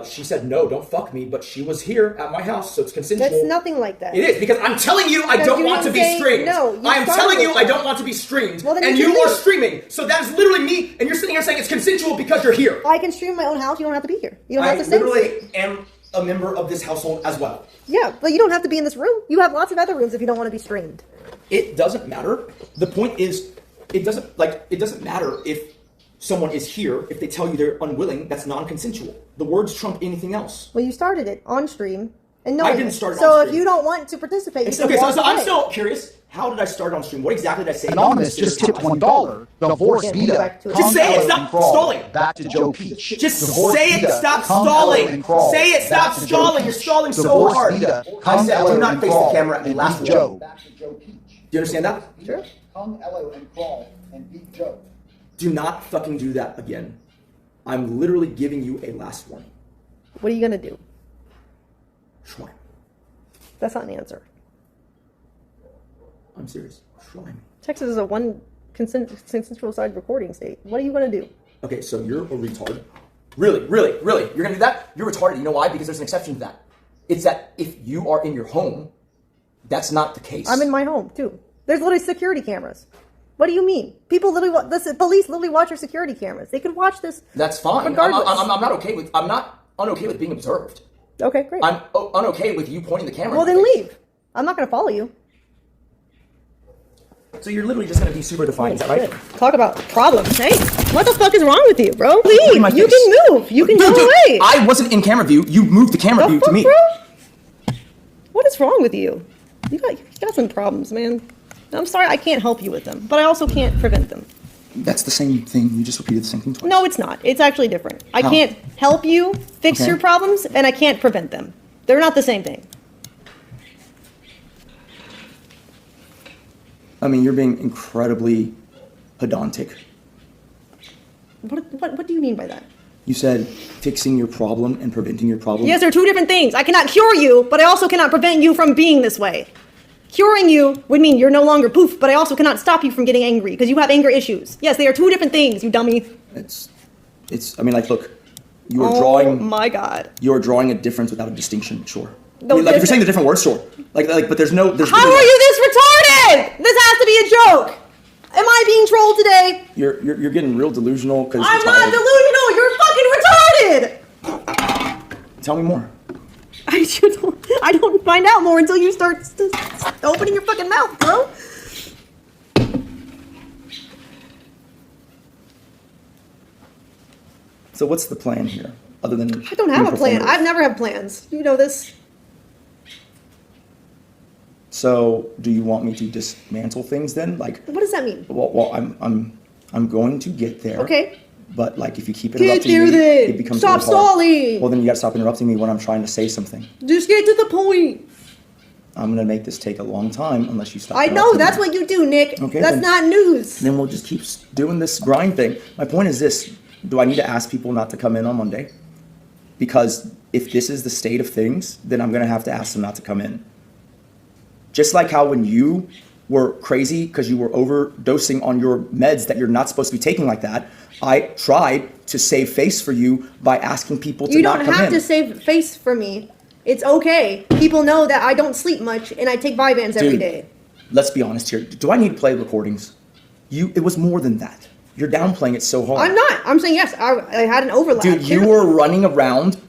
S9: she said no, don't fuck me, but she was here at my house, so it's consensual.
S7: That's nothing like that.
S9: It is because I'm telling you I
S7: Because
S9: don't
S7: you
S9: want to
S7: didn't
S9: be
S7: say
S9: streamed.
S7: no, you
S9: I am
S7: started
S9: telling you
S7: it.
S9: I don't want to be streamed,
S7: Well, then
S9: and
S7: you
S9: you
S7: can
S9: are
S7: leave.
S9: streaming. So that is literally me, and you're sitting here saying it's consensual because you're here.
S7: I can stream my own house. You don't have to be here. You don't
S9: I
S7: have to say.
S9: literally am a member of this household as well.
S7: Yeah, but you don't have to be in this room. You have lots of other rooms if you don't want to be streamed.
S9: It doesn't matter. The point is, it doesn't matter if someone is here. If they tell you they're unwilling, that's non-consensual. The words trump anything else.
S7: Well, you started it on stream, and
S9: I
S7: no,
S9: didn't start it
S7: So
S9: on
S7: if
S9: stream.
S7: you don't want to participate, you can
S9: Okay,
S7: walk
S9: so I'm
S7: away.
S9: still curious. How did I start on stream? What exactly did I say?
S10: Anonymous just tipped $1. Divorce
S7: Yeah,
S10: Vita.
S7: back to it.
S9: Just say it.
S10: Come,
S9: Stop
S10: Ellen, and crawl.
S9: stalling.
S10: Back to Joe Peach.
S9: Just
S10: Divorce
S9: say it.
S10: Vita.
S9: Stop
S10: Come,
S9: stalling.
S10: Ellen, and crawl.
S9: Say it. Stop
S10: Back to Joe
S9: stalling. You're
S10: Peach.
S9: stalling so
S10: Divorce
S9: hard.
S10: Vita.
S9: I
S10: Come,
S9: said, do
S10: Ellen,
S9: not
S10: and
S9: face the
S10: crawl.
S9: camera and
S10: And
S9: last
S10: beat
S9: one.
S10: Joe.
S9: Do you understand that?
S7: Sure.
S10: Come, Ellen, and crawl. And beat Joe.
S9: Do not fucking do that again. I'm literally giving you a last warning.
S7: What are you gonna do?
S9: Schwein.
S7: That's not an answer.
S9: I'm serious. Schwein.
S7: Texas is a one consensual side recording state. What are you gonna do?
S9: Okay, so you're a retard. Really? You're gonna do that? You're retarded. You know why? Because there's an exception to that. It's that if you are in your home, that's not the case.
S7: I'm in my home too. There's literally security cameras. What do you mean? People literally, the police literally watch your security cameras. They could watch this.
S9: That's fine.
S7: Regardless.
S9: I'm not okay with. I'm not unokay with being observed.
S7: Okay, great.
S9: I'm unokay with you pointing the camera.
S7: Well, then leave. I'm not gonna follow you.
S9: So you're literally just gonna be super defiant, is that right?
S7: Talk about problems. Hey, what the fuck is wrong with you, bro?
S9: Look
S7: Leave.
S9: at my
S7: You
S9: face.
S7: can move. You can
S9: Dude,
S7: go away.
S9: I wasn't in camera view. You moved the camera view to me.
S7: Bro? What is wrong with you? You got some problems, man. I'm sorry, I can't help you with them, but I also can't prevent them.
S9: That's the same thing. You just repeated the same thing twice.
S7: No, it's not. It's actually different. I
S9: How?
S7: can't help you fix
S9: Okay.
S7: your problems, and I can't prevent them. They're not the same thing.
S9: I mean, you're being incredibly pedantic.
S7: What do you mean by that?
S9: You said fixing your problem and preventing your problem?
S7: Yes, they're two different things. I cannot cure you, but I also cannot prevent you from being this way. Curing you would mean you're no longer poof, but I also cannot stop you from getting angry because you have anger issues. Yes, they are two different things, you dummy.
S9: I mean, like, look, you are drawing.
S7: Oh my God.
S9: You are drawing a difference without a distinction, sure.
S7: No,
S9: I mean, like, if you're saying the different words, sure. Like, but there's no.
S7: How are you this retarded? This has to be a joke. Am I being trolled today?
S9: You're getting real delusional because
S7: I'm not delusional. You're fucking retarded.
S9: Tell me more.
S7: I don't find out more until you start opening your fucking mouth, bro.
S9: So what's the plan here, other than?
S7: I don't have a plan. I've never had plans. You know this.
S9: So, do you want me to dismantle things then? Like,
S7: what does that mean?
S9: Well, I'm going to get there.
S7: Okay.
S9: But like, if you keep
S7: Get
S9: interrupting
S7: there
S9: me,
S7: then.
S9: it becomes
S7: Stop
S9: really hard.
S7: stalling.
S9: Well, then you gotta stop interrupting me when I'm trying to say something.
S7: Just get to the point.
S9: I'm gonna make this take a long time unless you stop.
S7: I know, that's what you do, Nick.
S9: Okay,
S7: that's
S9: then-
S7: not news.
S9: Then we'll just keep doing this grind thing. My point is this: do I need to ask people not to come in on Monday? Because if this is the state of things, then I'm gonna have to ask them not to come in. Just like how when you were crazy because you were overdosing on your meds that you're not supposed to be taking like that, I tried to save face for you by asking people to not come in.
S7: You don't have to save face for me. It's okay. People know that I don't sleep much and I take Vyvanse every day.
S9: Let's be honest here. Do I need to play recordings? It was more than that. You're downplaying it so hard.
S7: I'm not. I'm saying yes. I had an overlap.
S9: Dude, you were running around,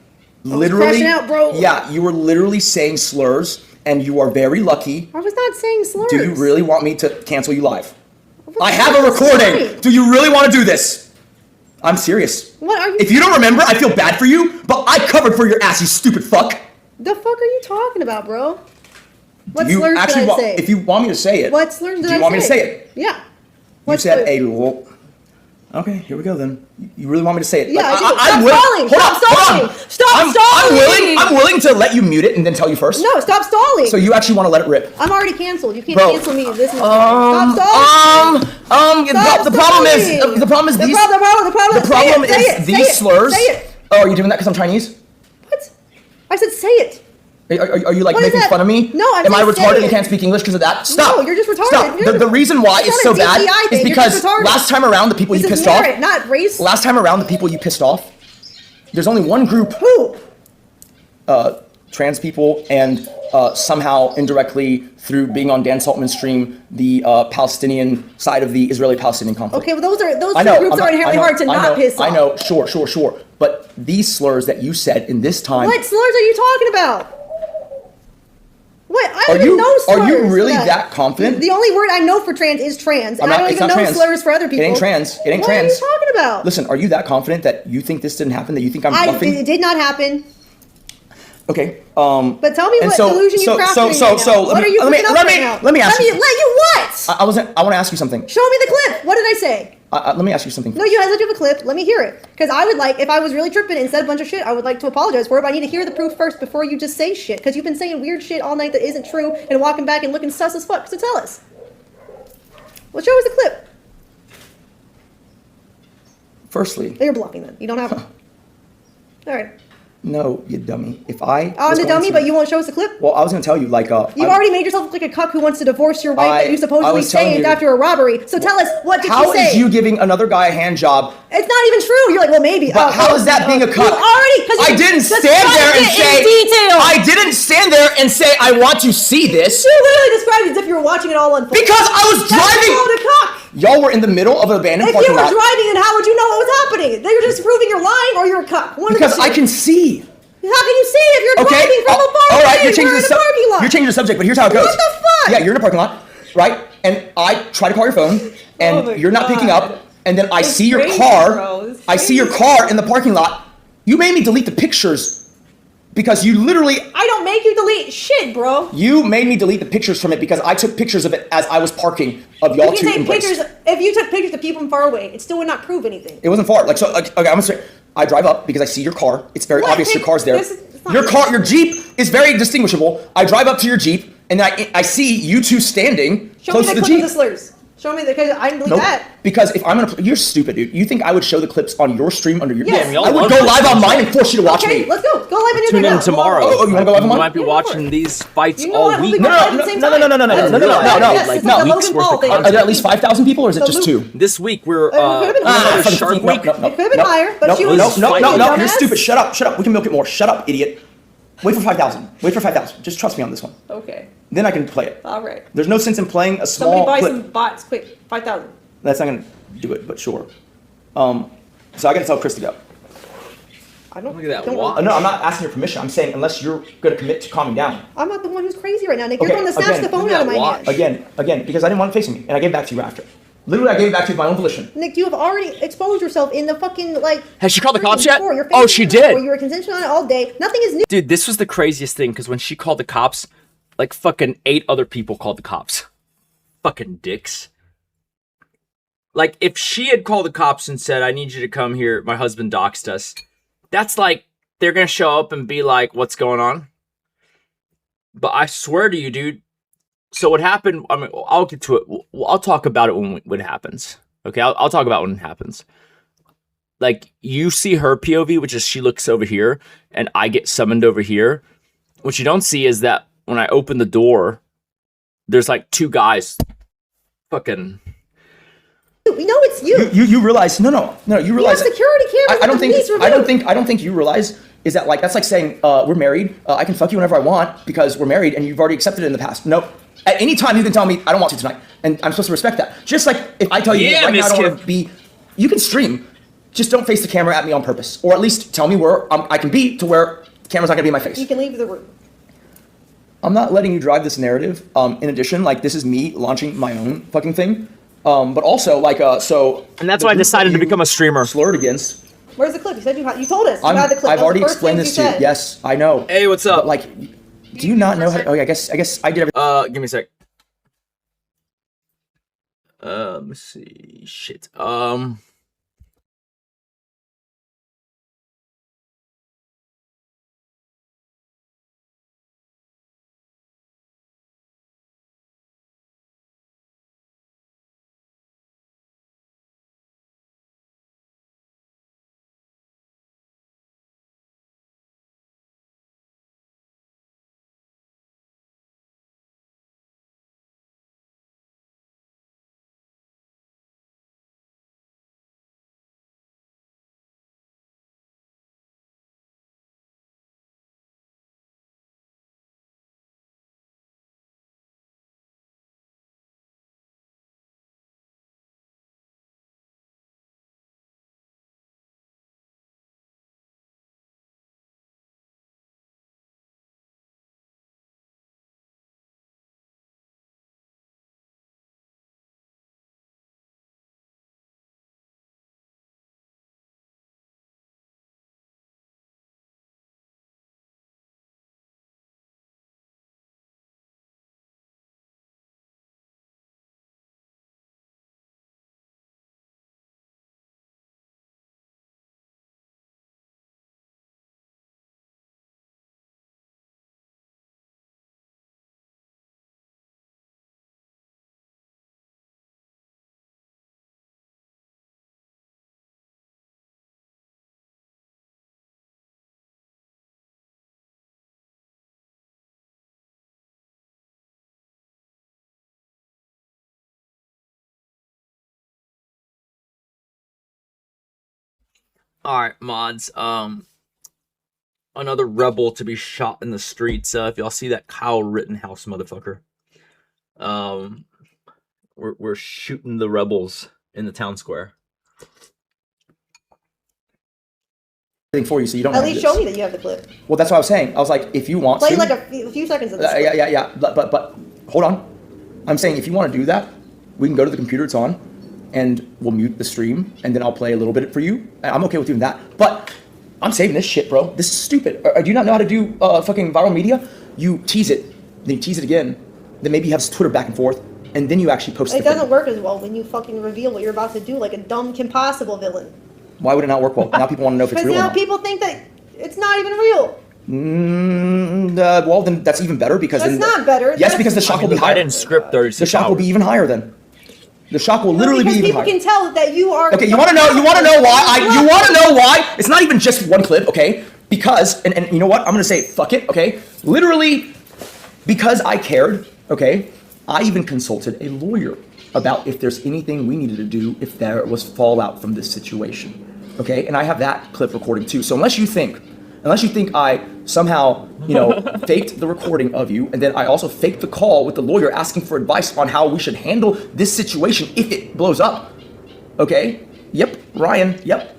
S9: literally.
S7: crashing out, bro.
S9: Yeah, you were literally saying slurs, and you are very lucky.
S7: I was not saying slurs.
S9: Do you really want me to cancel you live? I have a recording. Do you really want to do this? I'm serious.
S7: What are you?
S9: If you don't remember, I feel bad for you, but I covered for your ass, you stupid fuck.
S7: The fuck are you talking about, bro? What
S9: You
S7: slurs
S9: actually
S7: did I say?
S9: If you want me to say it.
S7: What slurs did I say?
S9: Do you want me to say it?
S7: Yeah.
S9: You said a lol. Okay, here we go then. You really want me to say it?
S7: Yeah,
S9: Like,
S7: I do.
S9: I'm
S7: Stop
S9: willing-
S7: stalling.
S9: Hold
S7: Stop
S9: on, hold
S7: stalling.
S9: on.
S7: Stop stalling.
S9: I'm willing to let you mute it and then tell you first.
S7: No, stop stalling.
S9: So you actually want to let it rip?
S7: I'm already canceled. You can't
S9: Bro.
S7: cancel me. This is stop stalling.
S9: The problem is these. The problem is these slurs.
S7: Say it.
S9: Oh, are you doing that because I'm Chinese?
S7: I said say it.
S9: Are you like
S7: What is
S9: making
S7: that?
S9: fun of me?
S7: No, I'm
S9: Am I
S7: saying say
S9: retarded
S7: it.
S9: and can't speak English because of that? Stop.
S7: No, you're just retarded.
S9: Stop.
S7: You're
S9: The reason why
S7: It's
S9: it's
S7: not
S9: so
S7: a
S9: bad
S7: DEI thing.
S9: is
S7: You're
S9: because
S7: just retarded.
S9: last time around the people you
S7: This is
S9: pissed off.
S7: merit, not race.
S9: Last time around the people you pissed off. There's only one group.
S7: Who?
S9: Trans people and somehow indirectly through being on Dan Saltman's stream, the Palestinian side of the Israeli-Palestinian conflict.
S7: Okay, well those
S9: I
S7: two
S9: know,
S7: groups are inherently hard to not piss off.
S9: I know, sure. But these slurs that you said in this time.
S7: What slurs are you talking about? What? I
S9: Are
S7: don't even
S9: you-
S7: know slurs.
S9: are you really
S7: for
S9: that confident?
S7: The only word I know for trans is trans.
S9: I'm
S7: And
S9: not-
S7: I don't
S9: it's
S7: even
S9: not
S7: know
S9: trans.
S7: slurs for other people.
S9: It ain't trans. It ain't
S7: what
S9: trans.
S7: What are you talking about?
S9: Listen, are you that confident that you think this didn't happen? That you think I'm bluffing?
S7: It did not happen.
S9: Okay.
S7: But tell me
S9: and
S7: what
S9: so-
S7: delusion
S9: so-
S7: you're crafting
S9: so-
S7: right
S9: so-
S7: now.
S9: so
S7: What
S9: let me-
S7: are you
S9: let me-
S7: cooking up
S9: let me-
S7: right now?
S9: let me ask you-
S7: Let you what?
S9: I want to ask you something.
S7: Show me the clip. What did I say?
S9: Let me ask you something.
S7: No, you guys have a clip. Let me hear it. Because I would like, if I was really tripping and said a bunch of shit, I would like to apologize for it, but I need to hear the proof first before you just say shit. Because you've been saying weird shit all night that isn't true and walking back and looking sus as fuck. So tell us. Well, show us the clip.
S9: Firstly,
S7: You're bluffing then. You don't have one. All right.
S9: no, you dummy. If I
S7: I'm
S9: was
S7: the
S9: going
S7: dummy,
S9: to-
S7: but you won't show us the clip?
S9: Well, I was going to tell you, like,
S7: You've already made yourself look like a cuck who wants to divorce your wife that you
S9: I
S7: supposedly
S9: was telling
S7: saved
S9: you-
S7: after a robbery. So tell us, what did
S9: How
S7: you say?
S9: is you giving another guy a hand job?
S7: It's not even true. You're like, well, maybe.
S9: But how is that being a cuck?
S7: You already,
S9: I didn't stand there and say. I didn't stand there and say I want to see this.
S7: You literally described it as if you were watching it all unfold.
S9: Because I was driving.
S7: That's called a cuck.
S9: Y'all were in the middle of an abandoned
S7: If you
S9: parking
S7: were
S9: lot.
S7: driving, then how would you know what was happening? They were just proving you're lying or you're a cuck. One of the
S9: Because I
S7: two.
S9: can see.
S7: How can you see if you're
S9: Okay.
S7: driving from a bar?
S9: All right. You're changing
S7: We're
S9: the
S7: in a parking lot.
S9: You're changing the subject, but here's how it goes.
S7: What the fuck?
S9: Yeah, you're in a parking lot, right? And I try to call your phone, and you're not picking up. And then I see your
S7: crazy,
S9: car.
S7: bro. It's
S9: I see your car in the parking lot. You made me delete the pictures because you literally.
S7: I don't make you delete shit, bro.
S9: You made me delete the pictures from it because I took pictures of it as I was parking of y'all
S7: You
S9: two
S7: can take
S9: embrace.
S7: pictures. If you took pictures of people from far away, it still would not prove anything.
S9: It wasn't far. Like so. Like, okay, I'm gonna say. I drive up because I see your car. It's very
S7: What?
S9: obvious your car's there.
S7: It's not-
S9: Your car, your Jeep is very distinguishable. I drive up to your Jeep and I see you two standing
S7: Show me
S9: close
S7: the
S9: to the
S7: clip of
S9: Jeep.
S7: the slurs. Show me because I didn't believe
S9: Nope.
S7: that.
S9: Because if I'm gonna, you're stupid, dude. You think I would show the clips on your stream under your?
S7: Yes.
S9: I would go live on mine and force you to watch
S7: Okay,
S9: me.
S7: let's go. Go live on your
S1: Tune
S7: thing
S1: in
S7: now.
S1: tomorrow.
S9: Oh, you wanna go live on
S1: We
S9: mine?
S1: might be watching these fights
S7: You know
S1: all
S7: what?
S1: week.
S7: We'll be at the same time.
S9: No.
S7: Yes, it's like the
S1: weeks
S7: Logan
S1: worth
S7: Paul
S1: of
S7: thing.
S9: Are there at least 5,000 people, or is it
S7: The
S9: just
S7: Luke-
S9: 2?
S1: This week we're
S7: It could have been higher.
S1: Shark Week.
S7: It could have been higher, but she was
S9: No, you're
S7: dumbass.
S9: stupid. Shut up. We can milk it more. Shut up, idiot. Wait for 5,000. Just trust me on this one.
S7: Okay.
S9: Then I can play it.
S7: All right.
S9: There's no sense in playing a
S7: Somebody
S9: small
S7: buy
S9: clip.
S7: some bots, quick. 5,000.
S9: That's not gonna do it, but sure. So I gotta tell Chris to go.
S7: I don't.
S1: Look at that
S7: don't-
S1: watch.
S9: No, I'm not asking your permission. I'm saying unless you're gonna commit to calming down.
S7: I'm not the one who's crazy right now, Nick. You're the one that snatched
S9: again,
S7: the phone out of my hand.
S9: Again, because I didn't want it facing me, and I gave it back to you after. Literally, I gave it back to you of my own volition.
S7: Nick, you have already exposed yourself in the fucking like.
S1: Has she called the cops yet?
S7: Before. Your
S1: Oh,
S7: face
S1: she
S7: was
S1: did.
S7: before. You were consensual on it all day. Nothing is new.
S1: Dude, this was the craziest thing because when she called the cops, like fucking 8 other people called the cops. Fucking dicks. Like, if she had called the cops and said, I need you to come here, my husband doxed us, that's like, they're gonna show up and be like, what's going on? But I swear to you, dude. So what happened, I mean, I'll get to it. I'll talk about it when it happens. Okay, I'll talk about it when it happens. Like, you see her POV, which is she looks over here, and I get summoned over here. What you don't see is that when I open the door, there's like 2 guys fucking...
S7: We know it's you.
S9: You realize you realize
S7: You have security cameras.
S9: I don't think
S7: police
S9: I don't think you realize is that like that's like saying we're married, I can fuck you whenever I want because we're married and you've already accepted it in the past. Nope. At any time you can tell me I don't want to tonight, and I'm supposed to respect that. Just like if I tell you
S1: Yeah,
S9: right now I don't
S1: Miss
S9: want to be, you can stream, just don't face the camera at me on purpose, or at least tell me where I can be to where the camera's not gonna be in my face.
S7: You can leave the room.
S9: I'm not letting you drive this narrative. In addition, like this is me launching my own fucking thing. But also like so.
S1: And that's why I decided to become a streamer.
S9: Slurred against.
S7: Where's the clip? You said you told us. You had the clip.
S9: I've
S7: That was
S9: already
S7: the first
S9: explained
S7: thing
S9: this
S7: you
S9: to you.
S7: said.
S9: Yes, I know.
S1: Hey, what's up?
S9: But, like, do you not know how to, okay, I guess I did everything.
S1: Give me a sec. Let me see. Shit. All right, mods. Another rebel to be shot in the streets. If y'all see that Kyle Rittenhouse motherfucker, we're shooting the rebels in the town square.
S9: For you, so you don't.
S7: At least show me that you have the clip.
S9: Well, that's what I was saying. I was like, if you want
S7: Play
S9: to,
S7: like a few seconds of this. clip.
S9: yeah. But hold on. I'm saying if you want to do that, we can go to the computer it's on, and we'll mute the stream, and then I'll play a little bit for you. I'm okay with doing that. But I'm saving this shit, bro. This is stupid. Do you not know how to do fucking viral media? You tease it, then you tease it again, then maybe you have Twitter back and forth, and then you actually post
S7: It
S9: the thing.
S7: doesn't work as well when you fucking reveal what you're about to do like a dumb Kim Possible villain.
S9: Why would it not work well? Now people want to know if it's
S7: Because
S9: real or
S7: now
S9: not.
S7: people think that it's not even real.
S9: Well, then that's even better because
S7: That's
S9: then
S7: not better.
S9: Yes,
S7: That's-
S9: because the shock will be higher.
S1: I didn't script 36
S9: The shock will be even higher then. The shock will literally be
S7: because
S9: even
S7: people
S9: higher.
S7: can tell that you are.
S9: Okay, you want to know? You want to know why? You want to know why? It's not even just one clip, okay? Because, and you know what? I'm gonna say fuck it, okay? Literally, because I cared, okay? I even consulted a lawyer about if there's anything we needed to do if there was fallout from this situation, okay? And I have that clip recording too. So unless you think I somehow, faked the recording of you, and then I also faked the call with the lawyer asking for advice on how we should handle this situation if it blows up, okay? Yep, Ryan, yep.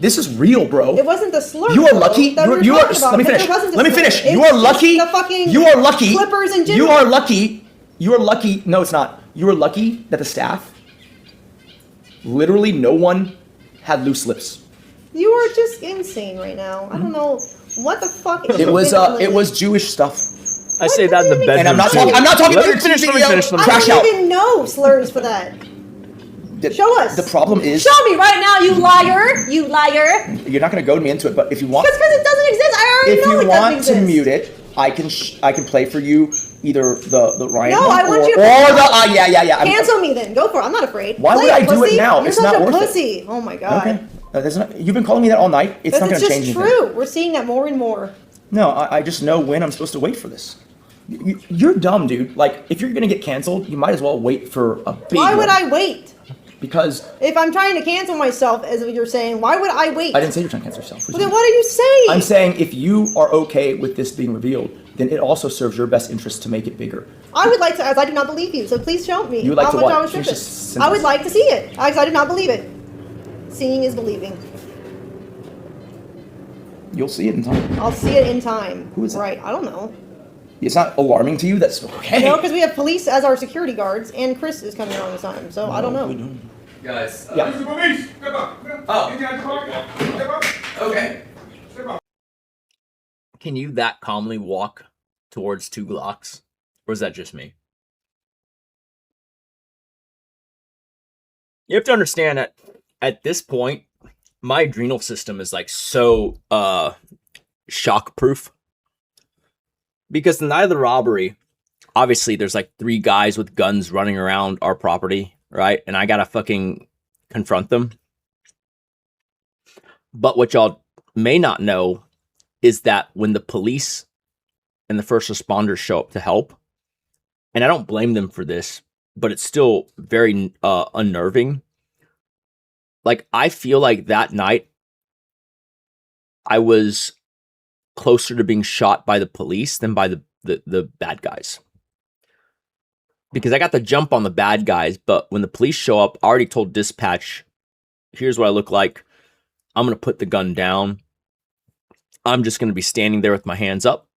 S9: This is real, bro.
S7: It wasn't the slur.
S9: You are lucky. Let me finish. You are lucky. You are lucky.
S7: Flippers in
S9: You are lucky. You are lucky. No, it's not. You are lucky that the staff, literally no one had loose lips.
S7: You are just insane right now. I don't know what the fuck.
S9: It was Jewish stuff.
S1: I say that in the bedroom.
S9: And I'm not talking about your
S1: finish.
S7: I don't even know slurs for that. Show us.
S9: The problem is.
S7: Show me right now, you liar! You liar!
S9: You're not going to goad me into it, but if you want.
S7: Because it doesn't exist. I already know it doesn't exist.
S9: If you want to mute it, I can play for you either the Ryan
S7: no,
S9: one
S7: I want you to
S9: or the yeah.
S7: Cancel me then. Go for it. I'm not afraid.
S9: Why would I do it now?
S7: You're
S9: It's
S7: such
S9: not
S7: a
S9: worth
S7: pussy. Oh my god.
S9: Okay. You've been calling me that all night. It's not going to change anything.
S7: It's true. We're seeing that more and more.
S9: No, I just know when I'm supposed to wait for this. You're dumb, dude. Like, if you're going to get canceled, you might as well wait for a big
S7: Why would I wait?
S9: Because
S7: if I'm trying to cancel myself, as you're saying, why would I wait?
S9: I didn't say you're trying to cancel yourself.
S7: Well, then what are you saying?
S9: I'm saying if you are okay with this being revealed, then it also serves your best interest to make it bigger.
S7: I would like to, as I do not believe you, so please show me.
S9: You would like
S7: how
S9: to
S7: much
S9: what?
S7: I was tripping. I would like to see it, as I do not believe it. Seeing is believing.
S9: You'll see it in time.
S7: I'll see it in time.
S9: Who is it?
S7: Right, I don't know.
S9: It's not alarming to you? That's okay.
S7: No, because we have police as our security guards, and Chris is coming around this time, so I don't know.
S1: Guys.
S9: Yeah.
S1: Okay. Can you that calmly walk towards 2 Glocks? Or is that just me? You have to understand that at this point, my adrenal system is like so shock proof. Because the night of the robbery, obviously there's like 3 guys with guns running around our property, right? And I gotta fucking confront them. But what y'all may not know is that when the police and the first responders show up to help, and I don't blame them for this, but it's still very unnerving. Like, I feel like that night I was closer to being shot by the police than by the bad guys. Because I got the jump on the bad guys, but when the police show up, I already told dispatch, here's what I look like. I'm going to put the gun down. I'm just going to be standing there with my hands up.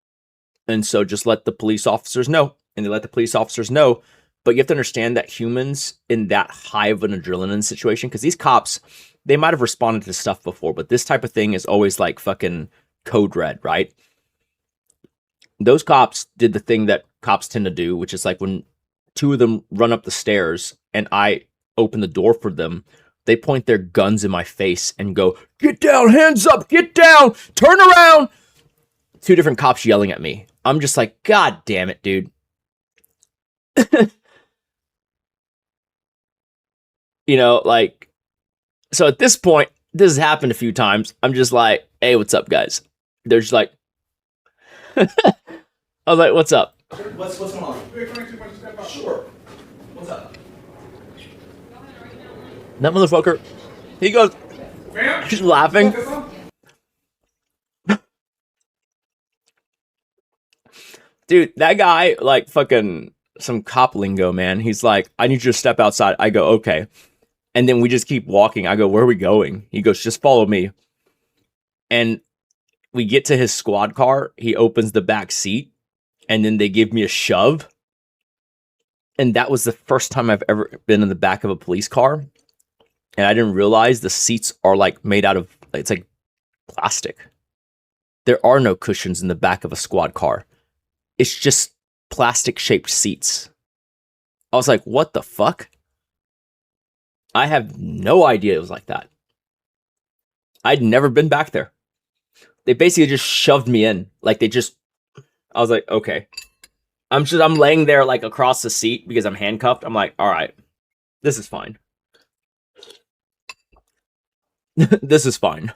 S1: And so just let the police officers know. And they let the police officers know. But you have to understand that humans in that high of an adrenaline situation, because these cops, they might have responded to stuff before, but this type of thing is always like fucking code red, right? Those cops did the thing that cops tend to do, which is like when 2 of them run up the stairs and I open the door for them, they point their guns in my face and go, "Get down, hands up, get down, turn around." 2 different cops yelling at me. I'm just like, God damn it, dude. Like, so at this point, this has happened a few times. I'm just like, hey, what's up, guys? They're just like, I was like, what's up?
S9: What's going on? Sure. What's up?
S1: That motherfucker, he goes, he's laughing. Dude, that guy, like, fucking some cop lingo, man. He's like, I need you to step outside. I go, okay. And then we just keep walking. I go, where are we going? He goes, just follow me. And we get to his squad car. He opens the back seat. And then they give me a shove. And that was the first time I've ever been in the back of a police car. And I didn't realize the seats are like made out of, it's like plastic. There are no cushions in the back of a squad car. It's just plastic shaped seats. I was like, what the fuck? I have no idea it was like that. I'd never been back there. They basically just shoved me in. Like I was like, okay. I'm laying there like across the seat because I'm handcuffed. I'm like, all right. This is fine. This is fine.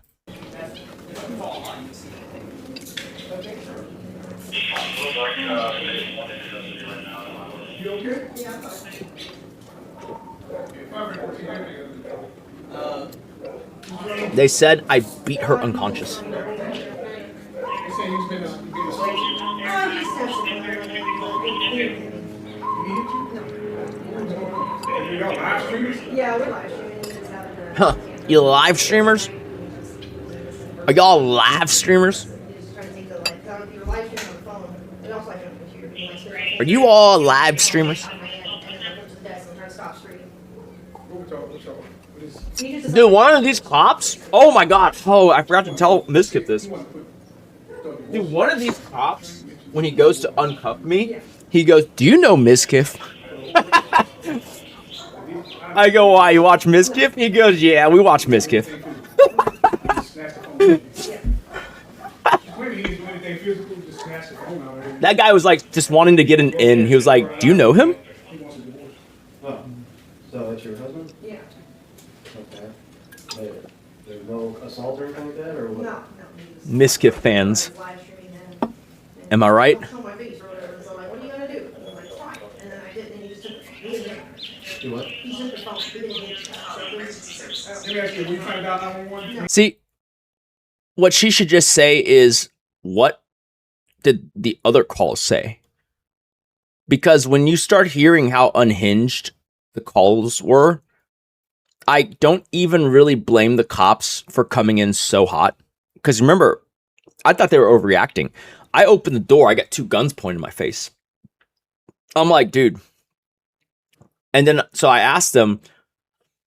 S1: They said I beat her unconscious.
S7: Yeah, we're live streaming.
S1: Huh. You live streamers? Are y'all live streamers? Are you all live streamers? Dude, one of these cops? Oh my god. Oh, I forgot to tell Miskip this. Dude, one of these cops, when he goes to uncuff me, he goes, "Do you know Miskip?" I go, "Why, you watch Miskip?" He goes, "Yeah, we watch Miskip." That guy was like just wanting to get an in. He was like, "Do you know him?"
S18: Oh, so that's your husband?
S7: Yeah.
S18: Okay. There's no assault or anything like that, or what?
S7: No.
S1: Miskip fans. Am I right?
S18: Do what?
S1: See, what she should just say is, what did the other calls say? Because when you start hearing how unhinged the calls were, I don't even really blame the cops for coming in so hot. Because remember, I thought they were overreacting. I opened the door, I got 2 guns pointed in my face. I'm like, dude. And then, so I asked them,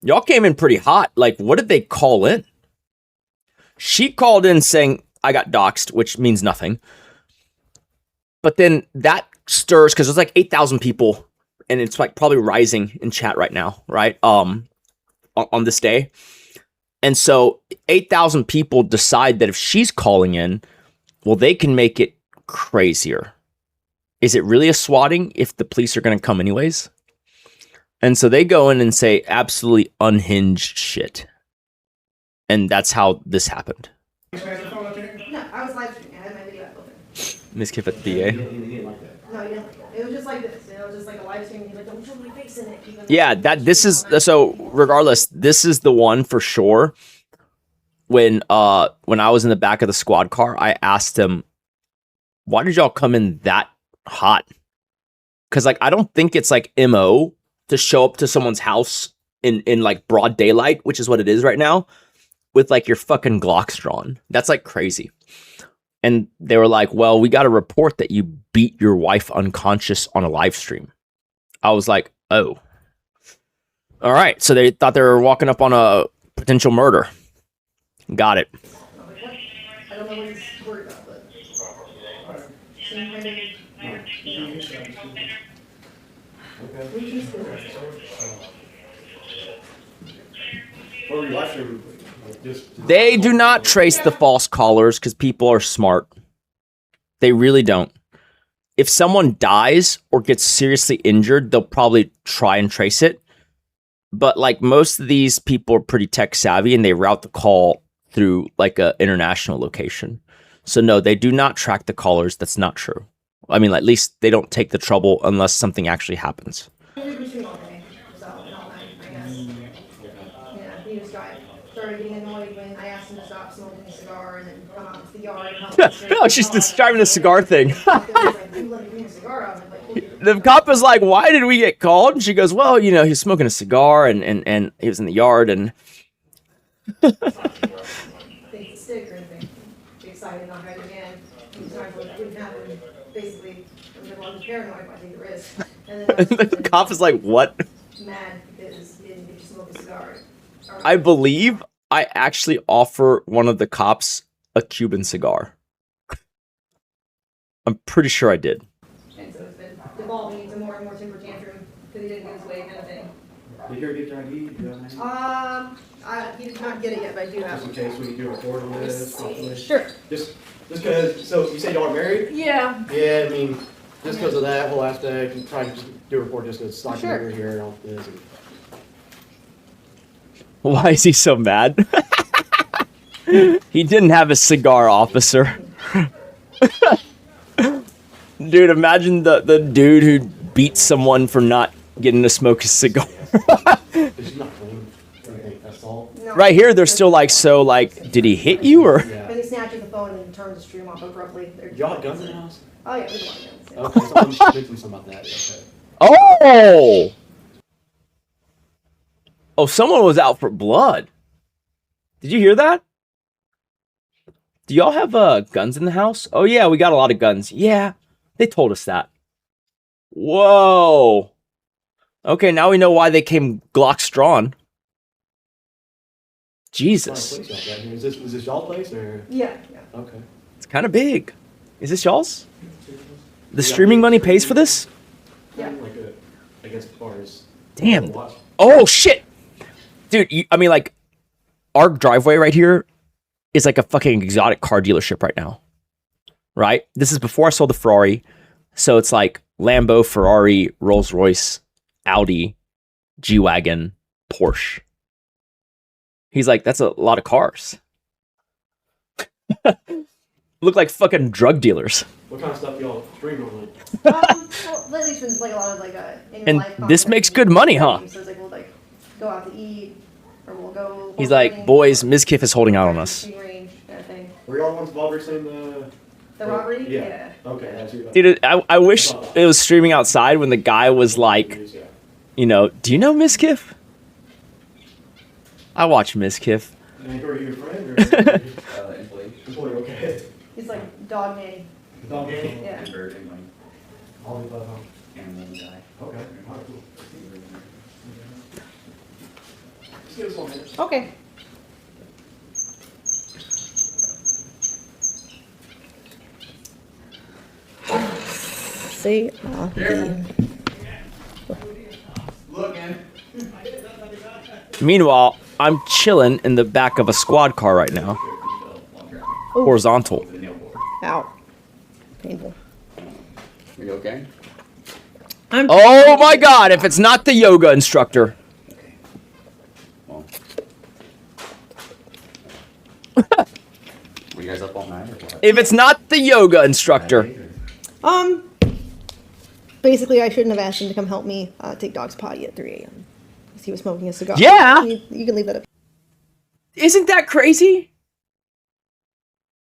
S1: y'all came in pretty hot. Like, what did they call in? She called in saying, I got doxxed, which means nothing. But then that stirs, because there's like 8,000 people, and it's like probably rising in chat right now, right? On this day. And so 8,000 people decide that if she's calling in, well, they can make it crazier. Is it really a swatting if the police are going to come anyways? And so they go in and say absolutely unhinged shit. And that's how this happened.
S7: No, I was live streaming. I had my video open.
S1: Miss Kip at the DA.
S7: No, you didn't like it. It was just like this. It was just like a live stream. He's like, don't show my face in it.
S1: Yeah, this is so regardless, this is the one for sure. When I was in the back of the squad car, I asked him, why did y'all come in that hot? Because like I don't think it's like MO to show up to someone's house in like broad daylight, which is what it is right now, with like your fucking Glocks drawn. That's like crazy. And they were like, well, we got a report that you beat your wife unconscious on a live stream. I was like, oh. All right. So they thought they were walking up on a potential murder. Got it.
S7: I don't know what he's worried about, but.
S18: What were you watching?
S1: They do not trace the false callers because people are smart. They really don't. If someone dies or gets seriously injured, they'll probably try and trace it. But like most of these people are pretty tech savvy and they route the call through like an international location. So no, they do not track the callers. That's not true. I mean, at least they don't take the trouble unless something actually happens.
S7: Started getting annoyed when I asked him to stop smoking a cigar and then come out into the yard and help
S1: No, she's describing the cigar thing. The cop was like, why did we get called? And she goes, well, you know, he was smoking a cigar and he was in the yard and...
S7: Excited, not right again. Times when that wouldn't happen. Basically, I'm just paranoid if I take the risk. And then
S1: the cop is like, what?
S7: Mad because he didn't get to smoke a cigar.
S1: I believe I actually offer one of the cops a Cuban cigar. I'm pretty sure I did.
S7: And so it's been devolving into more and more temper tantrum because he didn't get his way kind of thing.
S18: Did you ever get your ID? Do you have an ID?
S7: He did not get it yet, but I do have
S18: Just in
S7: it.
S18: case we can do a report on this.
S7: Sure.
S18: Just because, so you said y'all are married?
S7: Yeah.
S18: Yeah, I mean, just because of that whole aspect, you probably just do a report just because it's like
S7: Sure.
S18: you're here and all this.
S4: Why is he so mad? He didn't have a cigar, officer. Dude, imagine the dude who beat someone for not getting to smoke a cigar. Right here, they're still like, so like, did he hit you or?
S7: Because he snatches the phone and turns the stream off abruptly.
S18: Y'all have guns in the house?
S7: Oh yeah, we have guns. Yeah.
S18: Okay, so I'm speaking to something about that. Okay.
S4: Oh! Oh, someone was out for blood. Did you hear that? Do y'all have guns in the house? Oh yeah, we got a lot of guns. Yeah, they told us that. Whoa. Okay, now we know why they came Glocks drawn. Jesus.
S18: Is this y'all's place or?
S7: Yeah.
S18: Okay.
S4: It's kind of big. Is this y'all's? The streaming money pays for this?
S7: Yeah.
S18: Like I guess as far as.
S4: Damn. Oh shit. Dude, I mean like our driveway right here is like a fucking exotic car dealership right now. Right? This is before I sold the Ferrari. So it's like Lambo, Ferrari, Rolls-Royce, Audi, G-Wagon, Porsche. He's like, that's a lot of cars. Look like fucking drug dealers.
S18: What kind of stuff y'all stream normally?
S7: Well, lately it's been just like a lot of like
S4: And
S7: life
S4: this
S7: content.
S4: makes good money, huh?
S7: So it's like we'll like go out to eat, or we'll go.
S4: He's like, boys, Ms. Kiff is holding out on us.
S7: shooting range kind of thing.
S18: Were y'all ones involved recently in
S7: The robbery?
S18: Yeah. Okay, that's you.
S4: Dude, I wish it was streaming outside when the guy was like, you know, do you know Ms. Kiff? I watch Ms. Kiff.
S18: And are you your friend or? Employee, okay.
S7: He's like dog nanny.
S18: Dog nanny?
S7: Yeah.
S18: All the above, huh? Okay. Alright, cool. Just give us 1 minute.
S7: Okay. See?
S18: Look, man.
S4: Meanwhile, I'm chilling in the back of a squad car right now. Horizontal.
S7: Ow. Painful.
S19: Are you okay?
S4: Oh my god, if it's not the yoga instructor.
S19: Were you guys up all night or what?
S4: If it's not the yoga instructor.
S7: Basically, I shouldn't have asked him to come help me take dog's potty at 3 a.m. because he was smoking a cigar.
S4: Yeah.
S7: You can leave that up.
S4: Isn't that crazy?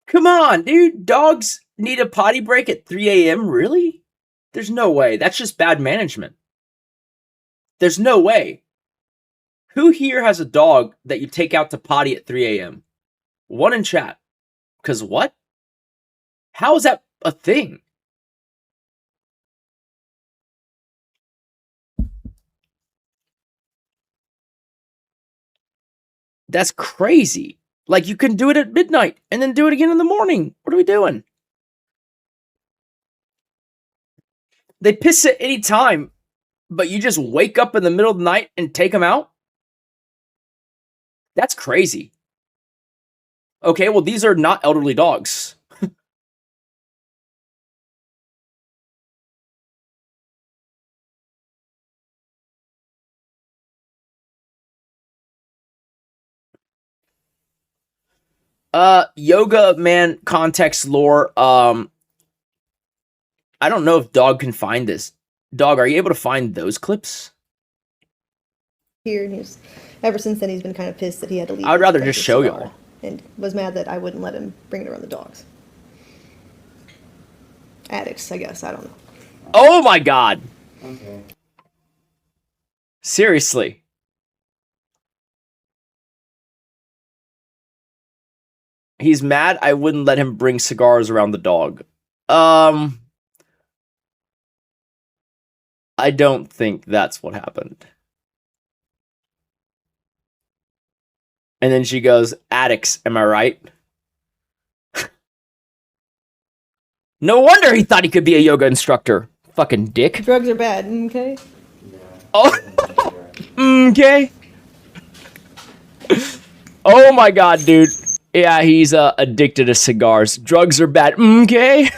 S4: Come on, dude. Dogs need a potty break at 3 a.m.? Really? There's no way. That's just bad management. There's no way. Who here has a dog that you take out to potty at 3 a.m.? One in chat. Because what? How is that a thing? That's crazy. Like, you can do it at midnight and then do it again in the morning. What are we doing? They piss at any time, but you just wake up in the middle of the night and take them out? That's crazy. Okay, well, these are not elderly dogs. Yoga man context lore. I don't know if Dog can find this. Dog, are you able to find those clips?
S7: Here, and he's ever since then he's been kind of pissed that he had to leave.
S4: I would rather
S7: his
S4: just show
S7: cigar,
S4: y'all.
S7: and was mad that I wouldn't let him bring it around the dogs. Addicts, I guess. I don't know.
S4: Oh my god.
S19: Okay.
S4: Seriously. He's mad I wouldn't let him bring cigars around the dog. I don't think that's what happened. And then she goes, addicts, am I right? No wonder he thought he could be a yoga instructor. Fucking dick.
S7: Drugs are bad, okay?
S4: Oh, okay. Oh my god, dude. Yeah, he's addicted to cigars. Drugs are bad. Okay.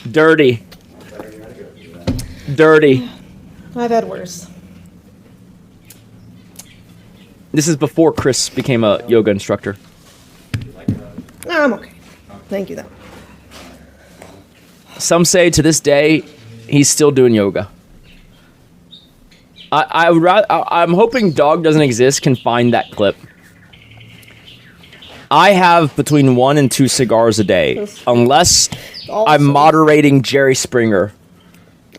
S4: Dirty. Dirty.
S7: I've had worse.
S4: This is before Chris became a yoga instructor.
S7: No, I'm okay. Thank you, though.
S4: Some say to this day, he's still doing yoga. I would rather, I'm hoping Dog Doesn't Exist can find that clip. I have between 1 and 2 cigars a day, unless I'm moderating Jerry Springer.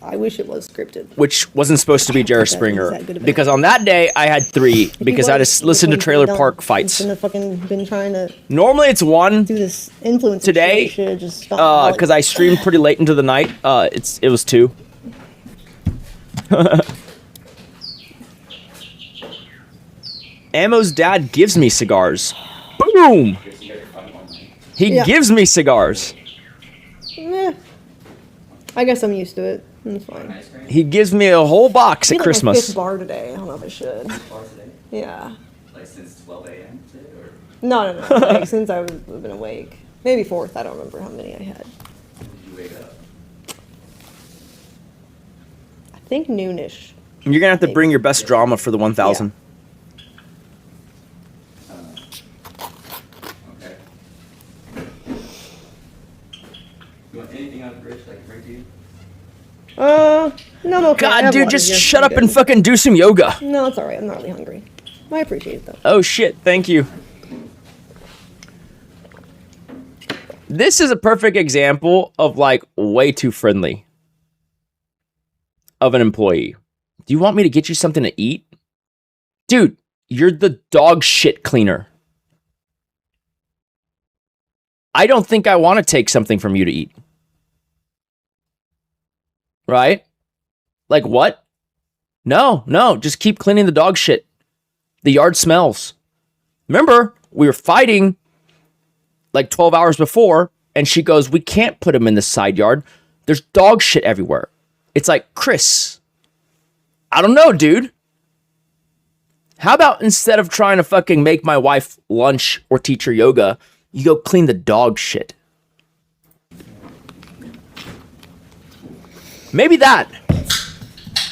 S7: I wish it was scripted.
S4: Which wasn't supposed to be Jerry Springer. Because on that day, I had 3, because I just listened to Trailer Park Fights.
S7: Shouldn't have fucking been trying to
S4: Normally it's 1.
S7: do this influence.
S4: Today, because I streamed pretty late into the night, it was 2. Ammo's dad gives me cigars. Boom! He gives me cigars.
S7: I guess I'm used to it. It's fine.
S4: He gives me a whole box
S7: I
S4: at
S7: feel like my
S4: Christmas.
S7: 5th bar today. I don't know if I should. Yeah.
S19: Like since 12 a.m. or?
S7: No. Like, since I've been awake. Maybe 4th. I don't remember how many I had.
S19: When did you wake up?
S7: I think noonish.
S4: You're gonna have to bring your best drama for the 1,000.
S19: Okay. You want anything out of the fridge like bring to you?
S7: No, I'm okay. I
S4: God,
S7: have
S4: dude,
S7: water
S4: just
S7: here.
S4: shut
S7: I'm
S4: up and
S7: good.
S4: fucking do some yoga.
S7: No, it's alright. I'm not really hungry. I appreciate it, though.
S4: Oh shit, thank you. This is a perfect example of like way too friendly of an employee. Do you want me to get you something to eat? Dude, you're the dog shit cleaner. I don't think I want to take something from you to eat. Right? Like what? No, just keep cleaning the dog shit. The yard smells. Remember, we were fighting like 12 hours before, and she goes, we can't put him in the side yard. There's dog shit everywhere. It's like, Chris, I don't know, dude. How about instead of trying to fucking make my wife lunch or teach her yoga, you go clean the dog shit? Maybe that.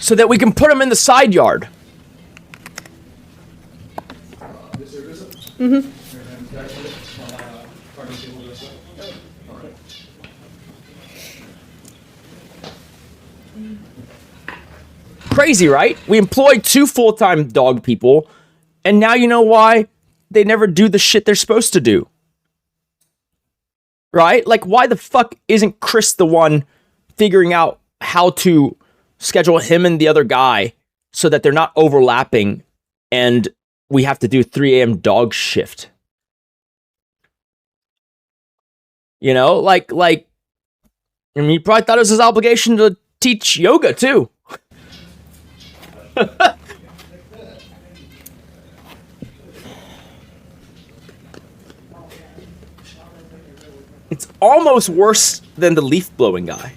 S4: So that we can put him in the side yard.
S7: Mm-hmm.
S4: Crazy, right? We employ 2 full-time dog people, and now you know why they never do the shit they're supposed to do. Right? Like, why the fuck isn't Chris the one figuring out how to schedule him and the other guy so that they're not overlapping and we have to do 3 a.m. dog shift? You know, like, I mean, he probably thought it was his obligation to teach yoga too. It's almost worse than the leaf blowing guy.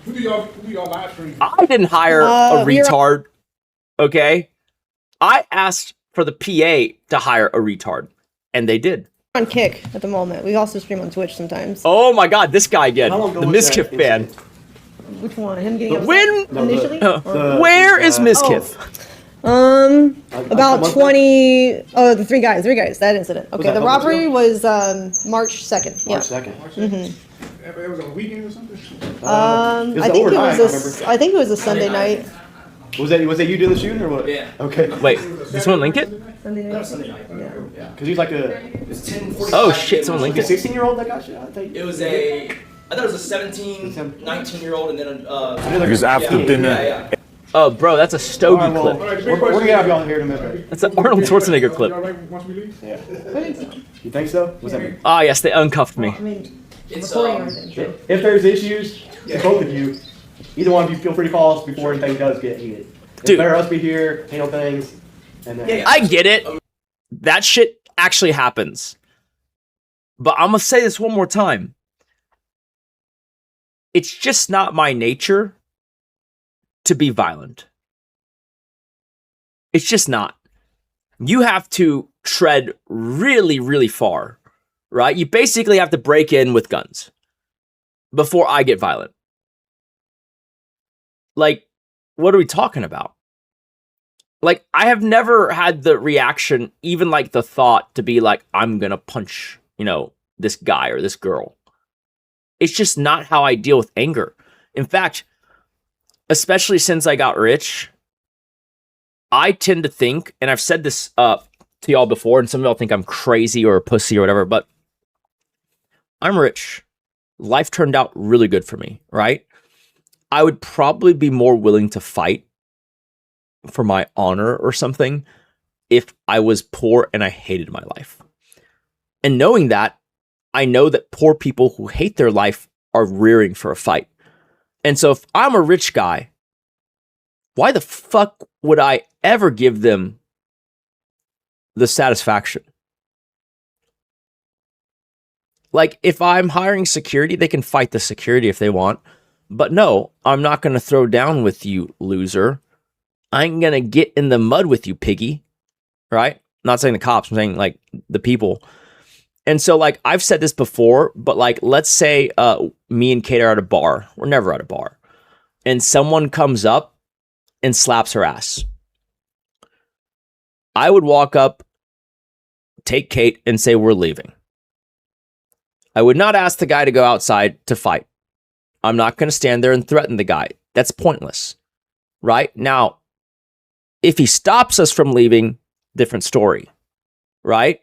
S20: Who do y'all live stream?
S4: I didn't hire a
S7: we're-
S4: retard. Okay? I asked for the PA to hire a retard, and they did.
S7: On Kick at the moment. We also stream on Twitch sometimes.
S4: Oh my god, this guy again.
S7: How long ago
S4: The
S7: was
S4: Miskiff
S7: that
S4: fan.
S7: Which one? Him getting
S4: When?
S7: upset initially?
S4: Where is Miskiff?
S7: About 20. Oh, the 3 guys. That incident. Okay,
S20: that
S7: the
S20: a month
S7: robbery was March 2nd. Yeah.
S20: March 2nd.
S7: Mm-hmm.
S20: It was on a weekend or something?
S7: I think it was a Sunday night.
S18: Was that you doing the shooting or what? Yeah. Okay.
S4: Wait, did someone link it?
S7: Sunday night.
S18: Sunday night. Yeah. Because he's like a.
S19: It's 10:45.
S4: Oh shit, someone linked
S18: Like a
S4: it.
S18: 16-year-old that got shot.
S19: It was I thought it was a 17, 19-year-old, and then
S18: Because after dinner.
S19: Yeah.
S4: Oh, bro, that's a stogie
S18: All right, well,
S4: clip.
S18: we're gonna have y'all here in a minute.
S4: That's an Arnold Schwarzenegger clip.
S20: Once we leave?
S18: Yeah. You think so? What's that mean?
S4: Ah, yes, they uncuffed me.
S7: I mean,
S19: It's
S7: recording everything.
S18: If there's issues, to both of you, either one of you feel free to call us before anything does get heated. It's
S4: Dude.
S18: better us be here, handle things, and then.
S4: I get it. That shit actually happens. But I'm gonna say this one more time. It's just not my nature to be violent. It's just not. You have to tread really, really far, right? You basically have to break in with guns before I get violent. Like,
S1: what are we talking about? Like, I have never had the reaction, even like the thought to be like, I'm going to punch, this guy or this girl. It's just not how I deal with anger. In fact, especially since I got rich, I tend to think, and I've said this to y'all before, and some of y'all think I'm crazy or a pussy or whatever, but I'm rich. Life turned out really good for me, right? I would probably be more willing to fight for my honor or something if I was poor and I hated my life. And knowing that, I know that poor people who hate their life are rearing for a fight. And so if I'm a rich guy, why the fuck would I ever give them the satisfaction? Like, if I'm hiring security, they can fight the security if they want. But no, I'm not going to throw down with you, loser. I ain't going to get in the mud with you, piggy. Right? Not saying the cops, I'm saying like the people. And so like I've said this before, but like let's say me and Kate are at a bar. We're never at a bar. And someone comes up and slaps her ass. I would walk up, take Kate, and say, we're leaving. I would not ask the guy to go outside to fight. I'm not going to stand there and threaten the guy. That's pointless. Right? Now, if he stops us from leaving, different story. Right?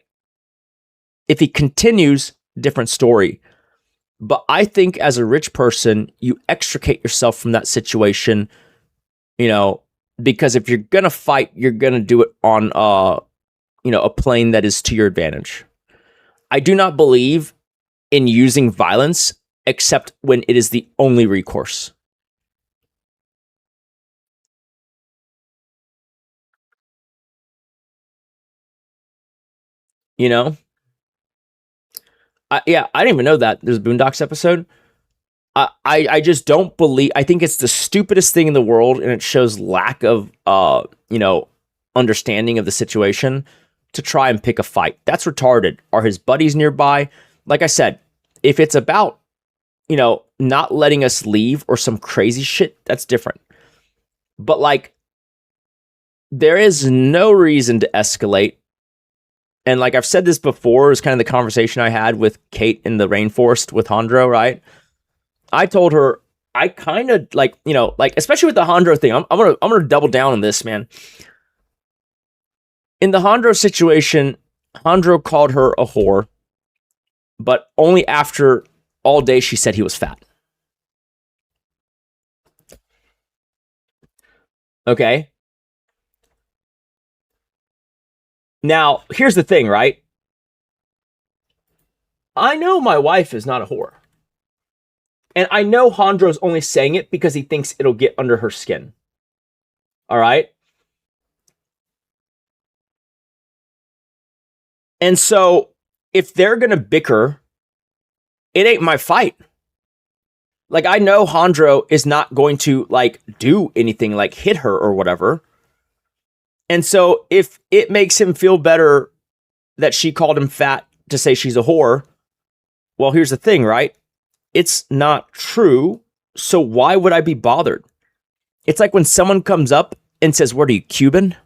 S1: If he continues, different story. But I think as a rich person, you extricate yourself from that situation, because if you're going to fight, you're going to do it on, a plane that is to your advantage. I do not believe in using violence except when it is the only recourse. I didn't even know that there's a Boondocks episode. I just don't believe. I think it's the stupidest thing in the world, and it shows lack of understanding of the situation to try and pick a fight. That's retarded. Are his buddies nearby? Like I said, if it's about not letting us leave or some crazy shit, that's different. But like, there is no reason to escalate. And like I've said this before, it's kind of the conversation I had with Kate in the rainforest with Hondro, right? I told her, I kind of like, especially with the Hondro thing, I'm gonna double down on this, man. In the Hondro situation, Hondro called her a whore, but only after all day she said he was fat. Okay. Now, here's the thing, right? I know my wife is not a whore. And I know Hondro's only saying it because he thinks it'll get under her skin. All right? And so, if they're going to bicker, it ain't my fight. Like, I know Hondro is not going to, like, do anything like hit her or whatever. And so, if it makes him feel better that she called him fat to say she's a whore, well, here's the thing, right? It's not true, so why would I be bothered? It's like when someone comes up and says, what are you, Cuban?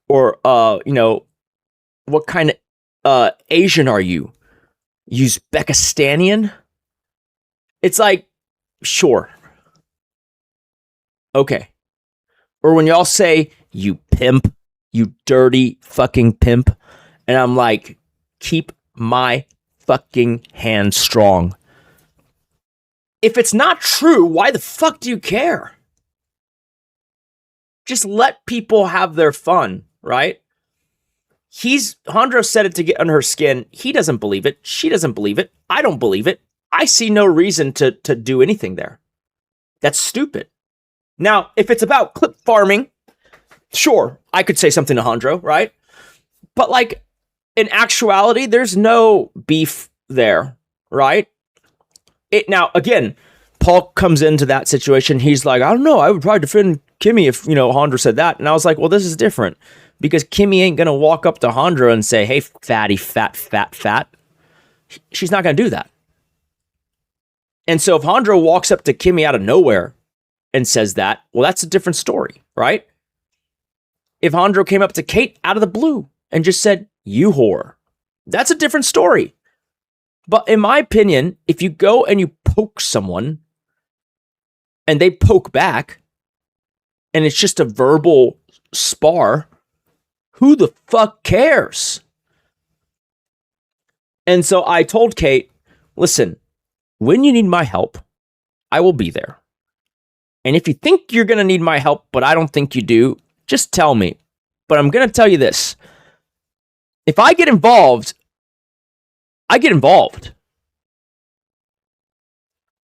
S1: Or, what kind of Asian are you? Uzbekistanian? It's like, sure. Okay. Or when y'all say, you pimp, you dirty fucking pimp, and I'm like, keep my fucking hand strong. If it's not true, why the fuck do you care? Just let people have their fun, right? Hondro said it to get under her skin. He doesn't believe it. She doesn't believe it. I don't believe it. I see no reason to do anything there. That's stupid. Now, if it's about clip farming, sure, I could say something to Hondro, right? But like, in actuality, there's no beef there, right? Now, again, Paul comes into that situation. He's like, I don't know. I would probably defend Kimmy if, Hondro said that. And I was like, well, this is different because Kimmy ain't going to walk up to Hondro and say, hey, fatty, fat, fat, fat. She's not going to do that. And so if Hondro walks up to Kimmy out of nowhere
S4: and says that, well, that's a different story, right? If Andro came up to Kate out of the blue and just said, you whore, that's a different story. But in my opinion, if you go and you poke someone and they poke back and it's just a verbal spar, who the fuck cares? And so I told Kate, listen, when you need my help, I will be there. And if you think you're going to need my help, but I don't think you do, just tell me. But I'm going to tell you this. If I get involved, I get involved.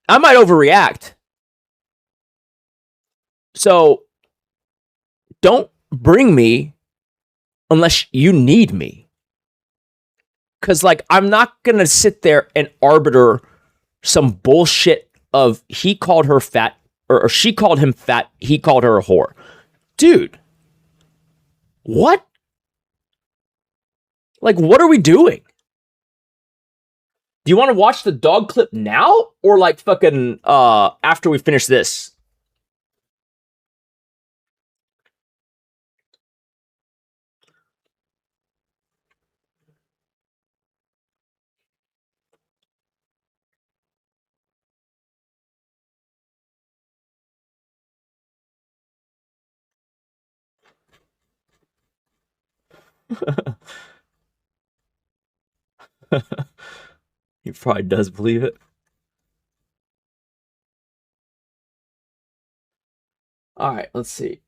S4: I might overreact. So don't bring me unless you need me. Because, like, I'm not going to sit there and arbiter some bullshit of he called her fat or she called him fat, he called her a whore. Dude, what? Like, what are we doing? Do you want to watch the dog clip now or like fucking after we finish this? He probably does believe it. All right, let's see.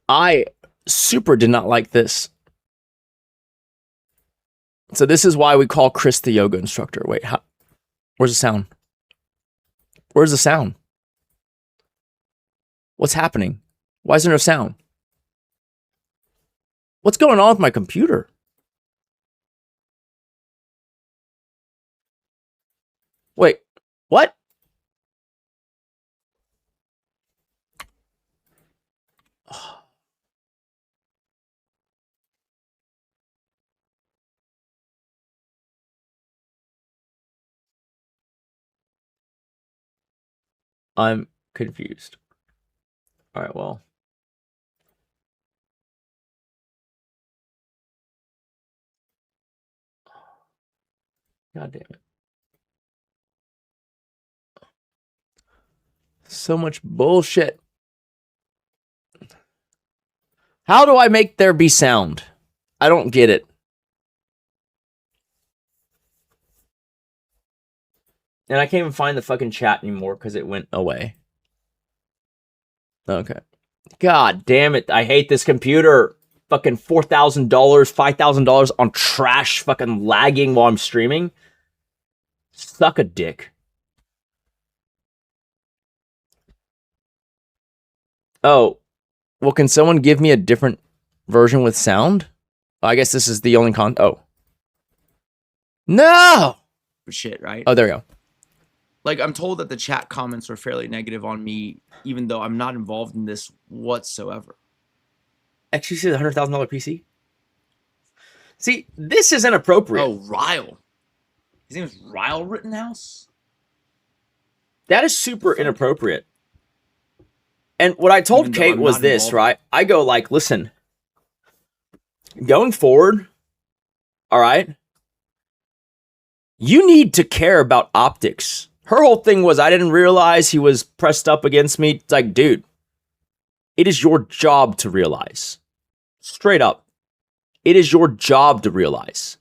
S4: I super did not like this. So this is why we call Chris the yoga instructor. Wait, how? Where's the sound? Where's the sound? What's happening? Why is there no sound? What's going on with my computer? Wait, what? I'm confused. All right, well. God damn it. So much bullshit. How do I make there be sound? I don't get it. And I can't even find the fucking chat anymore because it went away. Okay. God damn it. I hate this computer. Fucking $4,000, $5,000 on trash fucking lagging while I'm streaming. Suck a dick. Oh, well, can someone give me a different version with sound? I guess this is the only oh. No! Shit, right?
S1: Oh, there we go.
S4: Like, I'm told that the chat comments are fairly negative on me, even though I'm not involved in this whatsoever.
S1: Actually, see the $100,000 PC? See, this is inappropriate.
S4: Oh, Ryle. His name is Ryle Rittenhouse?
S1: That is super inappropriate. And what I told Kate was this, right? I go like, listen, going forward, all right, you need to care about optics. Her whole thing was, I didn't realize he was pressed up against me. It's like, dude, it is your job to realize. Straight up. It is your job to realize.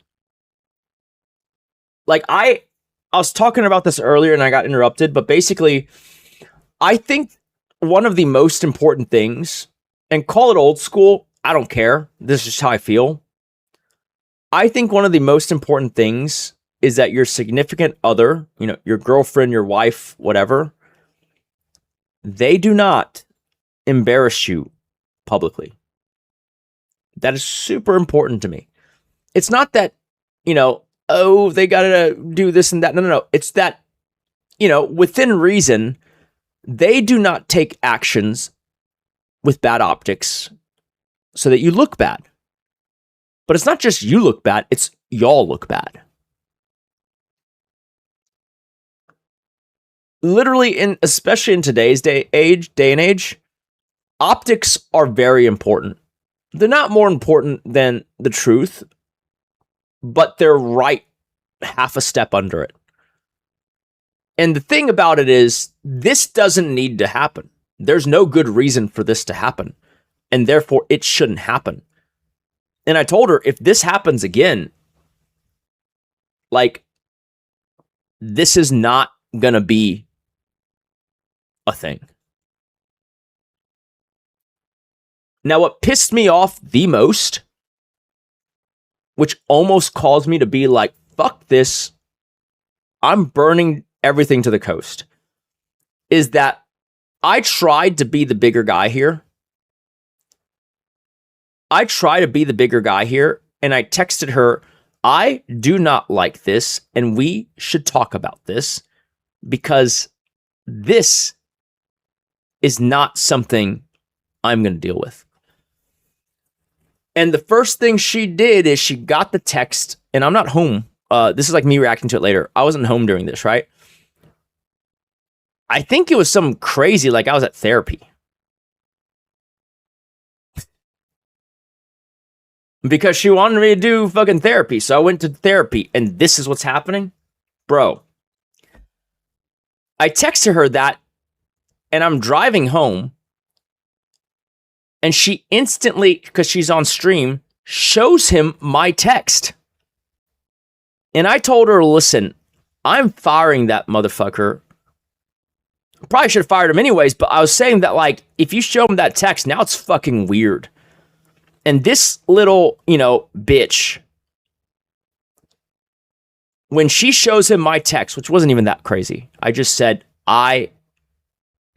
S1: Like, I was talking about this earlier and I got interrupted, but basically, I think one of the most important things, and call it old school, I don't care. This is just how I feel. I think one of the most important things is that your significant other, you know, your girlfriend, your wife, whatever, they do not embarrass you publicly. That is super important to me. It's not that, you know, oh, they got to do this and that. No. It's that, you know, within reason, they do not take actions with bad optics so that you look bad. But it's not just you look bad, it's y'all look bad.
S4: literally, especially in today's day and age, optics are very important. They're not more important than the truth, but they're right half a step under it. And the thing about it is, this doesn't need to happen. There's no good reason for this to happen, and therefore it shouldn't happen. And I told her, if this happens again, like, this is not gonna be a thing. Now, what pissed me off the most, which almost caused me to be like, fuck this, I'm burning everything to the coast, is that I tried to be the bigger guy here. I and I texted her, I do not like this, and we should talk about this, because this is not something I'm going to deal with. And the first thing she did is she got the text, and I'm not home. This is like me reacting to it later. I wasn't home during this, right? I think it was something crazy, like I was at therapy. Because she wanted me to do fucking therapy. So I went to therapy, and this is what's happening. Bro, I texted her that, and I'm driving home, and she instantly, because she's on stream, shows him my text. And I told her, listen, I'm firing that motherfucker. Probably should have fired him anyways, but I was saying that, like, if you show him that text, now it's fucking weird. And this little, bitch, when she shows him my text, which wasn't even that crazy, I just said, I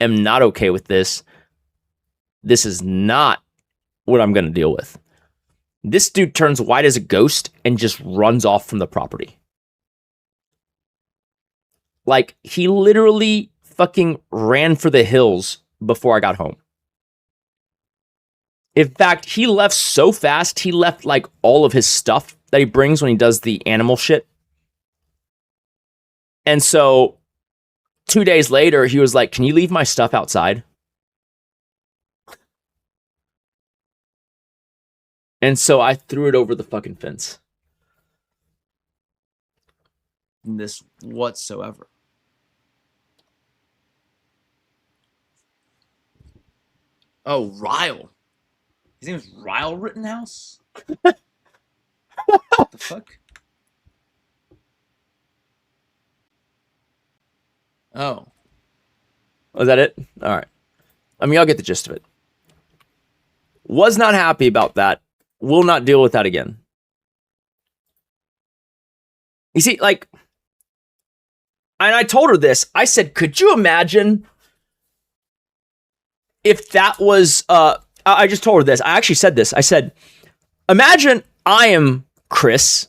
S4: am not okay with this. This is not what I'm going to deal with. This dude turns white as a ghost and just runs off from the property. Like, he literally fucking ran for the hills before I got home. In fact, he left so fast, he left like all of his stuff that he brings when he does the animal shit. And so 2 days later, he was like, can you leave my stuff outside? And so I threw it over the fucking fence. This whatsoever. Oh, Ryle. His name is Ryle Rittenhouse? What the fuck? Oh. Was that it? All right. I mean, y'all get the gist of it. Was not happy about that. Will not deal with that again. You see, like, and I told her this. I said, could you imagine if that was, I just told her this. I actually said this. I said, imagine I am Chris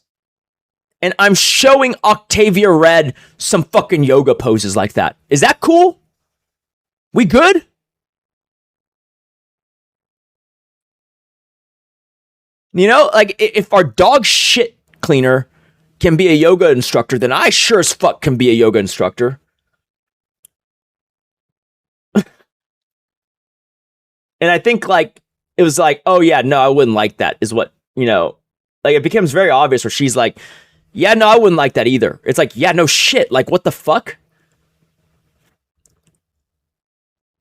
S4: and I'm showing Octavia Red some fucking yoga poses like that. Is that cool? We good? Like, if our dog shit cleaner can be a yoga instructor, then I sure as fuck can be a yoga instructor. And I think, like, it was like, oh yeah, no, I wouldn't like that, is what, like, it becomes very obvious where she's like, yeah, no, I wouldn't like that either. It's like, yeah, no shit, like, what the fuck?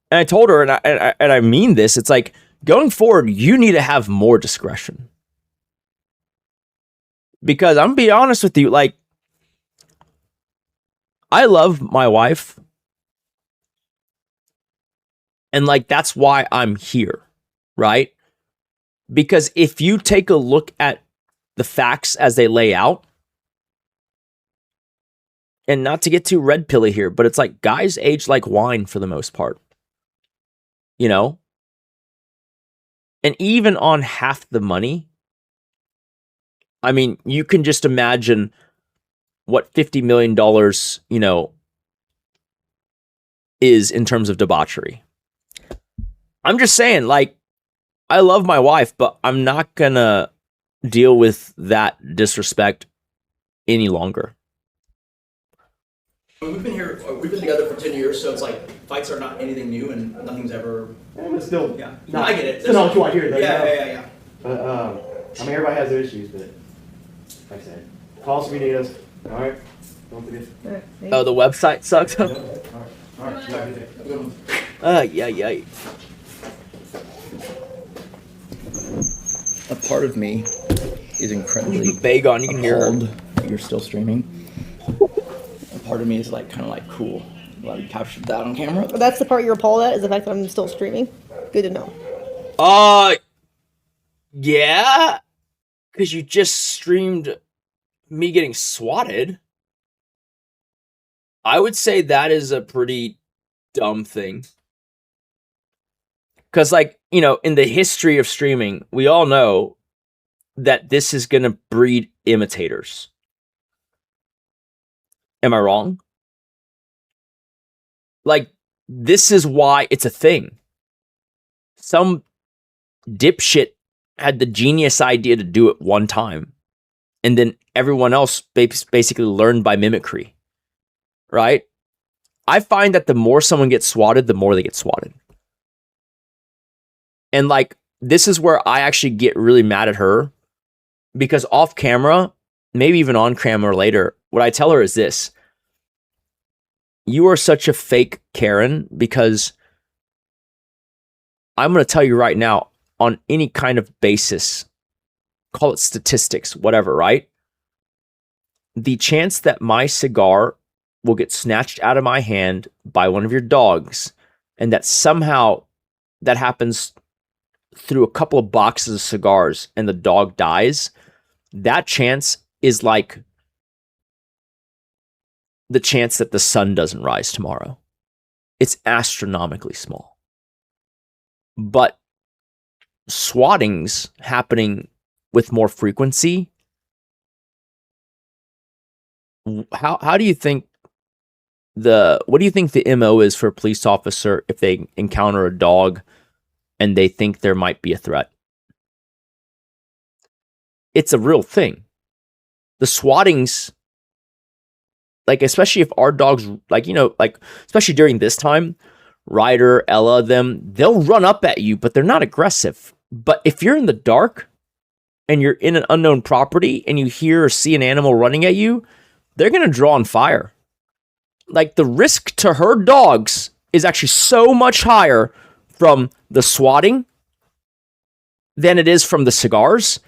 S4: And I told her, and I mean this, it's like, going forward, you need to have more discretion. Because I'm gonna be honest with you, like, I love my wife. And, like, that's why I'm here, right? Because if you take a look at the facts as they lay out, and not to get too red pilly here, but it's like guys age like wine for the most part. And even on half the money, I mean, you can just imagine what $50 million, is in terms of debauchery. I'm just saying, like, I love my wife, but I'm not gonna deal with that disrespect any longer.
S9: We've been here. We've been together for 10 years, so it's like fights are not anything new, and nothing's ever.
S18: It's still.
S9: Yeah.
S18: No,
S9: I get it.
S18: Still not too out here, though.
S9: Yeah.
S18: But I mean, everybody has their issues, but like I said, call us if you need us. All right. Don't forget.
S1: Oh, the website sucks.
S18: All right.
S1: Yeah.
S4: A part of me is incredibly
S1: Bagon, you can hear her.
S4: that you're still streaming. A part of me is like kind of like cool. Glad you captured that on camera.
S7: That's the part you're appalled at, is the fact that I'm still streaming. Good to know.
S1: Yeah, because you just streamed me getting swatted. I would say that is a pretty dumb thing. Because, like, you know, in the history of streaming, we all know that this is going to breed imitators. Am I wrong? Like, this is why it's a thing. Some dipshit had the genius idea to do it one time. And then everyone else basically learned by mimicry. Right? I find that the more someone gets swatted, the more they get swatted. And like, this is where I actually get really mad at her. Because off camera, maybe even on camera later, what I tell her is this. You are such a fake Karen, because I'm going to tell you right now, on any kind of basis, call it statistics, whatever, right? The chance that my cigar will get snatched out of my hand by one of your dogs, and that somehow that happens through a couple of boxes of cigars and the dog dies, that chance is like the chance that the sun doesn't rise tomorrow. It's astronomically small. But swattings happening with more frequency, how do you think what do you think the MO is for a police officer if they encounter a dog and they think there might be a threat? It's a real thing. The swattings, like, especially if our dogs, like, you know, like, especially during this time, Ryder, Ella, they'll run up at you, but they're not aggressive. But if you're in the dark and you're in an unknown property and you hear or see an animal running at you, they're going to draw on fire. Like, the risk to her dogs is actually so much higher from the swatting than it is from the cigars.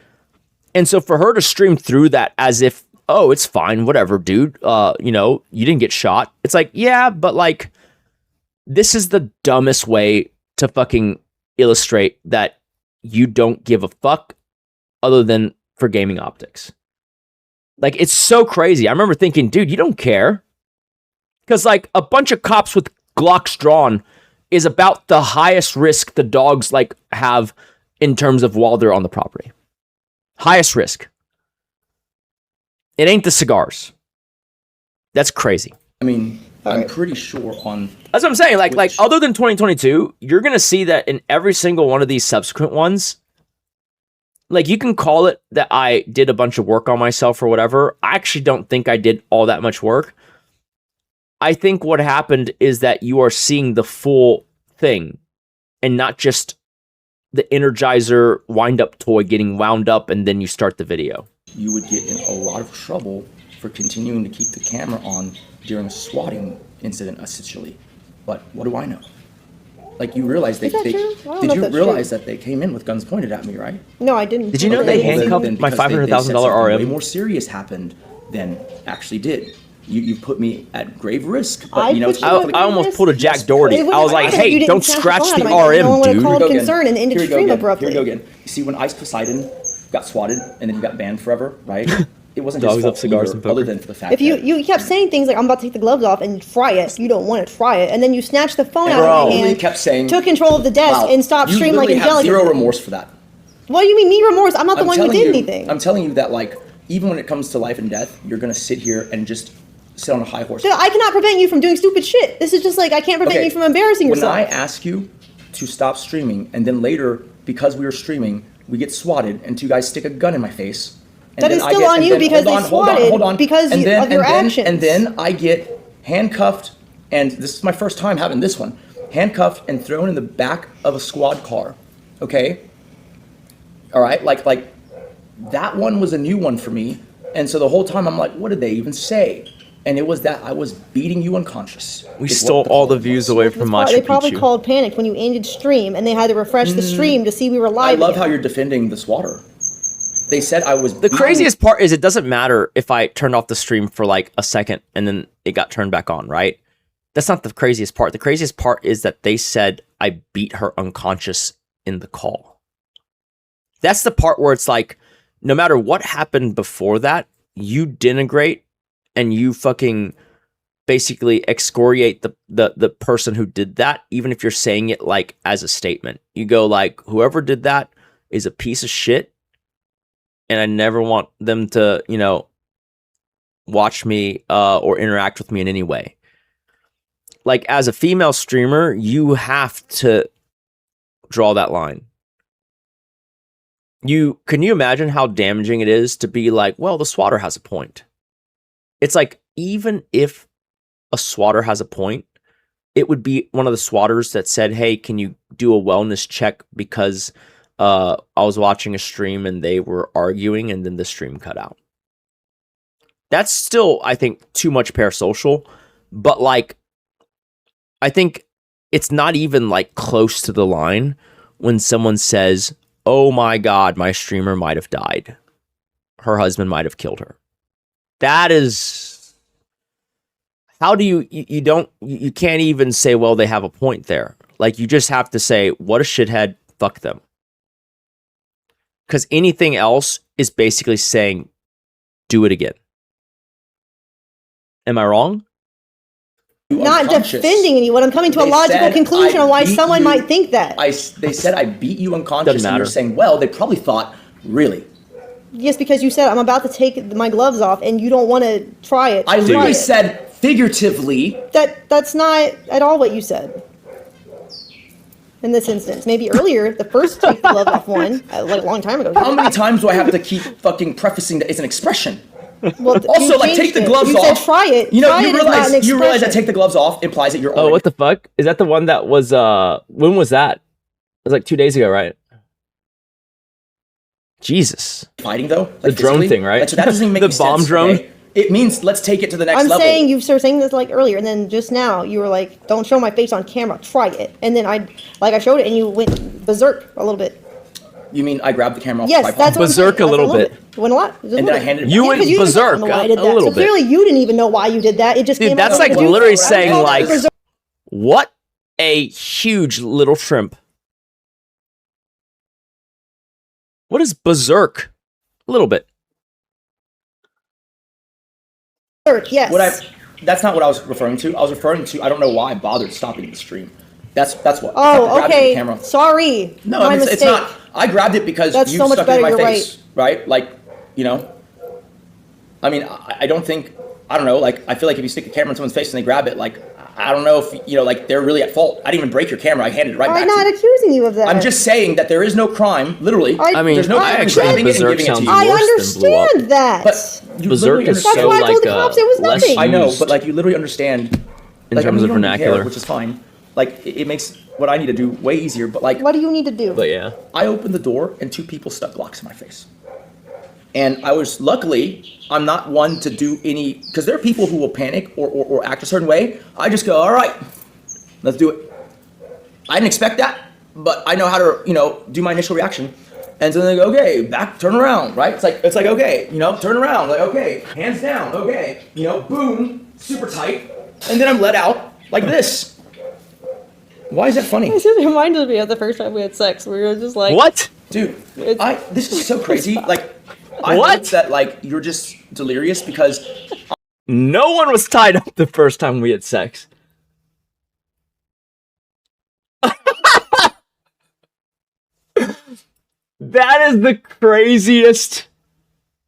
S1: And so for her to stream through that as if, oh, it's fine, whatever, dude, you know, you didn't get shot. It's like, yeah, but like, this is the dumbest way to fucking illustrate that you don't give a fuck other than for gaming optics. Like, it's so crazy. I remember thinking, dude, you don't care. Because, like, a bunch of cops with Glocks drawn is about the highest risk the dogs, like, have in terms of while they're on the property. Highest risk. It ain't the cigars. That's crazy.
S4: I mean, I'm pretty sure on...
S1: That's what I'm saying. Like, other than 2022, you're going to see that in every single one of these subsequent ones. Like, you can call it that I did a bunch of work on myself or whatever. I actually don't think I did all that much work. I think what happened is that you are seeing the full thing and not just the Energizer wind-up toy getting wound up and then you start the video.
S4: You would get in a lot of trouble for continuing to keep the camera on during a swatting incident, essentially. But what do I know? Like, you realize did you realize that they came in with guns pointed at me, right?
S7: No, I didn't.
S1: Did you know they handcuffed my $500,000 RM?
S4: Way more serious happened than actually did. You put me at grave risk. But, you know,
S1: I almost pulled a Jack Doherty. I was like, hey, don't scratch the RM,
S7: no one would
S1: dude.
S7: have called concern and ended stream abruptly.
S4: Here we go again. You see, when Ice Poseidon got swatted and then he got banned forever, right? It wasn't
S1: Dogs
S4: his
S1: up
S4: fault
S1: cigars
S4: either,
S1: and poker.
S4: other than for the fact
S7: If you kept saying things like, I'm about to take the gloves off and try it, you don't want to try it, and then you snatched the phone out of my hand,
S4: kept saying,
S7: took control of the desk, and stopped stream like Angelica.
S4: You have zero remorse for that.
S7: What do you mean, me remorse? I'm not the one who did anything.
S4: I'm telling you that, like, even when it comes to life and death, you're gonna sit here and just sit on a high horse.
S7: So I cannot prevent you from doing stupid shit. This is just like, I can't prevent you from embarrassing yourself.
S4: When I ask you to stop streaming, and then later, because we were streaming, we get swatted, and two guys stick a gun in my face.
S7: That is still on you because they swatted because of your actions.
S4: And then I get
S9: handcuffed, and this is my first time having this one, handcuffed and thrown in the back of a squad car. Okay? All right? Like that one was a new one for me. And so the whole time I'm like, what did they even say? And it was that I was beating you unconscious.
S1: We stole all the views away from Machu
S7: They probably
S1: Picchu.
S7: called panicked when you ended stream and they had to refresh the stream to see we were live.
S9: I love
S7: again.
S9: how you're defending the swatter. They said I was
S1: The craziest part is it doesn't matter if I turned off the stream for like a second and then it got turned back on, right? That's not the craziest part. The craziest part is that they said I beat her unconscious in the call. That's the part where it's like, no matter what happened before that, you denigrate and you fucking basically excoriate the person who did that, even if you're saying it like as a statement. You go like, whoever did that is a piece of shit, and I never want them to, you know, watch me or interact with me in any way. Like, as a female streamer, you have to draw that line. Can you imagine how damaging it is to be like, well, the swatter has a point? It's like, even if a swatter has a point, it would be one of the swatters that said, hey, can you do a wellness check because I was watching a stream and they were arguing and then the stream cut out. That's still, I think, too much parasocial, but like, I think it's not even like close to the line when someone says, oh my God, my streamer might have died. Her husband might have killed her. That is, how do you can't even say, well, they have a point there. Like, you just have to say, what a shithead, fuck them. Because anything else is basically saying, do it again. Am I wrong?
S7: Not defending anyone. I'm coming to a
S9: They
S7: logical
S9: said
S7: conclusion
S9: I
S7: on why
S9: beat
S7: someone
S9: you.
S7: might think that.
S9: They said I beat you unconscious,
S1: Doesn't
S9: and you're
S1: matter.
S9: saying, well, they probably thought, really?
S7: Yes, because you said I'm about to take my gloves off and you don't want to try it.
S9: I
S7: Try
S9: literally
S7: it.
S9: said figuratively.
S7: That's not at all what you said. In this instance, maybe earlier, the first take the glove off one, like a long time ago.
S9: How many times do I have to keep fucking prefacing that it's an expression?
S7: Well,
S9: Also,
S7: you
S9: like, take
S7: changed
S9: the
S7: it.
S9: gloves
S7: you
S9: off.
S7: said try it.
S9: You know,
S7: Try it is not an
S9: you realize that
S7: expression.
S9: take the gloves off implies that you're.
S1: Oh, what the fuck? Is that the one that was, when was that? It was like 2 days ago, right? Jesus.
S9: Fighting though,
S1: The drone
S9: physically?
S1: thing, right?
S9: Like, so that doesn't even make
S1: The
S9: any
S1: bomb
S9: sense,
S1: drone?
S9: okay? It means let's take it to the next
S7: I'm
S9: level.
S7: saying you were saying this like earlier, and then just now you were like, "Don't show my face on camera. Try it." And then I showed it, and you went berserk a little bit.
S9: You mean I grabbed the camera off
S7: Yes,
S9: the tripod?
S7: that's what I'm saying.
S1: Berserk a
S7: That's
S1: little bit.
S7: It went a lot. Just a
S9: And
S7: little
S9: then I
S7: bit.
S9: handed it
S1: You
S9: back.
S1: went
S7: 'cause you didn't
S1: berserk
S7: know why I
S1: a
S7: did that.
S1: little
S7: So
S1: bit.
S7: clearly you didn't even know why you did that. It just
S1: Dude,
S7: came
S1: that's
S7: out
S1: like
S7: of the blue.
S1: literally
S7: I
S1: saying
S7: called it
S1: like,
S7: berserk.
S1: what a huge little shrimp. What is berserk? A little bit.
S7: Yes.
S9: That's not what I was referring to. I was referring to, I don't know why I bothered stopping the stream. That's what.
S7: Oh,
S9: I grabbed the
S7: okay.
S9: camera.
S7: Sorry.
S9: No,
S7: My
S9: I mean,
S7: mistake.
S9: it's not. I grabbed it because
S7: That's
S9: you
S7: so much
S9: stuck it in
S7: better,
S9: my
S7: you're
S9: face, right? Like, you know. I mean, I don't think. I don't know. Like, I feel like if you stick a camera in someone's face and they grab it, like, I don't know if you know, like, they're really at fault. I didn't even break your camera. I handed it right
S7: I'm
S9: back
S7: not
S9: to you.
S7: accusing you of that.
S9: I'm just saying that there is no crime, literally.
S7: I mean,
S9: there's no
S1: I
S9: crime in
S1: actually
S9: grabbing
S1: think
S9: it and
S1: Berserk
S9: giving it to
S1: sounds
S9: you.
S7: I
S1: worse than blew up.
S7: understand that.
S9: But you
S1: Berserk
S9: literally
S1: is
S9: understand-
S7: That's
S1: so
S7: why I told
S1: like
S7: the cops it was
S1: less
S7: nothing.
S9: I know,
S1: used
S9: but like you literally understand
S1: in
S9: like,
S1: terms
S9: I
S1: of
S9: mean, you don't even care,
S1: vernacular.
S9: which is fine. Like it makes what I need to do way easier. But like,
S7: What do you need to do?
S1: But yeah,
S9: I opened the door and two people stuck Glocks in my face. And I was, luckily, I'm not one to do any, because there are people who will panic or act a certain way. I just go, all right, let's do it. I didn't expect that, but I know how to, you know, do my initial reaction. And so they go, okay, back, turn around, right? It's like, okay, you know, turn around, like, okay, hands down, okay, you know, boom, super tight. And then I'm let out like this. Why is that funny?
S7: This just reminded me of the first time we had sex. We were just like,
S1: what?
S9: Dude, this is so crazy. Like, I
S1: What?
S9: hope that, like, you're just delirious because
S1: No one was tied up the first time we had sex. That is the craziest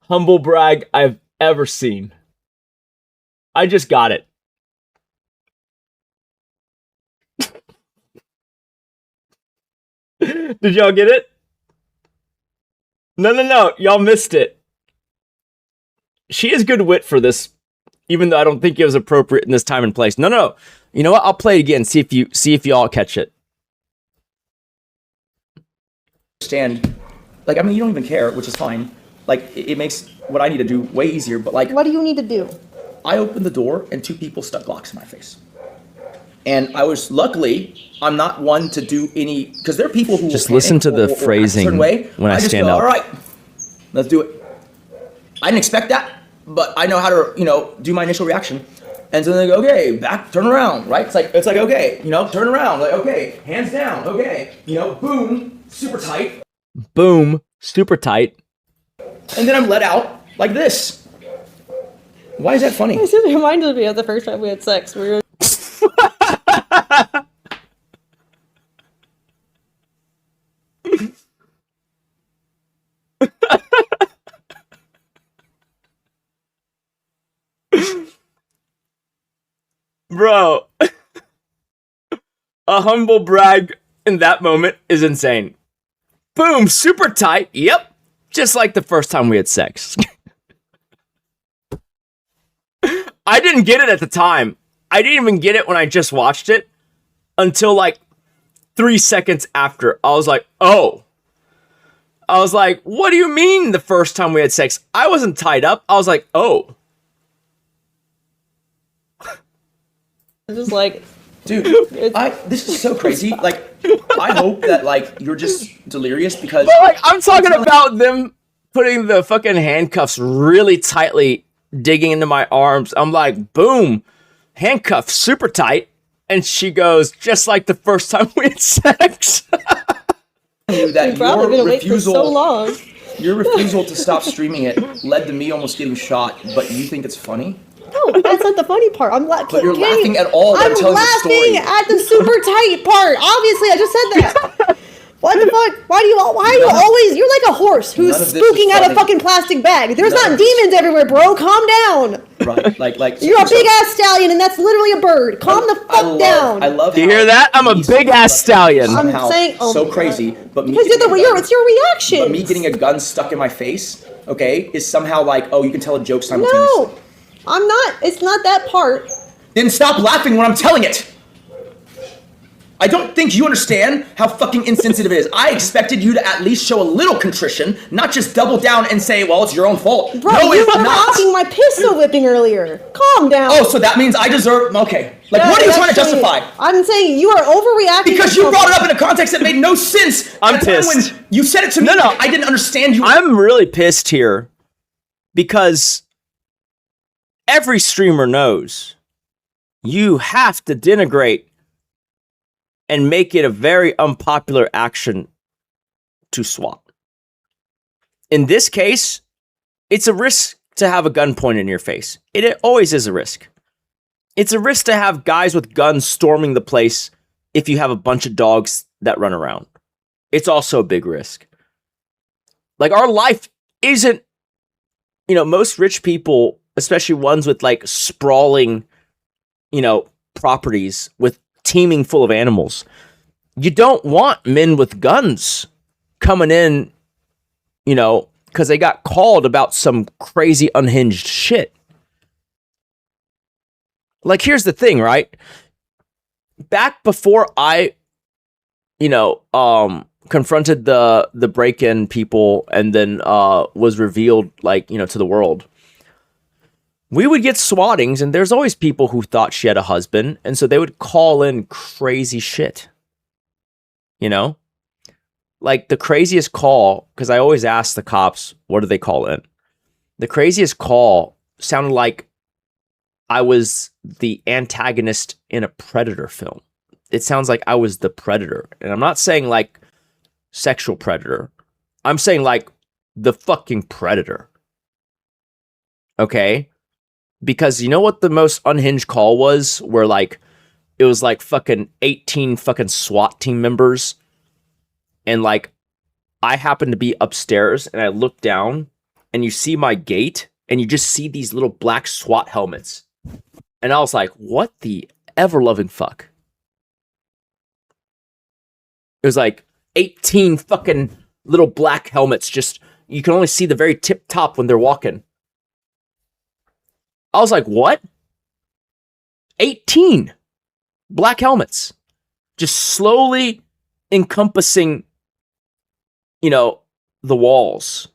S1: humble brag I've ever seen. I just got it. Did y'all get it? No. Y'all missed it. She has good wit for this even though I don't think it was appropriate in this time and place. No. You know what? I'll play it again. See if you all catch it.
S9: Understand, like, I mean, you don't even care, which is fine. Like, it makes what I need to do way easier, but like...
S7: What do you need to do?
S9: I opened the door and 2 people stuck Glocks in my face. And I was, luckily, I'm not one to do any, because there are people who
S1: just listen to the phrasing when I stand up.
S9: All right, let's do it. I didn't expect that, but I know how to, do my initial reaction. And so they go, okay, back, turn around, right? It's like, okay, turn around, like, okay, hands down, okay, boom, super tight.
S1: Boom, super tight.
S9: And then I'm let out like this. Why is that funny?
S7: It just reminded me of the first time we had sex. We were...
S1: Bro, a humble brag in that moment is insane. Boom, super tight. Yep, just like the first time we had sex. I didn't get it at the time. I didn't even get it when I just watched it until like 3 seconds after. I was like, oh. I was like, what do you mean the first time we had sex? I wasn't tied up. I was like, oh.
S7: Just like,
S9: dude, this is so crazy. Like, I hope that like you're just delirious because.
S1: But like, I'm talking about them putting the fucking handcuffs really tightly, digging into my arms. I'm like, boom, handcuffs super tight, and she goes, just like the first time we had sex.
S9: That
S7: probably been awake for so long.
S9: Your refusal to stop streaming it led to me almost getting shot, but you think it's funny?
S7: No, that's not the funny part. I'm laughing.
S9: But you're laughing at all.
S7: I'm laughing at the super tight part. Obviously, I just said that. What the fuck? Why are you always? You're like a horse who's spooking out a fucking plastic bag. There's not demons everywhere, bro. Calm down.
S9: Right, like
S7: you're a big ass stallion, and that's literally a bird. Calm the fuck down.
S9: I love.
S1: Do you hear that? I'm a big ass stallion.
S7: I'm saying,
S9: so crazy, but me
S7: because it's your reaction.
S9: But me getting a gun stuck in my face, okay, is somehow like, oh, you can tell a joke simultaneously.
S7: No, I'm not. It's not that part.
S9: Then stop laughing when I'm telling it. I don't think you understand how fucking insensitive it is. I expected you to at least show a little contrition, not just double down and say, well, it's your own fault.
S7: Bro,
S9: no,
S7: you
S9: it's
S7: were
S9: not.
S7: mocking my pistol whipping earlier. Calm down.
S9: Oh, so that means I deserve, okay. Like, what are you trying to justify?
S7: I'm saying you are overreacting.
S9: Because you brought it up in a context that made no sense.
S1: I'm pissed.
S9: When you said it to me, I didn't understand you.
S1: I'm really pissed here because every streamer knows you have to denigrate and make it a very unpopular action to SWAT. In this case, it's a risk to have a gun pointed in your face. It always is a risk. It's a risk to have guys with guns storming the place if you have a bunch of dogs that run around. It's also a big risk. Like, our life isn't, most rich people, especially ones with like sprawling, properties with teeming full of animals. You don't want men with guns coming in, because they got called about some crazy unhinged shit. Like, here's the thing, right? Back before I, confronted the break-in people and then was revealed, to the world, we would get swattings, and there's always people who thought she had a husband, and so they would call in crazy shit. Like the craziest call, because I always ask the cops, what do they call in? The craziest call sounded like I was the antagonist in a Predator film. It sounds like I was the predator. And I'm not saying like sexual predator. I'm saying like the fucking predator. Okay? Because you know what the most unhinged call was? Where like, it was like fucking 18 fucking SWAT team members. And like, I happened to be upstairs and I look down and you see my gate and you just see these little black SWAT helmets. And I was like, what the ever-loving fuck? It was like 18 fucking little black helmets. Just, you can only see the very tip top when they're walking. I was like, what? 18 black helmets just slowly encompassing, the walls.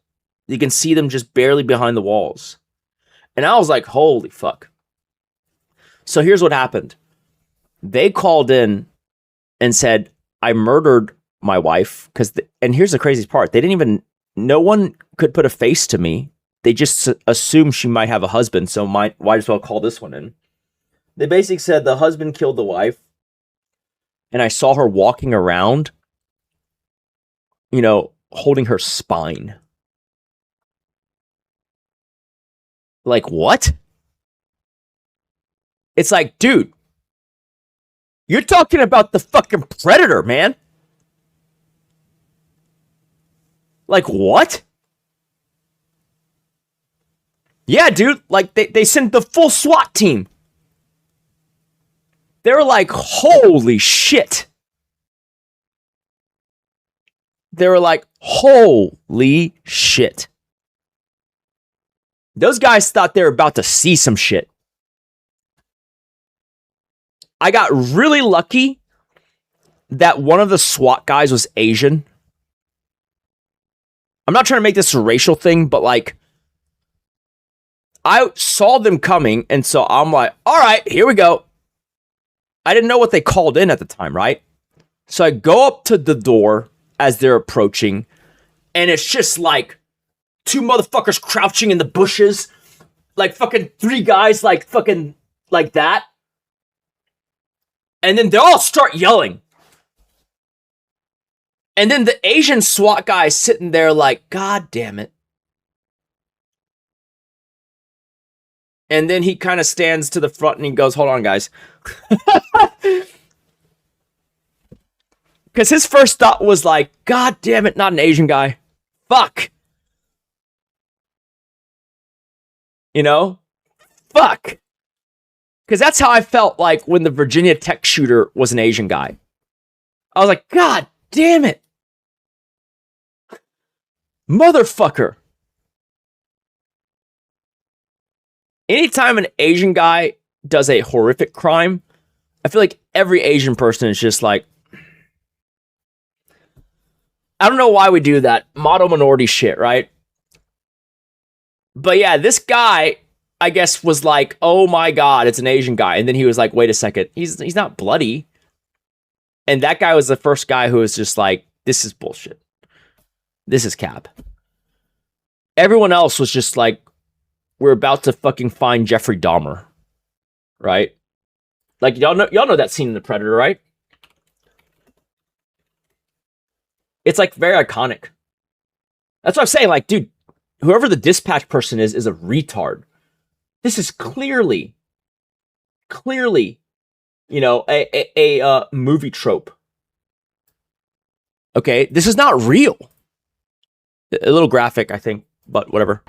S1: You can see them just barely behind the walls. And I was like, holy fuck. So here's what happened. They called in and said, I murdered my wife. And here's the craziest part. No one could put a face to me. They just assumed she might have a husband. So might as well call this one in. They basically said the husband killed the wife. And I saw her walking around, holding her spine. Like, what? It's like, dude, you're talking about the fucking Predator, man. Like, what? Yeah, dude, like, they sent the full SWAT team. They were like, holy shit. They were like, holy shit. Those guys thought they were about to see some shit. I got really lucky that one of the SWAT guys was Asian. I'm not trying to make this a racial thing, but like, I saw them coming, and so I'm like, all right, here we go. I didn't know what they called in at the time, right? So I go up to the door as they're approaching, and it's just like 2 motherfuckers crouching in the bushes, like fucking 3 guys, like fucking like that. And then they all start yelling. And then the Asian SWAT guy is sitting there like, God damn it. And then he kind of stands to the front and he goes, hold on, guys. Because his first thought was like, God damn it, not an Asian guy. Fuck. Fuck. Because that's how I felt like when the Virginia Tech shooter was an Asian guy. I was like, God damn it. Motherfucker. Anytime an Asian guy does a horrific crime, I feel like every Asian person is just like, I don't know why we do that. Model minority shit, right? But yeah, this guy, I guess, was like, oh my God, it's an Asian guy. And then he was like, wait a second, he's not bloody. And that guy was the first guy who was just like, this is bullshit. This is cap. Everyone else was just like, we're about to fucking find Jeffrey Dahmer. Right? Like, y'all know that scene in The Predator, right? It's like very iconic. That's what I'm saying. Like, dude, whoever the dispatch person is a retard. This is clearly, a movie trope. Okay, this is not real. A little graphic, I think, but whatever.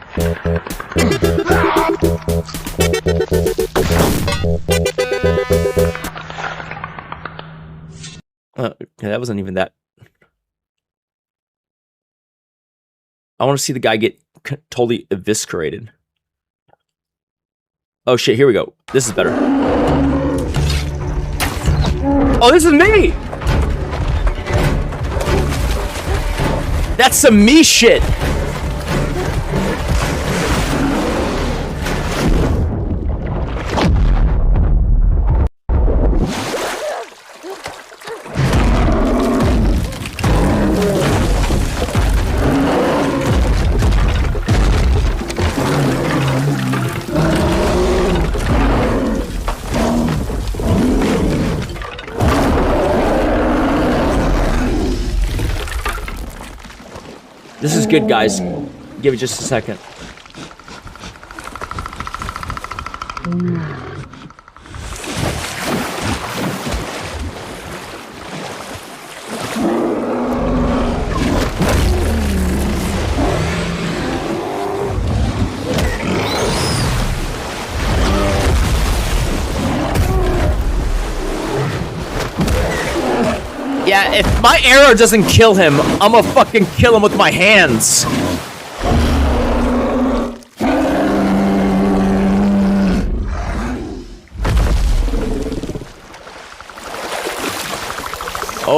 S1: Okay, that wasn't even that. I want to see the guy get totally eviscerated. Oh shit, here we go. This is better. Oh, this is me! That's some me shit! This is good, guys. Give it just a second. Yeah, if my arrow doesn't kill him, I'm gonna fucking kill him with my hands.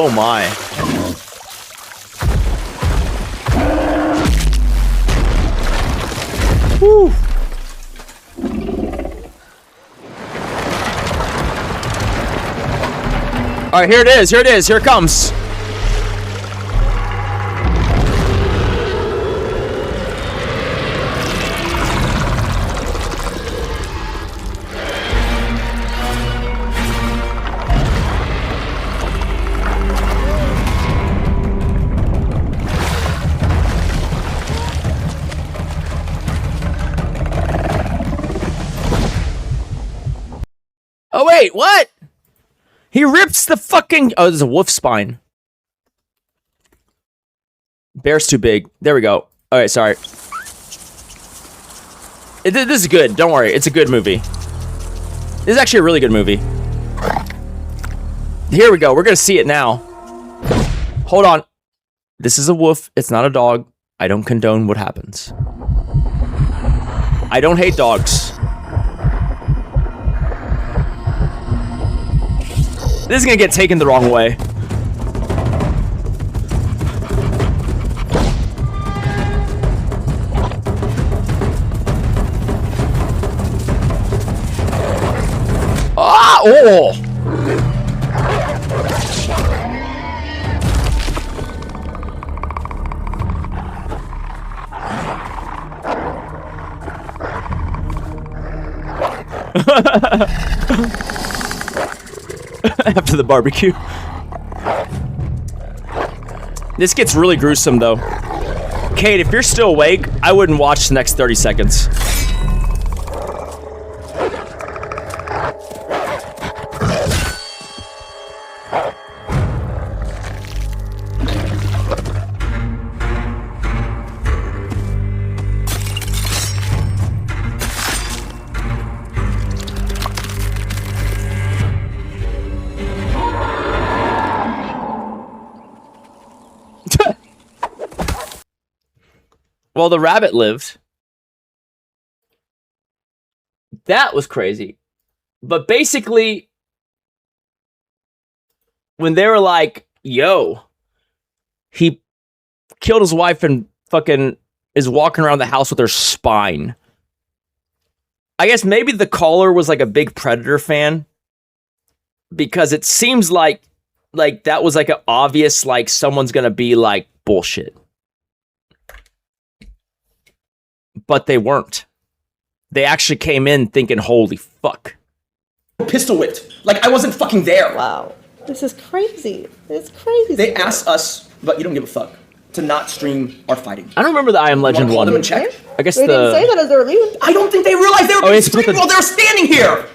S1: Oh my. Whew. All right, here it is. Here it is. Here it comes. Oh wait, what? He rips the fucking... Oh, there's a wolf spine. Bear's too big. There we go. All right, sorry. This is good. Don't worry. It's a good movie. This is actually a really good movie. Here we go. We're going to see it now. Hold on. This is a wolf. It's not a dog. I don't condone what happens. I don't hate dogs. This is gonna get taken the wrong way. Ah! Oh! After the barbecue. This gets really gruesome though. Kate, if you're still awake, I wouldn't watch the next 30 seconds. Well, the rabbit lived. That was crazy. But basically, when they were like, yo, he killed his wife and fucking is walking around the house with her spine. I guess maybe the caller was like a big Predator fan. Because it seems like that was like an obvious, like someone's gonna be like, bullshit. But they weren't. They actually came in thinking, holy fuck.
S9: Pistol whipped. Like, I wasn't fucking there.
S7: Wow. This is crazy. It's crazy.
S9: They asked us, but you don't give a fuck, to not stream our fighting.
S1: I don't remember the I Am Legend one.
S9: Them and check?
S1: I guess
S7: they didn't say that as they were leaving.
S9: I don't think they realized they were going to stream while they were standing here.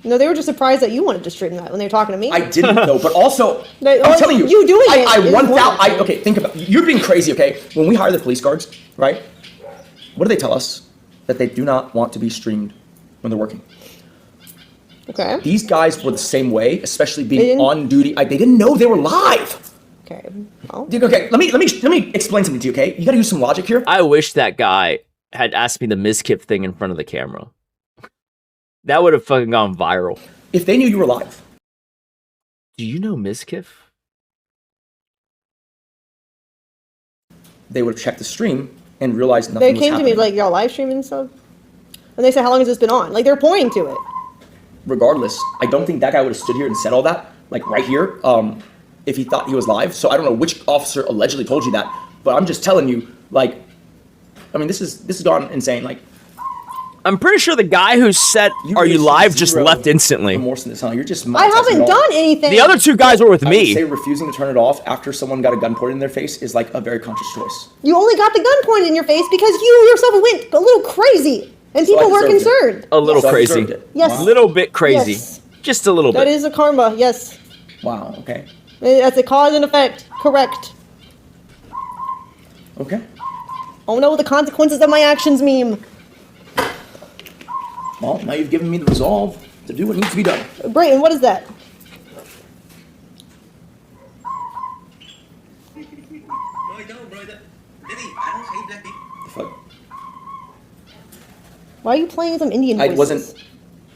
S7: No, they were just surprised that you wanted to stream that when they were talking to me.
S9: I didn't know, but also, I'm telling you.
S7: You doing it.
S9: I 1,000, okay, think about it. You're being crazy, okay? When we hire the police guards, right? What do they tell us? That they do not want to be streamed when they're working.
S7: Okay.
S9: These guys were the same way, especially being on duty. They didn't know they were live.
S7: Okay. Well.
S9: Okay, let me explain something to you, okay? You gotta use some logic here.
S1: I wish that guy had asked me the miskip thing in front of the camera. That would have fucking gone viral.
S9: If they knew you were live.
S1: Do you know Miskiff?
S9: They would have checked the stream and realized nothing was
S7: happening. They came to me like, y'all live streaming stuff? And they said, how long has this been on? Like, they're pointing to it.
S9: Regardless, I don't think that guy would have stood here and said all that, like right here, if he thought he was live. So I don't know which officer allegedly told you that, but I'm just telling you, like, I mean, this is gone insane. Like,
S1: I'm pretty sure the guy who said, "Are you live?" just left instantly.
S9: Remorse in this, huh? You're just.
S7: I haven't done anything.
S1: The other two guys were with
S9: I
S1: me.
S9: would say refusing to turn it off after someone got a gun pointed in their face is like a very conscious choice.
S7: You only got the gun pointed in your face because you yourself went a little crazy, and people were concerned.
S1: A little crazy.
S7: Yes.
S1: A little bit crazy.
S7: Yes.
S1: Just a little bit.
S7: That is a karma. Yes.
S9: Wow. Okay.
S7: That's a cause and effect. Correct.
S9: Okay.
S7: Oh no, the consequences of my actions meme.
S9: Well, now you've given me the resolve to do what needs to be done.
S7: Brayton, what is that?
S9: The fuck?
S7: Why are you playing some Indian voices?
S9: I wasn't.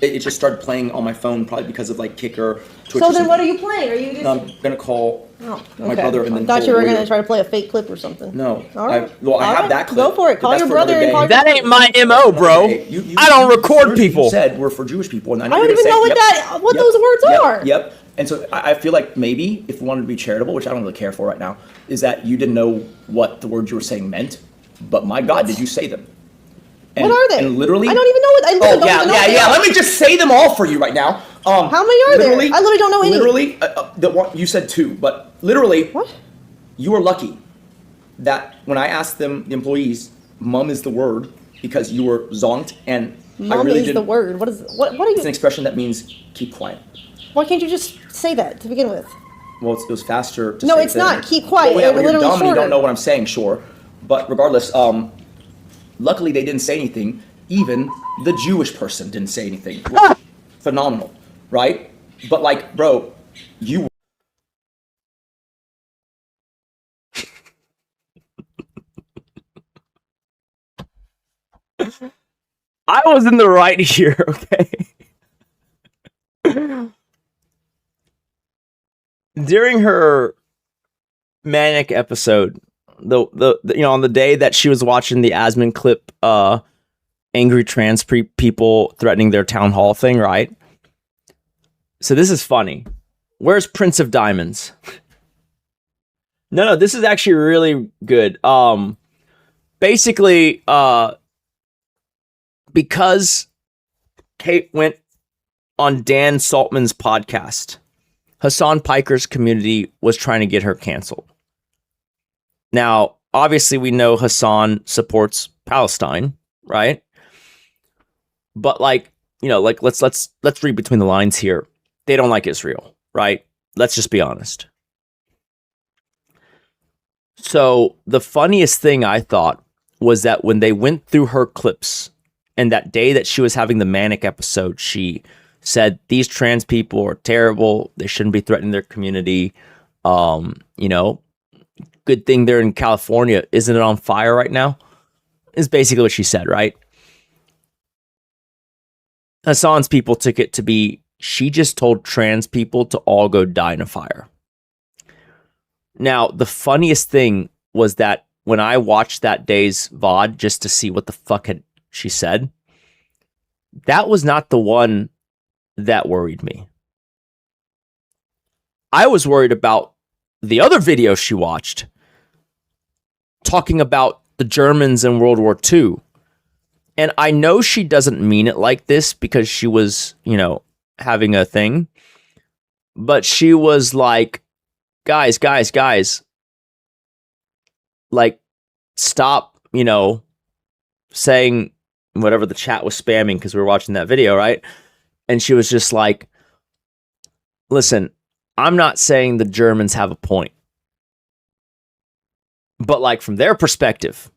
S9: It just started playing on my phone, probably because of like Kicker, Twitch.
S7: So then what are you playing? Are you just...
S9: I'm gonna call my brother and then
S7: I thought
S9: call
S7: you were
S9: a
S7: going
S9: lawyer.
S7: to try to play a fake clip or something.
S9: No.
S7: All right.
S9: I have that clip.
S7: Go for it. Call your brother and call your
S1: That ain't my MO, bro. I don't record people.
S9: You said we're for Jewish people. And
S7: I don't even know what those words are.
S9: Yep. And so I feel like maybe if we wanted to be charitable, which I don't really care for right now, is that you didn't know what the words you were saying meant. But my God, did you say them? And,
S7: what are they?
S9: And literally,
S7: I don't even know what. I literally don't even know what they are.
S9: Let me just say them all for you right now.
S7: How many are there? I literally don't know any.
S9: Literally, the one you said 2, but literally, what? You were lucky that when I asked them, the employees, "Mum is the word," because you were zonked, and
S7: Mum
S9: I really
S7: is
S9: didn't.
S7: The word. What is? What are you?
S9: It's an expression that means keep quiet.
S7: Why can't you just say that to begin with?
S9: Well, it was faster. To
S7: No,
S9: say
S7: it's
S9: than-
S7: not. Keep quiet.
S9: Well, yeah, when you're
S7: Literally
S9: dumb and you
S7: shorter.
S9: don't know what I'm saying, sure. But regardless, luckily they didn't say anything. Even the Jewish person didn't say anything. Phenomenal, right? But like, bro, you.
S1: I was in the right here, okay? During her manic episode, the on the day that she was watching the Asman clip, angry trans people threatening their town hall thing, right? So this is funny. Where's Prince of Diamonds? No, this is actually really good. Basically, because Kate went on Dan Saltman's podcast, Hassan Piker's community was trying to get her canceled. Now, obviously, we know Hassan supports Palestine, right? But let's read between the lines here. They don't like Israel, right? Let's just be honest. So the funniest thing I thought was that when they went through her clips, and that day that she was having the manic episode, she said, these trans people are terrible. They shouldn't be threatening their community. Good thing they're in California. Isn't it on fire right now? Is basically what she said, right? Hassan's people took it to be, she just told trans people to all go die in a fire. Now, the funniest thing was that when I watched that day's VOD just to see what the fuck had she said, that was not the one that worried me. I was worried about the other video she watched talking about the Germans in World War II. And I know she doesn't mean it like this because she was, having a thing. But she was like, guys, like, stop, saying whatever the chat was spamming because we were watching that video, right? And she was just like, listen, I'm not saying the Germans have a point. But like from their perspective.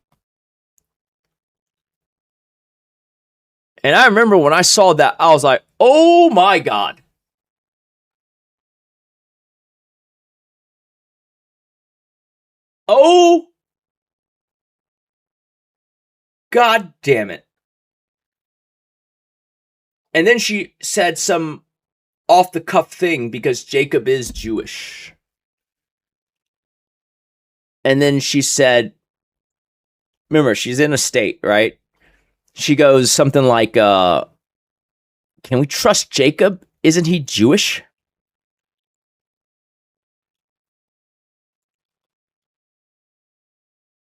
S1: And I remember when I saw that, I was like, oh my God. Oh, God damn it. And then she said some off the cuff thing because Jacob is Jewish. And then she said, remember, she's in a state, right? She goes something like, can we trust Jacob? Isn't he Jewish?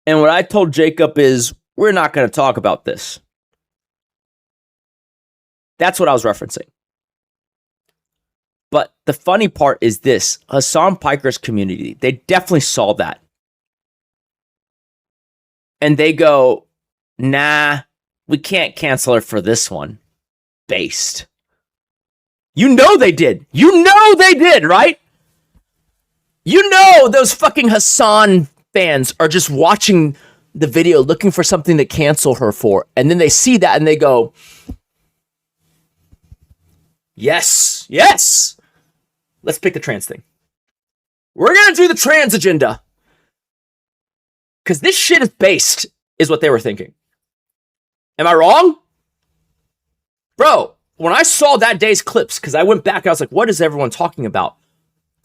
S1: And what I told Jacob is, we're not going to talk about this. That's what I was referencing. But the funny part is this. Hassan Piker's community, they definitely saw that. And they go, nah, we can't cancel her for this one. Based. You know they did. You know they did, right? You know those fucking Hassan fans are just watching the video looking for something to cancel her for. And then they see that and they go, yes, yes. Let's pick the trans thing. We're going to do the trans agenda. Because this shit is based, is what they were thinking. Am I wrong? Bro, when I saw that day's clips, because I went back, I was like, what is everyone talking about?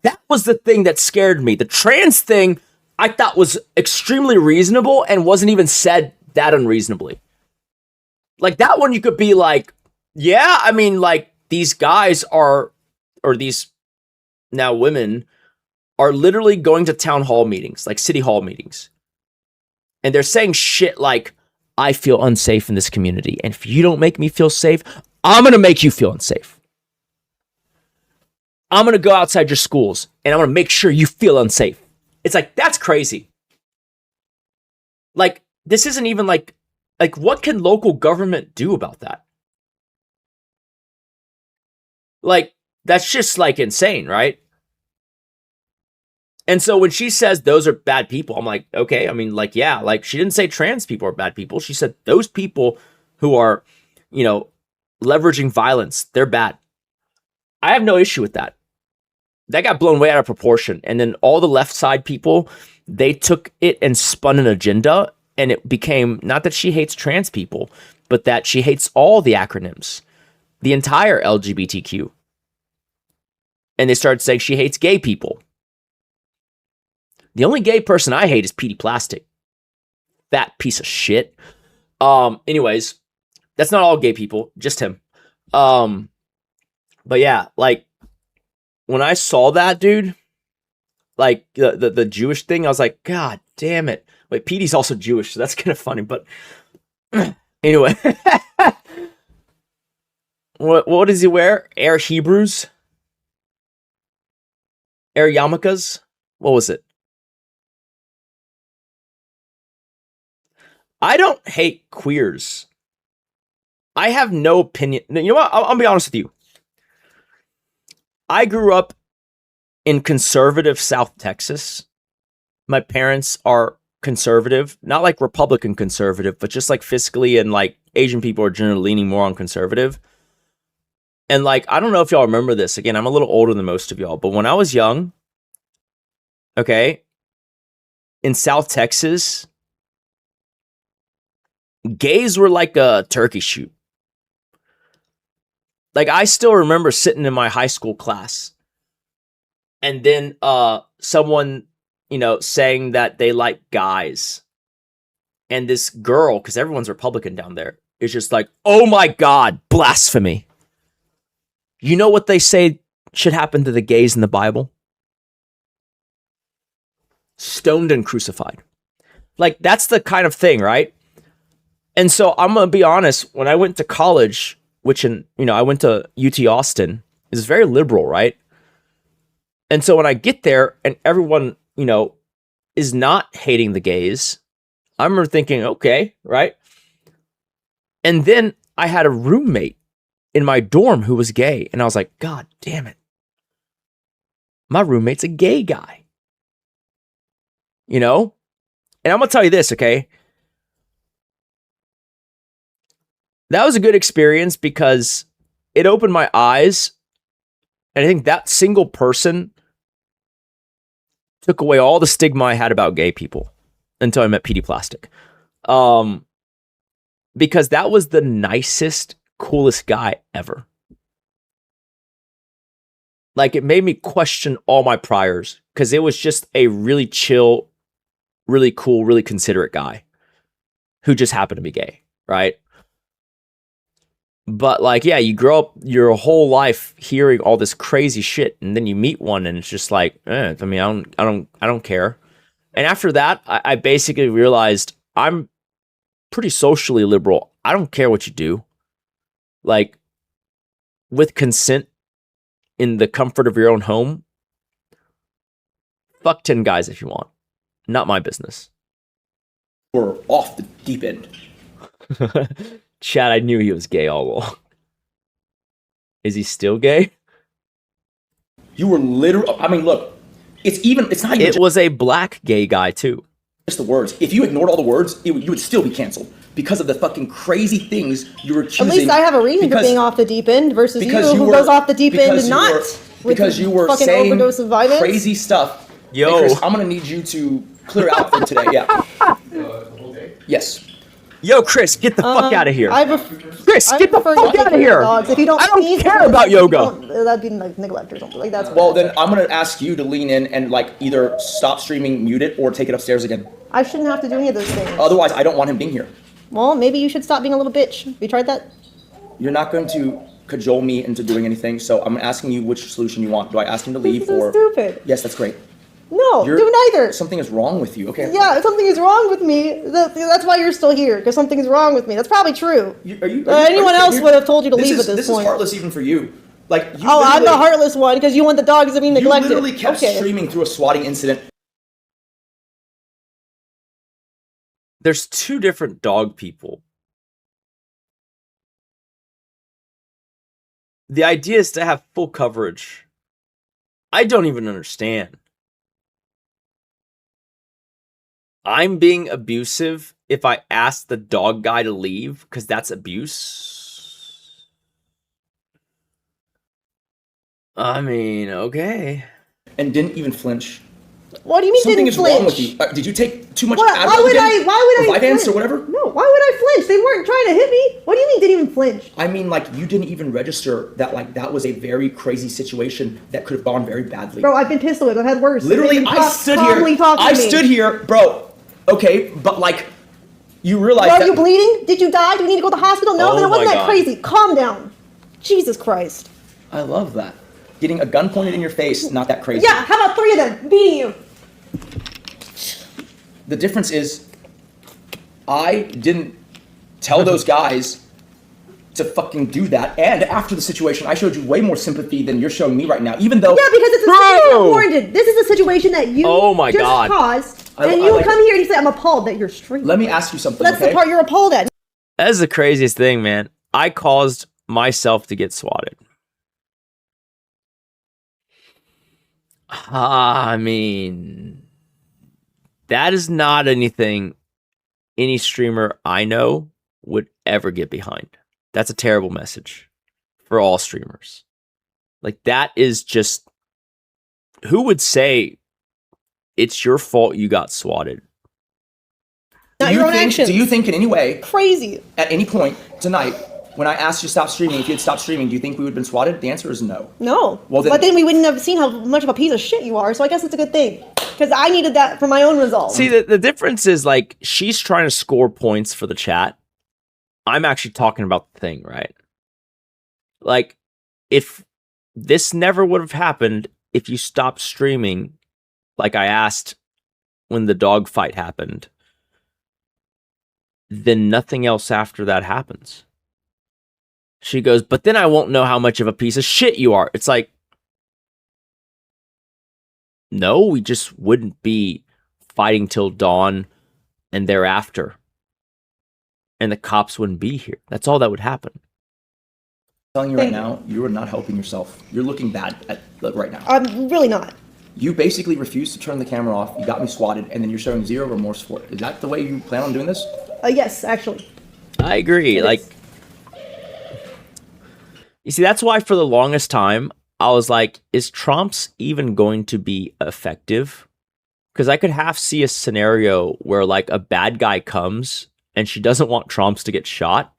S1: That was the thing that scared me. The trans thing I thought was extremely reasonable and wasn't even said that unreasonably. Like that one, you could be like, yeah, I mean, like these guys are, or these now women are literally going to town hall meetings, like city hall meetings. And they're saying shit like, I feel unsafe in this community. And if you don't make me feel safe, I'm going to make you feel unsafe. I'm going to go outside your schools and I'm going to make sure you feel unsafe. It's like, that's crazy. Like, this isn't even like what can local government do about that? Like, that's just like insane, right? And so when she says those are bad people, I'm like, okay, I mean, like, yeah, like she didn't say trans people are bad people. She said those people who are, you know, leveraging violence, they're bad. I have no issue with that. That got blown way out of proportion. And then all the left side people, they took it and spun an agenda. And it became not that she hates trans people, but that she hates all the acronyms, the entire LGBTQ. And they started saying she hates gay people. The only gay person I hate is Petey Plastic. That piece of shit. Anyways, that's not all gay people, just him. But yeah, like when I saw that, dude, like the Jewish thing, I was like, God damn it. Wait, Petey's also Jewish, so that's kind of funny, but anyway. What does he wear? Air Hebrews? Air yarmulkes? What was it? I don't hate queers. I have no opinion. You know what? I'll be honest with you. I grew up in conservative South Texas. My parents are conservative, not like Republican conservative, but just like fiscally, and like Asian people are generally leaning more on conservative. And like, I don't know if y'all remember this. Again, I'm a little older than most of y'all, but when I was young, okay, in South Texas, gays were like a turkey shoot. Like, I still remember sitting in my high school class and then someone, you know, saying that they like guys. And this girl, because everyone's Republican down there, is just like, oh my God, blasphemy. You know what they say should happen to the gays in the Bible? Stoned and crucified. Like, that's the kind of thing, right? And so I'm going to be honest, when I went to college, which I went to UT Austin, is very liberal, right? And so when I get there and everyone, you know, is not hating the gays, I remember thinking, okay, right? And then I had a roommate in my dorm who was gay. And I was like, God damn it. My roommate's a gay guy. You know? And I'm going to tell you this, okay? That was a good experience because it opened my eyes. And I think that single person took away all the stigma I had about gay people until I met Petey Plastic. Because that was the nicest, coolest guy ever. Like, it made me question all my priors because it was just a really chill, really cool, really considerate guy who just happened to be gay, right? But like, yeah, you grow up your whole life hearing all this crazy shit, and then you meet one, and it's just like, I mean, I don't care. And after that, I basically realized I'm pretty socially liberal. I don't care what you do, like, with consent in the comfort of your own home. Fuck 10 guys if you want. Not my business.
S9: We're off the deep end.
S1: Chad, I knew he was gay all along. Is he still gay?
S9: You were literally, I mean, look, it's not even.
S1: It was a black gay guy too.
S9: Just the words. If you ignored all the words, you would still be canceled because of the fucking crazy things you were choosing.
S7: At least I have a reason for being off the deep end versus you who goes off the deep end and not.
S9: Because you were
S7: fucking
S9: saying
S7: overdose of violence.
S9: Crazy stuff.
S1: Yo.
S9: Hey, Chris, I'm gonna need you to clear out for today. Yeah. Yes.
S4: Yo, Chris, get the fuck out of here. Chris,
S7: I
S4: get the
S7: prefer
S4: fuck
S7: you
S4: out of
S7: take
S4: here.
S7: Dogs. If you don't
S4: I don't
S7: sneeze,
S4: care about yoga.
S7: That'd be like neglect or something. Like that's.
S9: Well, then I'm gonna ask you to lean in and like either stop streaming, mute it, or take it upstairs again.
S7: I shouldn't have to do any of those things.
S9: Otherwise, I don't want him being here.
S7: Well, maybe you should stop being a little bitch. Have you tried that?
S9: You're not going to cajole me into doing anything, so I'm asking you which solution you want. Do I ask him to leave
S7: This is
S9: or?
S7: stupid.
S9: Yes, that's great.
S7: No, do neither.
S9: Something is wrong with you. Okay.
S7: Yeah, something is wrong with me. That's why you're still here, because something's wrong with me. That's probably true. Anyone else would have told you to leave at this
S9: This
S7: point.
S9: is heartless even for you. Like you
S7: Oh, I'm the
S9: literally-
S7: heartless one because you want the dogs to be neglected.
S9: You literally kept streaming through a swatting incident.
S1: There's two different dog people. The idea is to have full coverage. I don't even understand. I'm being abusive if I ask the dog guy to leave because that's abuse. I mean, okay.
S9: And didn't even flinch.
S7: What do you mean
S9: Something
S7: didn't
S9: is
S7: flinch?
S9: wrong with you. Did you take too much
S7: What?
S9: Advil
S7: Why would
S9: again?
S7: I
S9: Or Vyvanse
S7: flinch?
S9: or whatever?
S7: No, why would I flinch? They weren't trying to hit me. What do you mean didn't even flinch?
S9: I mean, like, you didn't even register that, like, that was a very crazy situation that could have gone very badly.
S7: Bro, I've been pistol whipped. I've had worse.
S9: Literally,
S7: They
S9: I
S7: talk-
S9: stood
S7: calmly
S9: here.
S7: talk to
S9: I
S7: me.
S9: stood here, bro. Okay, but, like, you realize
S7: Are
S9: that...
S7: you bleeding? Did you die? Do we need to go to the hospital? No,
S9: Oh
S7: then it wasn't
S9: my
S7: that
S9: God.
S7: crazy. Calm down. Jesus Christ.
S9: I love that. Getting a gun pointed in your face, not that crazy.
S7: Yeah, how about 3 of them beating you?
S9: The difference is, I didn't tell those guys to fucking do that. And after the situation, I showed you way more sympathy than you're showing me right now. Even though,
S7: Yeah, because it's a situation that warranted. This is a situation that you
S9: Oh my
S7: just
S9: God.
S7: caused,
S9: I
S7: and you
S9: like
S7: come here and you say, I'm appalled that you're streaming.
S9: let me ask you something.
S7: That's
S9: okay?
S7: the part you're appalled at.
S1: That is the craziest thing, man. I caused myself to get swatted. I mean, that is not anything any streamer I know would ever get behind. That's a terrible message for all streamers. Like, that is just, who would say it's your fault you got swatted?
S7: Not your own actions.
S9: Do you think in any way,
S7: Crazy.
S9: at any point tonight, when I asked you to stop streaming, if you had stopped streaming, do you think we would have been swatted? The answer is no.
S7: No.
S9: Well, then-
S7: But then we wouldn't have seen how much of a piece of shit you are, so I guess it's a good thing. Because I needed that for my own resolve.
S1: See, the difference is, like, she's trying to score points for the chat. I'm actually talking about the thing, right? Like, if this never would have happened if you stopped streaming, like I asked when the dog fight happened, then nothing else after that happens. She goes, but then I won't know how much of a piece of shit you are. It's like, no, we just wouldn't be fighting till dawn and thereafter. And the cops wouldn't be here. That's all that would happen.
S9: I'm telling you right now, you are not helping yourself. You're looking bad at right now.
S7: I'm really not.
S9: You basically refused to turn the camera off. You got me swatted, and then you're showing zero remorse for it. Is that the way you plan on doing this?
S7: Yes, actually.
S1: I agree. Like, you see, that's why for the longest time, I was like, is Trumps even going to be effective? Because I could half see a scenario where, like, a bad guy comes and she doesn't want Trumps to get shot.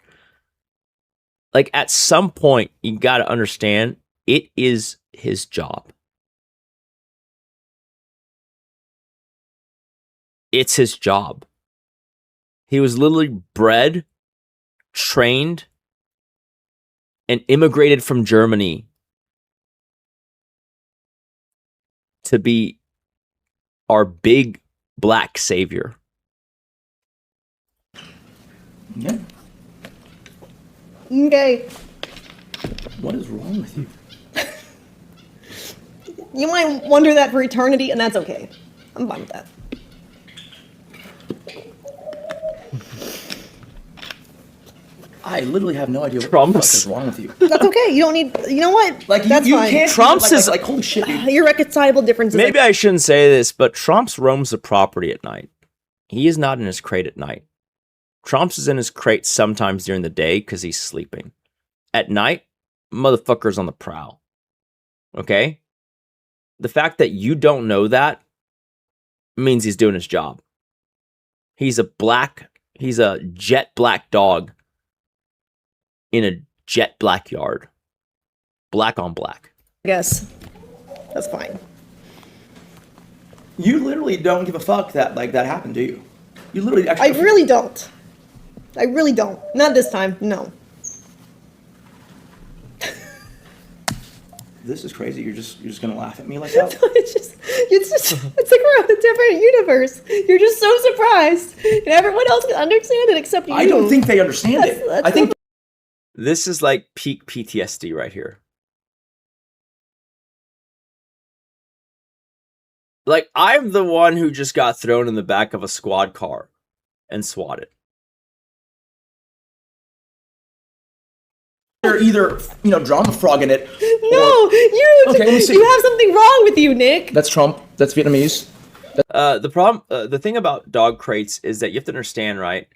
S1: Like, at some point, you got to understand, it is his job. It's his job. He was literally bred, trained, and immigrated from Germany to be our big black savior.
S9: Yeah.
S7: Okay.
S9: What is wrong with you?
S7: You might wonder that for eternity, and that's okay. I'm fine with that.
S9: I literally have no idea what
S1: Trumps.
S9: the fuck is wrong with you.
S7: That's okay. You don't need. You know what?
S9: Like,
S7: that's
S9: you
S7: fine.
S9: can't.
S1: Trump's is
S9: like holy shit, dude.
S7: Irreconcilable differences.
S1: Maybe I shouldn't say this, but Trumps roams the property at night. He is not in his crate at night. Trumps is in his crate sometimes during the day because he's sleeping. At night, motherfucker's on the prowl. Okay? The fact that you don't know that means he's doing his job. He's a black He's a jet black dog in a jet black yard. Black on black.
S3: I guess. That's fine.
S9: You literally don't give a fuck that that happened, do you? You literally actually.
S3: I really don't. I really don't. Not this time. No.
S9: This is crazy. You're just gonna laugh at me like that?
S3: It's like we're in a different universe. You're just so surprised, and everyone else can understand it except you.
S9: I don't think they understand it. I think
S1: this is like peak PTSD right here. Like, I'm the one who just got thrown in the back of a squad car and swatted.
S9: You're either, drama frogging it.
S3: No,
S9: Okay, let me see.
S3: you have something wrong with you, Nick.
S9: That's Trump. That's Vietnamese.
S1: The thing about dog crates is that you have to understand, right?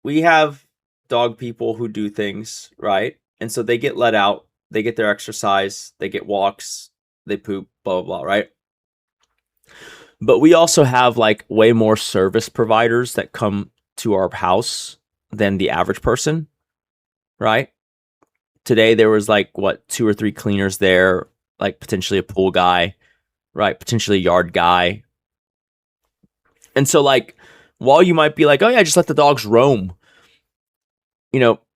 S1: We have dog people who do things, right? And so they get let out, they get their exercise, they get walks, they poop, blah, blah, blah, right? But we also have like way more service providers that come to our house than the average person, right? Today there was like, 2 or 3 cleaners there, like potentially a pool guy, right? Potentially a yard guy. And so like, while you might be like, oh yeah, just let the dogs roam,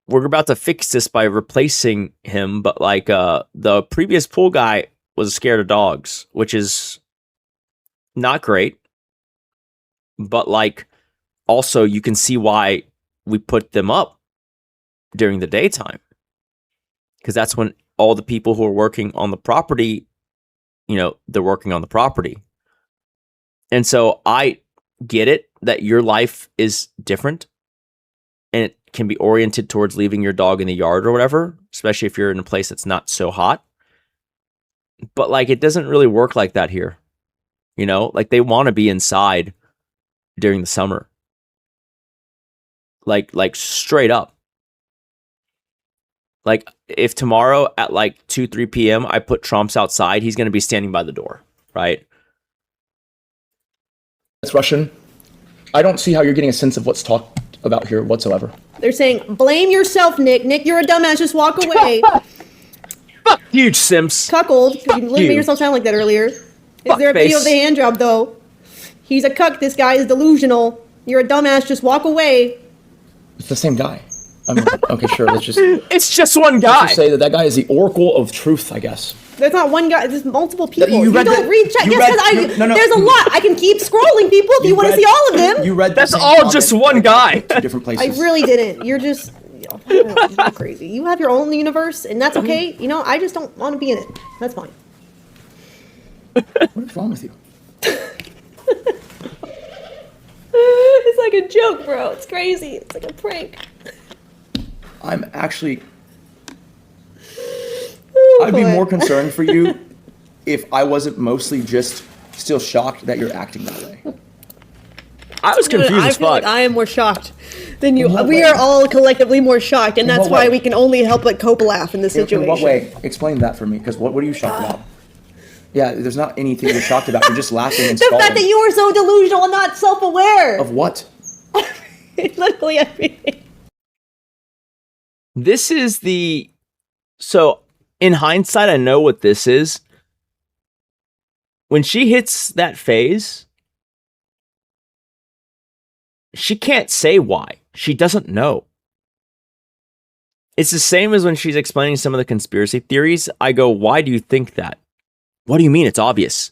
S1: we're about to fix this by replacing him. But like, the previous pool guy was scared of dogs, which is not great. But like, also you can see why we put them up during the daytime, because that's when all the people who are working on the property, they're working on the property. And so I get it that your life is different and it can be oriented towards leaving your dog in the yard or whatever, especially if you're in a place that's not so hot. But like, it doesn't really work like that here. Like they want to be inside during the summer. Like straight up. Like if tomorrow at like 2, 3 p.m. I put Trumps outside, he's going to be standing by the door, right?
S9: It's Russian. I don't see how you're getting a sense of what's talked about here whatsoever.
S3: They're saying, blame yourself, Nick. Nick, you're a dumbass. Just walk away.
S1: Huge simps.
S3: Cuckold. You didn't make yourself sound like that earlier. Is there a video of the hand job, though? He's a cuck. This guy is delusional. You're a dumbass. Just walk away.
S9: It's the same guy. I mean, okay, sure. Let's just.
S1: It's just one guy.
S9: Let's just say that guy is the oracle of truth, I guess.
S3: There's not one guy. There's multiple people.
S9: You
S3: don't read chat. Yes, because there's a lot. I can keep scrolling, people, if you want to see all of them.
S9: You read.
S1: That's all just one guy.
S9: Two different places.
S3: I really didn't. You're just you're crazy. You have your own universe, and that's okay. I just don't want to be in it. That's fine.
S9: What's wrong with you?
S3: It's like a joke, bro. It's crazy. It's like a prank.
S9: I'm actually. I'd be more concerned for you if I wasn't mostly just still shocked that you're acting that way.
S1: I was confused
S3: I
S1: as
S3: feel
S1: fuck.
S3: like I am more shocked than you. We are all collectively more shocked, and that's why we can only help but cope laugh in this situation.
S9: In what way? Explain that for me, because what are you shocked about? Yeah, there's not anything you're shocked about. You're just laughing and
S3: the fact that you are so delusional and not self-aware.
S9: Of what?
S3: Literally everything.
S1: This is so in hindsight, I know what this is. When she hits that phase, she can't say why. She doesn't know. It's the same as when she's explaining some of the conspiracy theories. I go, why do you think that? What do you mean? It's obvious.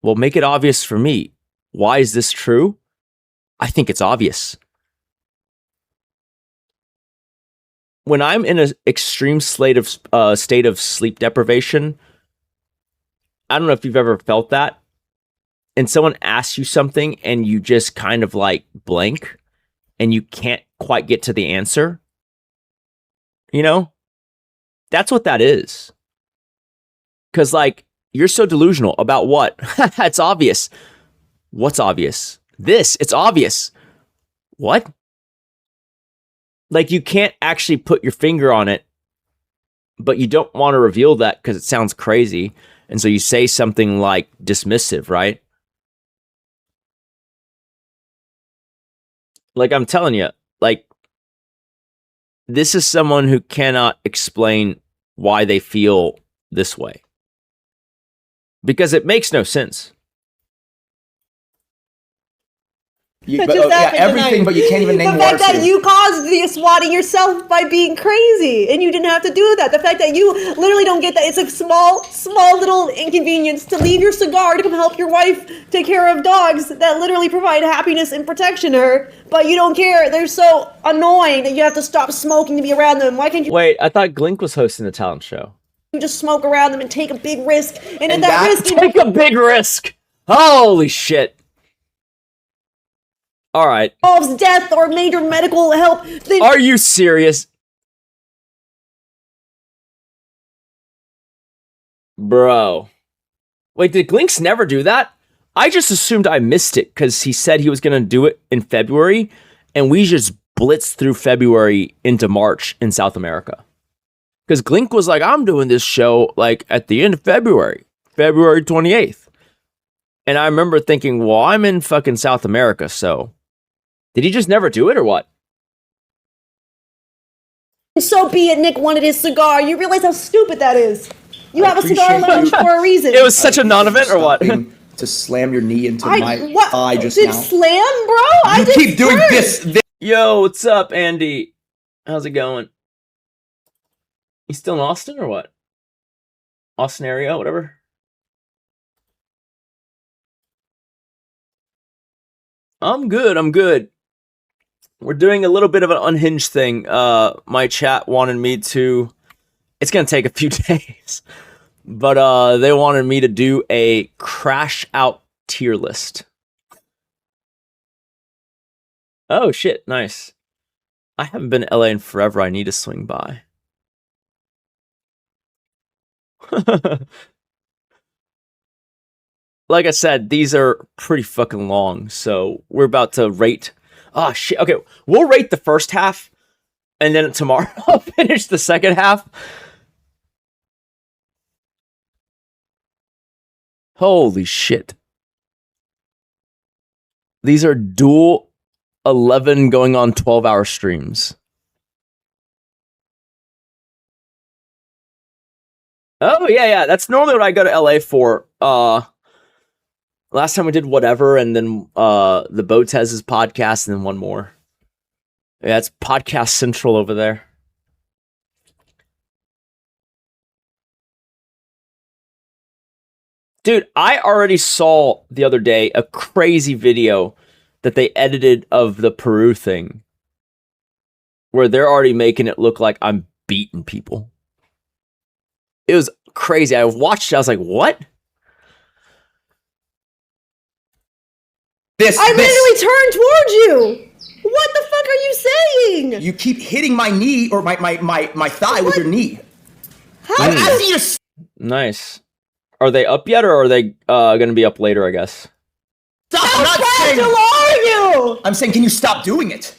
S1: Well, make it obvious for me. Why is this true? I think it's obvious. When I'm in an extreme state of sleep deprivation, I don't know if you've ever felt that, and someone asks you something and you just kind of like blank and you can't quite get to the answer. That's what that is. Because like, you're so delusional about what? It's obvious. What's obvious? It's obvious. What? Like, you can't actually put your finger on it, but you don't want to reveal that because it sounds crazy. And so you say something like dismissive, right? Like, I'm telling you, like, this is someone who cannot explain why they feel this way. Because it makes no sense.
S9: But, everything, but you can't even name
S3: the
S9: water.
S3: fact that you caused the swatting yourself by being crazy, and you didn't have to do that. The fact that you literally don't get that. It's a small little inconvenience to leave your cigar to come help your wife take care of dogs that literally provide happiness and protection to her, but you don't care. They're so annoying that you have to stop smoking to be around them. Why can't you
S1: Wait, I thought Glink was hosting the talent show.
S3: just smoke around them and take a big risk? And if that risk...
S1: Take a big risk! Holy shit. All right.
S3: Involves death or major medical help, then
S1: Are you serious? Bro. Wait, did Glinks never do that? I just assumed I missed it because he said he was going to do it in February, and we just blitzed through February into March in South America. Because Glink was like, I'm doing this show like at the end of February, February 28th. And I remember thinking, well, I'm in fucking South America, so... Did he just never do it or what?
S3: so be it. Nick wanted his cigar. You realize how stupid that is? You have a cigar lounge for a reason.
S1: It was such a non-event or what?
S9: To slam your knee into my thigh just
S3: did
S9: now.
S3: Slam, bro?
S9: You keep doing this.
S1: Yo, what's up, Andy? How's it going? You still in Austin or what? Austin area, whatever. I'm good. We're doing a little bit of an unhinged thing. My chat wanted me to... It's going to take a few days. But they wanted me to do a crash out tier list. Oh, shit. Nice. I haven't been to LA in forever. I need to swing by. Like I said, these are pretty fucking long. So we're about to rate... Oh, shit. Okay, we'll rate the first half, and then tomorrow I'll finish the second half. Holy shit. These are dual 11 going on 12-hour streams. Oh, yeah. That's normally what I go to LA for. Last time we did whatever, and then the Boats has his podcast, and then one more. Yeah, it's Podcast Central over there. Dude, I already saw the other day a crazy video that they edited of the Peru thing, where they're already making it look like I'm beating people. It was crazy. I watched it, I was like, what?
S3: I literally turned towards you. What the fuck are you saying?
S9: You keep hitting my knee or my thigh with your knee.
S3: How?
S1: Nice. Are they up yet, or are they going to be up later, I guess?
S3: How fragile are you?
S9: I'm saying, can you stop doing it?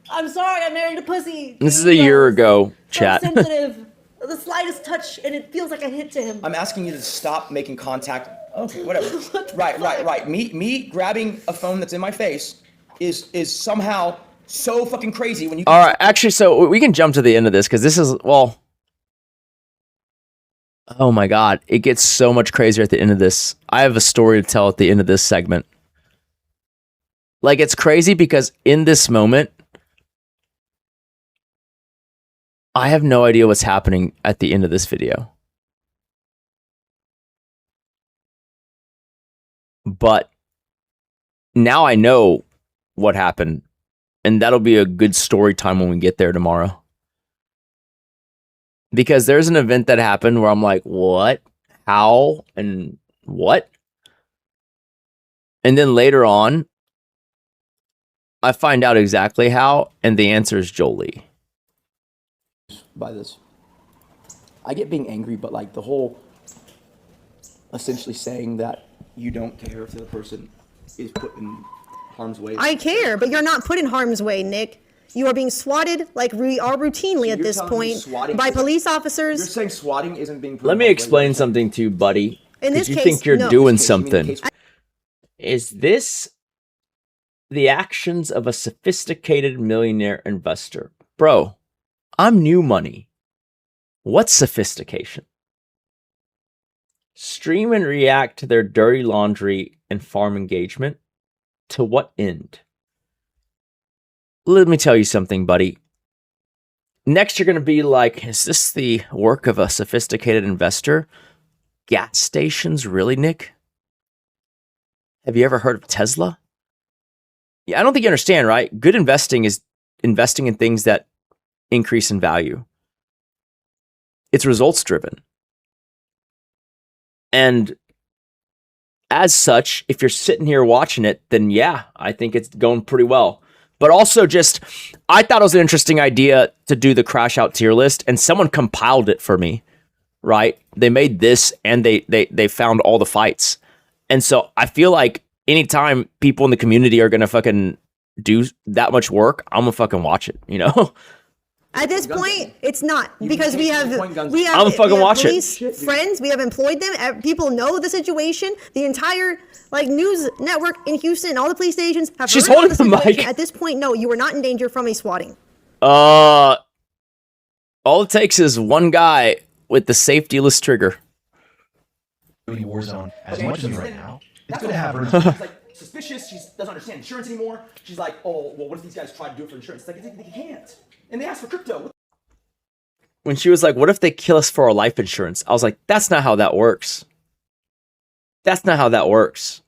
S3: I'm sorry, I married a pussy.
S1: This is a year ago, chat.
S3: So sensitive. The slightest touch, and it feels like a hit to him.
S9: I'm asking you to stop making contact. Okay, whatever. Right. Me grabbing a phone that's in my face is somehow so fucking crazy when you...
S1: All right, actually, so we can jump to the end of this, because this is, well... Oh my god, it gets so much crazier at the end of this. I have a story to tell at the end of this segment. Like, it's crazy because in this moment, I have no idea what's happening at the end of this video. But now I know what happened, and that'll be a good story time when we get there tomorrow. Because there's an event that happened where I'm like, what? How? And what? And then later on, I find out exactly how, and the answer is Jolie.
S9: By this. I get being angry, but like the whole essentially saying that you don't care if the other person is put in harm's way.
S7: I care, but you're not put in harm's way, Nick. You are being swatted like we are routinely at this point by police officers.
S9: You're saying swatting isn't being...
S1: Let me explain something to you, buddy.
S7: In this
S1: you
S7: case,
S1: think you're
S7: no.
S1: doing something. Is this
S4: the actions of a sophisticated millionaire investor. Bro, I'm new money. What's sophistication? Stream and react to their dirty laundry and farm engagement. To what end? Let me tell you something, buddy. Next, you're going to be like, is this the work of a sophisticated investor? Gas stations, really, Nick? Have you ever heard of Tesla? Yeah, I don't think you understand, right? Good investing is investing in things that increase in value. It's results driven. And as such, if you're sitting here watching it, then yeah, I think it's going pretty well. But also just, I thought it was an interesting idea to do the crash out tier list, and someone compiled it for me, right? They made this and they found all the fights. And so I feel like anytime people in the community are going to fucking do that much work, I'm going to fucking watch it, you know?
S7: At this point, it's not because we have
S4: I'm fucking watch
S7: police friends. We have employed them. People know the situation. The entire news network in Houston, all the police stations have.
S4: She's
S7: heard
S4: holding
S7: about
S4: the
S7: situation.
S4: mic.
S7: At this point, no, you are not in danger from a swatting.
S4: All it takes is one guy with the safety-less trigger.
S10: Warzone as much as me right now. It's
S9: That's
S10: good to have her.
S9: She's like suspicious. She doesn't understand insurance anymore. She's like, oh, well, what if these guys try to do it for insurance? It's like, they can't. And they ask for crypto.
S4: When she was like, what if they kill us for our life insurance? I was like, that's not how that works. That's not how that works.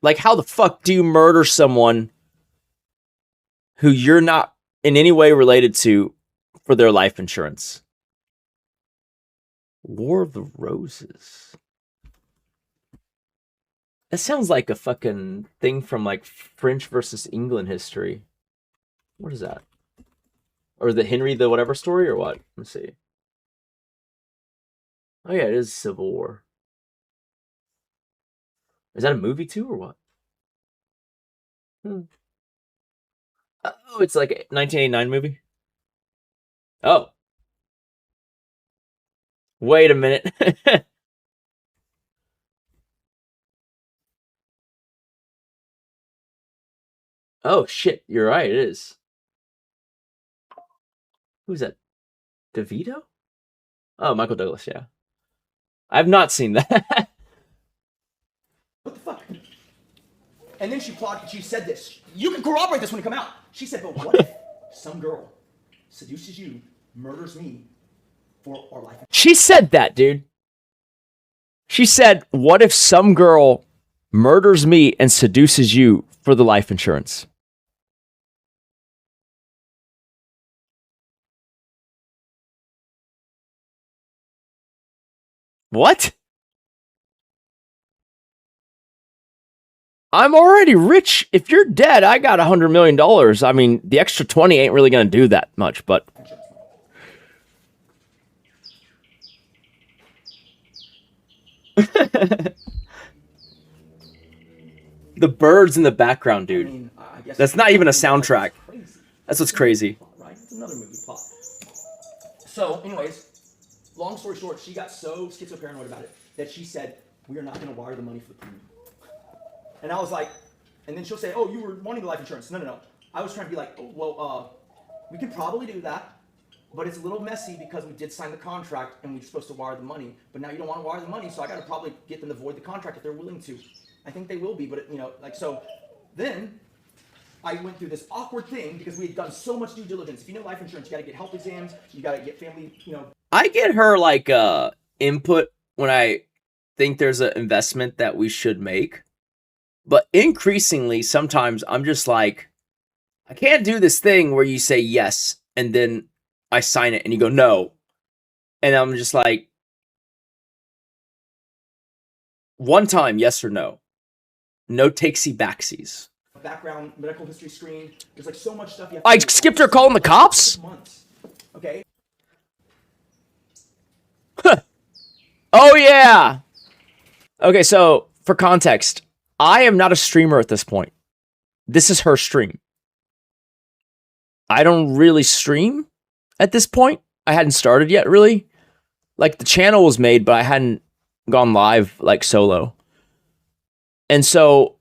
S4: Like, how the fuck do you murder someone who you're not in any way related to for their life insurance? War of the Roses. That sounds like a fucking thing from like French versus England history. What is that? Or the Henry the whatever story or what? Let's see. Oh yeah, it is Civil War. Is that a movie too or what? Oh, it's like a 1989 movie. Oh. Wait a minute. Oh shit, you're right, it is. Who's that? DeVito? Oh, Michael Douglas, yeah. I've not seen that.
S9: What the fuck? And then she said this. You can corroborate this when it come out. She said, but what if some girl seduces you, murders me for our life?
S4: She said that, dude. She said, what if some girl murders me and seduces you for the life insurance? What? I'm already rich. If you're dead, I got $100 million. I mean, the extra 20 ain't really going to do that much, but... The birds in the background, dude. That's not even a soundtrack. That's what's crazy.
S9: Right? It's another movie plot. So, anyways, long story short, she got so schizoparanoid about it that she said, we are not going to wire the money for the premium. And I was like, and then she'll say, oh, you were wanting the life insurance. No. I was trying to be like, oh, well, we could probably do that, but it's a little messy because we did sign the contract and we're supposed to wire the money. But now you don't want to wire the money, so I got to probably get them to void the contract if they're willing to. I think they will be, but so then I went through this awkward thing because we had done so much due diligence. If you know life insurance, you got to get health exams, you got to get family,
S4: I get her input when I think there's an investment that we should make. But increasingly, sometimes I'm just like, I can't do this thing where you say yes, and then I sign it, and you go no. And I'm just like, one time, yes or no. No takesy backsies.
S9: Background medical history screen. There's like so much stuff you have
S4: I skipped her calling the cops?
S9: Months. Okay.
S4: Oh, yeah. Okay, so for context, I am not a streamer at this point. This is her stream. I don't really stream at this point. I hadn't started yet, really. Like, the channel was made, but I hadn't gone live, like, solo. And so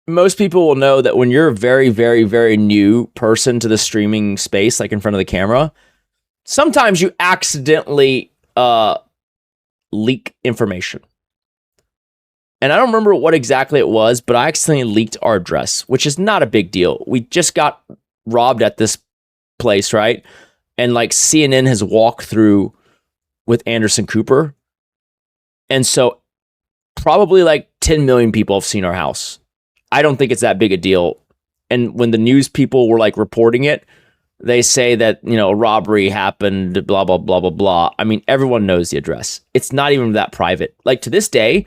S1: most people will know that when you're a very, very, very new person to the streaming space, like in front of the camera, sometimes you accidentally leak information. And I don't remember what exactly it was, but I accidentally leaked our address, which is not a big deal. We just got robbed at this place, right? And like CNN has walked through with Anderson Cooper. And so probably like 10 million people have seen our house. I don't think it's that big a deal. And when the news people were like reporting it, they say that, you know, a robbery happened, blah, blah, blah, blah, blah. I mean, everyone knows the address. It's not even that private. Like to this day,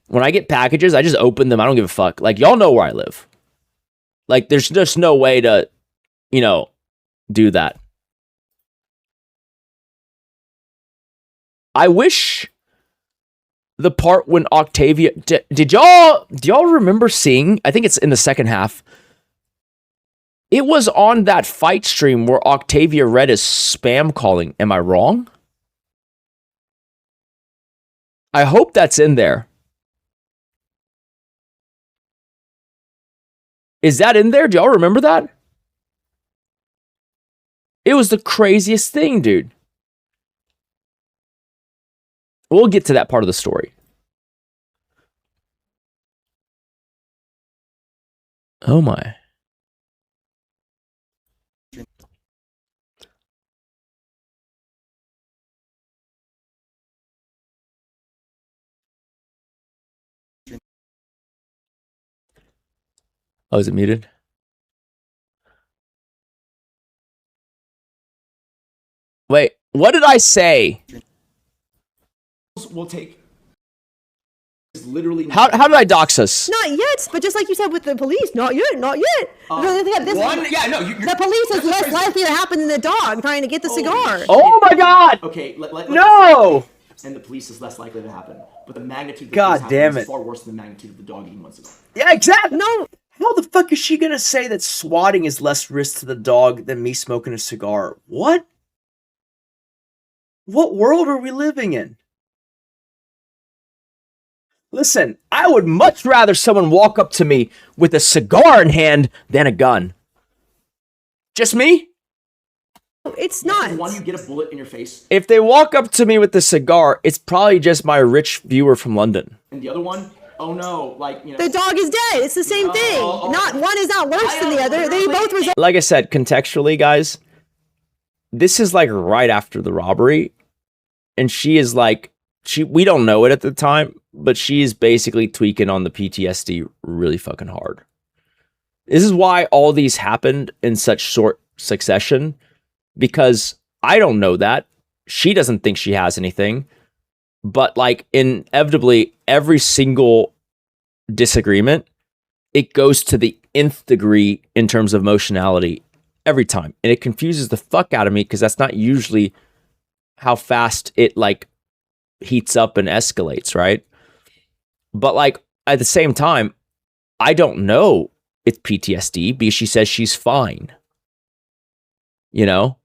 S1: when I get packages, I just open them. I don't give a fuck. Like, y'all know where I live. Like, there's just no way to, you know, do that. I wish the part when Octavia... do y'all remember seeing... I think it's in the second half. It was on that fight stream where Octavia read his spam calling. Am I wrong? I hope that's in there. Is that in there? Do y'all remember that? It was the craziest thing, dude. We'll get to that part of the story. Oh my. Oh, is it muted? Wait, what did I say?
S9: We'll take. Literally.
S1: How did I dox us?
S7: Not yet, but just like you said with the police, not yet, not yet. The police is less likely to happen than the dog trying to get the cigar.
S1: Oh my god!
S9: Okay,
S1: no!
S9: And the police is less likely to happen, but the magnitude of the
S1: God
S9: police
S1: damn
S9: happening
S1: it.
S9: is far worse than the magnitude of the dog eating one cigar.
S1: Yeah, exactly. No. How the fuck is she gonna say that swatting is less risk to the dog than me smoking a cigar? What? What world are we living in? Listen, I would much rather someone walk up to me with a cigar in hand than a gun. Just me?
S7: It's not.
S9: One, you get a bullet in your face,
S1: If they walk up to me with a cigar, it's probably just my rich viewer from London.
S9: and the other one, oh no, like, you know.
S7: The dog is dead. It's the same thing. Not one is not worse than the other. They both result.
S1: Like I said, contextually, guys, this is like right after the robbery. And she is like, we don't know it at the time, but she is basically tweaking on the PTSD really fucking hard. This is why all these happened in such short succession, because I don't know that. She doesn't think she has anything. But like inevitably, every single disagreement, it goes to the nth degree in terms of emotionality every time. And it confuses the fuck out of me because that's not usually how fast it like heats up and escalates, right? But like at the same time, I don't know it's PTSD because she says she's fine. You know?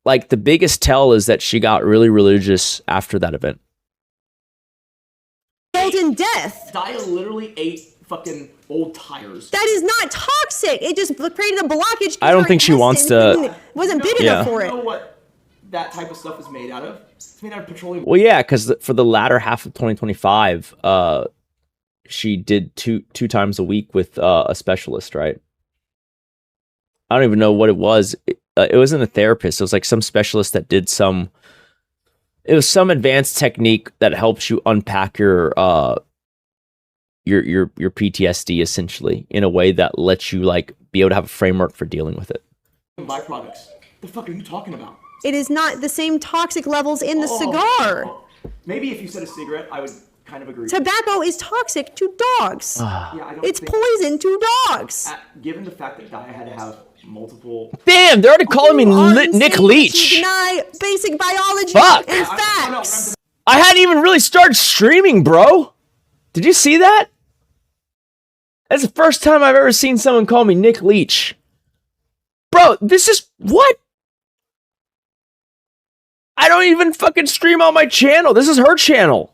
S1: Like the biggest tell is that she got really religious after that event.
S7: In death.
S9: Dia literally ate fucking old tires.
S7: That is not toxic. It just created a blockage.
S1: I don't think she wants to.
S7: Wasn't big
S1: Yeah.
S7: enough for
S9: You
S7: it.
S9: know what that type of stuff is made out of? It's made out of petroleum.
S1: Well, yeah, because for the latter half of 2025, she did two times a week with a specialist, right? I don't even know what it was. It wasn't a therapist. It was like some specialist that did some. It was some advanced technique that helps you unpack your PTSD essentially in a way that lets you like be able to have a framework for dealing with it.
S9: Byproducts. The fuck are you talking about?
S7: It is not the same toxic levels in the cigar.
S9: Maybe if you said a cigarette, I would kind of agree.
S7: Tobacco is toxic to dogs.
S9: I don't
S7: It's
S9: think-
S7: poison to dogs.
S9: Given the fact that Dia had to have multiple.
S1: Damn, they're already calling me Nick
S7: To
S1: Leach.
S7: deny basic biology
S1: Fuck.
S7: and facts.
S1: I hadn't even really started streaming, bro. Did you see that? That's the first time I've ever seen someone call me Nick Leach. Bro, this is what? I don't even fucking stream on my channel. This is her channel.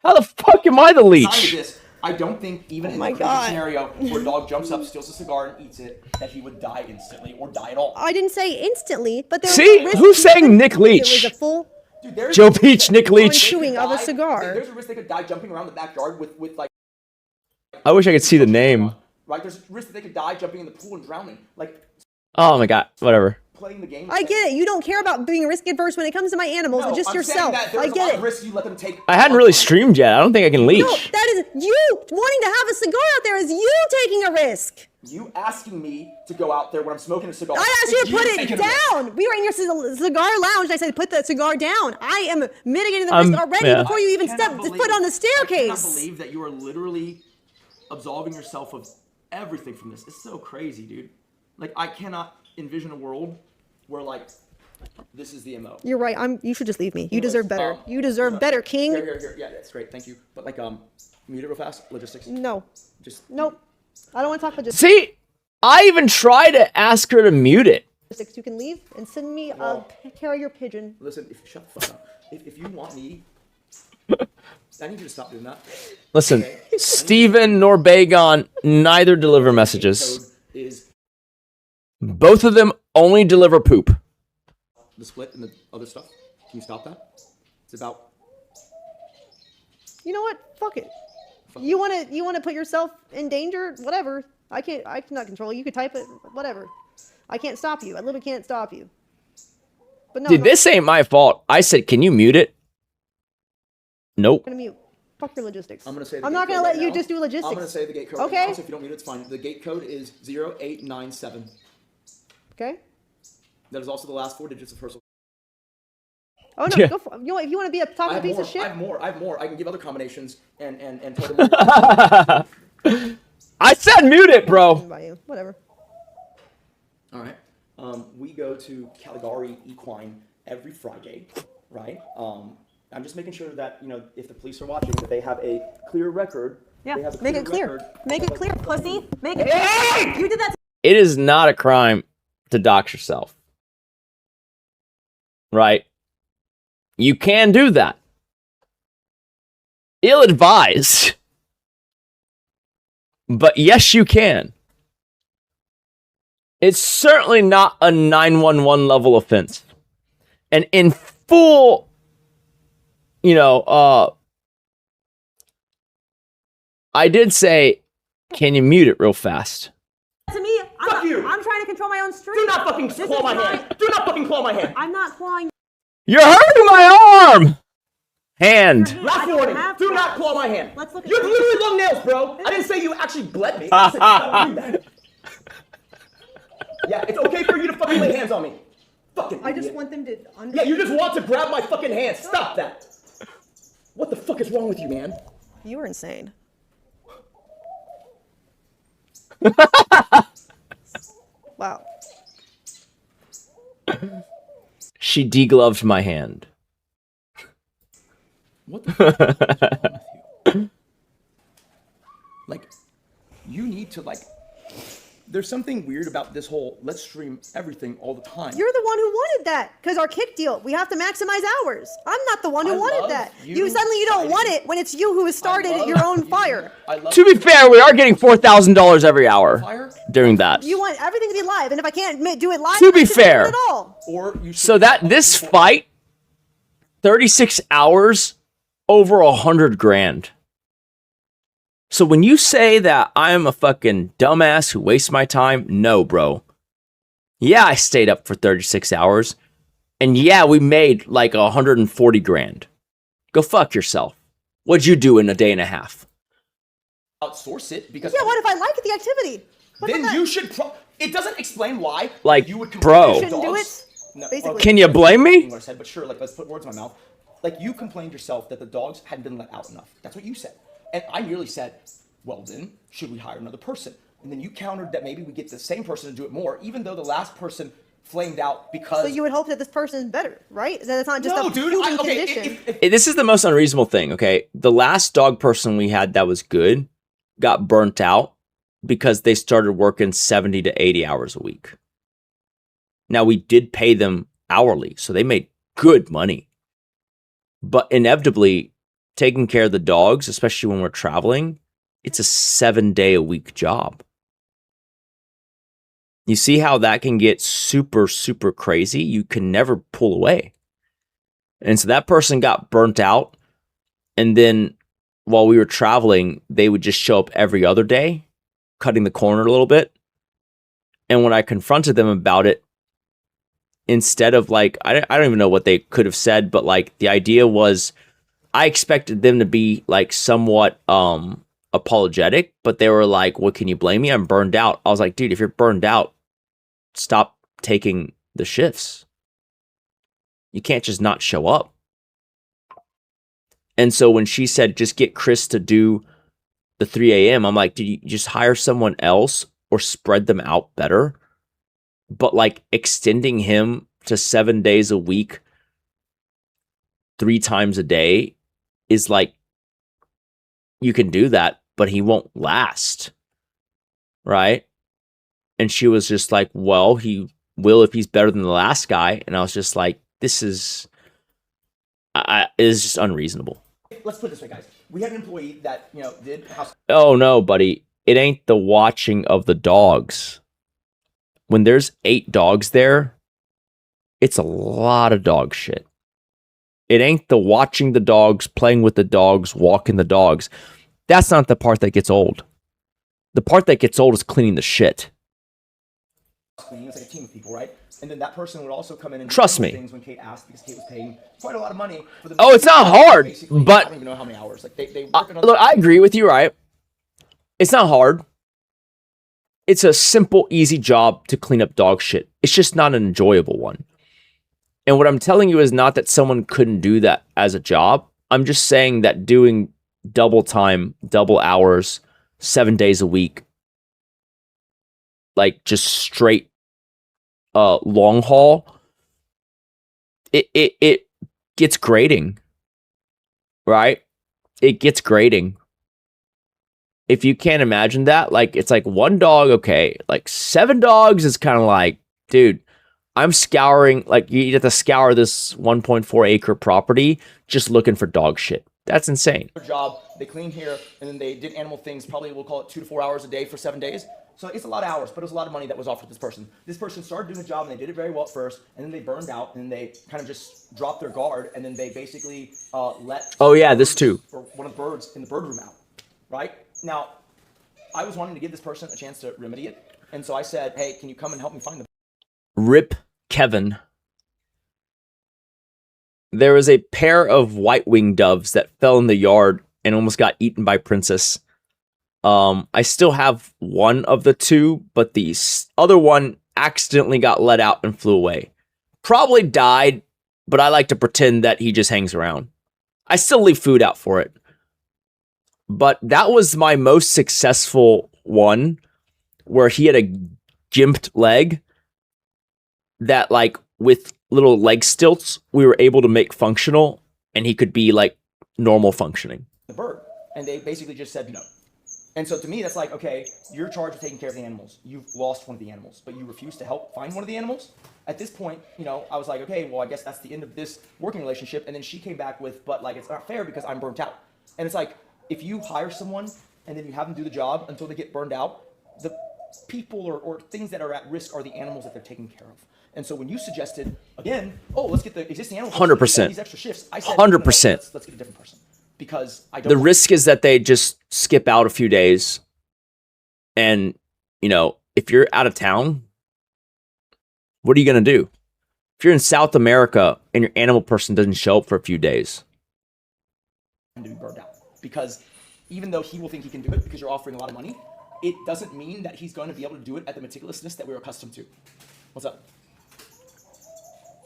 S1: How the fuck am I the
S9: Not only
S1: leech?
S9: this, I don't think even in
S7: my
S9: the crazy
S7: God.
S9: scenario where a dog jumps up, steals a cigar, and eats it, that he would die instantly or die at all.
S7: I didn't say instantly, but there was
S1: See?
S7: a risk
S1: Who's saying Nick
S7: It was
S1: Leach?
S7: a full
S9: Dude, there's
S1: Joe
S9: a risk
S1: Peach,
S9: that
S1: Nick Leach.
S7: chewing of a
S9: die-
S7: cigar.
S9: There's a risk they could die jumping around the backyard with like.
S1: I wish I could see the name.
S9: Right, there's a risk that they could die jumping in the pool and drowning. Like
S1: Oh my god, whatever.
S9: playing the game.
S7: I get it. You don't care about being risk adverse when it comes to my animals,
S9: No,
S7: just
S9: I'm
S7: yourself.
S9: saying that
S7: I
S9: there's a
S7: get
S9: lot
S7: it.
S9: of risks you let them take.
S1: I hadn't really streamed yet. I don't think I can leech.
S7: No, that is you wanting to have a cigar out there is you taking a risk.
S9: You asking me to go out there when I'm smoking a cigar.
S7: I asked you to put it
S9: taking a risk.
S7: down. We were in your cigar lounge. And I said, put that cigar down. I am mitigating the risk already
S1: yeah.
S7: before you even
S9: I
S7: step
S9: cannot
S7: foot
S9: believe-
S7: on the
S9: I
S7: staircase.
S9: cannot believe that you are literally absolving yourself of everything from this. It's so crazy, dude. Like I cannot envision a world where like this is the MO.
S7: You're right. You should just leave me. You deserve better. You deserve better, King.
S9: Here. Yeah, that's great. Thank you. But like mute it real fast. Logistics.
S7: No.
S9: Just
S7: Nope. I don't want to talk logistics.
S1: See, I even tried to ask her to mute it.
S7: You can leave and send me a carrier pigeon.
S9: listen. If shut the fuck up. If you want me, I need you to stop doing that.
S1: Listen, Steven nor Bagon neither deliver messages.
S9: Code is
S1: Both of them only deliver poop.
S9: the split and the other stuff. Can you stop that? It's about.
S7: You know what? Fuck it. You wanna put yourself in danger? Whatever. I cannot control you. You could type it. Whatever. I can't stop you. I literally can't stop you. But no.
S1: Dude, this ain't my fault. I said, can you mute it? Nope.
S7: I'm gonna mute. Fuck your logistics.
S9: I'm gonna say.
S7: I'm not gonna let you just do logistics.
S9: I'm gonna say the gate code.
S7: Okay.
S9: Right now, so if you don't mute it, it's fine. The gate code is 0897.
S7: Okay.
S9: That is also the last 4 digits of her.
S7: Oh no,
S1: Yeah.
S7: go for, you know what, if you want to be a
S9: I
S7: talking
S9: have
S7: piece
S9: more.
S7: of shit.
S9: I have more. I can give other combinations and tell them.
S1: I said mute it, bro.
S7: By you. Whatever.
S9: All right. We go to Caligari Equine every Friday, right? I'm just making sure that if the police are watching, that they have a clear record.
S7: Yeah.
S9: They have a
S7: Make it clear.
S9: record.
S7: Make it clear, pussy. Make it clear. You did that.
S1: It is not a crime to dox yourself. Right? You can do that. Ill-advised. But yes, you can. It's certainly not a 911 level offense. And in full, I did say, can you mute it real fast?
S7: To me,
S9: Fuck you.
S7: I'm trying to control my own stream.
S9: Do not fucking claw my hand. Do not fucking claw my hand.
S7: I'm not clawing.
S1: You're hurting my arm! Hand.
S9: Last warning. Do not claw my hand.
S7: Let's look at
S9: You have literally long nails, bro. I didn't say you actually bled me. I said don't do that. Yeah, it's okay for you to fucking lay hands on me. Fucking
S7: I just
S9: idiot.
S7: want them to
S9: Yeah, you just want to grab my fucking hand. Stop that. What the fuck is wrong with you, man?
S7: You were insane. Wow.
S1: She degloved my hand.
S9: What the fuck is wrong with you? Like, you need to, like, there's something weird about this whole let's stream everything all the time.
S7: You're the one who wanted that because our kick deal. We have to maximize hours. I'm not the one who
S9: I
S7: wanted
S9: love
S7: that.
S9: you.
S7: You suddenly you don't want it when it's you who has started your own fire.
S1: To be fair, we are getting $4,000 every hour during that.
S7: You want everything to be live, and if I can't do it live,
S1: To be
S7: I shouldn't do it
S1: fair.
S7: at all.
S9: Or you
S1: So that this fight, 36 hours, over 100 grand. So when you say that I'm a fucking dumbass who wastes my time, no, bro. Yeah, I stayed up for 36 hours. And yeah, we made like 140 grand. Go fuck yourself. What'd you do in a day and a half?
S9: outsource it because
S7: Yeah, what if I like the activity?
S9: then you should. It doesn't explain why.
S1: Like,
S9: you would
S1: bro.
S9: complain to
S1: You
S7: shouldn't do
S9: dogs.
S7: it?
S9: No,
S7: Basically.
S1: Can you blame me?
S9: What I said, but sure, like let's put words in my mouth. Like you complained yourself that the dogs hadn't been let out enough. That's what you said, and I merely said, well then, should we hire another person? And then you countered that maybe we get the same person to do it more, even though the last person flamed out because.
S7: So you would hope that this person is better, right? That it's not just
S9: No,
S7: a
S9: dude,
S7: human
S9: okay,
S7: condition.
S1: This is the most unreasonable thing, okay? The last dog person we had that was good got burnt out because they started working 70 to 80 hours a week. Now, we did pay them hourly, so they made good money. But inevitably, taking care of the dogs, especially when we're traveling,
S4: It's a 7-day-a-week job. You see how that can get super, super crazy? You can never pull away. And so that person got burnt out. And then while we were traveling, they would just show up every other day, cutting the corner a little bit. And when I confronted them about it, instead of like, I don't even know what they could have said, but like the idea was I expected them to be like somewhat apologetic, but they were like, what, can you blame me? I'm burned out. I was like, dude, if you're burned out, stop taking the shifts. You can't just not show up. And so when she said, just get Chris to do the 3 a.m., I'm like, did you just hire someone else or spread them out better? But like extending him to 7 days a week, 3 times a day is like, you can do that, but he won't last. Right? And she was just like, well, he will if he's better than the last guy. And I was just like, this is just unreasonable.
S9: Let's put it this way, guys. We had an employee that, did house.
S4: Oh no, buddy. It ain't the watching of the dogs. When there's 8 dogs there, it's a lot of dog shit. It ain't the watching the dogs, playing with the dogs, walking the dogs. That's not the part that gets old. The part that gets old is cleaning the shit.
S9: It's like a team of people, right? And then that person would also come in and
S4: Trust
S9: do
S4: me.
S9: things when Kate asked, because Kate was paying quite a lot of money for the.
S4: Oh, it's not hard, but
S9: I don't even know how many hours. Like they work on.
S4: look, I agree with you, right? It's not hard. It's a simple, easy job to clean up dog shit. It's just not an enjoyable one. And what I'm telling you is not that someone couldn't do that as a job. I'm just saying that doing double time, double hours, 7 days a week, like just straight long haul, it gets grating, right? It gets grating. If you can't imagine that, like it's like 1 dog, okay, like 7 dogs is kind of like, dude, I'm scouring, like you have to scour this 1.4 acre property just looking for dog shit. That's insane.
S9: Their job, they cleaned here, and then they did animal things. Probably we'll call it 2 to 4 hours a day for 7 days. So it's a lot of hours, but it was a lot of money that was offered to this person. This person started doing the job, and they did it very well at first, and then they burned out, and they kind of just dropped their guard, and then they basically let.
S4: Oh yeah, this too.
S9: Or one of the birds in the bird room out, right? Now, I was wanting to give this person a chance to remedy it, and so I said, hey, can you come and help me find the.
S4: Rip Kevin. There was a pair of white-winged doves that fell in the yard and almost got eaten by Princess. I still have one of the 2, but the other one accidentally got let out and flew away. Probably died, but I like to pretend that he just hangs around. I still leave food out for it. But that was my most successful one, where he had a gimped leg that, like, with little leg stilts, we were able to make functional, and he could be, like, normal functioning.
S9: The bird, and they basically just said no. And so to me, that's like, okay, you're charged with taking care of the animals. You've lost one of the animals, but you refuse to help find one of the animals. At this point, I was like, okay, well, I guess that's the end of this working relationship. And then she came back with, but like, it's not fair because I'm burnt out. And it's like, if you hire someone and then you have them do the job until they get burned out, the people or things that are at risk are the animals that they're taking care of. And so when you suggested, again, oh, let's get the existing animals.
S4: 100%.
S9: These extra shifts. I said,
S4: 100%.
S9: Let's get a different person. Because I don't.
S4: The risk is that they just skip out a few days. And, if you're out of town, what are you going to do? If you're in South America and your animal person doesn't show up for a few days.
S9: To be burned out. Because even though he will think he can do it because you're offering a lot of money, it doesn't mean that he's going to be able to do it at the meticulousness that we're accustomed to. What's up?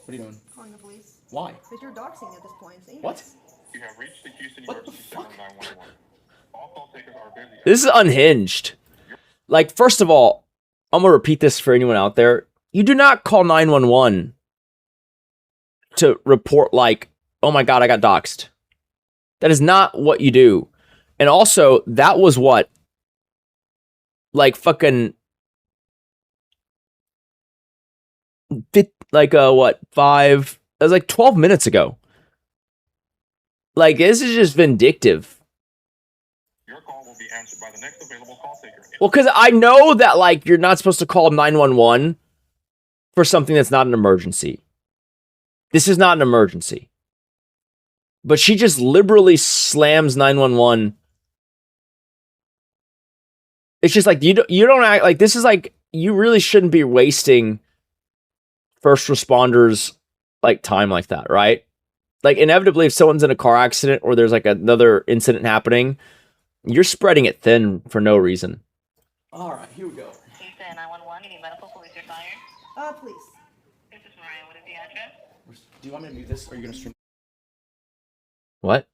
S9: What are you doing?
S7: Calling the police.
S9: Why?
S7: Because you're doxing at this point. See?
S9: What?
S21: You have reached the Houston Emergency Center 911. All call takers are busy.
S4: This is unhinged. Like, first of all, I'm going to repeat this for anyone out there. You do not call 911 to report like, oh my God, I got doxed. That is not what you do. And also, that was what? Like fucking... That was like 12 minutes ago. Like, this is just vindictive.
S21: Your call will be answered by the next available call taker.
S1: Well, because I know that like you're not supposed to call 911 for something that's not an emergency. This is not an emergency. But she just liberally slams 911. It's just like you don't act like this is like you really shouldn't be wasting first responders like time like that, right? Like inevitably if someone's in a car accident or there's like another incident happening, you're spreading it thin for no reason.
S9: All right, here we go.
S11: Houston 911, you need medical, police required?
S3: Please.
S11: This is Mariah, what is the address?
S9: Do you want me to mute this, or are you gonna stream?
S1: What?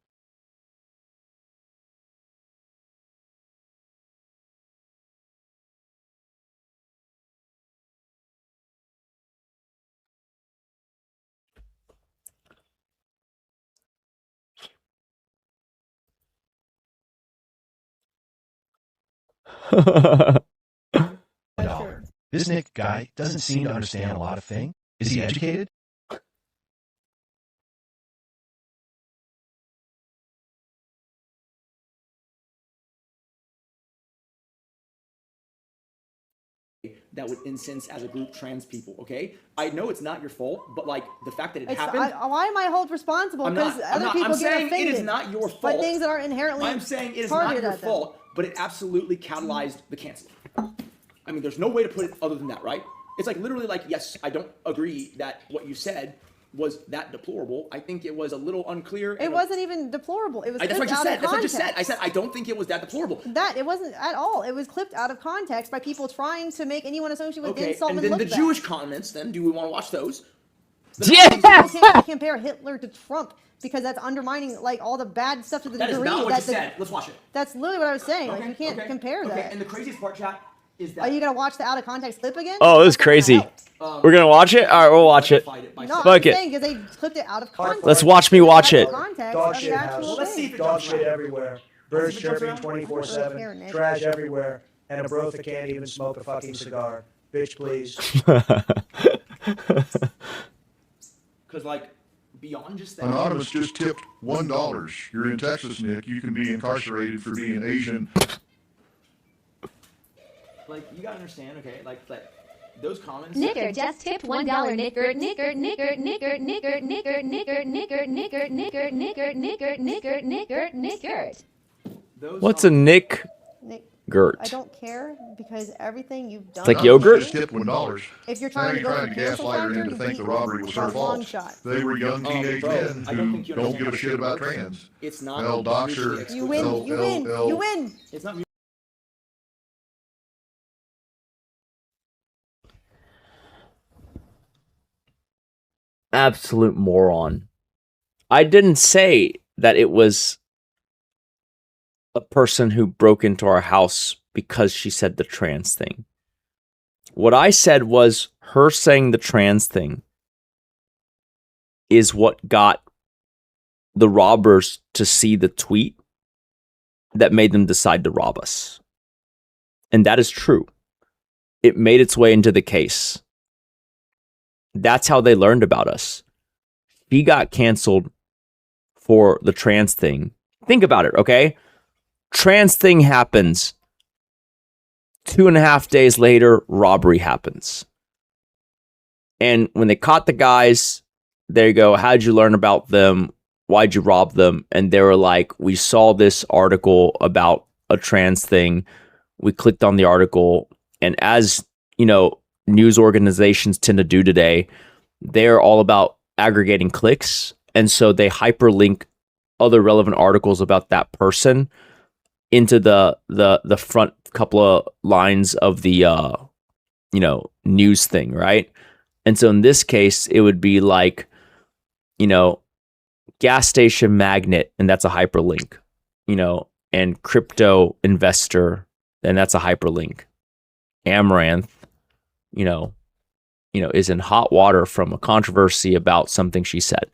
S10: This Nick guy doesn't seem to understand a lot of things. Is he educated?
S9: That would incense as a group trans people, okay? I know it's not your fault, but like the fact that it
S7: It's,
S9: happened.
S7: why am I held responsible?
S9: I'm
S7: Because
S9: not-
S7: other
S9: I'm
S7: people get
S9: saying
S7: offended
S9: it is not your
S7: by
S9: fault.
S7: things that are inherently
S9: I'm saying it is not
S7: targeted
S9: your
S7: at them.
S9: fault, but it absolutely catalyzed the canceling. I mean, there's no way to put it other than that, right? It's like literally like, yes, I don't agree that what you said was that deplorable. I think it was a little unclear.
S7: It wasn't even deplorable. It was
S9: That's what I
S7: clipped
S9: just
S7: out
S9: said.
S7: of
S9: That's what I
S7: context.
S9: just said. I said I don't think it was that deplorable.
S7: That it wasn't at all. It was clipped out of context by people trying to make anyone associated with
S9: Okay,
S7: insult
S9: and
S7: and
S9: then
S7: look
S9: the
S7: bad.
S9: Jewish comments. Then, do we want to watch those?
S7: You can't compare Hitler to Trump because that's undermining like all the bad stuff to the
S9: That is
S7: degree
S9: not what
S7: that
S9: you said. Let's watch it.
S7: That's literally what I was saying. like
S9: Okay,
S7: you can't
S9: okay,
S7: compare
S9: okay.
S7: that.
S9: And the craziest part, chat, is that
S7: Are you gonna watch the out of context clip again?
S1: Oh, it was crazy. We're gonna watch it? Alright, we'll watch it.
S7: No,
S1: Fuck
S7: I'm
S1: it.
S7: saying because they clipped it out of context.
S1: Let's watch me watch it.
S7: Context
S13: Dog
S7: of
S13: shit
S7: the
S13: house.
S7: actual
S9: Let's see
S7: thing.
S9: if it
S13: Dog
S9: jumps
S13: shit
S9: around.
S13: everywhere. Birds
S9: Let's see if it jumps
S13: chirping
S9: around.
S13: 24/7. Trash everywhere. And a bro that can't even smoke a fucking cigar. Bitch, please.
S9: Because like beyond just that.
S8: Anonymous just tipped $1. You're in Texas, Nick. You can be incarcerated for being Asian.
S9: Like you gotta understand, okay? Like those comments.
S11: Nicker just tipped $1. Nicker, Nicker, Nicker, Nicker, Nicker, Nicker, Nicker, Nicker, Nicker, Nicker, Nicker, Nicker, Nicker, Nicker, Nicker.
S1: What's a Nick
S7: Nick,
S1: Gert?
S7: I don't care because everything you've done.
S1: It's like yogurt?
S8: Just tipped $1.
S7: If you're
S8: Now
S7: trying to
S8: you're
S7: go
S8: trying
S7: for
S8: to
S7: cancel
S8: gaslight her
S7: factor,
S8: into
S7: you
S8: think the
S7: beat
S8: robbery was
S7: by
S8: her
S7: a long
S8: fault.
S7: shot.
S8: They were young teenage
S9: bro,
S8: men
S9: I don't
S8: who
S9: think you
S8: don't
S9: understand
S8: give a
S9: what
S8: shit
S9: you're
S8: about
S9: doing.
S8: trans.
S9: It's not
S8: L Doxer.
S9: mutually
S7: You win. You win. You win.
S9: It's not.
S1: Absolute moron. I didn't say that it was a person who broke into our house because she said the trans thing. What I said was her saying the trans thing is what got the robbers to see the tweet that made them decide to rob us. And that is true. It made its way into the case. That's how they learned about us. She got canceled for the trans thing. Think about it, okay? Trans thing happens. 2.5 days later, robbery happens. And when they caught the guys, they go, how'd you learn about them? Why'd you rob them? And they were like, we saw this article about a trans thing. We clicked on the article. And as, you know, news organizations tend to do today, they're all about aggregating clicks. And so they hyperlink other relevant articles about that person into the front couple of lines of the news thing, right? And so in this case, it would be like, gas station magnet, and that's a hyperlink, and crypto investor, and that's a hyperlink. Amaranth, is in hot water from a controversy about something she said.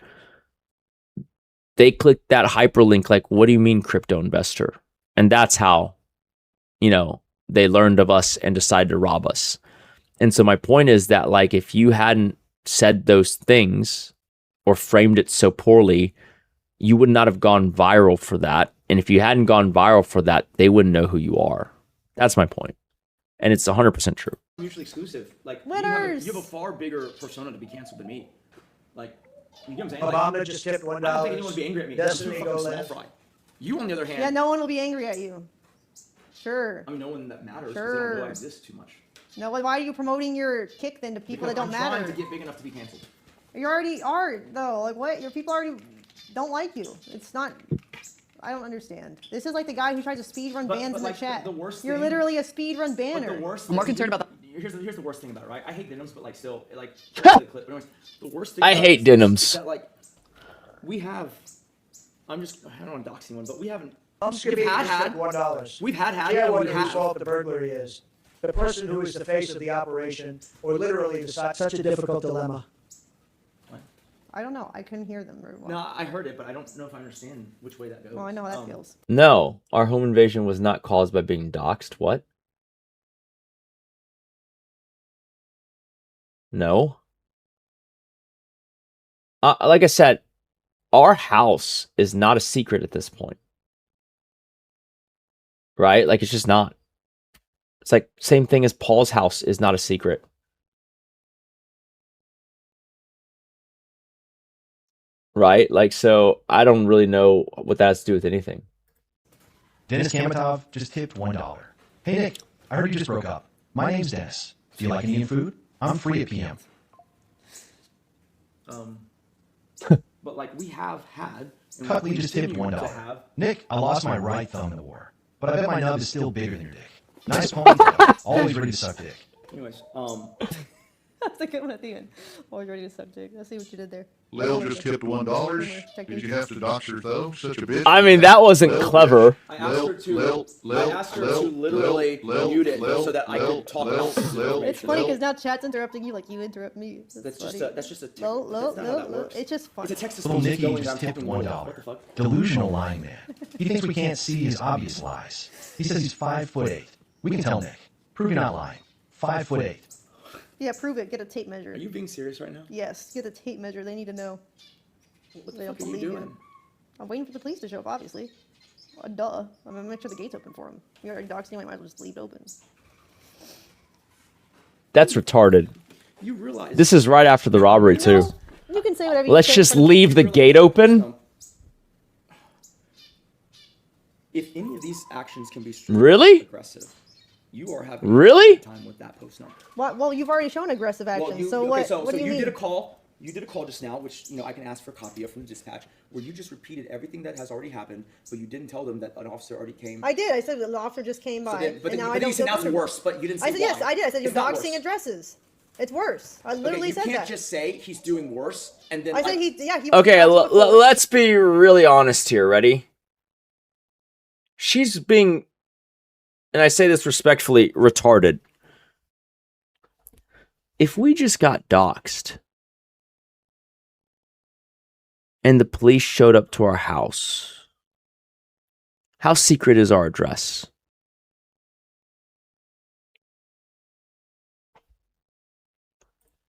S1: They clicked that hyperlink like, what do you mean crypto investor? And that's how, they learned of us and decided to rob us. And so my point is that, like, if you hadn't said those things or framed it so poorly, you would not have gone viral for that. And if you hadn't gone viral for that, they wouldn't know who you are. That's my point. And it's 100% true.
S9: Mutually exclusive. Like
S7: Winners.
S9: you have a far bigger persona to be canceled than me. Like, you know what I'm saying?
S13: Obama
S9: Like,
S13: just tipped $1.
S9: I don't think anyone would be angry at me.
S13: Destiny,
S9: I'm
S13: go
S9: small
S13: live.
S9: fry. You, on the other hand.
S7: Yeah, no one will be angry at you. Sure.
S9: I mean, no one that matters because they
S7: Sure.
S9: don't know I exist too much.
S7: No, why are you promoting your kick then to people
S9: Because
S7: that don't
S9: I'm
S7: matter?
S9: trying to get big enough to be canceled.
S7: You already are though. Like what? Your people already don't like you. It's not. I don't understand. This is like the guy who tries to speed run bans in the
S9: like,
S7: chat.
S9: the worst
S7: You're
S9: thing-
S7: literally a speed run
S9: But
S7: banner.
S9: the worst
S16: I'm more
S9: thing-
S16: concerned about
S9: Here's the worst thing about it, right? I hate denims, but like still, like the worst thing.
S1: I
S9: about
S1: hate
S9: it is
S1: denims.
S9: that like we have. I don't want to dox anyone, but we haven't.
S13: Skippy
S9: We've
S13: just
S9: had
S13: tipped $1.
S9: We've had
S13: Yeah,
S9: and
S13: what
S9: we
S13: whose
S9: have.
S13: fault the burglary is. The person who is the face of the operation, or literally decides such a difficult dilemma.
S7: I don't know. I couldn't hear them very well.
S9: No, I heard it, but I don't know if I understand which way that goes.
S7: Well, I know how that feels.
S1: No, our home invasion was not caused by being doxxed. What? No. Like I said, our house is not a secret at this point. Right? Like, it's just not. It's like same thing as Paul's house is not a secret. Right? Like, so I don't really know what that has to do with anything.
S10: Dennis Kamatov just tipped $1. Hey Nick, I heard you just broke up. My name's Dennis. Do you like Indian food? I'm free at PM.
S9: But like we have had. and
S10: Cutley
S9: we
S10: just tipped
S9: continue to
S10: $1.
S9: have-
S10: Nick, I lost my right thumb in the war, but I bet my nub is still bigger than your dick. Nice ponytail, always ready to suck dick.
S9: Anyways,
S7: That's a good one at the end. Always ready to subject. Let's see what you did there.
S8: Lil just tipped $1. Did you have to dox her though? Such a bitch.
S1: I mean, that wasn't clever.
S9: I asked her to literally mute it so that I could talk about this information.
S7: It's funny because now chat's interrupting you like you interrupt me.
S9: That's
S7: funny.
S9: just a
S7: low.
S9: that's not how that works.
S7: It's just funny.
S9: It's a text
S10: Little
S9: message
S10: Nicky
S9: going
S10: just
S9: down
S10: tipped
S9: talking about what the
S10: $1.
S9: fuck.
S10: Delusional lying man. He thinks we can't see his obvious lies. He says he's 5'8". We can tell Nick. Prove you're not lying. 5'8".
S7: Yeah, prove it. Get a tape measure.
S9: Are you being serious right now?
S7: Yes, get a tape measure. They need to know.
S9: What
S7: They
S9: the
S7: don't
S9: fuck are you
S7: believe
S9: doing?
S7: I'm waiting for the police to show up, obviously. Duh. I'm gonna make sure the gate's open for them. You already doxed anyway, might as well just leave it open.
S1: That's retarded.
S9: You realize
S1: This is right after the robbery, too.
S7: You can say whatever you
S1: Let's
S7: say,
S1: just
S7: but-
S1: leave the gate open.
S9: If any of these actions can be
S1: Really?
S9: aggressive, you are having
S1: Really?
S9: a time with that post number.
S7: Well, you've already shown aggressive action. So what?
S9: So
S7: What do you mean?
S9: did a call. You did a call just now, which I can ask for a copy of from the dispatch, where you just repeated everything that has already happened, but you didn't tell them that an officer already came.
S7: I did. I said the officer just came by,
S9: So then, but
S7: and
S9: then,
S7: now
S9: but
S7: I
S9: then
S7: don't
S9: you said
S7: feel
S9: now it's
S7: comfortable.
S9: worse, but you didn't say
S7: I said yes.
S9: why.
S7: I did. I said you're
S9: It's not
S7: doxing
S9: worse.
S7: addresses. It's worse. I literally
S9: you
S7: said
S9: can't
S7: that.
S9: just say he's doing worse and then.
S7: I said he. Yeah, he.
S1: Okay,
S7: was responsible.
S1: let's be really honest here. Ready? She's being, and I say this respectfully, retarded. If we just got doxxed and the police showed up to our house, how secret is our address?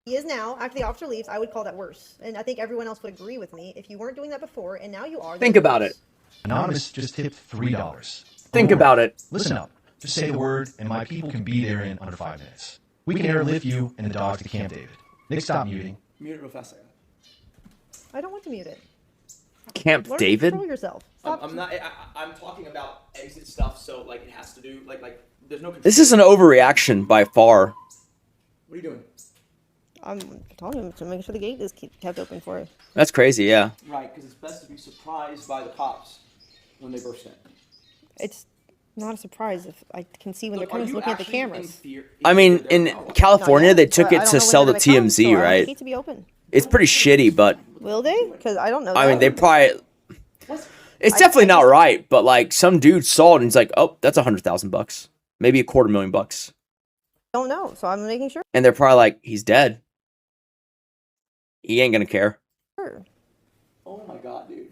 S7: He is now. After the officer leaves, I would call that worse, and I think everyone else would agree with me. If you weren't doing that before, and now you are.
S1: Think
S7: then
S1: about
S7: worse.
S1: it.
S10: Anonymous just tipped $3.
S1: Think about it.
S10: Listen up. Just say the word, and my people can be there in under 5 minutes. We can airlift you and the dogs to Camp David. Nick, stop muting.
S9: Mute it real fast.
S7: I don't want to mute it.
S1: Camp
S7: Learn
S1: David?
S7: To control yourself.
S9: I'm not. I'm talking about exit stuff, so like it has to do like there's no. Control.
S1: This is an overreaction by far.
S9: What are you doing?
S7: I'm telling him to make sure the gate is kept open for it.
S1: That's crazy, yeah.
S9: Right, because it's best to be surprised by the cops when they burst in.
S7: It's not a surprise if I can see when
S9: Look,
S7: they're coming
S9: are you
S7: looking at the
S9: actually in
S7: cameras.
S9: fear?
S1: I mean, in California, they took
S7: But I
S1: it
S7: don't
S1: to
S7: know when
S1: sell the
S7: they're gonna come, so I
S1: TMZ,
S7: want the
S1: right?
S7: gate to be open.
S1: It's pretty shitty, but
S7: Will they? Because I don't know.
S1: I mean,
S7: that.
S1: they probably. It's definitely not right, but like some dude saw it and he's like, "Oh, that's $100,000, maybe $250,000,000,"
S7: don't know, so I'm making sure.
S1: and they're probably like, "He's dead. He ain't gonna care."
S9: Oh my god, dude.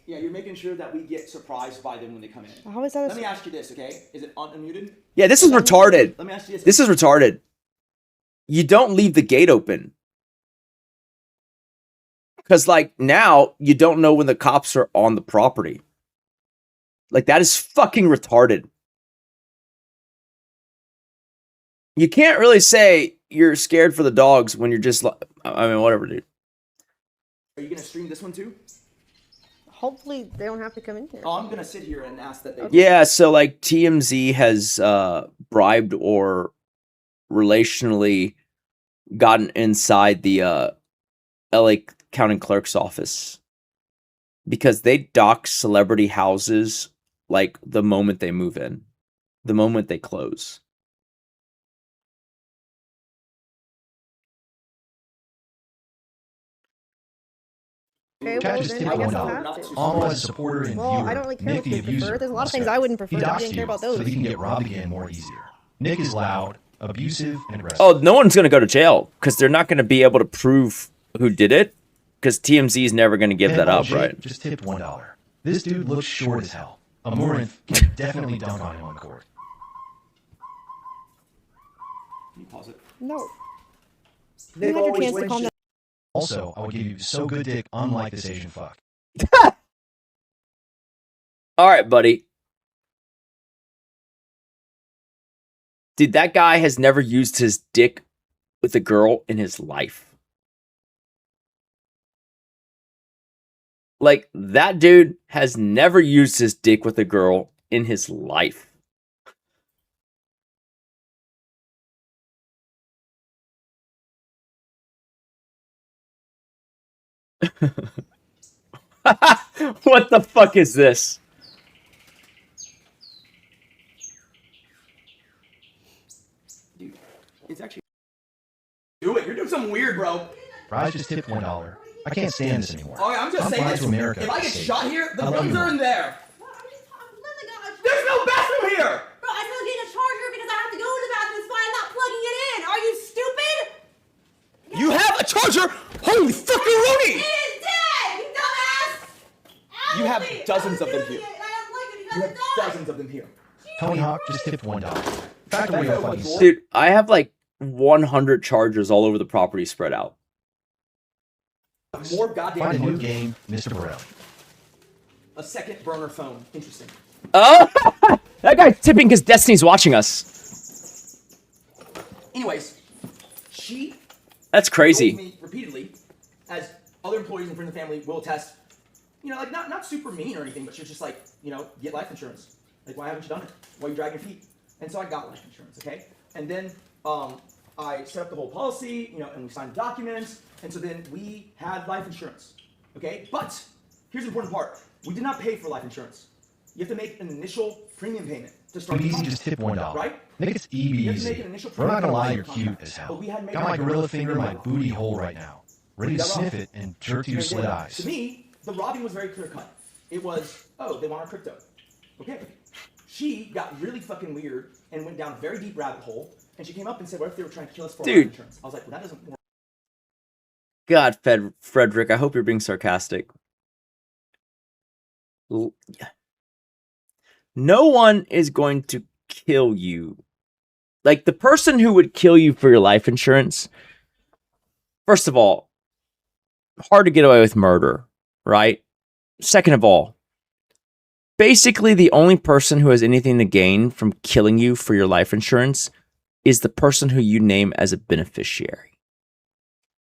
S9: Yeah, you're making sure that we get surprised by them when they come in.
S7: How is that?
S9: Let me ask you this, okay? Is it unmuted?
S1: Yeah, this is retarded.
S9: Let me ask you this.
S1: This is retarded. You don't leave the gate open. Because, like, now you don't know when the cops are on the property.
S4: Like, that is fucking retarded. You can't really say you're scared for the dogs when you're just like, I mean, whatever, dude.
S9: Are you gonna stream this one too?
S7: Hopefully they don't have to come in here.
S9: Oh, I'm gonna sit here and ask that they.
S4: Yeah, so like TMZ has bribed or relationally gotten inside the LA County Clerk's office because they dock celebrity houses like the moment they move in, the moment they close.
S7: Okay,
S10: Chat
S7: well,
S10: just
S7: then
S10: tipped
S7: I guess
S10: $1.
S7: I'll have to.
S10: Almo as a supporter and
S7: Well,
S10: viewer.
S7: I don't really care
S10: Nick
S7: what
S10: the
S7: you prefer.
S10: abuser.
S7: There's a lot of things I wouldn't prefer,
S10: He
S7: but I
S10: doxed
S7: didn't care
S10: you
S7: about
S10: so
S7: those.
S10: that he can get robbed again more easier. Nick is loud, abusive, and aggressive.
S4: Oh, no one's going to go to jail because they're not going to be able to prove who did it because TMZ is never going to give that
S10: Pinball
S4: up,
S10: Jake
S4: right?
S10: just tipped $1. This dude looks short as hell. A Morinth can definitely dunk on him on court.
S9: Can you pause it?
S7: No.
S13: Nick
S7: You had your
S13: always
S7: chance to
S13: wins
S7: calm down.
S10: Also, I will give you so good dick, unlike this Asian fuck.
S4: All right, buddy. Dude, that guy has never used his dick with a girl in his life. Like, that dude has never used his dick with a girl in his life. What the fuck is this?
S9: Dude, it's actually. Do it. You're doing something weird, bro.
S10: Rise just tipped $1. I can't stand this anymore.
S9: Oh, yeah, I'm just saying
S10: flying
S9: this.
S10: to America.
S9: If I get
S10: Safe.
S9: shot here, the
S10: I love
S9: guns
S10: you
S9: are
S10: more.
S9: in there. There's no bathroom here.
S15: Bro, I still get a charger because I have to go to the bathroom. It's fine. I'm not plugging it in. Are you stupid?
S9: You have a charger? Holy fucking Rooney!
S15: It is dead, you dumbass!
S9: You have dozens of them here.
S15: I don't like it
S9: You
S15: because
S9: have
S15: it's died.
S9: dozens of them here.
S10: Tony Hawk just tipped $1. Factory of fucking
S4: Dude, I have like 100 chargers all over the property spread out.
S9: More goddamn.
S10: Find a new
S9: chargers.
S10: game, Mr. Borelli.
S9: A second burner phone. Interesting.
S4: Oh, that guy's tipping because Destiny's watching us.
S9: Anyways, she
S4: That's
S9: told
S4: crazy.
S9: me repeatedly, as other employees and friends of the family will attest, you know, like not super mean or anything, but she was just like, you know, get life insurance. Like, why haven't you done it? Why are you dragging your feet? And so I got life insurance, okay? And then I set up the whole policy, you know, and we signed documents, and so then we had life insurance, okay? But here's the important part: we did not pay for life insurance. You have to make an initial premium payment to start.
S10: Too
S9: the
S10: easy
S9: contract,
S10: just tip $1.
S9: right?
S10: Nick, it's
S9: You have to make
S10: easy.
S9: an initial
S10: We're not gonna lie, you're
S9: premium
S10: cute as
S9: But
S10: hell.
S9: we had made
S10: Got my gorilla finger in my booty hole right now. Ready to sniff it and jerk to your
S9: And
S10: slit
S9: then,
S10: eyes.
S9: To me, the robbing was very clear cut. It was, oh, they want our crypto. Okay. She got really fucking weird and went down a very deep rabbit hole. And she came up and said, what if they were trying to kill us for
S4: Dude.
S9: life insurance? I was like, well, that doesn't work.
S4: God, Frederick, I hope you're being sarcastic. No one is going to kill you. Like, the person who would kill you for your life insurance, first of all, hard to get away with murder, right? Second of all, basically the only person who has anything to gain from killing you for your life insurance is the person who you name as a beneficiary,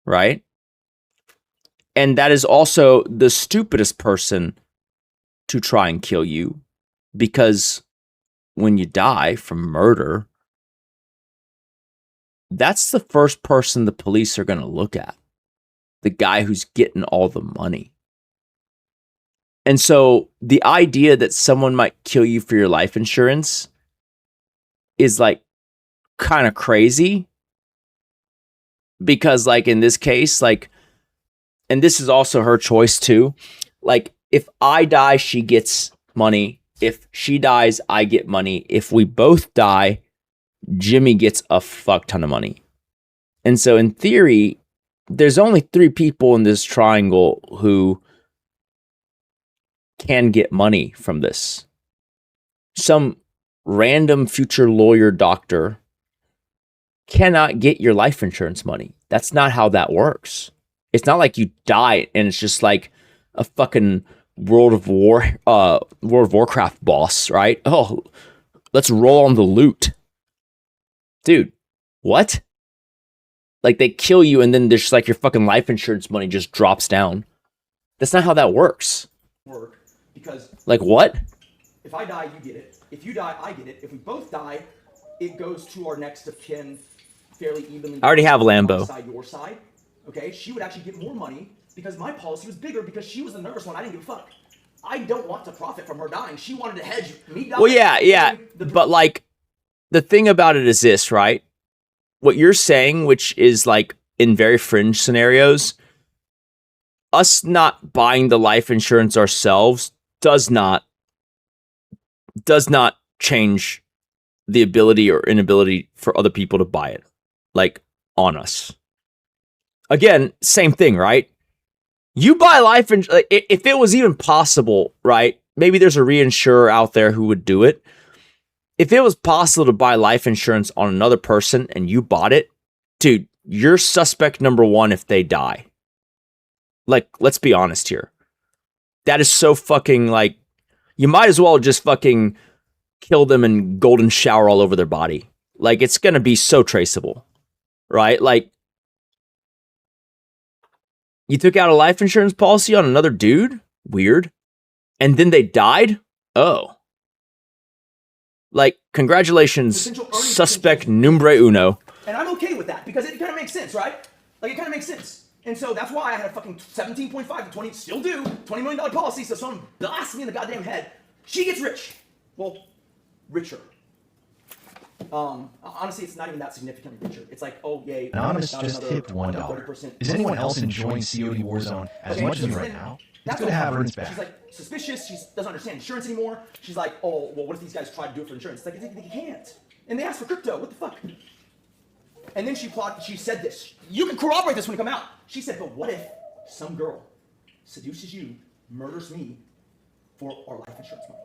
S4: right? And that is also the stupidest person to try and kill you, because when you die from murder, that's the first person the police are going to look at. The guy who's getting all the money. And so the idea that someone might kill you for your life insurance is like kind of crazy. Because like in this case, like, and this is also her choice too. Like, if I die, she gets money. If she dies, I get money. If we both die, Jimmy gets a fuck ton of money. And so in theory, there's only 3 people in this triangle who can get money from this. Some random future lawyer doctor cannot get your life insurance money. That's not how that works. It's not like you die and it's just like a fucking World of Warcraft boss, right? Oh, let's roll on the loot. Dude, what? Like they kill you and then there's just like your fucking life insurance money just drops down. That's not how that works.
S9: Work because
S4: like what?
S9: If I die, you get it. If you die, I get it. If we both die, it goes to our next of kin fairly evenly.
S4: I already have Lambo.
S9: Side, your side. Okay, she would actually get more money because my policy was bigger because she was the nervous one. I didn't give a fuck. I don't want to profit from her dying. She wanted to hedge me dying.
S4: Well, yeah. But like the thing about it is this, right? What you're saying, which is like in very fringe scenarios, us not buying the life insurance ourselves does not change the ability or inability for other people to buy it, like on us. Again, same thing, right? You buy life insurance, if it was even possible, right? Maybe there's a reinsurer out there who would do it. If it was possible to buy life insurance on another person and you bought it, dude, you're suspect number one if they die. Like, let's be honest here. That is so fucking like, you might as well just fucking kill them and golden shower all over their body. Like, it's going to be so traceable, right? Like, you took out a life insurance policy on another dude? Weird. And then they died? Oh. Like, congratulations, suspect numero uno.
S9: And I'm okay with that because it kind of makes sense, right? Like, it kind of makes sense. And so that's why I had a fucking 17.5 to 20, still do, $20 million policy, so someone blasts me in the goddamn head. She gets rich. Well, richer. Honestly, it's not even that significantly richer. It's like, oh, yay.
S10: Anonymous just tipped $1. Is anyone else enjoying COD Warzone as much as me right now? It's good to have her in his back.
S9: She's like suspicious. She doesn't understand insurance anymore. She's like, oh, well, what if these guys try to do it for insurance? It's like, they can't. And they asked for crypto. What the fuck? And then she said this. You can corroborate this when you come out. She said, but what if some girl seduces you, murders me for our life insurance money?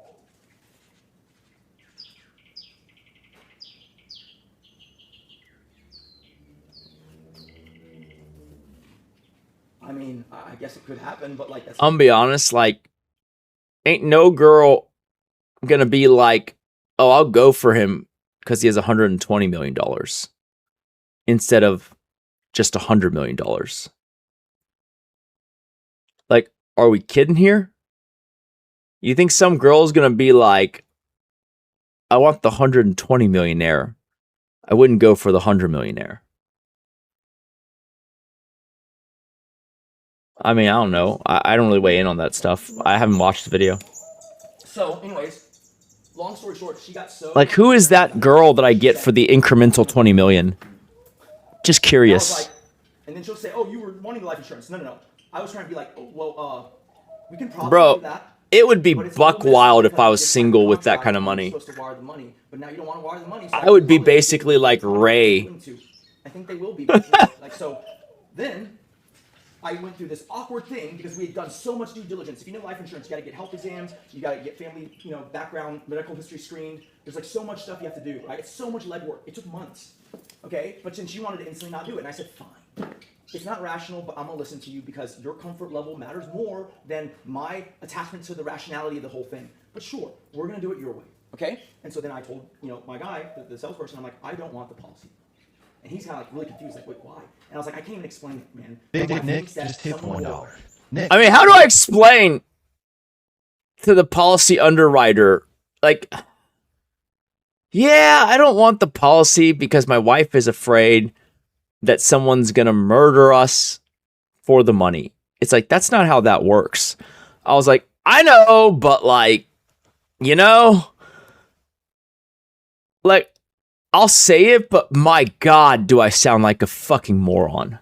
S9: I mean, I guess it could happen, but like that's...
S4: I'm gonna be honest, like, ain't no girl gonna be like, oh, I'll go for him because he has $120 million instead of just $100 million. Like, are we kidding here? You think some girl's gonna be like, I want the 120 millionaire. I wouldn't go for the 100 millionaire. I mean, I don't know. I don't really weigh in on that stuff. I haven't watched the video.
S9: So, anyways, long story short, she got so...
S4: Like, who is that girl that I get for the incremental 20 million? Just curious.
S9: Like, and then she'll say, oh, you were wanting life insurance. No. I was trying to be like, oh, well, we can probably do that.
S4: It would be buck wild if I was single with that kind of money.
S9: Supposed to wire the money, but now you don't want to wire the money.
S4: I would be basically like Ray.
S9: I think they will be. Like, so then I went through this awkward thing because we had done so much due diligence. If you know life insurance, you got to get health exams, you got to get family, background, medical history screened. There's like so much stuff you have to do, right? It's so much legwork. It took months, okay? But since you wanted to instantly not do it, and I said, fine. It's not rational, but I'm gonna listen to you because your comfort level matters more than my attachment to the rationality of the whole thing. But sure, we're gonna do it your way, okay? And so then I told, my guy, the salesperson, I'm like, I don't want the policy. And he's kind of like really confused, like, wait, why? And I was like, I can't even explain it, man.
S10: Big Nick just tipped $1. Nick.
S4: I mean, how do I explain to the policy underwriter, like, yeah, I don't want the policy because my wife is afraid that someone's gonna murder us for the money. It's like, that's not how that works. I was like, I know, but like, like, I'll say it, but my God, do I sound like a fucking moron.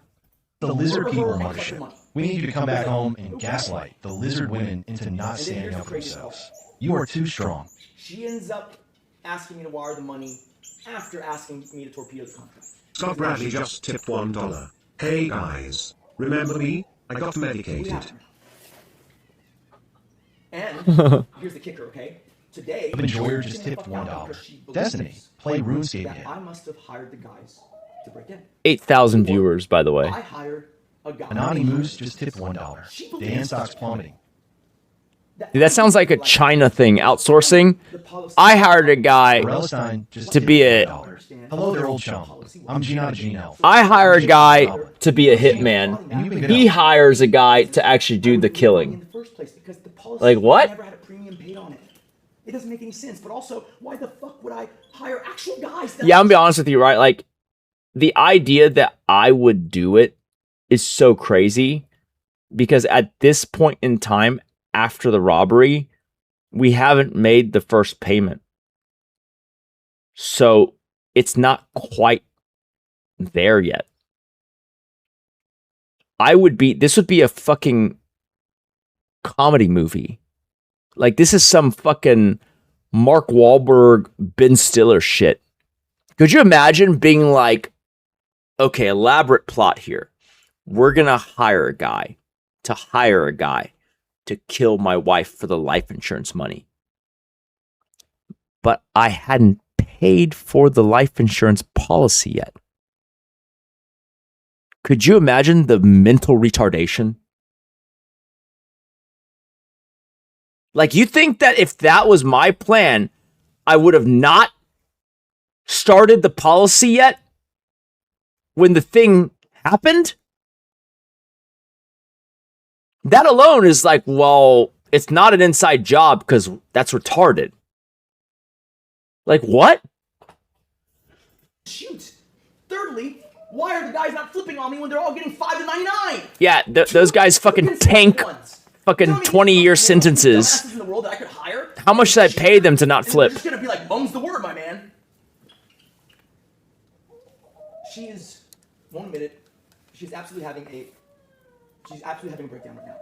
S10: The lizard people mothership. We need you to come back home and gaslight the lizard women into not standing up for themselves. You are too strong.
S9: She ends up asking me to wire the money after asking me to torpedo the contract.
S6: Scott Bradley just tipped $1. Hey guys, remember me? I got medicated.
S9: And here's the kicker, okay? Today,
S10: Enjoyer just tipped $1. Destiny, play RuneScape
S9: that
S10: again.
S9: I must have hired the guys to break in.
S4: 8,000 viewers, by the way.
S9: I hired a guy.
S10: Anani Moose just tipped $1. Dan stocks plummeting.
S1: Dude, that sounds like a China thing, outsourcing. I hired a guy to be a.
S10: Hello there, old chum. I'm Gina Gene Elf.
S1: I hire a guy to be a hitman. He hires a guy to actually do the killing. Like what?
S9: Never had a premium paid on it. It doesn't make any sense. But also, why the fuck would I hire actual guys?
S1: Yeah, I'm gonna be honest with you, right? Like, the idea that I would do it is so crazy because at this point in time, after the robbery, we haven't made the first payment. So it's not quite there yet. This would be a fucking comedy movie. Like, this is some fucking Mark Wahlberg, Ben Stiller shit. Could you imagine being like, okay, elaborate plot here. We're gonna hire a guy to kill my wife for the life insurance money. But I hadn't paid for the life insurance policy yet. Could you imagine the mental retardation? Like, you think that if that was my plan, I would have not started the policy yet when the thing happened? That alone is like, well, it's not an inside job because that's retarded. Like, what?
S9: Shoot. Thirdly, why are the guys not flipping on me when they're all getting 5 to 99?
S1: Yeah, those guys fucking tank fucking 20-year sentences.
S9: In the world that I could hire?
S1: How much should I pay them to not flip?
S9: It's gonna be like, mum's the word, my man. She is, one minute, she's absolutely having a breakdown right now.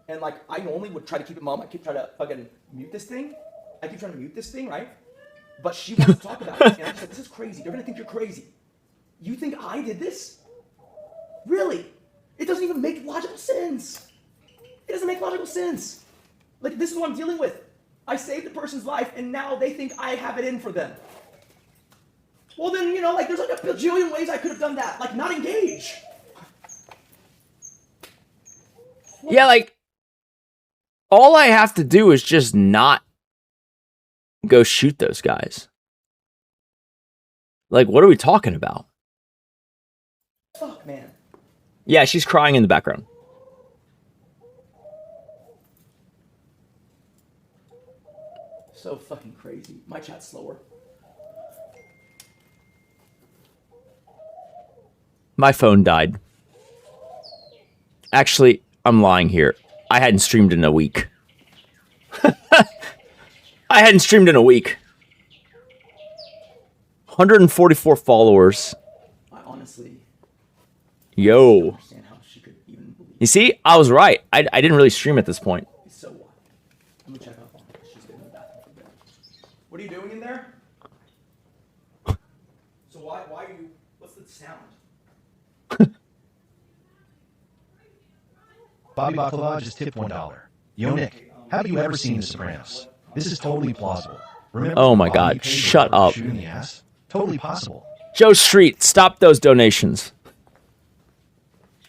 S9: And like, I normally would try to keep it mum. I keep trying to fucking mute this thing. Right? But she wants to talk about it. And I'm just like, this is crazy. They're gonna think you're crazy. You think I did this? Really? It doesn't even make logical sense. It doesn't make logical sense. Like, this is what I'm dealing with. I saved the person's life, and now they think I have it in for them. Well then, you know, like, there's like a bajillion ways I could have done that. Like, not engage.
S1: Yeah, like, all I have to do is just not go shoot those guys. Like, what are we talking about?
S9: Fuck, man.
S1: Yeah, she's crying in the background.
S9: So fucking crazy. My chat's slower.
S1: My phone died. Actually, I'm lying here. I hadn't streamed in a week. I hadn't streamed in a week. 144 followers.
S9: I honestly...
S1: Yo. You see? I was right. I didn't really stream at this point.
S9: So what? Let me check up on her. She's getting in the bathroom for a bit. What are you doing in there? So why are you... What's the sound?
S10: Bobby Baklava just tipped $1. Yo, Nick, have you ever seen The Sopranos? This is totally plausible. Remember,
S1: Oh my
S10: Bobby
S1: god,
S10: paid
S1: shut
S10: for
S1: up.
S10: shooting the ass? Totally possible.
S1: Joe Street, stop those donations.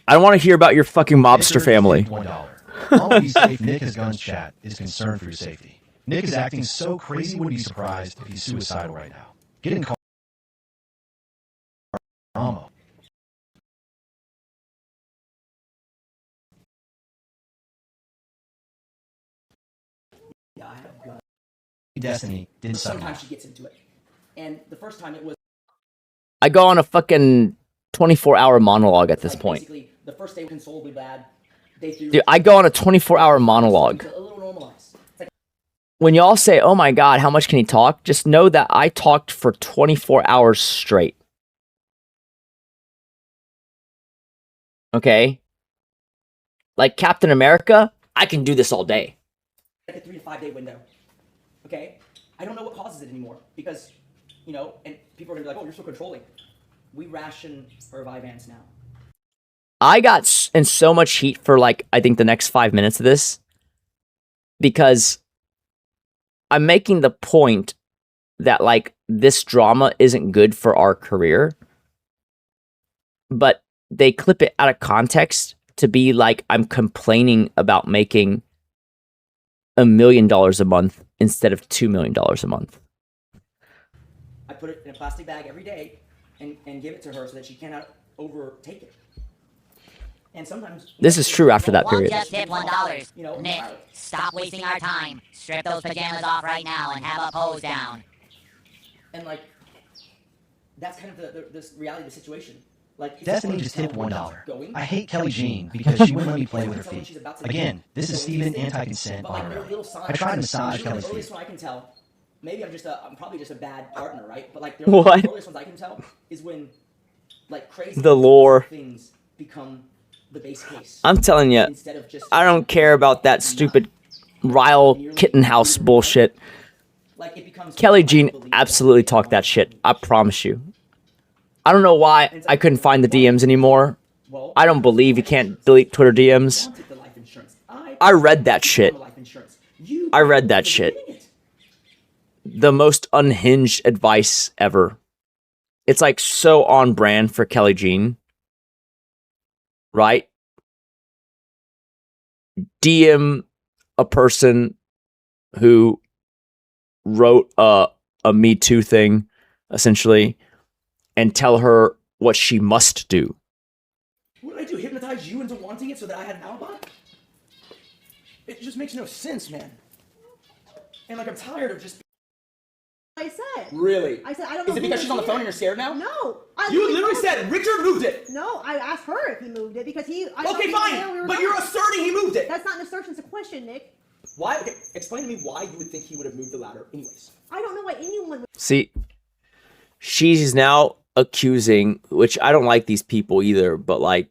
S1: I don't want to hear about your fucking mobster family.
S10: $1. Be safe. Nick has guns chat is concerned for your safety. Nick is acting so crazy, wouldn't be surprised if he's suicidal right now. Get in Karma.
S9: Yeah, I have guns.
S10: Destiny didn't suck.
S9: Sometimes she gets into it. And the first time it was...
S1: I go on a fucking 24-hour monologue at this point.
S9: Basically, the first day was consolably bad. Day 3
S1: Dude, I go on a 24-hour monologue.
S9: a little normalized. It's like,
S1: When y'all say, oh my god, how much can he talk? Just know that I talked for 24 hours straight. Okay? Like Captain America, I can do this all day.
S9: like a 3 to 5 day window. Okay? I don't know what causes it anymore. Because, you know, and people are going to be like, oh, you're so controlling. We ration our Vyvanse now.
S1: I got in so much heat for like, I think the next 5 minutes of this. Because I'm making the point that like this drama isn't good for our career. But they clip it out of context to be like I'm complaining about making $1 million a month instead of $2 million a month.
S9: I put it in a plastic bag every day and give it to her so that she cannot overtake it. And sometimes
S1: This is true after that period.
S12: Just tip $1. Nick, stop wasting our time. Strip those pajamas off right now and have a pose down.
S9: And like, that's kind of the reality of the situation. Like,
S10: Destiny just tipped $1. I hate Kelly Jean because she wouldn't let me play with her feet. Again, this is Steven anti-consent on early. I tried to massage Kelly's
S9: The earliest
S10: feet.
S9: one I can tell, maybe I'm probably just a bad partner, right? But like,
S1: What?
S9: the earliest ones I can tell is when like crazy
S1: The lore.
S9: things become the base case.
S1: I'm telling you,
S9: Instead of just
S1: I don't care about that stupid Ryle Kittenhouse bullshit.
S9: like it becomes
S1: Kelly Jean absolutely talked that shit. I promise you. I don't know why I couldn't find the DMs anymore. I don't believe you can't delete Twitter DMs. I read that shit. I read that shit. The most unhinged advice ever. It's like so on brand for Kelly Jean. Right? DM a person who wrote a Me Too thing, essentially, and tell her what she must do.
S9: What did I do? Hypnotize you into wanting it so that I had an alibi? It just makes no sense, man. And like I'm tired of just.
S3: I said.
S9: Really?
S3: I said I don't know.
S9: Is it because she's on the phone and you're scared now?
S3: No.
S9: You literally said Richard moved it.
S3: No, I asked her if he moved it because he.
S9: Okay, fine. But you're asserting he moved it.
S3: That's not an assertion. It's a question, Nick.
S9: Why? Okay, explain to me why you would think he would have moved the ladder, anyways.
S3: I don't know why anyone would.
S1: See, she's now accusing, which I don't like these people either, but like,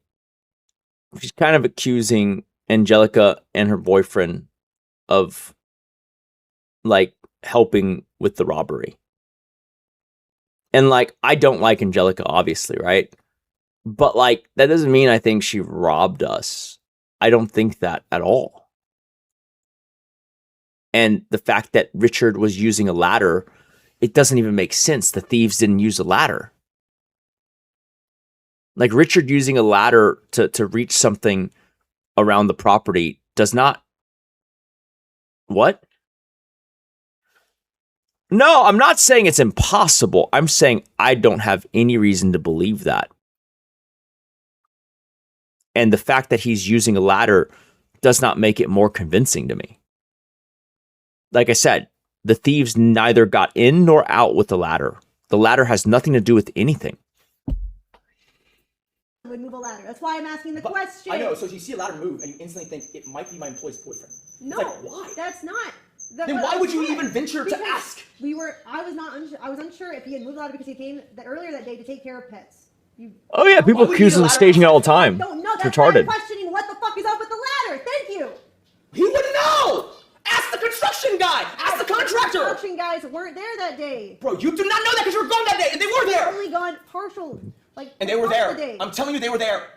S1: she's kind of accusing Angelica and her boyfriend of like helping with the robbery. And like, I don't like Angelica, obviously, right? But like, that doesn't mean I think she robbed us. I don't think that at all. And the fact that Richard was using a ladder, it doesn't even make sense. The thieves didn't use a ladder. Like Richard using a ladder to reach something around the property does not. What? No, I'm not saying it's impossible. I'm saying I don't have any reason to believe that. And the fact that he's using a ladder does not make it more convincing to me. Like I said, the thieves neither got in nor out with the ladder. The ladder has nothing to do with anything.
S3: Would move a ladder. That's why I'm asking the question.
S9: I know. So you see a ladder move and you instantly think it might be my employee's boyfriend.
S3: No,
S9: like, why?
S3: That's not.
S9: Then why would you even venture to ask?
S3: I was unsure if he had moved the ladder because he came earlier that day to take care of pets.
S1: Oh yeah, people accuse him of staging it all the time.
S3: No,
S1: It's
S3: that's why I'm
S1: retarded.
S3: questioning what the fuck is up with the ladder. Thank you.
S9: He wouldn't know. Ask the construction guy. Ask the contractor.
S3: The construction guys weren't there that day.
S9: Bro, you do not know that because you were gone that day, and they were
S3: They
S9: there.
S3: only gone partial, like.
S9: And they were
S3: half the
S9: there.
S3: day.
S9: I'm telling you, they were there.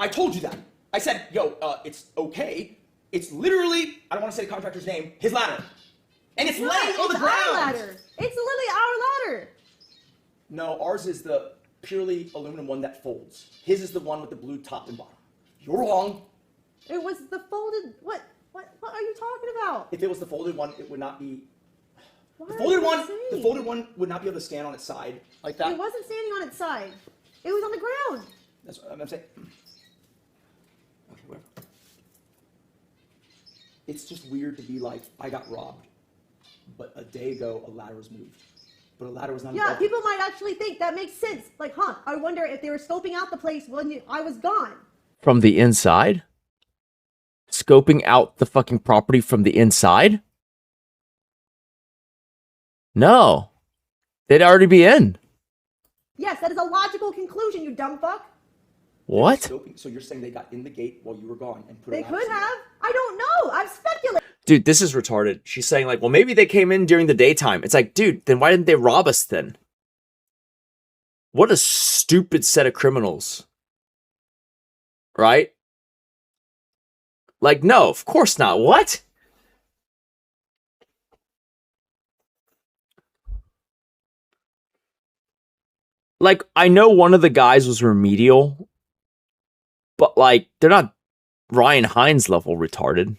S9: I told you that. I said, yo, it's okay. It's literally, I don't want to say the contractor's name, his ladder. And it's laying on the ground.
S3: Our ladder. It's literally our ladder.
S9: No, ours is the purely aluminum one that folds. His is the one with the blue top and bottom. You're wrong.
S3: It was the folded. What are you talking about?
S9: If it was the folded one, it would not be.
S3: What
S9: The
S3: are
S9: folded
S3: you
S9: one,
S3: saying?
S9: the folded one would not be able to stand on its side like that.
S3: It wasn't standing on its side. It was on the ground.
S9: That's what I'm saying. Okay, whatever. It's just weird to be like, I got robbed, but a day ago a ladder was moved, but a ladder was not.
S3: Yeah,
S9: involved.
S3: people might actually think that makes sense. Like, I wonder if they were scoping out the place when I was gone.
S1: From the inside? Scoping out the fucking property from the inside? No. They'd already be in.
S3: Yes, that is a logical conclusion, you dumb fuck.
S1: What?
S9: Scoping. So you're saying they got in the gate while you were gone and put.
S3: They
S9: a ladder
S3: could
S9: somewhere?
S3: have. I don't know. I'm speculating.
S1: Dude, this is retarded. She's saying like, well, maybe they came in during the daytime. It's like, dude, then why didn't they rob us then? What a stupid set of criminals. Right? Like, no, of course not. What? Like, I know one of the guys was remedial, but like, they're not Ryan Hines level retarded.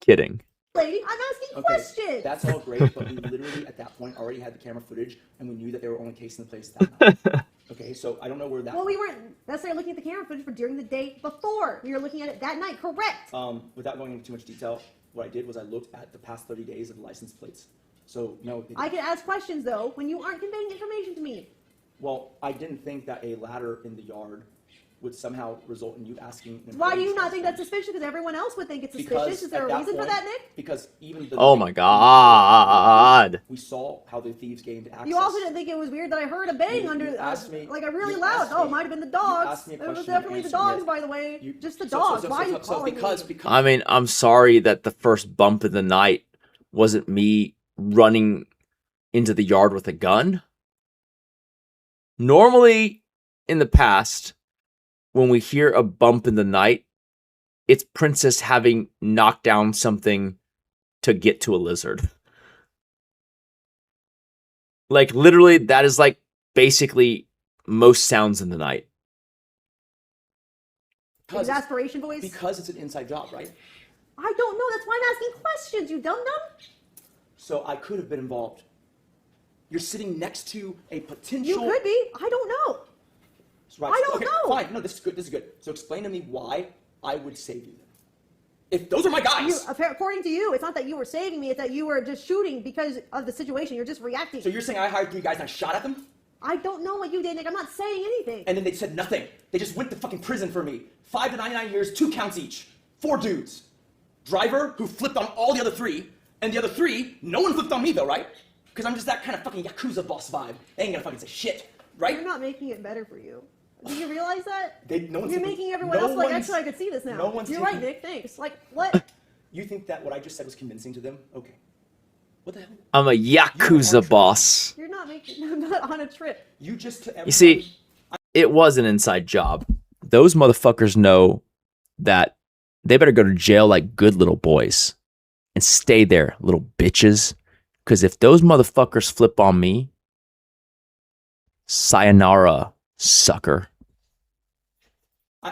S1: kidding.
S7: Lady, I'm asking
S9: Okay,
S7: questions.
S9: that's all great, but we literally at that point already had the camera footage, and we knew that they were only casing the place that night. Okay, so I don't know where that.
S7: Well, we weren't necessarily looking at the camera footage for during the day before. We were looking at it that night, correct?
S9: Without going into too much detail, what I did was I looked at the past 30 days of license plates. So no.
S7: I can ask questions though when you aren't conveying information to me.
S9: Well, I didn't think that a ladder in the yard would somehow result in you asking.
S7: Why do you not think that's suspicious? Because everyone else would think it's suspicious. Is there a reason for that, Nick?
S9: Because even the
S1: Oh my god.
S9: we saw how the thieves gained access.
S7: You also didn't think it was weird that I heard a bang under, like a really loud. Oh, it might have been the dogs. It was definitely the dogs, by the way. Just the dogs. Why are you calling me?
S1: I mean, I'm sorry that the first bump in the night wasn't me running into the yard with a gun. Normally, in the past, when we hear a bump in the night, it's Princess having knocked down something to get to a lizard. Like, literally, that is like basically most sounds in the night.
S7: Exasperation voice?
S9: Because it's an inside job, right?
S7: I don't know. That's why I'm asking questions, you dum-dum.
S9: So I could have been involved. You're sitting next to a potential.
S7: You could be. I don't know.
S9: Right.
S7: I don't know.
S9: Fine. No, this is good. This is good. So explain to me why I would save you then. If those are my guys.
S7: According to you, it's not that you were saving me. It's that you were just shooting because of the situation. You're just reacting.
S9: So you're saying I hired 3 guys and I shot at them?
S7: I don't know what you did, Nick. I'm not saying anything.
S9: And then they said nothing. They just went to fucking prison for me. 5 to 99 years, 2 counts each. 4 dudes. Driver who flipped on all the other 3, and the other 3, no one flipped on me though, right? Because I'm just that kind of fucking Yakuza boss vibe. They ain't gonna fucking say shit, right?
S7: You're not making it better for you. Do you realize that?
S9: No
S7: You're making everyone else like, actually, I could see this now.
S9: No one's
S7: You're
S9: taking,
S7: right, Nick. Thanks. Like, what?
S9: You think that what I just said was convincing to them? Okay. What the hell?
S1: I'm a Yakuza boss.
S7: You're not making. I'm not on a trip.
S9: You just.
S1: You see, it was an inside job. Those motherfuckers know that they better go to jail like good little boys and stay there, little bitches. Because if those motherfuckers flip on me, sayonara, sucker.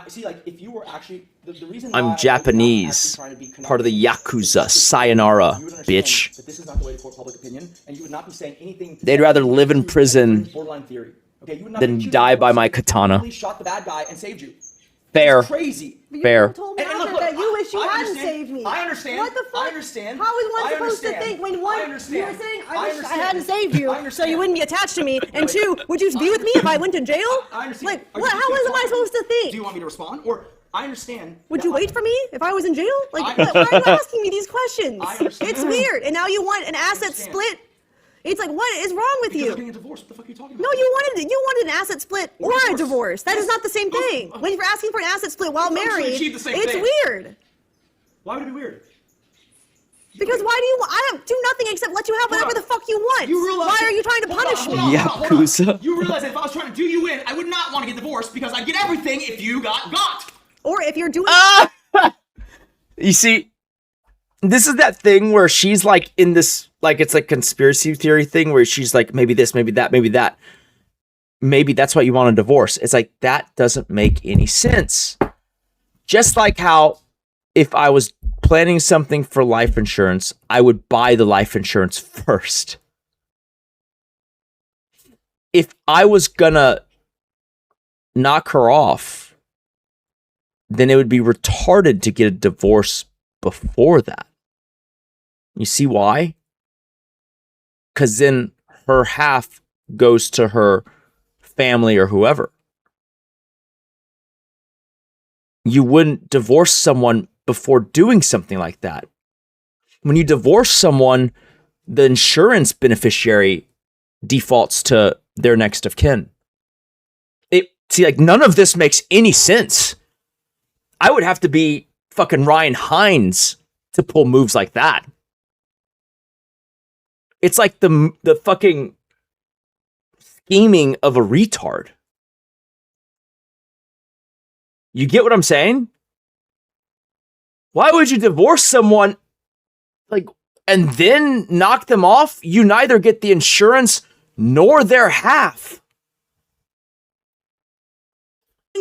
S9: See, like, if you were actually the reason
S1: I'm Japanese, part of the Yakuza. Sayonara, bitch.
S9: That this is not the way to court public opinion, and you would not be saying anything.
S1: They'd rather live in prison
S9: Borderline theory. Okay, you would not
S1: than
S9: be
S1: die by my katana.
S9: He shot the bad guy and saved you.
S1: Fair.
S9: It's crazy.
S1: Fair.
S7: Told me that you wish you hadn't saved me.
S9: I understand.
S7: What the fuck?
S9: I understand.
S7: How is one
S9: I
S7: supposed to
S9: understand.
S7: think when one
S9: I
S7: you
S9: understand.
S7: were saying
S9: I
S7: I wish I
S9: understand.
S7: hadn't saved you, so you wouldn't be attached to me, and 2, would you be with me if I went to jail?
S9: I understand.
S7: Like,
S9: Are
S7: what?
S9: you
S7: How
S9: just
S7: am I
S9: gonna
S7: supposed to think?
S9: Do you want me to respond, or I understand?
S7: Would you wait for me if I was in jail? Like, why are you asking me these questions? It's weird, and now you want an asset split. It's like, what is wrong with you?
S9: You're getting a divorce. What the fuck are you talking about?
S7: No, you wanted an asset split or a divorce. That is not the same thing. When you're asking for an asset split while married,
S9: achieve the same
S7: it's
S9: thing.
S7: weird.
S9: Why would it be weird?
S7: Because why do you? I don't do nothing except let you have whatever the fuck you want.
S9: You realize
S7: Why are you trying to punish me?
S1: Yakuza.
S9: You realize that if I was trying to do you in, I would not want to get divorced because I'd get everything if you got.
S7: Or if you're doing.
S1: You see, this is that thing where she's like in this, like it's like conspiracy theory thing where she's like, maybe this, maybe that, maybe that. Maybe that's why you want a divorce. It's like, that doesn't make any sense. Just like how if I was planning something for life insurance, I would buy the life insurance first. If I was gonna knock her off, then it would be retarded to get a divorce before that. You see why? Because then her half goes to her family or whoever. You wouldn't divorce someone before doing something like that. When you divorce someone, the insurance beneficiary defaults to their next of kin. See, like, none of this makes any sense. I would have to be fucking Ryan Hines to pull moves like that. It's like the fucking scheming of a retard. You get what I'm saying? Why would you divorce someone like and then knock them off? You neither get the insurance nor their half.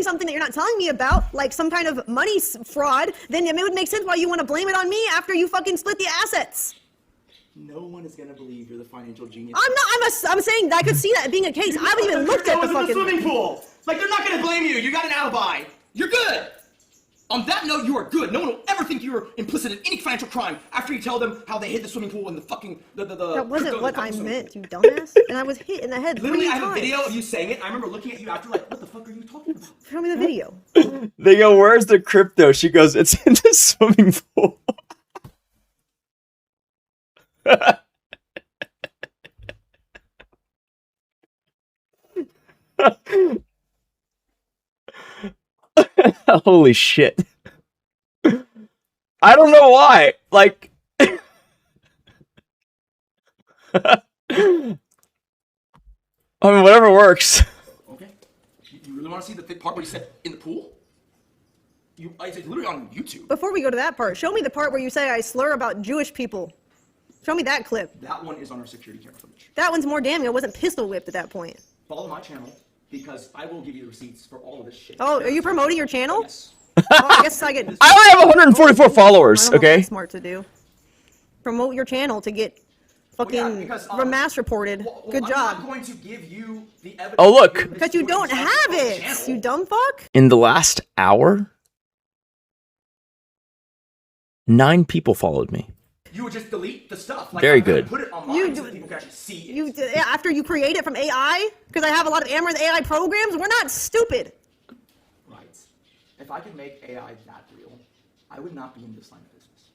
S7: something that you're not telling me about, like some kind of money fraud, then it would make sense why you want to blame it on me after you fucking split the assets.
S9: No one is gonna believe you're the financial genius.
S7: I'm saying that I could see that being a case. I haven't even looked at the fucking
S9: swimming pool. Like, they're not gonna blame you. You got an alibi. You're good. On that note, you are good. No one will ever think you're implicit in any financial crime after you tell them how they hid the swimming pool and the fucking
S7: That wasn't what I meant, you dumbass. And I was hit in the head 3
S9: Literally, I
S7: times.
S9: have a video of you saying it. I remember looking at you after, like, what the fuck are you talking about?
S7: Show me the video.
S1: They go, "Where's the crypto?" She goes, "It's in the swimming pool." Holy shit. I don't know why. Like I mean, whatever works.
S9: Okay. You really want to see the part where you said in the pool? It's literally on YouTube.
S7: Before we go to that part, show me the part where you say I slur about Jewish people. Show me that clip.
S9: That one is on our security camera footage.
S7: That one's more damning. I wasn't pistol whipped at that point.
S9: Follow my channel because I will give you the receipts for all of this shit.
S7: Oh, are you promoting your channel? Yes. Oh, I guess I get.
S1: I only have 144 followers,
S7: I don't know
S1: okay?
S7: what's smart to do. Promote your channel to get fucking mass reported. Good job.
S9: I'm not going to give you the evidence.
S1: Oh, look.
S7: Because you don't have it, you dumb fuck.
S1: In the last hour, 9 people followed me.
S9: You would just delete the stuff. Like,
S1: Very
S9: I'm gonna
S1: good.
S9: Put it online so that people can actually see it.
S7: After you create it from AI, because I have a lot of Amaranth AI programs. We're not stupid.
S9: Right. If I could make AI that real, I would not be in this line of business.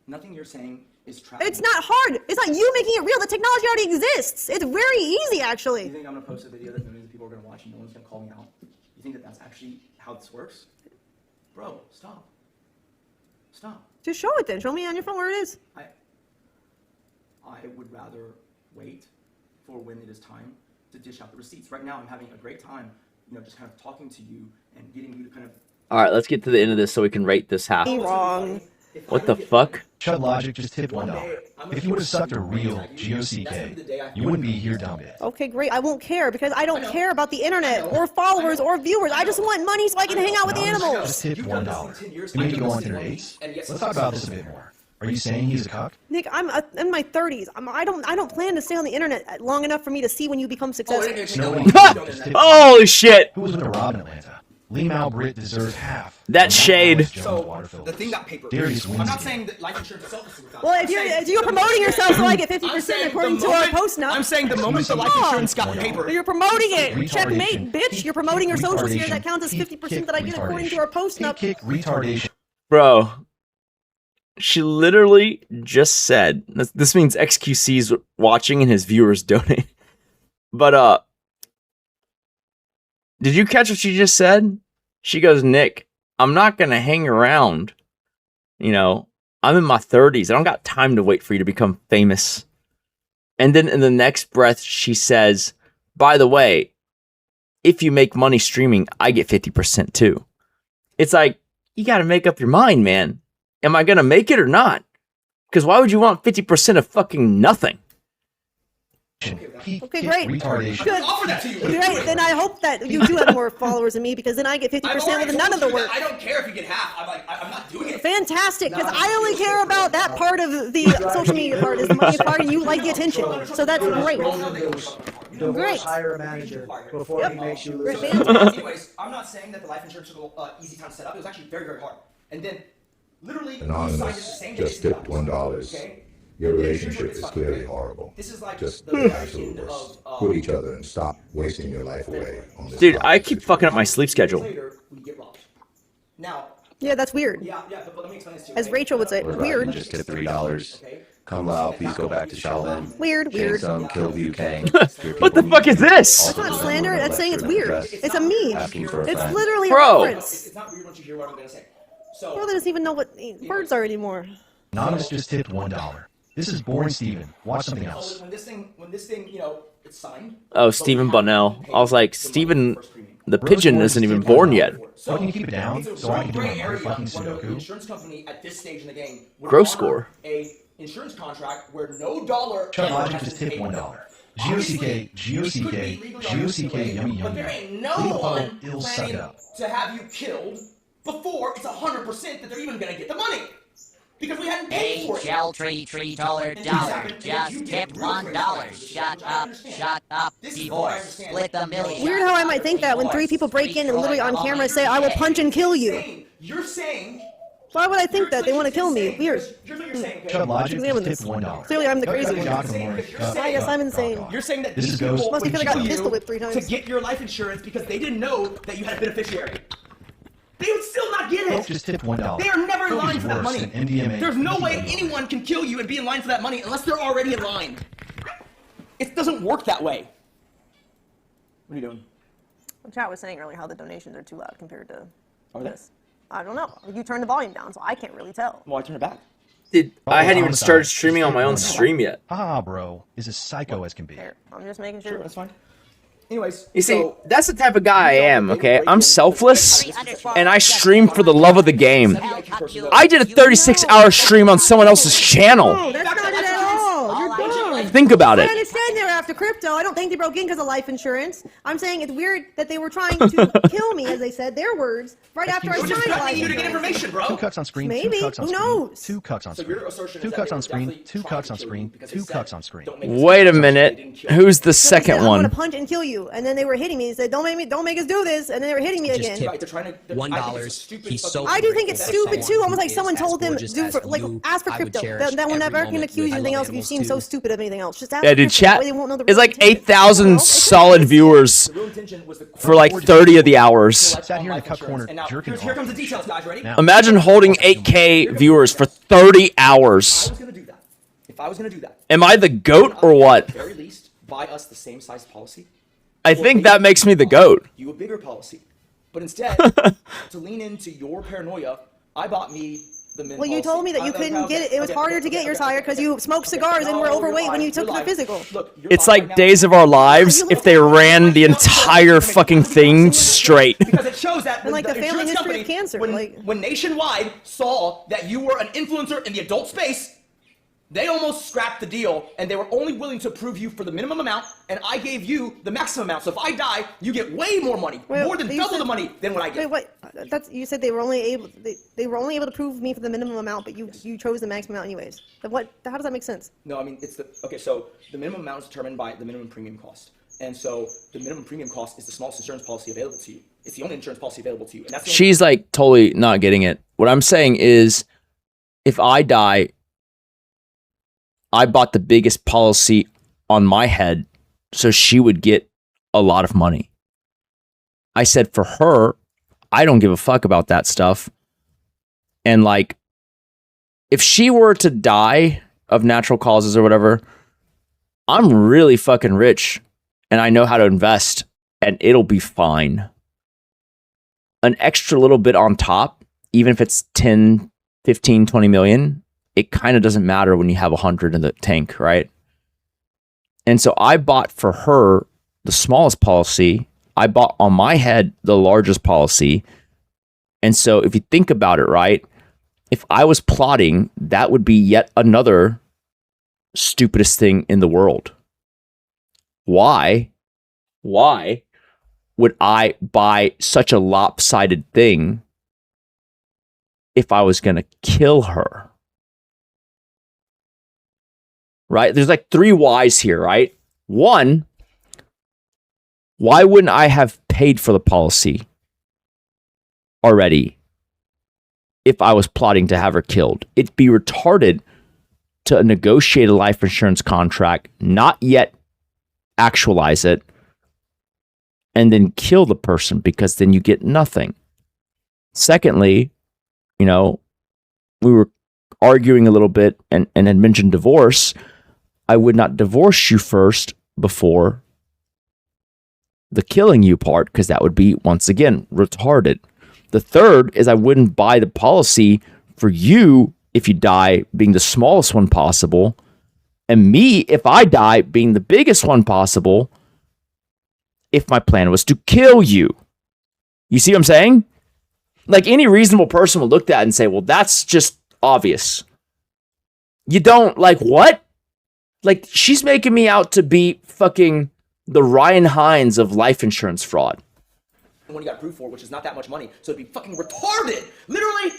S9: Nothing you're saying is tragic.
S7: It's not hard. It's not you making it real. The technology already exists. It's very easy, actually.
S9: You think I'm gonna post a video that millions of people are gonna watch and no one's gonna call me out? You think that that's actually how this works? Bro, stop. Stop.
S7: Just show it then. Show me on your phone where it is.
S9: I would rather wait for when it is time to dish out the receipts. Right now, I'm having a great time, just kind of talking to you and getting you to kind of.
S1: All right, let's get to the end of this so we can rate this half.
S7: Wrong.
S1: What the fuck?
S10: Chud Logic just tipped $1. If you would have sucked a real GOCK, you wouldn't be here dumb it.
S7: Okay, great. I won't care because I don't care about the internet or followers or viewers. I just want money so I can hang out with the
S10: Just
S7: animals.
S10: tipped $1. You need to go on Tinder dates? Let's talk about this a bit more. Are you saying he's a cuck?
S7: Nick, I'm in my 30s. I don't plan to stay on the internet long enough for me to see when you become successful.
S1: Holy shit!
S10: Who was with a Rob in Atlanta? Lee Malbrit deserves half.
S1: That shade.
S9: So, the thing got paper. I'm not saying that life insurance itself is super
S7: Well, if you're promoting yourself so I get 50% according to our post now.
S9: I'm saying the moment the life insurance got paper.
S7: You're promoting it. Checkmate, bitch. You're promoting your social sphere. That counts as 50% that I get according to our post now.
S10: Retardation.
S1: Bro, she literally just said, this means XQC's watching and his viewers donate. But, did you catch what she just said? She goes, Nick, I'm not going to hang around. I'm in my 30s. I don't got time to wait for you to become famous. And then in the next breath, she says, by the way, if you make money streaming, I get 50% too. It's like, you got to make up your mind, man. Am I going to make it or not? Because why would you want 50% of fucking nothing?
S7: Okay, great. Good. Great. Then I hope that you do have more followers than me because then I get 50% with none of the work.
S9: I don't care if you get half. I'm not doing it.
S7: Fantastic, because I only care about that part of the social media part, is the money part, and you like the attention. So that's great. Great.
S13: Hire a manager before he makes you lose.
S9: Anyways, I'm not saying that the life insurance was an easy time to set up. It was actually very, very hard. And then, literally,
S5: Anonymous just tipped $1.
S9: Okay?
S5: Your relationship is clearly horrible.
S9: This is like
S5: just
S9: the
S5: absolute worst. Quit each other and stop wasting your life away on this.
S1: Dude, I keep fucking up my sleep schedule.
S9: Now.
S7: Yeah, that's weird.
S9: Yeah, but let me explain this to you.
S7: As Rachel would say, weird.
S5: Just tipped $3. Come out, please go back to Shaolin.
S7: Weird.
S5: Some kill Liu Kang.
S1: What the fuck is this?
S7: That's not slander. That's saying it's weird. It's a meme. It's literally
S1: Bro.
S7: a reference.
S9: It's not weird once you hear what I'm gonna say. So.
S7: Bro doesn't even know what words are anymore.
S10: Anonymous just tipped $1. This is boring, Steven. Watch something else.
S9: When this thing, it's signed.
S1: Oh, Stephen Bunnell. I was like, Stephen, the pigeon isn't even born yet.
S10: So can you keep it down so I can do my fucking Sudoku?
S9: Insurance company at this stage in the game.
S1: Gross score.
S9: A insurance contract where no dollar.
S10: Chud Logic just tipped $1. G-O-C-K, G-O-C-K, G-O-C-K, yummy,
S9: But
S10: yummy,
S9: there
S10: yummy.
S9: ain't no
S10: Little
S9: one
S10: Paul, it'll suck
S9: planning
S10: it up.
S9: to have you killed before it's 100% that they're even gonna get the money. Because we hadn't paid for it.
S12: HL tree dollar. Just tip $1. Shut up, divorce. Split the million.
S7: Weird how I might think that when 3 people break in and literally on camera say, I will punch and kill you.
S9: You're saying...
S7: Why would I think that? They want to kill me. Weird.
S10: Shut up, Logic.
S7: Examine
S10: Tip
S7: this.
S10: $1.
S7: Clearly I'm the crazy
S10: Jock
S7: one.
S10: in the morning.
S7: I guess I'm insane.
S9: You're saying that
S10: This
S9: these
S10: is Ghost.
S9: people
S7: Must be
S9: would
S7: because I got
S9: kill
S7: pistol
S9: you
S7: whipped 3 times.
S9: to get your life insurance because they didn't know that you had a beneficiary. They would still not get
S10: Nope,
S9: it.
S10: just tip $1.
S9: They are never in
S10: Kobe's
S9: line for that
S10: worse
S9: money.
S10: than MDMA.
S9: There's no way anyone can kill you and be in line for that money unless they're already in line. It doesn't work that way. What are you doing?
S7: The chat was saying earlier how the donations are too loud compared to
S9: Are they?
S7: this. I don't know. You turned the volume down, so I can't really tell.
S9: Well, I turn it back.
S1: Dude, I hadn't even started streaming on my own stream yet.
S10: Ah, bro, is as psycho as can be.
S7: There. I'm just making sure.
S9: Sure, that's fine. Anyways,
S1: You see, that's the type of guy I am, okay? I'm selfless, and I stream for the love of the game. I did a 36-hour stream on someone else's channel.
S7: No, that's not it at all. You're dumb.
S1: Think about
S7: I
S1: it.
S7: understand they were after crypto. I don't think they broke in because of life insurance. I'm saying it's weird that they were trying to kill me, as they said, their words, right after I
S9: We're just
S7: signed life
S9: threatening you to get
S7: insurance.
S9: information, bro.
S10: 2 cucks on screen,
S7: Maybe.
S10: 2 cucks on
S7: Who
S10: screen,
S7: knows?
S10: 2 cucks on
S9: So
S10: screen,
S9: your assertion
S10: 2
S9: is that
S10: cucks
S9: they
S10: on
S9: were
S10: screen,
S9: definitely
S10: 2
S9: trying
S10: cucks
S9: to
S10: on
S9: kill you
S10: screen,
S9: because
S10: 2
S9: they
S10: cucks
S9: said,
S10: on screen.
S9: "Don't make
S1: Wait a minute. Who's the second
S7: I want
S1: one?
S7: to punch and kill you, and then they were hitting me and said, "Don't make us do this," and then they were hitting me
S9: Just
S7: again.
S9: tip Right, they're trying to- they're- I think it's a
S11: $1.
S9: stupid
S11: He's so.
S9: fucking-
S7: I do think it's stupid too. Almost like someone
S11: As
S7: told them
S11: gorgeous
S7: do
S11: as
S7: for like
S11: you,
S7: ask for
S11: I would
S7: crypto.
S11: cherish
S7: That will
S11: every
S7: never can
S11: moment
S7: accuse you
S11: with-
S7: anything
S11: I
S7: else
S11: love
S7: if you seem
S11: animals
S7: so
S11: too.
S7: stupid of anything else. Just ask
S1: Yeah,
S7: for
S1: dude,
S7: crypto. That
S1: chat
S7: way they won't know the
S1: is
S7: real
S1: like
S7: intention.
S1: 8,000 solid viewers for like 30 of the hours.
S10: Sat here in the cut corner
S9: And now,
S10: jerking
S9: here
S10: off.
S9: comes the details, guys. Ready?
S10: Now-
S1: Imagine holding 8K viewers for 30 hours.
S9: I was gonna do that. If I was gonna do that,
S1: Am I the GOAT or what?
S9: at the very least, buy us the same size policy.
S1: I think that makes me the GOAT.
S9: You a bigger policy, but instead, to lean into your paranoia, I bought me the min
S7: Well, you
S9: policy.
S7: told me that you couldn't get it. It was harder to get yours higher because you smoked cigars and were overweight when you took the physical.
S1: It's like Days of Our Lives if they ran the entire fucking thing straight.
S9: Because it shows that
S7: And like the family
S9: insurance
S7: history
S9: company,
S7: of cancer,
S9: when,
S7: like-
S9: when Nationwide saw that you were an influencer in the adult space, they almost scrapped the deal, and they were only willing to approve you for the minimum amount, and I gave you the maximum amount. So if I die, you get way more money,
S7: Wait,
S9: more than
S7: you
S9: double
S7: said-
S9: the money than what I get.
S7: Wait, what? That's you said they were only able they were only able to prove me for the minimum amount, but you chose the maximum amount anyways. What? How does that make sense?
S9: No, I mean it's the okay. So the minimum amount is determined by the minimum premium cost, and so the minimum premium cost is the smallest insurance policy available to you. It's the only insurance policy available to you, and that's the only-
S1: She's like totally not getting it. What I'm saying is, if I die, I bought the biggest policy on my head so she would get a lot of money. I said for her, I don't give a fuck about that stuff. And like, if she were to die of natural causes or whatever, I'm really fucking rich and I know how to invest and it'll be fine. An extra little bit on top, even if it's 10, 15, 20 million, it kind of doesn't matter when you have 100 in the tank, right? And so I bought for her the smallest policy. I bought on my head the largest policy. And so if you think about it, right, if I was plotting, that would be yet another stupidest thing in the world. Why would I buy such a lopsided thing if I was going to kill her? Right? There's like 3 whys here, right? 1, why wouldn't I have paid for the policy already if I was plotting to have her killed? It'd be retarded to negotiate a life insurance contract, not yet actualize it, and then kill the person because then you get nothing. Secondly, you know, we were arguing a little bit and had mentioned divorce. I would not divorce you first before the killing you part because that would be, once again, retarded. The third is I wouldn't buy the policy for you if you die being the smallest one possible, and me if I die being the biggest one possible if my plan was to kill you. You see what I'm saying? Like any reasonable person will look at that and say, well, that's just obvious. You don't like what? Like, she's making me out to be fucking the Ryan Hines of life insurance fraud.
S9: When you got approved for, which is not that much money, so it'd be fucking retarded. Literally,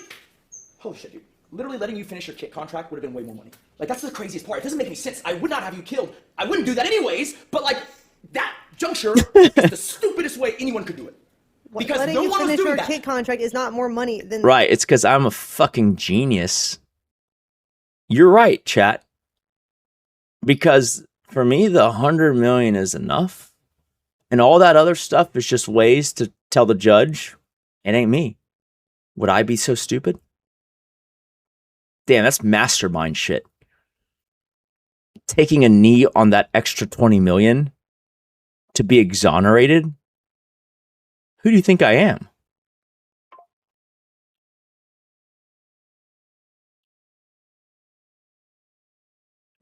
S9: holy shit, dude. Literally letting you finish your kit contract would have been way more money. Like, that's the craziest part. It doesn't make any sense. I would not have you killed. I wouldn't do that anyways, but like, that juncture is the stupidest way anyone could do it. Because
S7: letting
S9: no
S7: you
S9: one was
S7: finish
S9: doing
S7: your
S9: that.
S7: kid contract is not more money than
S1: Right, it's because I'm a fucking genius. You're right, chat. Because for me, the 100 million is enough. And all that other stuff is just ways to tell the judge, it ain't me. Would I be so stupid? Damn, that's mastermind shit. Taking a knee on that extra 20 million to be exonerated? Who do you think I am?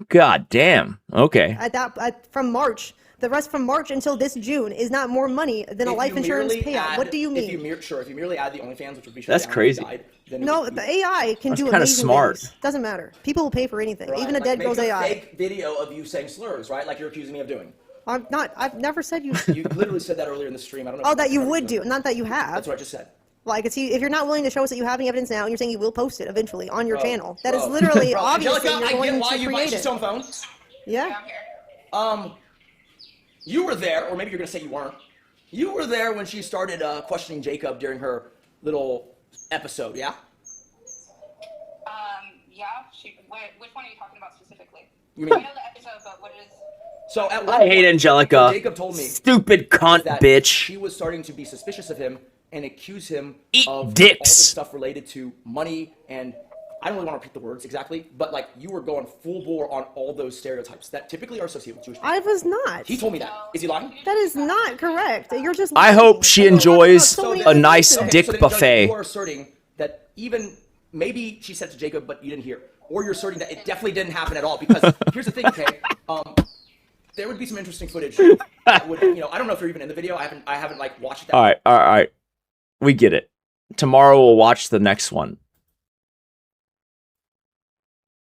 S1: God damn. Okay.
S7: from March. The rest from March until this June is not more money than a life insurance payout. What do you mean?
S9: If you merely add the OnlyFans, which would be
S1: That's crazy.
S7: No, the AI can
S1: That's
S7: do
S1: kinda
S7: amazing
S1: smart.
S7: things. Doesn't matter. People will pay for anything,
S9: Right,
S7: even a
S9: like,
S7: dead
S9: make
S7: girl's
S9: a
S7: AI.
S9: fake video of you saying slurs, right? Like you're accusing me of doing.
S7: I'm not. I've never said you.
S9: You literally said that earlier in the stream. I don't know.
S7: Oh,
S9: if
S7: that you
S9: remember
S7: would
S9: doing
S7: do, not that you have.
S9: That's what I just said.
S7: Like, if you're not willing to show us that you have any evidence now, and you're saying you will post it eventually on your
S9: Bro,
S7: channel, that is
S9: bro,
S7: literally
S9: bro.
S7: obviously
S9: Angelica,
S7: you're
S9: I
S7: going
S9: get why
S7: to
S9: you
S7: create
S9: she's
S7: it.
S9: on phone.
S7: Yeah.
S9: You were there, or maybe you're gonna say you weren't. You were there when she started questioning Jacob during her little episode, yeah?
S2: Yeah. Which one are you talking about specifically?
S9: You mean-
S2: I know the episode, but what is?
S9: So at
S1: I hate Angelica.
S9: what Jacob told me.
S1: Stupid cunt
S9: that
S1: bitch.
S9: She was starting to be suspicious of him and accuse him of all
S1: dicks.
S9: this stuff related to money and I don't really want to repeat the words exactly, but like you were going full bore on all those stereotypes that typically are associated with Jewish people.
S7: I was not.
S9: He told me that. Is he lying?
S7: That is not correct. You're just.
S1: I hope she enjoys a nice
S9: Okay,
S1: dick
S9: so then,
S1: buffet.
S9: You are asserting that even maybe she said to Jacob, but you didn't hear, or you're asserting that it definitely didn't happen at all. Because here's the thing, okay? There would be some interesting footage that would, I don't know if you're even in the video. I haven't like watched that.
S1: All right. We get it. Tomorrow we'll watch the next one.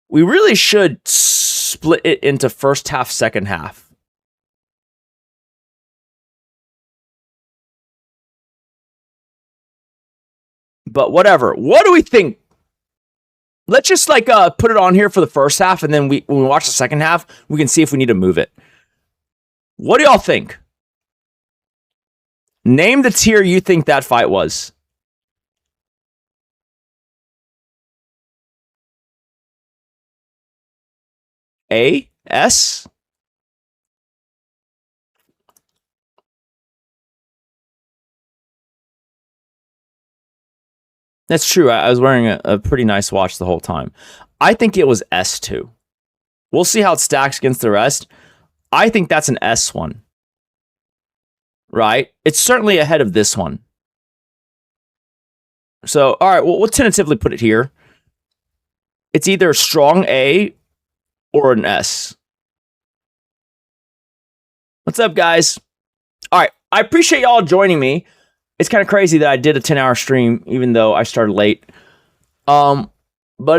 S1: We really should split it into first half, second half. But whatever. What do we think? Let's just like put it on here for the first half, and then when we watch the second half, we can see if we need to move it. What do y'all think? Name the tier you think that fight was. A? S? That's true. I was wearing a pretty nice watch the whole time. I think it was S2. We'll see how it stacks against the rest. I think that's an S1. Right? It's certainly ahead of this one. So, all right, we'll tentatively put it here. It's either a strong A or an S. What's up, guys? All right, I appreciate y'all joining me. It's kind of crazy that I did a 10-hour stream, even though I started late. But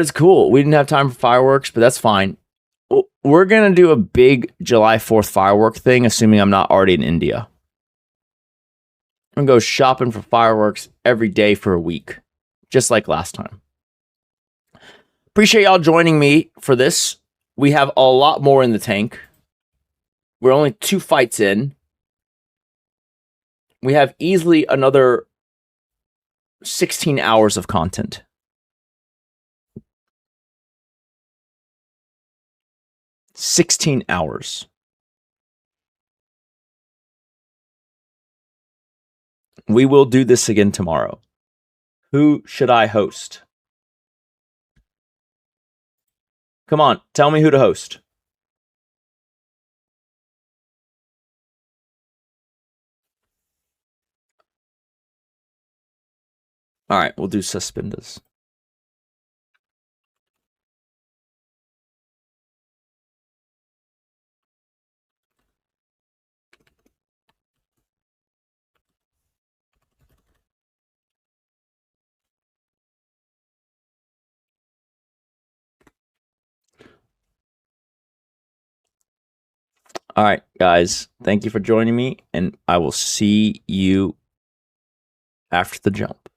S1: it's cool. We didn't have time for fireworks, but that's fine. We're going to do a big July 4th firework thing, assuming I'm not already in India. I'm going to go shopping for fireworks every day for a week, just like last time. Appreciate y'all joining me for this. We have a lot more in the tank. We're only 2 fights in. We have easily another 16 hours of content. $16 hours. We will do this again tomorrow. Who should I host? Come on, tell me who to host. All right, we'll do Suspenders. All right, guys. Thank you for joining me, and I will see you after the jump.